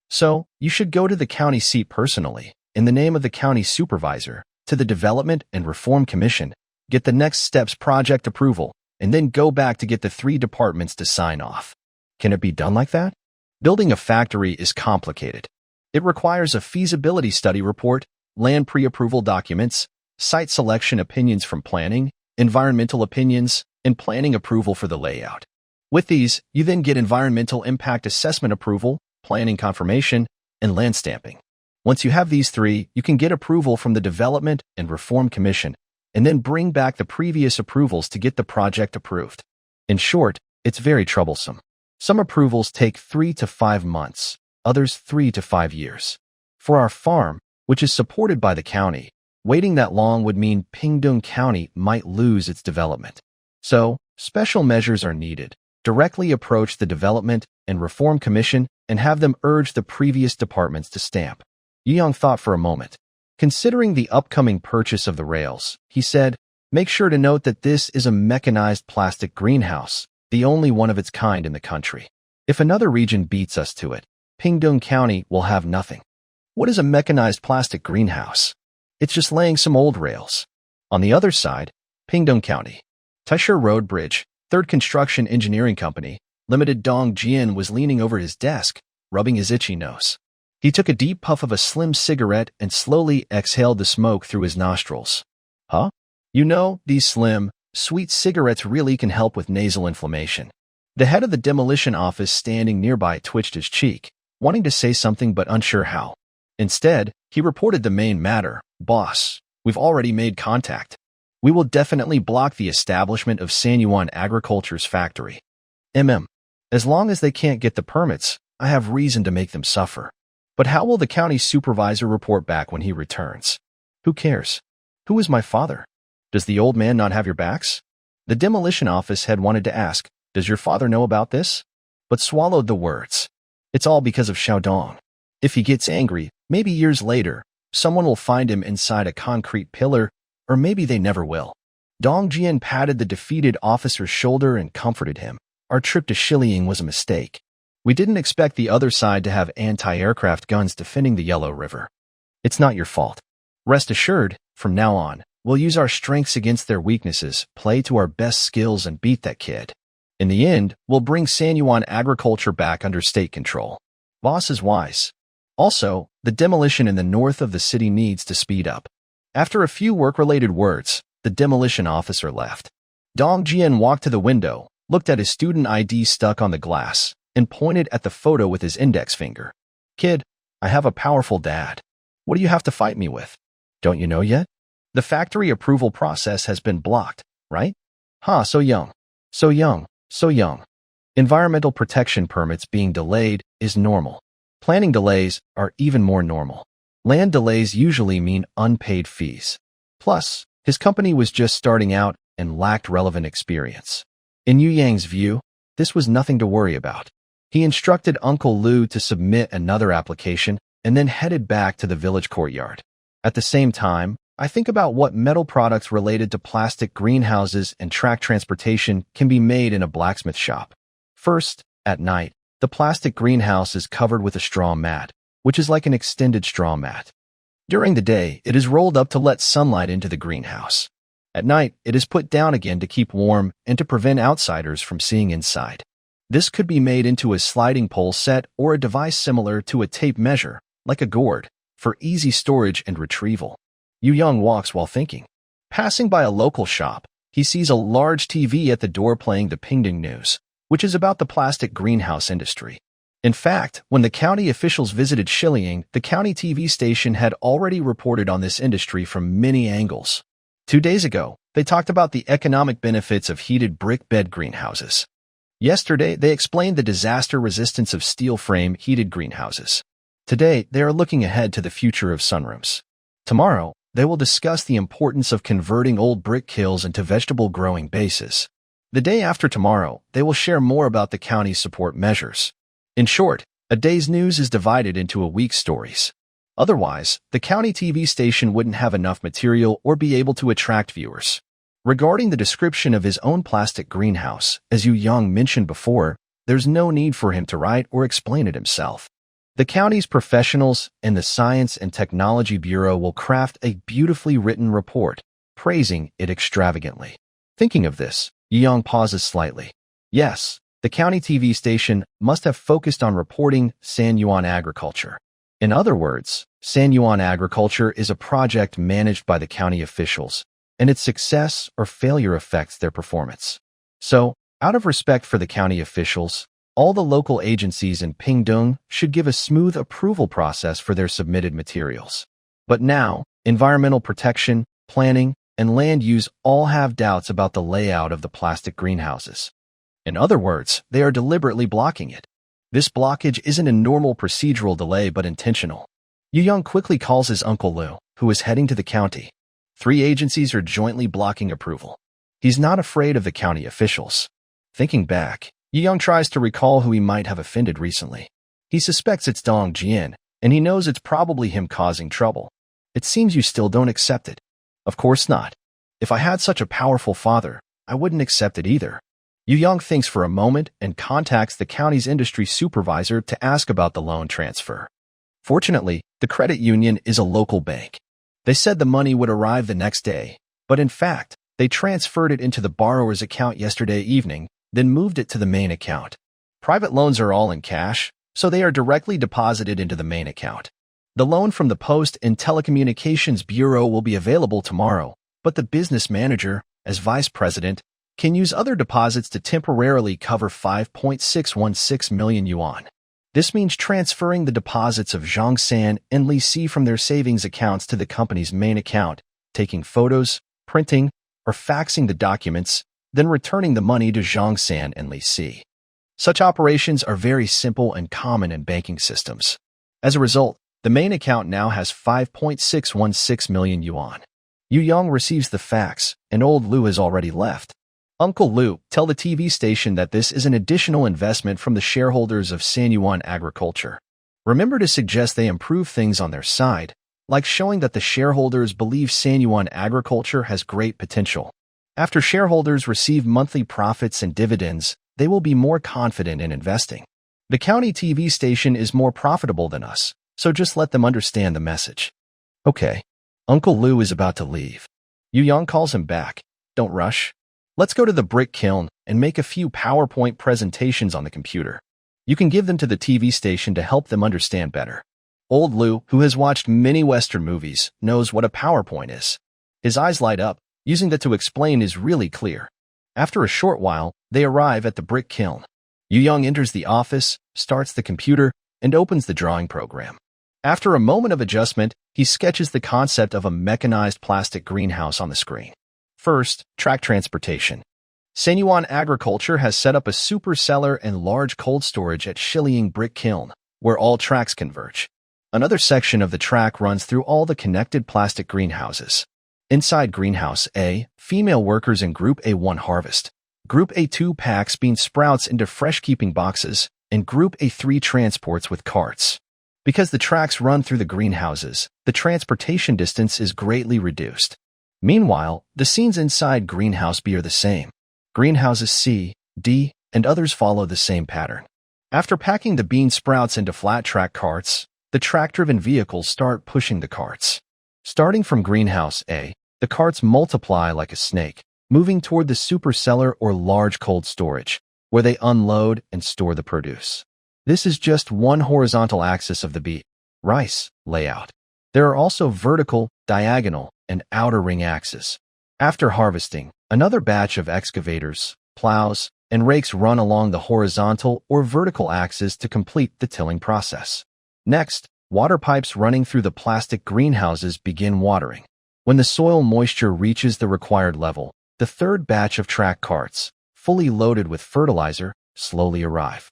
So, you should go to the county seat personally, in the name of the county supervisor, to the Development and Reform Commission, get the next steps project approval, and then go back to get the 3 departments to sign off. Can it be done like that? Building a factory is complicated. It requires a feasibility study report, land pre-approval documents, site selection opinions from planning, environmental opinions, and planning approval for the layout. With these, you then get environmental impact assessment approval, planning confirmation, and land stamping. Once you have these 3, you can get approval from the Development and Reform Commission, and then bring back the previous approvals to get the project approved. In short, it's very troublesome. Some approvals take 3 to 5 months, others 3 to 5 years. For our farm, which is supported by the county, waiting that long would mean Pingdong County might lose its development. So, special measures are needed. Directly approach the Development and Reform Commission and have them urge the previous departments to stamp. Yu Yang thought for a moment. Considering the upcoming purchase of the rails, he said, "Make sure to note that this is a mechanized plastic greenhouse, the only one of its kind in the country. If another region beats us to it, Pingdong County will have nothing." What is a mechanized plastic greenhouse? It's just laying some old rails. On the other side, Pingdong County. Taisher Road Bridge, 3rd Construction Engineering Company, Limited. Dong Jian was leaning over his desk, rubbing his itchy nose. He took a deep puff of a slim cigarette and slowly exhaled the smoke through his nostrils. Huh? You know, these slim, sweet cigarettes really can help with nasal inflammation. The head of the demolition office standing nearby twitched his cheek, wanting to say something but unsure how. Instead, he reported the main matter. "Boss, we've already made contact. We will definitely block the establishment of Sanyuan Agriculture's factory. As long as they can't get the permits, I have reason to make them suffer. But how will the county supervisor report back when he returns? Who cares? Who is my father? Does the old man not have your backs?" The demolition office head wanted to ask, "Does your father know about this?" but swallowed the words. It's all because of Xiaodong. If he gets angry, maybe years later, someone will find him inside a concrete pillar, or maybe they never will. Dong Jian patted the defeated officer's shoulder and comforted him. "Our trip to Shiliang was a mistake. We didn't expect the other side to have anti-aircraft guns defending the Yellow River. It's not your fault. Rest assured, from now on, we'll use our strengths against their weaknesses, play to our best skills, and beat that kid. In the end, we'll bring Sanyuan agriculture back under state control." Boss is wise. Also, the demolition in the north of the city needs to speed up. After a few work-related words, the demolition officer left. Dong Jian walked to the window, looked at his student ID stuck on the glass, and pointed at the photo with his index finger. "Kid, I have a powerful dad. What do you have to fight me with? Don't you know yet? The factory approval process has been blocked, right? So young. So young. So young. Environmental protection permits being delayed is normal. Planning delays are even more normal. Land delays usually mean unpaid fees. Plus, his company was just starting out and lacked relevant experience. In Yu Yang's view, this was nothing to worry about. He instructed Uncle Lu to submit another application and then headed back to the village courtyard. At the same time, I think about what metal products related to plastic greenhouses and track transportation can be made in a blacksmith shop. First, at night, the plastic greenhouse is covered with a straw mat, which is like an extended straw mat. During the day, it is rolled up to let sunlight into the greenhouse. At night, it is put down again to keep warm and to prevent outsiders from seeing inside. This could be made into a sliding pole set or a device similar to a tape measure, like a gourd, for easy storage and retrieval. Yu Yang walks while thinking. Passing by a local shop, he sees a large TV at the door playing the Pingding News, which is about the plastic greenhouse industry. In fact, when the county officials visited Shiliang, the county TV station had already reported on this industry from many angles. 2 days ago, they talked about the economic benefits of heated brick bed greenhouses. Yesterday, they explained the disaster resistance of steel frame heated greenhouses. Today, they are looking ahead to the future of sunrooms. Tomorrow, they will discuss the importance of converting old brick kilns into vegetable growing bases. The day after tomorrow, they will share more about the county's support measures. In short, a day's news is divided into a week's stories. Otherwise, the county TV station wouldn't have enough material or be able to attract viewers. Regarding the description of his own plastic greenhouse, as Yu Yang mentioned before, there's no need for him to write or explain it himself. The county's professionals and the Science and Technology Bureau will craft a beautifully written report, praising it extravagantly. Thinking of this, Yu Yang pauses slightly. Yes, the county TV station must have focused on reporting Sanyuan agriculture. In other words, Sanyuan agriculture is a project managed by the county officials, and its success or failure affects their performance. So, out of respect for the county officials, all the local agencies in Pingdong should give a smooth approval process for their submitted materials. But now, environmental protection, planning, and land use all have doubts about the layout of the plastic greenhouses. In other words, they are deliberately blocking it. This blockage isn't a normal procedural delay but intentional. Yu Yang quickly calls his Uncle Lu, who is heading to the county. 3 agencies are jointly blocking approval. He's not afraid of the county officials. Thinking back, Yu Yang tries to recall who he might have offended recently. He suspects it's Dong Jian, and he knows it's probably him causing trouble. It seems you still don't accept it. Of course not. If I had such a powerful father, I wouldn't accept it either. Yu Yang thinks for a moment and contacts the county's industry supervisor to ask about the loan transfer. Fortunately, the credit union is a local bank. They said the money would arrive the next day, but in fact, they transferred it into the borrower's account yesterday evening, then moved it to the main account. Private loans are all in cash, so they are directly deposited into the main account. The loan from the Post and Telecommunications Bureau will be available tomorrow, but the business manager, as vice president, can use other deposits to temporarily cover 5.616 million yuan. This means transferring the deposits of Zhang San and Li Si from their savings accounts to the company's main account, taking photos, printing, or faxing the documents, then returning the money to Zhang San and Li Si. Such operations are very simple and common in banking systems. As a result, the main account now has 5.616 million yuan. Yu Yang receives the fax, and old Lu has already left. Uncle Lu, tell the TV station that this is an additional investment from the shareholders of Sanyuan Agriculture. Remember to suggest they improve things on their side, like showing that the shareholders believe Sanyuan Agriculture has great potential. After shareholders receive monthly profits and dividends, they will be more confident in investing. The county TV station is more profitable than us, so just let them understand the message. Okay. Uncle Lu is about to leave. Yu Yang calls him back. Don't rush. Let's go to the brick kiln and make a few PowerPoint presentations on the computer. You can give them to the TV station to help them understand better. Old Lu, who has watched many Western movies, knows what a PowerPoint is. His eyes light up, using that to explain is really clear. After a short while, they arrive at the brick kiln. Yu Yang enters the office, starts the computer, and opens the drawing program. After a moment of adjustment, he sketches the concept of a mechanized plastic greenhouse on the screen. First, track transportation. Sanyuan Agriculture has set up a super cellar and large cold storage at Shiliang Brick Kiln, where all tracks converge. Another section of the track runs through all the connected plastic greenhouses. Inside Greenhouse A, female workers in Group A1 harvest. Group A2 packs bean sprouts into fresh-keeping boxes, and Group A3 transports with carts. Because the tracks run through the greenhouses, the transportation distance is greatly reduced. Meanwhile, the scenes inside Greenhouse B are the same. Greenhouses C, D, and others follow the same pattern. After packing the bean sprouts into flat-track carts, the track-driven vehicles start pushing the carts. Starting from Greenhouse A, the carts multiply like a snake, moving toward the supercellar or large cold storage, where they unload and store the produce. This is just one horizontal axis of the beet, rice, layout. There are also vertical, diagonal, and outer ring axes. After harvesting, another batch of excavators, plows, and rakes run along the horizontal or vertical axis to complete the tilling process. Next, water pipes running through the plastic greenhouses begin watering. When the soil moisture reaches the required level, the third batch of track carts, fully loaded with fertilizer, slowly arrive.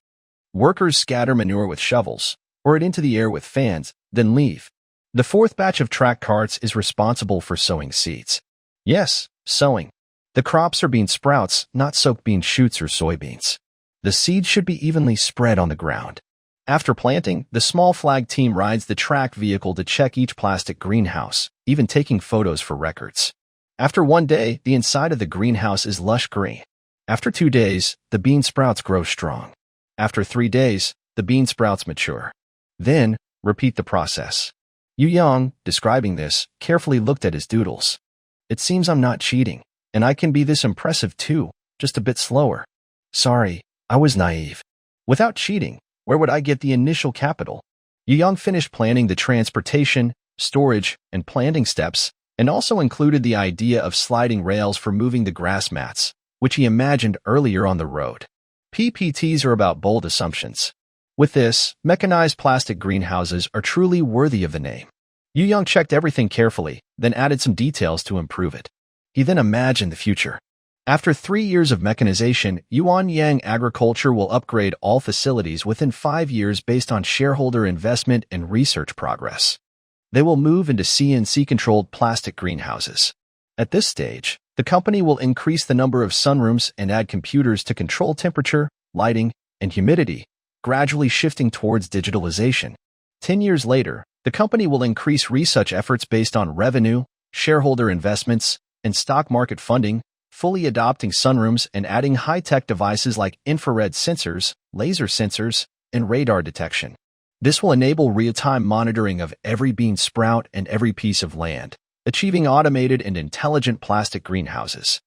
Workers scatter manure with shovels, or it into the air with fans, then leave. The fourth batch of track carts is responsible for sowing seeds. Yes, sowing. The crops are bean sprouts, not soaked bean shoots or soybeans. The seeds should be evenly spread on the ground. After planting, the small flag team rides the track vehicle to check each plastic greenhouse, even taking photos for records. After 1 day, the inside of the greenhouse is lush green. After 2 days, the bean sprouts grow strong. After 3 days, the bean sprouts mature. Then, repeat the process. Yu Yang, describing this, carefully looked at his doodles. It seems I'm not cheating, and I can be this impressive too, just a bit slower. Sorry, I was naive. Without cheating, where would I get the initial capital? Yu Yang finished planning the transportation, storage, and planting steps, and also included the idea of sliding rails for moving the grass mats, which he imagined earlier on the road. PPTs are about bold assumptions. With this, mechanized plastic greenhouses are truly worthy of the name. Yu Yang checked everything carefully, then added some details to improve it. He then imagined the future. After 3 years of mechanization, Yuan Yang Agriculture will upgrade all facilities within 5 years based on shareholder investment and research progress. They will move into CNC-controlled plastic greenhouses. At this stage, the company will increase the number of sunrooms and add computers to control temperature, lighting, and humidity, gradually shifting towards digitalization. 10 years later, the company will increase research efforts based on revenue, shareholder investments, and stock market funding, fully adopting sunrooms and adding high-tech devices like infrared sensors, laser sensors, and radar detection. This will enable real-time monitoring of every bean sprout and every piece of land, achieving automated and intelligent plastic greenhouses.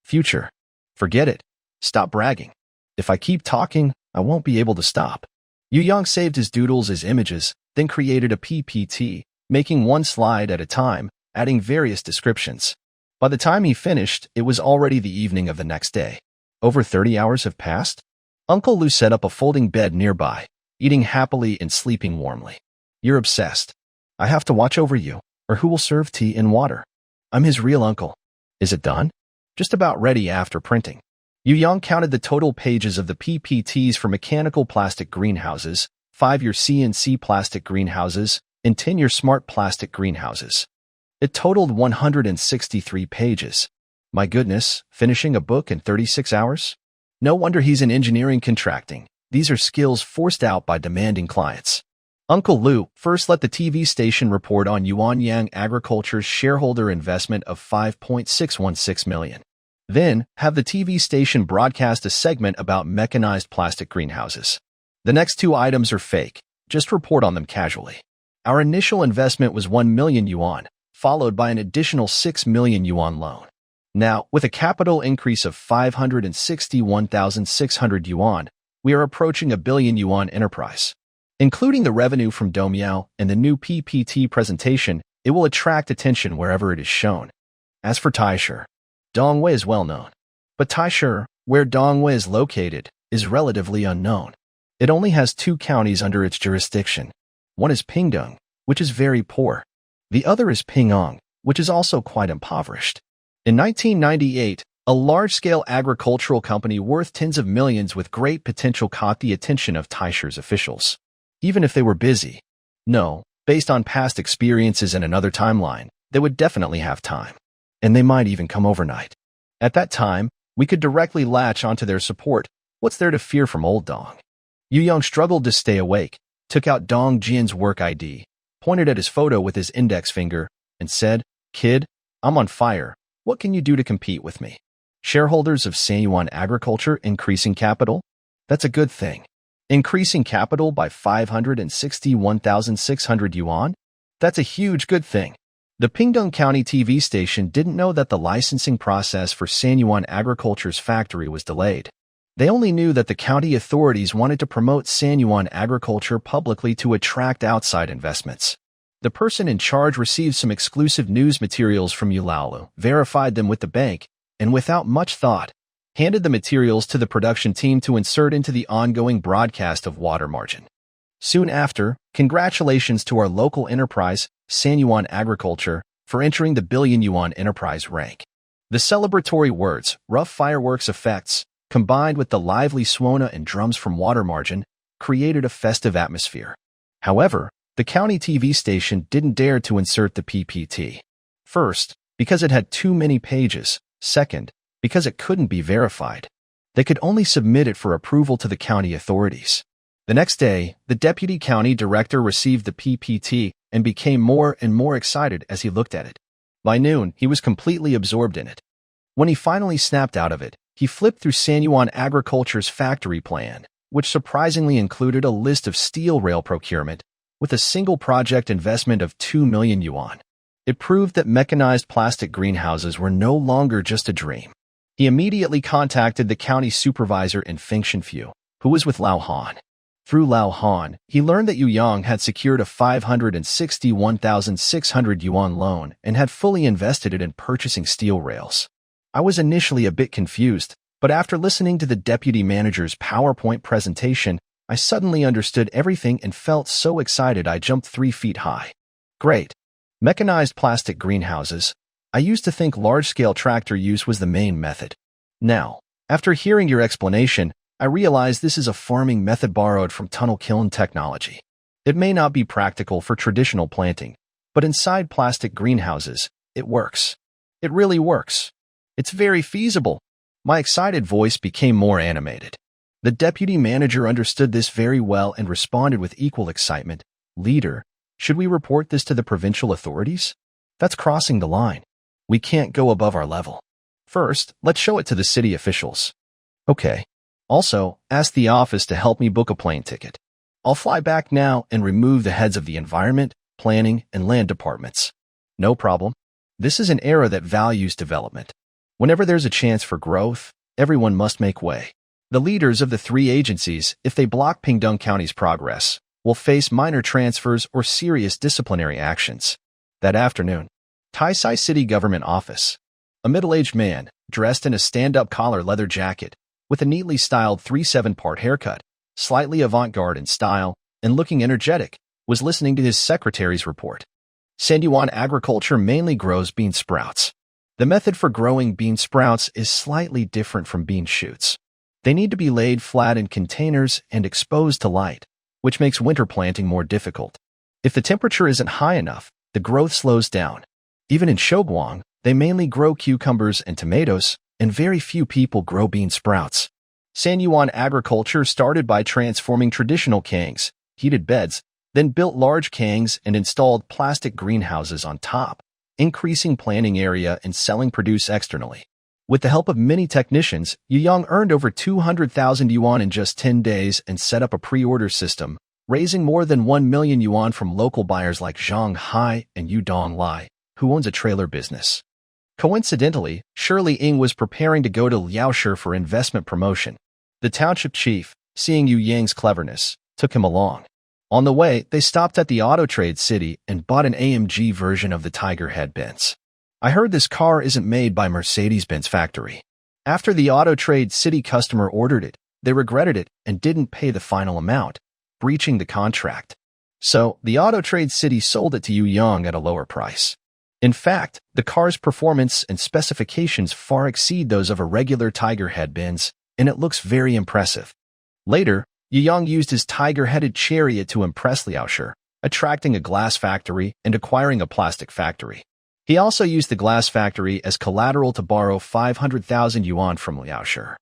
Future. Forget it. Stop bragging. If I keep talking, I won't be able to stop. Yu Yang saved his doodles as images, then created a PPT, making one slide at a time, adding various descriptions. By the time he finished, it was already the evening of the next day. Over 30 hours have passed. Uncle Lu set up a folding bed nearby, eating happily and sleeping warmly. You're obsessed. I have to watch over you, or who will serve tea and water? I'm his real uncle. Is it done? Just about ready after printing. Yu Yang counted the total pages of the PPTs for mechanical plastic greenhouses, 5-year CNC plastic greenhouses, and 10-year smart plastic greenhouses. It totaled 163 pages. My goodness, finishing a book in 36 hours? No wonder he's in engineering contracting. These are skills forced out by demanding clients. Uncle Lu first let the TV station report on Yuan Yang Agriculture's shareholder investment of $5.616 million. Then, have the TV station broadcast a segment about mechanized plastic greenhouses. The next 2 items are fake. Just report on them casually. Our initial investment was 1 million yuan, followed by an additional 6 million yuan loan. Now, with a capital increase of 561,600 yuan, we are approaching a billion yuan enterprise. Including the revenue from Domiao and the new PPT presentation, it will attract attention wherever it is shown. As for Taisher, Dongwei is well known. But Taisher, where Dongwei is located, is relatively unknown. It only has 2 counties under its jurisdiction. One is Pingdong, which is very poor. The other is Ping'an, which is also quite impoverished. In 1998, a large-scale agricultural company worth tens of millions with great potential caught the attention of Taisher's officials. Even if they were busy. No, based on past experiences and another timeline, they would definitely have time. And they might even come overnight. At that time, We could directly latch onto their support. What's there to fear from old Dong? Yu Young struggled to stay awake, took out Dong Jin's work ID, pointed at his photo with his index finger, and said, "Kid, I'm on fire. What can you do to compete with me? Shareholders of Sanyuan Agriculture increasing capital? That's a good thing. Increasing capital by 561,600 yuan? That's a huge good thing." The Pingdong County TV station didn't know that the licensing process for Sanyuan Agriculture's factory was delayed. They only knew that the county authorities wanted to promote Sanyuan Agriculture publicly to attract outside investments. The person in charge received some exclusive news materials from Yulaolu, verified them with the bank, and without much thought, handed the materials to the production team to insert into the ongoing broadcast of Water Margin. Soon after, congratulations to our local enterprise, Sanyuan Agriculture, for entering the billion yuan enterprise rank. The celebratory words, rough fireworks effects, combined with the lively swona and drums from Water Margin, created a festive atmosphere. However, the county TV station didn't dare to insert the PPT. First, because it had too many pages. Second, because it couldn't be verified. They could only submit it for approval to the county authorities. The next day, the deputy county director received the PPT and became more and more excited as he looked at it. By noon, he was completely absorbed in it. When he finally snapped out of it, he flipped through Sanyuan Agriculture's factory plan, which surprisingly included a list of steel rail procurement, with a single project investment of 2 million yuan. It proved that mechanized plastic greenhouses were no longer just a dream. He immediately contacted the county supervisor in Fengshanfu, who was with Lao Han. Through Lao Han, he learned that Yu Yang had secured a 561,600 yuan loan and had fully invested it in purchasing steel rails. I was initially a bit confused, but after listening to the deputy manager's PowerPoint presentation, I suddenly understood everything and felt so excited I jumped 3 feet high. Great. Mechanized plastic greenhouses. I used to think large-scale tractor use was the main method. Now, after hearing your explanation, I realize this is a farming method borrowed from tunnel kiln technology. It may not be practical for traditional planting, but inside plastic greenhouses, it works. It really works. It's very feasible. My excited voice became more animated. The deputy manager understood this very well and responded with equal excitement. "Leader, should we report this to the provincial authorities? That's crossing the line. We can't go above our level. First, let's show it to the city officials." "Okay. Also, ask the office to help me book a plane ticket. I'll fly back now and remove the heads of the environment, planning, and land departments." "No problem. This is an era that values development. Whenever there's a chance for growth, everyone must make way. The leaders of the 3 agencies, if they block Pingdong County's progress, will face minor transfers or serious disciplinary actions." That afternoon, Taisai City Government Office. A middle-aged man, dressed in a stand-up collar leather jacket, with a neatly styled 3/7-part haircut, slightly avant-garde in style, and looking energetic, was listening to his secretary's report. Sanyuan Agriculture mainly grows bean sprouts. The method for growing bean sprouts is slightly different from bean shoots. They need to be laid flat in containers and exposed to light, which makes winter planting more difficult. If the temperature isn't high enough, the growth slows down. Even in Shoguang, they mainly grow cucumbers and tomatoes, and very few people grow bean sprouts. Sanyuan Agriculture started by transforming traditional kangs, heated beds, then built large kangs and installed plastic greenhouses on top, increasing planting area and selling produce externally. With the help of many technicians, Yu Yang earned over 200,000 yuan in just 10 days and set up a pre-order system, raising more than 1 million yuan from local buyers like Zhang Hai and Yu Dong Lai, who owns a trailer business. Coincidentally, Shirley Ing was preparing to go to Liaoshi for investment promotion. The township chief, seeing Yu Yang's cleverness, took him along. On the way, they stopped at the Auto Trade City and bought an AMG version of the Tiger Head Benz. I heard this car isn't made by Mercedes-Benz factory. After the Auto Trade City customer ordered it, they regretted it and didn't pay the final amount, breaching the contract. So, the Auto Trade City sold it to Yu Yang at a lower price. In fact, the car's performance and specifications far exceed those of a regular Tiger Head Benz, and it looks very impressive. Later, Yu Yang used his tiger-headed chariot to impress Liaoshi, attracting a glass factory and acquiring a plastic factory. He also used the glass factory as collateral to borrow 500,000 yuan from Liaoshi.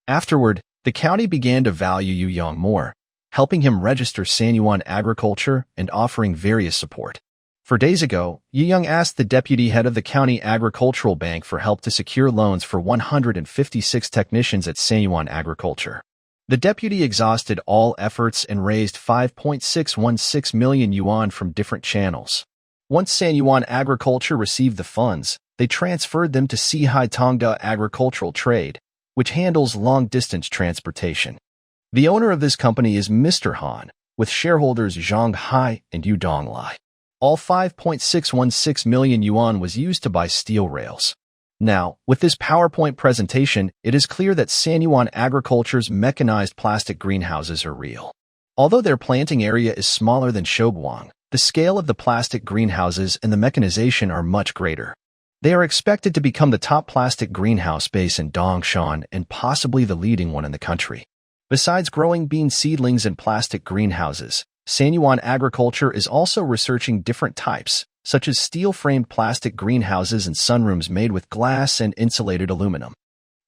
Afterward, the county began to value Yu Yang more, helping him register Sanyuan agriculture and offering various support. 4 days ago, Yu Yang asked the deputy head of the county agricultural bank for help to secure loans for 156 technicians at Sanyuan agriculture. The deputy exhausted all efforts and raised 5.616 million yuan from different channels. Once Sanyuan agriculture received the funds, they transferred them to Sihai Tongda Agricultural Trade, which handles long-distance transportation. The owner of this company is Mr. Han, with shareholders Zhang Hai and Yu Donglai. All 5.616 million yuan was used to buy steel rails. Now, with this PowerPoint presentation, it is clear that Sanyuan Agriculture's mechanized plastic greenhouses are real. Although their planting area is smaller than Shouguang, the scale of the plastic greenhouses and the mechanization are much greater. They are expected to become the top plastic greenhouse base in Dongshan and possibly the leading one in the country. Besides growing bean seedlings in plastic greenhouses, Sanyuan Agriculture is also researching different types, such as steel-framed plastic greenhouses and sunrooms made with glass and insulated aluminum.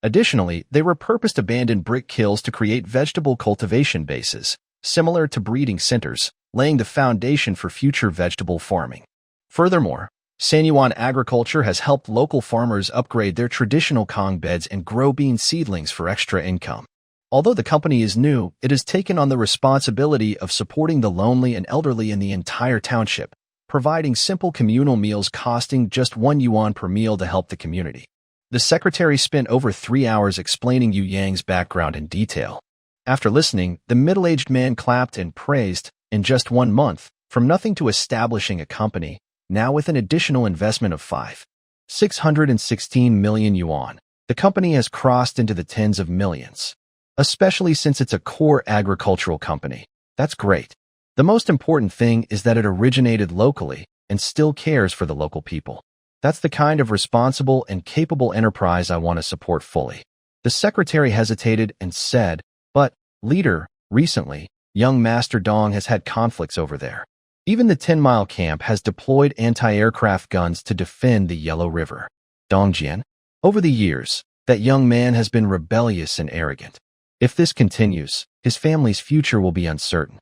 Additionally, they repurposed abandoned brick kilns to create vegetable cultivation bases, similar to breeding centers, laying the foundation for future vegetable farming. Furthermore, Sanyuan Agriculture has helped local farmers upgrade their traditional kong beds and grow bean seedlings for extra income. Although the company is new, it has taken on the responsibility of supporting the lonely and elderly in the entire township, providing simple communal meals costing just 1 yuan per meal to help the community. The secretary spent over 3 hours explaining Yu Yang's background in detail. After listening, the middle-aged man clapped and praised. In just 1 month, from nothing to establishing a company, now with an additional investment of 616 million yuan, the company has crossed into the tens of millions. Especially since it's a core agricultural company. That's great. The most important thing is that it originated locally and still cares for the local people. That's the kind of responsible and capable enterprise I want to support fully. The secretary hesitated and said, but, leader, recently, young Master Dong has had conflicts over there. Even the 10-mile camp has deployed anti-aircraft guns to defend the Yellow River. Dongjian. Over the years, that young man has been rebellious and arrogant. If this continues, his family's future will be uncertain.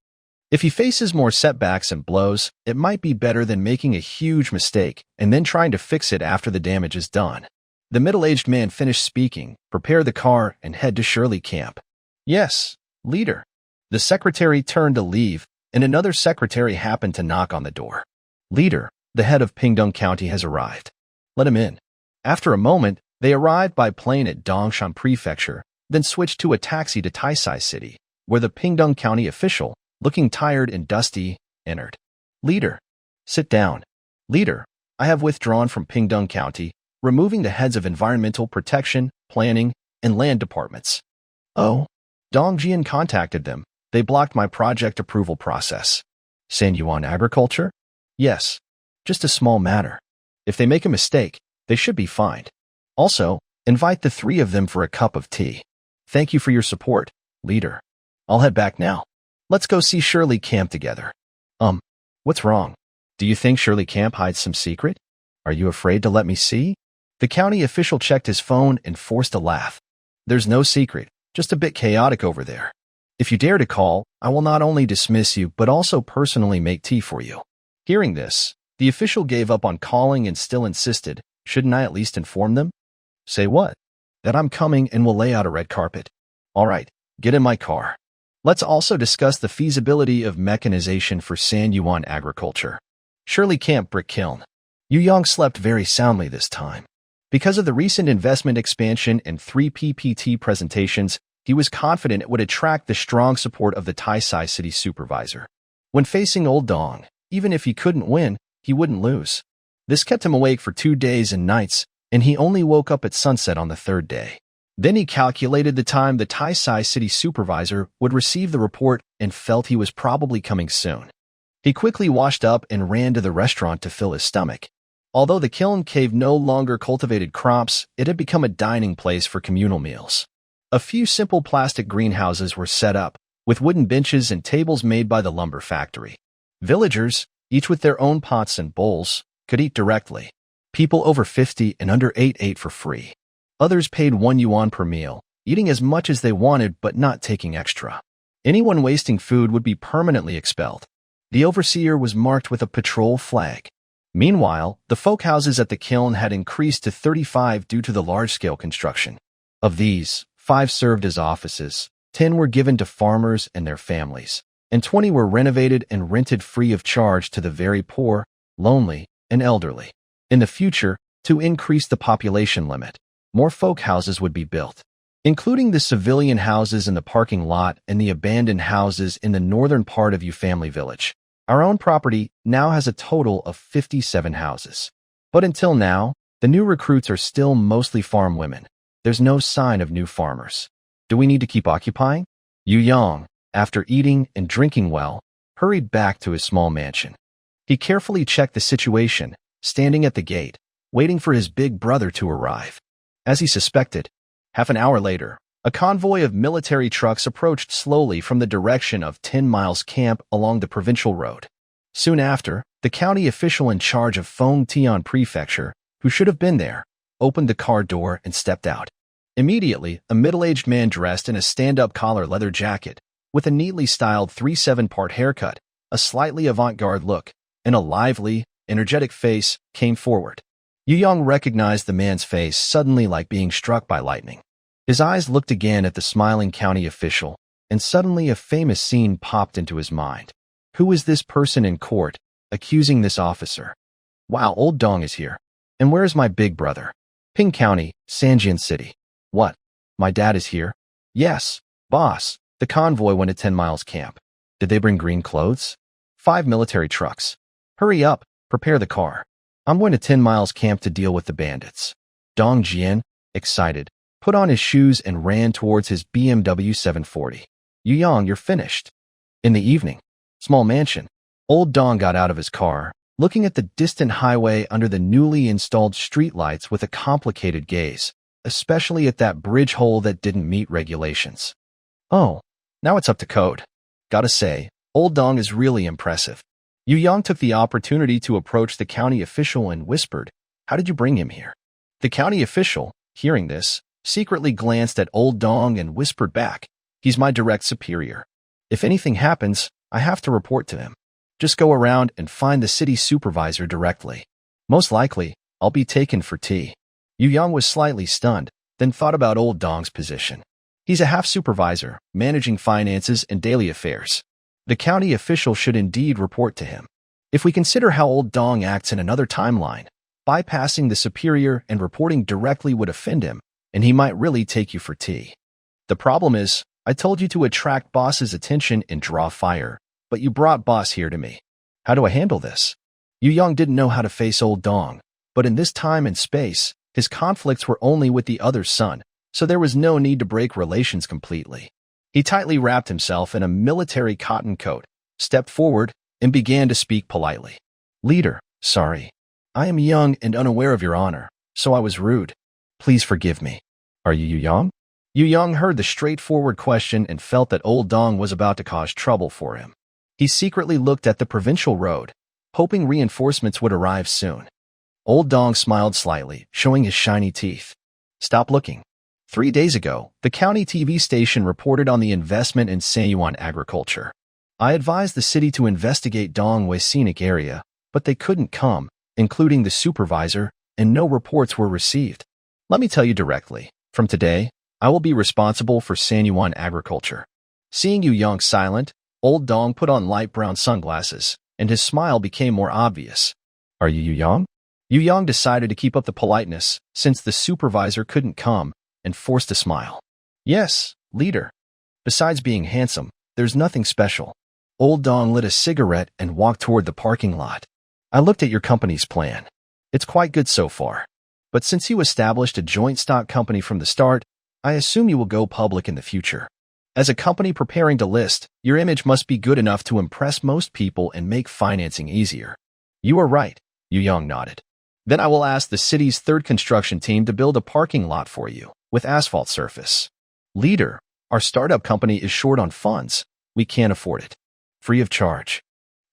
If he faces more setbacks and blows, it might be better than making a huge mistake and then trying to fix it after the damage is done. The middle-aged man finished speaking, prepare the car, and head to Shirley Camp. Yes, leader. The secretary turned to leave, and another secretary happened to knock on the door. Leader, the head of Pingdong County has arrived. Let him in. After a moment, they arrived by plane at Dongshan Prefecture, then switched to a taxi to Taisai City, where the Pingdong County official, looking tired and dusty, entered. Leader, sit down. Leader, I have withdrawn from Pingdong County, removing the heads of environmental protection, planning, and land departments. Oh? Dongjian contacted them. They blocked my project approval process. Sanyuan Agriculture? Yes. Just a small matter. If they make a mistake, they should be fined. Also, invite the 3 of them for a cup of tea. Thank you for your support, leader. I'll head back now. Let's go see Shirley Camp together. What's wrong? Do you think Shirley Camp hides some secret? Are you afraid to let me see? The county official checked his phone and forced a laugh. There's no secret, just a bit chaotic over there. If you dare to call, I will not only dismiss you but also personally make tea for you. Hearing this, the official gave up on calling and still insisted, shouldn't I at least inform them? Say what? That I'm coming and will lay out a red carpet. All right, get in my car. Let's also discuss the feasibility of mechanization for Sanyuan Agriculture. Shirley Camp Brick Kiln. Yu Yang slept very soundly this time. Because of the recent investment expansion and 3 PPT presentations, he was confident it would attract the strong support of the Taisai City supervisor. When facing Old Dong, even if he couldn't win, he wouldn't lose. This kept him awake for 2 days and nights, and he only woke up at sunset on the 3rd day. Then he calculated the time the Taisai City supervisor would receive the report and felt he was probably coming soon. He quickly washed up and ran to the restaurant to fill his stomach. Although the kiln cave no longer cultivated crops, it had become a dining place for communal meals. A few simple plastic greenhouses were set up, with wooden benches and tables made by the lumber factory. Villagers, each with their own pots and bowls, could eat directly. People over 50 and under 8 ate for free. Others paid 1 yuan per meal, eating as much as they wanted but not taking extra. Anyone wasting food would be permanently expelled. The overseer was marked with a patrol flag. Meanwhile, the folk houses at the kiln had increased to 35 due to the large-scale construction. Of these, 5 served as offices, 10 were given to farmers and their families, and 20 were renovated and rented free of charge to the very poor, lonely, and elderly. In the future, to increase the population limit, more folk houses would be built, including the civilian houses in the parking lot and the abandoned houses in the northern part of Family Village. Our own property now has a total of 57 houses. But until now, the new recruits are still mostly farm women. There's no sign of new farmers. Do we need to keep occupying? Yu Yang, after eating and drinking well, hurried back to his small mansion. He carefully checked the situation, standing at the gate, waiting for his big brother to arrive. As he suspected, half an hour later, a convoy of military trucks approached slowly from the direction of 10 Miles Camp along the provincial road. Soon after, the county official in charge of Feng Tian Prefecture, who should have been there, opened the car door and stepped out. Immediately, a middle-aged man dressed in a stand-up collar leather jacket, with a neatly styled 3/7-part haircut, a slightly avant-garde look, and a lively, energetic face, came forward. Yu Yang recognized the man's face suddenly like being struck by lightning. His eyes looked again at the smiling county official, and suddenly a famous scene popped into his mind. Who is this person in court, accusing this officer? Wow, old Dong is here. And where is my big brother? Ping County, Sanjian City. What? My dad is here? Yes, boss. The convoy went to 10 Miles Camp. Did they bring green clothes? 5 military trucks. Hurry up, prepare the car. I'm going to 10 Miles Camp to deal with the bandits. Dong Jian, excited, put on his shoes and ran towards his BMW 740. Yu Yang, you're finished. In the evening, small mansion, old Dong got out of his car, looking at the distant highway under the newly installed streetlights with a complicated gaze, especially at that bridge hole that didn't meet regulations. Oh, now it's up to code. Gotta say, old Dong is really impressive. Yu Yang took the opportunity to approach the county official and whispered, "How did you bring him here?" The county official, hearing this, secretly glanced at old Dong and whispered back, "He's my direct superior. If anything happens, I have to report to him. Just go around and find the city supervisor directly. Most likely, I'll be taken for tea." Yu Yang was slightly stunned, then thought about old Dong's position. He's a half-supervisor, managing finances and daily affairs. The county official should indeed report to him. If we consider how old Dong acts in another timeline, bypassing the superior and reporting directly would offend him, and he might really take you for tea. The problem is, I told you to attract boss's attention and draw fire, but you brought boss here to me. How do I handle this? Yu Yang didn't know how to face old Dong, but in this time and space, his conflicts were only with the other's son, so there was no need to break relations completely. He tightly wrapped himself in a military cotton coat, stepped forward, and began to speak politely. "Leader, sorry. I am young and unaware of your honor, so I was rude. Please forgive me. Are you Yu Yang?" Yu Yang heard the straightforward question and felt that old Dong was about to cause trouble for him. He secretly looked at the provincial road, hoping reinforcements would arrive soon. Old Dong smiled slightly, showing his shiny teeth. "Stop looking. 3 days ago, the county TV station reported on the investment in Sanyuan agriculture. I advised the city to investigate Dongwei scenic area, but they couldn't come, including the supervisor, and no reports were received. Let me tell you directly, from today, I will be responsible for Sanyuan agriculture." Seeing Yu Yang silent, old Dong put on light brown sunglasses, and his smile became more obvious. "Are you Yu Yang?" Yu Yang decided to keep up the politeness, since the supervisor couldn't come, and forced a smile. "Yes, leader. Besides being handsome, there's nothing special." Old Dong lit a cigarette and walked toward the parking lot. "I looked at your company's plan. It's quite good so far. But since you established a joint stock company from the start, I assume you will go public in the future. As a company preparing to list, your image must be good enough to impress most people and make financing easier." "You are right," Yu Yang nodded. "Then I will ask the city's third construction team to build a parking lot for you, with asphalt surface." "Leader, our startup company is short on funds. We can't afford it." "Free of charge."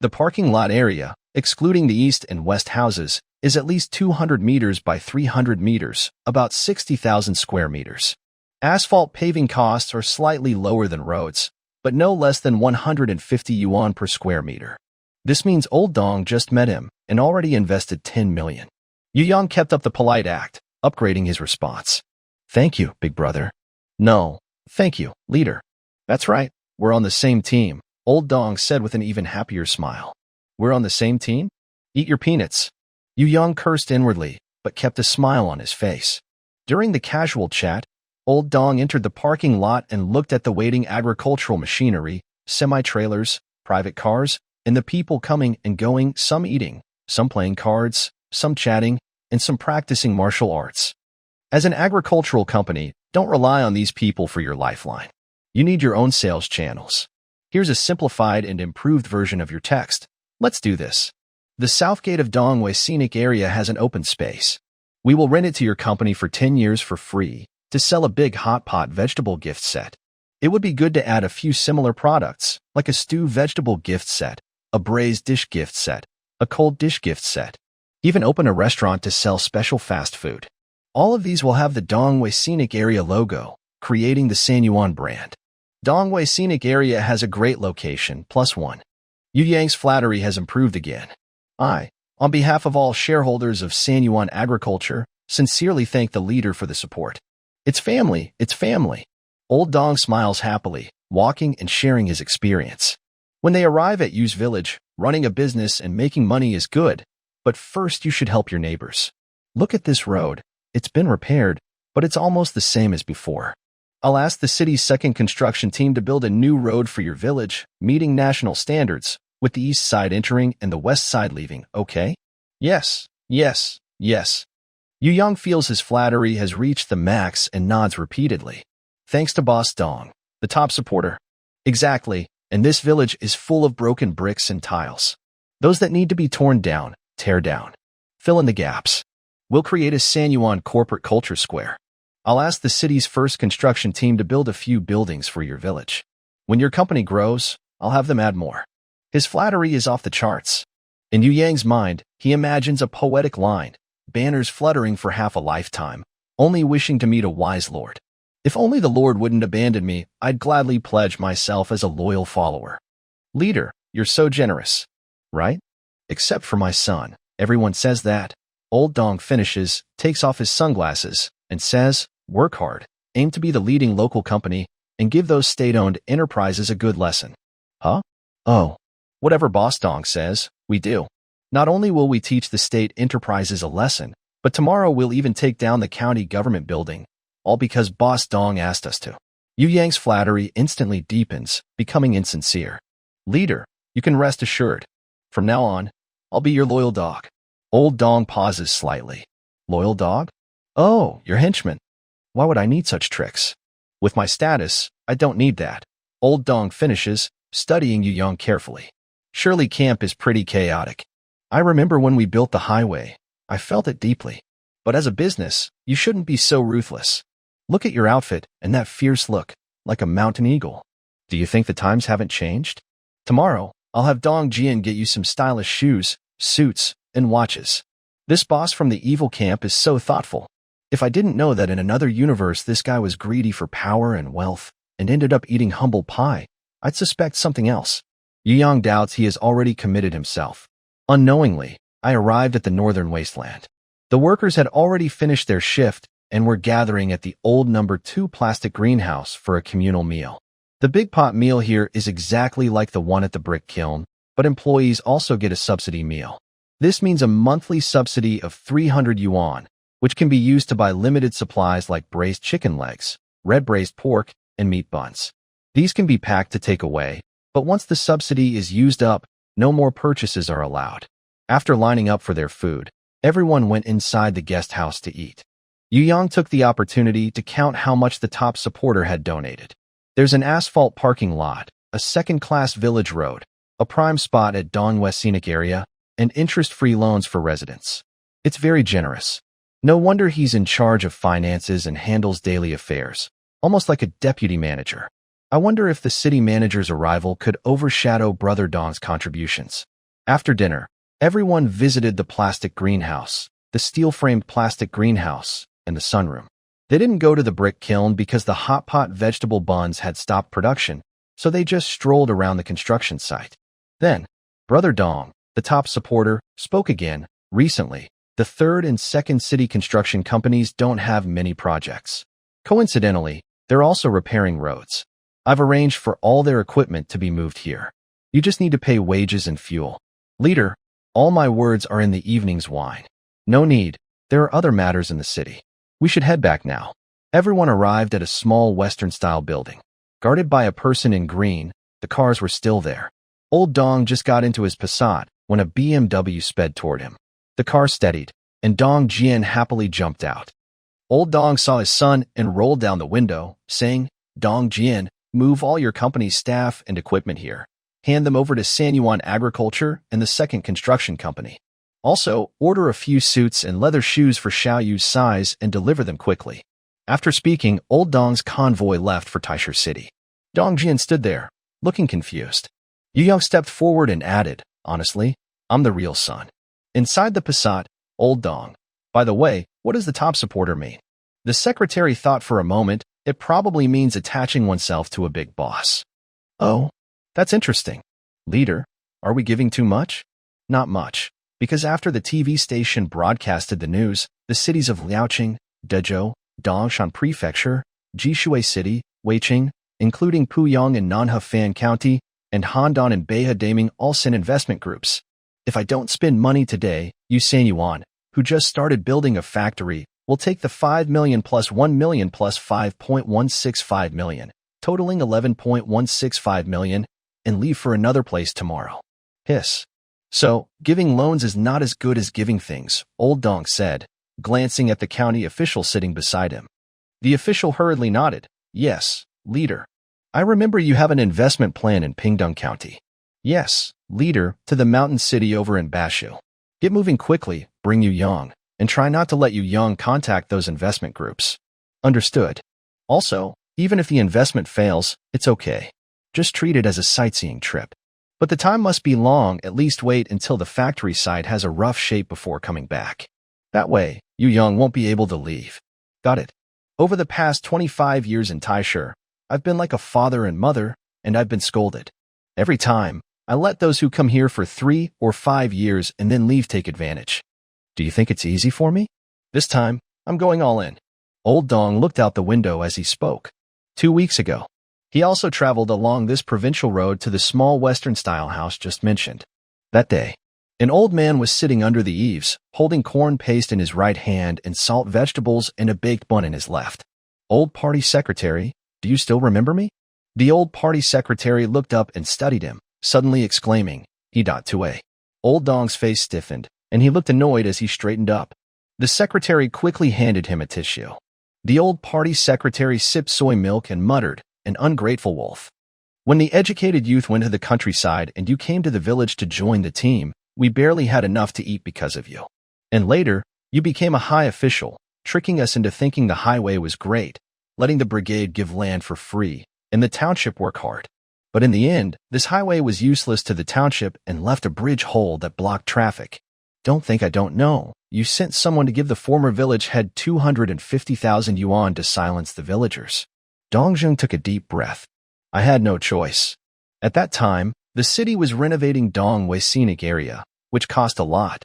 The parking lot area, excluding the east and west houses, is at least 200 meters by 300 meters, about 60,000 square meters. Asphalt paving costs are slightly lower than roads, but no less than 150 yuan per square meter. This means Old Dong just met him and already invested 10 million. Yu Yang kept up the polite act, upgrading his response. Thank you, big brother. No, thank you, leader. That's right, we're on the same team, Old Dong said with an even happier smile. We're on the same team? Eat your peanuts. Yu Yang cursed inwardly, but kept a smile on his face. During the casual chat, Old Dong entered the parking lot and looked at the waiting agricultural machinery, semi-trailers, private cars, and the people coming and going, some eating, some playing cards, some chatting, and some practicing martial arts. As an agricultural company, don't rely on these people for your lifeline. You need your own sales channels. Here's a simplified and improved version of your text. Let's do this. The south gate of Dongwei Scenic Area has an open space. We will rent it to your company for 10 years for free to sell a big hot pot vegetable gift set. It would be good to add a few similar products, like a stew vegetable gift set, a braised dish gift set, a cold dish gift set. Even open a restaurant to sell special fast food. All of these will have the Dongwei Scenic Area logo, creating the Sanyuan brand. Dongwei Scenic Area has a great location, +1. Yu Yang's flattery has improved again. I, on behalf of all shareholders of Sanyuan Agriculture, sincerely thank the leader for the support. It's family, it's family. Old Dong smiles happily, walking and sharing his experience. When they arrive at Yu's village, running a business and making money is good, but first you should help your neighbors. Look at this road. It's been repaired, but it's almost the same as before. I'll ask the city's second construction team to build a new road for your village, meeting national standards, with the east side entering and the west side leaving, okay? Yes, yes, yes. Yu Yang feels his flattery has reached the max and nods repeatedly. Thanks to Boss Dong, the top supporter. Exactly, and this village is full of broken bricks and tiles. Those that need to be torn down, tear down. Fill in the gaps. We'll create a Sanyuan corporate culture square. I'll ask the city's first construction team to build a few buildings for your village. When your company grows, I'll have them add more. His flattery is off the charts. In Yu Yang's mind, he imagines a poetic line, banners fluttering for half a lifetime, only wishing to meet a wise lord. If only the Lord wouldn't abandon me, I'd gladly pledge myself as a loyal follower. Leader, you're so generous. Right? Except for my son. Everyone says that. Old Dong finishes, takes off his sunglasses, and says, work hard, aim to be the leading local company, and give those state-owned enterprises a good lesson. Huh? Oh. Whatever Boss Dong says, we do. Not only will we teach the state enterprises a lesson, but tomorrow we'll even take down the county government building, all because Boss Dong asked us to. Yu Yang's flattery instantly deepens, becoming insincere. Leader, you can rest assured. From now on, I'll be your loyal dog. Old Dong pauses slightly. Loyal dog? Oh, your henchman. Why would I need such tricks? With my status, I don't need that. Old Dong finishes, studying Yu Yang carefully. Surely camp is pretty chaotic. I remember when we built the highway. I felt it deeply. But as a business, you shouldn't be so ruthless. Look at your outfit and that fierce look, like a mountain eagle. Do you think the times haven't changed? Tomorrow, I'll have Dong Jian get you some stylish shoes, suits, and watches. This boss from the evil camp is so thoughtful. If I didn't know that in another universe this guy was greedy for power and wealth and ended up eating humble pie, I'd suspect something else. Yu Yang doubts he has already committed himself. Unknowingly, I arrived at the northern wasteland. The workers had already finished their shift and were gathering at the old number 2 plastic greenhouse for a communal meal. The big pot meal here is exactly like the one at the brick kiln, but employees also get a subsidy meal. This means a monthly subsidy of 300 yuan, which can be used to buy limited supplies like braised chicken legs, red braised pork, and meat buns. These can be packed to take away, but once the subsidy is used up, no more purchases are allowed. After lining up for their food, everyone went inside the guest house to eat. Yu Yang took the opportunity to count how much the top supporter had donated. There's an asphalt parking lot, a second-class village road, a prime spot at Dongwei Scenic Area, and interest-free loans for residents. It's very generous. No wonder he's in charge of finances and handles daily affairs, almost like a deputy manager. I wonder if the city manager's arrival could overshadow Brother Dong's contributions. After dinner, Everyone visited the plastic greenhouse, the steel-framed plastic greenhouse, and the sunroom. They didn't go to the brick kiln because the hot pot vegetable buns had stopped production, so they just strolled around the construction site. Then, Brother Dong, the top supporter, spoke again. Recently, the third and second city construction companies don't have many projects. Coincidentally, they're also repairing roads. I've arranged for all their equipment to be moved here. You just need to pay wages and fuel. Leader, all my words are in the evening's wine. No need. There are other matters in the city. We should head back now. Everyone arrived at a small Western-style building. Guarded by a person in green, the cars were still there. Old Dong just got into his Passat when a BMW sped toward him. The car steadied, and Dong Jian happily jumped out. Old Dong saw his son and rolled down the window, saying, "Dong Jian, move all your company's staff and equipment here. Hand them over to Sanyuan Agriculture and the second construction company. Also, order a few suits and leather shoes for Xiaoyu's size and deliver them quickly." After speaking, Old Dong's convoy left for Taisher City. Dong Jian stood there, looking confused. Yu Young stepped forward and added, "Honestly, I'm the real son." Inside the Passat, Old Dong, "By the way, what does the top supporter mean?" The secretary thought for a moment. It probably means attaching oneself to a big boss. "Oh, that's interesting. Leader, are we giving too much?" "Not much, because after the TV station broadcasted the news, the cities of Liaoqing, Dezhou, Dongshan Prefecture, Jishui City, Weiqing, including Puyang and Nanhe Fan County, and Handan and Beihai Daming all sent investment groups. If I don't spend money today, Yu Sanyuan, who just started building a factory, will take the 5 million plus 1 million plus 5.165 million, totaling 11.165 million, and leave for another place tomorrow. Hiss. So, giving loans is not as good as giving things, Old Dong said, glancing at the county official sitting beside him. The official hurriedly nodded. "Yes, leader. I remember you have an investment plan in Pingdong County." "Yes, leader, to the mountain city over in Bashu. Get moving quickly, bring Yu Yang, and try not to let Yu Yang contact those investment groups." "Understood. Also, even if the investment fails, it's okay. Just treat it as a sightseeing trip. But the time must be long, at least wait until the factory site has a rough shape before coming back. That way, Yu Yang won't be able to leave." "Got it. Over the past 25 years in Taisher, I've been like a father and mother, and I've been scolded. Every time, I let those who come here for 3 or 5 years and then leave take advantage. Do you think it's easy for me? This time, I'm going all in." Old Dong looked out the window as he spoke. 2 weeks ago, he also traveled along this provincial road to the small Western-style house just mentioned. That day, an old man was sitting under the eaves, holding corn paste in his right hand and salt vegetables and a baked bun in his left. "Old party secretary, do you still remember me?" The old party secretary looked up and studied him, suddenly exclaiming, "He.2a." Old Dong's face stiffened, and he looked annoyed as he straightened up. The secretary quickly handed him a tissue. The old party secretary sipped soy milk and muttered, "An ungrateful wolf. When the educated youth went to the countryside and you came to the village to join the team, we barely had enough to eat because of you. And later, you became a high official, tricking us into thinking the highway was great, letting the brigade give land for free, and the township work hard. But in the end, this highway was useless to the township and left a bridge hole that blocked traffic. Don't think I don't know. You sent someone to give the former village head 250,000 yuan to silence the villagers." Dongjun took a deep breath. "I had no choice. At that time, the city was renovating Dongwei Scenic Area, which cost a lot.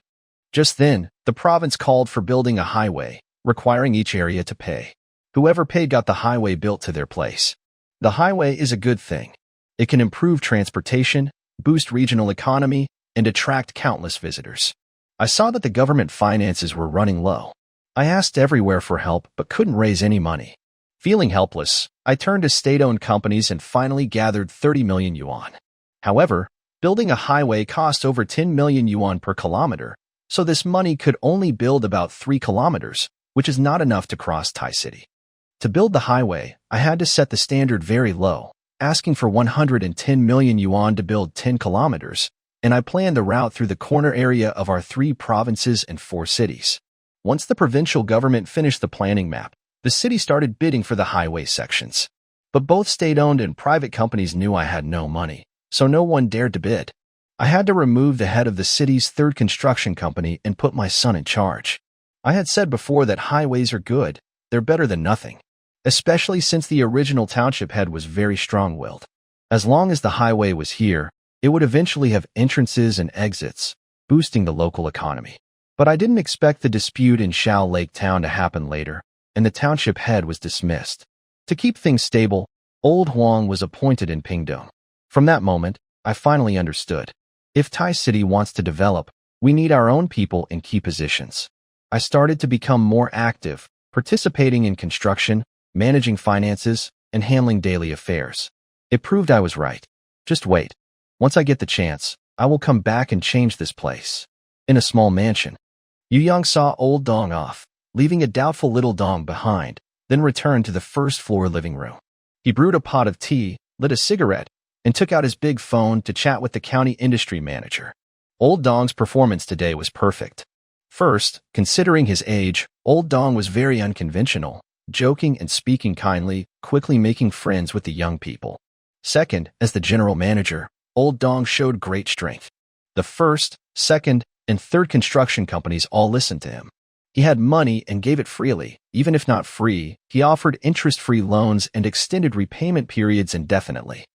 Just then, the province called for building a highway, requiring each area to pay. Whoever paid got the highway built to their place. The highway is a good thing. It can improve transportation, boost regional economy, and attract countless visitors. I saw that the government finances were running low. I asked everywhere for help but couldn't raise any money. Feeling helpless, I turned to state-owned companies and finally gathered 30 million yuan. However, building a highway cost over 10 million yuan per kilometer, so this money could only build about 3 kilometers, which is not enough to cross Tai City. To build the highway, I had to set the standard very low, asking for 110 million yuan to build 10 kilometers, and I planned the route through the corner area of our 3 provinces and 4 cities. Once the provincial government finished the planning map, the city started bidding for the highway sections. But both state-owned and private companies knew I had no money, so no one dared to bid. I had to remove the head of the city's third construction company and put my son in charge. I had said before that highways are good, they're better than nothing, especially since the original township head was very strong-willed. As long as the highway was here, it would eventually have entrances and exits, boosting the local economy. But I didn't expect the dispute in Shao Lake Town to happen later, and the township head was dismissed. To keep things stable, Old Huang was appointed in Pingdong. From that moment, I finally understood. If Tai City wants to develop, we need our own people in key positions. I started to become more active, participating in construction, managing finances, and handling daily affairs. It proved I was right. Just wait. Once I get the chance, I will come back and change this place. In a small mansion, Yu Yang saw Old Dong off, leaving a doubtful little Dong behind, then returned to the first-floor living room. He brewed a pot of tea, lit a cigarette, and took out his big phone to chat with the county industry manager. Old Dong's performance today was perfect. First, considering his age, Old Dong was very unconventional, joking and speaking kindly, quickly making friends with the young people. Second, as the general manager, Old Dong showed great strength. The first, second, and third construction companies all listened to him. He had money and gave it freely. Even if not free, he offered interest-free loans and extended repayment periods indefinitely.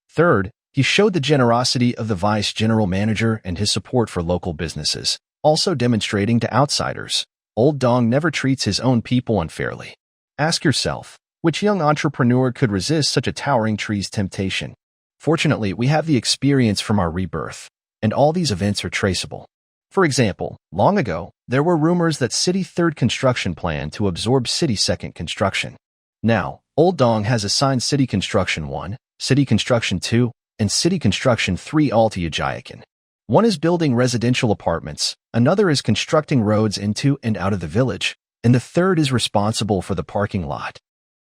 Third, he showed the generosity of the vice general manager and his support for local businesses, also demonstrating to outsiders, Old Dong never treats his own people unfairly. Ask yourself, which young entrepreneur could resist such a towering tree's temptation? Fortunately, we have the experience from our rebirth, and all these events are traceable. For example, long ago, there were rumors that City 3rd construction plan to absorb City 2nd construction. Now, Old Dong has assigned City Construction 1, City Construction 2, and City Construction 3 all to Yajayakan. One is building residential apartments, another is constructing roads into and out of the village, and the third is responsible for the parking lot.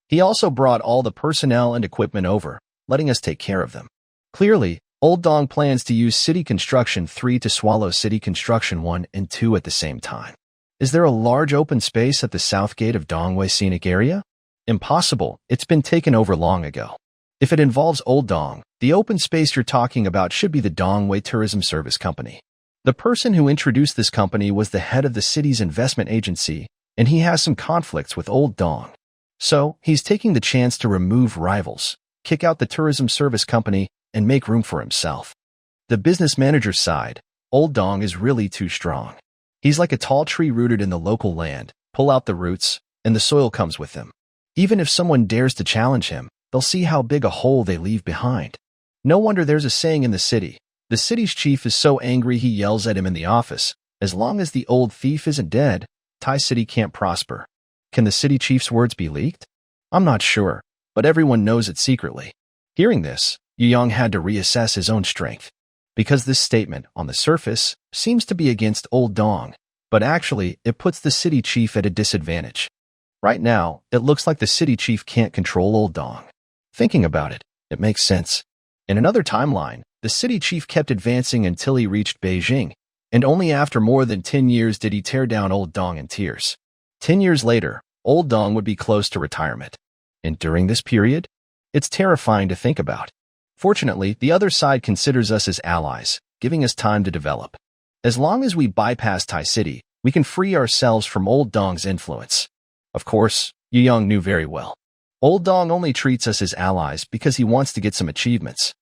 He also brought all the personnel and equipment over, letting us take care of them. Clearly, Old Dong plans to use City Construction 3 to swallow City Construction 1 and 2 at the same time. Is there a large open space at the south gate of Dongwei Scenic Area? Impossible, it's been taken over long ago. If it involves Old Dong, the open space you're talking about should be the Dongwei Tourism Service Company. The person who introduced this company was the head of the city's investment agency, and he has some conflicts with Old Dong. So, he's taking the chance to remove rivals, kick out the tourism service company, and make room for himself. The business manager's side, Old Dong is really too strong. He's like a tall tree rooted in the local land, pull out the roots, and the soil comes with him. Even if someone dares to challenge him, they'll see how big a hole they leave behind. No wonder there's a saying in the city. The city's chief is so angry he yells at him in the office, as long as the old thief isn't dead, Tai City can't prosper. Can the city chief's words be leaked? I'm not sure, but everyone knows it secretly. Hearing this, Yu Yang had to reassess his own strength. Because this statement, on the surface, seems to be against Old Dong, but actually, it puts the city chief at a disadvantage. Right now, it looks like the city chief can't control Old Dong. Thinking about it, it makes sense. In another timeline, the city chief kept advancing until he reached Beijing, and only after more than 10 years did he tear down Old Dong in tears. 10 years later, Old Dong would be close to retirement. And during this period, it's terrifying to think about. Fortunately, the other side considers us as allies, giving us time to develop. As long as we bypass Tai City, we can free ourselves from Old Dong's influence. Of course, Yu Yang knew very well. Old Dong only treats us as allies because he wants to get some achievements.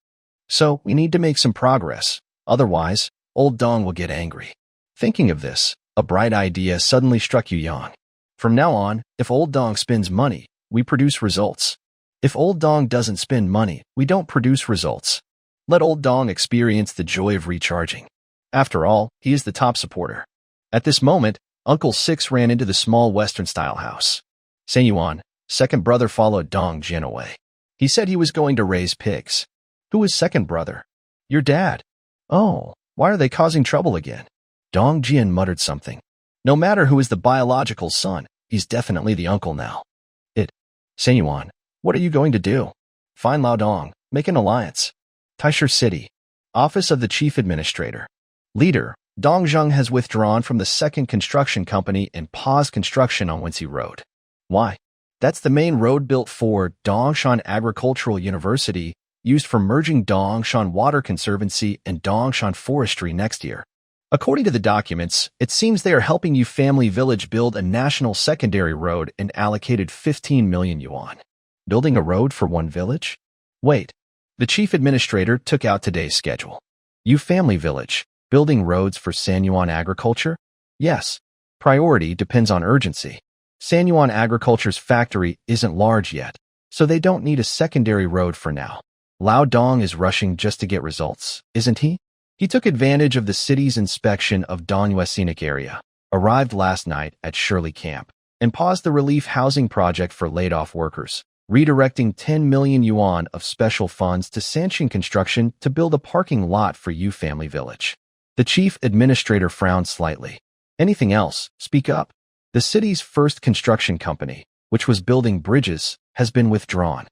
So, we need to make some progress. Otherwise, Old Dong will get angry. Thinking of this, a bright idea suddenly struck Yu Yang. From now on, if Old Dong spends money, we produce results. If Old Dong doesn't spend money, we don't produce results. Let Old Dong experience the joy of recharging. After all, he is the top supporter. At this moment, Uncle Six ran into the small Western-style house. Senyuan, second brother, followed Dong Jin away. He said he was going to raise pigs. Who is second brother? Your dad. Oh, why are they causing trouble again? Dong Jin muttered something. No matter who is the biological son, he's definitely the uncle now. Senyuan, what are you going to do? Find Lao Dong, make an alliance. Taisher City. Office of the Chief Administrator. Leader, Dong Zheng has withdrawn from the second construction company and paused construction on Wenxi Road. Why? That's the main road built for Dongshan Agricultural University, used for merging Dongshan Water Conservancy and Dongshan Forestry next year. According to the documents, it seems they are helping Yu Family Village build a national secondary road and allocated 15 million yuan. Building a road for one village? Wait. The chief administrator took out today's schedule. Yu Family Village, building roads for Sanyuan agriculture? Yes. Priority depends on urgency. Sanyuan Agriculture's factory isn't large yet, so they don't need a secondary road for now. Lao Dong is rushing just to get results, isn't he? He took advantage of the city's inspection of Donghua Scenic Area, arrived last night at Shirley Camp, and paused the relief housing project for laid-off workers, redirecting 10 million yuan of special funds to Sanshin Construction to build a parking lot for Yu Family Village. The chief administrator frowned slightly. Anything else? Speak up. The city's first construction company, which was building bridges, has been withdrawn.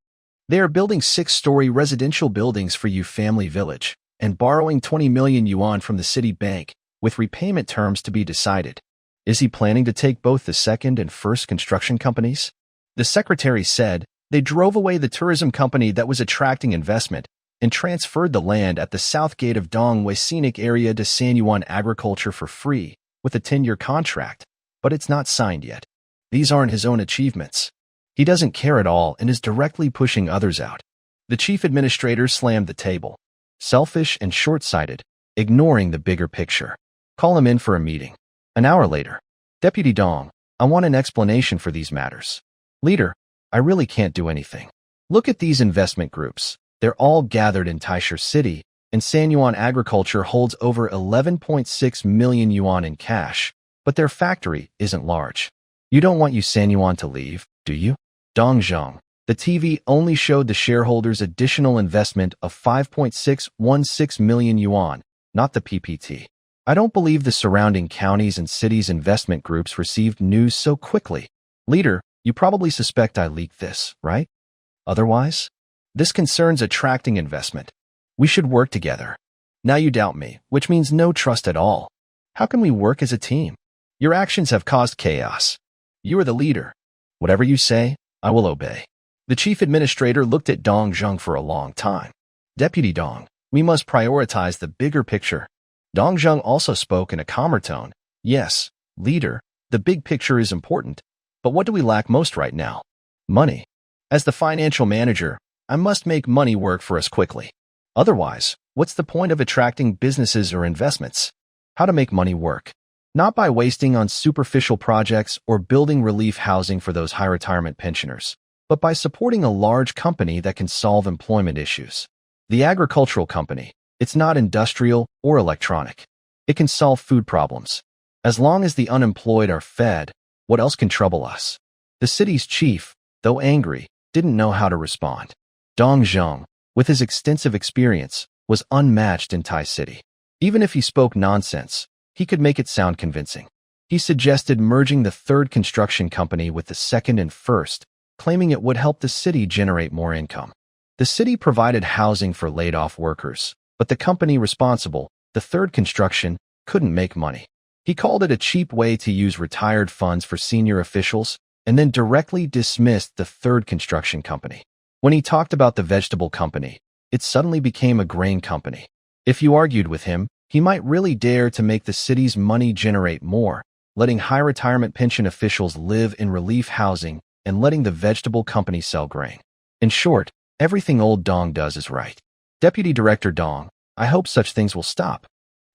They are building 6-story residential buildings for Yu Family Village and borrowing 20 million yuan from the city bank, with repayment terms to be decided. Is he planning to take both the second and first construction companies? The secretary said they drove away the tourism company that was attracting investment and transferred the land at the south gate of Donghua Scenic Area to Sanyuan Agriculture for free, with a 10-year contract, but it's not signed yet. These aren't his own achievements. He doesn't care at all and is directly pushing others out. The chief administrator slammed the table. Selfish and short-sighted, ignoring the bigger picture. Call him in for a meeting. An hour later. Deputy Dong, I want an explanation for these matters. Leader, I really can't do anything. Look at these investment groups. They're all gathered in Taisha City, and Sanyuan Agriculture holds over 11.6 million yuan in cash, but their factory isn't large. You don't want Yu Sanyuan to leave, do you? Dongzhong. The TV only showed the shareholders additional investment of 5.616 million yuan, not the PPT. I don't believe the surrounding counties and cities' investment groups received news so quickly. Leader, you probably suspect I leaked this, right? Otherwise? This concerns attracting investment. We should work together. Now you doubt me, which means no trust at all. How can we work as a team? Your actions have caused chaos. You are the leader. Whatever you say, I will obey. The chief administrator looked at Dong Zheng for a long time. Deputy Dong, we must prioritize the bigger picture. Dong Zheng also spoke in a calmer tone. Yes, leader, the big picture is important, but what do we lack most right now? Money. As the financial manager, I must make money work for us quickly. Otherwise, what's the point of attracting businesses or investments? How to make money work. Not by wasting on superficial projects or building relief housing for those high retirement pensioners, but by supporting a large company that can solve employment issues. The agricultural company, it's not industrial or electronic. It can solve food problems. As long as the unemployed are fed, what else can trouble us? The city's chief, though angry, didn't know how to respond. Dong Zheng, with his extensive experience, was unmatched in Tai City. Even if he spoke nonsense, he could make it sound convincing. He suggested merging the third construction company with the second and first, claiming it would help the city generate more income. The city provided housing for laid-off workers, but the company responsible, the third construction, couldn't make money. He called it a cheap way to use retired funds for senior officials and then directly dismissed the third construction company. When he talked about the vegetable company, it suddenly became a grain company. If you argued with him, he might really dare to make the city's money generate more, letting high retirement pension officials live in relief housing and letting the vegetable company sell grain. In short, everything old Dong does is right. Deputy Director Dong, I hope such things will stop.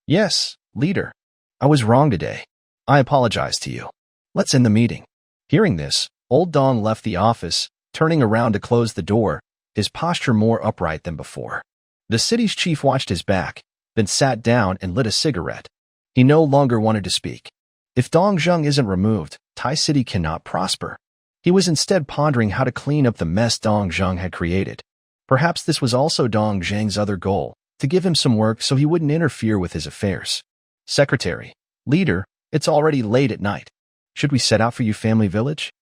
Yes, leader. I was wrong today. I apologize to you. Let's end the meeting. Hearing this, old Dong left the office, turning around to close the door, his posture more upright than before. The city's chief watched his back, then sat down and lit a cigarette. He no longer wanted to speak. If Dong Zheng isn't removed, Tai City cannot prosper. He was instead pondering how to clean up the mess Dong Zheng had created. Perhaps this was also Dong Zheng's other goal, to give him some work so he wouldn't interfere with his affairs. Secretary, leader, it's already late at night. Should we set out for Yu Family Village?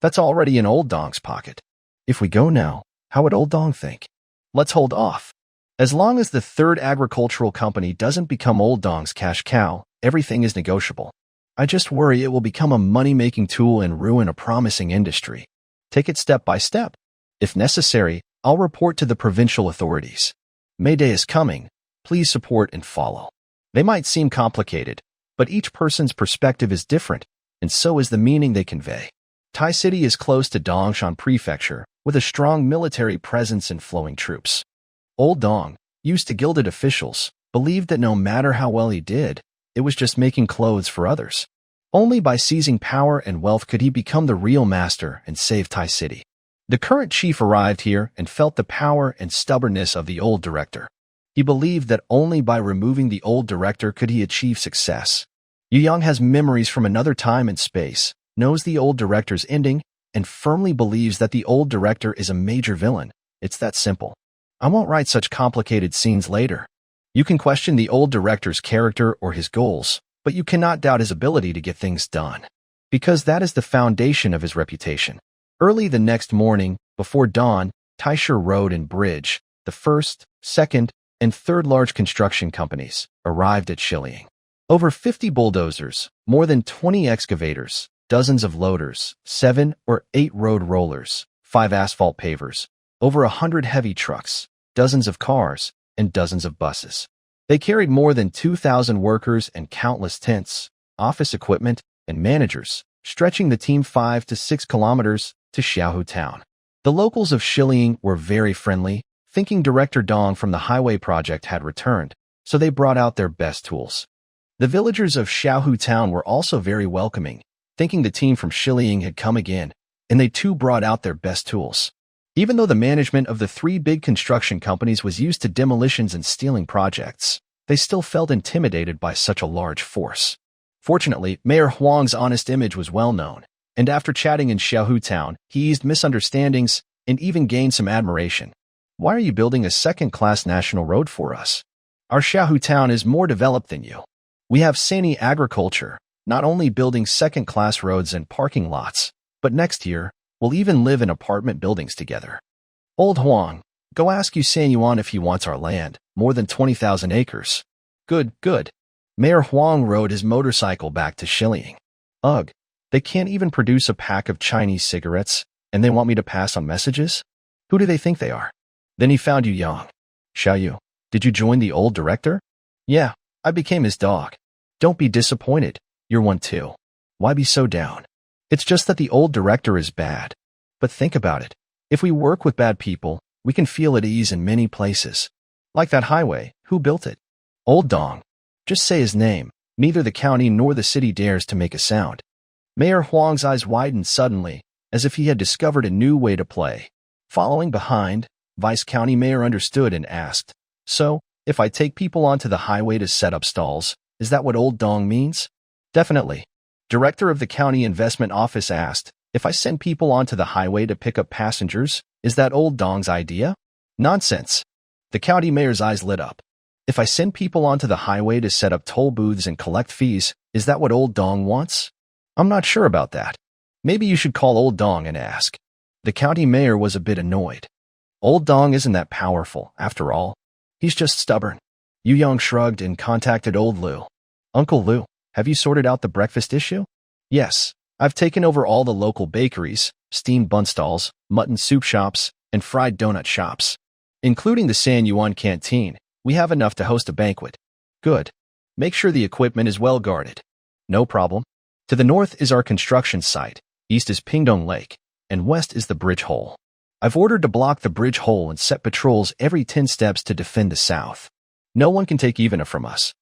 That's already in old Dong's pocket. If we go now, how would old Dong think? Let's hold off. As long as the third agricultural company doesn't become old Dong's cash cow, everything is negotiable. I just worry it will become a money-making tool and ruin a promising industry. Take it step by step. If necessary, I'll report to the provincial authorities. May Day is coming. Please support and follow. They might seem complicated, but each person's perspective is different, and so is the meaning they convey. Tai City is close to Dongshan Prefecture, with a strong military presence and flowing troops. Old Dong, used to gilded officials, believed that no matter how well he did, it was just making clothes for others. Only by seizing power and wealth could he become the real master and save Tai City. The current chief arrived here and felt the power and stubbornness of the old director. He believed that only by removing the old director could he achieve success. Yu Yang has memories from another time and space, knows the old director's ending, and firmly believes that the old director is a major villain. It's that simple. I won't write such complicated scenes later. You can question the old director's character or his goals, but you cannot doubt his ability to get things done, because that is the foundation of his reputation. Early the next morning, before dawn, Taisher Road and Bridge, the first, second, and third large construction companies, arrived at Shiliang. Over 50 bulldozers, more than 20 excavators, dozens of loaders, 7 or 8 road rollers, 5 asphalt pavers, over 100 heavy trucks, dozens of cars, and dozens of buses. They carried more than 2,000 workers and countless tents, office equipment, and managers, stretching the team 5 to 6 kilometers to Xiaohu town. The locals of Shiliang were very friendly, thinking Director Dong from the highway project had returned, so they brought out their best tools. The villagers of Xiaohu town were also very welcoming, thinking the team from Shiliang had come again, and they too brought out their best tools. Even though the management of the 3 big construction companies was used to demolitions and stealing projects, they still felt intimidated by such a large force. Fortunately, Mayor Huang's honest image was well known, and after chatting in Xiaohu town, he eased misunderstandings and even gained some admiration. Why are you building a second-class national road for us? Our Xiaohu town is more developed than you. We have sani agriculture, not only building second-class roads and parking lots, but next year, we'll even live in apartment buildings together. Old Huang, go ask Yusan Yuan if he wants our land, more than 20,000 acres. Good, good. Mayor Huang rode his motorcycle back to Shiliang. Ugh, they can't even produce a pack of Chinese cigarettes, and they want me to pass on messages? Who do they think they are? Then he found Yu Yang. Xiaoyu, did you join the old director? Yeah, I became his dog. Don't be disappointed. You're one too. Why be so down? It's just that the old director is bad. But think about it. If we work with bad people, we can feel at ease in many places. Like that highway, who built it? Old Dong. Just say his name. Neither the county nor the city dares to make a sound. Mayor Huang's eyes widened suddenly, as if he had discovered a new way to play. Following behind, Vice County Mayor understood and asked, So, if I take people onto the highway to set up stalls, is that what Old Dong means? Definitely. Director of the County Investment Office asked, If I send people onto the highway to pick up passengers, is that Old Dong's idea? Nonsense. The county mayor's eyes lit up. If I send people onto the highway to set up toll booths and collect fees, is that what Old Dong wants? I'm not sure about that. Maybe you should call Old Dong and ask. The county mayor was a bit annoyed. Old Dong isn't that powerful, after all. He's just stubborn. Yu Yang shrugged and contacted Old Lu. Uncle Lu, have you sorted out the breakfast issue? Yes, I've taken over all the local bakeries, steamed bun stalls, mutton soup shops, and fried donut shops. Including the San Yuan canteen, we have enough to host a banquet. Good. Make sure the equipment is well guarded. No problem. To the north is our construction site, east is Pingdong Lake, and west is the bridge hole. I've ordered to block the bridge hole and set patrols every 10 steps to defend the south. No one can take even from us.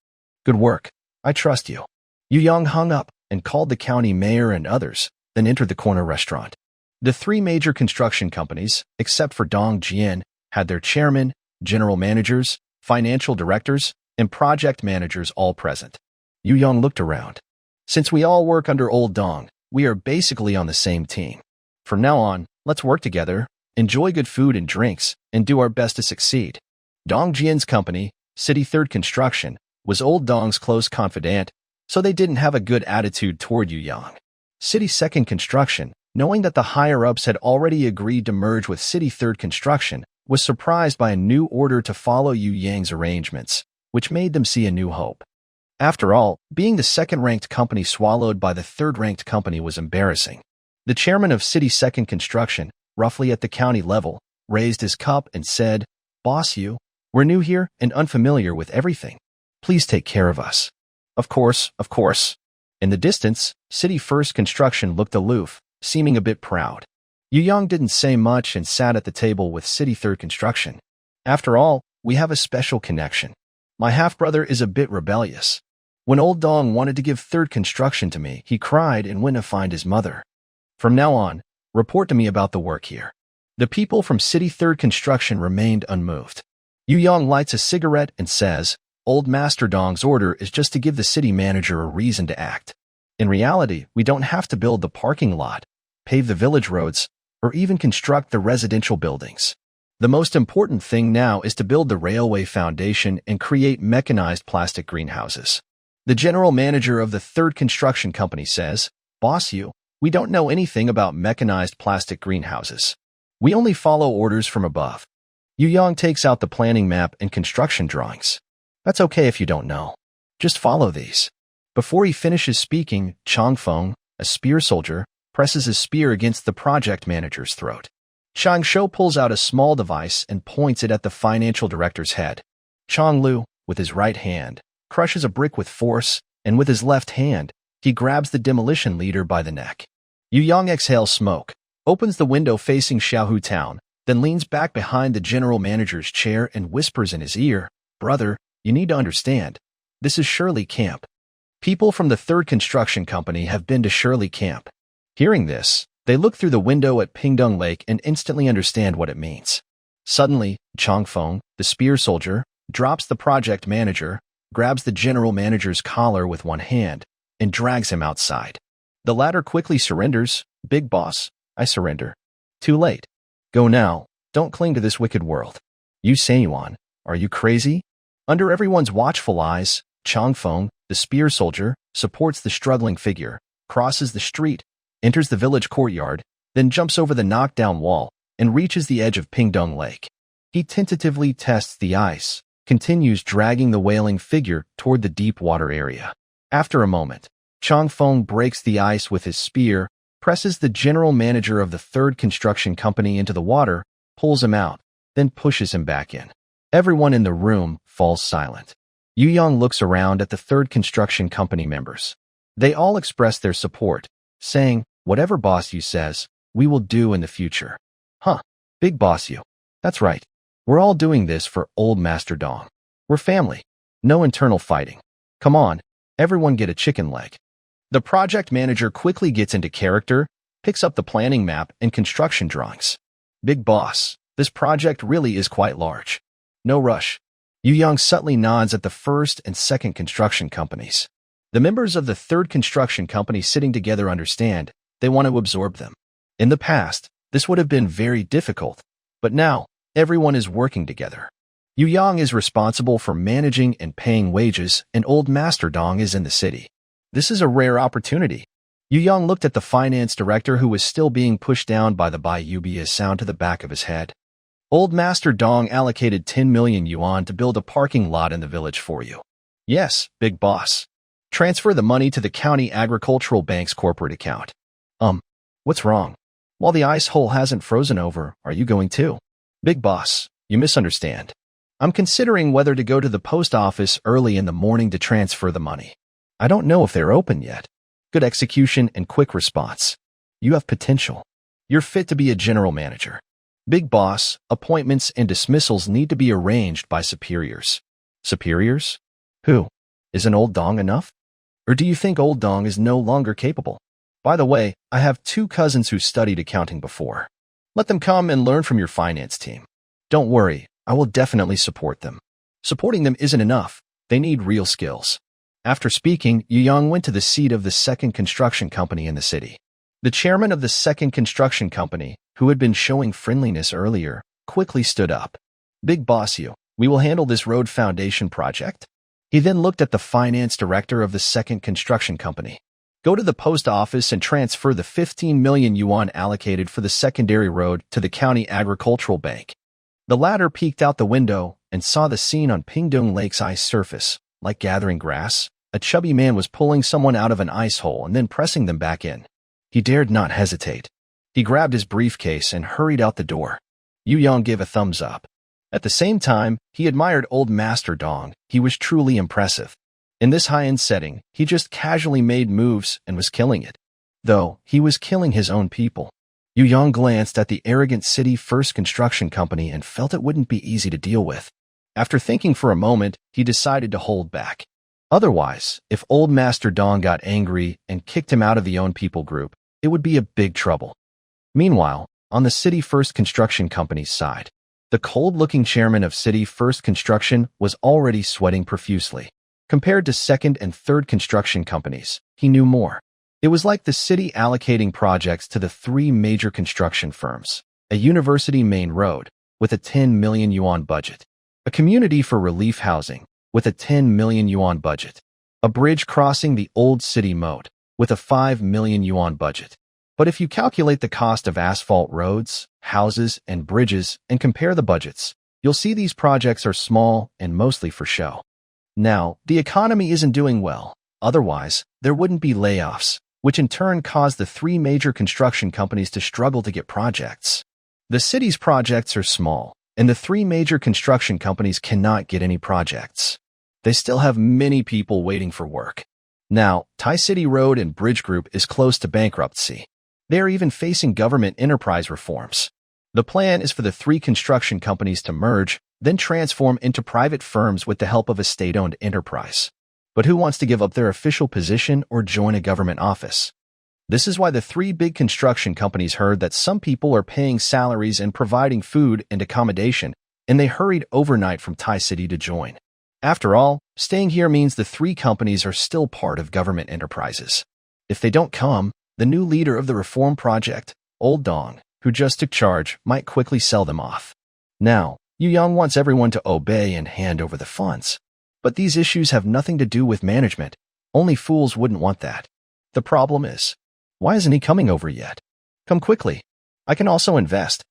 Good work. I trust you. Yu Yang hung up and called the county mayor and others, then entered the corner restaurant. The 3 major construction companies, except for Dong Jian, had their chairman, general managers, financial directors, and project managers all present. Yu Yang looked around. Since we all work under Old Dong, we are basically on the same team. From now on, let's work together, enjoy good food and drinks, and do our best to succeed. Dong Jian's company, City Third Construction, was Old Dong's close confidant, so they didn't have a good attitude toward Yu Yang. City Second Construction, knowing that the higher-ups had already agreed to merge with City Third Construction, was surprised by a new order to follow Yu Yang's arrangements, which made them see a new hope. After all, being the second-ranked company swallowed by the third-ranked company was embarrassing. The chairman of City Second Construction, roughly at the county level, raised his cup and said, "Boss you, we're new here and unfamiliar with everything. Please take care of us." Of course, of course. In the distance, City First Construction looked aloof, seeming a bit proud. Yu Yang didn't say much and sat at the table with City Third Construction. After all, we have a special connection. My half-brother is a bit rebellious. When old Dong wanted to give Third Construction to me, he cried and went to find his mother. From now on, report to me about the work here. The people from City Third Construction remained unmoved. Yu Yang lights a cigarette and says, "Old Master Dong's order is just to give the city manager a reason to act. In reality, we don't have to build the parking lot, pave the village roads, or even construct the residential buildings. The most important thing now is to build the railway foundation and create mechanized plastic greenhouses." The general manager of the Third Construction Company says, "Boss you, we don't know anything about mechanized plastic greenhouses. We only follow orders from above." Yu Yang takes out the planning map and construction drawings. "That's okay if you don't know. Just follow these." Before he finishes speaking, Chang Feng, a spear soldier, presses his spear against the project manager's throat. Chang Shou pulls out a small device and points it at the financial director's head. Chang Lu, with his right hand, crushes a brick with force, and with his left hand, he grabs the demolition leader by the neck. Yu Yang exhales smoke, opens the window facing Xiaohu Town, then leans back behind the general manager's chair and whispers in his ear, "Brother, you need to understand. This is Shirley Camp. People from the Third Construction Company have been to Shirley Camp." Hearing this, they look through the window at Pingdong Lake and instantly understand what it means. Suddenly, Chang Feng, the spear soldier, drops the project manager, grabs the general manager's collar with one hand, and drags him outside. The latter quickly surrenders. "Big boss, I surrender." "Too late. Go now. Don't cling to this wicked world." "You Seiyuan, are you crazy?" Under everyone's watchful eyes, Chang Feng, the spear soldier, supports the struggling figure, crosses the street, enters the village courtyard, then jumps over the knockdown wall and reaches the edge of Pingdong Lake. He tentatively tests the ice, continues dragging the wailing figure toward the deep water area. After a moment, Chang Feng breaks the ice with his spear, presses the general manager of the Third Construction Company into the water, pulls him out, then pushes him back in. Everyone in the room falls silent. Yu Yang looks around at the Third Construction Company members. They all express their support, saying, "Whatever Boss Yu says, we will do in the future." "Huh, Big Boss Yu. That's right. We're all doing this for old Master Dong. We're family. No internal fighting. Come on, everyone get a chicken leg." The project manager quickly gets into character, picks up the planning map and construction drawings. "Big boss, this project really is quite large. No rush." Yu Yang subtly nods at the first and second construction companies. The members of the Third Construction Company sitting together understand they want to absorb them. In the past, this would have been very difficult, but now everyone is working together. Yu Yang is responsible for managing and paying wages, and old Master Dong is in the city. This is a rare opportunity. Yu Yang looked at the finance director who was still being pushed down by the Bayubi sound to the back of his head. "Old Master Dong allocated 10 million yuan to build a parking lot in the village for you." "Yes, big boss. Transfer the money to the County Agricultural Bank's corporate account." What's wrong? While the ice hole hasn't frozen over, are you going too?" "Big boss, you misunderstand. I'm considering whether to go to the post office early in the morning to transfer the money. I don't know if they're open yet." "Good execution and quick response. You have potential. You're fit to be a general manager." "Big boss, appointments and dismissals need to be arranged by superiors." "Superiors? Who? Isn't old Dong enough? Or do you think old Dong is no longer capable? By the way, I have 2 cousins who studied accounting before. Let them come and learn from your finance team. Don't worry, I will definitely support them." Supporting them isn't enough. They need real skills. After speaking, Yu Yang went to the seat of the Second Construction Company in the city. The chairman of the Second Construction Company, who had been showing friendliness earlier, quickly stood up. "Big boss Yu, we will handle this road foundation project." He then looked at the finance director of the Second Construction Company. "Go to the post office and transfer the 15 million yuan allocated for the secondary road to the County Agricultural Bank." The latter peeked out the window and saw the scene on Pingdong Lake's ice surface. Like gathering grass, a chubby man was pulling someone out of an ice hole and then pressing them back in. He dared not hesitate. He grabbed his briefcase and hurried out the door. Yu Yang gave a thumbs up. At the same time, he admired old Master Dong. He was truly impressive. In this high-end setting, he just casually made moves and was killing it. Though, he was killing his own people. Yu Yang glanced at the arrogant City First Construction Company and felt it wouldn't be easy to deal with. After thinking for a moment, he decided to hold back. Otherwise, if old Master Dong got angry and kicked him out of the Own People group, it would be a big trouble. Meanwhile, on the City First Construction Company's side, the cold-looking chairman of City First Construction was already sweating profusely. Compared to second and third construction companies, he knew more. It was like the city allocating projects to the three major construction firms: a university main road, with a 10 million yuan budget; a community for relief housing, with a 10 million yuan budget; a bridge crossing the old city moat, with a 5 million yuan budget. But if you calculate the cost of asphalt roads, houses, and bridges and compare the budgets, you'll see these projects are small and mostly for show. Now, the economy isn't doing well. Otherwise, there wouldn't be layoffs, which in turn caused the three major construction companies to struggle to get projects. The city's projects are small, and the three major construction companies cannot get any projects. They still have many people waiting for work. Now, Thai City Road and Bridge Group is close to bankruptcy. They are even facing government enterprise reforms. The plan is for the three construction companies to merge, then transform into private firms with the help of a state-owned enterprise. But who wants to give up their official position or join a government office? This is why the three big construction companies heard that some people are paying salaries and providing food and accommodation, and they hurried overnight from Thai City to join. After all, staying here means the three companies are still part of government enterprises. If they don't come, the new leader of the reform project, Old Dong, who just took charge, might quickly sell them off. Now, Yu Yang wants everyone to obey and hand over the funds. But these issues have nothing to do with management. Only fools wouldn't want that. The problem is, why isn't he coming over yet? Come quickly. I can also invest.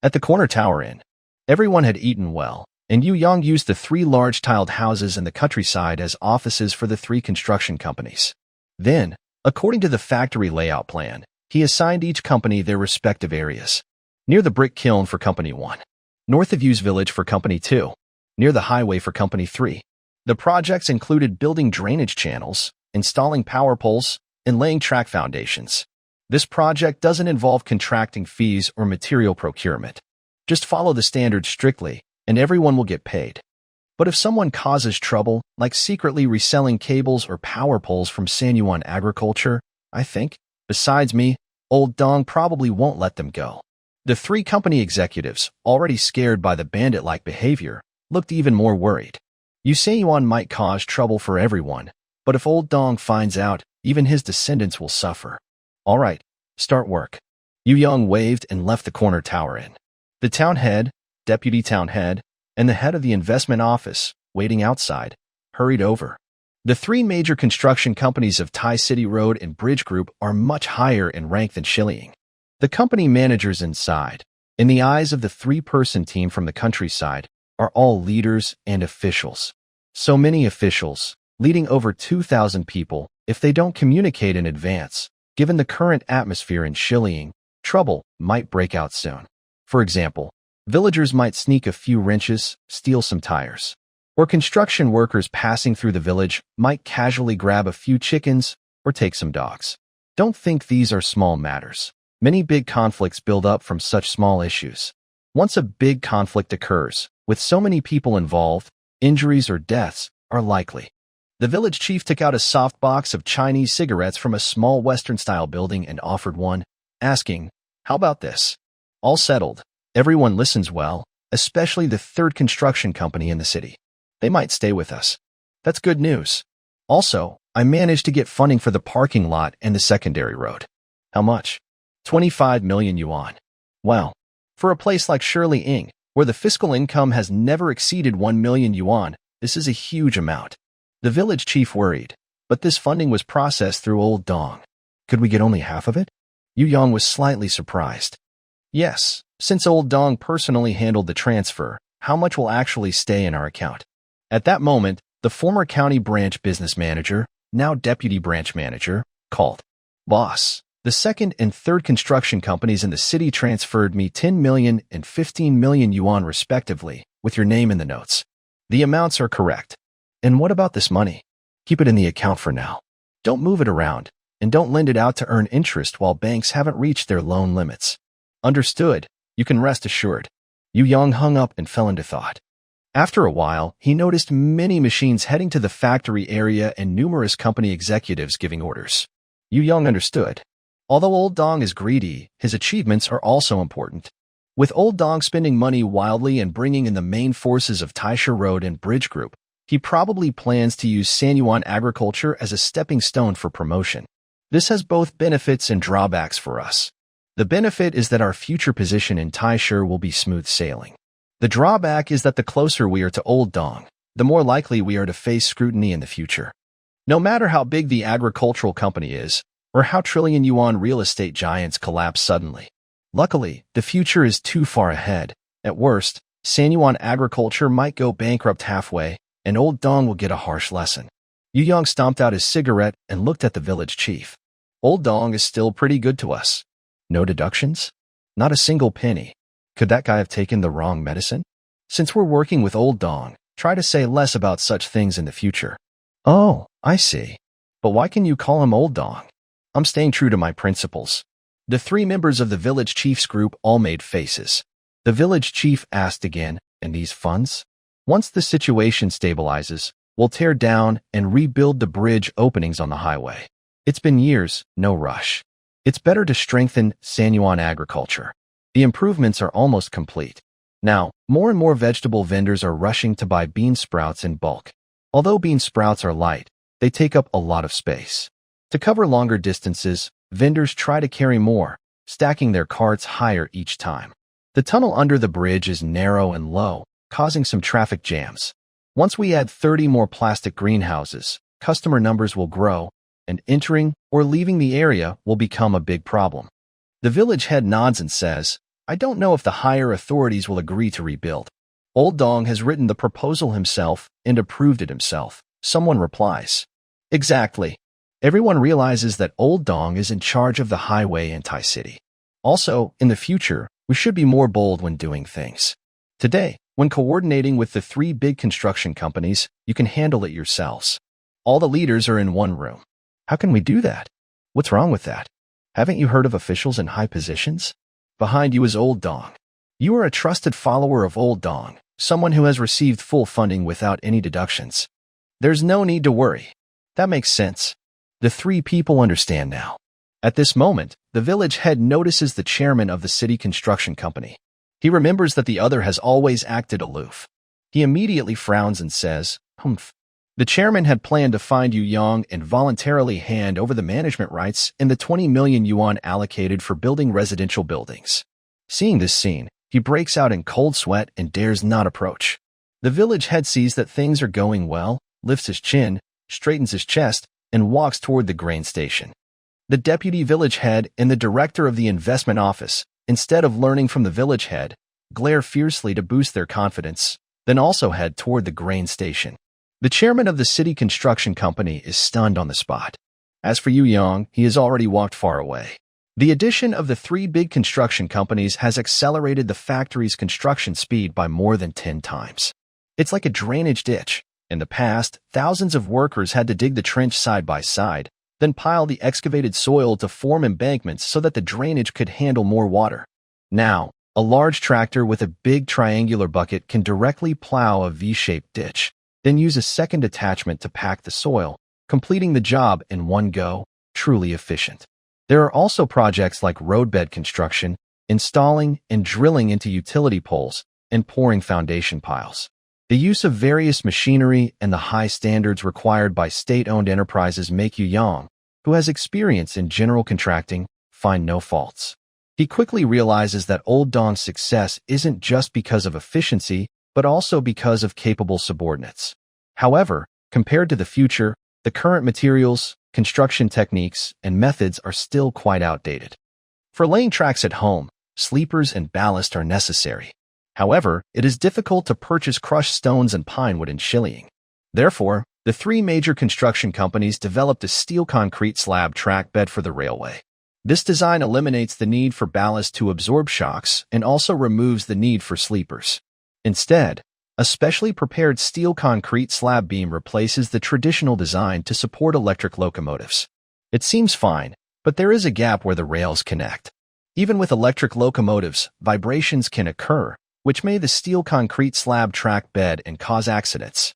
At the corner tower inn, everyone had eaten well, and Yu Yang used the three large tiled houses in the countryside as offices for the three construction companies. Then, according to the factory layout plan, he assigned each company their respective areas. Near the brick kiln for Company 1. North of Yu's village for Company 2. Near the highway for Company 3. The projects included building drainage channels, installing power poles, and laying track foundations. This project doesn't involve contracting fees or material procurement. Just follow the standards strictly, and everyone will get paid. But if someone causes trouble, like secretly reselling cables or power poles from Sanyuan Agriculture, I think, besides me, Old Dong probably won't let them go. The three company executives, already scared by the bandit-like behavior, looked even more worried. Sanyuan might cause trouble for everyone, but if Old Dong finds out, even his descendants will suffer. All right, start work. Yu Yang waved and left the corner tower inn. The town head, deputy town head, and the head of the investment office, waiting outside, hurried over. The three major construction companies of Thai City Road and Bridge Group are much higher in rank than Shilling. The company managers inside, in the eyes of the three-person team from the countryside, are all leaders and officials. So many officials, leading over 2,000 people. If they don't communicate in advance, given the current atmosphere in Shilling, trouble might break out soon. For example, villagers might sneak a few wrenches, steal some tires. Or construction workers passing through the village might casually grab a few chickens or take some dogs. Don't think these are small matters. Many big conflicts build up from such small issues. Once a big conflict occurs, with so many people involved, injuries or deaths are likely. The village chief took out a soft box of Chinese cigarettes from a small Western-style building and offered one, asking, "How about this?" All settled. Everyone listens well, especially the third construction company in the city. They might stay with us. That's good news. Also, I managed to get funding for the parking lot and the secondary road. How much? 25 million yuan. Wow. For a place like Shirley Ing, where the fiscal income has never exceeded 1 million yuan, this is a huge amount. The village chief worried, but this funding was processed through Old Dong. Could we get only half of it? Yu Yang was slightly surprised. Yes, since Old Dong personally handled the transfer, how much will actually stay in our account? At that moment, the former county branch business manager, now deputy branch manager, called. "Boss, The second and third construction companies in the city transferred me 10 million and 15 million yuan respectively, with your name in the notes. The amounts are correct. And what about this money? Keep it in the account for now. Don't move it around, and don't lend it out to earn interest while banks haven't reached their loan limits. Understood. You can rest assured. Yu Yang hung up and fell into thought. After a while, he noticed many machines heading to the factory area and numerous company executives giving orders. Yu Yang understood. Although Old Dong is greedy, his achievements are also important. With Old Dong spending money wildly and bringing in the main forces of Taisha Road and Bridge Group, he probably plans to use Sanyuan agriculture as a stepping stone for promotion. This has both benefits and drawbacks for us. The benefit is that our future position in Taisha will be smooth sailing. The drawback is that the closer we are to Old Dong, the more likely we are to face scrutiny in the future. No matter how big the agricultural company is, or how trillion yuan real estate giants collapse suddenly. Luckily, the future is too far ahead. At worst, Sanyuan agriculture might go bankrupt halfway, and Old Dong will get a harsh lesson. Yu Yang stomped out his cigarette and looked at the village chief. Old Dong is still pretty good to us. No deductions? Not a single penny. Could that guy have taken the wrong medicine? Since we're working with Old Dong, try to say less about such things in the future. Oh, I see. But why can you call him Old Dong? I'm staying true to my principles. The three members of the village chief's group all made faces. The village chief asked again, and these funds? Once the situation stabilizes, we'll tear down and rebuild the bridge openings on the highway. It's been years, no rush. It's better to strengthen Sanyuan agriculture. The improvements are almost complete. Now, more and more vegetable vendors are rushing to buy bean sprouts in bulk. Although bean sprouts are light, they take up a lot of space. To cover longer distances, vendors try to carry more, stacking their carts higher each time. The tunnel under the bridge is narrow and low, causing some traffic jams. Once we add 30 more plastic greenhouses, customer numbers will grow, and entering or leaving the area will become a big problem. The village head nods and says, I don't know if the higher authorities will agree to rebuild. Old Dong has written the proposal himself and approved it himself. Someone replies. Exactly. Everyone realizes that Old Dong is in charge of the highway in Tai City. Also, in the future, we should be more bold when doing things. Today, when coordinating with the three big construction companies, you can handle it yourselves. All the leaders are in one room. How can we do that? What's wrong with that? Haven't you heard of officials in high positions? Behind you is Old Dong. You are a trusted follower of Old Dong, someone who has received full funding without any deductions. There's no need to worry. That makes sense. The three people understand now. At this moment, the village head notices the chairman of the city construction company. He remembers that the other has always acted aloof. He immediately frowns and says, Humph. The chairman had planned to find Yu Yang and voluntarily hand over the management rights and the 20 million yuan allocated for building residential buildings. Seeing this scene, he breaks out in cold sweat and dares not approach. The village head sees that things are going well, lifts his chin, straightens his chest, and walks toward the grain station. The deputy village head and the director of the investment office, instead of learning from the village head, glare fiercely to boost their confidence, then also head toward the grain station. The chairman of the city construction company is stunned on the spot. As for Yu Yang, he has already walked far away. The addition of the three big construction companies has accelerated the factory's construction speed by more than 10 times. It's like a drainage ditch. In the past, thousands of workers had to dig the trench side by side, then pile the excavated soil to form embankments so that the drainage could handle more water. Now, a large tractor with a big triangular bucket can directly plow a V-shaped ditch, then use a second attachment to pack the soil, completing the job in one go, truly efficient. There are also projects like roadbed construction, installing and drilling into utility poles, and pouring foundation piles. The use of various machinery and the high standards required by state-owned enterprises make Yu Yang, who has experience in general contracting, find no faults. He quickly realizes that Old Dong's success isn't just because of efficiency, but also because of capable subordinates. However, compared to the future, the current materials, construction techniques, and methods are still quite outdated. For laying tracks at home, sleepers and ballast are necessary. However, it is difficult to purchase crushed stones and pine wood in Shilling. Therefore, the three major construction companies developed a steel concrete slab track bed for the railway. This design eliminates the need for ballast to absorb shocks and also removes the need for sleepers. Instead, a specially prepared steel concrete slab beam replaces the traditional design to support electric locomotives. It seems fine, but there is a gap where the rails connect. Even with electric locomotives, vibrations can occur, which may the steel concrete slab track bed and cause accidents.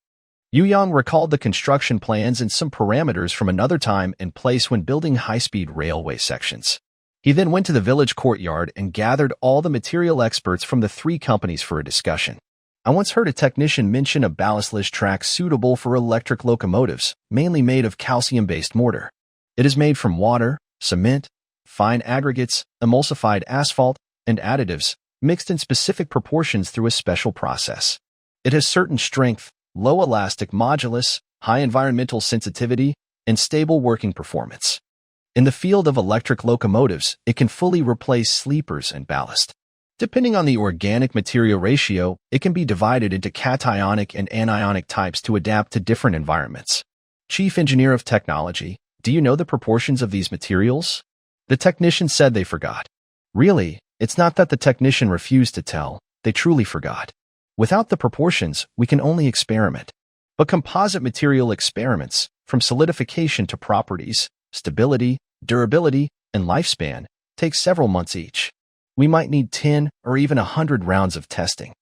Yu Yang recalled the construction plans and some parameters from another time and place when building high-speed railway sections. He then went to the village courtyard and gathered all the material experts from the three companies for a discussion. I once heard a technician mention a ballastless track suitable for electric locomotives, mainly made of calcium-based mortar. It is made from water, cement, fine aggregates, emulsified asphalt, and additives, mixed in specific proportions through a special process. It has certain strength, low elastic modulus, high environmental sensitivity, and stable working performance. In the field of electric locomotives, it can fully replace sleepers and ballast. Depending on the organic material ratio, it can be divided into cationic and anionic types to adapt to different environments. Chief Engineer of Technology, do you know the proportions of these materials? The technician said they forgot. Really, it's not that the technician refused to tell, they truly forgot. Without the proportions, we can only experiment. But composite material experiments, from solidification to properties, stability, durability, and lifespan, take several months each. We might need 10 or even 100 rounds of testing.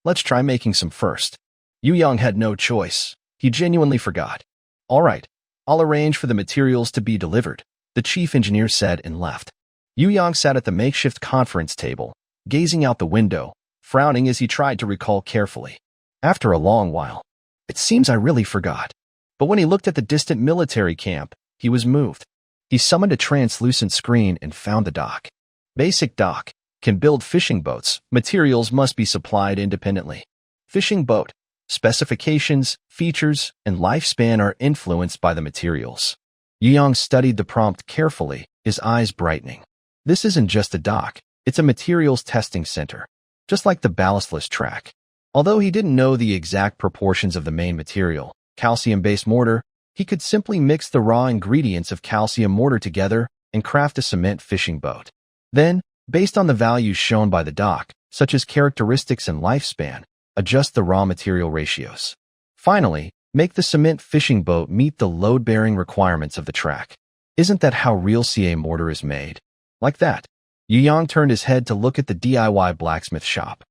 Let's try making some first. Yu Yang had no choice. He genuinely forgot. All right, I'll arrange for the materials to be delivered, the chief engineer said and left. Yu Yang sat at the makeshift conference table, gazing out the window, frowning as he tried to recall carefully. After a long while, it seems I really forgot. But when he looked at the distant military camp, he was moved. He summoned a translucent screen and found the dock. Basic dock can build fishing boats. Materials must be supplied independently. Fishing boat specifications, features, and lifespan are influenced by the materials. Yu Yang studied the prompt carefully, his eyes brightening. This isn't just a dock, it's a materials testing center, just like the ballastless track. Although he didn't know the exact proportions of the main material, calcium-based mortar, he could simply mix the raw ingredients of calcium mortar together and craft a cement fishing boat. Then, based on the values shown by the dock, such as characteristics and lifespan, adjust the raw material ratios. Finally, make the cement fishing boat meet the load-bearing requirements of the track. Isn't that how real CA mortar is made? Like that. Yu Yang turned his head to look at the DIY blacksmith shop.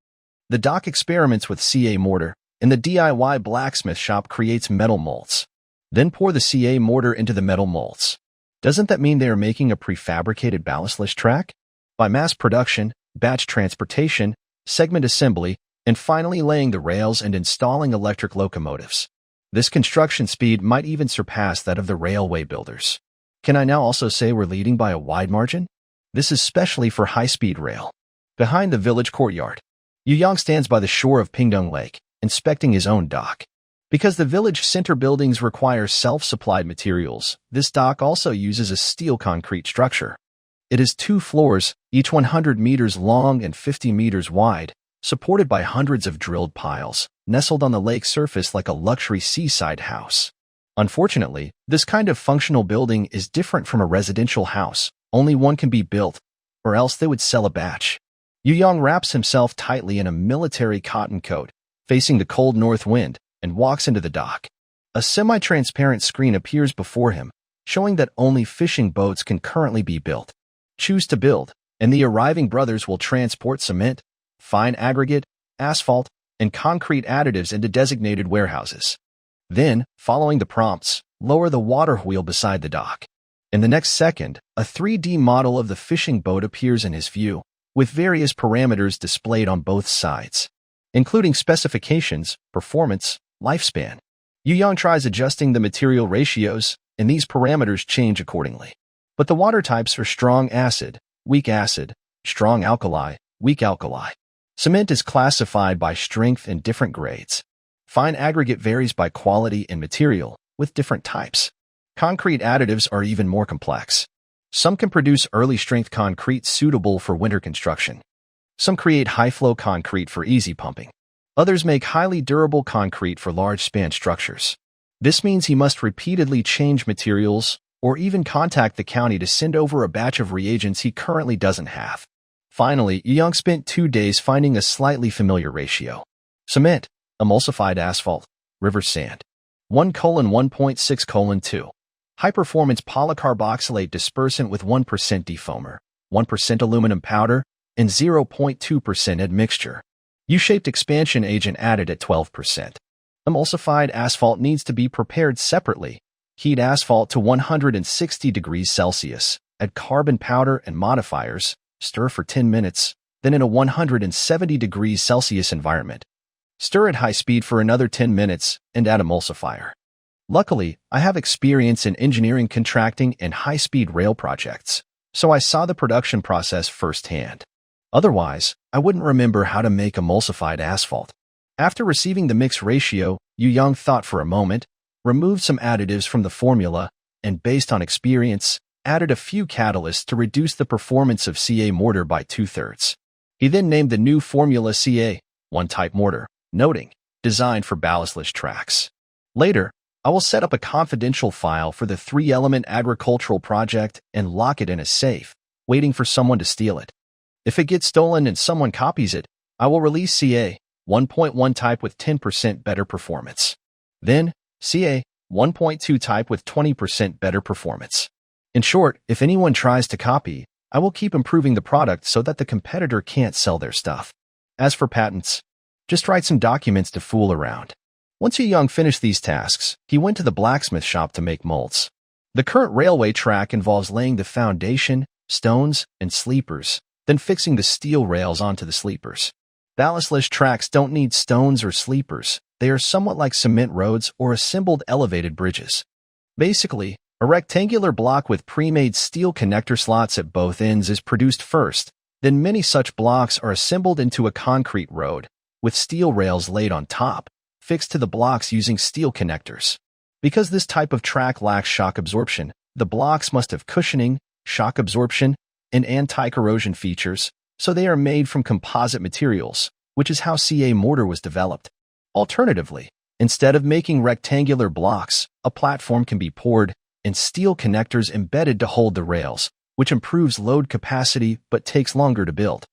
The dock experiments with CA mortar, and the DIY blacksmith shop creates metal molds. Then pour the CA mortar into the metal molds. Doesn't that mean they are making a prefabricated ballastless track? By mass production, batch transportation, segment assembly, and finally laying the rails and installing electric locomotives. This construction speed might even surpass that of the railway builders. Can I now also say we're leading by a wide margin? This is specially for high-speed rail. Behind the village courtyard, Yu Yang stands by the shore of Pingdong Lake, inspecting his own dock. Because the village center buildings require self-supplied materials, this dock also uses a steel concrete structure. It has 2 floors, each 100 meters long and 50 meters wide, supported by hundreds of drilled piles, nestled on the lake surface like a luxury seaside house. Unfortunately, this kind of functional building is different from a residential house. Only one can be built, or else they would sell a batch. Yu Yang wraps himself tightly in a military cotton coat, facing the cold north wind, and walks into the dock. A semi-transparent screen appears before him, showing that only fishing boats can currently be built. Choose to build, and the arriving brothers will transport cement, fine aggregate, asphalt, and concrete additives into designated warehouses. Then, following the prompts, lower the water wheel beside the dock. In the next second, a 3D model of the fishing boat appears in his view, with various parameters displayed on both sides, including specifications, performance, lifespan. Yu Yang tries adjusting the material ratios, and these parameters change accordingly. But the water types are strong acid, strong alkali, weak alkali. Cement is classified by strength in different grades. Fine aggregate varies by quality and material, with different types. Concrete additives are even more complex. Some can produce early-strength concrete suitable for winter construction. Some create high-flow concrete for easy pumping. Others make highly durable concrete for large-span structures. This means he must repeatedly change materials or even contact the county to send over a batch of reagents he currently doesn't have. Finally, Young spent 2 days finding a slightly familiar ratio. Cement, emulsified asphalt, river sand. 1:1.6:2. High-performance polycarboxylate dispersant with 1% defoamer, 1% aluminum powder, and 0.2% admixture. U-shaped expansion agent added at 12%. Emulsified asphalt needs to be prepared separately. Heat asphalt to 160 degrees Celsius. Add carbon powder and modifiers. Stir for 10 minutes, then in a 170 degrees Celsius environment. Stir at high speed for another 10 minutes and add emulsifier. Luckily, I have experience in engineering contracting and high-speed rail projects, so I saw the production process firsthand. Otherwise, I wouldn't remember how to make emulsified asphalt. After receiving the mix ratio, Yu Yang thought for a moment, removed some additives from the formula, and based on experience, added a few catalysts to reduce the performance of CA mortar by 2/3. He then named the new formula CA1 type mortar, noting, designed for ballastless tracks. Later, I will set up a confidential file for the 3-element agricultural project and lock it in a safe, waiting for someone to steal it. If it gets stolen and someone copies it, I will release CA 1.1 type with 10% better performance. Then, CA 1.2 type with 20% better performance. In short, if anyone tries to copy, I will keep improving the product so that the competitor can't sell their stuff. As for patents, just write some documents to fool around. Once Yu Yang finished these tasks, he went to the blacksmith shop to make molds. The current railway track involves laying the foundation, stones, and sleepers, then fixing the steel rails onto the sleepers. Ballastless tracks don't need stones or sleepers. They are somewhat like cement roads or assembled elevated bridges. Basically, a rectangular block with pre-made steel connector slots at both ends is produced first, then many such blocks are assembled into a concrete road, with steel rails laid on top, fixed to the blocks using steel connectors. Because this type of track lacks shock absorption, the blocks must have cushioning, shock absorption, and anti-corrosion features, so they are made from composite materials, which is how CA mortar was developed. Alternatively, instead of making rectangular blocks, a platform can be poured and steel connectors embedded to hold the rails, which improves load capacity but takes longer to build.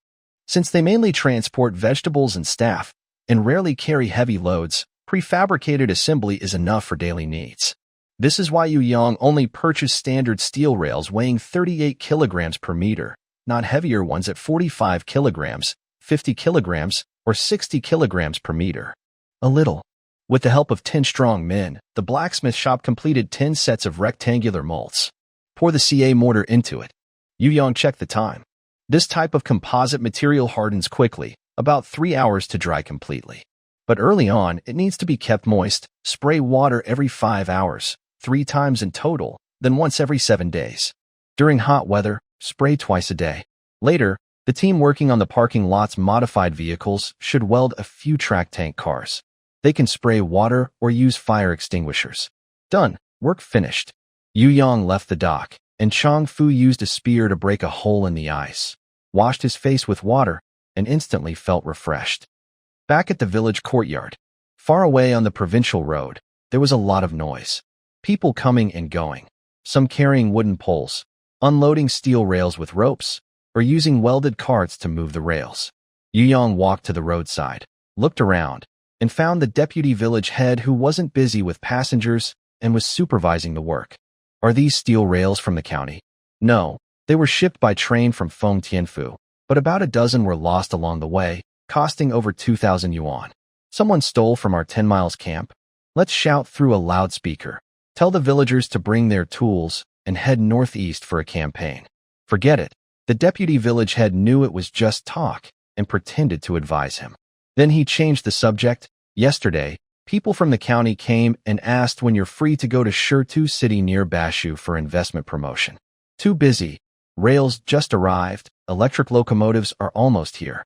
Since they mainly transport vegetables and staff, and rarely carry heavy loads, prefabricated assembly is enough for daily needs. This is why Yu Yang only purchased standard steel rails weighing 38 kilograms per meter, not heavier ones at 45 kilograms, 50 kilograms, or 60 kilograms per meter. A little. With the help of 10 strong men, the blacksmith shop completed 10 sets of rectangular molds. Pour the CA mortar into it. Yu Yang checked the time. This type of composite material hardens quickly, about 3 hours to dry completely. But early on, it needs to be kept moist. Spray water every 5 hours, 3 times in total, then once every 7 days. During hot weather, spray twice a day. Later, the team working on the parking lot's modified vehicles should weld a few track tank cars. They can spray water or use fire extinguishers. Done. Work finished. Yu Yang left the dock, and Chang Fu used a spear to break a hole in the ice, washed his face with water, and instantly felt refreshed. Back at the village courtyard, far away on the provincial road, there was a lot of noise. People coming and going, some carrying wooden poles, unloading steel rails with ropes, or using welded carts to move the rails. Yu Yang walked to the roadside, looked around, and found the deputy village head who wasn't busy with passengers and was supervising the work. Are these steel rails from the county? No, they were shipped by train from Feng Tianfu, but about a dozen were lost along the way, costing over 2,000 yuan. Someone stole from our 10 miles camp. Let's shout through a loudspeaker. Tell the villagers to bring their tools and head northeast for a campaign. Forget it. The deputy village head knew it was just talk and pretended to advise him. Then he changed the subject. Yesterday, people from the county came and asked when you're free to go to Shirtu City near Bashu for investment promotion. Too busy. Rails just arrived. Electric locomotives are almost here.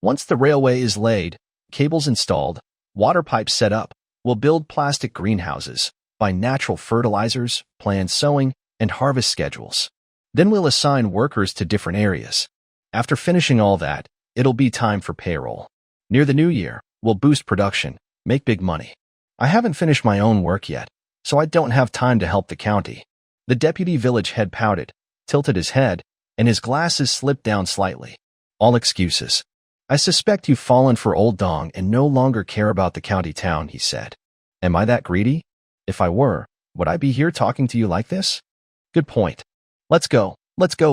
Once the railway is laid, cables installed, water pipes set up, we'll build plastic greenhouses, buy natural fertilizers, plan sowing, and harvest schedules. Then we'll assign workers to different areas. After finishing all that, it'll be time for payroll. Near the new year, we'll boost production, make big money. I haven't finished my own work yet, so I don't have time to help the county. The deputy village head pouted, tilted his head, and his glasses slipped down slightly. All excuses. I suspect you've fallen for old Dong and no longer care about the county town, he said. Am I that greedy? If I were, would I be here talking to you like this? Good point. Let's go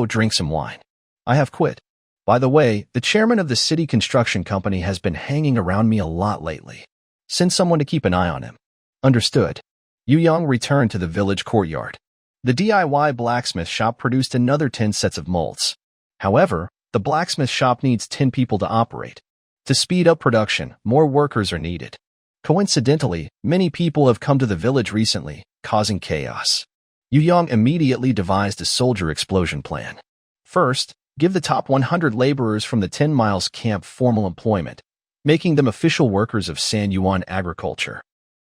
drink some wine. I have quit. By the way, the chairman of the city construction company has been hanging around me a lot lately. Send someone to keep an eye on him. Understood. Yu Yang returned to the village courtyard. The DIY blacksmith shop produced another 10 sets of molds. However, the blacksmith shop needs 10 people to operate. To speed up production, more workers are needed. Coincidentally, many people have come to the village recently, causing chaos. Yu Yang immediately devised a soldier explosion plan. First, give the top 100 laborers from the 10 miles camp formal employment, making them official workers of San Yuan agriculture.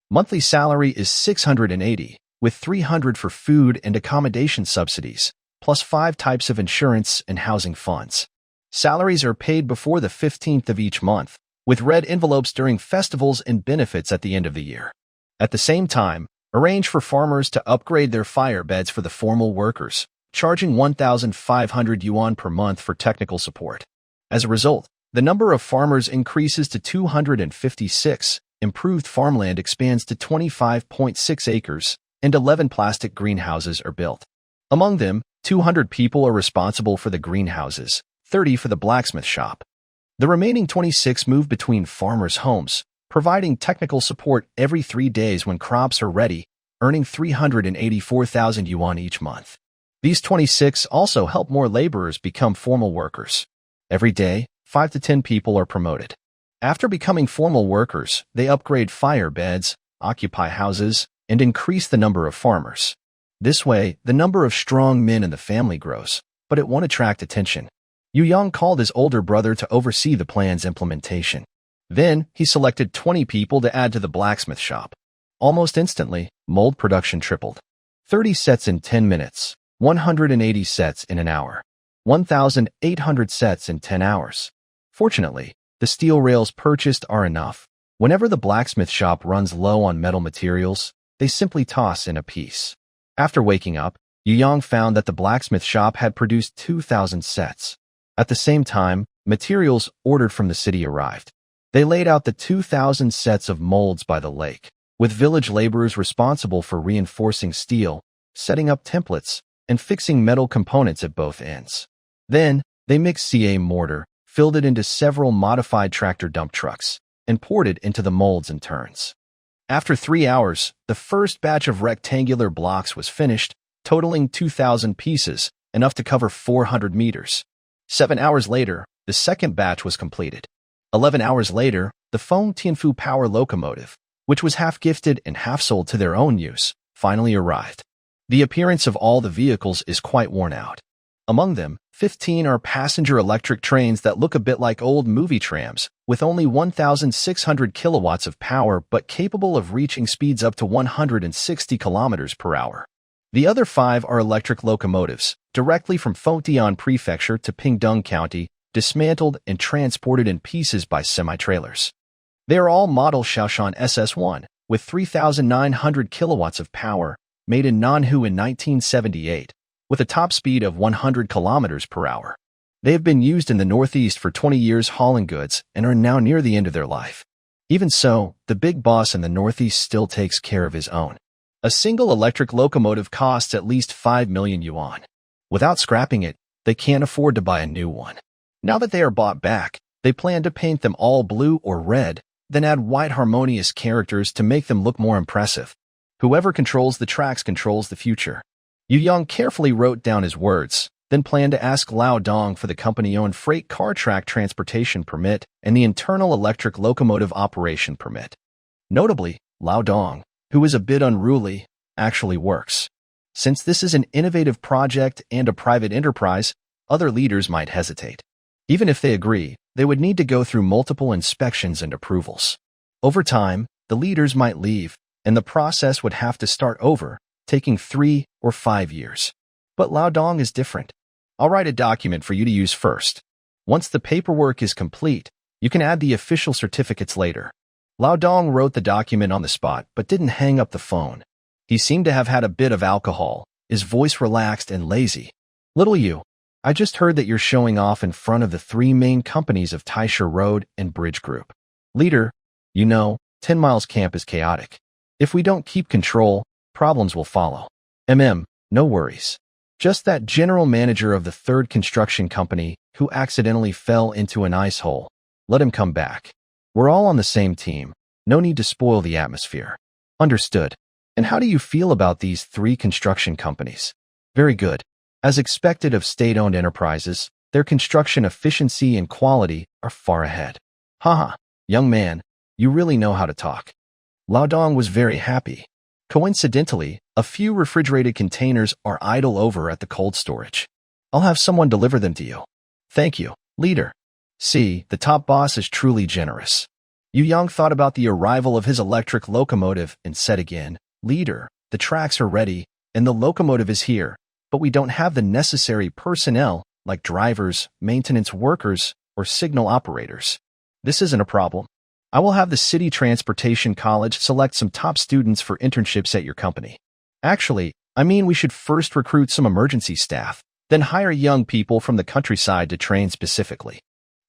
Monthly salary is 680, with 300 for food and accommodation subsidies, plus 5 types of insurance and housing funds. Salaries are paid before the 15th of each month, with red envelopes during festivals and benefits at the end of the year. At the same time, arrange for farmers to upgrade their fire beds for the formal workers, charging 1,500 yuan per month for technical support. As a result, the number of farmers increases to 256, improved farmland expands to 25.6 acres, and 11 plastic greenhouses are built. Among them, 200 people are responsible for the greenhouses, 30 for the blacksmith shop. The remaining 26 move between farmers' homes, providing technical support every 3 days when crops are ready, earning 384,000 yuan each month. These 26 also help more laborers become formal workers. Every day, 5 to 10 people are promoted. After becoming formal workers, they upgrade fire beds, occupy houses, and increase the number of farmers. This way, the number of strong men in the family grows, but it won't attract attention. Yu Yang called his older brother to oversee the plan's implementation. Then, he selected 20 people to add to the blacksmith shop. Almost instantly, mold production tripled. 30 sets in 10 minutes, 180 sets in an hour, 1,800 sets in 10 hours. Fortunately, the steel rails purchased are enough. Whenever the blacksmith shop runs low on metal materials, they simply toss in a piece. After waking up, Yu Yang found that the blacksmith shop had produced 2,000 sets. At the same time, materials ordered from the city arrived. They laid out the 2,000 sets of molds by the lake, with village laborers responsible for reinforcing steel, setting up templates, and fixing metal components at both ends. Then, they mixed CA mortar, filled it into several modified tractor dump trucks, and poured it into the molds in turns. After 3 hours, the first batch of rectangular blocks was finished, totaling 2,000 pieces, enough to cover 400 meters. 7 hours later, the second batch was completed. 11 hours later, the Feng Tianfu power locomotive, which was half gifted and half sold to their own use, finally arrived. The appearance of all the vehicles is quite worn out. Among them, 15 are passenger electric trains that look a bit like old movie trams, with only 1,600 kilowatts of power but capable of reaching speeds up to 160 kilometers per hour. The other 5 are electric locomotives, directly from Fengtian Prefecture to Pingdong County, dismantled and transported in pieces by semi-trailers. They are all model Shaoshan SS1, with 3,900 kilowatts of power, made in Nanhu in 1978, with a top speed of 100 kilometers per hour. They have been used in the Northeast for 20 years hauling goods and are now near the end of their life. Even so, the big boss in the Northeast still takes care of his own. A single electric locomotive costs at least 5 million yuan. Without scrapping it, they can't afford to buy a new one. Now that they are bought back, they plan to paint them all blue or red, then add white harmonious characters to make them look more impressive. Whoever controls the tracks controls the future. Yu Yang carefully wrote down his words, then planned to ask Lao Dong for the company-owned freight car track transportation permit and the internal electric locomotive operation permit. Notably, Lao Dong, who is a bit unruly, actually works. Since this is an innovative project and a private enterprise, other leaders might hesitate. Even if they agree, they would need to go through multiple inspections and approvals. Over time, the leaders might leave, and the process would have to start over, taking 3 or 5 years. But Lao Dong is different. I'll write a document for you to use first. Once the paperwork is complete, you can add the official certificates later. Lao Dong wrote the document on the spot but didn't hang up the phone. He seemed to have had a bit of alcohol, his voice relaxed and lazy. Little you, I just heard that you're showing off in front of the three main companies of Taisha Road and Bridge Group. Leader, 10 Miles Camp is chaotic. If we don't keep control, problems will follow. No worries. Just that general manager of the third construction company who accidentally fell into an ice hole. Let him come back. We're all on the same team. No need to spoil the atmosphere. Understood. And how do you feel about these three construction companies? Very good. As expected of state-owned enterprises, their construction efficiency and quality are far ahead. Haha, young man, you really know how to talk. Lao Dong was very happy. Coincidentally, a few refrigerated containers are idle over at the cold storage. I'll have someone deliver them to you. Thank you, leader. See, the top boss is truly generous. Yu Yang thought about the arrival of his electric locomotive and said again, Leader, the tracks are ready and the locomotive is here, but we don't have the necessary personnel like drivers, maintenance workers, or signal operators. This isn't a problem. I will have the City Transportation College select some top students for internships at your company. Actually, we should first recruit some emergency staff, then hire young people from the countryside to train specifically.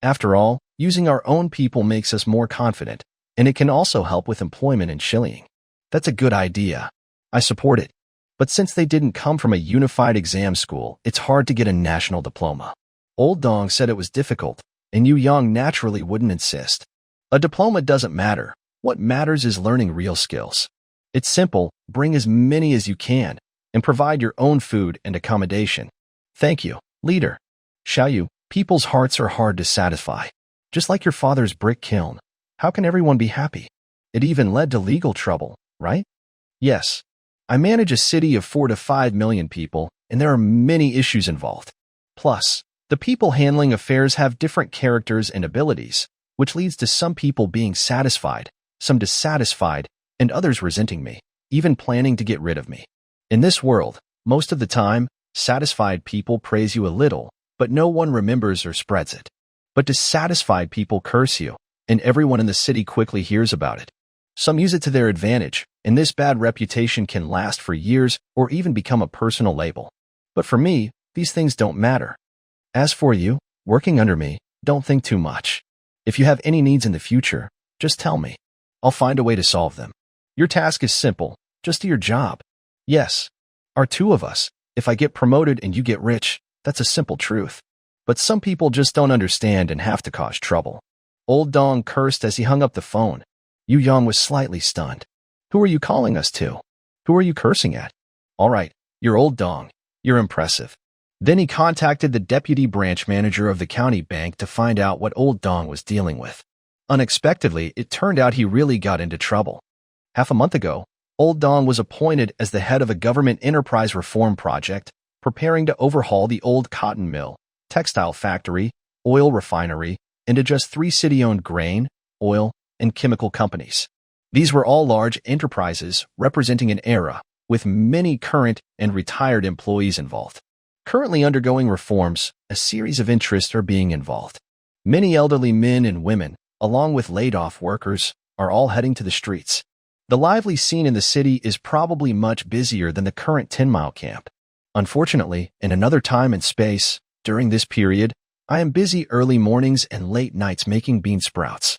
After all, using our own people makes us more confident, and it can also help with employment and shilling. That's a good idea. I support it. But since they didn't come from a unified exam school, it's hard to get a national diploma. Old Dong said it was difficult, and Yu Yang naturally wouldn't insist. A diploma doesn't matter. What matters is learning real skills. It's simple, bring as many as you can, and provide your own food and accommodation. Thank you, leader. Xiaoyu, people's hearts are hard to satisfy. Just like your father's brick kiln. How can everyone be happy? It even led to legal trouble, right? Yes. I manage a city of 4 to 5 million people, and there are many issues involved. Plus, the people handling affairs have different characters and abilities, which leads to some people being satisfied, some dissatisfied, and others resenting me, even planning to get rid of me. In this world, most of the time, satisfied people praise you a little, but no one remembers or spreads it. But dissatisfied people curse you, and everyone in the city quickly hears about it. Some use it to their advantage, and this bad reputation can last for years or even become a personal label. But for me, these things don't matter. As for you, working under me, don't think too much. If you have any needs in the future, just tell me. I'll find a way to solve them. Your task is simple, just do your job. Yes, are two of us. If I get promoted and you get rich, that's a simple truth. But some people just don't understand and have to cause trouble. Old Dong cursed as he hung up the phone. Yu Yang was slightly stunned. Who are you calling us to? Who are you cursing at? All right, you're Old Dong. You're impressive. Then he contacted the deputy branch manager of the county bank to find out what Old Dong was dealing with. Unexpectedly, it turned out he really got into trouble. Half a month ago, Old Dong was appointed as the head of a government enterprise reform project, preparing to overhaul the old cotton mill, textile factory, oil refinery, and adjust 3 city-owned grain, oil, and chemical companies. These were all large enterprises representing an era, with many current and retired employees involved. Currently undergoing reforms, a series of interests are being involved. Many elderly men and women, along with laid-off workers, are all heading to the streets. The lively scene in the city is probably much busier than the current 10-mile camp. Unfortunately, in another time and space, during this period, I am busy early mornings and late nights making bean sprouts.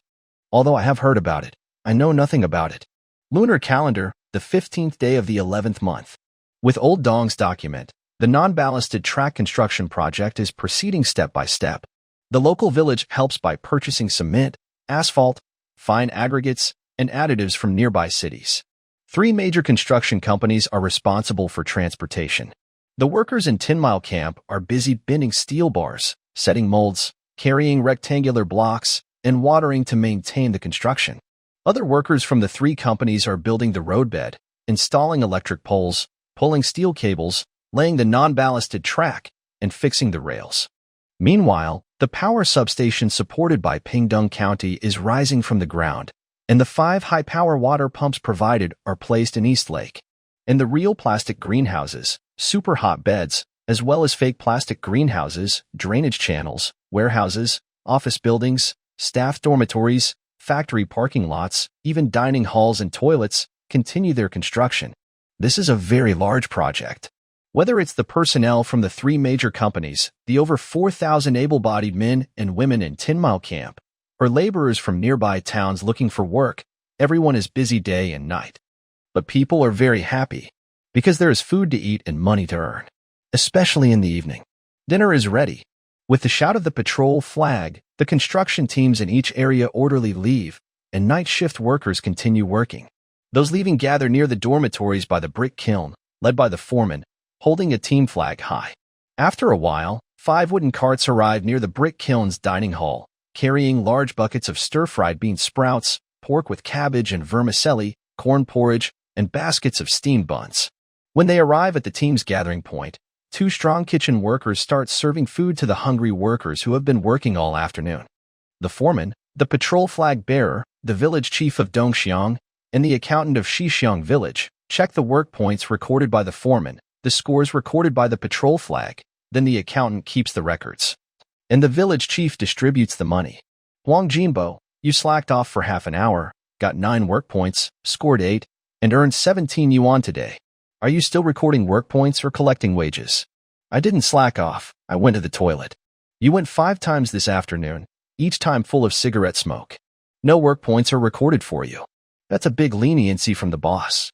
Although I have heard about it, I know nothing about it. Lunar calendar, the 15th day of the 11th month. With Old Dong's document, the non-ballasted track construction project is proceeding step by step. The local village helps by purchasing cement, asphalt, fine aggregates, and additives from nearby cities. 3 major construction companies are responsible for transportation. The workers in 10 Mile Camp are busy bending steel bars, setting molds, carrying rectangular blocks, and watering to maintain the construction. Other workers from the 3 companies are building the roadbed, installing electric poles, pulling steel cables, laying the non-ballasted track, and fixing the rails. Meanwhile, the power substation supported by Pingdong County is rising from the ground, and the 5 high-power water pumps provided are placed in East Lake. And the real plastic greenhouses, super hot beds, as well as fake plastic greenhouses, drainage channels, warehouses, office buildings, staff dormitories, factory parking lots, even dining halls and toilets, continue their construction. This is a very large project. Whether it's the personnel from the three major companies, the over 4,000 able-bodied men and women in 10 Mile Camp, or laborers from nearby towns looking for work, everyone is busy day and night. But people are very happy because there is food to eat and money to earn, especially in the evening. Dinner is ready. With the shout of the patrol flag, the construction teams in each area orderly leave, and night shift workers continue working. Those leaving gather near the dormitories by the brick kiln, led by the foreman, holding a team flag high. After a while, 5 wooden carts arrive near the brick kiln's dining hall, carrying large buckets of stir-fried bean sprouts, pork with cabbage and vermicelli, corn porridge, and baskets of steamed buns. When they arrive at the team's gathering point, 2 strong kitchen workers start serving food to the hungry workers who have been working all afternoon. The foreman, the patrol flag bearer, the village chief of Dongxiang, and the accountant of Shixiang village check the work points recorded by the foreman, the scores recorded by the patrol flag, then the accountant keeps the records. And the village chief distributes the money. Huang Jinbo, you slacked off for half an hour, got 9 work points, scored 8, and earned 17 yuan today. Are you still recording work points or collecting wages? I didn't slack off, I went to the toilet. You went 5 times this afternoon, each time full of cigarette smoke. No work points are recorded for you. That's a big leniency from the boss.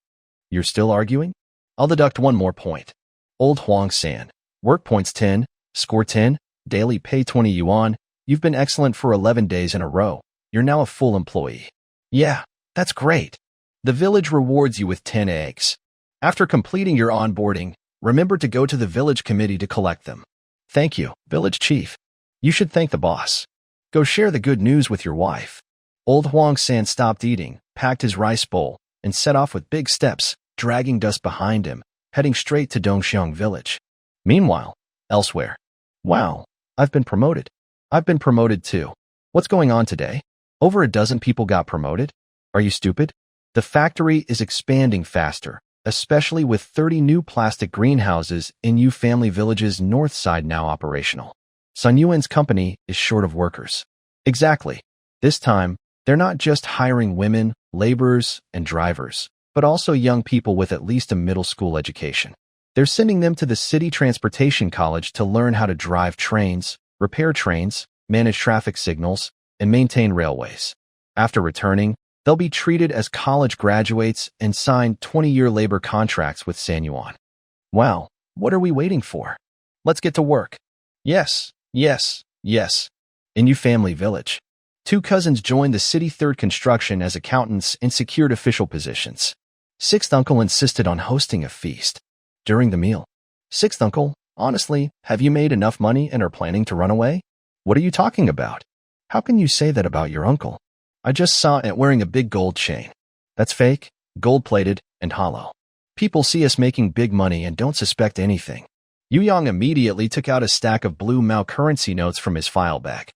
You're still arguing? I'll deduct 1 more point. Old Huang-san, work points 10, score 10, daily pay 20 yuan. You've been excellent for 11 days in a row. You're now a full employee. Yeah, that's great. The village rewards you with 10 eggs. After completing your onboarding, remember to go to the village committee to collect them. Thank you, village chief. You should thank the boss. Go share the good news with your wife. Old Huang-san stopped eating, packed his rice bowl, and set off with big steps, dragging dust behind him, heading straight to Dongxiang village. Meanwhile, elsewhere. Wow, I've been promoted. I've been promoted too. What's going on today? Over a dozen people got promoted? Are you stupid? The factory is expanding faster, especially with 30 new plastic greenhouses in Yu Family Village's north side now operational. Sun Yuan's company is short of workers. Exactly. This time, they're not just hiring women, laborers, and drivers, but also young people with at least a middle school education. They're sending them to the city transportation college to learn how to drive trains, repair trains, manage traffic signals, and maintain railways. After returning, they'll be treated as college graduates and sign 20-year labor contracts with San Yuan. Wow, what are we waiting for? Let's get to work. Yes, yes, yes. In Yu Family Village, 2 cousins joined the city third construction as accountants and secured official positions. 6th uncle insisted on hosting a feast. During the meal, 6th uncle, honestly, have you made enough money and are planning to run away? What are you talking about? How can you say that about your uncle? I just saw it wearing a big gold chain. That's fake, gold-plated, and hollow. People see us making big money and don't suspect anything. Yu Yang immediately took out a stack of blue Mao currency notes from his file bag.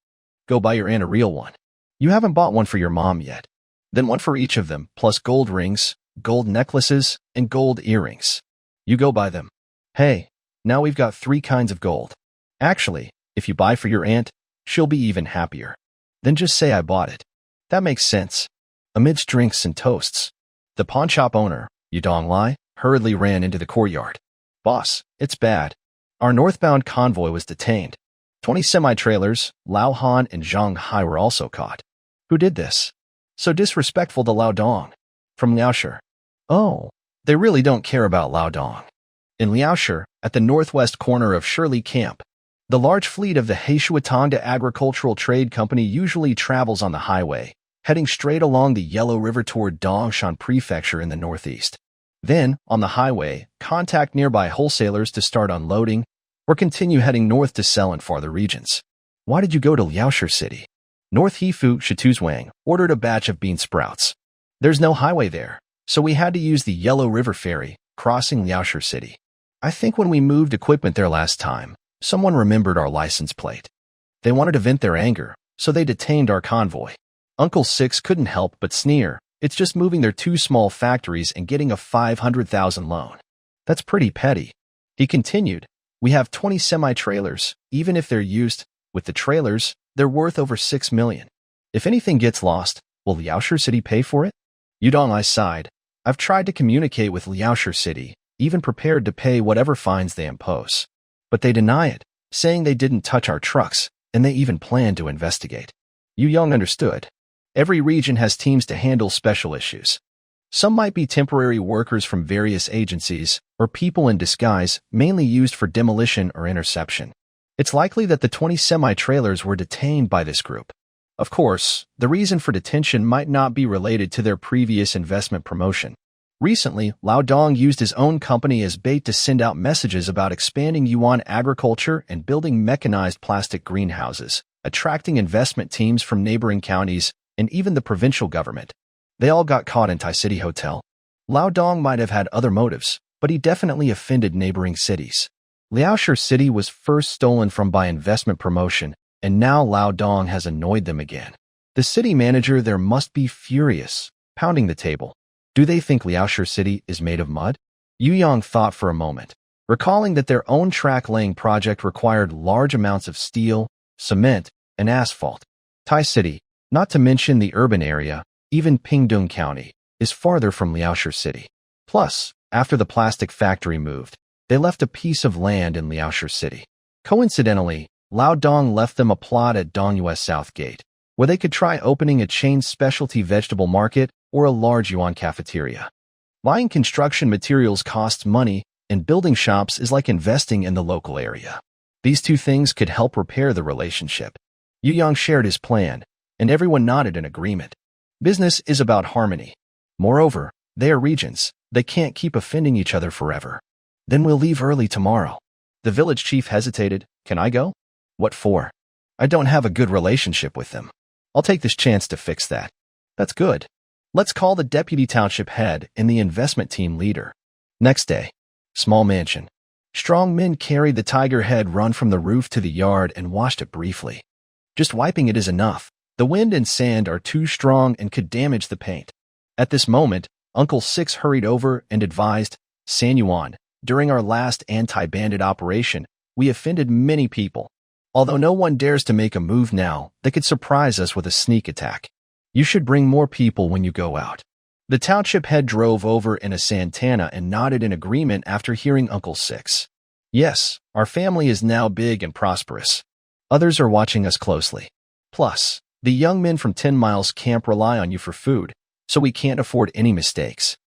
Go buy your aunt a real one. You haven't bought one for your mom yet. Then one for each of them, plus gold rings, gold necklaces, and gold earrings. You go buy them. Hey, now we've got 3 kinds of gold. Actually, if you buy for your aunt, she'll be even happier. Then just say I bought it. That makes sense. Amidst drinks and toasts, the pawn shop owner, Yu Donglai, hurriedly ran into the courtyard. Boss, it's bad. Our northbound convoy was detained. 20 semi-trailers, Lao Han and Zhang Hai were also caught. Who did this? So disrespectful to Lao Dong. From Liaoshi. Oh, they really don't care about Lao Dong. In Liaoshi, at the northwest corner of Shirley Camp, the large fleet of the Heishuatanda Agricultural Trade Company usually travels on the highway, heading straight along the Yellow River toward Dongshan Prefecture in the northeast. Then, on the highway, contact nearby wholesalers to start unloading, or continue heading north to sell in farther regions. Why did you go to Liaoshi City? North Heifu Shituzwang ordered a batch of bean sprouts. There's no highway there, so we had to use the Yellow River Ferry, crossing Liaoshi City. I think when we moved equipment there last time, someone remembered our license plate. They wanted to vent their anger, so they detained our convoy. Uncle Six couldn't help but sneer. It's just moving their 2 small factories and getting a 500,000 loan. That's pretty petty. He continued, we have 20 semi-trailers, even if they're used. With the trailers, they're worth over 6 million. If anything gets lost, will Liaoshi City pay for it? Yudong I sighed. I've tried to communicate with Liaoshi City, even prepared to pay whatever fines they impose. But they deny it, saying they didn't touch our trucks, and they even planned to investigate. Yu Young understood. Every region has teams to handle special issues. Some might be temporary workers from various agencies, or people in disguise, mainly used for demolition or interception. It's likely that the 20 semi-trailers were detained by this group. Of course, the reason for detention might not be related to their previous investment promotion. Recently, Lao Dong used his own company as bait to send out messages about expanding yuan agriculture and building mechanized plastic greenhouses, attracting investment teams from neighboring counties and even the provincial government. They all got caught in Tai City Hotel. Lao Dong might have had other motives, but he definitely offended neighboring cities. Liaoshe City was first stolen from by investment promotion, and now Lao Dong has annoyed them again. The city manager there must be furious, pounding the table. Do they think Liaoshe City is made of mud? Yu Yang thought for a moment, recalling that their own track-laying project required large amounts of steel, cement, and asphalt. Tai City, not to mention the urban area, even Pingdong County, is farther from Liaoshe City. Plus, after the plastic factory moved, they left a piece of land in Liaoshe City. Coincidentally, Lao Dong left them a plot at Dongyue South Gate, where they could try opening a chain specialty vegetable market or a large yuan cafeteria. Buying construction materials costs money, and building shops is like investing in the local area. These two things could help repair the relationship. Yu Yang shared his plan, and everyone nodded in agreement. Business is about harmony. Moreover, they are regions. They can't keep offending each other forever. Then we'll leave early tomorrow. The village chief hesitated. Can I go? What for? I don't have a good relationship with them. I'll take this chance to fix that. That's good. Let's call the deputy township head and the investment team leader. Next day, small mansion. Strong men carried the tiger head run from the roof to the yard and washed it briefly. Just wiping it is enough. The wind and sand are too strong and could damage the paint. At this moment, Uncle Six hurried over and advised, San Yuan, during our last anti-bandit operation, we offended many people. Although no one dares to make a move now, they could surprise us with a sneak attack. You should bring more people when you go out. The township head drove over in a Santana and nodded in agreement after hearing Uncle Six. Yes, our family is now big and prosperous. Others are watching us closely. Plus, the young men from 10 Miles Camp rely on you for food, so we can't afford any mistakes.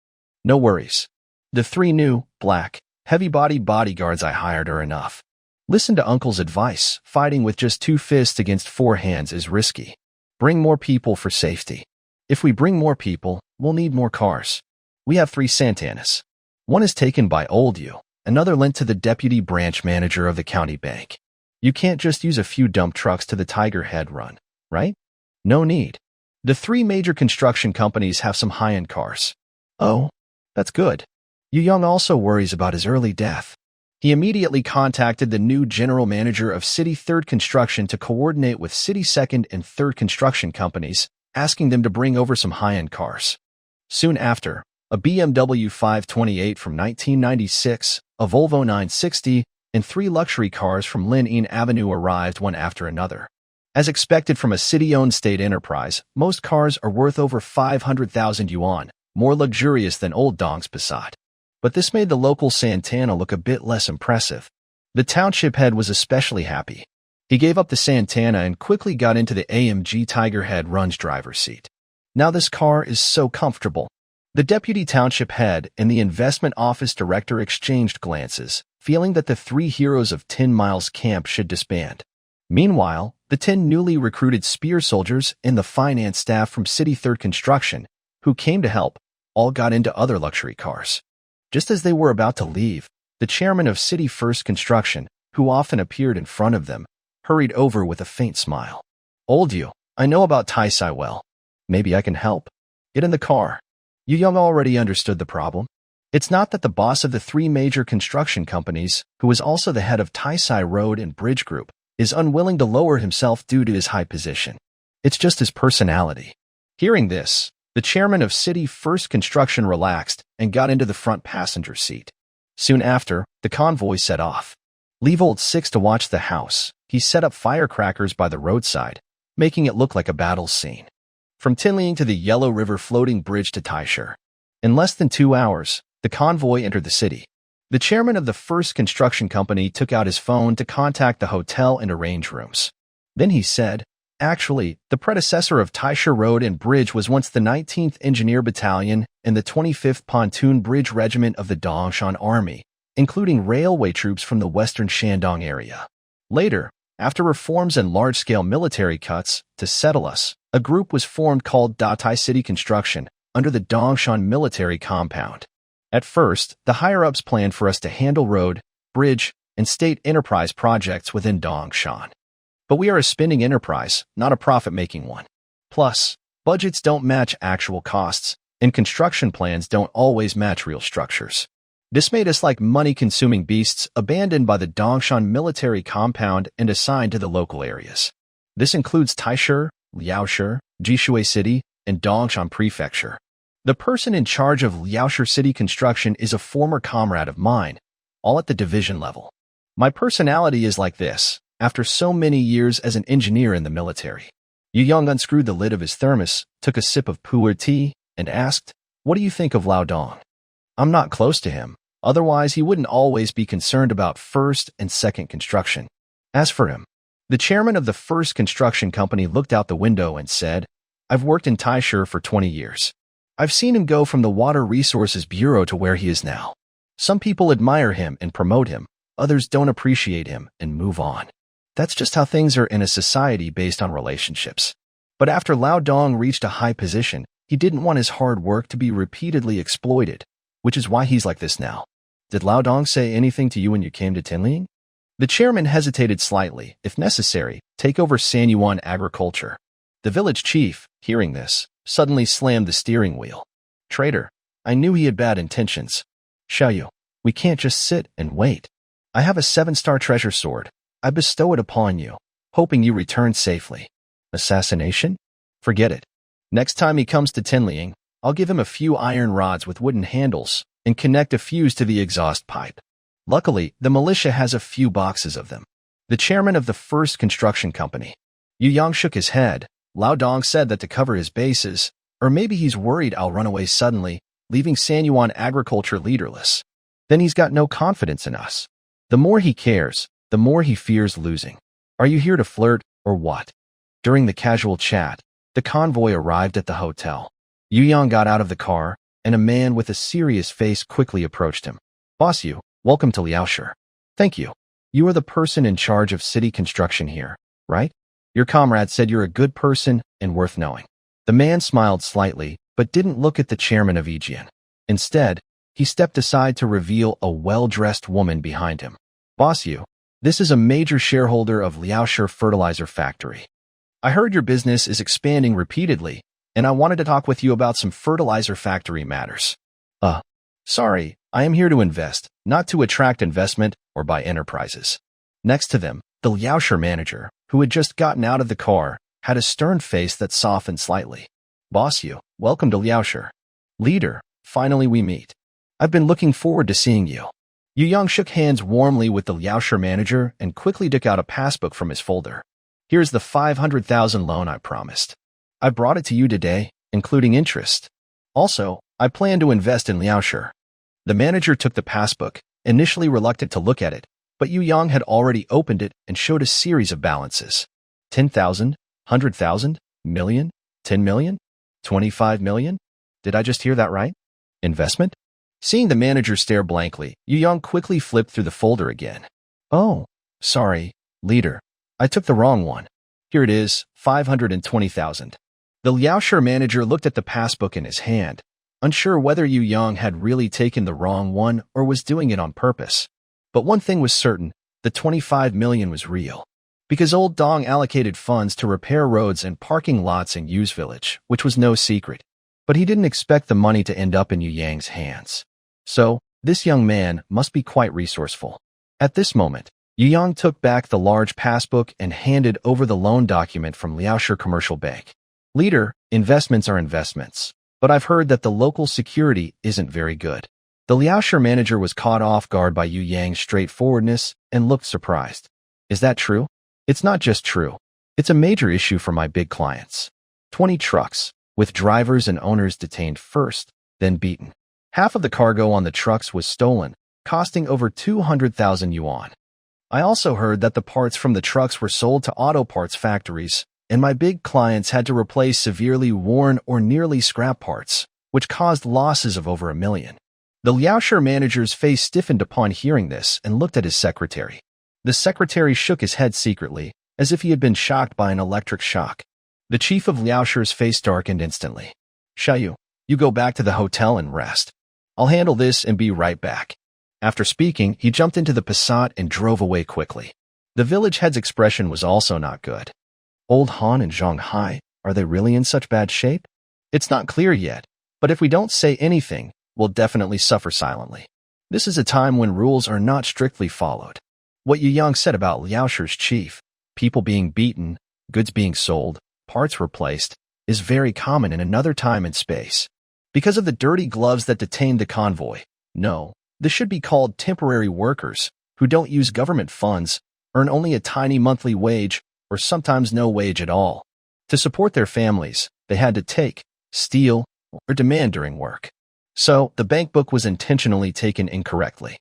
No worries. The 3 new, black, heavy-bodied bodyguards I hired are enough. Listen to Uncle's advice. Fighting with just 2 fists against 4 hands is risky. Bring more people for safety. If we bring more people, we'll need more cars. We have 3 Santanas. One is taken by Old You, another lent to the deputy branch manager of the county bank. You can't just use a few dump trucks to the Tiger Head run, right? No need. The 3 major construction companies have some high-end cars. Oh, that's good. Yu Young also worries about his early death. He immediately contacted the new general manager of City 3rd Construction to coordinate with City 2nd and 3rd construction companies, asking them to bring over some high-end cars. Soon after, a BMW 528 from 1996, a Volvo 960, and 3 luxury cars from Lin Yin Avenue arrived one after another. As expected from a city-owned state enterprise, most cars are worth over 500,000 yuan, more luxurious than Old Dong's Passat. But this made the local Santana look a bit less impressive. The township head was especially happy. He gave up the Santana and quickly got into the AMG Tiger Head Run's driver's seat. Now this car is so comfortable. The deputy township head and the investment office director exchanged glances, feeling that the 3 heroes of 10 Miles Camp should disband. Meanwhile, the 10 newly recruited spear soldiers and the finance staff from City 3rd Construction, who came to help, all got into other luxury cars. Just as they were about to leave, the chairman of City 1st Construction, who often appeared in front of them, hurried over with a faint smile. Old You, I know about Taisai well. Maybe I can help. Get in the car. Yu Young already understood the problem. It's not that the boss of the 3 major construction companies, who is also the head of Taisai Road and Bridge Group, is unwilling to lower himself due to his high position. It's just his personality. Hearing this, the chairman of City 1st Construction relaxed and got into the front passenger seat. Soon after, the convoy set off. Leave Old Six to watch the house. He set up firecrackers by the roadside, making it look like a battle scene. From Tinling to the Yellow River floating bridge to Taisher. In less than 2 hours, the convoy entered the city. The chairman of the first construction company took out his phone to contact the hotel and arrange rooms. Then he said, actually, the predecessor of Taisha Road and Bridge was once the 19th Engineer Battalion and the 25th Pontoon Bridge Regiment of the Dongshan Army, including railway troops from the western Shandong area. Later, after reforms and large-scale military cuts, to settle us, a group was formed called Datai City Construction under the Dongshan military compound. At first, the higher-ups planned for us to handle road, bridge, and state enterprise projects within Dongshan. But we are a spending enterprise, not a profit-making one. Plus, budgets don't match actual costs, and construction plans don't always match real structures. This made us like money-consuming beasts abandoned by the Dongshan military compound and assigned to the local areas. This includes Taisha, Liaoshe, Jishui City, and Dongshan Prefecture. The person in charge of Liaoshe City construction is a former comrade of mine, all at the division level. My personality is like this, after so many years as an engineer in the military. Yu Yang unscrewed the lid of his thermos, took a sip of pu'er tea, and asked, "What do you think of Lao Dong?" I'm not close to him, otherwise he wouldn't always be concerned about first and second construction. As for him, the chairman of the first construction company looked out the window and said, I've worked in Taisha for 20 years. I've seen him go from the Water Resources Bureau to where he is now. Some people admire him and promote him, others don't appreciate him and move on. That's just how things are in a society based on relationships. But after Lao Dong reached a high position, he didn't want his hard work to be repeatedly exploited, which is why he's like this now. Did Lao Dong say anything to you when you came to Tinling? The chairman hesitated slightly. If necessary, take over Sanyuan agriculture. The village chief, hearing this, suddenly slammed the steering wheel. Traitor, I knew he had bad intentions. Xiaoyu, we can't just sit and wait. I have a 7-star treasure sword. I bestow it upon you, hoping you return safely. Assassination? Forget it. Next time he comes to Tinling, I'll give him a few iron rods with wooden handles and connect a fuse to the exhaust pipe. Luckily, the militia has a few boxes of them. The chairman of the first construction company. Yu Yang shook his head. Lao Dong said that to cover his bases, or maybe he's worried I'll run away suddenly, leaving Sanyuan agriculture leaderless. Then he's got no confidence in us. The more he cares, the more he fears losing. Are you here to flirt, or what? During the casual chat, the convoy arrived at the hotel. Yu Yang got out of the car, and a man with a serious face quickly approached him. Boss Yu, welcome to Liaoshe. Thank you. You are the person in charge of city construction here, right? Your comrade said you're a good person and worth knowing. The man smiled slightly, but didn't look at the chairman of Yijian. Instead, he stepped aside to reveal a well-dressed woman behind him. Boss Yu, this is a major shareholder of Liaoshe Fertilizer Factory. I heard your business is expanding repeatedly, and I wanted to talk with you about some fertilizer factory matters. Sorry, I am here to invest, not to attract investment or buy enterprises. Next to them, the Liaoshe manager, who had just gotten out of the car, had a stern face that softened slightly. Boss Yu, welcome to Liaoshe. Leader, finally we meet. I've been looking forward to seeing you. Yu Yang shook hands warmly with the Liaoshe manager and quickly took out a passbook from his folder. Here's the 500,000 loan I promised. I brought it to you today, including interest. Also, I plan to invest in Liaoshe. The manager took the passbook, initially reluctant to look at it, but Yu Yang had already opened it and showed a series of balances. 10,000, 100,000, million, 10 million, 25 million? Did I just hear that right? Investment? Seeing the manager stare blankly, Yu Yang quickly flipped through the folder again. Oh, sorry, leader. I took the wrong one. Here it is, 520,000. The Liaoshe manager looked at the passbook in his hand, unsure whether Yu Yang had really taken the wrong one or was doing it on purpose. But one thing was certain, the 25 million was real. Because old Dong allocated funds to repair roads and parking lots in Yu's village, which was no secret. But he didn't expect the money to end up in Yu Yang's hands. So, this young man must be quite resourceful. At this moment, Yu Yang took back the large passbook and handed over the loan document from Liaoshe Commercial Bank. Leader, investments are investments, but I've heard that the local security isn't very good. The Liaoshe manager was caught off guard by Yu Yang's straightforwardness and looked surprised. Is that true? It's not just true. It's a major issue for my big clients. 20 trucks, with drivers and owners detained first, then beaten. Half of the cargo on the trucks was stolen, costing over 200,000 yuan. I also heard that the parts from the trucks were sold to auto parts factories, and my big clients had to replace severely worn or nearly scrap parts, which caused losses of over 1 million. The Liaoshe manager's face stiffened upon hearing this and looked at his secretary. The secretary shook his head secretly, as if he had been shocked by an electric shock. The chief of Liaoshe's face darkened instantly. Xiaoyu, you go back to the hotel and rest. I'll handle this and be right back. After speaking, he jumped into the Passat and drove away quickly. The village head's expression was also not good. Old Han and Zhonghai, are they really in such bad shape? It's not clear yet, but if we don't say anything, we'll definitely suffer silently. This is a time when rules are not strictly followed. What Yu Yang said about Liaoshe's chief, people being beaten, goods being sold, parts replaced, is very common in another time and space. Because of the dirty gloves that detained the convoy, no, this should be called temporary workers, who don't use government funds, earn only a tiny monthly wage, or sometimes no wage at all. To support their families, they had to take, steal, or demand during work. So, the bank book was intentionally taken incorrectly.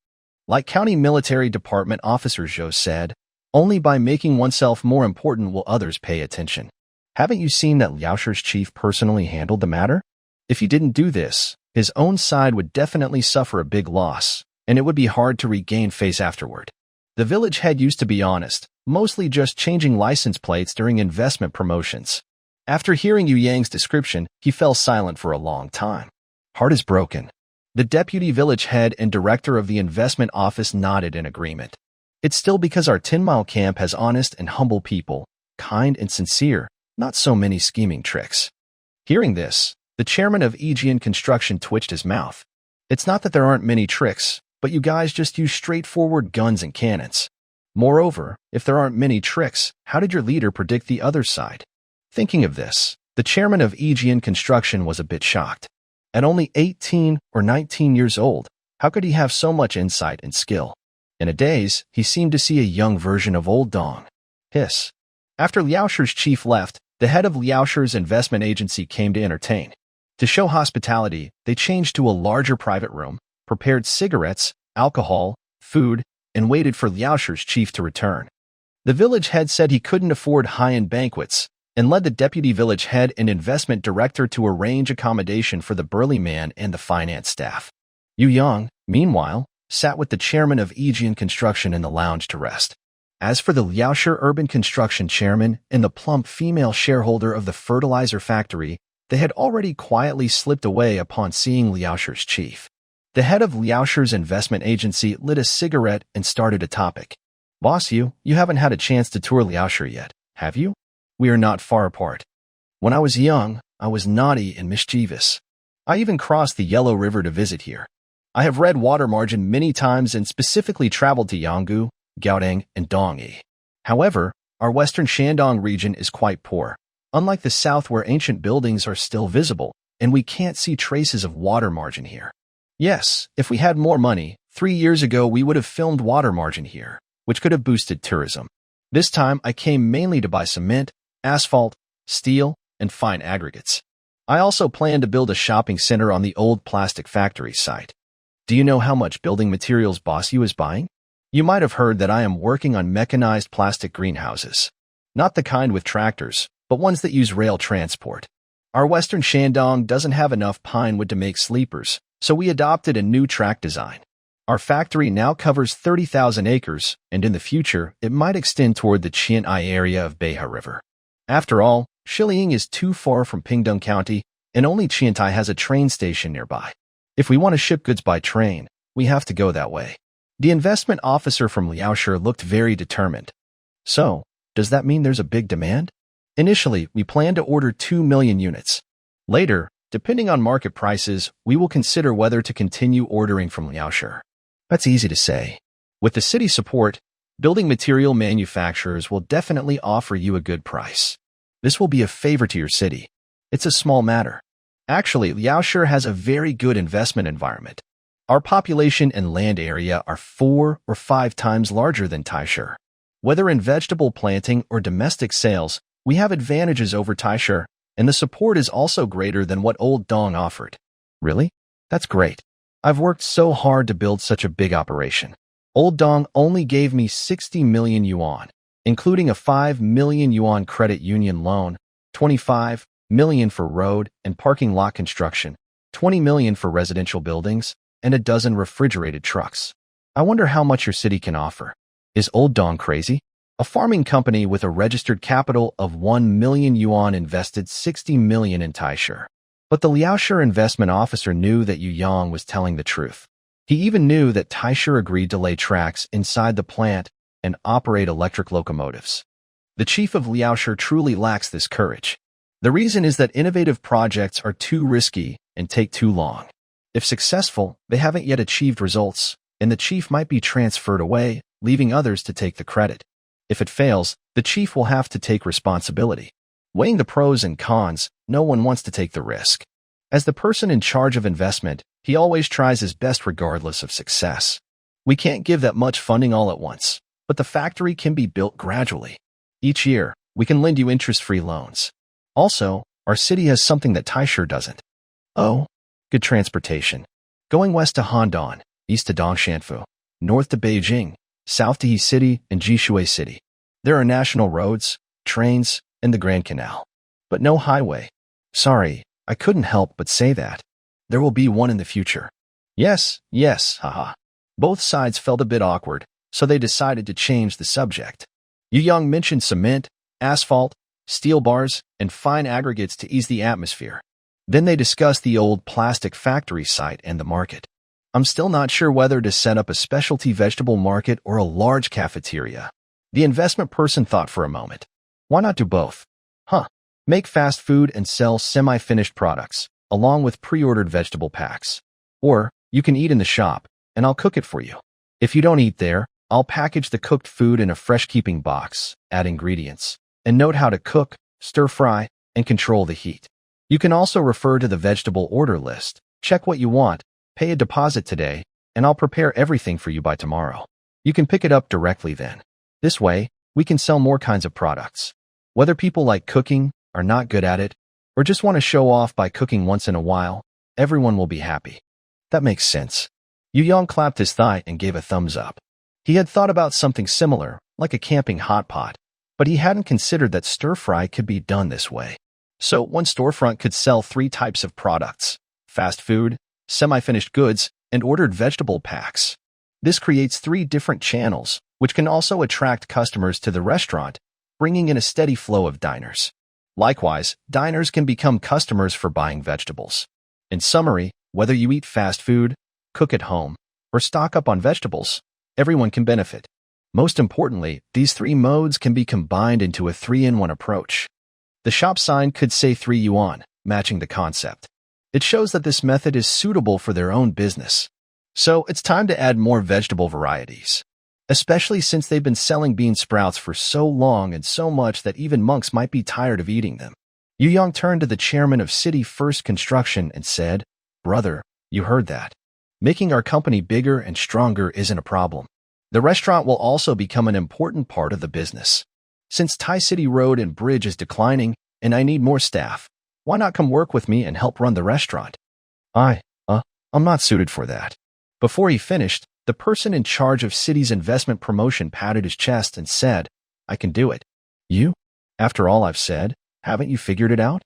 Like County Military Department Officer Zhou said, only by making oneself more important will others pay attention. Haven't you seen that Liaoshe's chief personally handled the matter? If he didn't do this, his own side would definitely suffer a big loss, and it would be hard to regain face afterward. The village head used to be honest, mostly just changing license plates during investment promotions. After hearing Yu Yang's description, he fell silent for a long time. Heart is broken. The deputy village head and director of the investment office nodded in agreement. It's still because our 10-mile camp has honest and humble people, kind and sincere, not so many scheming tricks. Hearing this, the chairman of Aegean Construction twitched his mouth. It's not that there aren't many tricks, but you guys just use straightforward guns and cannons. Moreover, if there aren't many tricks, how did your leader predict the other side? Thinking of this, the chairman of Aegean Construction was a bit shocked. At only 18 or 19 years old, how could he have so much insight and skill? In a daze, he seemed to see a young version of old Dong. Hiss. After Liaoshe's chief left, the head of Liaoshe's investment agency came to entertain. To show hospitality, they changed to a larger private room, prepared cigarettes, alcohol, food, and waited for Liaoshe's chief to return. The village head said he couldn't afford high-end banquets, and led the deputy village head and investment director to arrange accommodation for the burly man and the finance staff. Yu Yang, meanwhile, sat with the chairman of Aegean Construction in the lounge to rest. As for the Liaoshe Urban Construction chairman and the plump female shareholder of the fertilizer factory, they had already quietly slipped away upon seeing Liaoshe's chief. The head of Liaoshe's investment agency lit a cigarette and started a topic. Boss, you haven't had a chance to tour Liaoshe yet, have you? We are not far apart. When I was young, I was naughty and mischievous. I even crossed the Yellow River to visit here. I have read Water Margin many times and specifically traveled to Yanggu, Gaodeng, and Dongyi. However, our western Shandong region is quite poor, unlike the south where ancient buildings are still visible, and we can't see traces of Water Margin here. Yes, if we had more money, 3 years ago we would have filmed Water Margin here, which could have boosted tourism. This time I came mainly to buy cement, asphalt, steel, and fine aggregates. I also plan to build a shopping center on the old plastic factory site. Do you know how much building materials Boss Yu is buying? You might have heard that I am working on mechanized plastic greenhouses. Not the kind with tractors, but ones that use rail transport. Our western Shandong doesn't have enough pine wood to make sleepers, so we adopted a new track design. Our factory now covers 30,000 acres, and in the future, it might extend toward the Qian'ai area of Beiha River. After all, Shiliang is too far from Pingdong County, and only Qiantai has a train station nearby. If we want to ship goods by train, we have to go that way. The investment officer from Liaoshe looked very determined. So, does that mean there's a big demand? Initially, we plan to order 2 million units. Later, depending on market prices, we will consider whether to continue ordering from Liaoshe. That's easy to say. With the city support, building material manufacturers will definitely offer you a good price. This will be a favor to your city. It's a small matter. Actually, Liaoshe has a very good investment environment. Our population and land area are 4 or 5 times larger than Taishe. Whether in vegetable planting or domestic sales, we have advantages over Taishe, and the support is also greater than what Old Dong offered. Really? That's great. I've worked so hard to build such a big operation. Old Dong only gave me 60 million yuan, including a 5 million yuan credit union loan, 25 million for road and parking lot construction, 20 million for residential buildings, and a dozen refrigerated trucks. I wonder how much your city can offer. Is Old Dong crazy? A farming company with a registered capital of 1 million yuan invested 60 million in Taisher. But the Liaoshe investment officer knew that Yu Yang was telling the truth. He even knew that Taisher agreed to lay tracks inside the plant and operate electric locomotives. The chief of Liaoshe truly lacks this courage. The reason is that innovative projects are too risky and take too long. If successful, they haven't yet achieved results, and the chief might be transferred away, leaving others to take the credit. If it fails, the chief will have to take responsibility. Weighing the pros and cons, no one wants to take the risk. As the person in charge of investment, he always tries his best regardless of success. We can't give that much funding all at once, but the factory can be built gradually. Each year, we can lend you interest-free loans. Also, our city has something that Taisher doesn't. Oh, good transportation. Going west to Handan, east to Dongshanfu, north to Beijing, south to He City and Jishui City. There are national roads, trains, and the Grand Canal. But no highway. Sorry, I couldn't help but say that. There will be one in the future. Yes, haha. Both sides felt a bit awkward, so they decided to change the subject. Yu Yang mentioned cement, asphalt, steel bars, and fine aggregates to ease the atmosphere. Then they discussed the old plastic factory site and the market. I'm still not sure whether to set up a specialty vegetable market or a large cafeteria. The investment person thought for a moment. Why not do both? Make fast food and sell semi-finished products, along with pre-ordered vegetable packs. Or, you can eat in the shop, and I'll cook it for you. If you don't eat there, I'll package the cooked food in a fresh-keeping box, add ingredients, and note how to cook, stir-fry, and control the heat. You can also refer to the vegetable order list, check what you want, pay a deposit today, and I'll prepare everything for you by tomorrow. You can pick it up directly then. This way, we can sell more kinds of products. Whether people like cooking, are not good at it, or just want to show off by cooking once in a while, everyone will be happy. That makes sense. Yu Yang clapped his thigh and gave a thumbs up. He had thought about something similar, like a camping hot pot, but he hadn't considered that stir-fry could be done this way. So one storefront could sell 3 types of products: fast food, semi-finished goods, and ordered vegetable packs. This creates 3 different channels, which can also attract customers to the restaurant, bringing in a steady flow of diners. Likewise, diners can become customers for buying vegetables. In summary, whether you eat fast food, cook at home, or stock up on vegetables, everyone can benefit. Most importantly, these 3 modes can be combined into a 3-in-1 approach. The shop sign could say 3 yuan, matching the concept. It shows that this method is suitable for their own business. So it's time to add more vegetable varieties, especially since they've been selling bean sprouts for so long and so much that even monks might be tired of eating them. Yu Yang turned to the chairman of City First Construction and said, "Brother, you heard that. Making our company bigger and stronger isn't a problem. The restaurant will also become an important part of the business. Since Tai City Road and Bridge is declining and I need more staff, why not come work with me and help run the restaurant?" I'm not suited for that. Before he finished, the person in charge of City's investment promotion patted his chest and said, "I can do it." "You? After all I've said, haven't you figured it out?"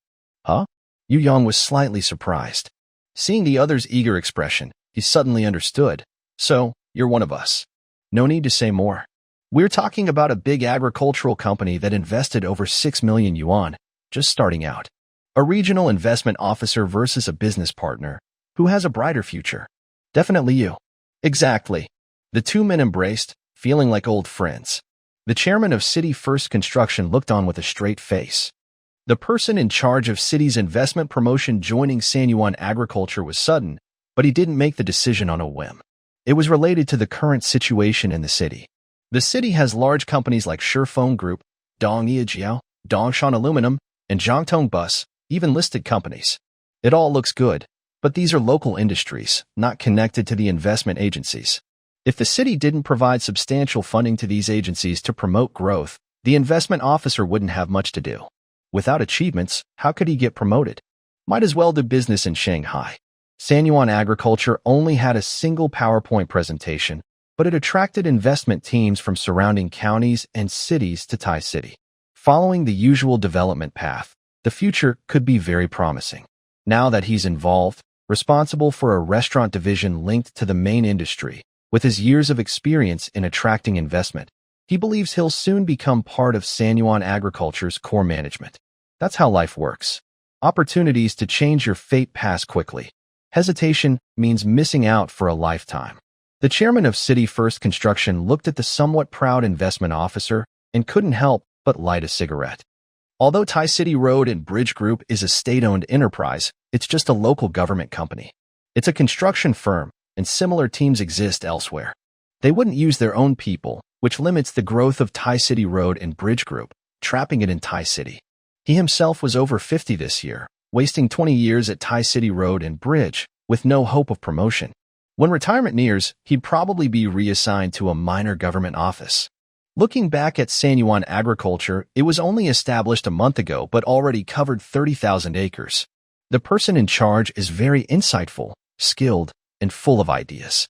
Yu Yang was slightly surprised. Seeing the other's eager expression, he suddenly understood. "So, you're one of us. No need to say more. We're talking about a big agricultural company that invested over 6 million yuan, just starting out. A regional investment officer versus a business partner, who has a brighter future. Definitely you." "Exactly." The 2 men embraced, feeling like old friends. The chairman of City First Construction looked on with a straight face. The person in charge of City's investment promotion joining Sanyuan Agriculture was sudden, but he didn't make the decision on a whim. It was related to the current situation in the city. The city has large companies like Shifeng Group, Dongyejiao, Dongshan Aluminum, and Zhangtong Bus, even listed companies. It all looks good, but these are local industries, not connected to the investment agencies. If the city didn't provide substantial funding to these agencies to promote growth, the investment officer wouldn't have much to do. Without achievements, how could he get promoted? Might as well do business in Shanghai. Sanyuan Agriculture only had a single PowerPoint presentation, but it attracted investment teams from surrounding counties and cities to Tai City. Following the usual development path, the future could be very promising. Now that he's involved, responsible for a restaurant division linked to the main industry, with his years of experience in attracting investment, he believes he'll soon become part of Sanyuan Agriculture's core management. That's how life works. Opportunities to change your fate pass quickly. Hesitation means missing out for a lifetime. The chairman of City First Construction looked at the somewhat proud investment officer and couldn't help but light a cigarette. Although Tai City Road and Bridge Group is a state-owned enterprise, it's just a local government company. It's a construction firm, and similar teams exist elsewhere. They wouldn't use their own people, which limits the growth of Tai City Road and Bridge Group, trapping it in Tai City. He himself was over 50 this year, wasting 20 years at Tai City Road and Bridge, with no hope of promotion. When retirement nears, he'd probably be reassigned to a minor government office. Looking back at Sanyuan Agriculture, it was only established a month ago but already covered 30,000 acres. The person in charge is very insightful, skilled, and full of ideas.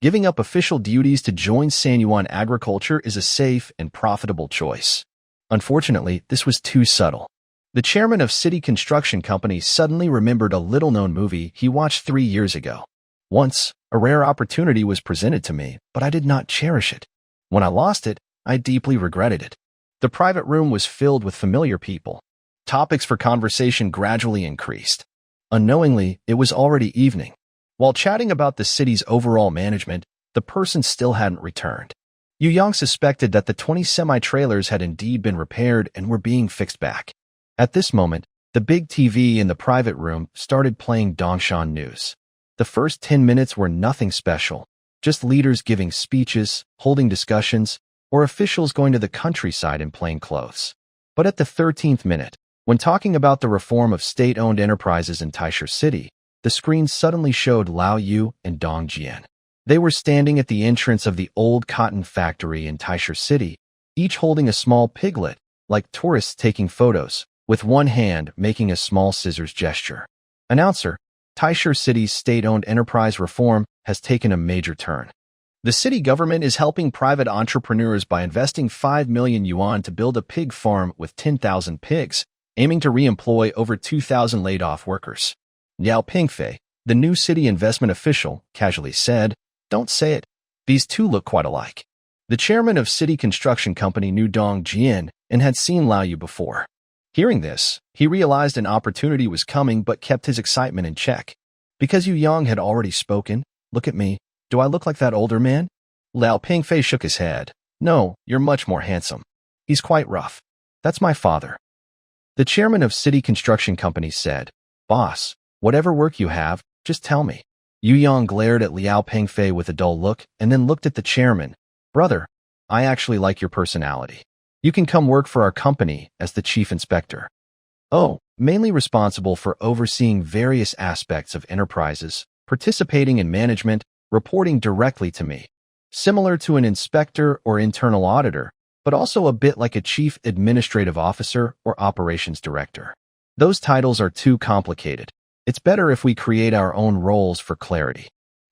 Giving up official duties to join Sanyuan Agriculture is a safe and profitable choice. Unfortunately, this was too subtle. The chairman of City Construction Company suddenly remembered a little-known movie he watched 3 years ago. Once, a rare opportunity was presented to me, but I did not cherish it. When I lost it, I deeply regretted it. The private room was filled with familiar people. Topics for conversation gradually increased. Unknowingly, it was already evening. While chatting about the city's overall management, the person still hadn't returned. Yu Yang suspected that the 20 semi-trailers had indeed been repaired and were being fixed back. At this moment, the big TV in the private room started playing Dongshan News. The first 10 minutes were nothing special, just leaders giving speeches, holding discussions, or officials going to the countryside in plain clothes. But at the 13th minute, when talking about the reform of state-owned enterprises in Taisha City, the screen suddenly showed Lao Yu and Dong Jian. They were standing at the entrance of the old cotton factory in Taisha City, each holding a small piglet, like tourists taking photos, with one hand making a small scissors gesture. Announcer, Taisha City's state-owned enterprise reform has taken a major turn. The city government is helping private entrepreneurs by investing 5 million yuan to build a pig farm with 10,000 pigs, aiming to re-employ over 2,000 laid-off workers. Yao Pingfei, the new city investment official, casually said, "Don't say it. These two look quite alike." The chairman of City Construction Company knew Dong Jian and had seen Lao Yu before. Hearing this, he realized an opportunity was coming but kept his excitement in check. Because Yu Yang had already spoken, "Look at me. Do I look like that older man?" Lao Pingfei shook his head. "No, you're much more handsome. He's quite rough. That's my father." The chairman of City Construction Company said, "Boss, whatever work you have, just tell me." Yu Yang glared at Liao Pingfei with a dull look and then looked at the chairman. "Brother, I actually like your personality. You can come work for our company as the chief inspector." "Oh, mainly responsible for overseeing various aspects of enterprises, participating in management, reporting directly to me. Similar to an inspector or internal auditor, but also a bit like a chief administrative officer or operations director. Those titles are too complicated. It's better if we create our own roles for clarity."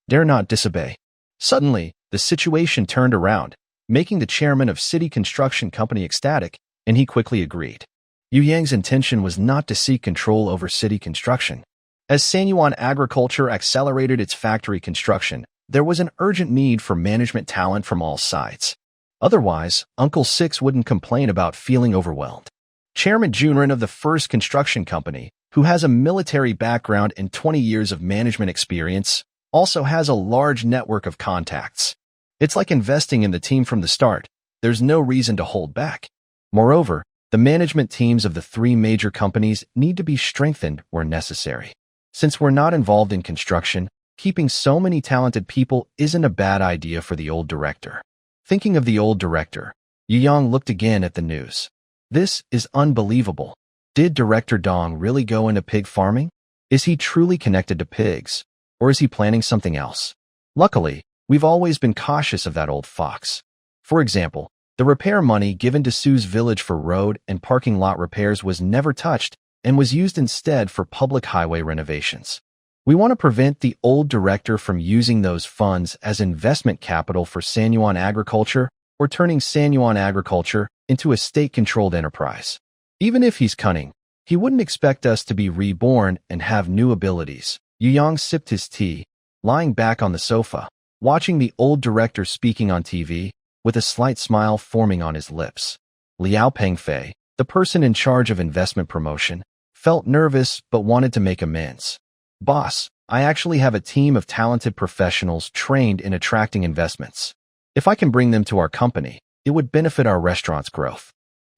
Dare not disobey. Suddenly, the situation turned around, making the chairman of City Construction Company ecstatic, and he quickly agreed. Yu Yang's intention was not to seek control over city construction. As Sanyuan Agriculture accelerated its factory construction, there was an urgent need for management talent from all sides. Otherwise, Uncle Six wouldn't complain about feeling overwhelmed. Chairman Junrin of the First Construction Company, who has a military background and 20 years of management experience, also has a large network of contacts. It's like investing in the team from the start. There's no reason to hold back. Moreover, the management teams of the 3 major companies need to be strengthened where necessary. Since we're not involved in construction, keeping so many talented people isn't a bad idea for the old director. Thinking of the old director, Yu Yang looked again at the news. This is unbelievable. Did Director Dong really go into pig farming? Is he truly connected to pigs? Or is he planning something else? Luckily, we've always been cautious of that old fox. For example, the repair money given to Sue's village for road and parking lot repairs was never touched and was used instead for public highway renovations. We want to prevent the old director from using those funds as investment capital for Sanyuan agriculture or turning Sanyuan agriculture into a state-controlled enterprise. Even if he's cunning, he wouldn't expect us to be reborn and have new abilities. Yu Yang sipped his tea, lying back on the sofa, watching the old director speaking on TV, with a slight smile forming on his lips. Liao Pengfei, the person in charge of investment promotion, felt nervous but wanted to make amends. Boss, I actually have a team of talented professionals trained in attracting investments. If I can bring them to our company, it would benefit our restaurant's growth.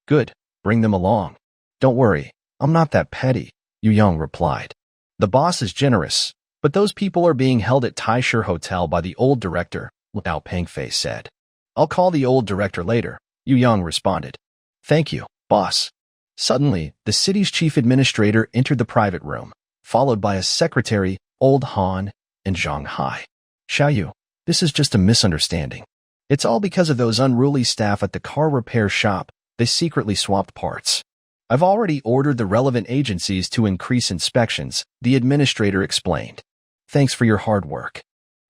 Good, bring them along. Don't worry, I'm not that petty, Yu Yang replied. The boss is generous, but those people are being held at Taisher Hotel by the old director, Liao Pengfei said. I'll call the old director later, Yu Yang responded. Thank you, boss. Suddenly, the city's chief administrator entered the private room, followed by a secretary, Old Han, and Zhang Hai. Xiaoyu, this is just a misunderstanding. It's all because of those unruly staff at the car repair shop. They secretly swapped parts. I've already ordered the relevant agencies to increase inspections, the administrator explained. Thanks for your hard work.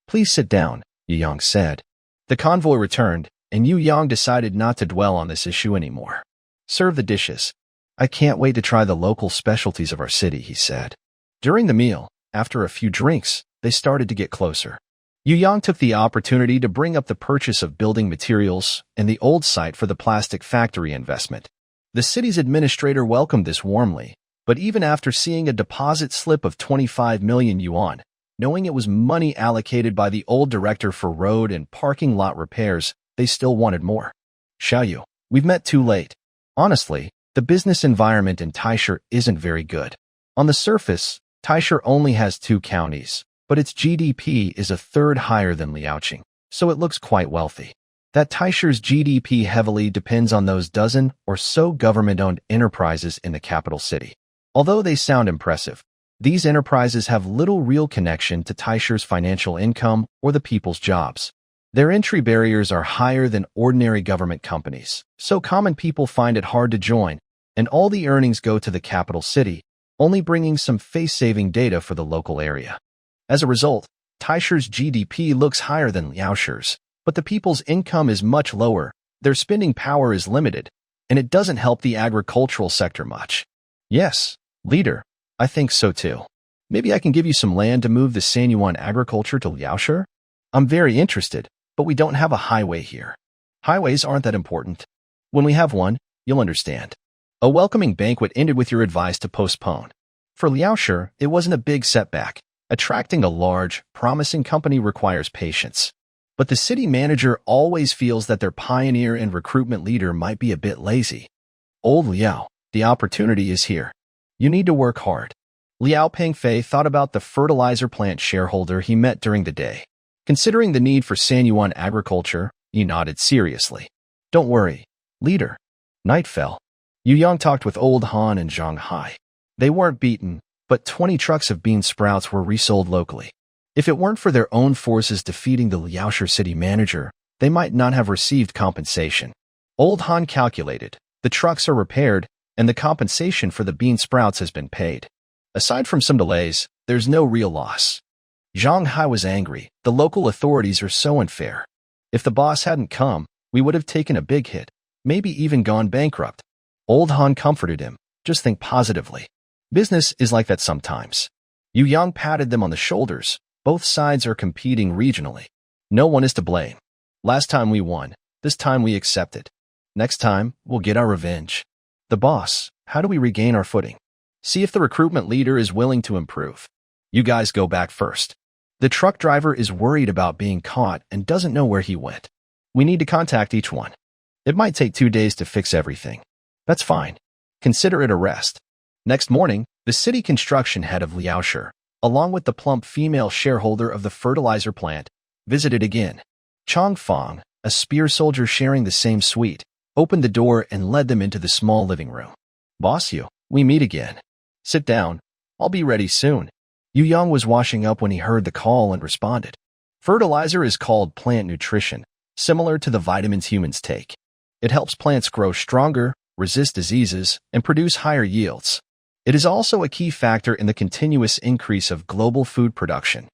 Please sit down, Yu Yang said. The convoy returned, and Yu Yang decided not to dwell on this issue anymore. Serve the dishes. I can't wait to try the local specialties of our city, he said. During the meal, after a few drinks, they started to get closer. Yu Yang took the opportunity to bring up the purchase of building materials and the old site for the plastic factory investment. The city's administrator welcomed this warmly, but even after seeing a deposit slip of 25 million yuan, knowing it was money allocated by the old director for road and parking lot repairs, they still wanted more. Xiaoyu, we've met too late. Honestly, the business environment in Taisher isn't very good. On the surface, Taisher only has 2 counties, but its GDP is a third higher than Liaoqing, so it looks quite wealthy. That Taisher's GDP heavily depends on those dozen or so government-owned enterprises in the capital city. Although they sound impressive, these enterprises have little real connection to Taisher's financial income or the people's jobs. Their entry barriers are higher than ordinary government companies, so common people find it hard to join, and all the earnings go to the capital city, only bringing some face-saving data for the local area. As a result, Taisher's GDP looks higher than Liaoshi's, but the people's income is much lower, their spending power is limited, and it doesn't help the agricultural sector much. Yes, leader, I think so too. Maybe I can give you some land to move the Sanyuan agriculture to Liaoshi? I'm very interested, but we don't have a highway here. Highways aren't that important. When we have one, you'll understand. A welcoming banquet ended with your advice to postpone. For Liaoshi, it wasn't a big setback. Attracting a large, promising company requires patience. But the city manager always feels that their pioneer and recruitment leader might be a bit lazy. Old Liao, the opportunity is here. You need to work hard. Liao Pengfei thought about the fertilizer plant shareholder he met during the day. Considering the need for Sanyuan agriculture, he nodded seriously. Don't worry, leader. Night fell. Yu Yang talked with Old Han and Zhang Hai. They weren't beaten, but 20 trucks of bean sprouts were resold locally. If it weren't for their own forces defeating the Liaoshi city manager, they might not have received compensation. Old Han calculated, the trucks are repaired, and the compensation for the bean sprouts has been paid. Aside from some delays, there's no real loss. Zhang Hai was angry. The local authorities are so unfair. If the boss hadn't come, we would have taken a big hit, maybe even gone bankrupt. Old Han comforted him. Just think positively. Business is like that sometimes. Yu Yang patted them on the shoulders. Both sides are competing regionally. No one is to blame. Last time we won. This time we accept it. Next time, we'll get our revenge. The boss, how do we regain our footing? See if the recruitment leader is willing to improve. You guys go back first. The truck driver is worried about being caught and doesn't know where he went. We need to contact each one. It might take 2 days to fix everything. That's fine. Consider it a rest. Next morning, the city construction head of Liaoshi, along with the plump female shareholder of the fertilizer plant, visited again. Chong Fong, a spear soldier sharing the same suite, opened the door and led them into the small living room. Boss Yu, we meet again. Sit down. I'll be ready soon. Yu Yang was washing up when he heard the call and responded. Fertilizer is called plant nutrition, similar to the vitamins humans take. It helps plants grow stronger, resist diseases, and produce higher yields. It is also a key factor in the continuous increase of global food production.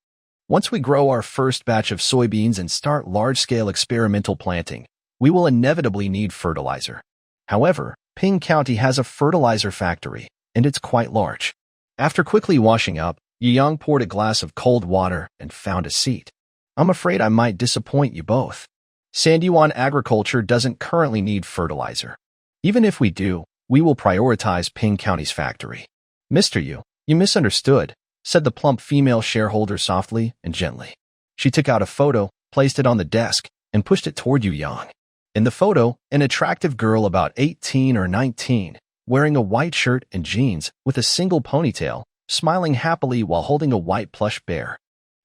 Once we grow our first batch of soybeans and start large-scale experimental planting, we will inevitably need fertilizer. However, Ping County has a fertilizer factory, and it's quite large. After quickly washing up, Yang poured a glass of cold water and found a seat. I'm afraid I might disappoint you both. Sanyuan agriculture doesn't currently need fertilizer. Even if we do, we will prioritize Ping County's factory. Mr. Yu, you misunderstood, said the plump female shareholder softly and gently. She took out a photo, placed it on the desk, and pushed it toward Yu Yang. In the photo, an attractive girl about 18 or 19, wearing a white shirt and jeans with a single ponytail, smiling happily while holding a white plush bear.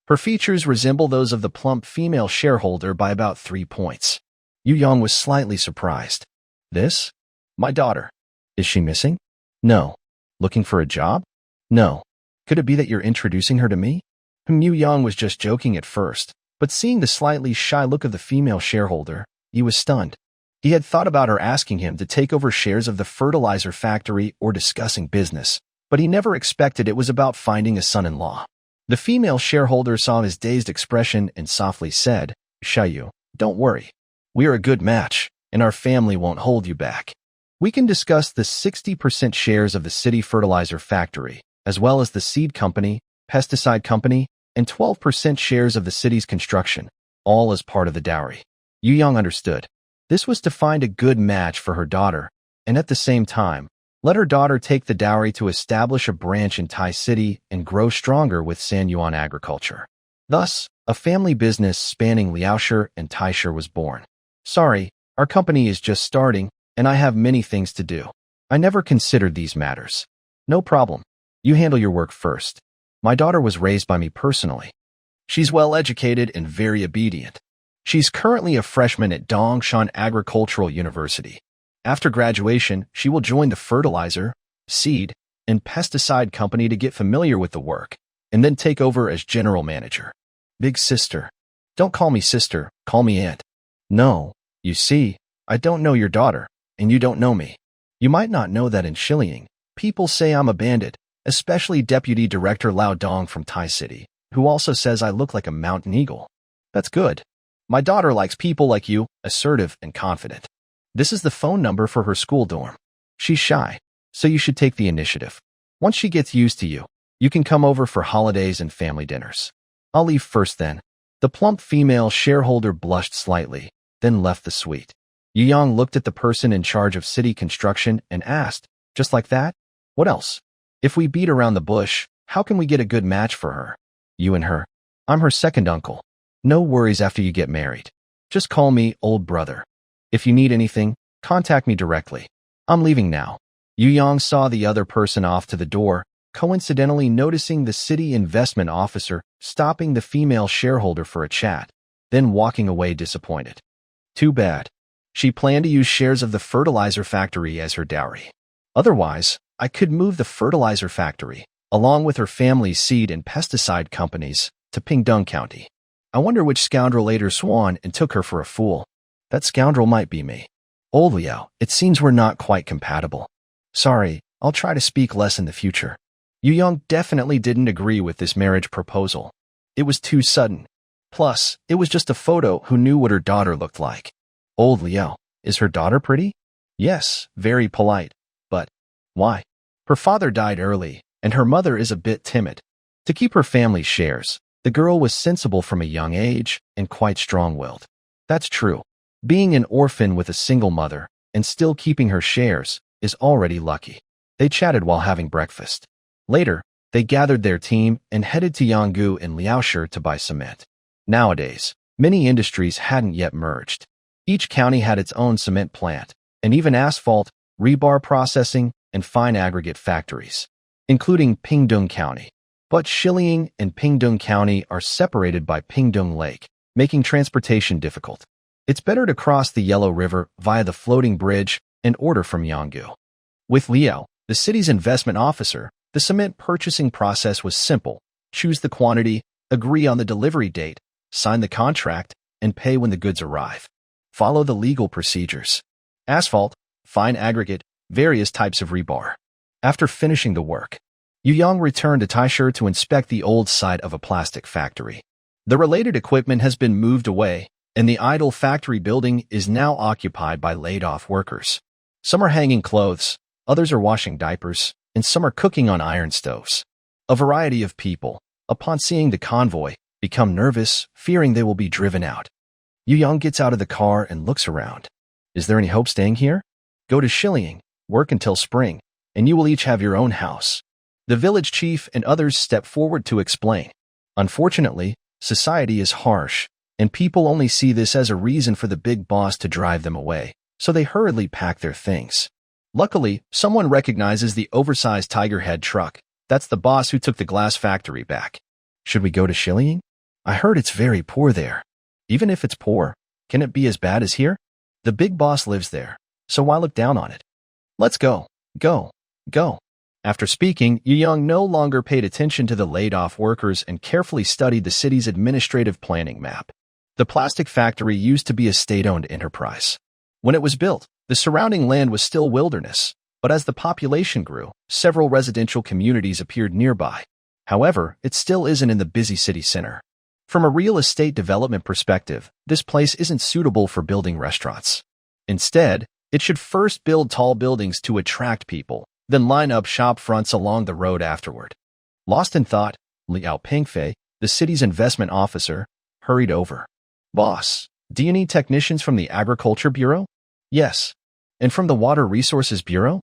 Her features resemble those of the plump female shareholder by about 3 points. Yu Yang was slightly surprised. This? My daughter. Is she missing? No. Looking for a job? No. Could it be that you're introducing her to me? Yu Yang was just joking at first, but seeing the slightly shy look of the female shareholder, he was stunned. He had thought about her asking him to take over shares of the fertilizer factory or discussing business, but he never expected it was about finding a son-in-law. The female shareholder saw his dazed expression and softly said, Xiaoyu, don't worry. We are a good match, and our family won't hold you back. We can discuss the 60% shares of the city fertilizer factory, as well as the seed company, pesticide company, and 12% shares of the city's construction, all as part of the dowry. Yu Yang understood. This was to find a good match for her daughter, and at the same time, let her daughter take the dowry to establish a branch in Tai City and grow stronger with Sanyuan agriculture. Thus, a family business spanning Liaoshi and Taisha was born. Sorry, our company is just starting, and I have many things to do. I never considered these matters. No problem. You handle your work first. My daughter was raised by me personally. She's well-educated and very obedient. She's currently a freshman at Dongshan Agricultural University. After graduation, she will join the fertilizer, seed, and pesticide company to get familiar with the work, and then take over as general manager. Big sister. Don't call me sister, call me aunt. No, you see, I don't know your daughter, and you don't know me. You might not know that in Shiliang, people say I'm a bandit, especially Deputy Director Lao Dong from Tai City, who also says I look like a mountain eagle. That's good. My daughter likes people like you, assertive and confident. This is the phone number for her school dorm. She's shy, so you should take the initiative. Once she gets used to you, you can come over for holidays and family dinners. I'll leave first then. The plump female shareholder blushed slightly, then left the suite. Yu Yang looked at the person in charge of city construction and asked, just like that? What else? If we beat around the bush, how can we get a good match for her? You and her. I'm her second uncle. No worries after you get married. Just call me old brother. If you need anything, contact me directly. I'm leaving now. Yu Yang saw the other person off to the door, coincidentally noticing the city investment officer stopping the female shareholder for a chat, then walking away disappointed. Too bad. She planned to use shares of the fertilizer factory as her dowry. Otherwise, I could move the fertilizer factory, along with her family's seed and pesticide companies, to Pingdong County. I wonder which scoundrel ate her swan and took her for a fool. That scoundrel might be me. Old Liao, it seems we're not quite compatible. Sorry, I'll try to speak less in the future. Yu Yang definitely didn't agree with this marriage proposal. It was too sudden. Plus, it was just a photo who knew what her daughter looked like. Old Liao, is her daughter pretty? Yes, very polite. But why? Her father died early, and her mother is a bit timid. To keep her family's shares, the girl was sensible from a young age and quite strong-willed. That's true. Being an orphan with a single mother and still keeping her shares is already lucky. They chatted while having breakfast. Later, they gathered their team and headed to Yanggu and Liaoshi to buy cement. Nowadays, many industries hadn't yet merged. Each county had its own cement plant, and even asphalt, rebar processing, and fine aggregate factories, including Pingdong County. But Shiliang and Pingdong County are separated by Pingdong Lake, making transportation difficult. It's better to cross the Yellow River via the floating bridge and order from Yanggu. With Liao, the city's investment officer, the cement purchasing process was simple. Choose the quantity, agree on the delivery date, sign the contract, and pay when the goods arrive. Follow the legal procedures. Asphalt, fine aggregate, various types of rebar. After finishing the work, Yu Yang returned to Taisher to inspect the old site of a plastic factory. The related equipment has been moved away, and the idle factory building is now occupied by laid-off workers. Some are hanging clothes, others are washing diapers, and some are cooking on iron stoves. A variety of people, upon seeing the convoy, become nervous, fearing they will be driven out. Yu Yang gets out of the car and looks around. Is there any hope staying here? Go to Shiliang, work until spring, and you will each have your own house. The village chief and others step forward to explain. Unfortunately, society is harsh, and people only see this as a reason for the big boss to drive them away, so they hurriedly pack their things. Luckily, someone recognizes the oversized tiger head truck. That's the boss who took the glass factory back. Should we go to Shiliang? I heard it's very poor there. Even if it's poor, can it be as bad as here? The big boss lives there, so why look down on it? Let's go, go, go. After speaking, Yu Yang no longer paid attention to the laid-off workers and carefully studied the city's administrative planning map. The plastic factory used to be a state-owned enterprise. When it was built, the surrounding land was still wilderness, but as the population grew, several residential communities appeared nearby. However, it still isn't in the busy city center. From a real estate development perspective, this place isn't suitable for building restaurants. Instead, it should first build tall buildings to attract people, then line up shop fronts along the road afterward. Lost in thought, Liao Pingfei, the city's investment officer, hurried over. Boss, do you need technicians from the Agriculture Bureau? Yes. And from the Water Resources Bureau?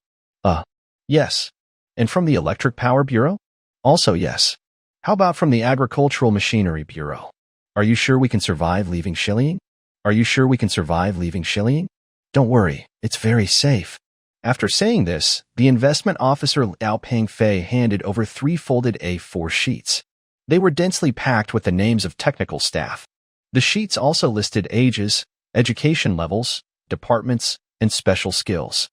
Yes. And from the Electric Power Bureau? Also yes. How about from the Agricultural Machinery Bureau? Are you sure we can survive leaving Shiliang? Are you sure we can survive leaving Shiliang? Don't worry, it's very safe. After saying this, the investment officer Liao Pingfei handed over 3 folded A4 sheets. They were densely packed with the names of technical staff. The sheets also listed ages, education levels, departments, and special skills.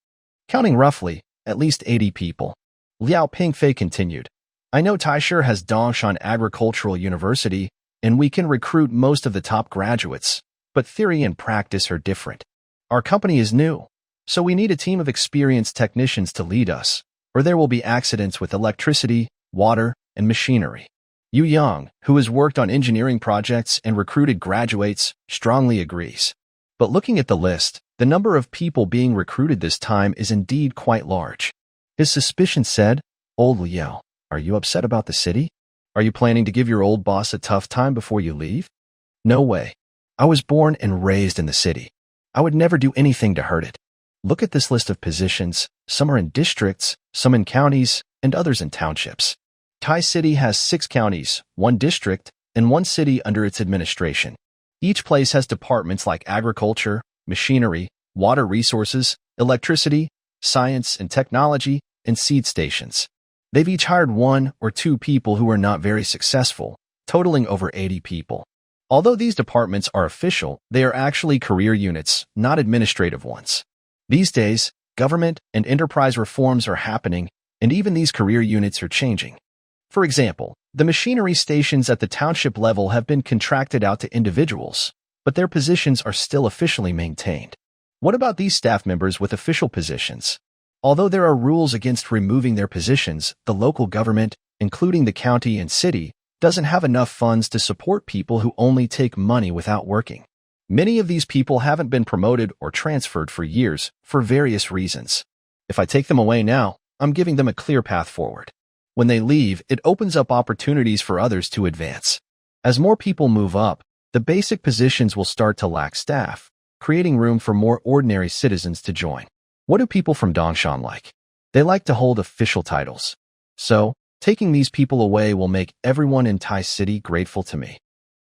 Counting roughly, at least 80 people. Liao Pingfei continued. I know Taisher has Dongshan Agricultural University, and we can recruit most of the top graduates, but theory and practice are different. Our company is new, so we need a team of experienced technicians to lead us, or there will be accidents with electricity, water, and machinery. Yu Yang, who has worked on engineering projects and recruited graduates, strongly agrees. But looking at the list, the number of people being recruited this time is indeed quite large. His suspicion said, Old Liao, are you upset about the city? Are you planning to give your old boss a tough time before you leave? No way. I was born and raised in the city. I would never do anything to hurt it. Look at this list of positions. Some are in districts, some in counties, and others in townships. Tai City has 6 counties, 1 district, and 1 city under its administration. Each place has departments like agriculture, machinery, water resources, electricity, science and technology, and seed stations. They've each hired 1 or 2 people who are not very successful, totaling over 80 people. Although these departments are official, they are actually career units, not administrative ones. These days, government and enterprise reforms are happening, and even these career units are changing. For example, the machinery stations at the township level have been contracted out to individuals, but their positions are still officially maintained. What about these staff members with official positions? Although there are rules against removing their positions, the local government, including the county and city, doesn't have enough funds to support people who only take money without working. Many of these people haven't been promoted or transferred for years for various reasons. If I take them away now, I'm giving them a clear path forward. When they leave, it opens up opportunities for others to advance. As more people move up, the basic positions will start to lack staff, creating room for more ordinary citizens to join. What do people from Dongshan like? They like to hold official titles. So, taking these people away will make everyone in Tai City grateful to me.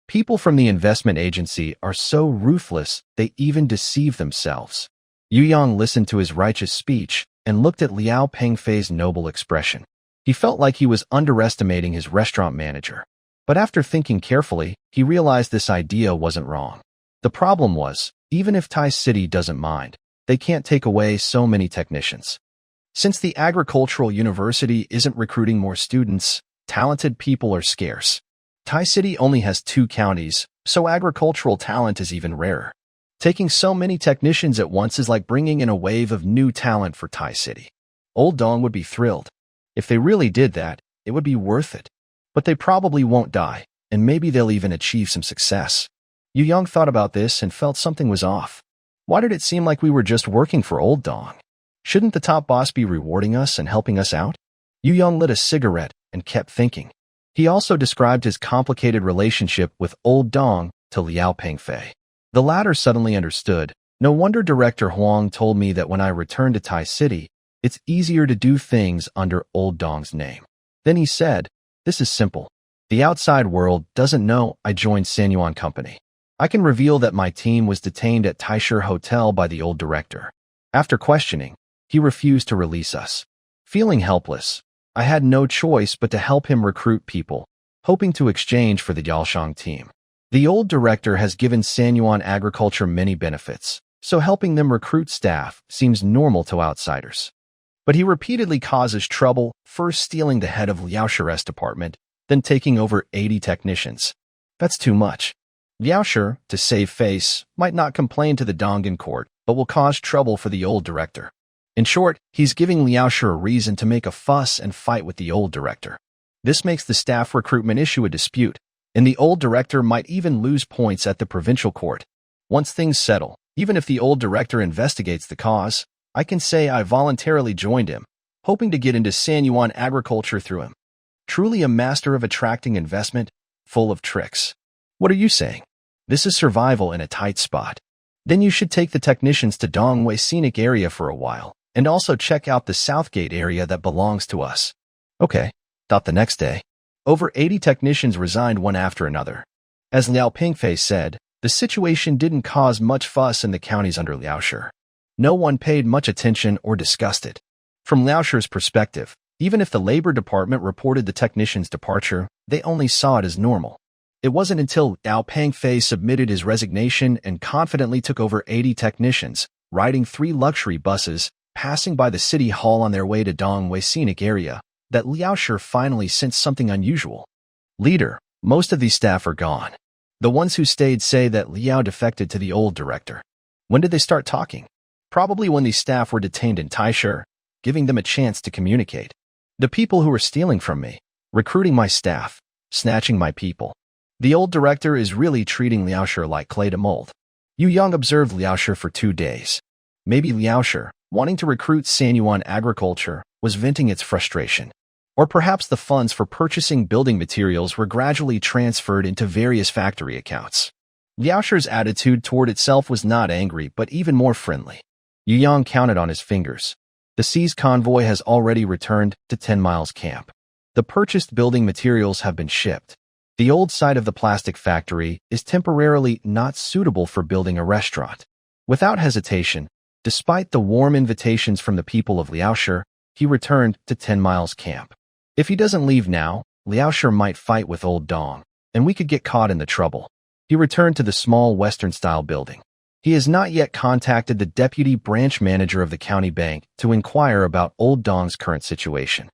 People from the investment agency are so ruthless they even deceive themselves. Yu Yang listened to his righteous speech and looked at Liao Pingfei's noble expression. He felt like he was underestimating his restaurant manager. But after thinking carefully, he realized this idea wasn't wrong. The problem was, even if Tai City doesn't mind, they can't take away so many technicians. Since the Agricultural University isn't recruiting more students, talented people are scarce. Tai City only has 2 counties, so agricultural talent is even rarer. Taking so many technicians at once is like bringing in a wave of new talent for Tai City. Old Dong would be thrilled. If they really did that, it would be worth it. But they probably won't die, and maybe they'll even achieve some success. Yu Yang thought about this and felt something was off. Why did it seem like we were just working for Old Dong? Shouldn't the top boss be rewarding us and helping us out? Yu Yang lit a cigarette and kept thinking. He also described his complicated relationship with Old Dong to Liao Pengfei. The latter suddenly understood. No wonder Director Huang told me that when I return to Tai City, it's easier to do things under Old Dong's name. Then he said, "This is simple. The outside world doesn't know I joined Sanyuan Company. I can reveal that my team was detained at Taisher Hotel by the old director. After questioning, he refused to release us. Feeling helpless, I had no choice but to help him recruit people, hoping to exchange for the Yalshang team. The old director has given Sanyuan Agriculture many benefits, so helping them recruit staff seems normal to outsiders. But he repeatedly causes trouble, first stealing the head of Liaoshi's department, then taking over 80 technicians. That's too much. Liaoshi, to save face, might not complain to the Dongan court, but will cause trouble for the old director. In short, he's giving Liaoshi a reason to make a fuss and fight with the old director. This makes the staff recruitment issue a dispute, and the old director might even lose points at the provincial court. Once things settle, even if the old director investigates the cause, I can say I voluntarily joined him, hoping to get into Sanyuan Agriculture through him. Truly a master of attracting investment, full of tricks. What are you saying? This is survival in a tight spot. Then you should take the technicians to Dongwei Scenic Area for a while, and also check out the Southgate area that belongs to us." Okay, thought the next day. Over 80 technicians resigned one after another. As Liao Pingfei said, the situation didn't cause much fuss in the counties under Liaoshi. No one paid much attention or discussed it. From Liaoshi's perspective, even if the Labor Department reported the technicians' departure, they only saw it as normal. It wasn't until Liao Pengfei submitted his resignation and confidently took over 80 technicians, riding 3 luxury buses, passing by the city hall on their way to Dongwei Scenic Area, that Liaoshi finally sensed something unusual. "Leader, most of these staff are gone. The ones who stayed say that Liao defected to the old director. When did they start talking? Probably when these staff were detained in Taisher, giving them a chance to communicate. The people who were stealing from me, recruiting my staff, snatching my people. The old director is really treating Liaoshi like clay to mold." Yu Yang observed Liaoshi for 2 days. Maybe Liaoshi, wanting to recruit Sanyuan Agriculture, was venting its frustration. Or perhaps the funds for purchasing building materials were gradually transferred into various factory accounts. Liaoshi's attitude toward itself was not angry, but even more friendly. Yu Yang counted on his fingers. The seized convoy has already returned to 10 Miles Camp. The purchased building materials have been shipped. The old site of the plastic factory is temporarily not suitable for building a restaurant. Without hesitation, despite the warm invitations from the people of Liaoshi, he returned to 10 Miles Camp. If he doesn't leave now, Liaoshi might fight with Old Dong, and we could get caught in the trouble. He returned to the small Western-style building. He has not yet contacted the deputy branch manager of the county bank to inquire about Old Dong's current situation.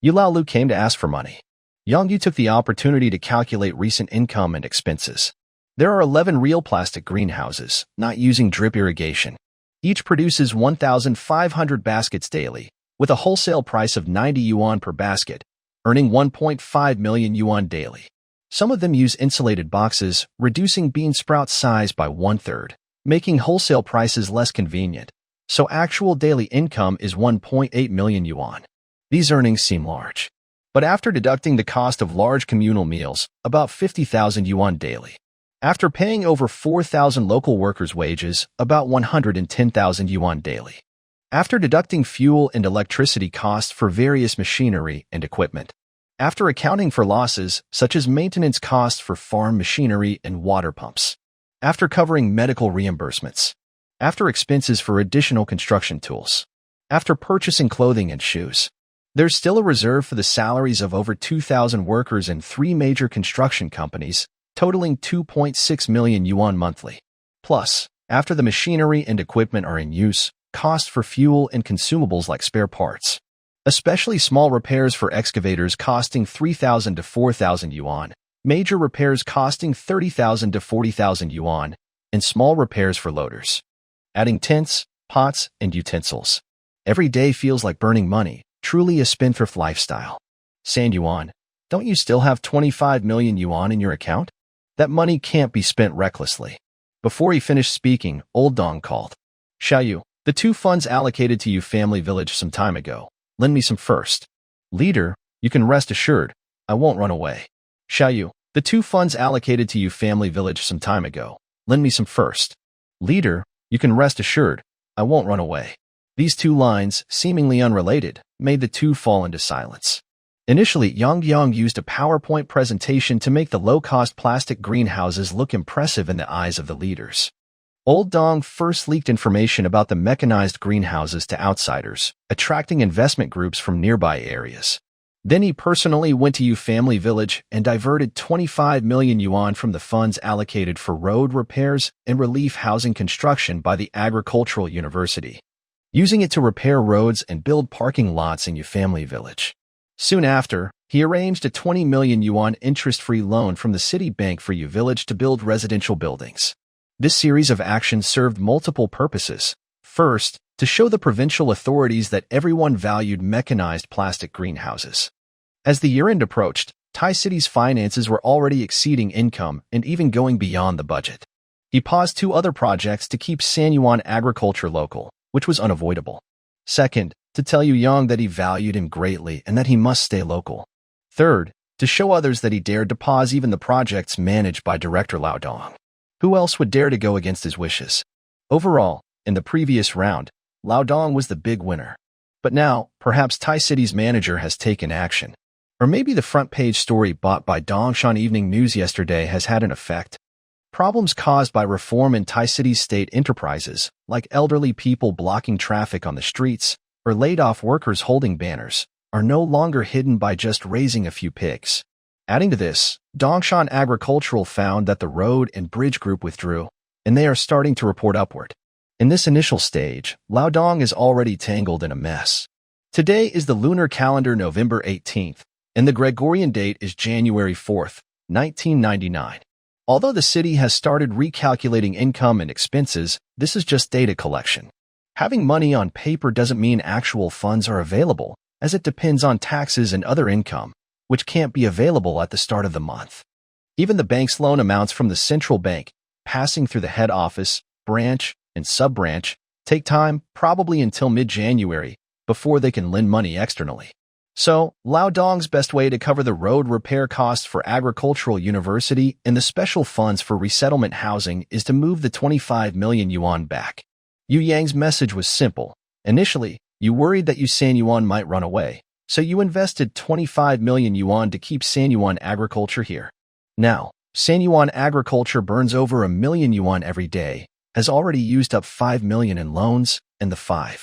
Yulao Lu came to ask for money. Yang Yu took the opportunity to calculate recent income and expenses. There are 11 real plastic greenhouses, not using drip irrigation. Each produces 1,500 baskets daily, with a wholesale price of 90 yuan per basket, earning 1.5 million yuan daily. Some of them use insulated boxes, reducing bean sprout size by 1/3, making wholesale prices less convenient. So actual daily income is 1.8 million yuan. These earnings seem large. But after deducting the cost of large communal meals, about 50,000 yuan daily. After paying over 4,000 local workers' wages, about 110,000 yuan daily. After deducting fuel and electricity costs for various machinery and equipment. After accounting for losses, such as maintenance costs for farm machinery and water pumps. After covering medical reimbursements. After expenses for additional construction tools. After purchasing clothing and shoes. There's still a reserve for the salaries of over 2,000 workers in 3 major construction companies, totaling 2.6 million yuan monthly. Plus, after the machinery and equipment are in use, costs for fuel and consumables like spare parts. Especially small repairs for excavators costing 3,000 to 4,000 yuan, major repairs costing 30,000 to 40,000 yuan, and small repairs for loaders. Adding tents, pots, and utensils. Every day feels like burning money, truly a spendthrift lifestyle. San Yuan, don't you still have 25 million yuan in your account? That money can't be spent recklessly. Before he finished speaking, Old Dong called. Xiaoyu, the 2 funds allocated to you family village some time ago. Lend me some first. Leader, you can rest assured, I won't run away. Xiaoyu, the 2 funds allocated to you family village some time ago. Lend me some first. Leader, you can rest assured, I won't run away. These 2 lines, seemingly unrelated, made the 2 fall into silence. Initially, Yang used a PowerPoint presentation to make the low-cost plastic greenhouses look impressive in the eyes of the leaders. Old Dong first leaked information about the mechanized greenhouses to outsiders, attracting investment groups from nearby areas. Then he personally went to Yu Family Village and diverted 25 million yuan from the funds allocated for road repairs and relief housing construction by the Agricultural University, using it to repair roads and build parking lots in Yu Family Village. Soon after, he arranged a 20 million yuan interest-free loan from the city bank for Yu Village to build residential buildings. This series of actions served multiple purposes. First, to show the provincial authorities that everyone valued mechanized plastic greenhouses. As the year-end approached, Tai City's finances were already exceeding income and even going beyond the budget. He paused 2 other projects to keep San Yuan agriculture local, which was unavoidable. Second, to tell Yu Yang that he valued him greatly and that he must stay local. Third, to show others that he dared to pause even the projects managed by Director Lao Dong. Who else would dare to go against his wishes? Overall, in the previous round, Lao Dong was the big winner. But now, perhaps Tai City's manager has taken action. Or maybe the front-page story bought by Dongshan Evening News yesterday has had an effect. Problems caused by reform in Tai City's state enterprises, like elderly people blocking traffic on the streets or laid-off workers holding banners, are no longer hidden by just raising a few pigs. Adding to this, Dongshan Agricultural found that the road and bridge group withdrew, and they are starting to report upward. In this initial stage, Lao Dong is already tangled in a mess. Today is the lunar calendar November 18th, and the Gregorian date is January 4th, 1999. Although the city has started recalculating income and expenses, this is just data collection. Having money on paper doesn't mean actual funds are available, as it depends on taxes and other income, which can't be available at the start of the month. Even the bank's loan amounts from the central bank, passing through the head office, branch, and sub-branch, take time, probably until mid-January, before they can lend money externally. So, Lao Dong's best way to cover the road repair costs for Agricultural University and the special funds for resettlement housing is to move the 25 million yuan back. Yu Yang's message was simple. Initially, you worried that San Yuan might run away, so you invested 25 million yuan to keep San Yuan agriculture here. Now, San Yuan agriculture burns over 1 million yuan every day, has already used up 5 million in loans, and the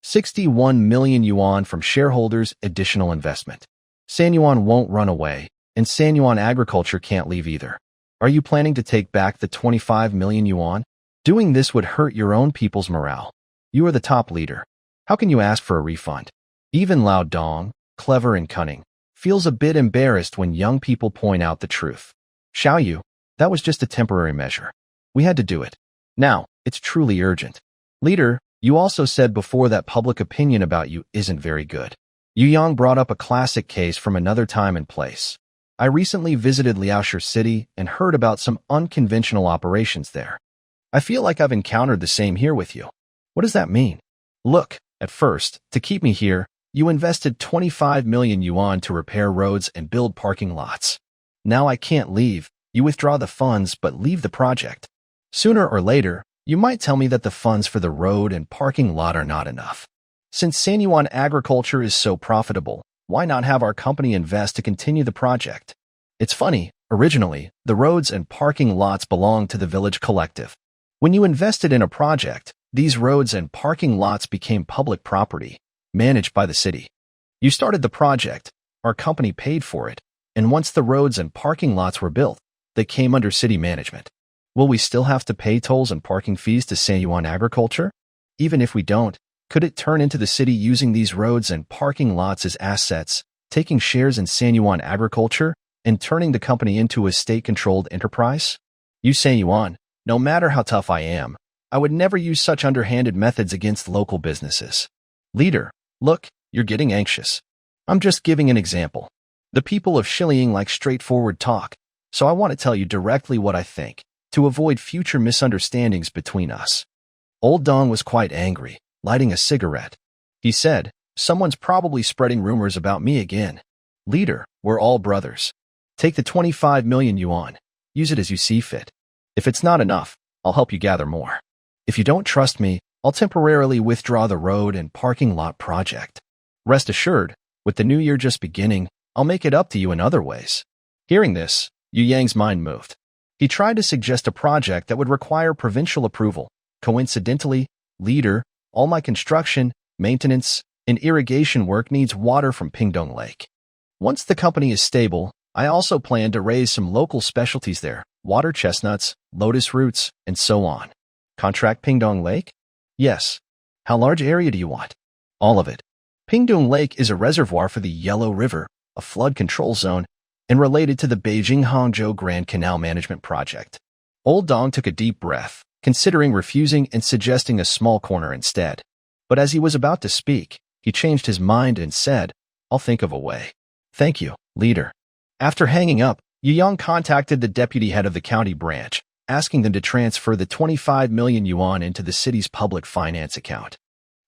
61 million yuan from shareholders' additional investment. San Yuan won't run away, and San Yuan agriculture can't leave either. Are you planning to take back the 25 million yuan? Doing this would hurt your own people's morale. You are the top leader. How can you ask for a refund? Even Lao Dong, clever and cunning, feels a bit embarrassed when young people point out the truth. Xiaoyu, that was just a temporary measure. We had to do it. Now, it's truly urgent. Leader, you also said before that public opinion about you isn't very good. Yu Yang brought up a classic case from another time and place. I recently visited Liaoshi City and heard about some unconventional operations there. I feel like I've encountered the same here with you. What does that mean? Look, at first, to keep me here, you invested 25 million yuan to repair roads and build parking lots. Now I can't leave. You withdraw the funds but leave the project. Sooner or later, you might tell me that the funds for the road and parking lot are not enough. Since San Yuan agriculture is so profitable, why not have our company invest to continue the project? It's funny, originally, the roads and parking lots belonged to the village collective. When you invested in a project, these roads and parking lots became public property, managed by the city. You started the project, our company paid for it, and once the roads and parking lots were built, they came under city management. Will we still have to pay tolls and parking fees to San Yuan agriculture? Even if we don't, could it turn into the city using these roads and parking lots as assets, taking shares in San Yuan agriculture, and turning the company into a state-controlled enterprise? You San Yuan, no matter how tough I am, I would never use such underhanded methods against local businesses. Leader, look, you're getting anxious. I'm just giving an example. The people of Shilling like straightforward talk, so I want to tell you directly what I think, to avoid future misunderstandings between us. Old Dong was quite angry, lighting a cigarette. He said, someone's probably spreading rumors about me again. Leader, we're all brothers. Take the 25 million yuan. Use it as you see fit. If it's not enough, I'll help you gather more. If you don't trust me, I'll temporarily withdraw the road and parking lot project. Rest assured, with the new year just beginning, I'll make it up to you in other ways. Hearing this, Yu Yang's mind moved. He tried to suggest a project that would require provincial approval. Coincidentally, leader, all my construction, maintenance, and irrigation work needs water from Pingdong Lake. Once the company is stable, I also plan to raise some local specialties there, water chestnuts, lotus roots, and so on. Contract Pingdong Lake? Yes. How large area do you want? All of it. Pingdong Lake is a reservoir for the Yellow River, a flood control zone, and related to the Beijing-Hangzhou Grand Canal Management Project. Old Dong took a deep breath, considering refusing and suggesting a small corner instead. But as he was about to speak, he changed his mind and said, I'll think of a way. Thank you, leader. After hanging up, Yu Yang contacted the deputy head of the county branch, asking them to transfer the 25 million yuan into the city's public finance account.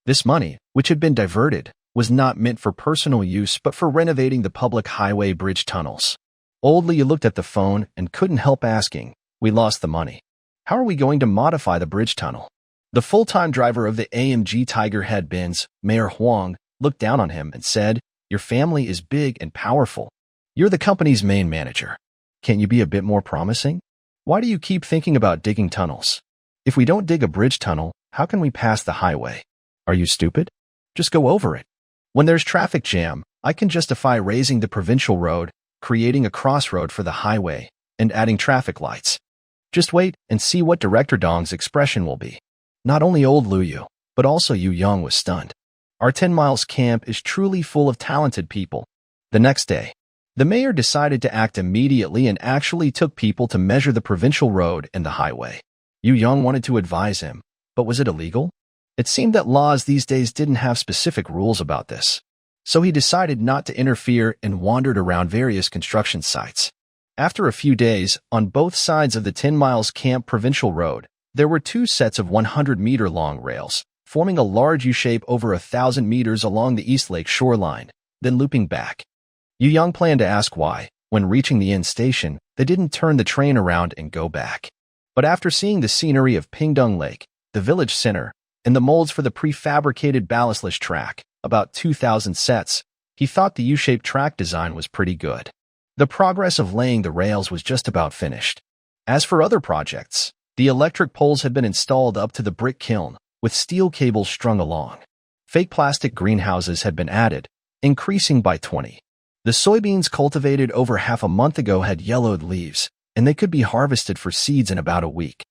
This money, which had been diverted, was not meant for personal use but for renovating the public highway bridge tunnels. Old Liu looked at the phone and couldn't help asking, we lost the money. How are we going to modify the bridge tunnel? The full-time driver of the AMG Tiger Head Benz, Mayor Huang, looked down on him and said, your family is big and powerful. You're the company's main manager. Can't you be a bit more promising? Why do you keep thinking about digging tunnels? If we don't dig a bridge tunnel, how can we pass the highway? Are you stupid? Just go over it. When there's traffic jam, I can justify raising the provincial road, creating a crossroad for the highway, and adding traffic lights. Just wait and see what Director Dong's expression will be. Not only old Liu, but also Yu Yang was stunned. Our 10 miles camp is truly full of talented people. The next day, the mayor decided to act immediately and actually took people to measure the provincial road and the highway. Yu Yang wanted to advise him, but was it illegal? It seemed that laws these days didn't have specific rules about this. So he decided not to interfere and wandered around various construction sites. After a few days, on both sides of the 10 miles camp provincial road, there were two sets of 100-meter-long rails, forming a large U-shape over 1,000 meters along the East Lake shoreline, then looping back. Yu Yang planned to ask why, when reaching the end station, they didn't turn the train around and go back. But after seeing the scenery of Pingdong Lake, the village center, and the molds for the prefabricated ballastless track, about 2,000 sets, he thought the U-shaped track design was pretty good. The progress of laying the rails was just about finished. As for other projects, the electric poles had been installed up to the brick kiln, with steel cables strung along. Fake plastic greenhouses had been added, increasing by 20. The soybeans cultivated over half a month ago had yellowed leaves, and they could be harvested for seeds in about a week.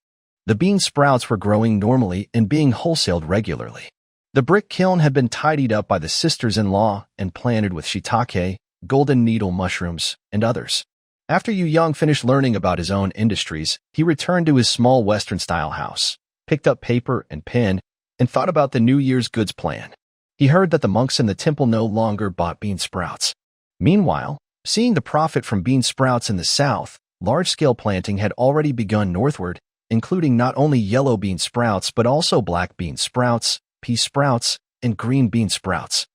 The bean sprouts were growing normally and being wholesaled regularly. The brick kiln had been tidied up by the sisters-in-law and planted with shiitake, golden needle mushrooms, and others. After Yu Yang finished learning about his own industries, he returned to his small Western-style house, picked up paper and pen, and thought about the New Year's goods plan. He heard that the monks in the temple no longer bought bean sprouts. Meanwhile, seeing the profit from bean sprouts in the south, large-scale planting had already begun northward, including not only yellow bean sprouts but also black bean sprouts, pea sprouts, and green bean sprouts.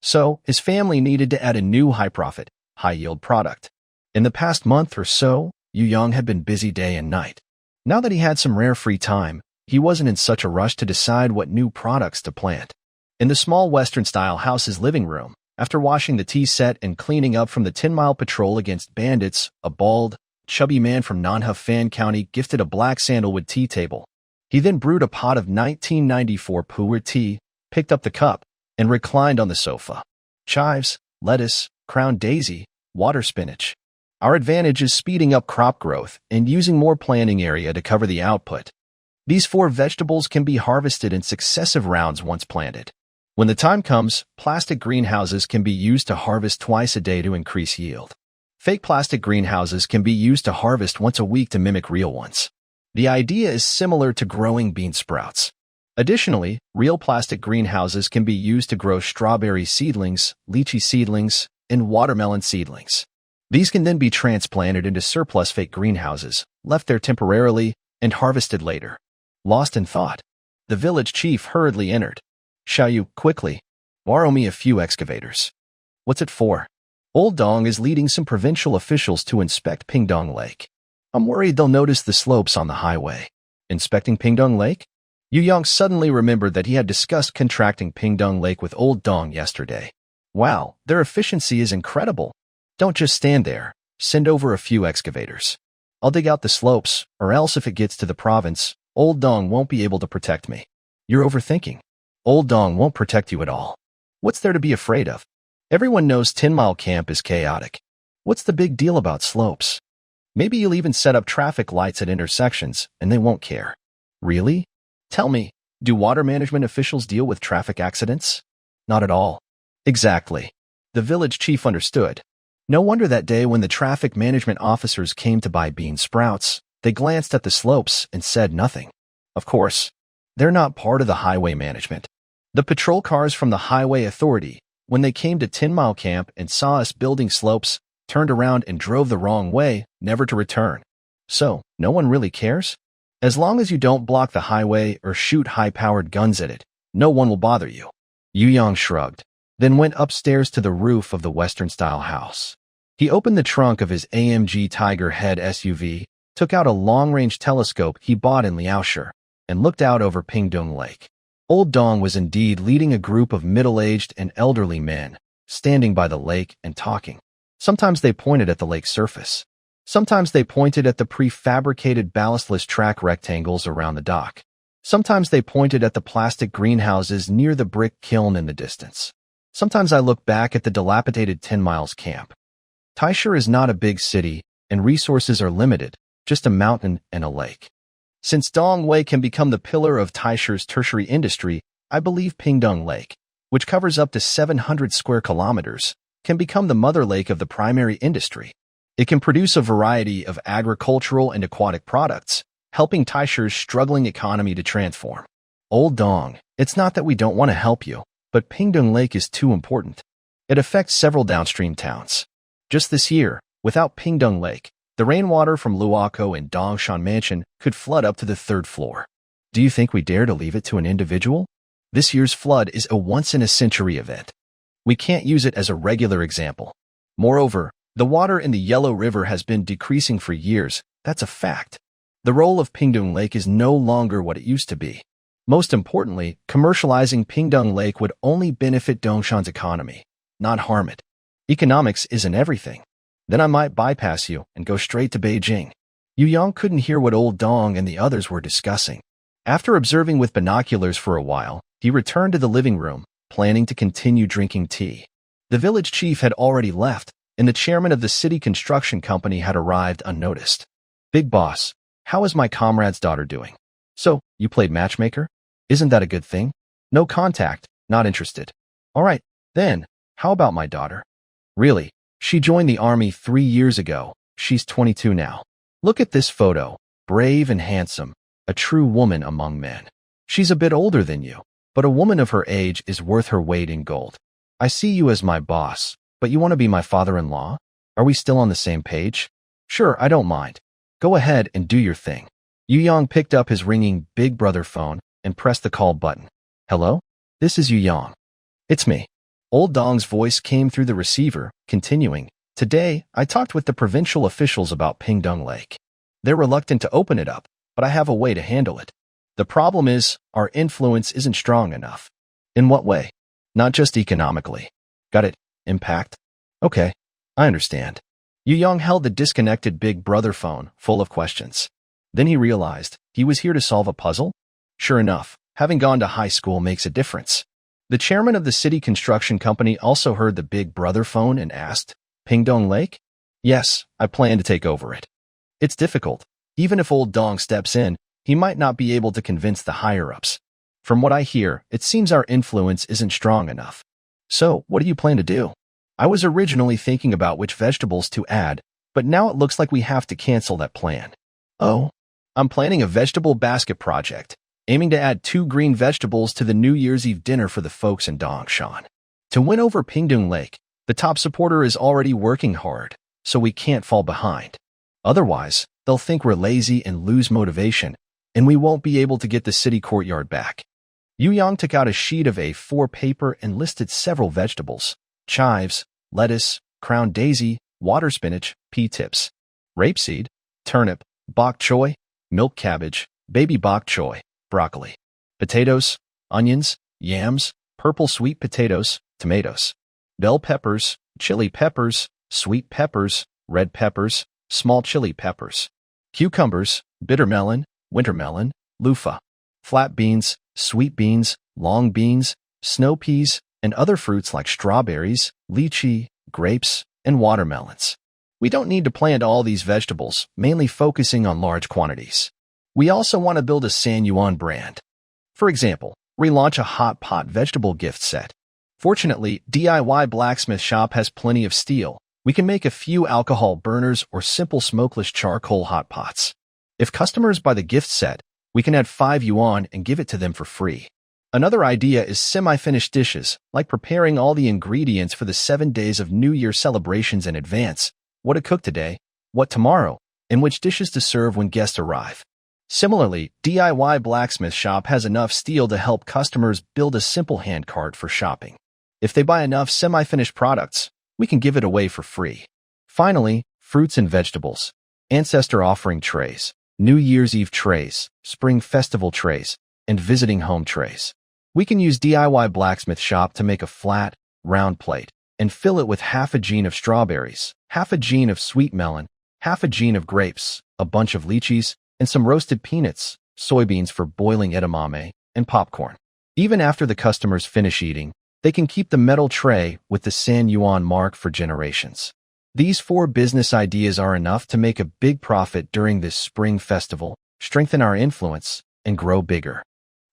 So, his family needed to add a new high-profit, high-yield product. In the past month or so, Yu Yang had been busy day and night. Now that he had some rare free time, he wasn't in such a rush to decide what new products to plant. In the small Western-style house's living room, after washing the tea set and cleaning up from the 10-mile patrol against bandits, a bald, chubby man from Manhwa Fan County gifted a black sandalwood tea table. He then brewed a pot of 1994 pu'er tea, picked up the cup, and reclined on the sofa. Chives, lettuce, crown daisy, water spinach. Our advantage is speeding up crop growth and using more planting area to cover the output. These 4 vegetables can be harvested in successive rounds once planted. When the time comes, plastic greenhouses can be used to harvest twice a day to increase yield. Fake plastic greenhouses can be used to harvest once a week to mimic real ones. The idea is similar to growing bean sprouts. Additionally, real plastic greenhouses can be used to grow strawberry seedlings, lychee seedlings, and watermelon seedlings. These can then be transplanted into surplus fake greenhouses, left there temporarily, and harvested later. Lost in thought, the village chief hurriedly entered. Xiaoyu, quickly, borrow me a few excavators. What's it for? Old Dong is leading some provincial officials to inspect Pingdong Lake. I'm worried they'll notice the slopes on the highway. Inspecting Pingdong Lake? Yu Yang suddenly remembered that he had discussed contracting Pingdong Lake with Old Dong yesterday. Wow, their efficiency is incredible. Don't just stand there. Send over a few excavators. I'll dig out the slopes, or else if it gets to the province, Old Dong won't be able to protect me. You're overthinking. Old Dong won't protect you at all. What's there to be afraid of? Everyone knows 10 Mile Camp is chaotic. What's the big deal about slopes? Maybe you'll even set up traffic lights at intersections, and they won't care. Really? Tell me, do water management officials deal with traffic accidents? Not at all. Exactly. The village chief understood. No wonder that day when the traffic management officers came to buy bean sprouts, they glanced at the slopes and said nothing. Of course, they're not part of the highway management. The patrol cars from the highway authority, when they came to 10 Mile Camp and saw us building slopes, turned around and drove the wrong way, never to return. So, no one really cares? As long as you don't block the highway or shoot high-powered guns at it, no one will bother you. Yu Yang shrugged, then went upstairs to the roof of the Western-style house. He opened the trunk of his AMG Tiger Head SUV, took out a long-range telescope he bought in Liaoshi, and looked out over Pingdong Lake. Old Dong was indeed leading a group of middle-aged and elderly men, standing by the lake and talking. Sometimes they pointed at the lake's surface. Sometimes they pointed at the prefabricated ballastless track rectangles around the dock. Sometimes they pointed at the plastic greenhouses near the brick kiln in the distance. Sometimes I looked back at the dilapidated 10 Miles Camp. Taisha is not a big city, and resources are limited, just a mountain and a lake. Since Dongwei can become the pillar of Taisha's tertiary industry, I believe Pingdong Lake, which covers up to 700 square kilometers, can become the mother lake of the primary industry. It can produce a variety of agricultural and aquatic products, helping Taisha's struggling economy to transform. Old Dong, it's not that we don't want to help you, but Pingdong Lake is too important. It affects several downstream towns. Just this year, without Pingdong Lake, the rainwater from Luoco and Dongshan Mansion could flood up to the 3rd floor. Do you think we dare to leave it to an individual? This year's flood is a once-in-a-century event. We can't use it as a regular example. Moreover, the water in the Yellow River has been decreasing for years. That's a fact. The role of Pingdong Lake is no longer what it used to be. Most importantly, commercializing Pingdong Lake would only benefit Dongshan's economy, not harm it. Economics isn't everything. Then I might bypass you and go straight to Beijing. Yu Yang couldn't hear what Old Dong and the others were discussing. After observing with binoculars for a while, he returned to the living room, planning to continue drinking tea. The village chief had already left, and the chairman of the city construction company had arrived unnoticed. Big boss, how is my comrade's daughter doing? So, you played matchmaker? Isn't that a good thing? No contact, not interested. All right, then, how about my daughter? Really, she joined the army 3 years ago. She's 22 now. Look at this photo, brave and handsome, a true woman among men. She's a bit older than you, but a woman of her age is worth her weight in gold. I see you as my boss, but you want to be my father-in-law? Are we still on the same page? Sure, I don't mind. Go ahead and do your thing. Yu Yang picked up his ringing Big Brother phone and pressed the call button. Hello? This is Yu Yang. It's me. Old Dong's voice came through the receiver, continuing, Today, I talked with the provincial officials about Pingdong Lake. They're reluctant to open it up, but I have a way to handle it. The problem is, our influence isn't strong enough. In what way? Not just economically. Got it? Impact? Okay, I understand. Yu Yang held the disconnected Big Brother phone, full of questions. Then he realized he was here to solve a puzzle. Sure enough, having gone to high school makes a difference. The chairman of the city construction company also heard the Big Brother phone and asked, Pingdong Lake? Yes, I plan to take over it. It's difficult. Even if Old Dong steps in, he might not be able to convince the higher-ups. From what I hear, it seems our influence isn't strong enough. So, what do you plan to do? I was originally thinking about which vegetables to add, but now it looks like we have to cancel that plan. Oh, I'm planning a vegetable basket project. aiming to add 2 green vegetables to the New Year's Eve dinner for the folks in Dongshan. To win over Pingdong Lake, the top supporter is already working hard, so we can't fall behind. Otherwise, they'll think we're lazy and lose motivation, and we won't be able to get the city courtyard back. Yu Yang took out a sheet of A4 paper and listed several vegetables: chives, lettuce, crown daisy, water spinach, pea tips, rapeseed, turnip, bok choy, milk cabbage, baby bok choy, broccoli, potatoes, onions, yams, purple sweet potatoes, tomatoes, bell peppers, chili peppers, sweet peppers, red peppers, small chili peppers, cucumbers, bitter melon, winter melon, loofah, flat beans, sweet beans, long beans, snow peas, and other fruits like strawberries, lychee, grapes, and watermelons. We don't need to plant all these vegetables, mainly focusing on large quantities. We also want to build a San Yuan brand. For example, relaunch a hot pot vegetable gift set. Fortunately, DIY blacksmith shop has plenty of steel. We can make a few alcohol burners or simple smokeless charcoal hot pots. If customers buy the gift set, we can add 5 yuan and give it to them for free. Another idea is semi-finished dishes, like preparing all the ingredients for the 7 days of New Year celebrations in advance: what to cook today, what tomorrow, and which dishes to serve when guests arrive. Similarly, DIY blacksmith shop has enough steel to help customers build a simple hand cart for shopping. If they buy enough semi-finished products, we can give it away for free. Finally, fruits and vegetables, ancestor offering trays, New Year's Eve trays, Spring Festival trays, and visiting home trays. We can use DIY blacksmith shop to make a flat, round plate and fill it with half a gene of strawberries, half a gene of sweet melon, half a gene of grapes, a bunch of lychees, and some roasted peanuts, soybeans for boiling edamame, and popcorn. Even after the customers finish eating, they can keep the metal tray with the San Yuan mark for generations. These 4 business ideas are enough to make a big profit during this spring festival, strengthen our influence, and grow bigger.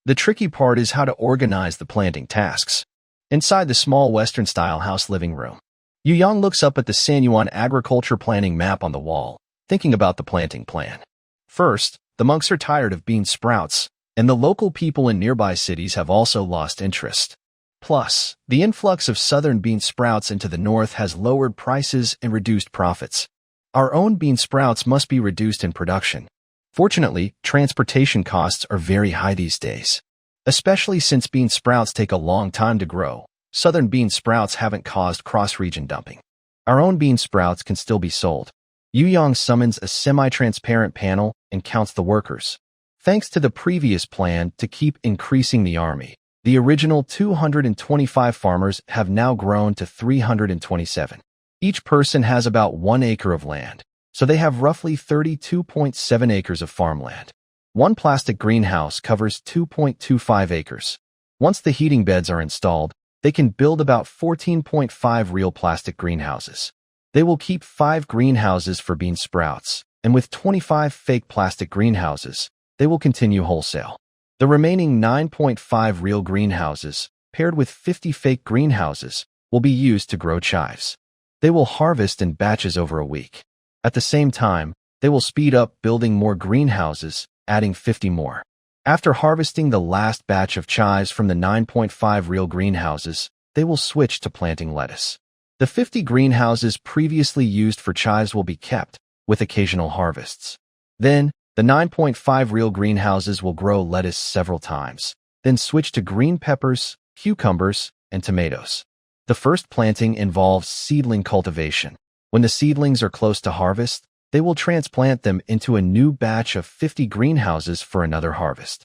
The tricky part is how to organize the planting tasks. Inside the small Western-style house living room, Yu Yang looks up at the San Yuan agriculture planning map on the wall, thinking about the planting plan. First, the monks are tired of bean sprouts, and the local people in nearby cities have also lost interest. Plus, the influx of southern bean sprouts into the north has lowered prices and reduced profits. Our own bean sprouts must be reduced in production. Fortunately, transportation costs are very high these days. Especially since bean sprouts take a long time to grow, southern bean sprouts haven't caused cross-region dumping. Our own bean sprouts can still be sold. Yu Yang summons a semi-transparent panel and counts the workers. Thanks to the previous plan to keep increasing the army, the original 225 farmers have now grown to 327. Each person has about 1 acre of land, so they have roughly 32.7 acres of farmland. One plastic greenhouse covers 2.25 acres. Once the heating beds are installed, they can build about 14.5 real plastic greenhouses. They will keep 5 greenhouses for bean sprouts, and with 25 fake plastic greenhouses, they will continue wholesale. The remaining 9.5 real greenhouses, paired with 50 fake greenhouses, will be used to grow chives. They will harvest in batches over a week. At the same time, they will speed up building more greenhouses, adding 50 more. After harvesting the last batch of chives from the 9.5 real greenhouses, they will switch to planting lettuce. The 50 greenhouses previously used for chives will be kept, with occasional harvests. Then, the 9.5 real greenhouses will grow lettuce several times, then switch to green peppers, cucumbers, and tomatoes. The first planting involves seedling cultivation. When the seedlings are close to harvest, they will transplant them into a new batch of 50 greenhouses for another harvest.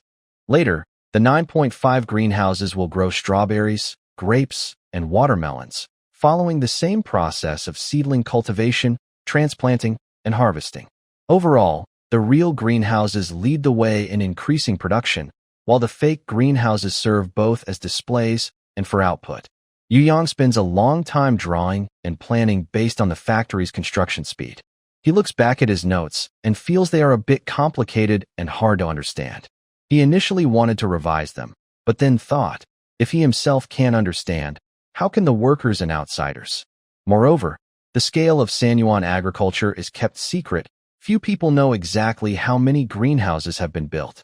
Later, the 9.5 greenhouses will grow strawberries, grapes, and watermelons, following the same process of seedling cultivation, transplanting, and harvesting. Overall, the real greenhouses lead the way in increasing production, while the fake greenhouses serve both as displays and for output. Yu Yang spends a long time drawing and planning based on the factory's construction speed. He looks back at his notes and feels they are a bit complicated and hard to understand. He initially wanted to revise them, but then thought, if he himself can't understand, how can the workers and outsiders? Moreover, the scale of San Yuan agriculture is kept secret. Few people know exactly how many greenhouses have been built.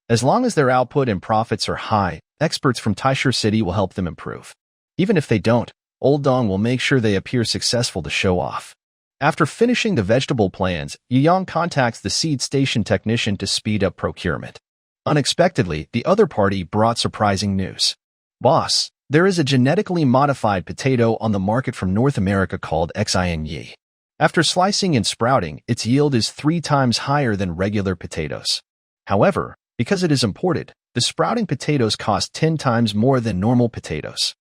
As long as their output and profits are high, experts from Taisher City will help them improve. Even if they don't, Old Dong will make sure they appear successful to show off. After finishing the vegetable plans, Yang contacts the seed station technician to speed up procurement. Unexpectedly, the other party brought surprising news. Boss, there is a genetically modified potato on the market from North America called Xin. After slicing and sprouting, its yield is 3 times higher than regular potatoes. However, because it is imported, the sprouting potatoes cost 10 times more than normal potatoes.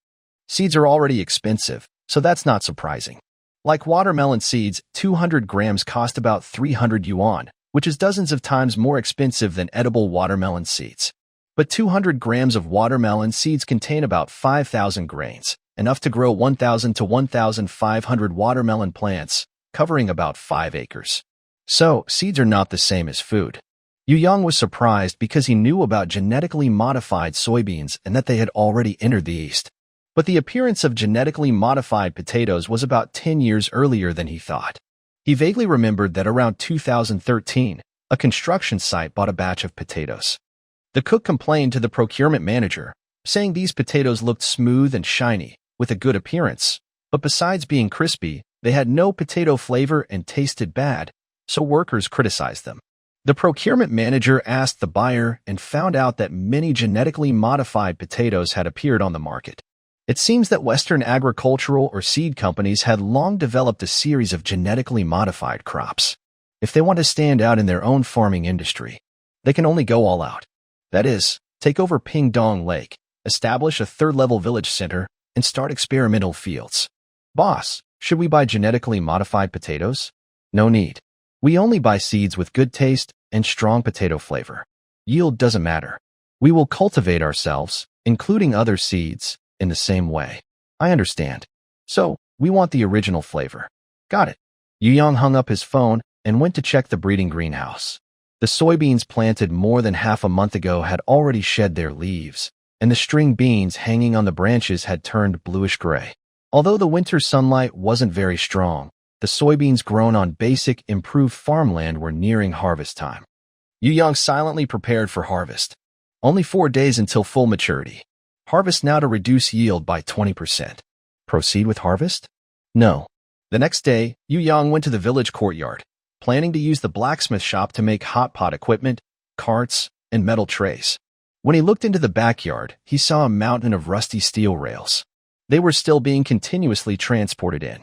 Seeds are already expensive, so that's not surprising. Like watermelon seeds, 200 grams cost about 300 yuan, which is dozens of times more expensive than edible watermelon seeds. But 200 grams of watermelon seeds contain about 5,000 grains, enough to grow 1,000 to 1,500 watermelon plants, covering about 5 acres. So, seeds are not the same as food. Yang was surprised because he knew about genetically modified soybeans and that they had already entered the East. But the appearance of genetically modified potatoes was about 10 years earlier than he thought. He vaguely remembered that around 2013, a construction site bought a batch of potatoes. The cook complained to the procurement manager, saying these potatoes looked smooth and shiny, with a good appearance, but besides being crispy, they had no potato flavor and tasted bad, so workers criticized them. The procurement manager asked the buyer and found out that many genetically modified potatoes had appeared on the market. It seems that Western agricultural or seed companies had long developed a series of genetically modified crops. If they want to stand out in their own farming industry, they can only go all out. That is, take over Pingdong Lake, establish a third-level village center, and start experimental fields. Boss, should we buy genetically modified potatoes? No need. We only buy seeds with good taste and strong potato flavor. Yield doesn't matter. We will cultivate ourselves, including other seeds, in the same way. I understand. So, we want the original flavor. Got it. Yang hung up his phone and went to check the breeding greenhouse. The soybeans planted more than half a month ago had already shed their leaves, and the string beans hanging on the branches had turned bluish-gray. Although the winter sunlight wasn't very strong, the soybeans grown on basic, improved farmland were nearing harvest time. Yang silently prepared for harvest. Only 4 days until full maturity. Harvest now to reduce yield by 20%. Proceed with harvest? No. The next day, Yang went to the village courtyard, planning to use the blacksmith shop to make hot pot equipment, carts, and metal trays. When he looked into the backyard, he saw a mountain of rusty steel rails. They were still being continuously transported in.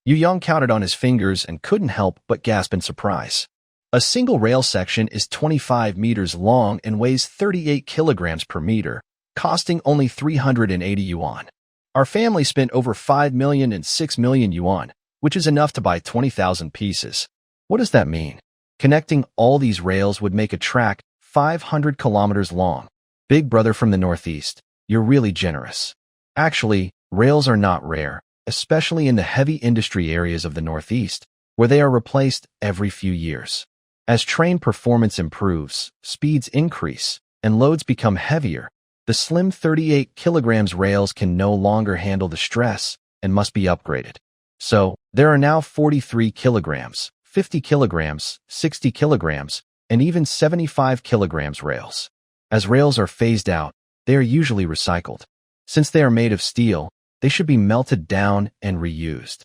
Yang counted on his fingers and couldn't help but gasp in surprise. A single rail section is 25 meters long and weighs 38 kilograms per meter, costing only 380 yuan. Our family spent over 5 million and 6 million yuan, which is enough to buy 20,000 pieces. What does that mean? Connecting all these rails would make a track 500 kilometers long. Big brother from the Northeast, you're really generous. Actually, rails are not rare, especially in the heavy industry areas of the Northeast, where they are replaced every few years. As train performance improves, speeds increase, and loads become heavier, the slim 38 kilograms rails can no longer handle the stress and must be upgraded. So, there are now 43 kilograms, 50 kilograms, 60 kilograms, and even 75 kilograms rails. As rails are phased out, they are usually recycled. Since they are made of steel, they should be melted down and reused.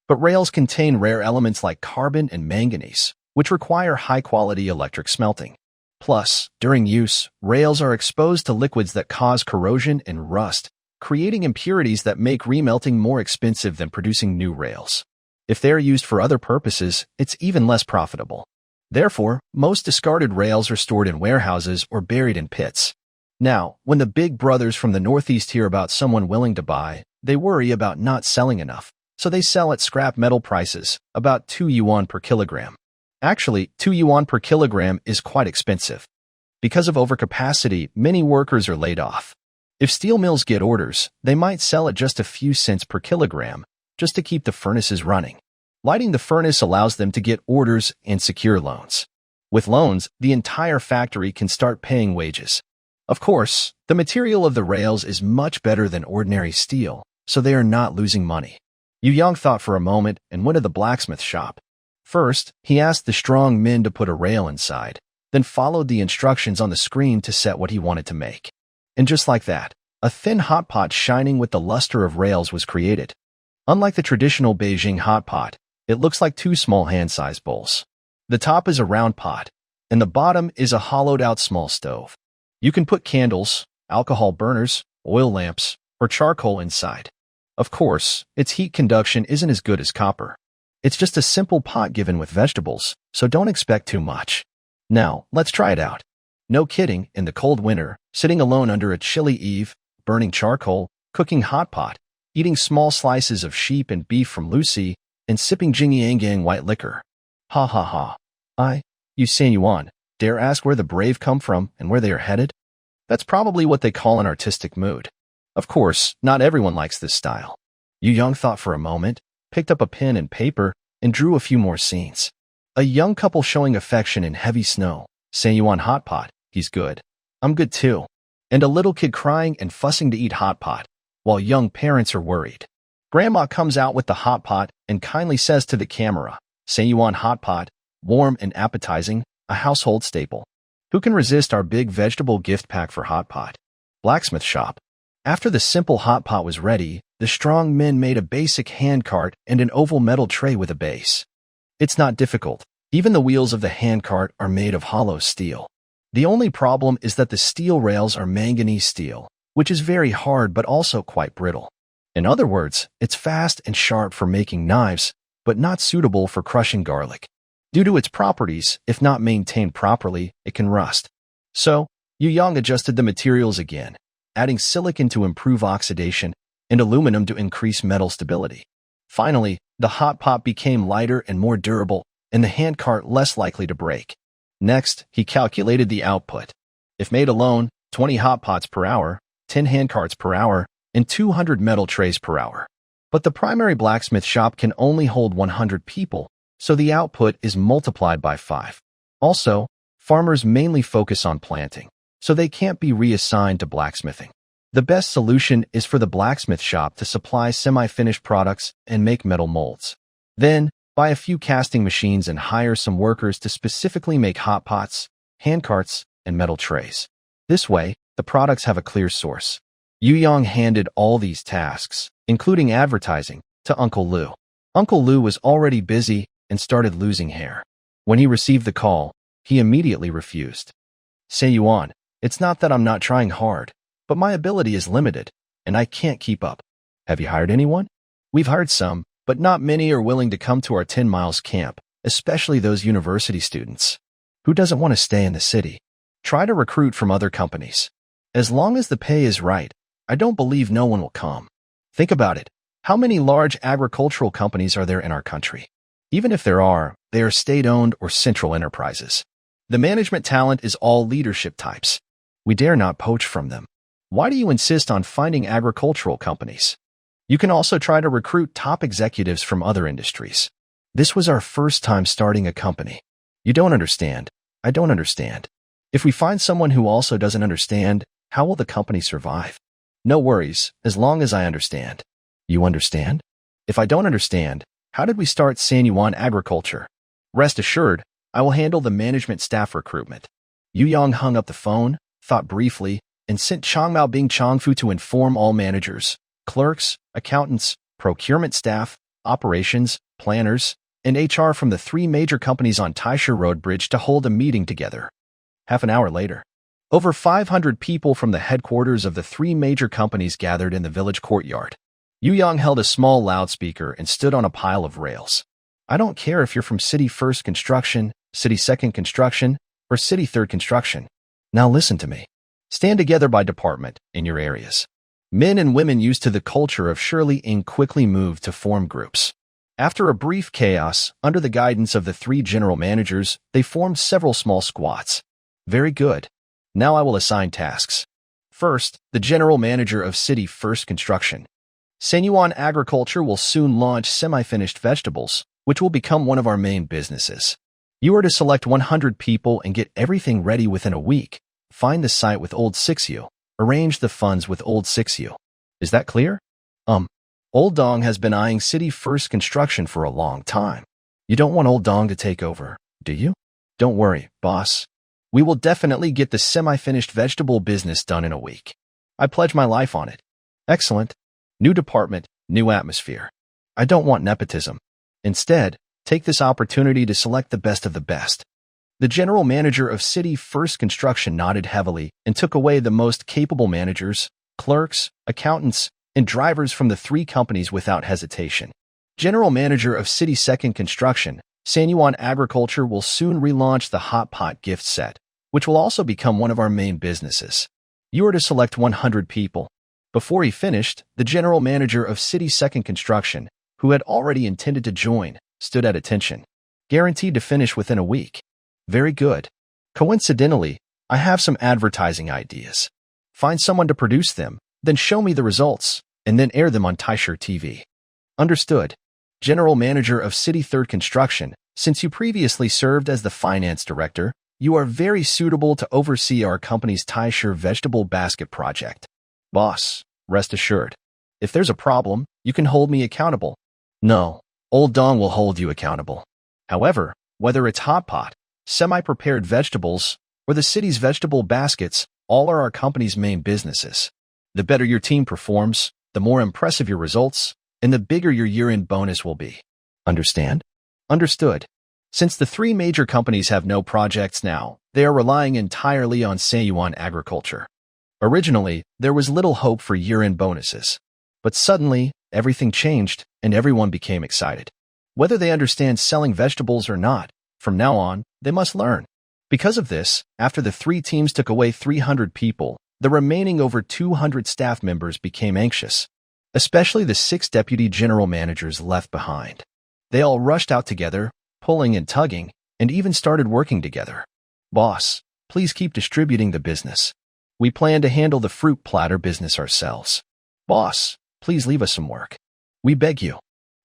But rails contain rare elements like carbon and manganese, which require high-quality electric smelting. Plus, during use, rails are exposed to liquids that cause corrosion and rust, creating impurities that make remelting more expensive than producing new rails. If they are used for other purposes, it's even less profitable. Therefore, most discarded rails are stored in warehouses or buried in pits. Now, when the big brothers from the Northeast hear about someone willing to buy, they worry about not selling enough, so they sell at scrap metal prices, about 2 yuan per kilogram. Actually, 2 yuan per kilogram is quite expensive. Because of overcapacity, many workers are laid off. If steel mills get orders, they might sell at just a few cents per kilogram, just to keep the furnaces running. Lighting the furnace allows them to get orders and secure loans. With loans, the entire factory can start paying wages. Of course, the material of the rails is much better than ordinary steel, so they are not losing money. Yang thought for a moment and went to the blacksmith shop. First, he asked the strong men to put a rail inside. then followed the instructions on the screen to set what he wanted to make. And just like that, a thin hot pot shining with the luster of rails was created. Unlike the traditional Beijing hot pot, it looks like two small hand-sized bowls. The top is a round pot, and the bottom is a hollowed-out small stove. You can put candles, alcohol burners, oil lamps, or charcoal inside. Of course, its heat conduction isn't as good as copper. It's just a simple pot given with vegetables, so don't expect too much. Now, let's try it out. No kidding, in the cold winter, sitting alone under a chilly eave, burning charcoal, cooking hot pot, eating small slices of sheep and beef from Lucy, and sipping Jingyangang white liquor. Ha ha ha. You San Yuan, dare ask where the brave come from and where they are headed? That's probably what they call an artistic mood. Of course, not everyone likes this style. Yu Yang thought for a moment, picked up a pen and paper, and drew a few more scenes. A young couple showing affection in heavy snow. San Yuan hot pot, he's good. I'm good too. And a little kid crying and fussing to eat hot pot, while young parents are worried. Grandma comes out with the hot pot and kindly says to the camera, San Yuan hot pot, warm and appetizing, a household staple. Who can resist our big vegetable gift pack for hot pot? Blacksmith shop. After the simple hot pot was ready, the strong men made a basic handcart and an oval metal tray with a base. It's not difficult. Even the wheels of the handcart are made of hollow steel. The only problem is that the steel rails are manganese steel, which is very hard but also quite brittle. In other words, it's fast and sharp for making knives, but not suitable for crushing garlic. Due to its properties, if not maintained properly, it can rust. So, Yu Yang adjusted the materials again, adding silicon to improve oxidation and aluminum to increase metal stability. Finally, the hot pot became lighter and more durable, and the handcart less likely to break. Next, he calculated the output. If made alone, 20 hot pots per hour, 10 handcarts per hour, and 200 metal trays per hour. But the primary blacksmith shop can only hold 100 people, so the output is multiplied by 5. Also, farmers mainly focus on planting, so they can't be reassigned to blacksmithing. The best solution is for the blacksmith shop to supply semi-finished products and make metal molds. Then, buy a few casting machines and hire some workers to specifically make hot pots, handcarts, and metal trays. This way, the products have a clear source. Yu Yang handed all these tasks, including advertising, to Uncle Lu. Uncle Lu was already busy and started losing hair. When he received the call, he immediately refused. Say Yuan, it's not that I'm not trying hard, but my ability is limited, and I can't keep up. Have you hired anyone? We've hired some, but not many are willing to come to our 10 miles camp, especially those university students. Who doesn't want to stay in the city? Try to recruit from other companies. As long as the pay is right, I don't believe no one will come. Think about it. How many large agricultural companies are there in our country? Even if there are, they are state-owned or central enterprises. The management talent is all leadership types. We dare not poach from them. Why do you insist on finding agricultural companies? You can also try to recruit top executives from other industries. This was our first time starting a company. You don't understand. I don't understand. If we find someone who also doesn't understand, how will the company survive? No worries, as long as I understand. You understand? If I don't understand, how did we start San Yuan Agriculture? Rest assured, I will handle the management staff recruitment. Yu Yang hung up the phone, thought briefly, and sent Changmao Bing Changfu to inform all managers, clerks, accountants, procurement staff, operations, planners, and HR from the 3 major companies on Taisha Road Bridge to hold a meeting together. Half an hour later, over 500 people from the headquarters of the 3 major companies gathered in the village courtyard. Yu Yang held a small loudspeaker and stood on a pile of rails. I don't care if you're from City First Construction, City Second Construction, or City Third Construction. Now listen to me. Stand together by department in your areas. Men and women used to the culture of Shirley Ing quickly moved to form groups. After a brief chaos, under the guidance of the 3 general managers, they formed several small squads. Very good. Now I will assign tasks. First, the general manager of City First Construction. San Yuan Agriculture will soon launch semi-finished vegetables, which will become one of our main businesses. You are to select 100 people and get everything ready within a week. Find the site with Old 6U. Arrange the funds with Old 6U. Is that clear? Old Dong has been eyeing City First Construction for a long time. You don't want Old Dong to take over, do you? Don't worry, boss. We will definitely get the semi-finished vegetable business done in a week. I pledge my life on it. Excellent. New department, new atmosphere. I don't want nepotism. Instead, take this opportunity to select the best of the best. The general manager of City First Construction nodded heavily and took away the most capable managers, clerks, accountants, and drivers from the three companies without hesitation. General manager of City Second Construction, Sanyuan Agriculture will soon relaunch the Hot Pot gift set, which will also become one of our main businesses. You are to select 100 people. Before he finished, the general manager of City Second Construction, who had already intended to join, stood at attention. Guaranteed to finish within a week. Very good. Coincidentally, I have some advertising ideas. Find someone to produce them, then show me the results, and then air them on Taisher TV. Understood. General Manager of City Third Construction, since you previously served as the finance director, you are very suitable to oversee our company's Taisher vegetable basket project. Boss, rest assured. If there's a problem, you can hold me accountable. No, Old Dong will hold you accountable. However, whether it's hot pot, semi-prepared vegetables, or the city's vegetable baskets, all are our company's main businesses. The better your team performs, the more impressive your results, and the bigger your year-end bonus will be. Understand? Understood. Since the three major companies have no projects now, they are relying entirely on Sanyuan Agriculture. Originally, there was little hope for year-end bonuses. But suddenly, everything changed, and everyone became excited. Whether they understand selling vegetables or not, from now on, they must learn. Because of this, after the three teams took away 300 people, the remaining over 200 staff members became anxious, especially the 6 deputy general managers left behind. They all rushed out together, pulling and tugging, and even started working together. Boss, please keep distributing the business. We plan to handle the fruit platter business ourselves. Boss, please leave us some work. We beg you.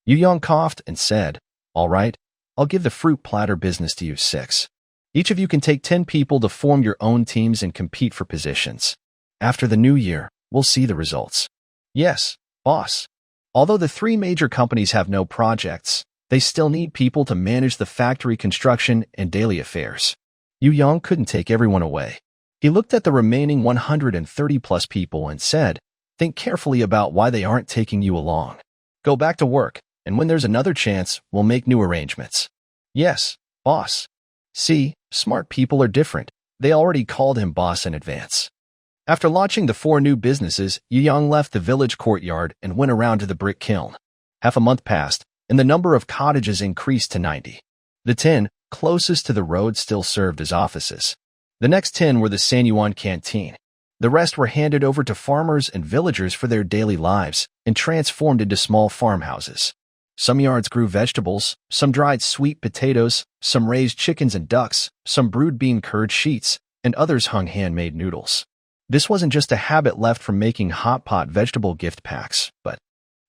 Yu Yong coughed and said, All right, I'll give the fruit platter business to you 6. Each of you can take 10 people to form your own teams and compete for positions. After the new year, we'll see the results. Yes, boss. Although the three major companies have no projects, they still need people to manage the factory construction and daily affairs. Yu Yong couldn't take everyone away. He looked at the remaining 130-plus people and said, Think carefully about why they aren't taking you along. Go back to work, and when there's another chance, we'll make new arrangements. Yes, boss. See, smart people are different. They already called him boss in advance. After launching the 4 new businesses, Yu Yong left the village courtyard and went around to the brick kiln. Half a month passed, and the number of cottages increased to 90. The 10 closest to the road still served as offices. The next 10 were the Sanyuan canteen. The rest were handed over to farmers and villagers for their daily lives and transformed into small farmhouses. Some yards grew vegetables, some dried sweet potatoes, some raised chickens and ducks, some brewed bean curd sheets, and others hung handmade noodles. This wasn't just a habit left from making hot pot vegetable gift packs, but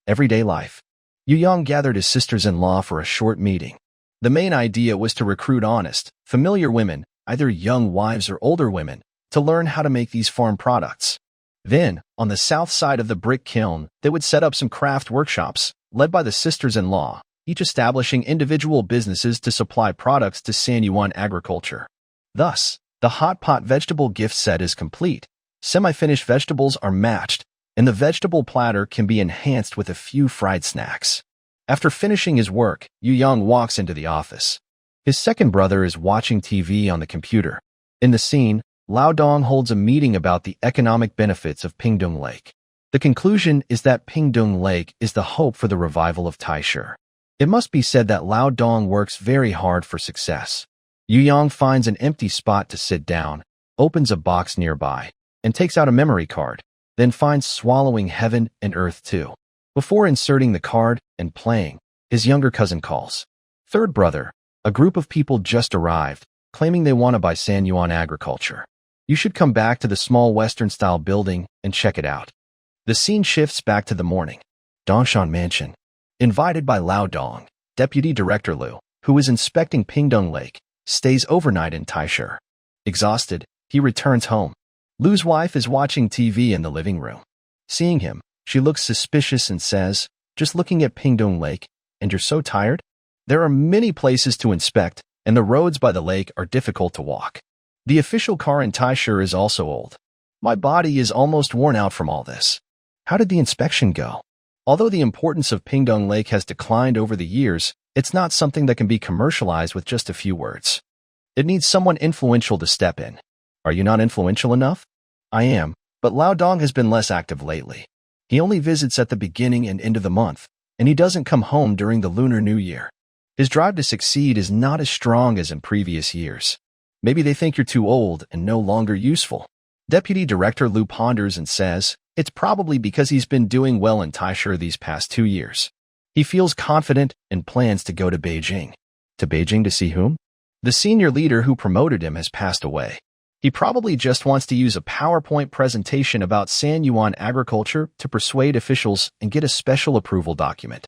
everyday life. Yu Yong gathered his sisters-in-law for a short meeting. The main idea was to recruit honest, familiar women, either young wives or older women, to learn how to make these farm products. Then, on the south side of the brick kiln, they would set up some craft workshops, led by the sisters-in-law, each establishing individual businesses to supply products to Sanyuan Agriculture. Thus, the hot pot vegetable gift set is complete, semi-finished vegetables are matched, and the vegetable platter can be enhanced with a few fried snacks. After finishing his work, Yu Yong walks into the office. His second brother is watching TV on the computer. In the scene, Lao Dong holds a meeting about the economic benefits of Pingdong Lake. The conclusion is that Pingdong Lake is the hope for the revival of Taisher. It must be said that Lao Dong works very hard for success. Yu Yong finds an empty spot to sit down, opens a box nearby, and takes out a memory card, then finds Swallowing Heaven and Earth too. Before inserting the card and playing, his younger cousin calls. Third brother, a group of people just arrived, claiming they want to buy Sanyuan Agriculture. You should come back to the small Western-style building and check it out. The scene shifts back to the morning. Dongshan Mansion. Invited by Lao Dong, Deputy Director Liu, who is inspecting Pingdong Lake, stays overnight in Taisher. Exhausted, he returns home. Liu's wife is watching TV in the living room. Seeing him, she looks suspicious and says, Just looking at Pingdong Lake, and you're so tired? There are many places to inspect, and the roads by the lake are difficult to walk. The official car in Taishu is also old. My body is almost worn out from all this. How did the inspection go? Although the importance of Pingdong Lake has declined over the years, it's not something that can be commercialized with just a few words. It needs someone influential to step in. Are you not influential enough? I am, but Lao Dong has been less active lately. He only visits at the beginning and end of the month, and he doesn't come home during the Lunar New Year. His drive to succeed is not as strong as in previous years. Maybe they think you're too old and no longer useful. Deputy Director Lu ponders and says, it's probably because he's been doing well in Taishu these past 2 years. He feels confident and plans to go to Beijing. To Beijing to see whom? The senior leader who promoted him has passed away. He probably just wants to use a PowerPoint presentation about Sanyuan agriculture to persuade officials and get a special approval document.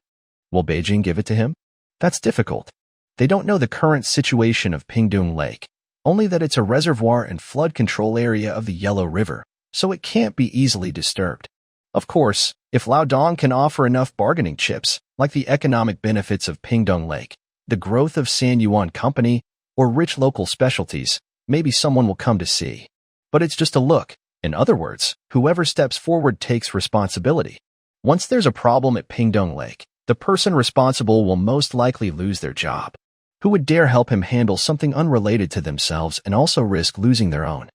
Will Beijing give it to him? That's difficult. They don't know the current situation of Pingdong Lake, only that it's a reservoir and flood control area of the Yellow River, so it can't be easily disturbed. Of course, if Lao Dong can offer enough bargaining chips, like the economic benefits of Pingdong Lake, the growth of Sanyuan Company, or rich local specialties, maybe someone will come to see. But it's just a look. In other words, whoever steps forward takes responsibility. Once there's a problem at Pingdong Lake, the person responsible will most likely lose their job. Who would dare help him handle something unrelated to themselves and also risk losing their own?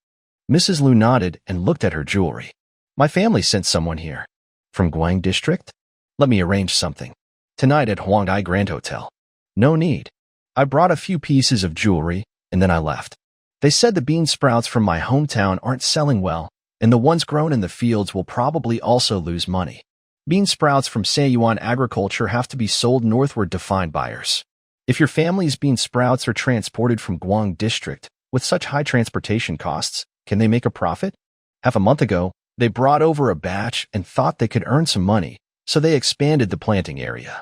Mrs. Lu nodded and looked at her jewelry. My family sent someone here. From Guang District? Let me arrange something. Tonight at Huangdai Grand Hotel. No need. I brought a few pieces of jewelry, and then I left. They said the bean sprouts from my hometown aren't selling well, and the ones grown in the fields will probably also lose money. Bean sprouts from Sanyuan agriculture have to be sold northward to find buyers. If your family's bean sprouts are transported from Guang District, with such high transportation costs, can they make a profit? Half a month ago, they brought over a batch and thought they could earn some money, so they expanded the planting area.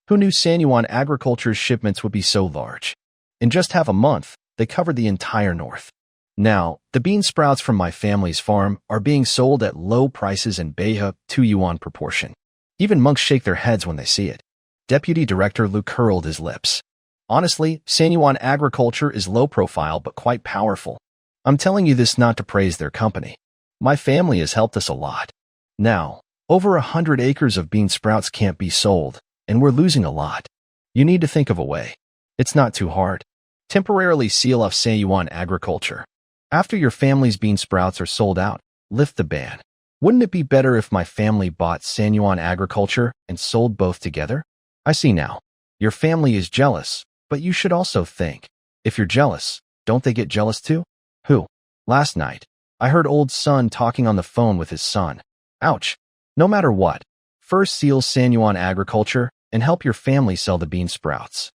Who knew Sanyuan agriculture's shipments would be so large? In just half a month, they covered the entire north. Now, the bean sprouts from my family's farm are being sold at low prices in Beihai 2 yuan proportion. Even monks shake their heads when they see it. Deputy Director Lu curled his lips. Honestly, Sanyuan agriculture is low profile but quite powerful. I'm telling you this not to praise their company. My family has helped us a lot. Now, over 100 acres of bean sprouts can't be sold, and we're losing a lot. You need to think of a way. It's not too hard. Temporarily seal off Sanyuan agriculture. After your family's bean sprouts are sold out, lift the ban. Wouldn't it be better if my family bought Sanyuan agriculture and sold both together? I see now. Your family is jealous, but you should also think. If you're jealous, don't they get jealous too? Who? Last night, I heard old son talking on the phone with his son. Ouch. No matter what, first seal Sanyuan agriculture and help your family sell the bean sprouts.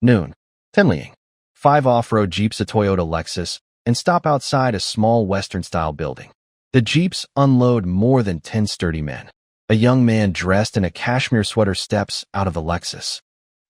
Noon. Tenliang. 5 off-road jeeps, a Toyota Lexus, and stop outside a small Western-style building. The jeeps unload more than 10 sturdy men. A young man dressed in a cashmere sweater steps out of the Lexus.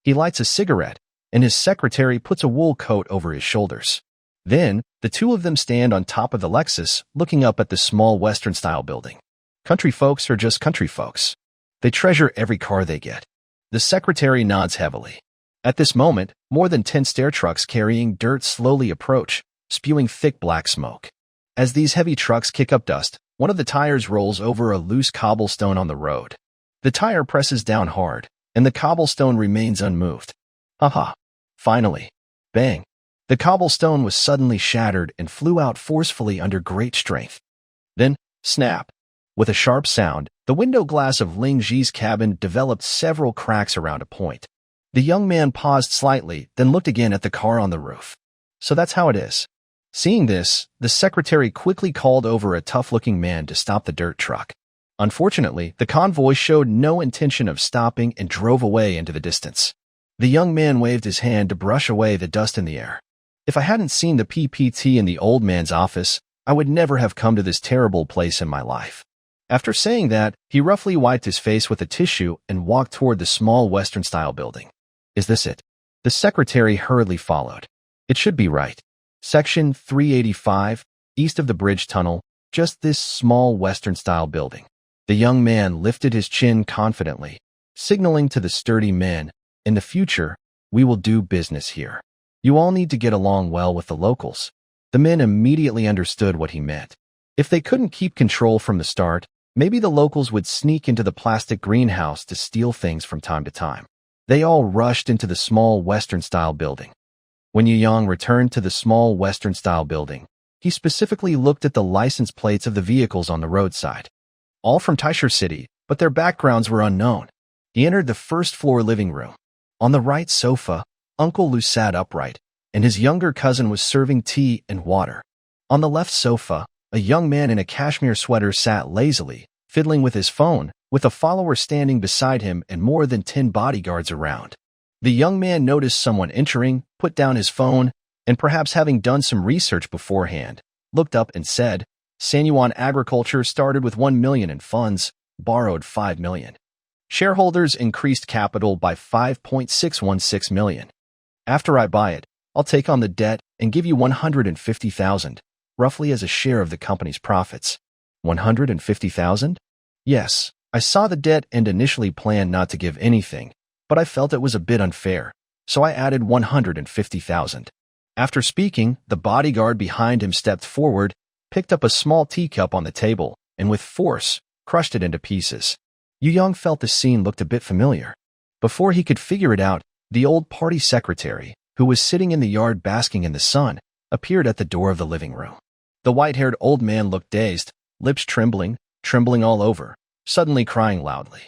He lights a cigarette, and his secretary puts a wool coat over his shoulders. Then, the two of them stand on top of the Lexus, looking up at the small Western-style building. Country folks are just country folks. They treasure every car they get. The secretary nods heavily. At this moment, more than 10 stair trucks carrying dirt slowly approach, spewing thick black smoke. As these heavy trucks kick up dust, one of the tires rolls over a loose cobblestone on the road. The tire presses down hard, and the cobblestone remains unmoved. Haha. Finally. Bang. The cobblestone was suddenly shattered and flew out forcefully under great strength. Then, snap. With a sharp sound, the window glass of Ling Ji's cabin developed several cracks around a point. The young man paused slightly, then looked again at the car on the roof. So that's how it is. Seeing this, the secretary quickly called over a tough-looking man to stop the dirt truck. Unfortunately, the convoy showed no intention of stopping and drove away into the distance. The young man waved his hand to brush away the dust in the air. If I hadn't seen the PPT in the old man's office, I would never have come to this terrible place in my life. After saying that, he roughly wiped his face with a tissue and walked toward the small Western-style building. Is this it? The secretary hurriedly followed. It should be right. Section 385, east of the bridge tunnel, just this small Western-style building. The young man lifted his chin confidently, signaling to the sturdy men, in the future, we will do business here. You all need to get along well with the locals. The men immediately understood what he meant. If they couldn't keep control from the start, maybe the locals would sneak into the plastic greenhouse to steal things from time to time. They all rushed into the small Western-style building. When Yu Yang returned to the small Western-style building, he specifically looked at the license plates of the vehicles on the roadside. All from Taisha City, but their backgrounds were unknown. He entered the first-floor living room. On the right sofa, Uncle Lu sat upright, and his younger cousin was serving tea and water. On the left sofa, a young man in a cashmere sweater sat lazily, fiddling with his phone, with a follower standing beside him and more than 10 bodyguards around. The young man noticed someone entering, put down his phone, and perhaps having done some research beforehand, looked up and said, Sanyuan Agriculture started with 1 million in funds, borrowed 5 million. Shareholders increased capital by 5.616 million. After I buy it, I'll take on the debt and give you 150,000, roughly as a share of the company's profits. 150,000? Yes, I saw the debt and initially planned not to give anything, but I felt it was a bit unfair, so I added 150,000. After speaking, the bodyguard behind him stepped forward, picked up a small teacup on the table, and with force, crushed it into pieces. Yu Yang felt the scene looked a bit familiar. Before he could figure it out, the old party secretary, who was sitting in the yard basking in the sun, appeared at the door of the living room. The white-haired old man looked dazed, lips trembling all over, suddenly crying loudly.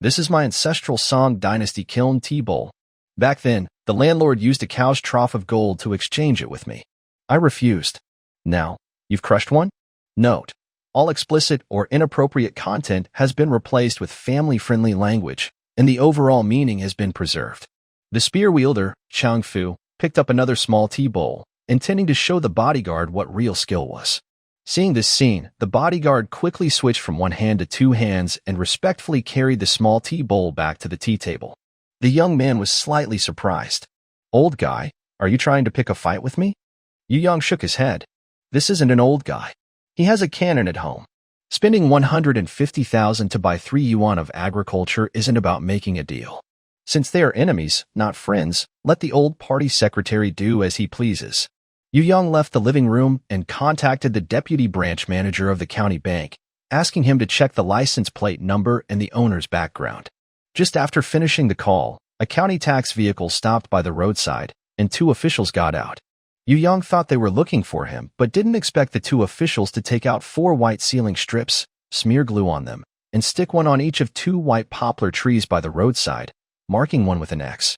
This is my ancestral Song Dynasty kiln tea bowl. Back then, the landlord used a cow's trough of gold to exchange it with me. I refused. Now, you've crushed one? Note: all explicit or inappropriate content has been replaced with family-friendly language, and the overall meaning has been preserved. The spear wielder, Chang Fu, picked up another small tea bowl, intending to show the bodyguard what real skill was. Seeing this scene, the bodyguard quickly switched from one hand to two hands and respectfully carried the small tea bowl back to the tea table. The young man was slightly surprised. Old guy, are you trying to pick a fight with me? Yu Yang shook his head. This isn't an old guy. He has a cannon at home. Spending 150,000 to buy 3 yuan of agriculture isn't about making a deal. Since they are enemies, not friends, let the old party secretary do as he pleases. Yu Yang left the living room and contacted the deputy branch manager of the county bank, asking him to check the license plate number and the owner's background. Just after finishing the call, a county tax vehicle stopped by the roadside, and 2 officials got out. Yu Yang thought they were looking for him, but didn't expect the 2 officials to take out 4 white sealing strips, smear glue on them, and stick one on each of 2 white poplar trees by the roadside, marking one with an X.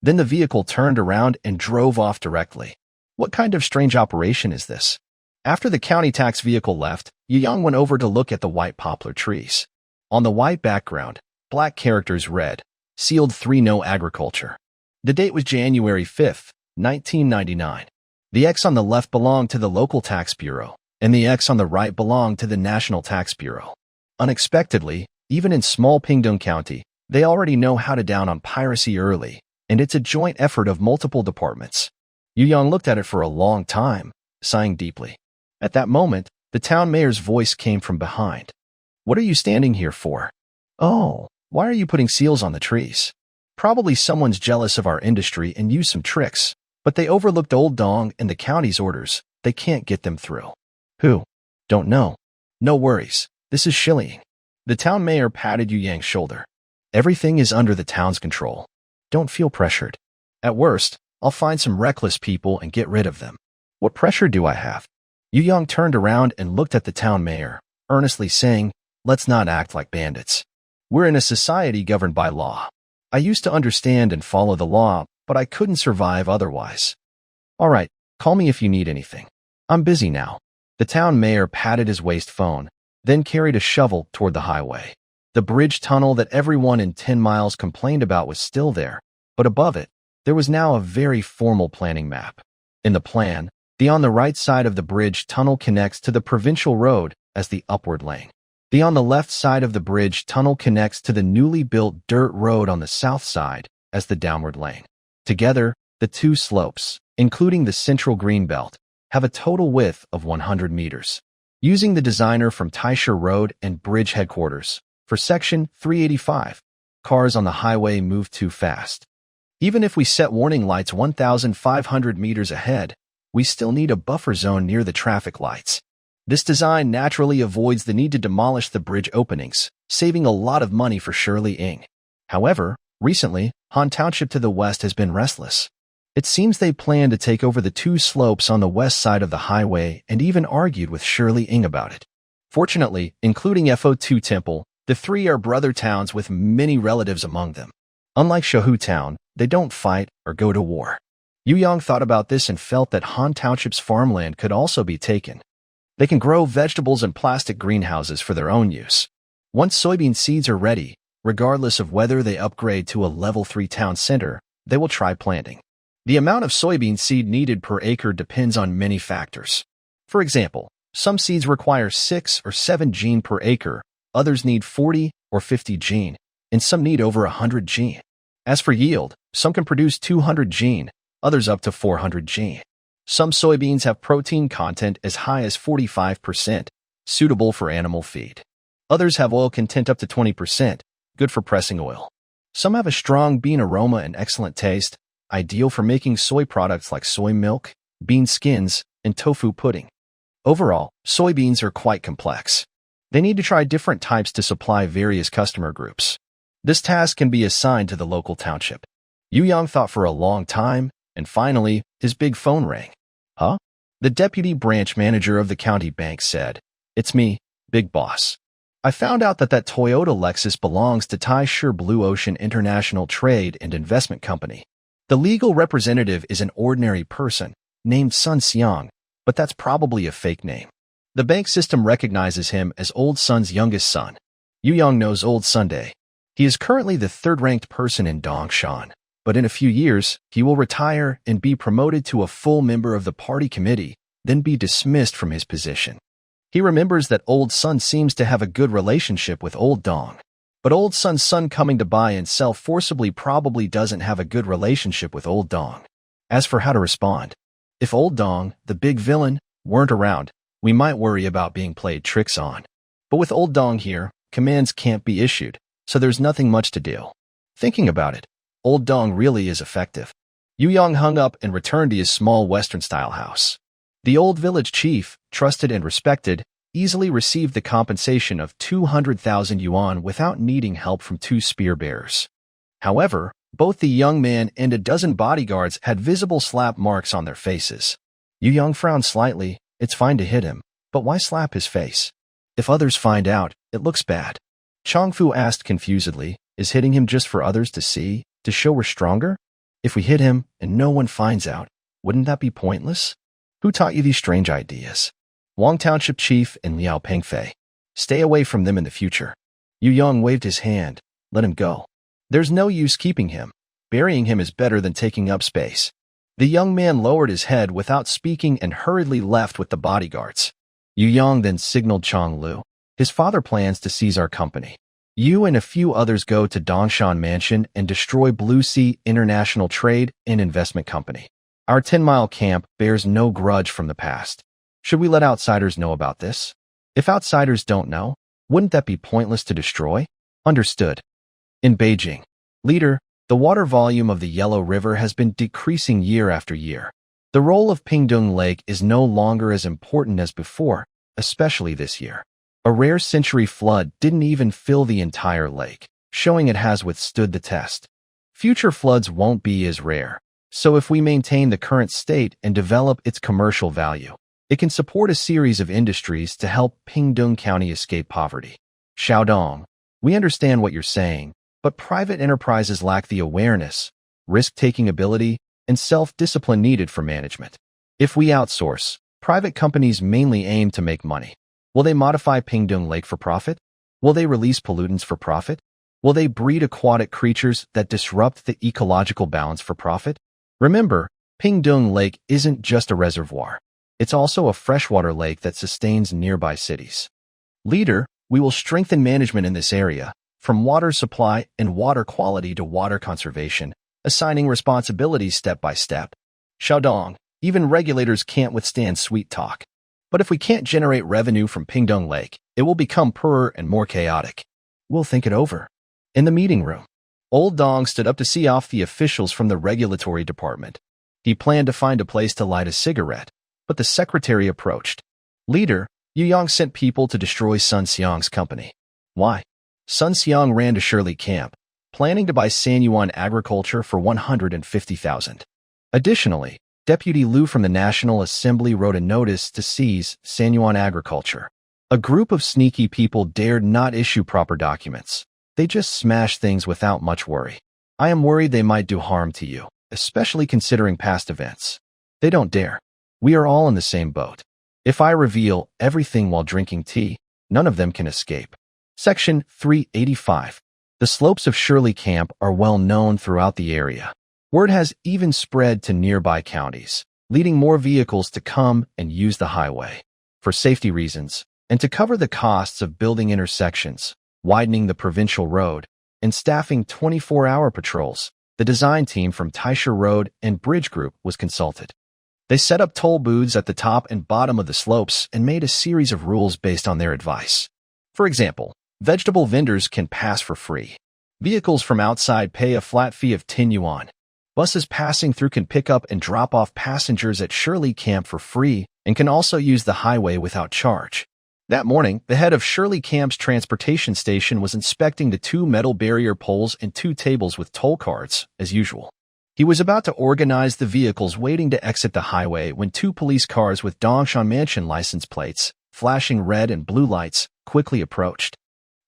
Then the vehicle turned around and drove off directly. What kind of strange operation is this? After the county tax vehicle left, Yu Yang went over to look at the white poplar trees. On the white background, black characters read, Sealed 3 No Agriculture. The date was January 5th, 1999. The X on the left belonged to the local tax bureau, and the X on the right belonged to the National Tax Bureau. Unexpectedly, even in small Pingdong County, they already know how to down on piracy early, and it's a joint effort of multiple departments. Yu Yang looked at it for a long time, sighing deeply. At that moment, the town mayor's voice came from behind. What are you standing here for? Oh, why are you putting seals on the trees? Probably someone's jealous of our industry and used some tricks, but they overlooked Old Dong and the county's orders. They can't get them through. Who? Don't know. No worries. This is Shilling. The town mayor patted Yu Yang's shoulder. Everything is under the town's control. Don't feel pressured. At worst, I'll find some reckless people and get rid of them. What pressure do I have? Yu Yang turned around and looked at the town mayor, earnestly saying, Let's not act like bandits. We're in a society governed by law. I used to understand and follow the law, but I couldn't survive otherwise. All right, call me if you need anything. I'm busy now. The town mayor patted his waist phone, then carried a shovel toward the highway. The bridge tunnel that everyone in 10 miles complained about was still there, but above it, there was now a very formal planning map. In the plan, the on the right side of the bridge tunnel connects to the provincial road as the upward lane. The on the left side of the bridge tunnel connects to the newly built dirt road on the south side as the downward lane. Together, the 2 slopes, including the central green belt, have a total width of 100 meters. Using the designer from Taisha Road and Bridge Headquarters, for Section 385, cars on the highway move too fast. Even if we set warning lights 1,500 meters ahead, we still need a buffer zone near the traffic lights. This design naturally avoids the need to demolish the bridge openings, saving a lot of money for Shirley Ing. However, recently, Han Township to the west has been restless. It seems they plan to take over the two slopes on the west side of the highway and even argued with Shirley Ing about it. Fortunately, including FO2 Temple, the three are brother towns with many relatives among them. Unlike Shahu Town, they don't fight or go to war. Yu Yang thought about this and felt that Han Township's farmland could also be taken. They can grow vegetables in plastic greenhouses for their own use. Once soybean seeds are ready, regardless of whether they upgrade to a level 3 town center, they will try planting. The amount of soybean seed needed per acre depends on many factors. For example, some seeds require 6 or 7 gene per acre, others need 40 or 50 gene, and some need over 100 gene. As for yield, some can produce 200 gene, others up to 400 gene. Some soybeans have protein content as high as 45%, suitable for animal feed. Others have oil content up to 20%, good for pressing oil. Some have a strong bean aroma and excellent taste, ideal for making soy products like soy milk, bean skins, and tofu pudding. Overall, soybeans are quite complex. They need to try different types to supply various customer groups. This task can be assigned to the local township. Yu Yang thought for a long time, and finally, his big phone rang. Huh? The deputy branch manager of the county bank said, "It's me, Big Boss. I found out that Toyota Lexus belongs to Taisher Blue Ocean International Trade and Investment Company. The legal representative is an ordinary person named Sun Xiang, but that's probably a fake name. The bank system recognizes him as Old Sun's youngest son. Yu Yang knows Old Sunday. He is currently the third-ranked person in Dongshan, but in a few years, he will retire and be promoted to a full member of the party committee, then be dismissed from his position. He remembers that Old Sun seems to have a good relationship with Old Dong, but Old Sun's son coming to buy and sell forcibly probably doesn't have a good relationship with Old Dong. As for how to respond, if Old Dong, the big villain, weren't around, we might worry about being played tricks on. But with Old Dong here, commands can't be issued, so there's nothing much to do. Thinking about it, Old Dong really is effective." Yu Yang hung up and returned to his small Western-style house. The old village chief, trusted and respected, easily received the compensation of 200,000 yuan without needing help from 2 spear bearers. However, both the young man and a dozen bodyguards had visible slap marks on their faces. Yu Yang frowned slightly. It's fine to hit him, but why slap his face? If others find out, it looks bad. Chongfu asked confusedly, is hitting him just for others to see, to show we're stronger? If we hit him and no one finds out, wouldn't that be pointless? Who taught you these strange ideas? Wang Township Chief and Liao Pengfei. Stay away from them in the future. Yu Yang waved his hand. Let him go. There's no use keeping him. Burying him is better than taking up space. The young man lowered his head without speaking and hurriedly left with the bodyguards. Yu Yang then signaled Chong Lu. His father plans to seize our company. You and a few others go to Dongshan Mansion and destroy Blue Sea International Trade and Investment Company. Our 10-mile camp bears no grudge from the past. Should we let outsiders know about this? If outsiders don't know, wouldn't that be pointless to destroy? Understood. In Beijing, leader, the water volume of the Yellow River has been decreasing year after year. The role of Pingdong Lake is no longer as important as before, especially this year. A rare century flood didn't even fill the entire lake, showing it has withstood the test. Future floods won't be as rare, so if we maintain the current state and develop its commercial value, it can support a series of industries to help Pingdong County escape poverty. Xiaodong, we understand what you're saying, but private enterprises lack the awareness, risk-taking ability, and self-discipline needed for management. If we outsource, private companies mainly aim to make money. Will they modify Pingdong Lake for profit? Will they release pollutants for profit? Will they breed aquatic creatures that disrupt the ecological balance for profit? Remember, Pingdong Lake isn't just a reservoir. It's also a freshwater lake that sustains nearby cities. Leader, we will strengthen management in this area, from water supply and water quality to water conservation, assigning responsibilities step by step. Xiaodong, even regulators can't withstand sweet talk. But if we can't generate revenue from Pingdong Lake, it will become poorer and more chaotic. We'll think it over. In the meeting room, Old Dong stood up to see off the officials from the regulatory department. He planned to find a place to light a cigarette, but the secretary approached. Leader, Yu Yang sent people to destroy Sun Xiang's company. Why? Sun Xiang ran to Shirley Camp, planning to buy Sanyuan Agriculture for 150,000. Additionally, Deputy Liu from the National Assembly wrote a notice to seize Sanyuan Agriculture. A group of sneaky people dared not issue proper documents. They just smashed things without much worry. I am worried they might do harm to you, especially considering past events. They don't dare. We are all in the same boat. If I reveal everything while drinking tea, none of them can escape. Section 385. The slopes of Shirley Camp are well known throughout the area. Word has even spread to nearby counties, leading more vehicles to come and use the highway. For safety reasons, and to cover the costs of building intersections, widening the provincial road, and staffing 24-hour patrols, the design team from Taisha Road and Bridge Group was consulted. They set up toll booths at the top and bottom of the slopes and made a series of rules based on their advice. For example, vegetable vendors can pass for free. Vehicles from outside pay a flat fee of 10 yuan. Buses passing through can pick up and drop off passengers at Shirley Camp for free and can also use the highway without charge. That morning, the head of Shirley Camp's transportation station was inspecting the 2 metal barrier poles and 2 tables with toll cards, as usual. He was about to organize the vehicles waiting to exit the highway when 2 police cars with Dongshan Mansion license plates, flashing red and blue lights, quickly approached.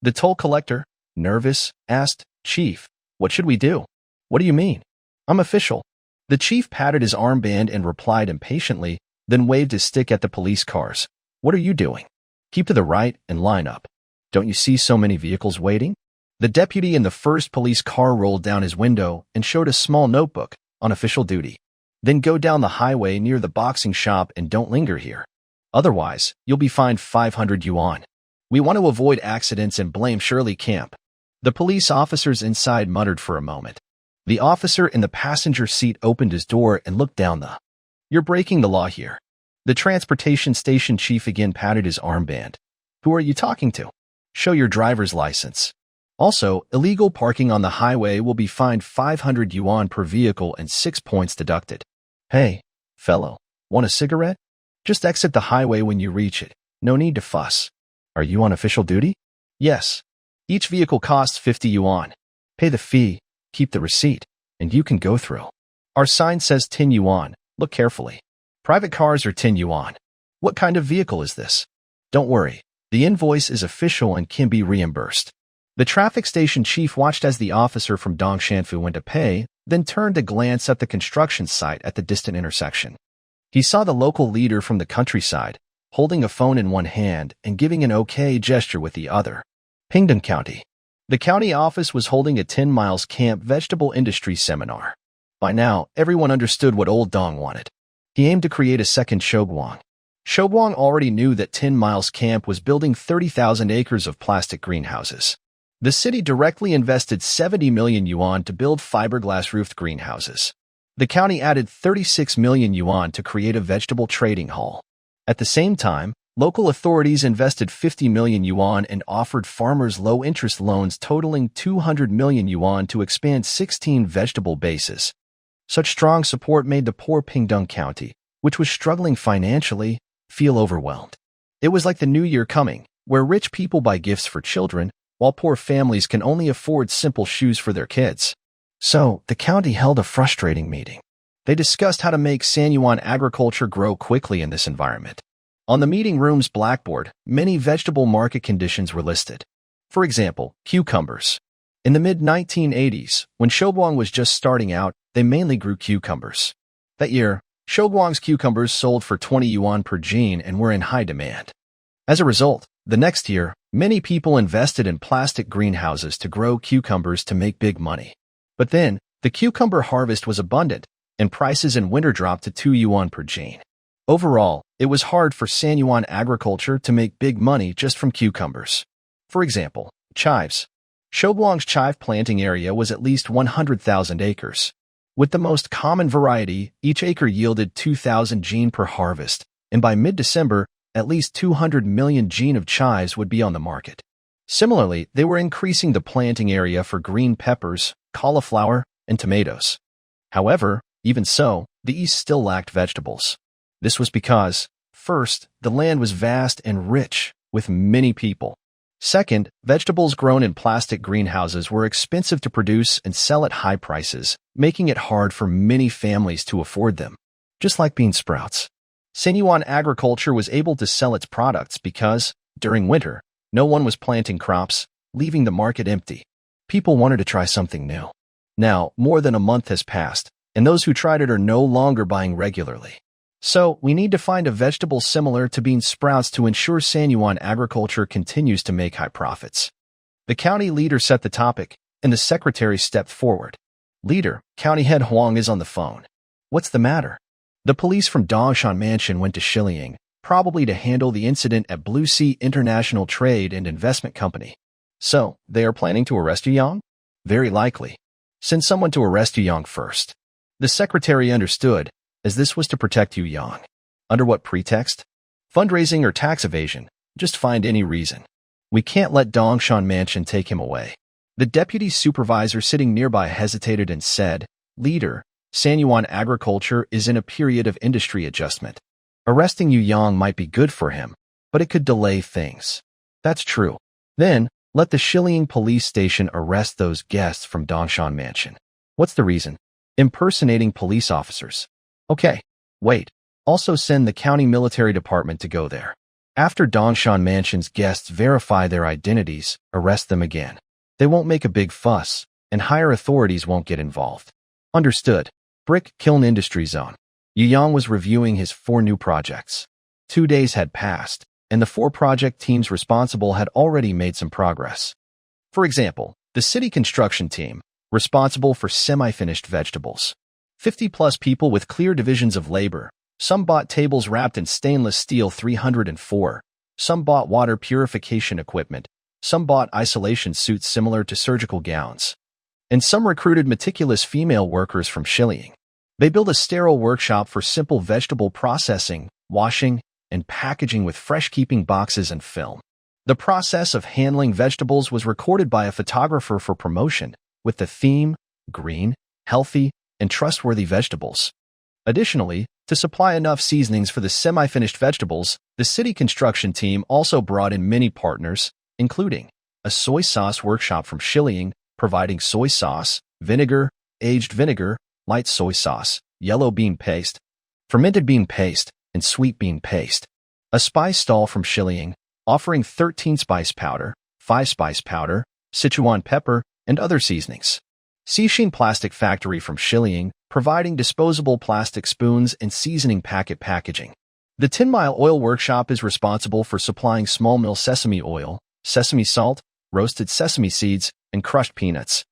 The toll collector, nervous, asked, "Chief, what should we do?" "What do you mean? I'm official." The chief patted his armband and replied impatiently, then waved his stick at the police cars. "What are you doing? Keep to the right and line up. Don't you see so many vehicles waiting?" The deputy in the first police car rolled down his window and showed a small notebook, "On official duty. Then go down the highway near the boxing shop and don't linger here. Otherwise, you'll be fined 500 yuan. We want to avoid accidents and blame Shirley Camp." The police officers inside muttered for a moment. The officer in the passenger seat opened his door and looked down the. "You're breaking the law here." The transportation station chief again patted his armband. "Who are you talking to? Show your driver's license. Also, illegal parking on the highway will be fined 500 yuan per vehicle and 6 points deducted." "Hey, fellow, want a cigarette? Just exit the highway when you reach it. No need to fuss." "Are you on official duty?" "Yes. Each vehicle costs 50 yuan. Pay the fee, keep the receipt, and you can go through. Our sign says 10 yuan. Look carefully. Private cars are 10 yuan. What kind of vehicle is this?" "Don't worry. The invoice is official and can be reimbursed." The traffic station chief watched as the officer from Dongshanfu went to pay, then turned to glance at the construction site at the distant intersection. He saw the local leader from the countryside, holding a phone in one hand and giving an okay gesture with the other. Pingdong County. The county office was holding a 10 miles camp vegetable industry seminar. By now, everyone understood what Old Dong wanted. He aimed to create a second Shogwang. Shogwang already knew that 10 miles camp was building 30,000 acres of plastic greenhouses. The city directly invested 70 million yuan to build fiberglass-roofed greenhouses. The county added 36 million yuan to create a vegetable trading hall. At the same time, local authorities invested 50 million yuan and offered farmers low-interest loans totaling 200 million yuan to expand 16 vegetable bases. Such strong support made the poor Pingdong County, which was struggling financially, feel overwhelmed. It was like the new year coming, where rich people buy gifts for children, while poor families can only afford simple shoes for their kids. So, the county held a frustrating meeting. They discussed how to make Sanyuan agriculture grow quickly in this environment. On the meeting room's blackboard, many vegetable market conditions were listed. For example, cucumbers. In the mid-1980s, when Shogwang was just starting out, they mainly grew cucumbers. That year, Shogwang's cucumbers sold for 20 yuan per gene and were in high demand. As a result, the next year, many people invested in plastic greenhouses to grow cucumbers to make big money. But then, the cucumber harvest was abundant, and prices in winter dropped to 2 yuan per gene. Overall, it was hard for Sanyuan agriculture to make big money just from cucumbers. For example, chives. Shogwang's chive planting area was at least 100,000 acres. With the most common variety, each acre yielded 2,000 gene per harvest, and by mid-December, at least 200 million gene of chives would be on the market. Similarly, they were increasing the planting area for green peppers, cauliflower, and tomatoes. However, Even so, the East still lacked vegetables. This was because, first, the land was vast and rich, with many people. Second, vegetables grown in plastic greenhouses were expensive to produce and sell at high prices, making it hard for many families to afford them. Just like bean sprouts. Sinuan agriculture was able to sell its products because, during winter, no one was planting crops, leaving the market empty. People wanted to try something new. Now, more than a month has passed, and those who tried it are no longer buying regularly. So, we need to find a vegetable similar to bean sprouts to ensure Sinuan agriculture continues to make high profits. The county leader set the topic, and the secretary stepped forward. Leader, County Head Huang is on the phone. What's the matter? The police from Dongshan Mansion went to Shiliang, probably to handle the incident at Blue Sea International Trade and Investment Company. So, they are planning to arrest Yu Yang? Very likely. Send someone to arrest Yu Yang first. The secretary understood, as this was to protect Yu Yang. Under what pretext? Fundraising or tax evasion, just find any reason. We can't let Dongshan Mansion take him away. The deputy supervisor sitting nearby hesitated and said, Leader, Sinuan agriculture is in a period of industry adjustment. Arresting Yu Yang might be good for him, but it could delay things. That's true. Then, let the Shiliang police station arrest those guests from Dongshan Mansion. What's the reason? Impersonating police officers. Okay, wait. Also send the county military department to go there. After Dongshan Mansion's guests verify their identities, arrest them again. They won't make a big fuss, and higher authorities won't get involved. Understood. Brick Kiln Industry Zone. Yu Yang was reviewing his 4 new projects. 2 days had passed, and the 4 project teams responsible had already made some progress. For example, the city construction team, responsible for semi-finished vegetables. 50-plus people with clear divisions of labor. Some bought tables wrapped in stainless steel 304. Some bought water purification equipment. Some bought isolation suits similar to surgical gowns. And some recruited meticulous female workers from Shiliang. They built a sterile workshop for simple vegetable processing, washing, and packaging with fresh-keeping boxes and film. The process of handling vegetables was recorded by a photographer for promotion, with the theme, green, healthy, and trustworthy vegetables. Additionally, to supply enough seasonings for the semi-finished vegetables, the city construction team also brought in many partners, including a soy sauce workshop from Shiliang, providing soy sauce, vinegar, aged vinegar, light soy sauce, yellow bean paste, fermented bean paste, and sweet bean paste. A spice stall from Shiliang, offering 13 spice powder, 5 spice powder, Sichuan pepper, and other seasonings. Xixin Plastic Factory from Shiliang, providing disposable plastic spoons and seasoning packet packaging. The 10 Mile Oil Workshop is responsible for supplying small mill sesame oil, sesame salt, roasted sesame seeds, and crushed peanuts.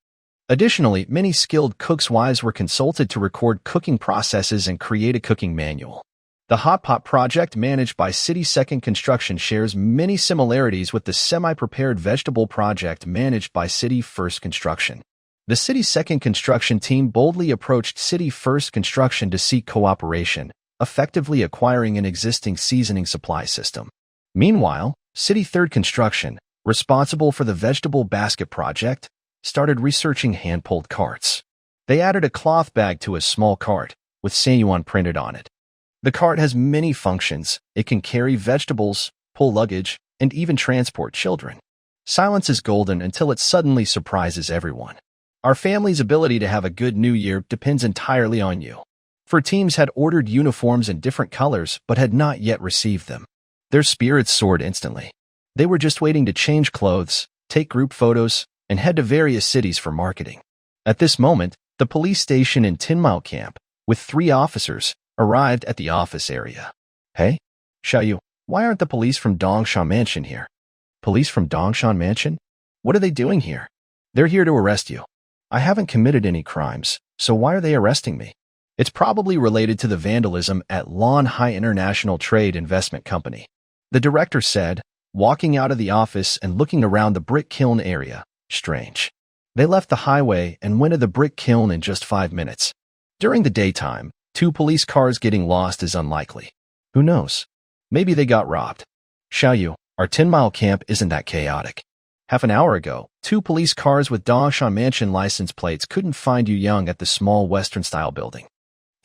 Additionally, many skilled cooks' wives were consulted to record cooking processes and create a cooking manual. The Hot Pot project managed by City Second Construction shares many similarities with the semi-prepared vegetable project managed by City First Construction. The City Second Construction team boldly approached City First Construction to seek cooperation, effectively acquiring an existing seasoning supply system. Meanwhile, City Third Construction, responsible for the vegetable basket project, started researching hand-pulled carts. They added a cloth bag to a small cart, with Sinuan printed on it. The cart has many functions. It can carry vegetables, pull luggage, and even transport children. Silence is golden until it suddenly surprises everyone. Our family's ability to have a good new year depends entirely on you. For teams had ordered uniforms in different colors but had not yet received them. Their spirits soared instantly. They were just waiting to change clothes, take group photos, and head to various cities for marketing. At this moment, the police station in 10 Mile Camp, with 3 officers, arrived at the office area. Hey, Xiaoyu, why aren't the police from Dongshan Mansion here? Police from Dongshan Mansion? What are they doing here? They're here to arrest you. I haven't committed any crimes, so why are they arresting me? It's probably related to the vandalism at Lon High International Trade Investment Company. The director said, walking out of the office and looking around the brick kiln area. Strange. They left the highway and went to the brick kiln in just 5 minutes. During the daytime, 2 police cars getting lost is unlikely. Who knows? Maybe they got robbed. Xiaoyu, our 10 Mile Camp isn't that chaotic. Half an hour ago, 2 police cars with Dongshan Mansion license plates couldn't find Yu Yang at the small Western-style building.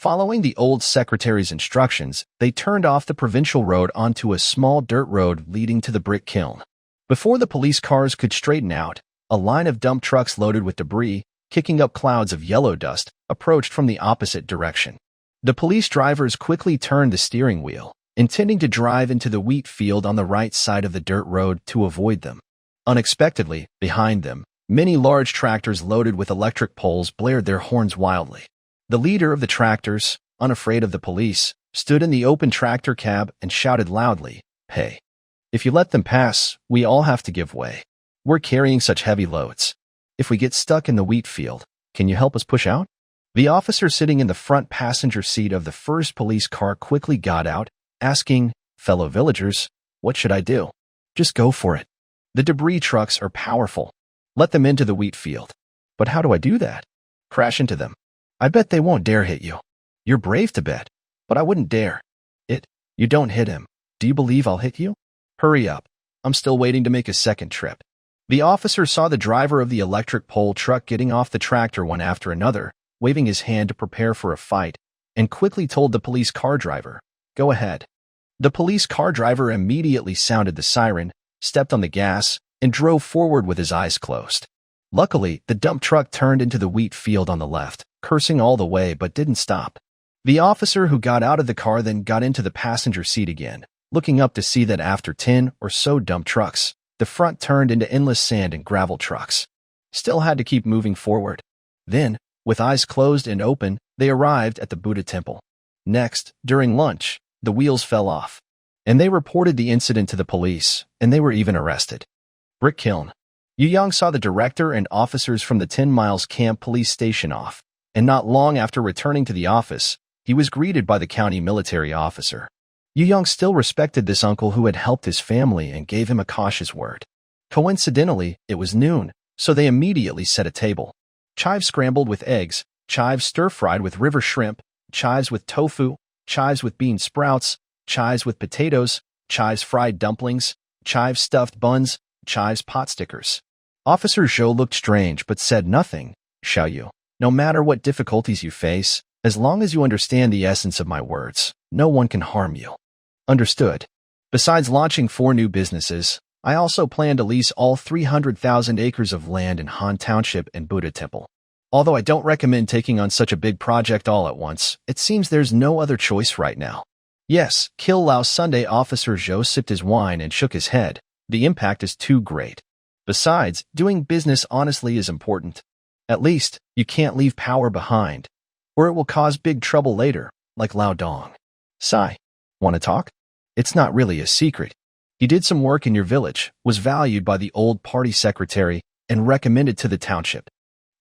Following the old secretary's instructions, they turned off the provincial road onto a small dirt road leading to the brick kiln. Before the police cars could straighten out, a line of dump trucks loaded with debris, kicking up clouds of yellow dust, approached from the opposite direction. The police drivers quickly turned the steering wheel, intending to drive into the wheat field on the right side of the dirt road to avoid them. Unexpectedly, behind them, many large tractors loaded with electric poles blared their horns wildly. The leader of the tractors, unafraid of the police, stood in the open tractor cab and shouted loudly, "Hey, if you let them pass, we all have to give way. We're carrying such heavy loads. If we get stuck in the wheat field, can you help us push out?" The officer sitting in the front passenger seat of the first police car quickly got out, asking, "Fellow villagers, what should I do?" "Just go for it. The debris trucks are powerful. Let them into the wheat field." "But how do I do that?" "Crash into them. I bet they won't dare hit you." "You're brave to bet, but I wouldn't dare." You don't hit him. Do you believe I'll hit you?" "Hurry up. I'm still waiting to make a second trip." The officer saw the driver of the electric pole truck getting off the tractor one after another, waving his hand to prepare for a fight, and quickly told the police car driver, "Go ahead." The police car driver immediately sounded the siren, stepped on the gas, and drove forward with his eyes closed. Luckily, the dump truck turned into the wheat field on the left, cursing all the way but didn't stop. The officer who got out of the car then got into the passenger seat again, looking up to see that after 10 or so dump trucks, the front turned into endless sand and gravel trucks. Still had to keep moving forward. Then, with eyes closed and open, they arrived at the Buddha temple. Next, during lunch, the wheels fell off, and they reported the incident to the police, and they were even arrested. Brick kiln. Yu Yang saw the director and officers from the 10 Miles Camp police station off, and not long after returning to the office, he was greeted by the county military officer. Yu Yang still respected this uncle who had helped his family and gave him a cautious word. Coincidentally, it was noon, so they immediately set a table. Chives scrambled with eggs, chives stir-fried with river shrimp, chives with tofu, chives with bean sprouts, chives with potatoes, chives fried dumplings, chives stuffed buns, chives pot stickers. Officer Zhou looked strange but said nothing. "Xiaoyu, no matter what difficulties you face, as long as you understand the essence of my words, no one can harm you." "Understood. Besides launching 4 new businesses, I also plan to lease all 300,000 acres of land in Han Township and Buddha Temple. Although I don't recommend taking on such a big project all at once, it seems there's no other choice right now." "Yes," Kill Lao Sunday Officer Zhou sipped his wine and shook his head. "The impact is too great. Besides, doing business honestly is important. At least, you can't leave power behind, or it will cause big trouble later, like Lao Dong." "Sigh. Want to talk?" "It's not really a secret. He did some work in your village, was valued by the old party secretary, and recommended to the township.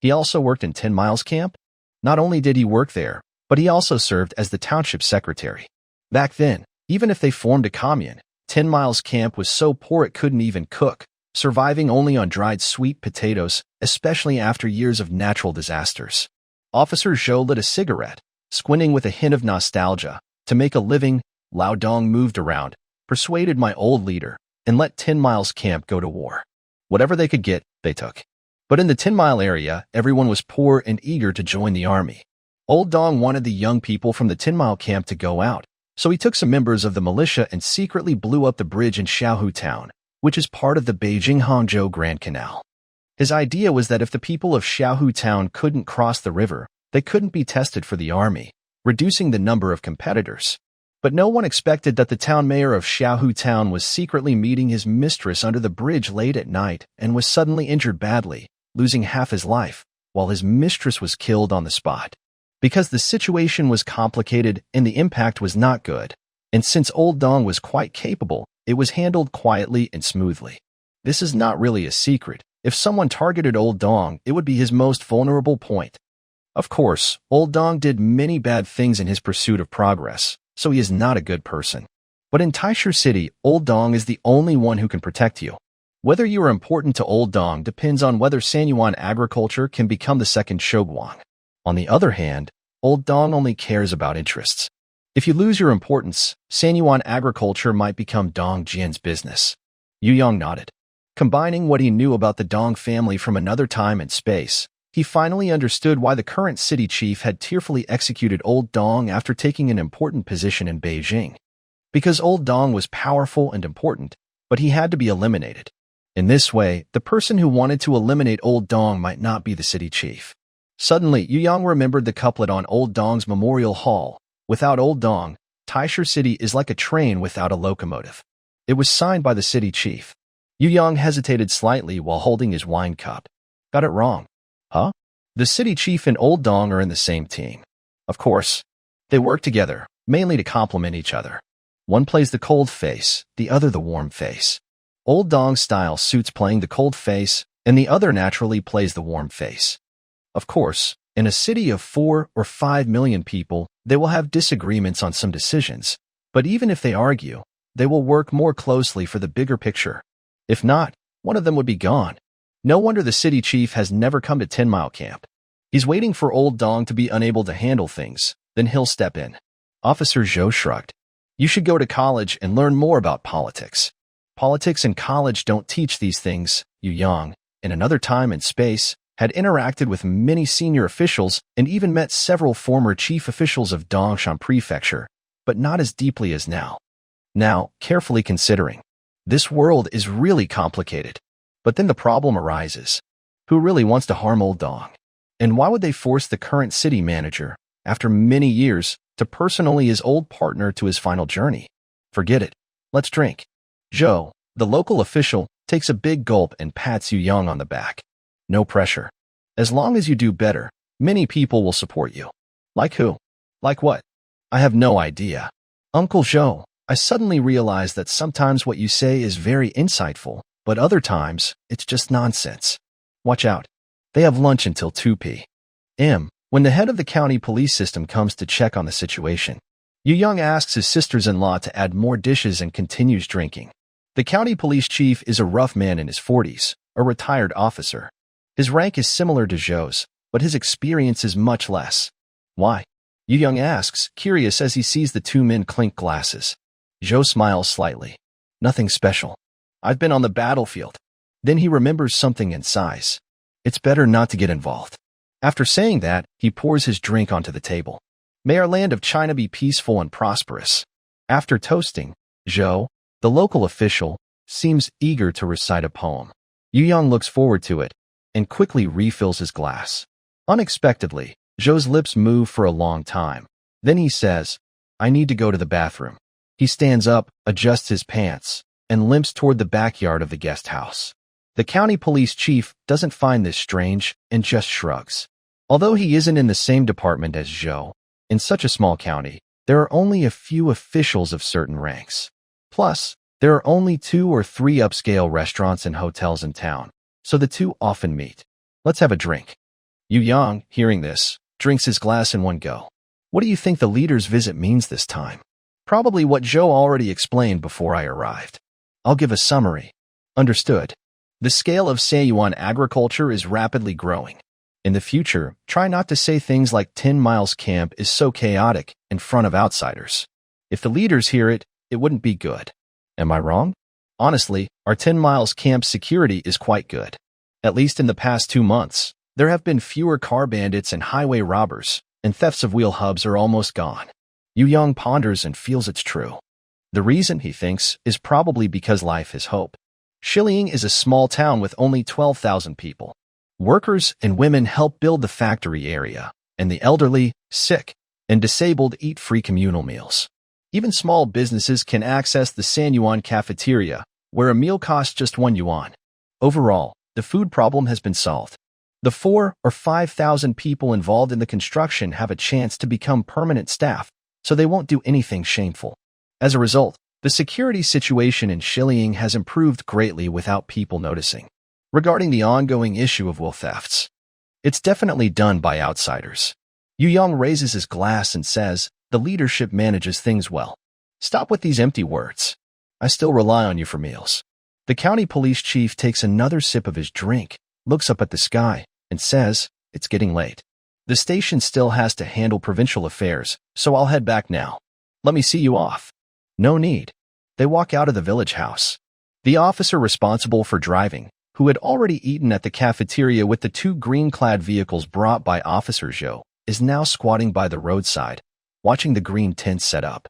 He also worked in 10 Miles Camp? Not only did he work there, but he also served as the township secretary. Back then, even if they formed a commune, 10 Miles Camp was so poor it couldn't even cook, surviving only on dried sweet potatoes, especially after years of natural disasters." Officer Zhou lit a cigarette, squinting with a hint of nostalgia. "To make a living, Lao Dong moved around, persuaded my old leader, and let 10 Miles Camp go to war. Whatever they could get, they took. But in the 10-mile area, everyone was poor and eager to join the army. Old Dong wanted the young people from the 10-mile camp to go out, so he took some members of the militia and secretly blew up the bridge in Xiaohu Town, which is part of the Beijing-Hangzhou Grand Canal. His idea was that if the people of Xiaohu Town couldn't cross the river, they couldn't be tested for the army, reducing the number of competitors. But no one expected that the town mayor of Xiaohu Town was secretly meeting his mistress under the bridge late at night and was suddenly injured badly, losing half his life, while his mistress was killed on the spot. Because the situation was complicated and the impact was not good, and since Old Dong was quite capable, it was handled quietly and smoothly. This is not really a secret. If someone targeted Old Dong, it would be his most vulnerable point. Of course, Old Dong did many bad things in his pursuit of progress, so he is not a good person. But in Taishu City, Old Dong is the only one who can protect you. Whether you are important to Old Dong depends on whether Sanyuan agriculture can become the second Shoguang. On the other hand, Old Dong only cares about interests. If you lose your importance, Sanyuan agriculture might become Dong Jian's business." Yu Yang nodded. Combining what he knew about the Dong family from another time and space, He finally understood why the current city chief had tearfully executed Old Dong after taking an important position in Beijing. Because Old Dong was powerful and important, but he had to be eliminated. In this way, the person who wanted to eliminate Old Dong might not be the city chief. Suddenly, Yu Yang remembered the couplet on Old Dong's memorial hall. Without Old Dong, Taisher City is like a train without a locomotive. It was signed by the city chief. Yu Yang hesitated slightly while holding his wine cup. Got it wrong. Huh? The city chief and Old Dong are in the same team. Of course. They work together, mainly to complement each other. One plays the cold face, the other the warm face. Old Dong's style suits playing the cold face, and the other naturally plays the warm face. Of course, in a city of 4 or 5 million people, they will have disagreements on some decisions, but even if they argue, they will work more closely for the bigger picture. If not, one of them would be gone. No wonder the city chief has never come to 10 Mile Camp. He's waiting for Old Dong to be unable to handle things, then he'll step in. Officer Zhou shrugged. You should go to college and learn more about politics. Politics and college don't teach these things. Yu Yang, in another time and space, had interacted with many senior officials and even met several former chief officials of Dongshan Prefecture, but not as deeply as now. Now, carefully considering, this world is really complicated. But then the problem arises. Who really wants to harm Old Dong? And why would they force the current city manager, after many years, to personally his old partner to his final journey? Forget it. Let's drink. Zhou, the local official, takes a big gulp and pats Yu Yang on the back. No pressure. As long as you do better, many people will support you. Like who? Like what? I have no idea. Uncle Zhou, I suddenly realized that sometimes what you say is very insightful, but other times, it's just nonsense. Watch out. They have lunch until 2 p.m. When the head of the county police system comes to check on the situation, Yu Yang asks his sisters-in-law to add more dishes and continues drinking. The county police chief is a rough man in his 40s, a retired officer. His rank is similar to Zhou's, but his experience is much less. Why? Yu Yang asks, curious as he sees the two men clink glasses. Zhou smiles slightly. Nothing special. I've been on the battlefield. Then he remembers something and sighs. It's better not to get involved. After saying that, he pours his drink onto the table. May our land of China be peaceful and prosperous. After toasting, Zhou, the local official, seems eager to recite a poem. Yu Yang looks forward to it and quickly refills his glass. Unexpectedly, Zhou's lips move for a long time. Then he says, I need to go to the bathroom. He stands up, adjusts his pants, and limps toward the backyard of the guest house. The county police chief doesn't find this strange and just shrugs. Although he isn't in the same department as Zhou, in such a small county, there are only a few officials of certain ranks. Plus, there are only 2 or 3 upscale restaurants and hotels in town, so the two often meet. Let's have a drink. Yu Yang, hearing this, drinks his glass in one go. What do you think the leader's visit means this time? Probably what Zhou already explained before I arrived. I'll give a summary. Understood. The scale of Seiyuan agriculture is rapidly growing. In the future, try not to say things like 10 Miles Camp is so chaotic in front of outsiders. If the leaders hear it, it wouldn't be good. Am I wrong? Honestly, our 10 Miles Camp security is quite good. At least in the past 2 months, there have been fewer car bandits and highway robbers, and thefts of wheel hubs are almost gone. Yu Yang ponders and feels it's true. The reason, he thinks, is probably because life is hope. Shiliang is a small town with only 12,000 people. Workers and women help build the factory area, and the elderly, sick, and disabled eat free communal meals. Even small businesses can access the Sanyuan cafeteria, where a meal costs just 1 yuan. Overall, the food problem has been solved. The 4 or 5,000 people involved in the construction have a chance to become permanent staff, so they won't do anything shameful. As a result, the security situation in Shiliang has improved greatly without people noticing. Regarding the ongoing issue of will thefts, it's definitely done by outsiders. Yu Yang raises his glass and says, the leadership manages things well. Stop with these empty words. I still rely on you for meals. The county police chief takes another sip of his drink, looks up at the sky, and says, it's getting late. The station still has to handle provincial affairs, so I'll head back now. Let me see you off. No need. They walk out of the village house. The officer responsible for driving, who who had already eaten at the cafeteria with the two green-clad vehicles brought by Officer Zhou, is now squatting by the roadside, watching the green tent set up.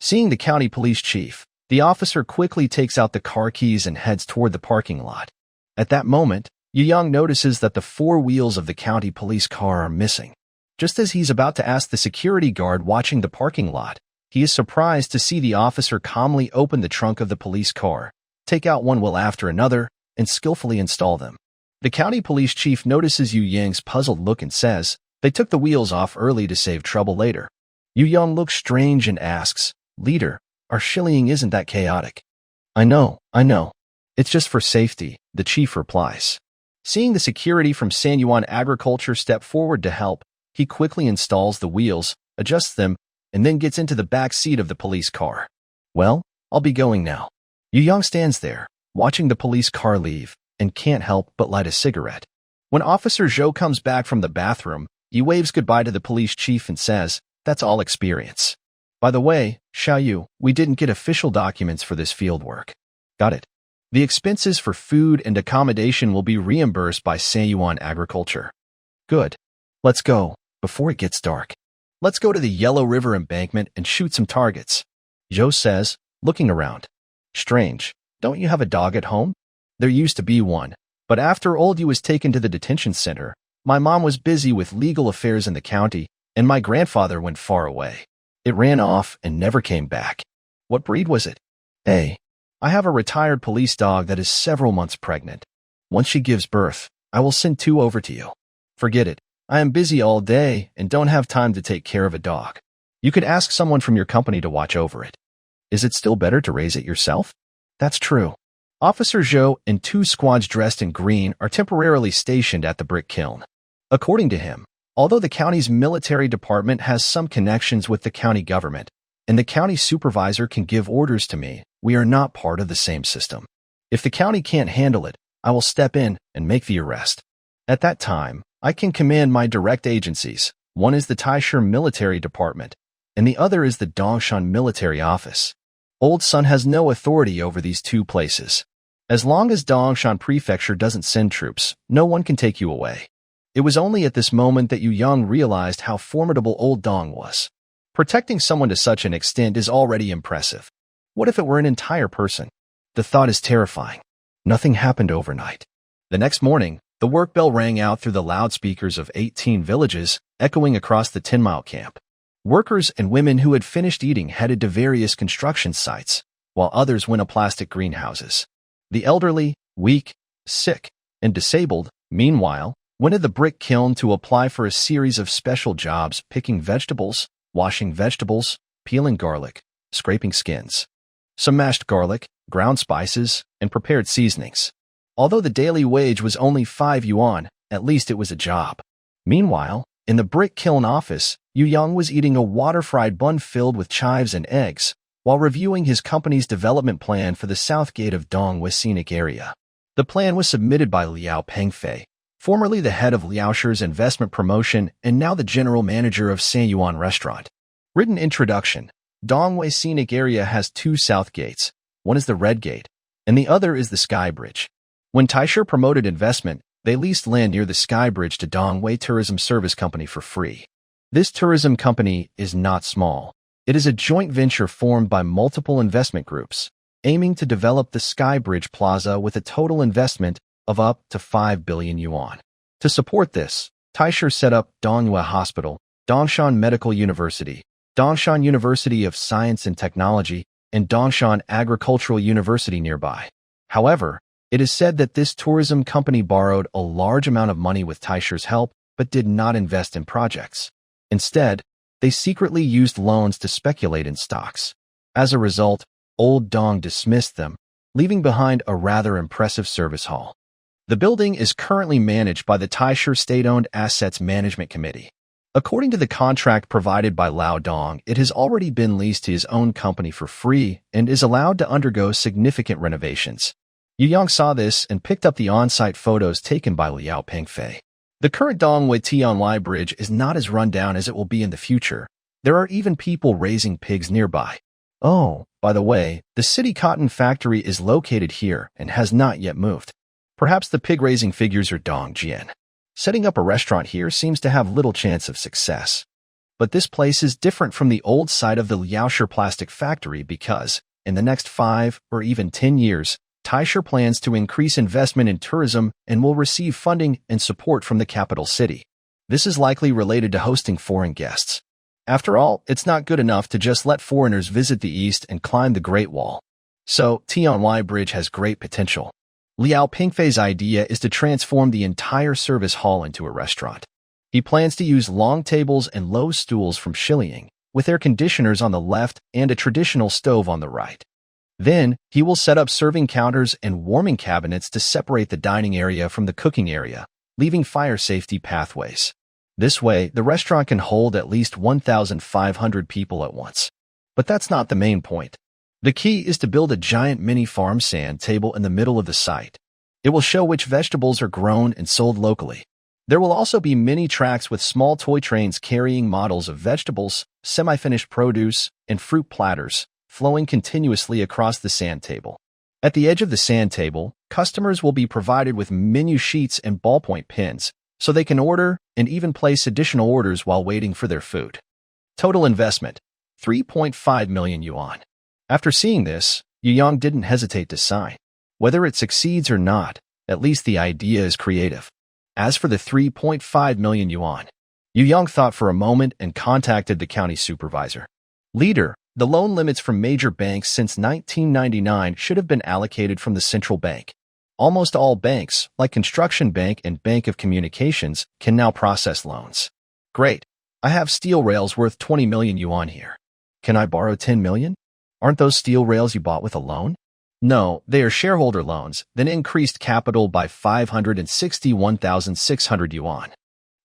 Seeing the county police chief, the officer quickly takes out the car keys and heads toward the parking lot. At that moment, Yu Yang notices that the four wheels of the county police car are missing. Just as he's about to ask the security guard watching the parking lot, he is surprised to see the officer calmly open the trunk of the police car, take out one wheel after another, and skillfully install them. The county police chief notices Yu Yang's puzzled look and says, "They took the wheels off early to save trouble later." Yu Yang looks strange and asks, "Leader, our shilling isn't that chaotic." I know. It's just for safety," the chief replies. Seeing the security from Sanyuan Agriculture step forward to help, he quickly installs the wheels, adjusts them, and then gets into the back seat of the police car. "Well, I'll be going now." Yu Yang stands there, watching the police car leave, and can't help but light a cigarette. When Officer Zhou comes back from the bathroom, he waves goodbye to the police chief and says, "That's all experience. By the way, Xiaoyu, we didn't get official documents for this field work." "Got it. The expenses for food and accommodation will be reimbursed by Sanyuan Agriculture." "Good. Let's go, before it gets dark. Let's go to the Yellow River embankment and shoot some targets," Zhou says, looking around. "Strange. Don't you have a dog at home?" "There used to be one, but after old Yu was taken to the detention center, my mom was busy with legal affairs in the county, and my grandfather went far away. It ran off and never came back." "What breed was it?" "Hey, I have a retired police dog that is several months pregnant. Once she gives birth, I will send two over to you." "Forget it. I am busy all day and don't have time to take care of a dog. You could ask someone from your company to watch over it." "Is it still better to raise it yourself?" "That's true." Officer Zhou and two squads dressed in green are temporarily stationed at the brick kiln. According to him, although the county's military department has some connections with the county government, and the county supervisor can give orders to me, we are not part of the same system. If the county can't handle it, I will step in and make the arrest. At that time, I can command my direct agencies. One is the Taishan Military Department, and the other is the Dongshan Military Office. Old Sun has no authority over these two places. As long as Dongshan Prefecture doesn't send troops, no one can take you away. It was only at this moment that Yu Yang realized how formidable Old Dong was. Protecting someone to such an extent is already impressive. What if it were an entire person? The thought is terrifying. Nothing happened overnight. The next morning, the work bell rang out through the loudspeakers of 18 villages, echoing across the 10-mile camp. Workers and women who had finished eating headed to various construction sites, while others went to plastic greenhouses. The elderly, weak, sick, and disabled, meanwhile, went to the brick kiln to apply for a series of special jobs picking vegetables, washing vegetables, peeling garlic, scraping skins. Some mashed garlic, ground spices, and prepared seasonings. Although the daily wage was only 5 yuan, at least it was a job. Meanwhile, in the brick kiln office, Yu Yang was eating a water-fried bun filled with chives and eggs, while reviewing his company's development plan for the south gate of Dongwei Scenic Area. The plan was submitted by Liao Pengfei, formerly the head of Liaoshi's investment promotion and now the general manager of Sanyuan Restaurant. Written introduction. Dongwei Scenic Area has 2 south gates. One is the Red Gate, and the other is the Sky Bridge. When Taishan promoted investment, they leased land near the Sky Bridge to Dongwei Tourism Service Company for free. This tourism company is not small. It is a joint venture formed by multiple investment groups, aiming to develop the Sky Bridge Plaza with a total investment of up to 5 billion yuan. To support this, Taishan set up Donghua Hospital, Dongshan Medical University, Dongshan University of Science and Technology, and Dongshan Agricultural University nearby. However, it is said that this tourism company borrowed a large amount of money with Taishan's help but did not invest in projects. Instead, they secretly used loans to speculate in stocks. As a result, Old Dong dismissed them, leaving behind a rather impressive service hall. The building is currently managed by the Taishan State-Owned Assets Management Committee. According to the contract provided by Lao Dong, it has already been leased to his own company for free and is allowed to undergo significant renovations. Yu Yang saw this and picked up the on-site photos taken by Liao Pengfei. The current Dongwei Tianlai Bridge is not as run down as it will be in the future. There are even people raising pigs nearby. Oh, by the way, the city cotton factory is located here and has not yet moved. Perhaps the pig-raising figures are Dongjian. Setting up a restaurant here seems to have little chance of success. But this place is different from the old site of the Liaoshe plastic factory because, in the next 5 or even 10 years, Taisher plans to increase investment in tourism and will receive funding and support from the capital city. This is likely related to hosting foreign guests. After all, it's not good enough to just let foreigners visit the East and climb the Great Wall. So, Tianwai Bridge has great potential. Liao Pingfei's idea is to transform the entire service hall into a restaurant. He plans to use long tables and low stools from Shiliang, with air conditioners on the left and a traditional stove on the right. Then, he will set up serving counters and warming cabinets to separate the dining area from the cooking area, leaving fire safety pathways. This way, the restaurant can hold at least 1,500 people at once. But that's not the main point. The key is to build a giant mini farm stand table in the middle of the site. It will show which vegetables are grown and sold locally. There will also be mini tracks with small toy trains carrying models of vegetables, semi-finished produce, and fruit platters, flowing continuously across the sand table. At the edge of the sand table, customers will be provided with menu sheets and ballpoint pens, so they can order and even place additional orders while waiting for their food. Total investment, 3.5 million yuan. After seeing this, Yu Yang didn't hesitate to sign. Whether it succeeds or not, at least the idea is creative. As for the 3.5 million yuan, Yu Yang thought for a moment and contacted the county supervisor. Leader, the loan limits from major banks since 1999 should have been allocated from the central bank. Almost all banks, like Construction Bank and Bank of Communications, can now process loans. Great. I have steel rails worth 20 million yuan here. Can I borrow 10 million? Aren't those steel rails you bought with a loan? No, they are shareholder loans, then increased capital by 561,600 yuan.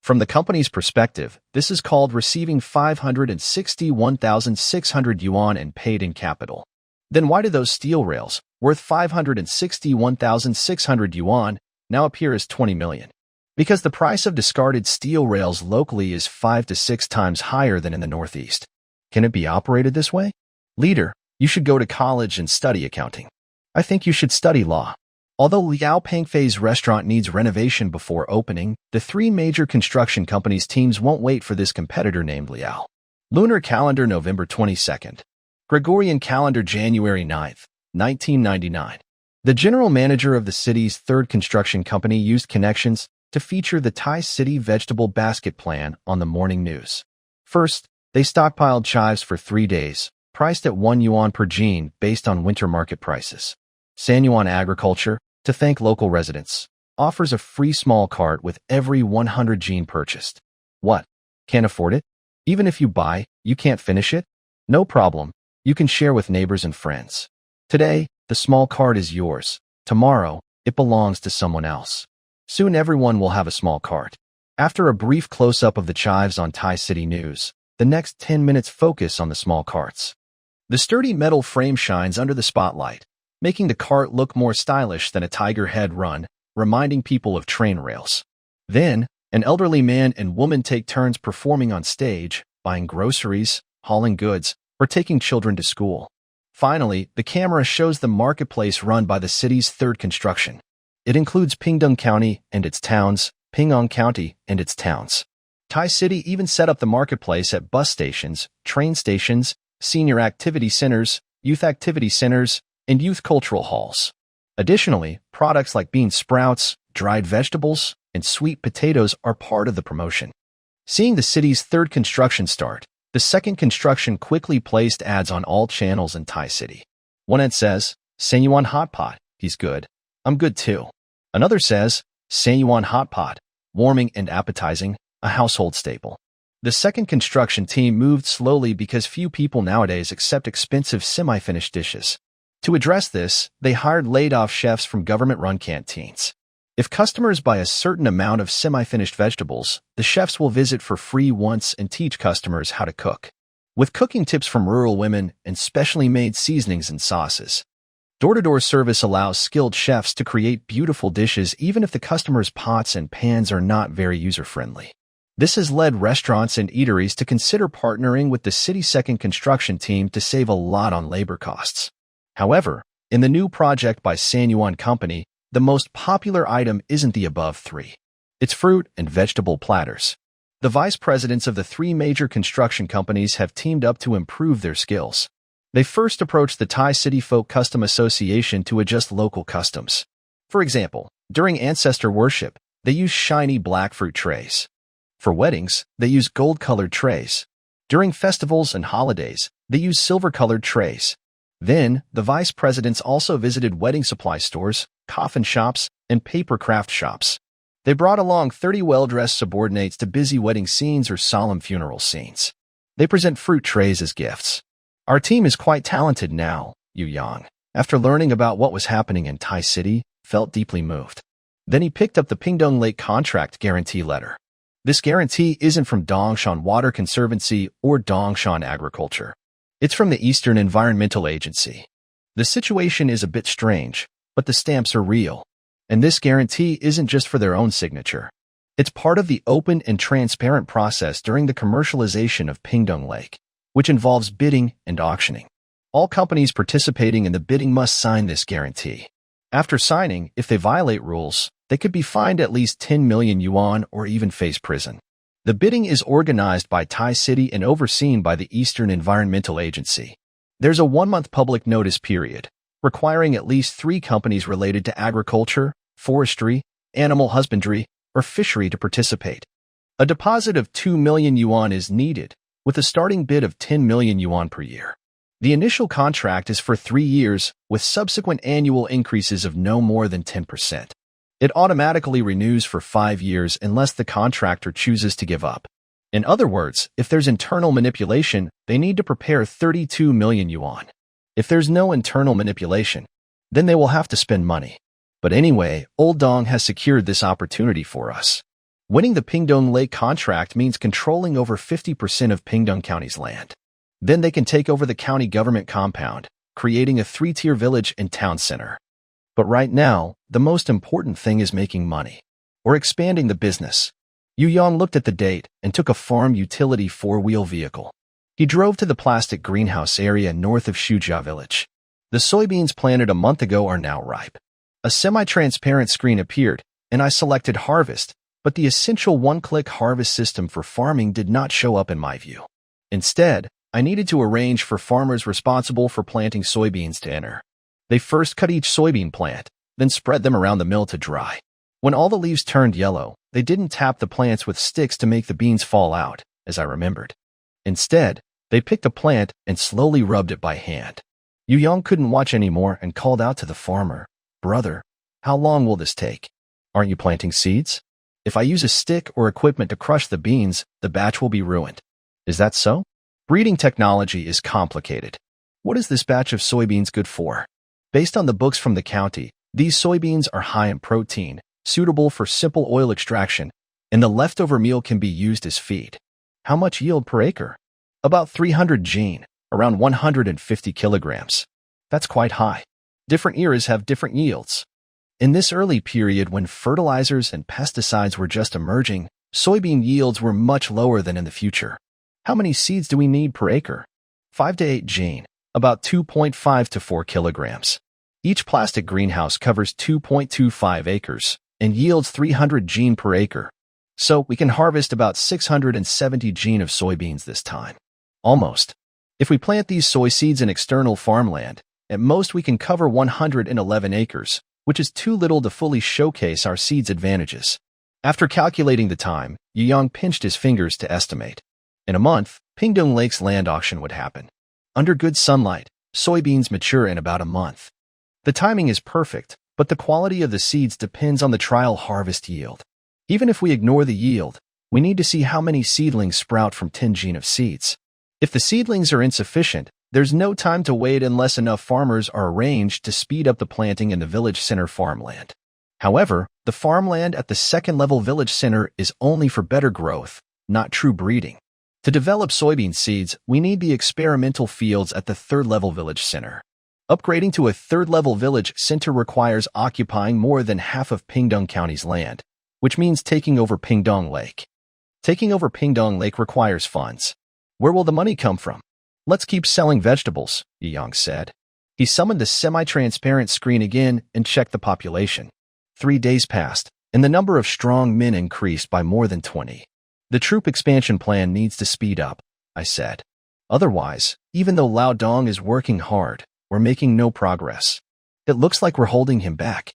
From the company's perspective, this is called receiving 561,600 yuan and paid in capital. Then why do those steel rails, worth 561,600 yuan, now appear as 20 million? Because the price of discarded steel rails locally is 5 to 6 times higher than in the Northeast. Can it be operated this way? Leader, you should go to college and study accounting. I think you should study law. Although Liao Pengfei's restaurant needs renovation before opening, the 3 major construction companies' teams won't wait for this competitor named Liao. Lunar calendar November 22nd. Gregorian calendar January 9th, 1999. The general manager of the city's 3rd construction company used connections to feature the Thai City Vegetable Basket Plan on the morning news. First, they stockpiled chives for 3 days, priced at 1 yuan per jean based on winter market prices. Sanyuan Agriculture, to thank local residents, offers a free small cart with every 100 jean purchased. What? Can't afford it? Even if you buy, you can't finish it? No problem. You can share with neighbors and friends. Today, the small cart is yours. Tomorrow, it belongs to someone else. Soon everyone will have a small cart. After a brief close-up of the chives on Thai City News, the next 10 minutes focus on the small carts. The sturdy metal frame shines under the spotlight, making the cart look more stylish than a tiger head run, reminding people of train rails. Then, an elderly man and woman take turns performing on stage, buying groceries, hauling goods, or taking children to school. Finally, the camera shows the marketplace run by the city's 3rd construction. It includes Pingdong County and its towns, Ping'an County and its towns. Thai City even set up the marketplace at bus stations, train stations, senior activity centers, youth activity centers, and youth cultural halls. Additionally, products like bean sprouts, dried vegetables, and sweet potatoes are part of the promotion. Seeing the city's 3rd construction start, the 2nd construction quickly placed ads on all channels in Thai City. One ad says, Sanyuan Hot Pot, he's good. I'm good too. Another says, Sanyuan Hot Pot, warming and appetizing, a household staple. The 2nd construction team moved slowly because few people nowadays accept expensive semi-finished dishes. To address this, they hired laid-off chefs from government-run canteens. If customers buy a certain amount of semi-finished vegetables, the chefs will visit for free once and teach customers how to cook. With cooking tips from rural women and specially made seasonings and sauces. Door-to-door service allows skilled chefs to create beautiful dishes even if the customer's pots and pans are not very user-friendly. This has led restaurants and eateries to consider partnering with the city's 2nd construction team to save a lot on labor costs. However, in the new project by Sanyuan Company, the most popular item isn't the above three. It's fruit and vegetable platters. The vice presidents of the three major construction companies have teamed up to improve their skills. They first approached the Thai City Folk Custom Association to adjust local customs. For example, during ancestor worship, they use shiny black fruit trays. For weddings, they use gold-colored trays. During festivals and holidays, they use silver-colored trays. Then, the vice presidents also visited wedding supply stores, coffin shops, and paper craft shops. They brought along 30 well-dressed subordinates to busy wedding scenes or solemn funeral scenes. They present fruit trays as gifts. Our team is quite talented now, Yu Yang, after learning about what was happening in Thai City, felt deeply moved. Then he picked up the Pingdong Lake contract guarantee letter. This guarantee isn't from Dongshan Water Conservancy or Dongshan Agriculture. It's from the Eastern Environmental Agency. The situation is a bit strange, but the stamps are real. And this guarantee isn't just for their own signature. It's part of the open and transparent process during the commercialization of Pingdong Lake, which involves bidding and auctioning. All companies participating in the bidding must sign this guarantee. After signing, if they violate rules, they could be fined at least 10 million yuan or even face prison. The bidding is organized by Thai City and overseen by the Eastern Environmental Agency. There's a 1-month public notice period, requiring at least 3 companies related to agriculture, forestry, animal husbandry, or fishery to participate. A deposit of 2 million yuan is needed, with a starting bid of 10 million yuan per year. The initial contract is for 3 years, with subsequent annual increases of no more than 10%. It automatically renews for 5 years unless the contractor chooses to give up. In other words, if there's internal manipulation, they need to prepare 32 million yuan. If there's no internal manipulation, then they will have to spend money. But anyway, Old Dong has secured this opportunity for us. Winning the Pingdong Lake contract means controlling over 50% of Pingdong County's land. Then they can take over the county government compound, creating a 3-tier village and town center. But right now, the most important thing is making money, or expanding the business. Yu Yang looked at the date and took a farm utility 4-wheel vehicle. He drove to the plastic greenhouse area north of Shujia village. The soybeans planted a month ago are now ripe. A semi-transparent screen appeared, and I selected harvest, but the essential one-click harvest system for farming did not show up in my view. Instead, I needed to arrange for farmers responsible for planting soybeans to enter. They first cut each soybean plant, then spread them around the mill to dry. When all the leaves turned yellow, they didn't tap the plants with sticks to make the beans fall out, as I remembered. Instead, they picked a plant and slowly rubbed it by hand. Yu Yang couldn't watch anymore and called out to the farmer, "Brother, how long will this take? Aren't you planting seeds? If I use a stick or equipment to crush the beans, the batch will be ruined." "Is that so?" "Breeding technology is complicated. What is this batch of soybeans good for?" "Based on the books from the county, these soybeans are high in protein, suitable for simple oil extraction, and the leftover meal can be used as feed." "How much yield per acre?" "About 300 gene, around 150 kilograms. That's quite high. Different eras have different yields. In this early period when fertilizers and pesticides were just emerging, soybean yields were much lower than in the future." "How many seeds do we need per acre?" 5 to 8 gene, about 2.5 to 4 kilograms. Each plastic greenhouse covers 2.25 acres and yields 300 gene per acre. So we can harvest about 670 gene of soybeans this time. Almost. If we plant these soy seeds in external farmland, at most we can cover 111 acres, which is too little to fully showcase our seeds' advantages. After calculating the time, Yu Yang pinched his fingers to estimate. In a month, Pingdong Lake's land auction would happen. Under good sunlight, soybeans mature in about a month. The timing is perfect, but the quality of the seeds depends on the trial harvest yield. Even if we ignore the yield, we need to see how many seedlings sprout from 10 gene of seeds. If the seedlings are insufficient, there's no time to wait unless enough farmers are arranged to speed up the planting in the village center farmland. However, the farmland at the second-level village center is only for better growth, not true breeding. To develop soybean seeds, we need the experimental fields at the third-level village center. Upgrading to a third-level village center requires occupying more than half of Pingdong County's land, which means taking over Pingdong Lake. Taking over Pingdong Lake requires funds. Where will the money come from? "Let's keep selling vegetables," Yu Yang said. He summoned the semi-transparent screen again and checked the population. 3 days passed, and the number of strong men increased by more than 20. The troop expansion plan needs to speed up, I said. Otherwise, even though Lao Dong is working hard, we're making no progress. It looks like we're holding him back.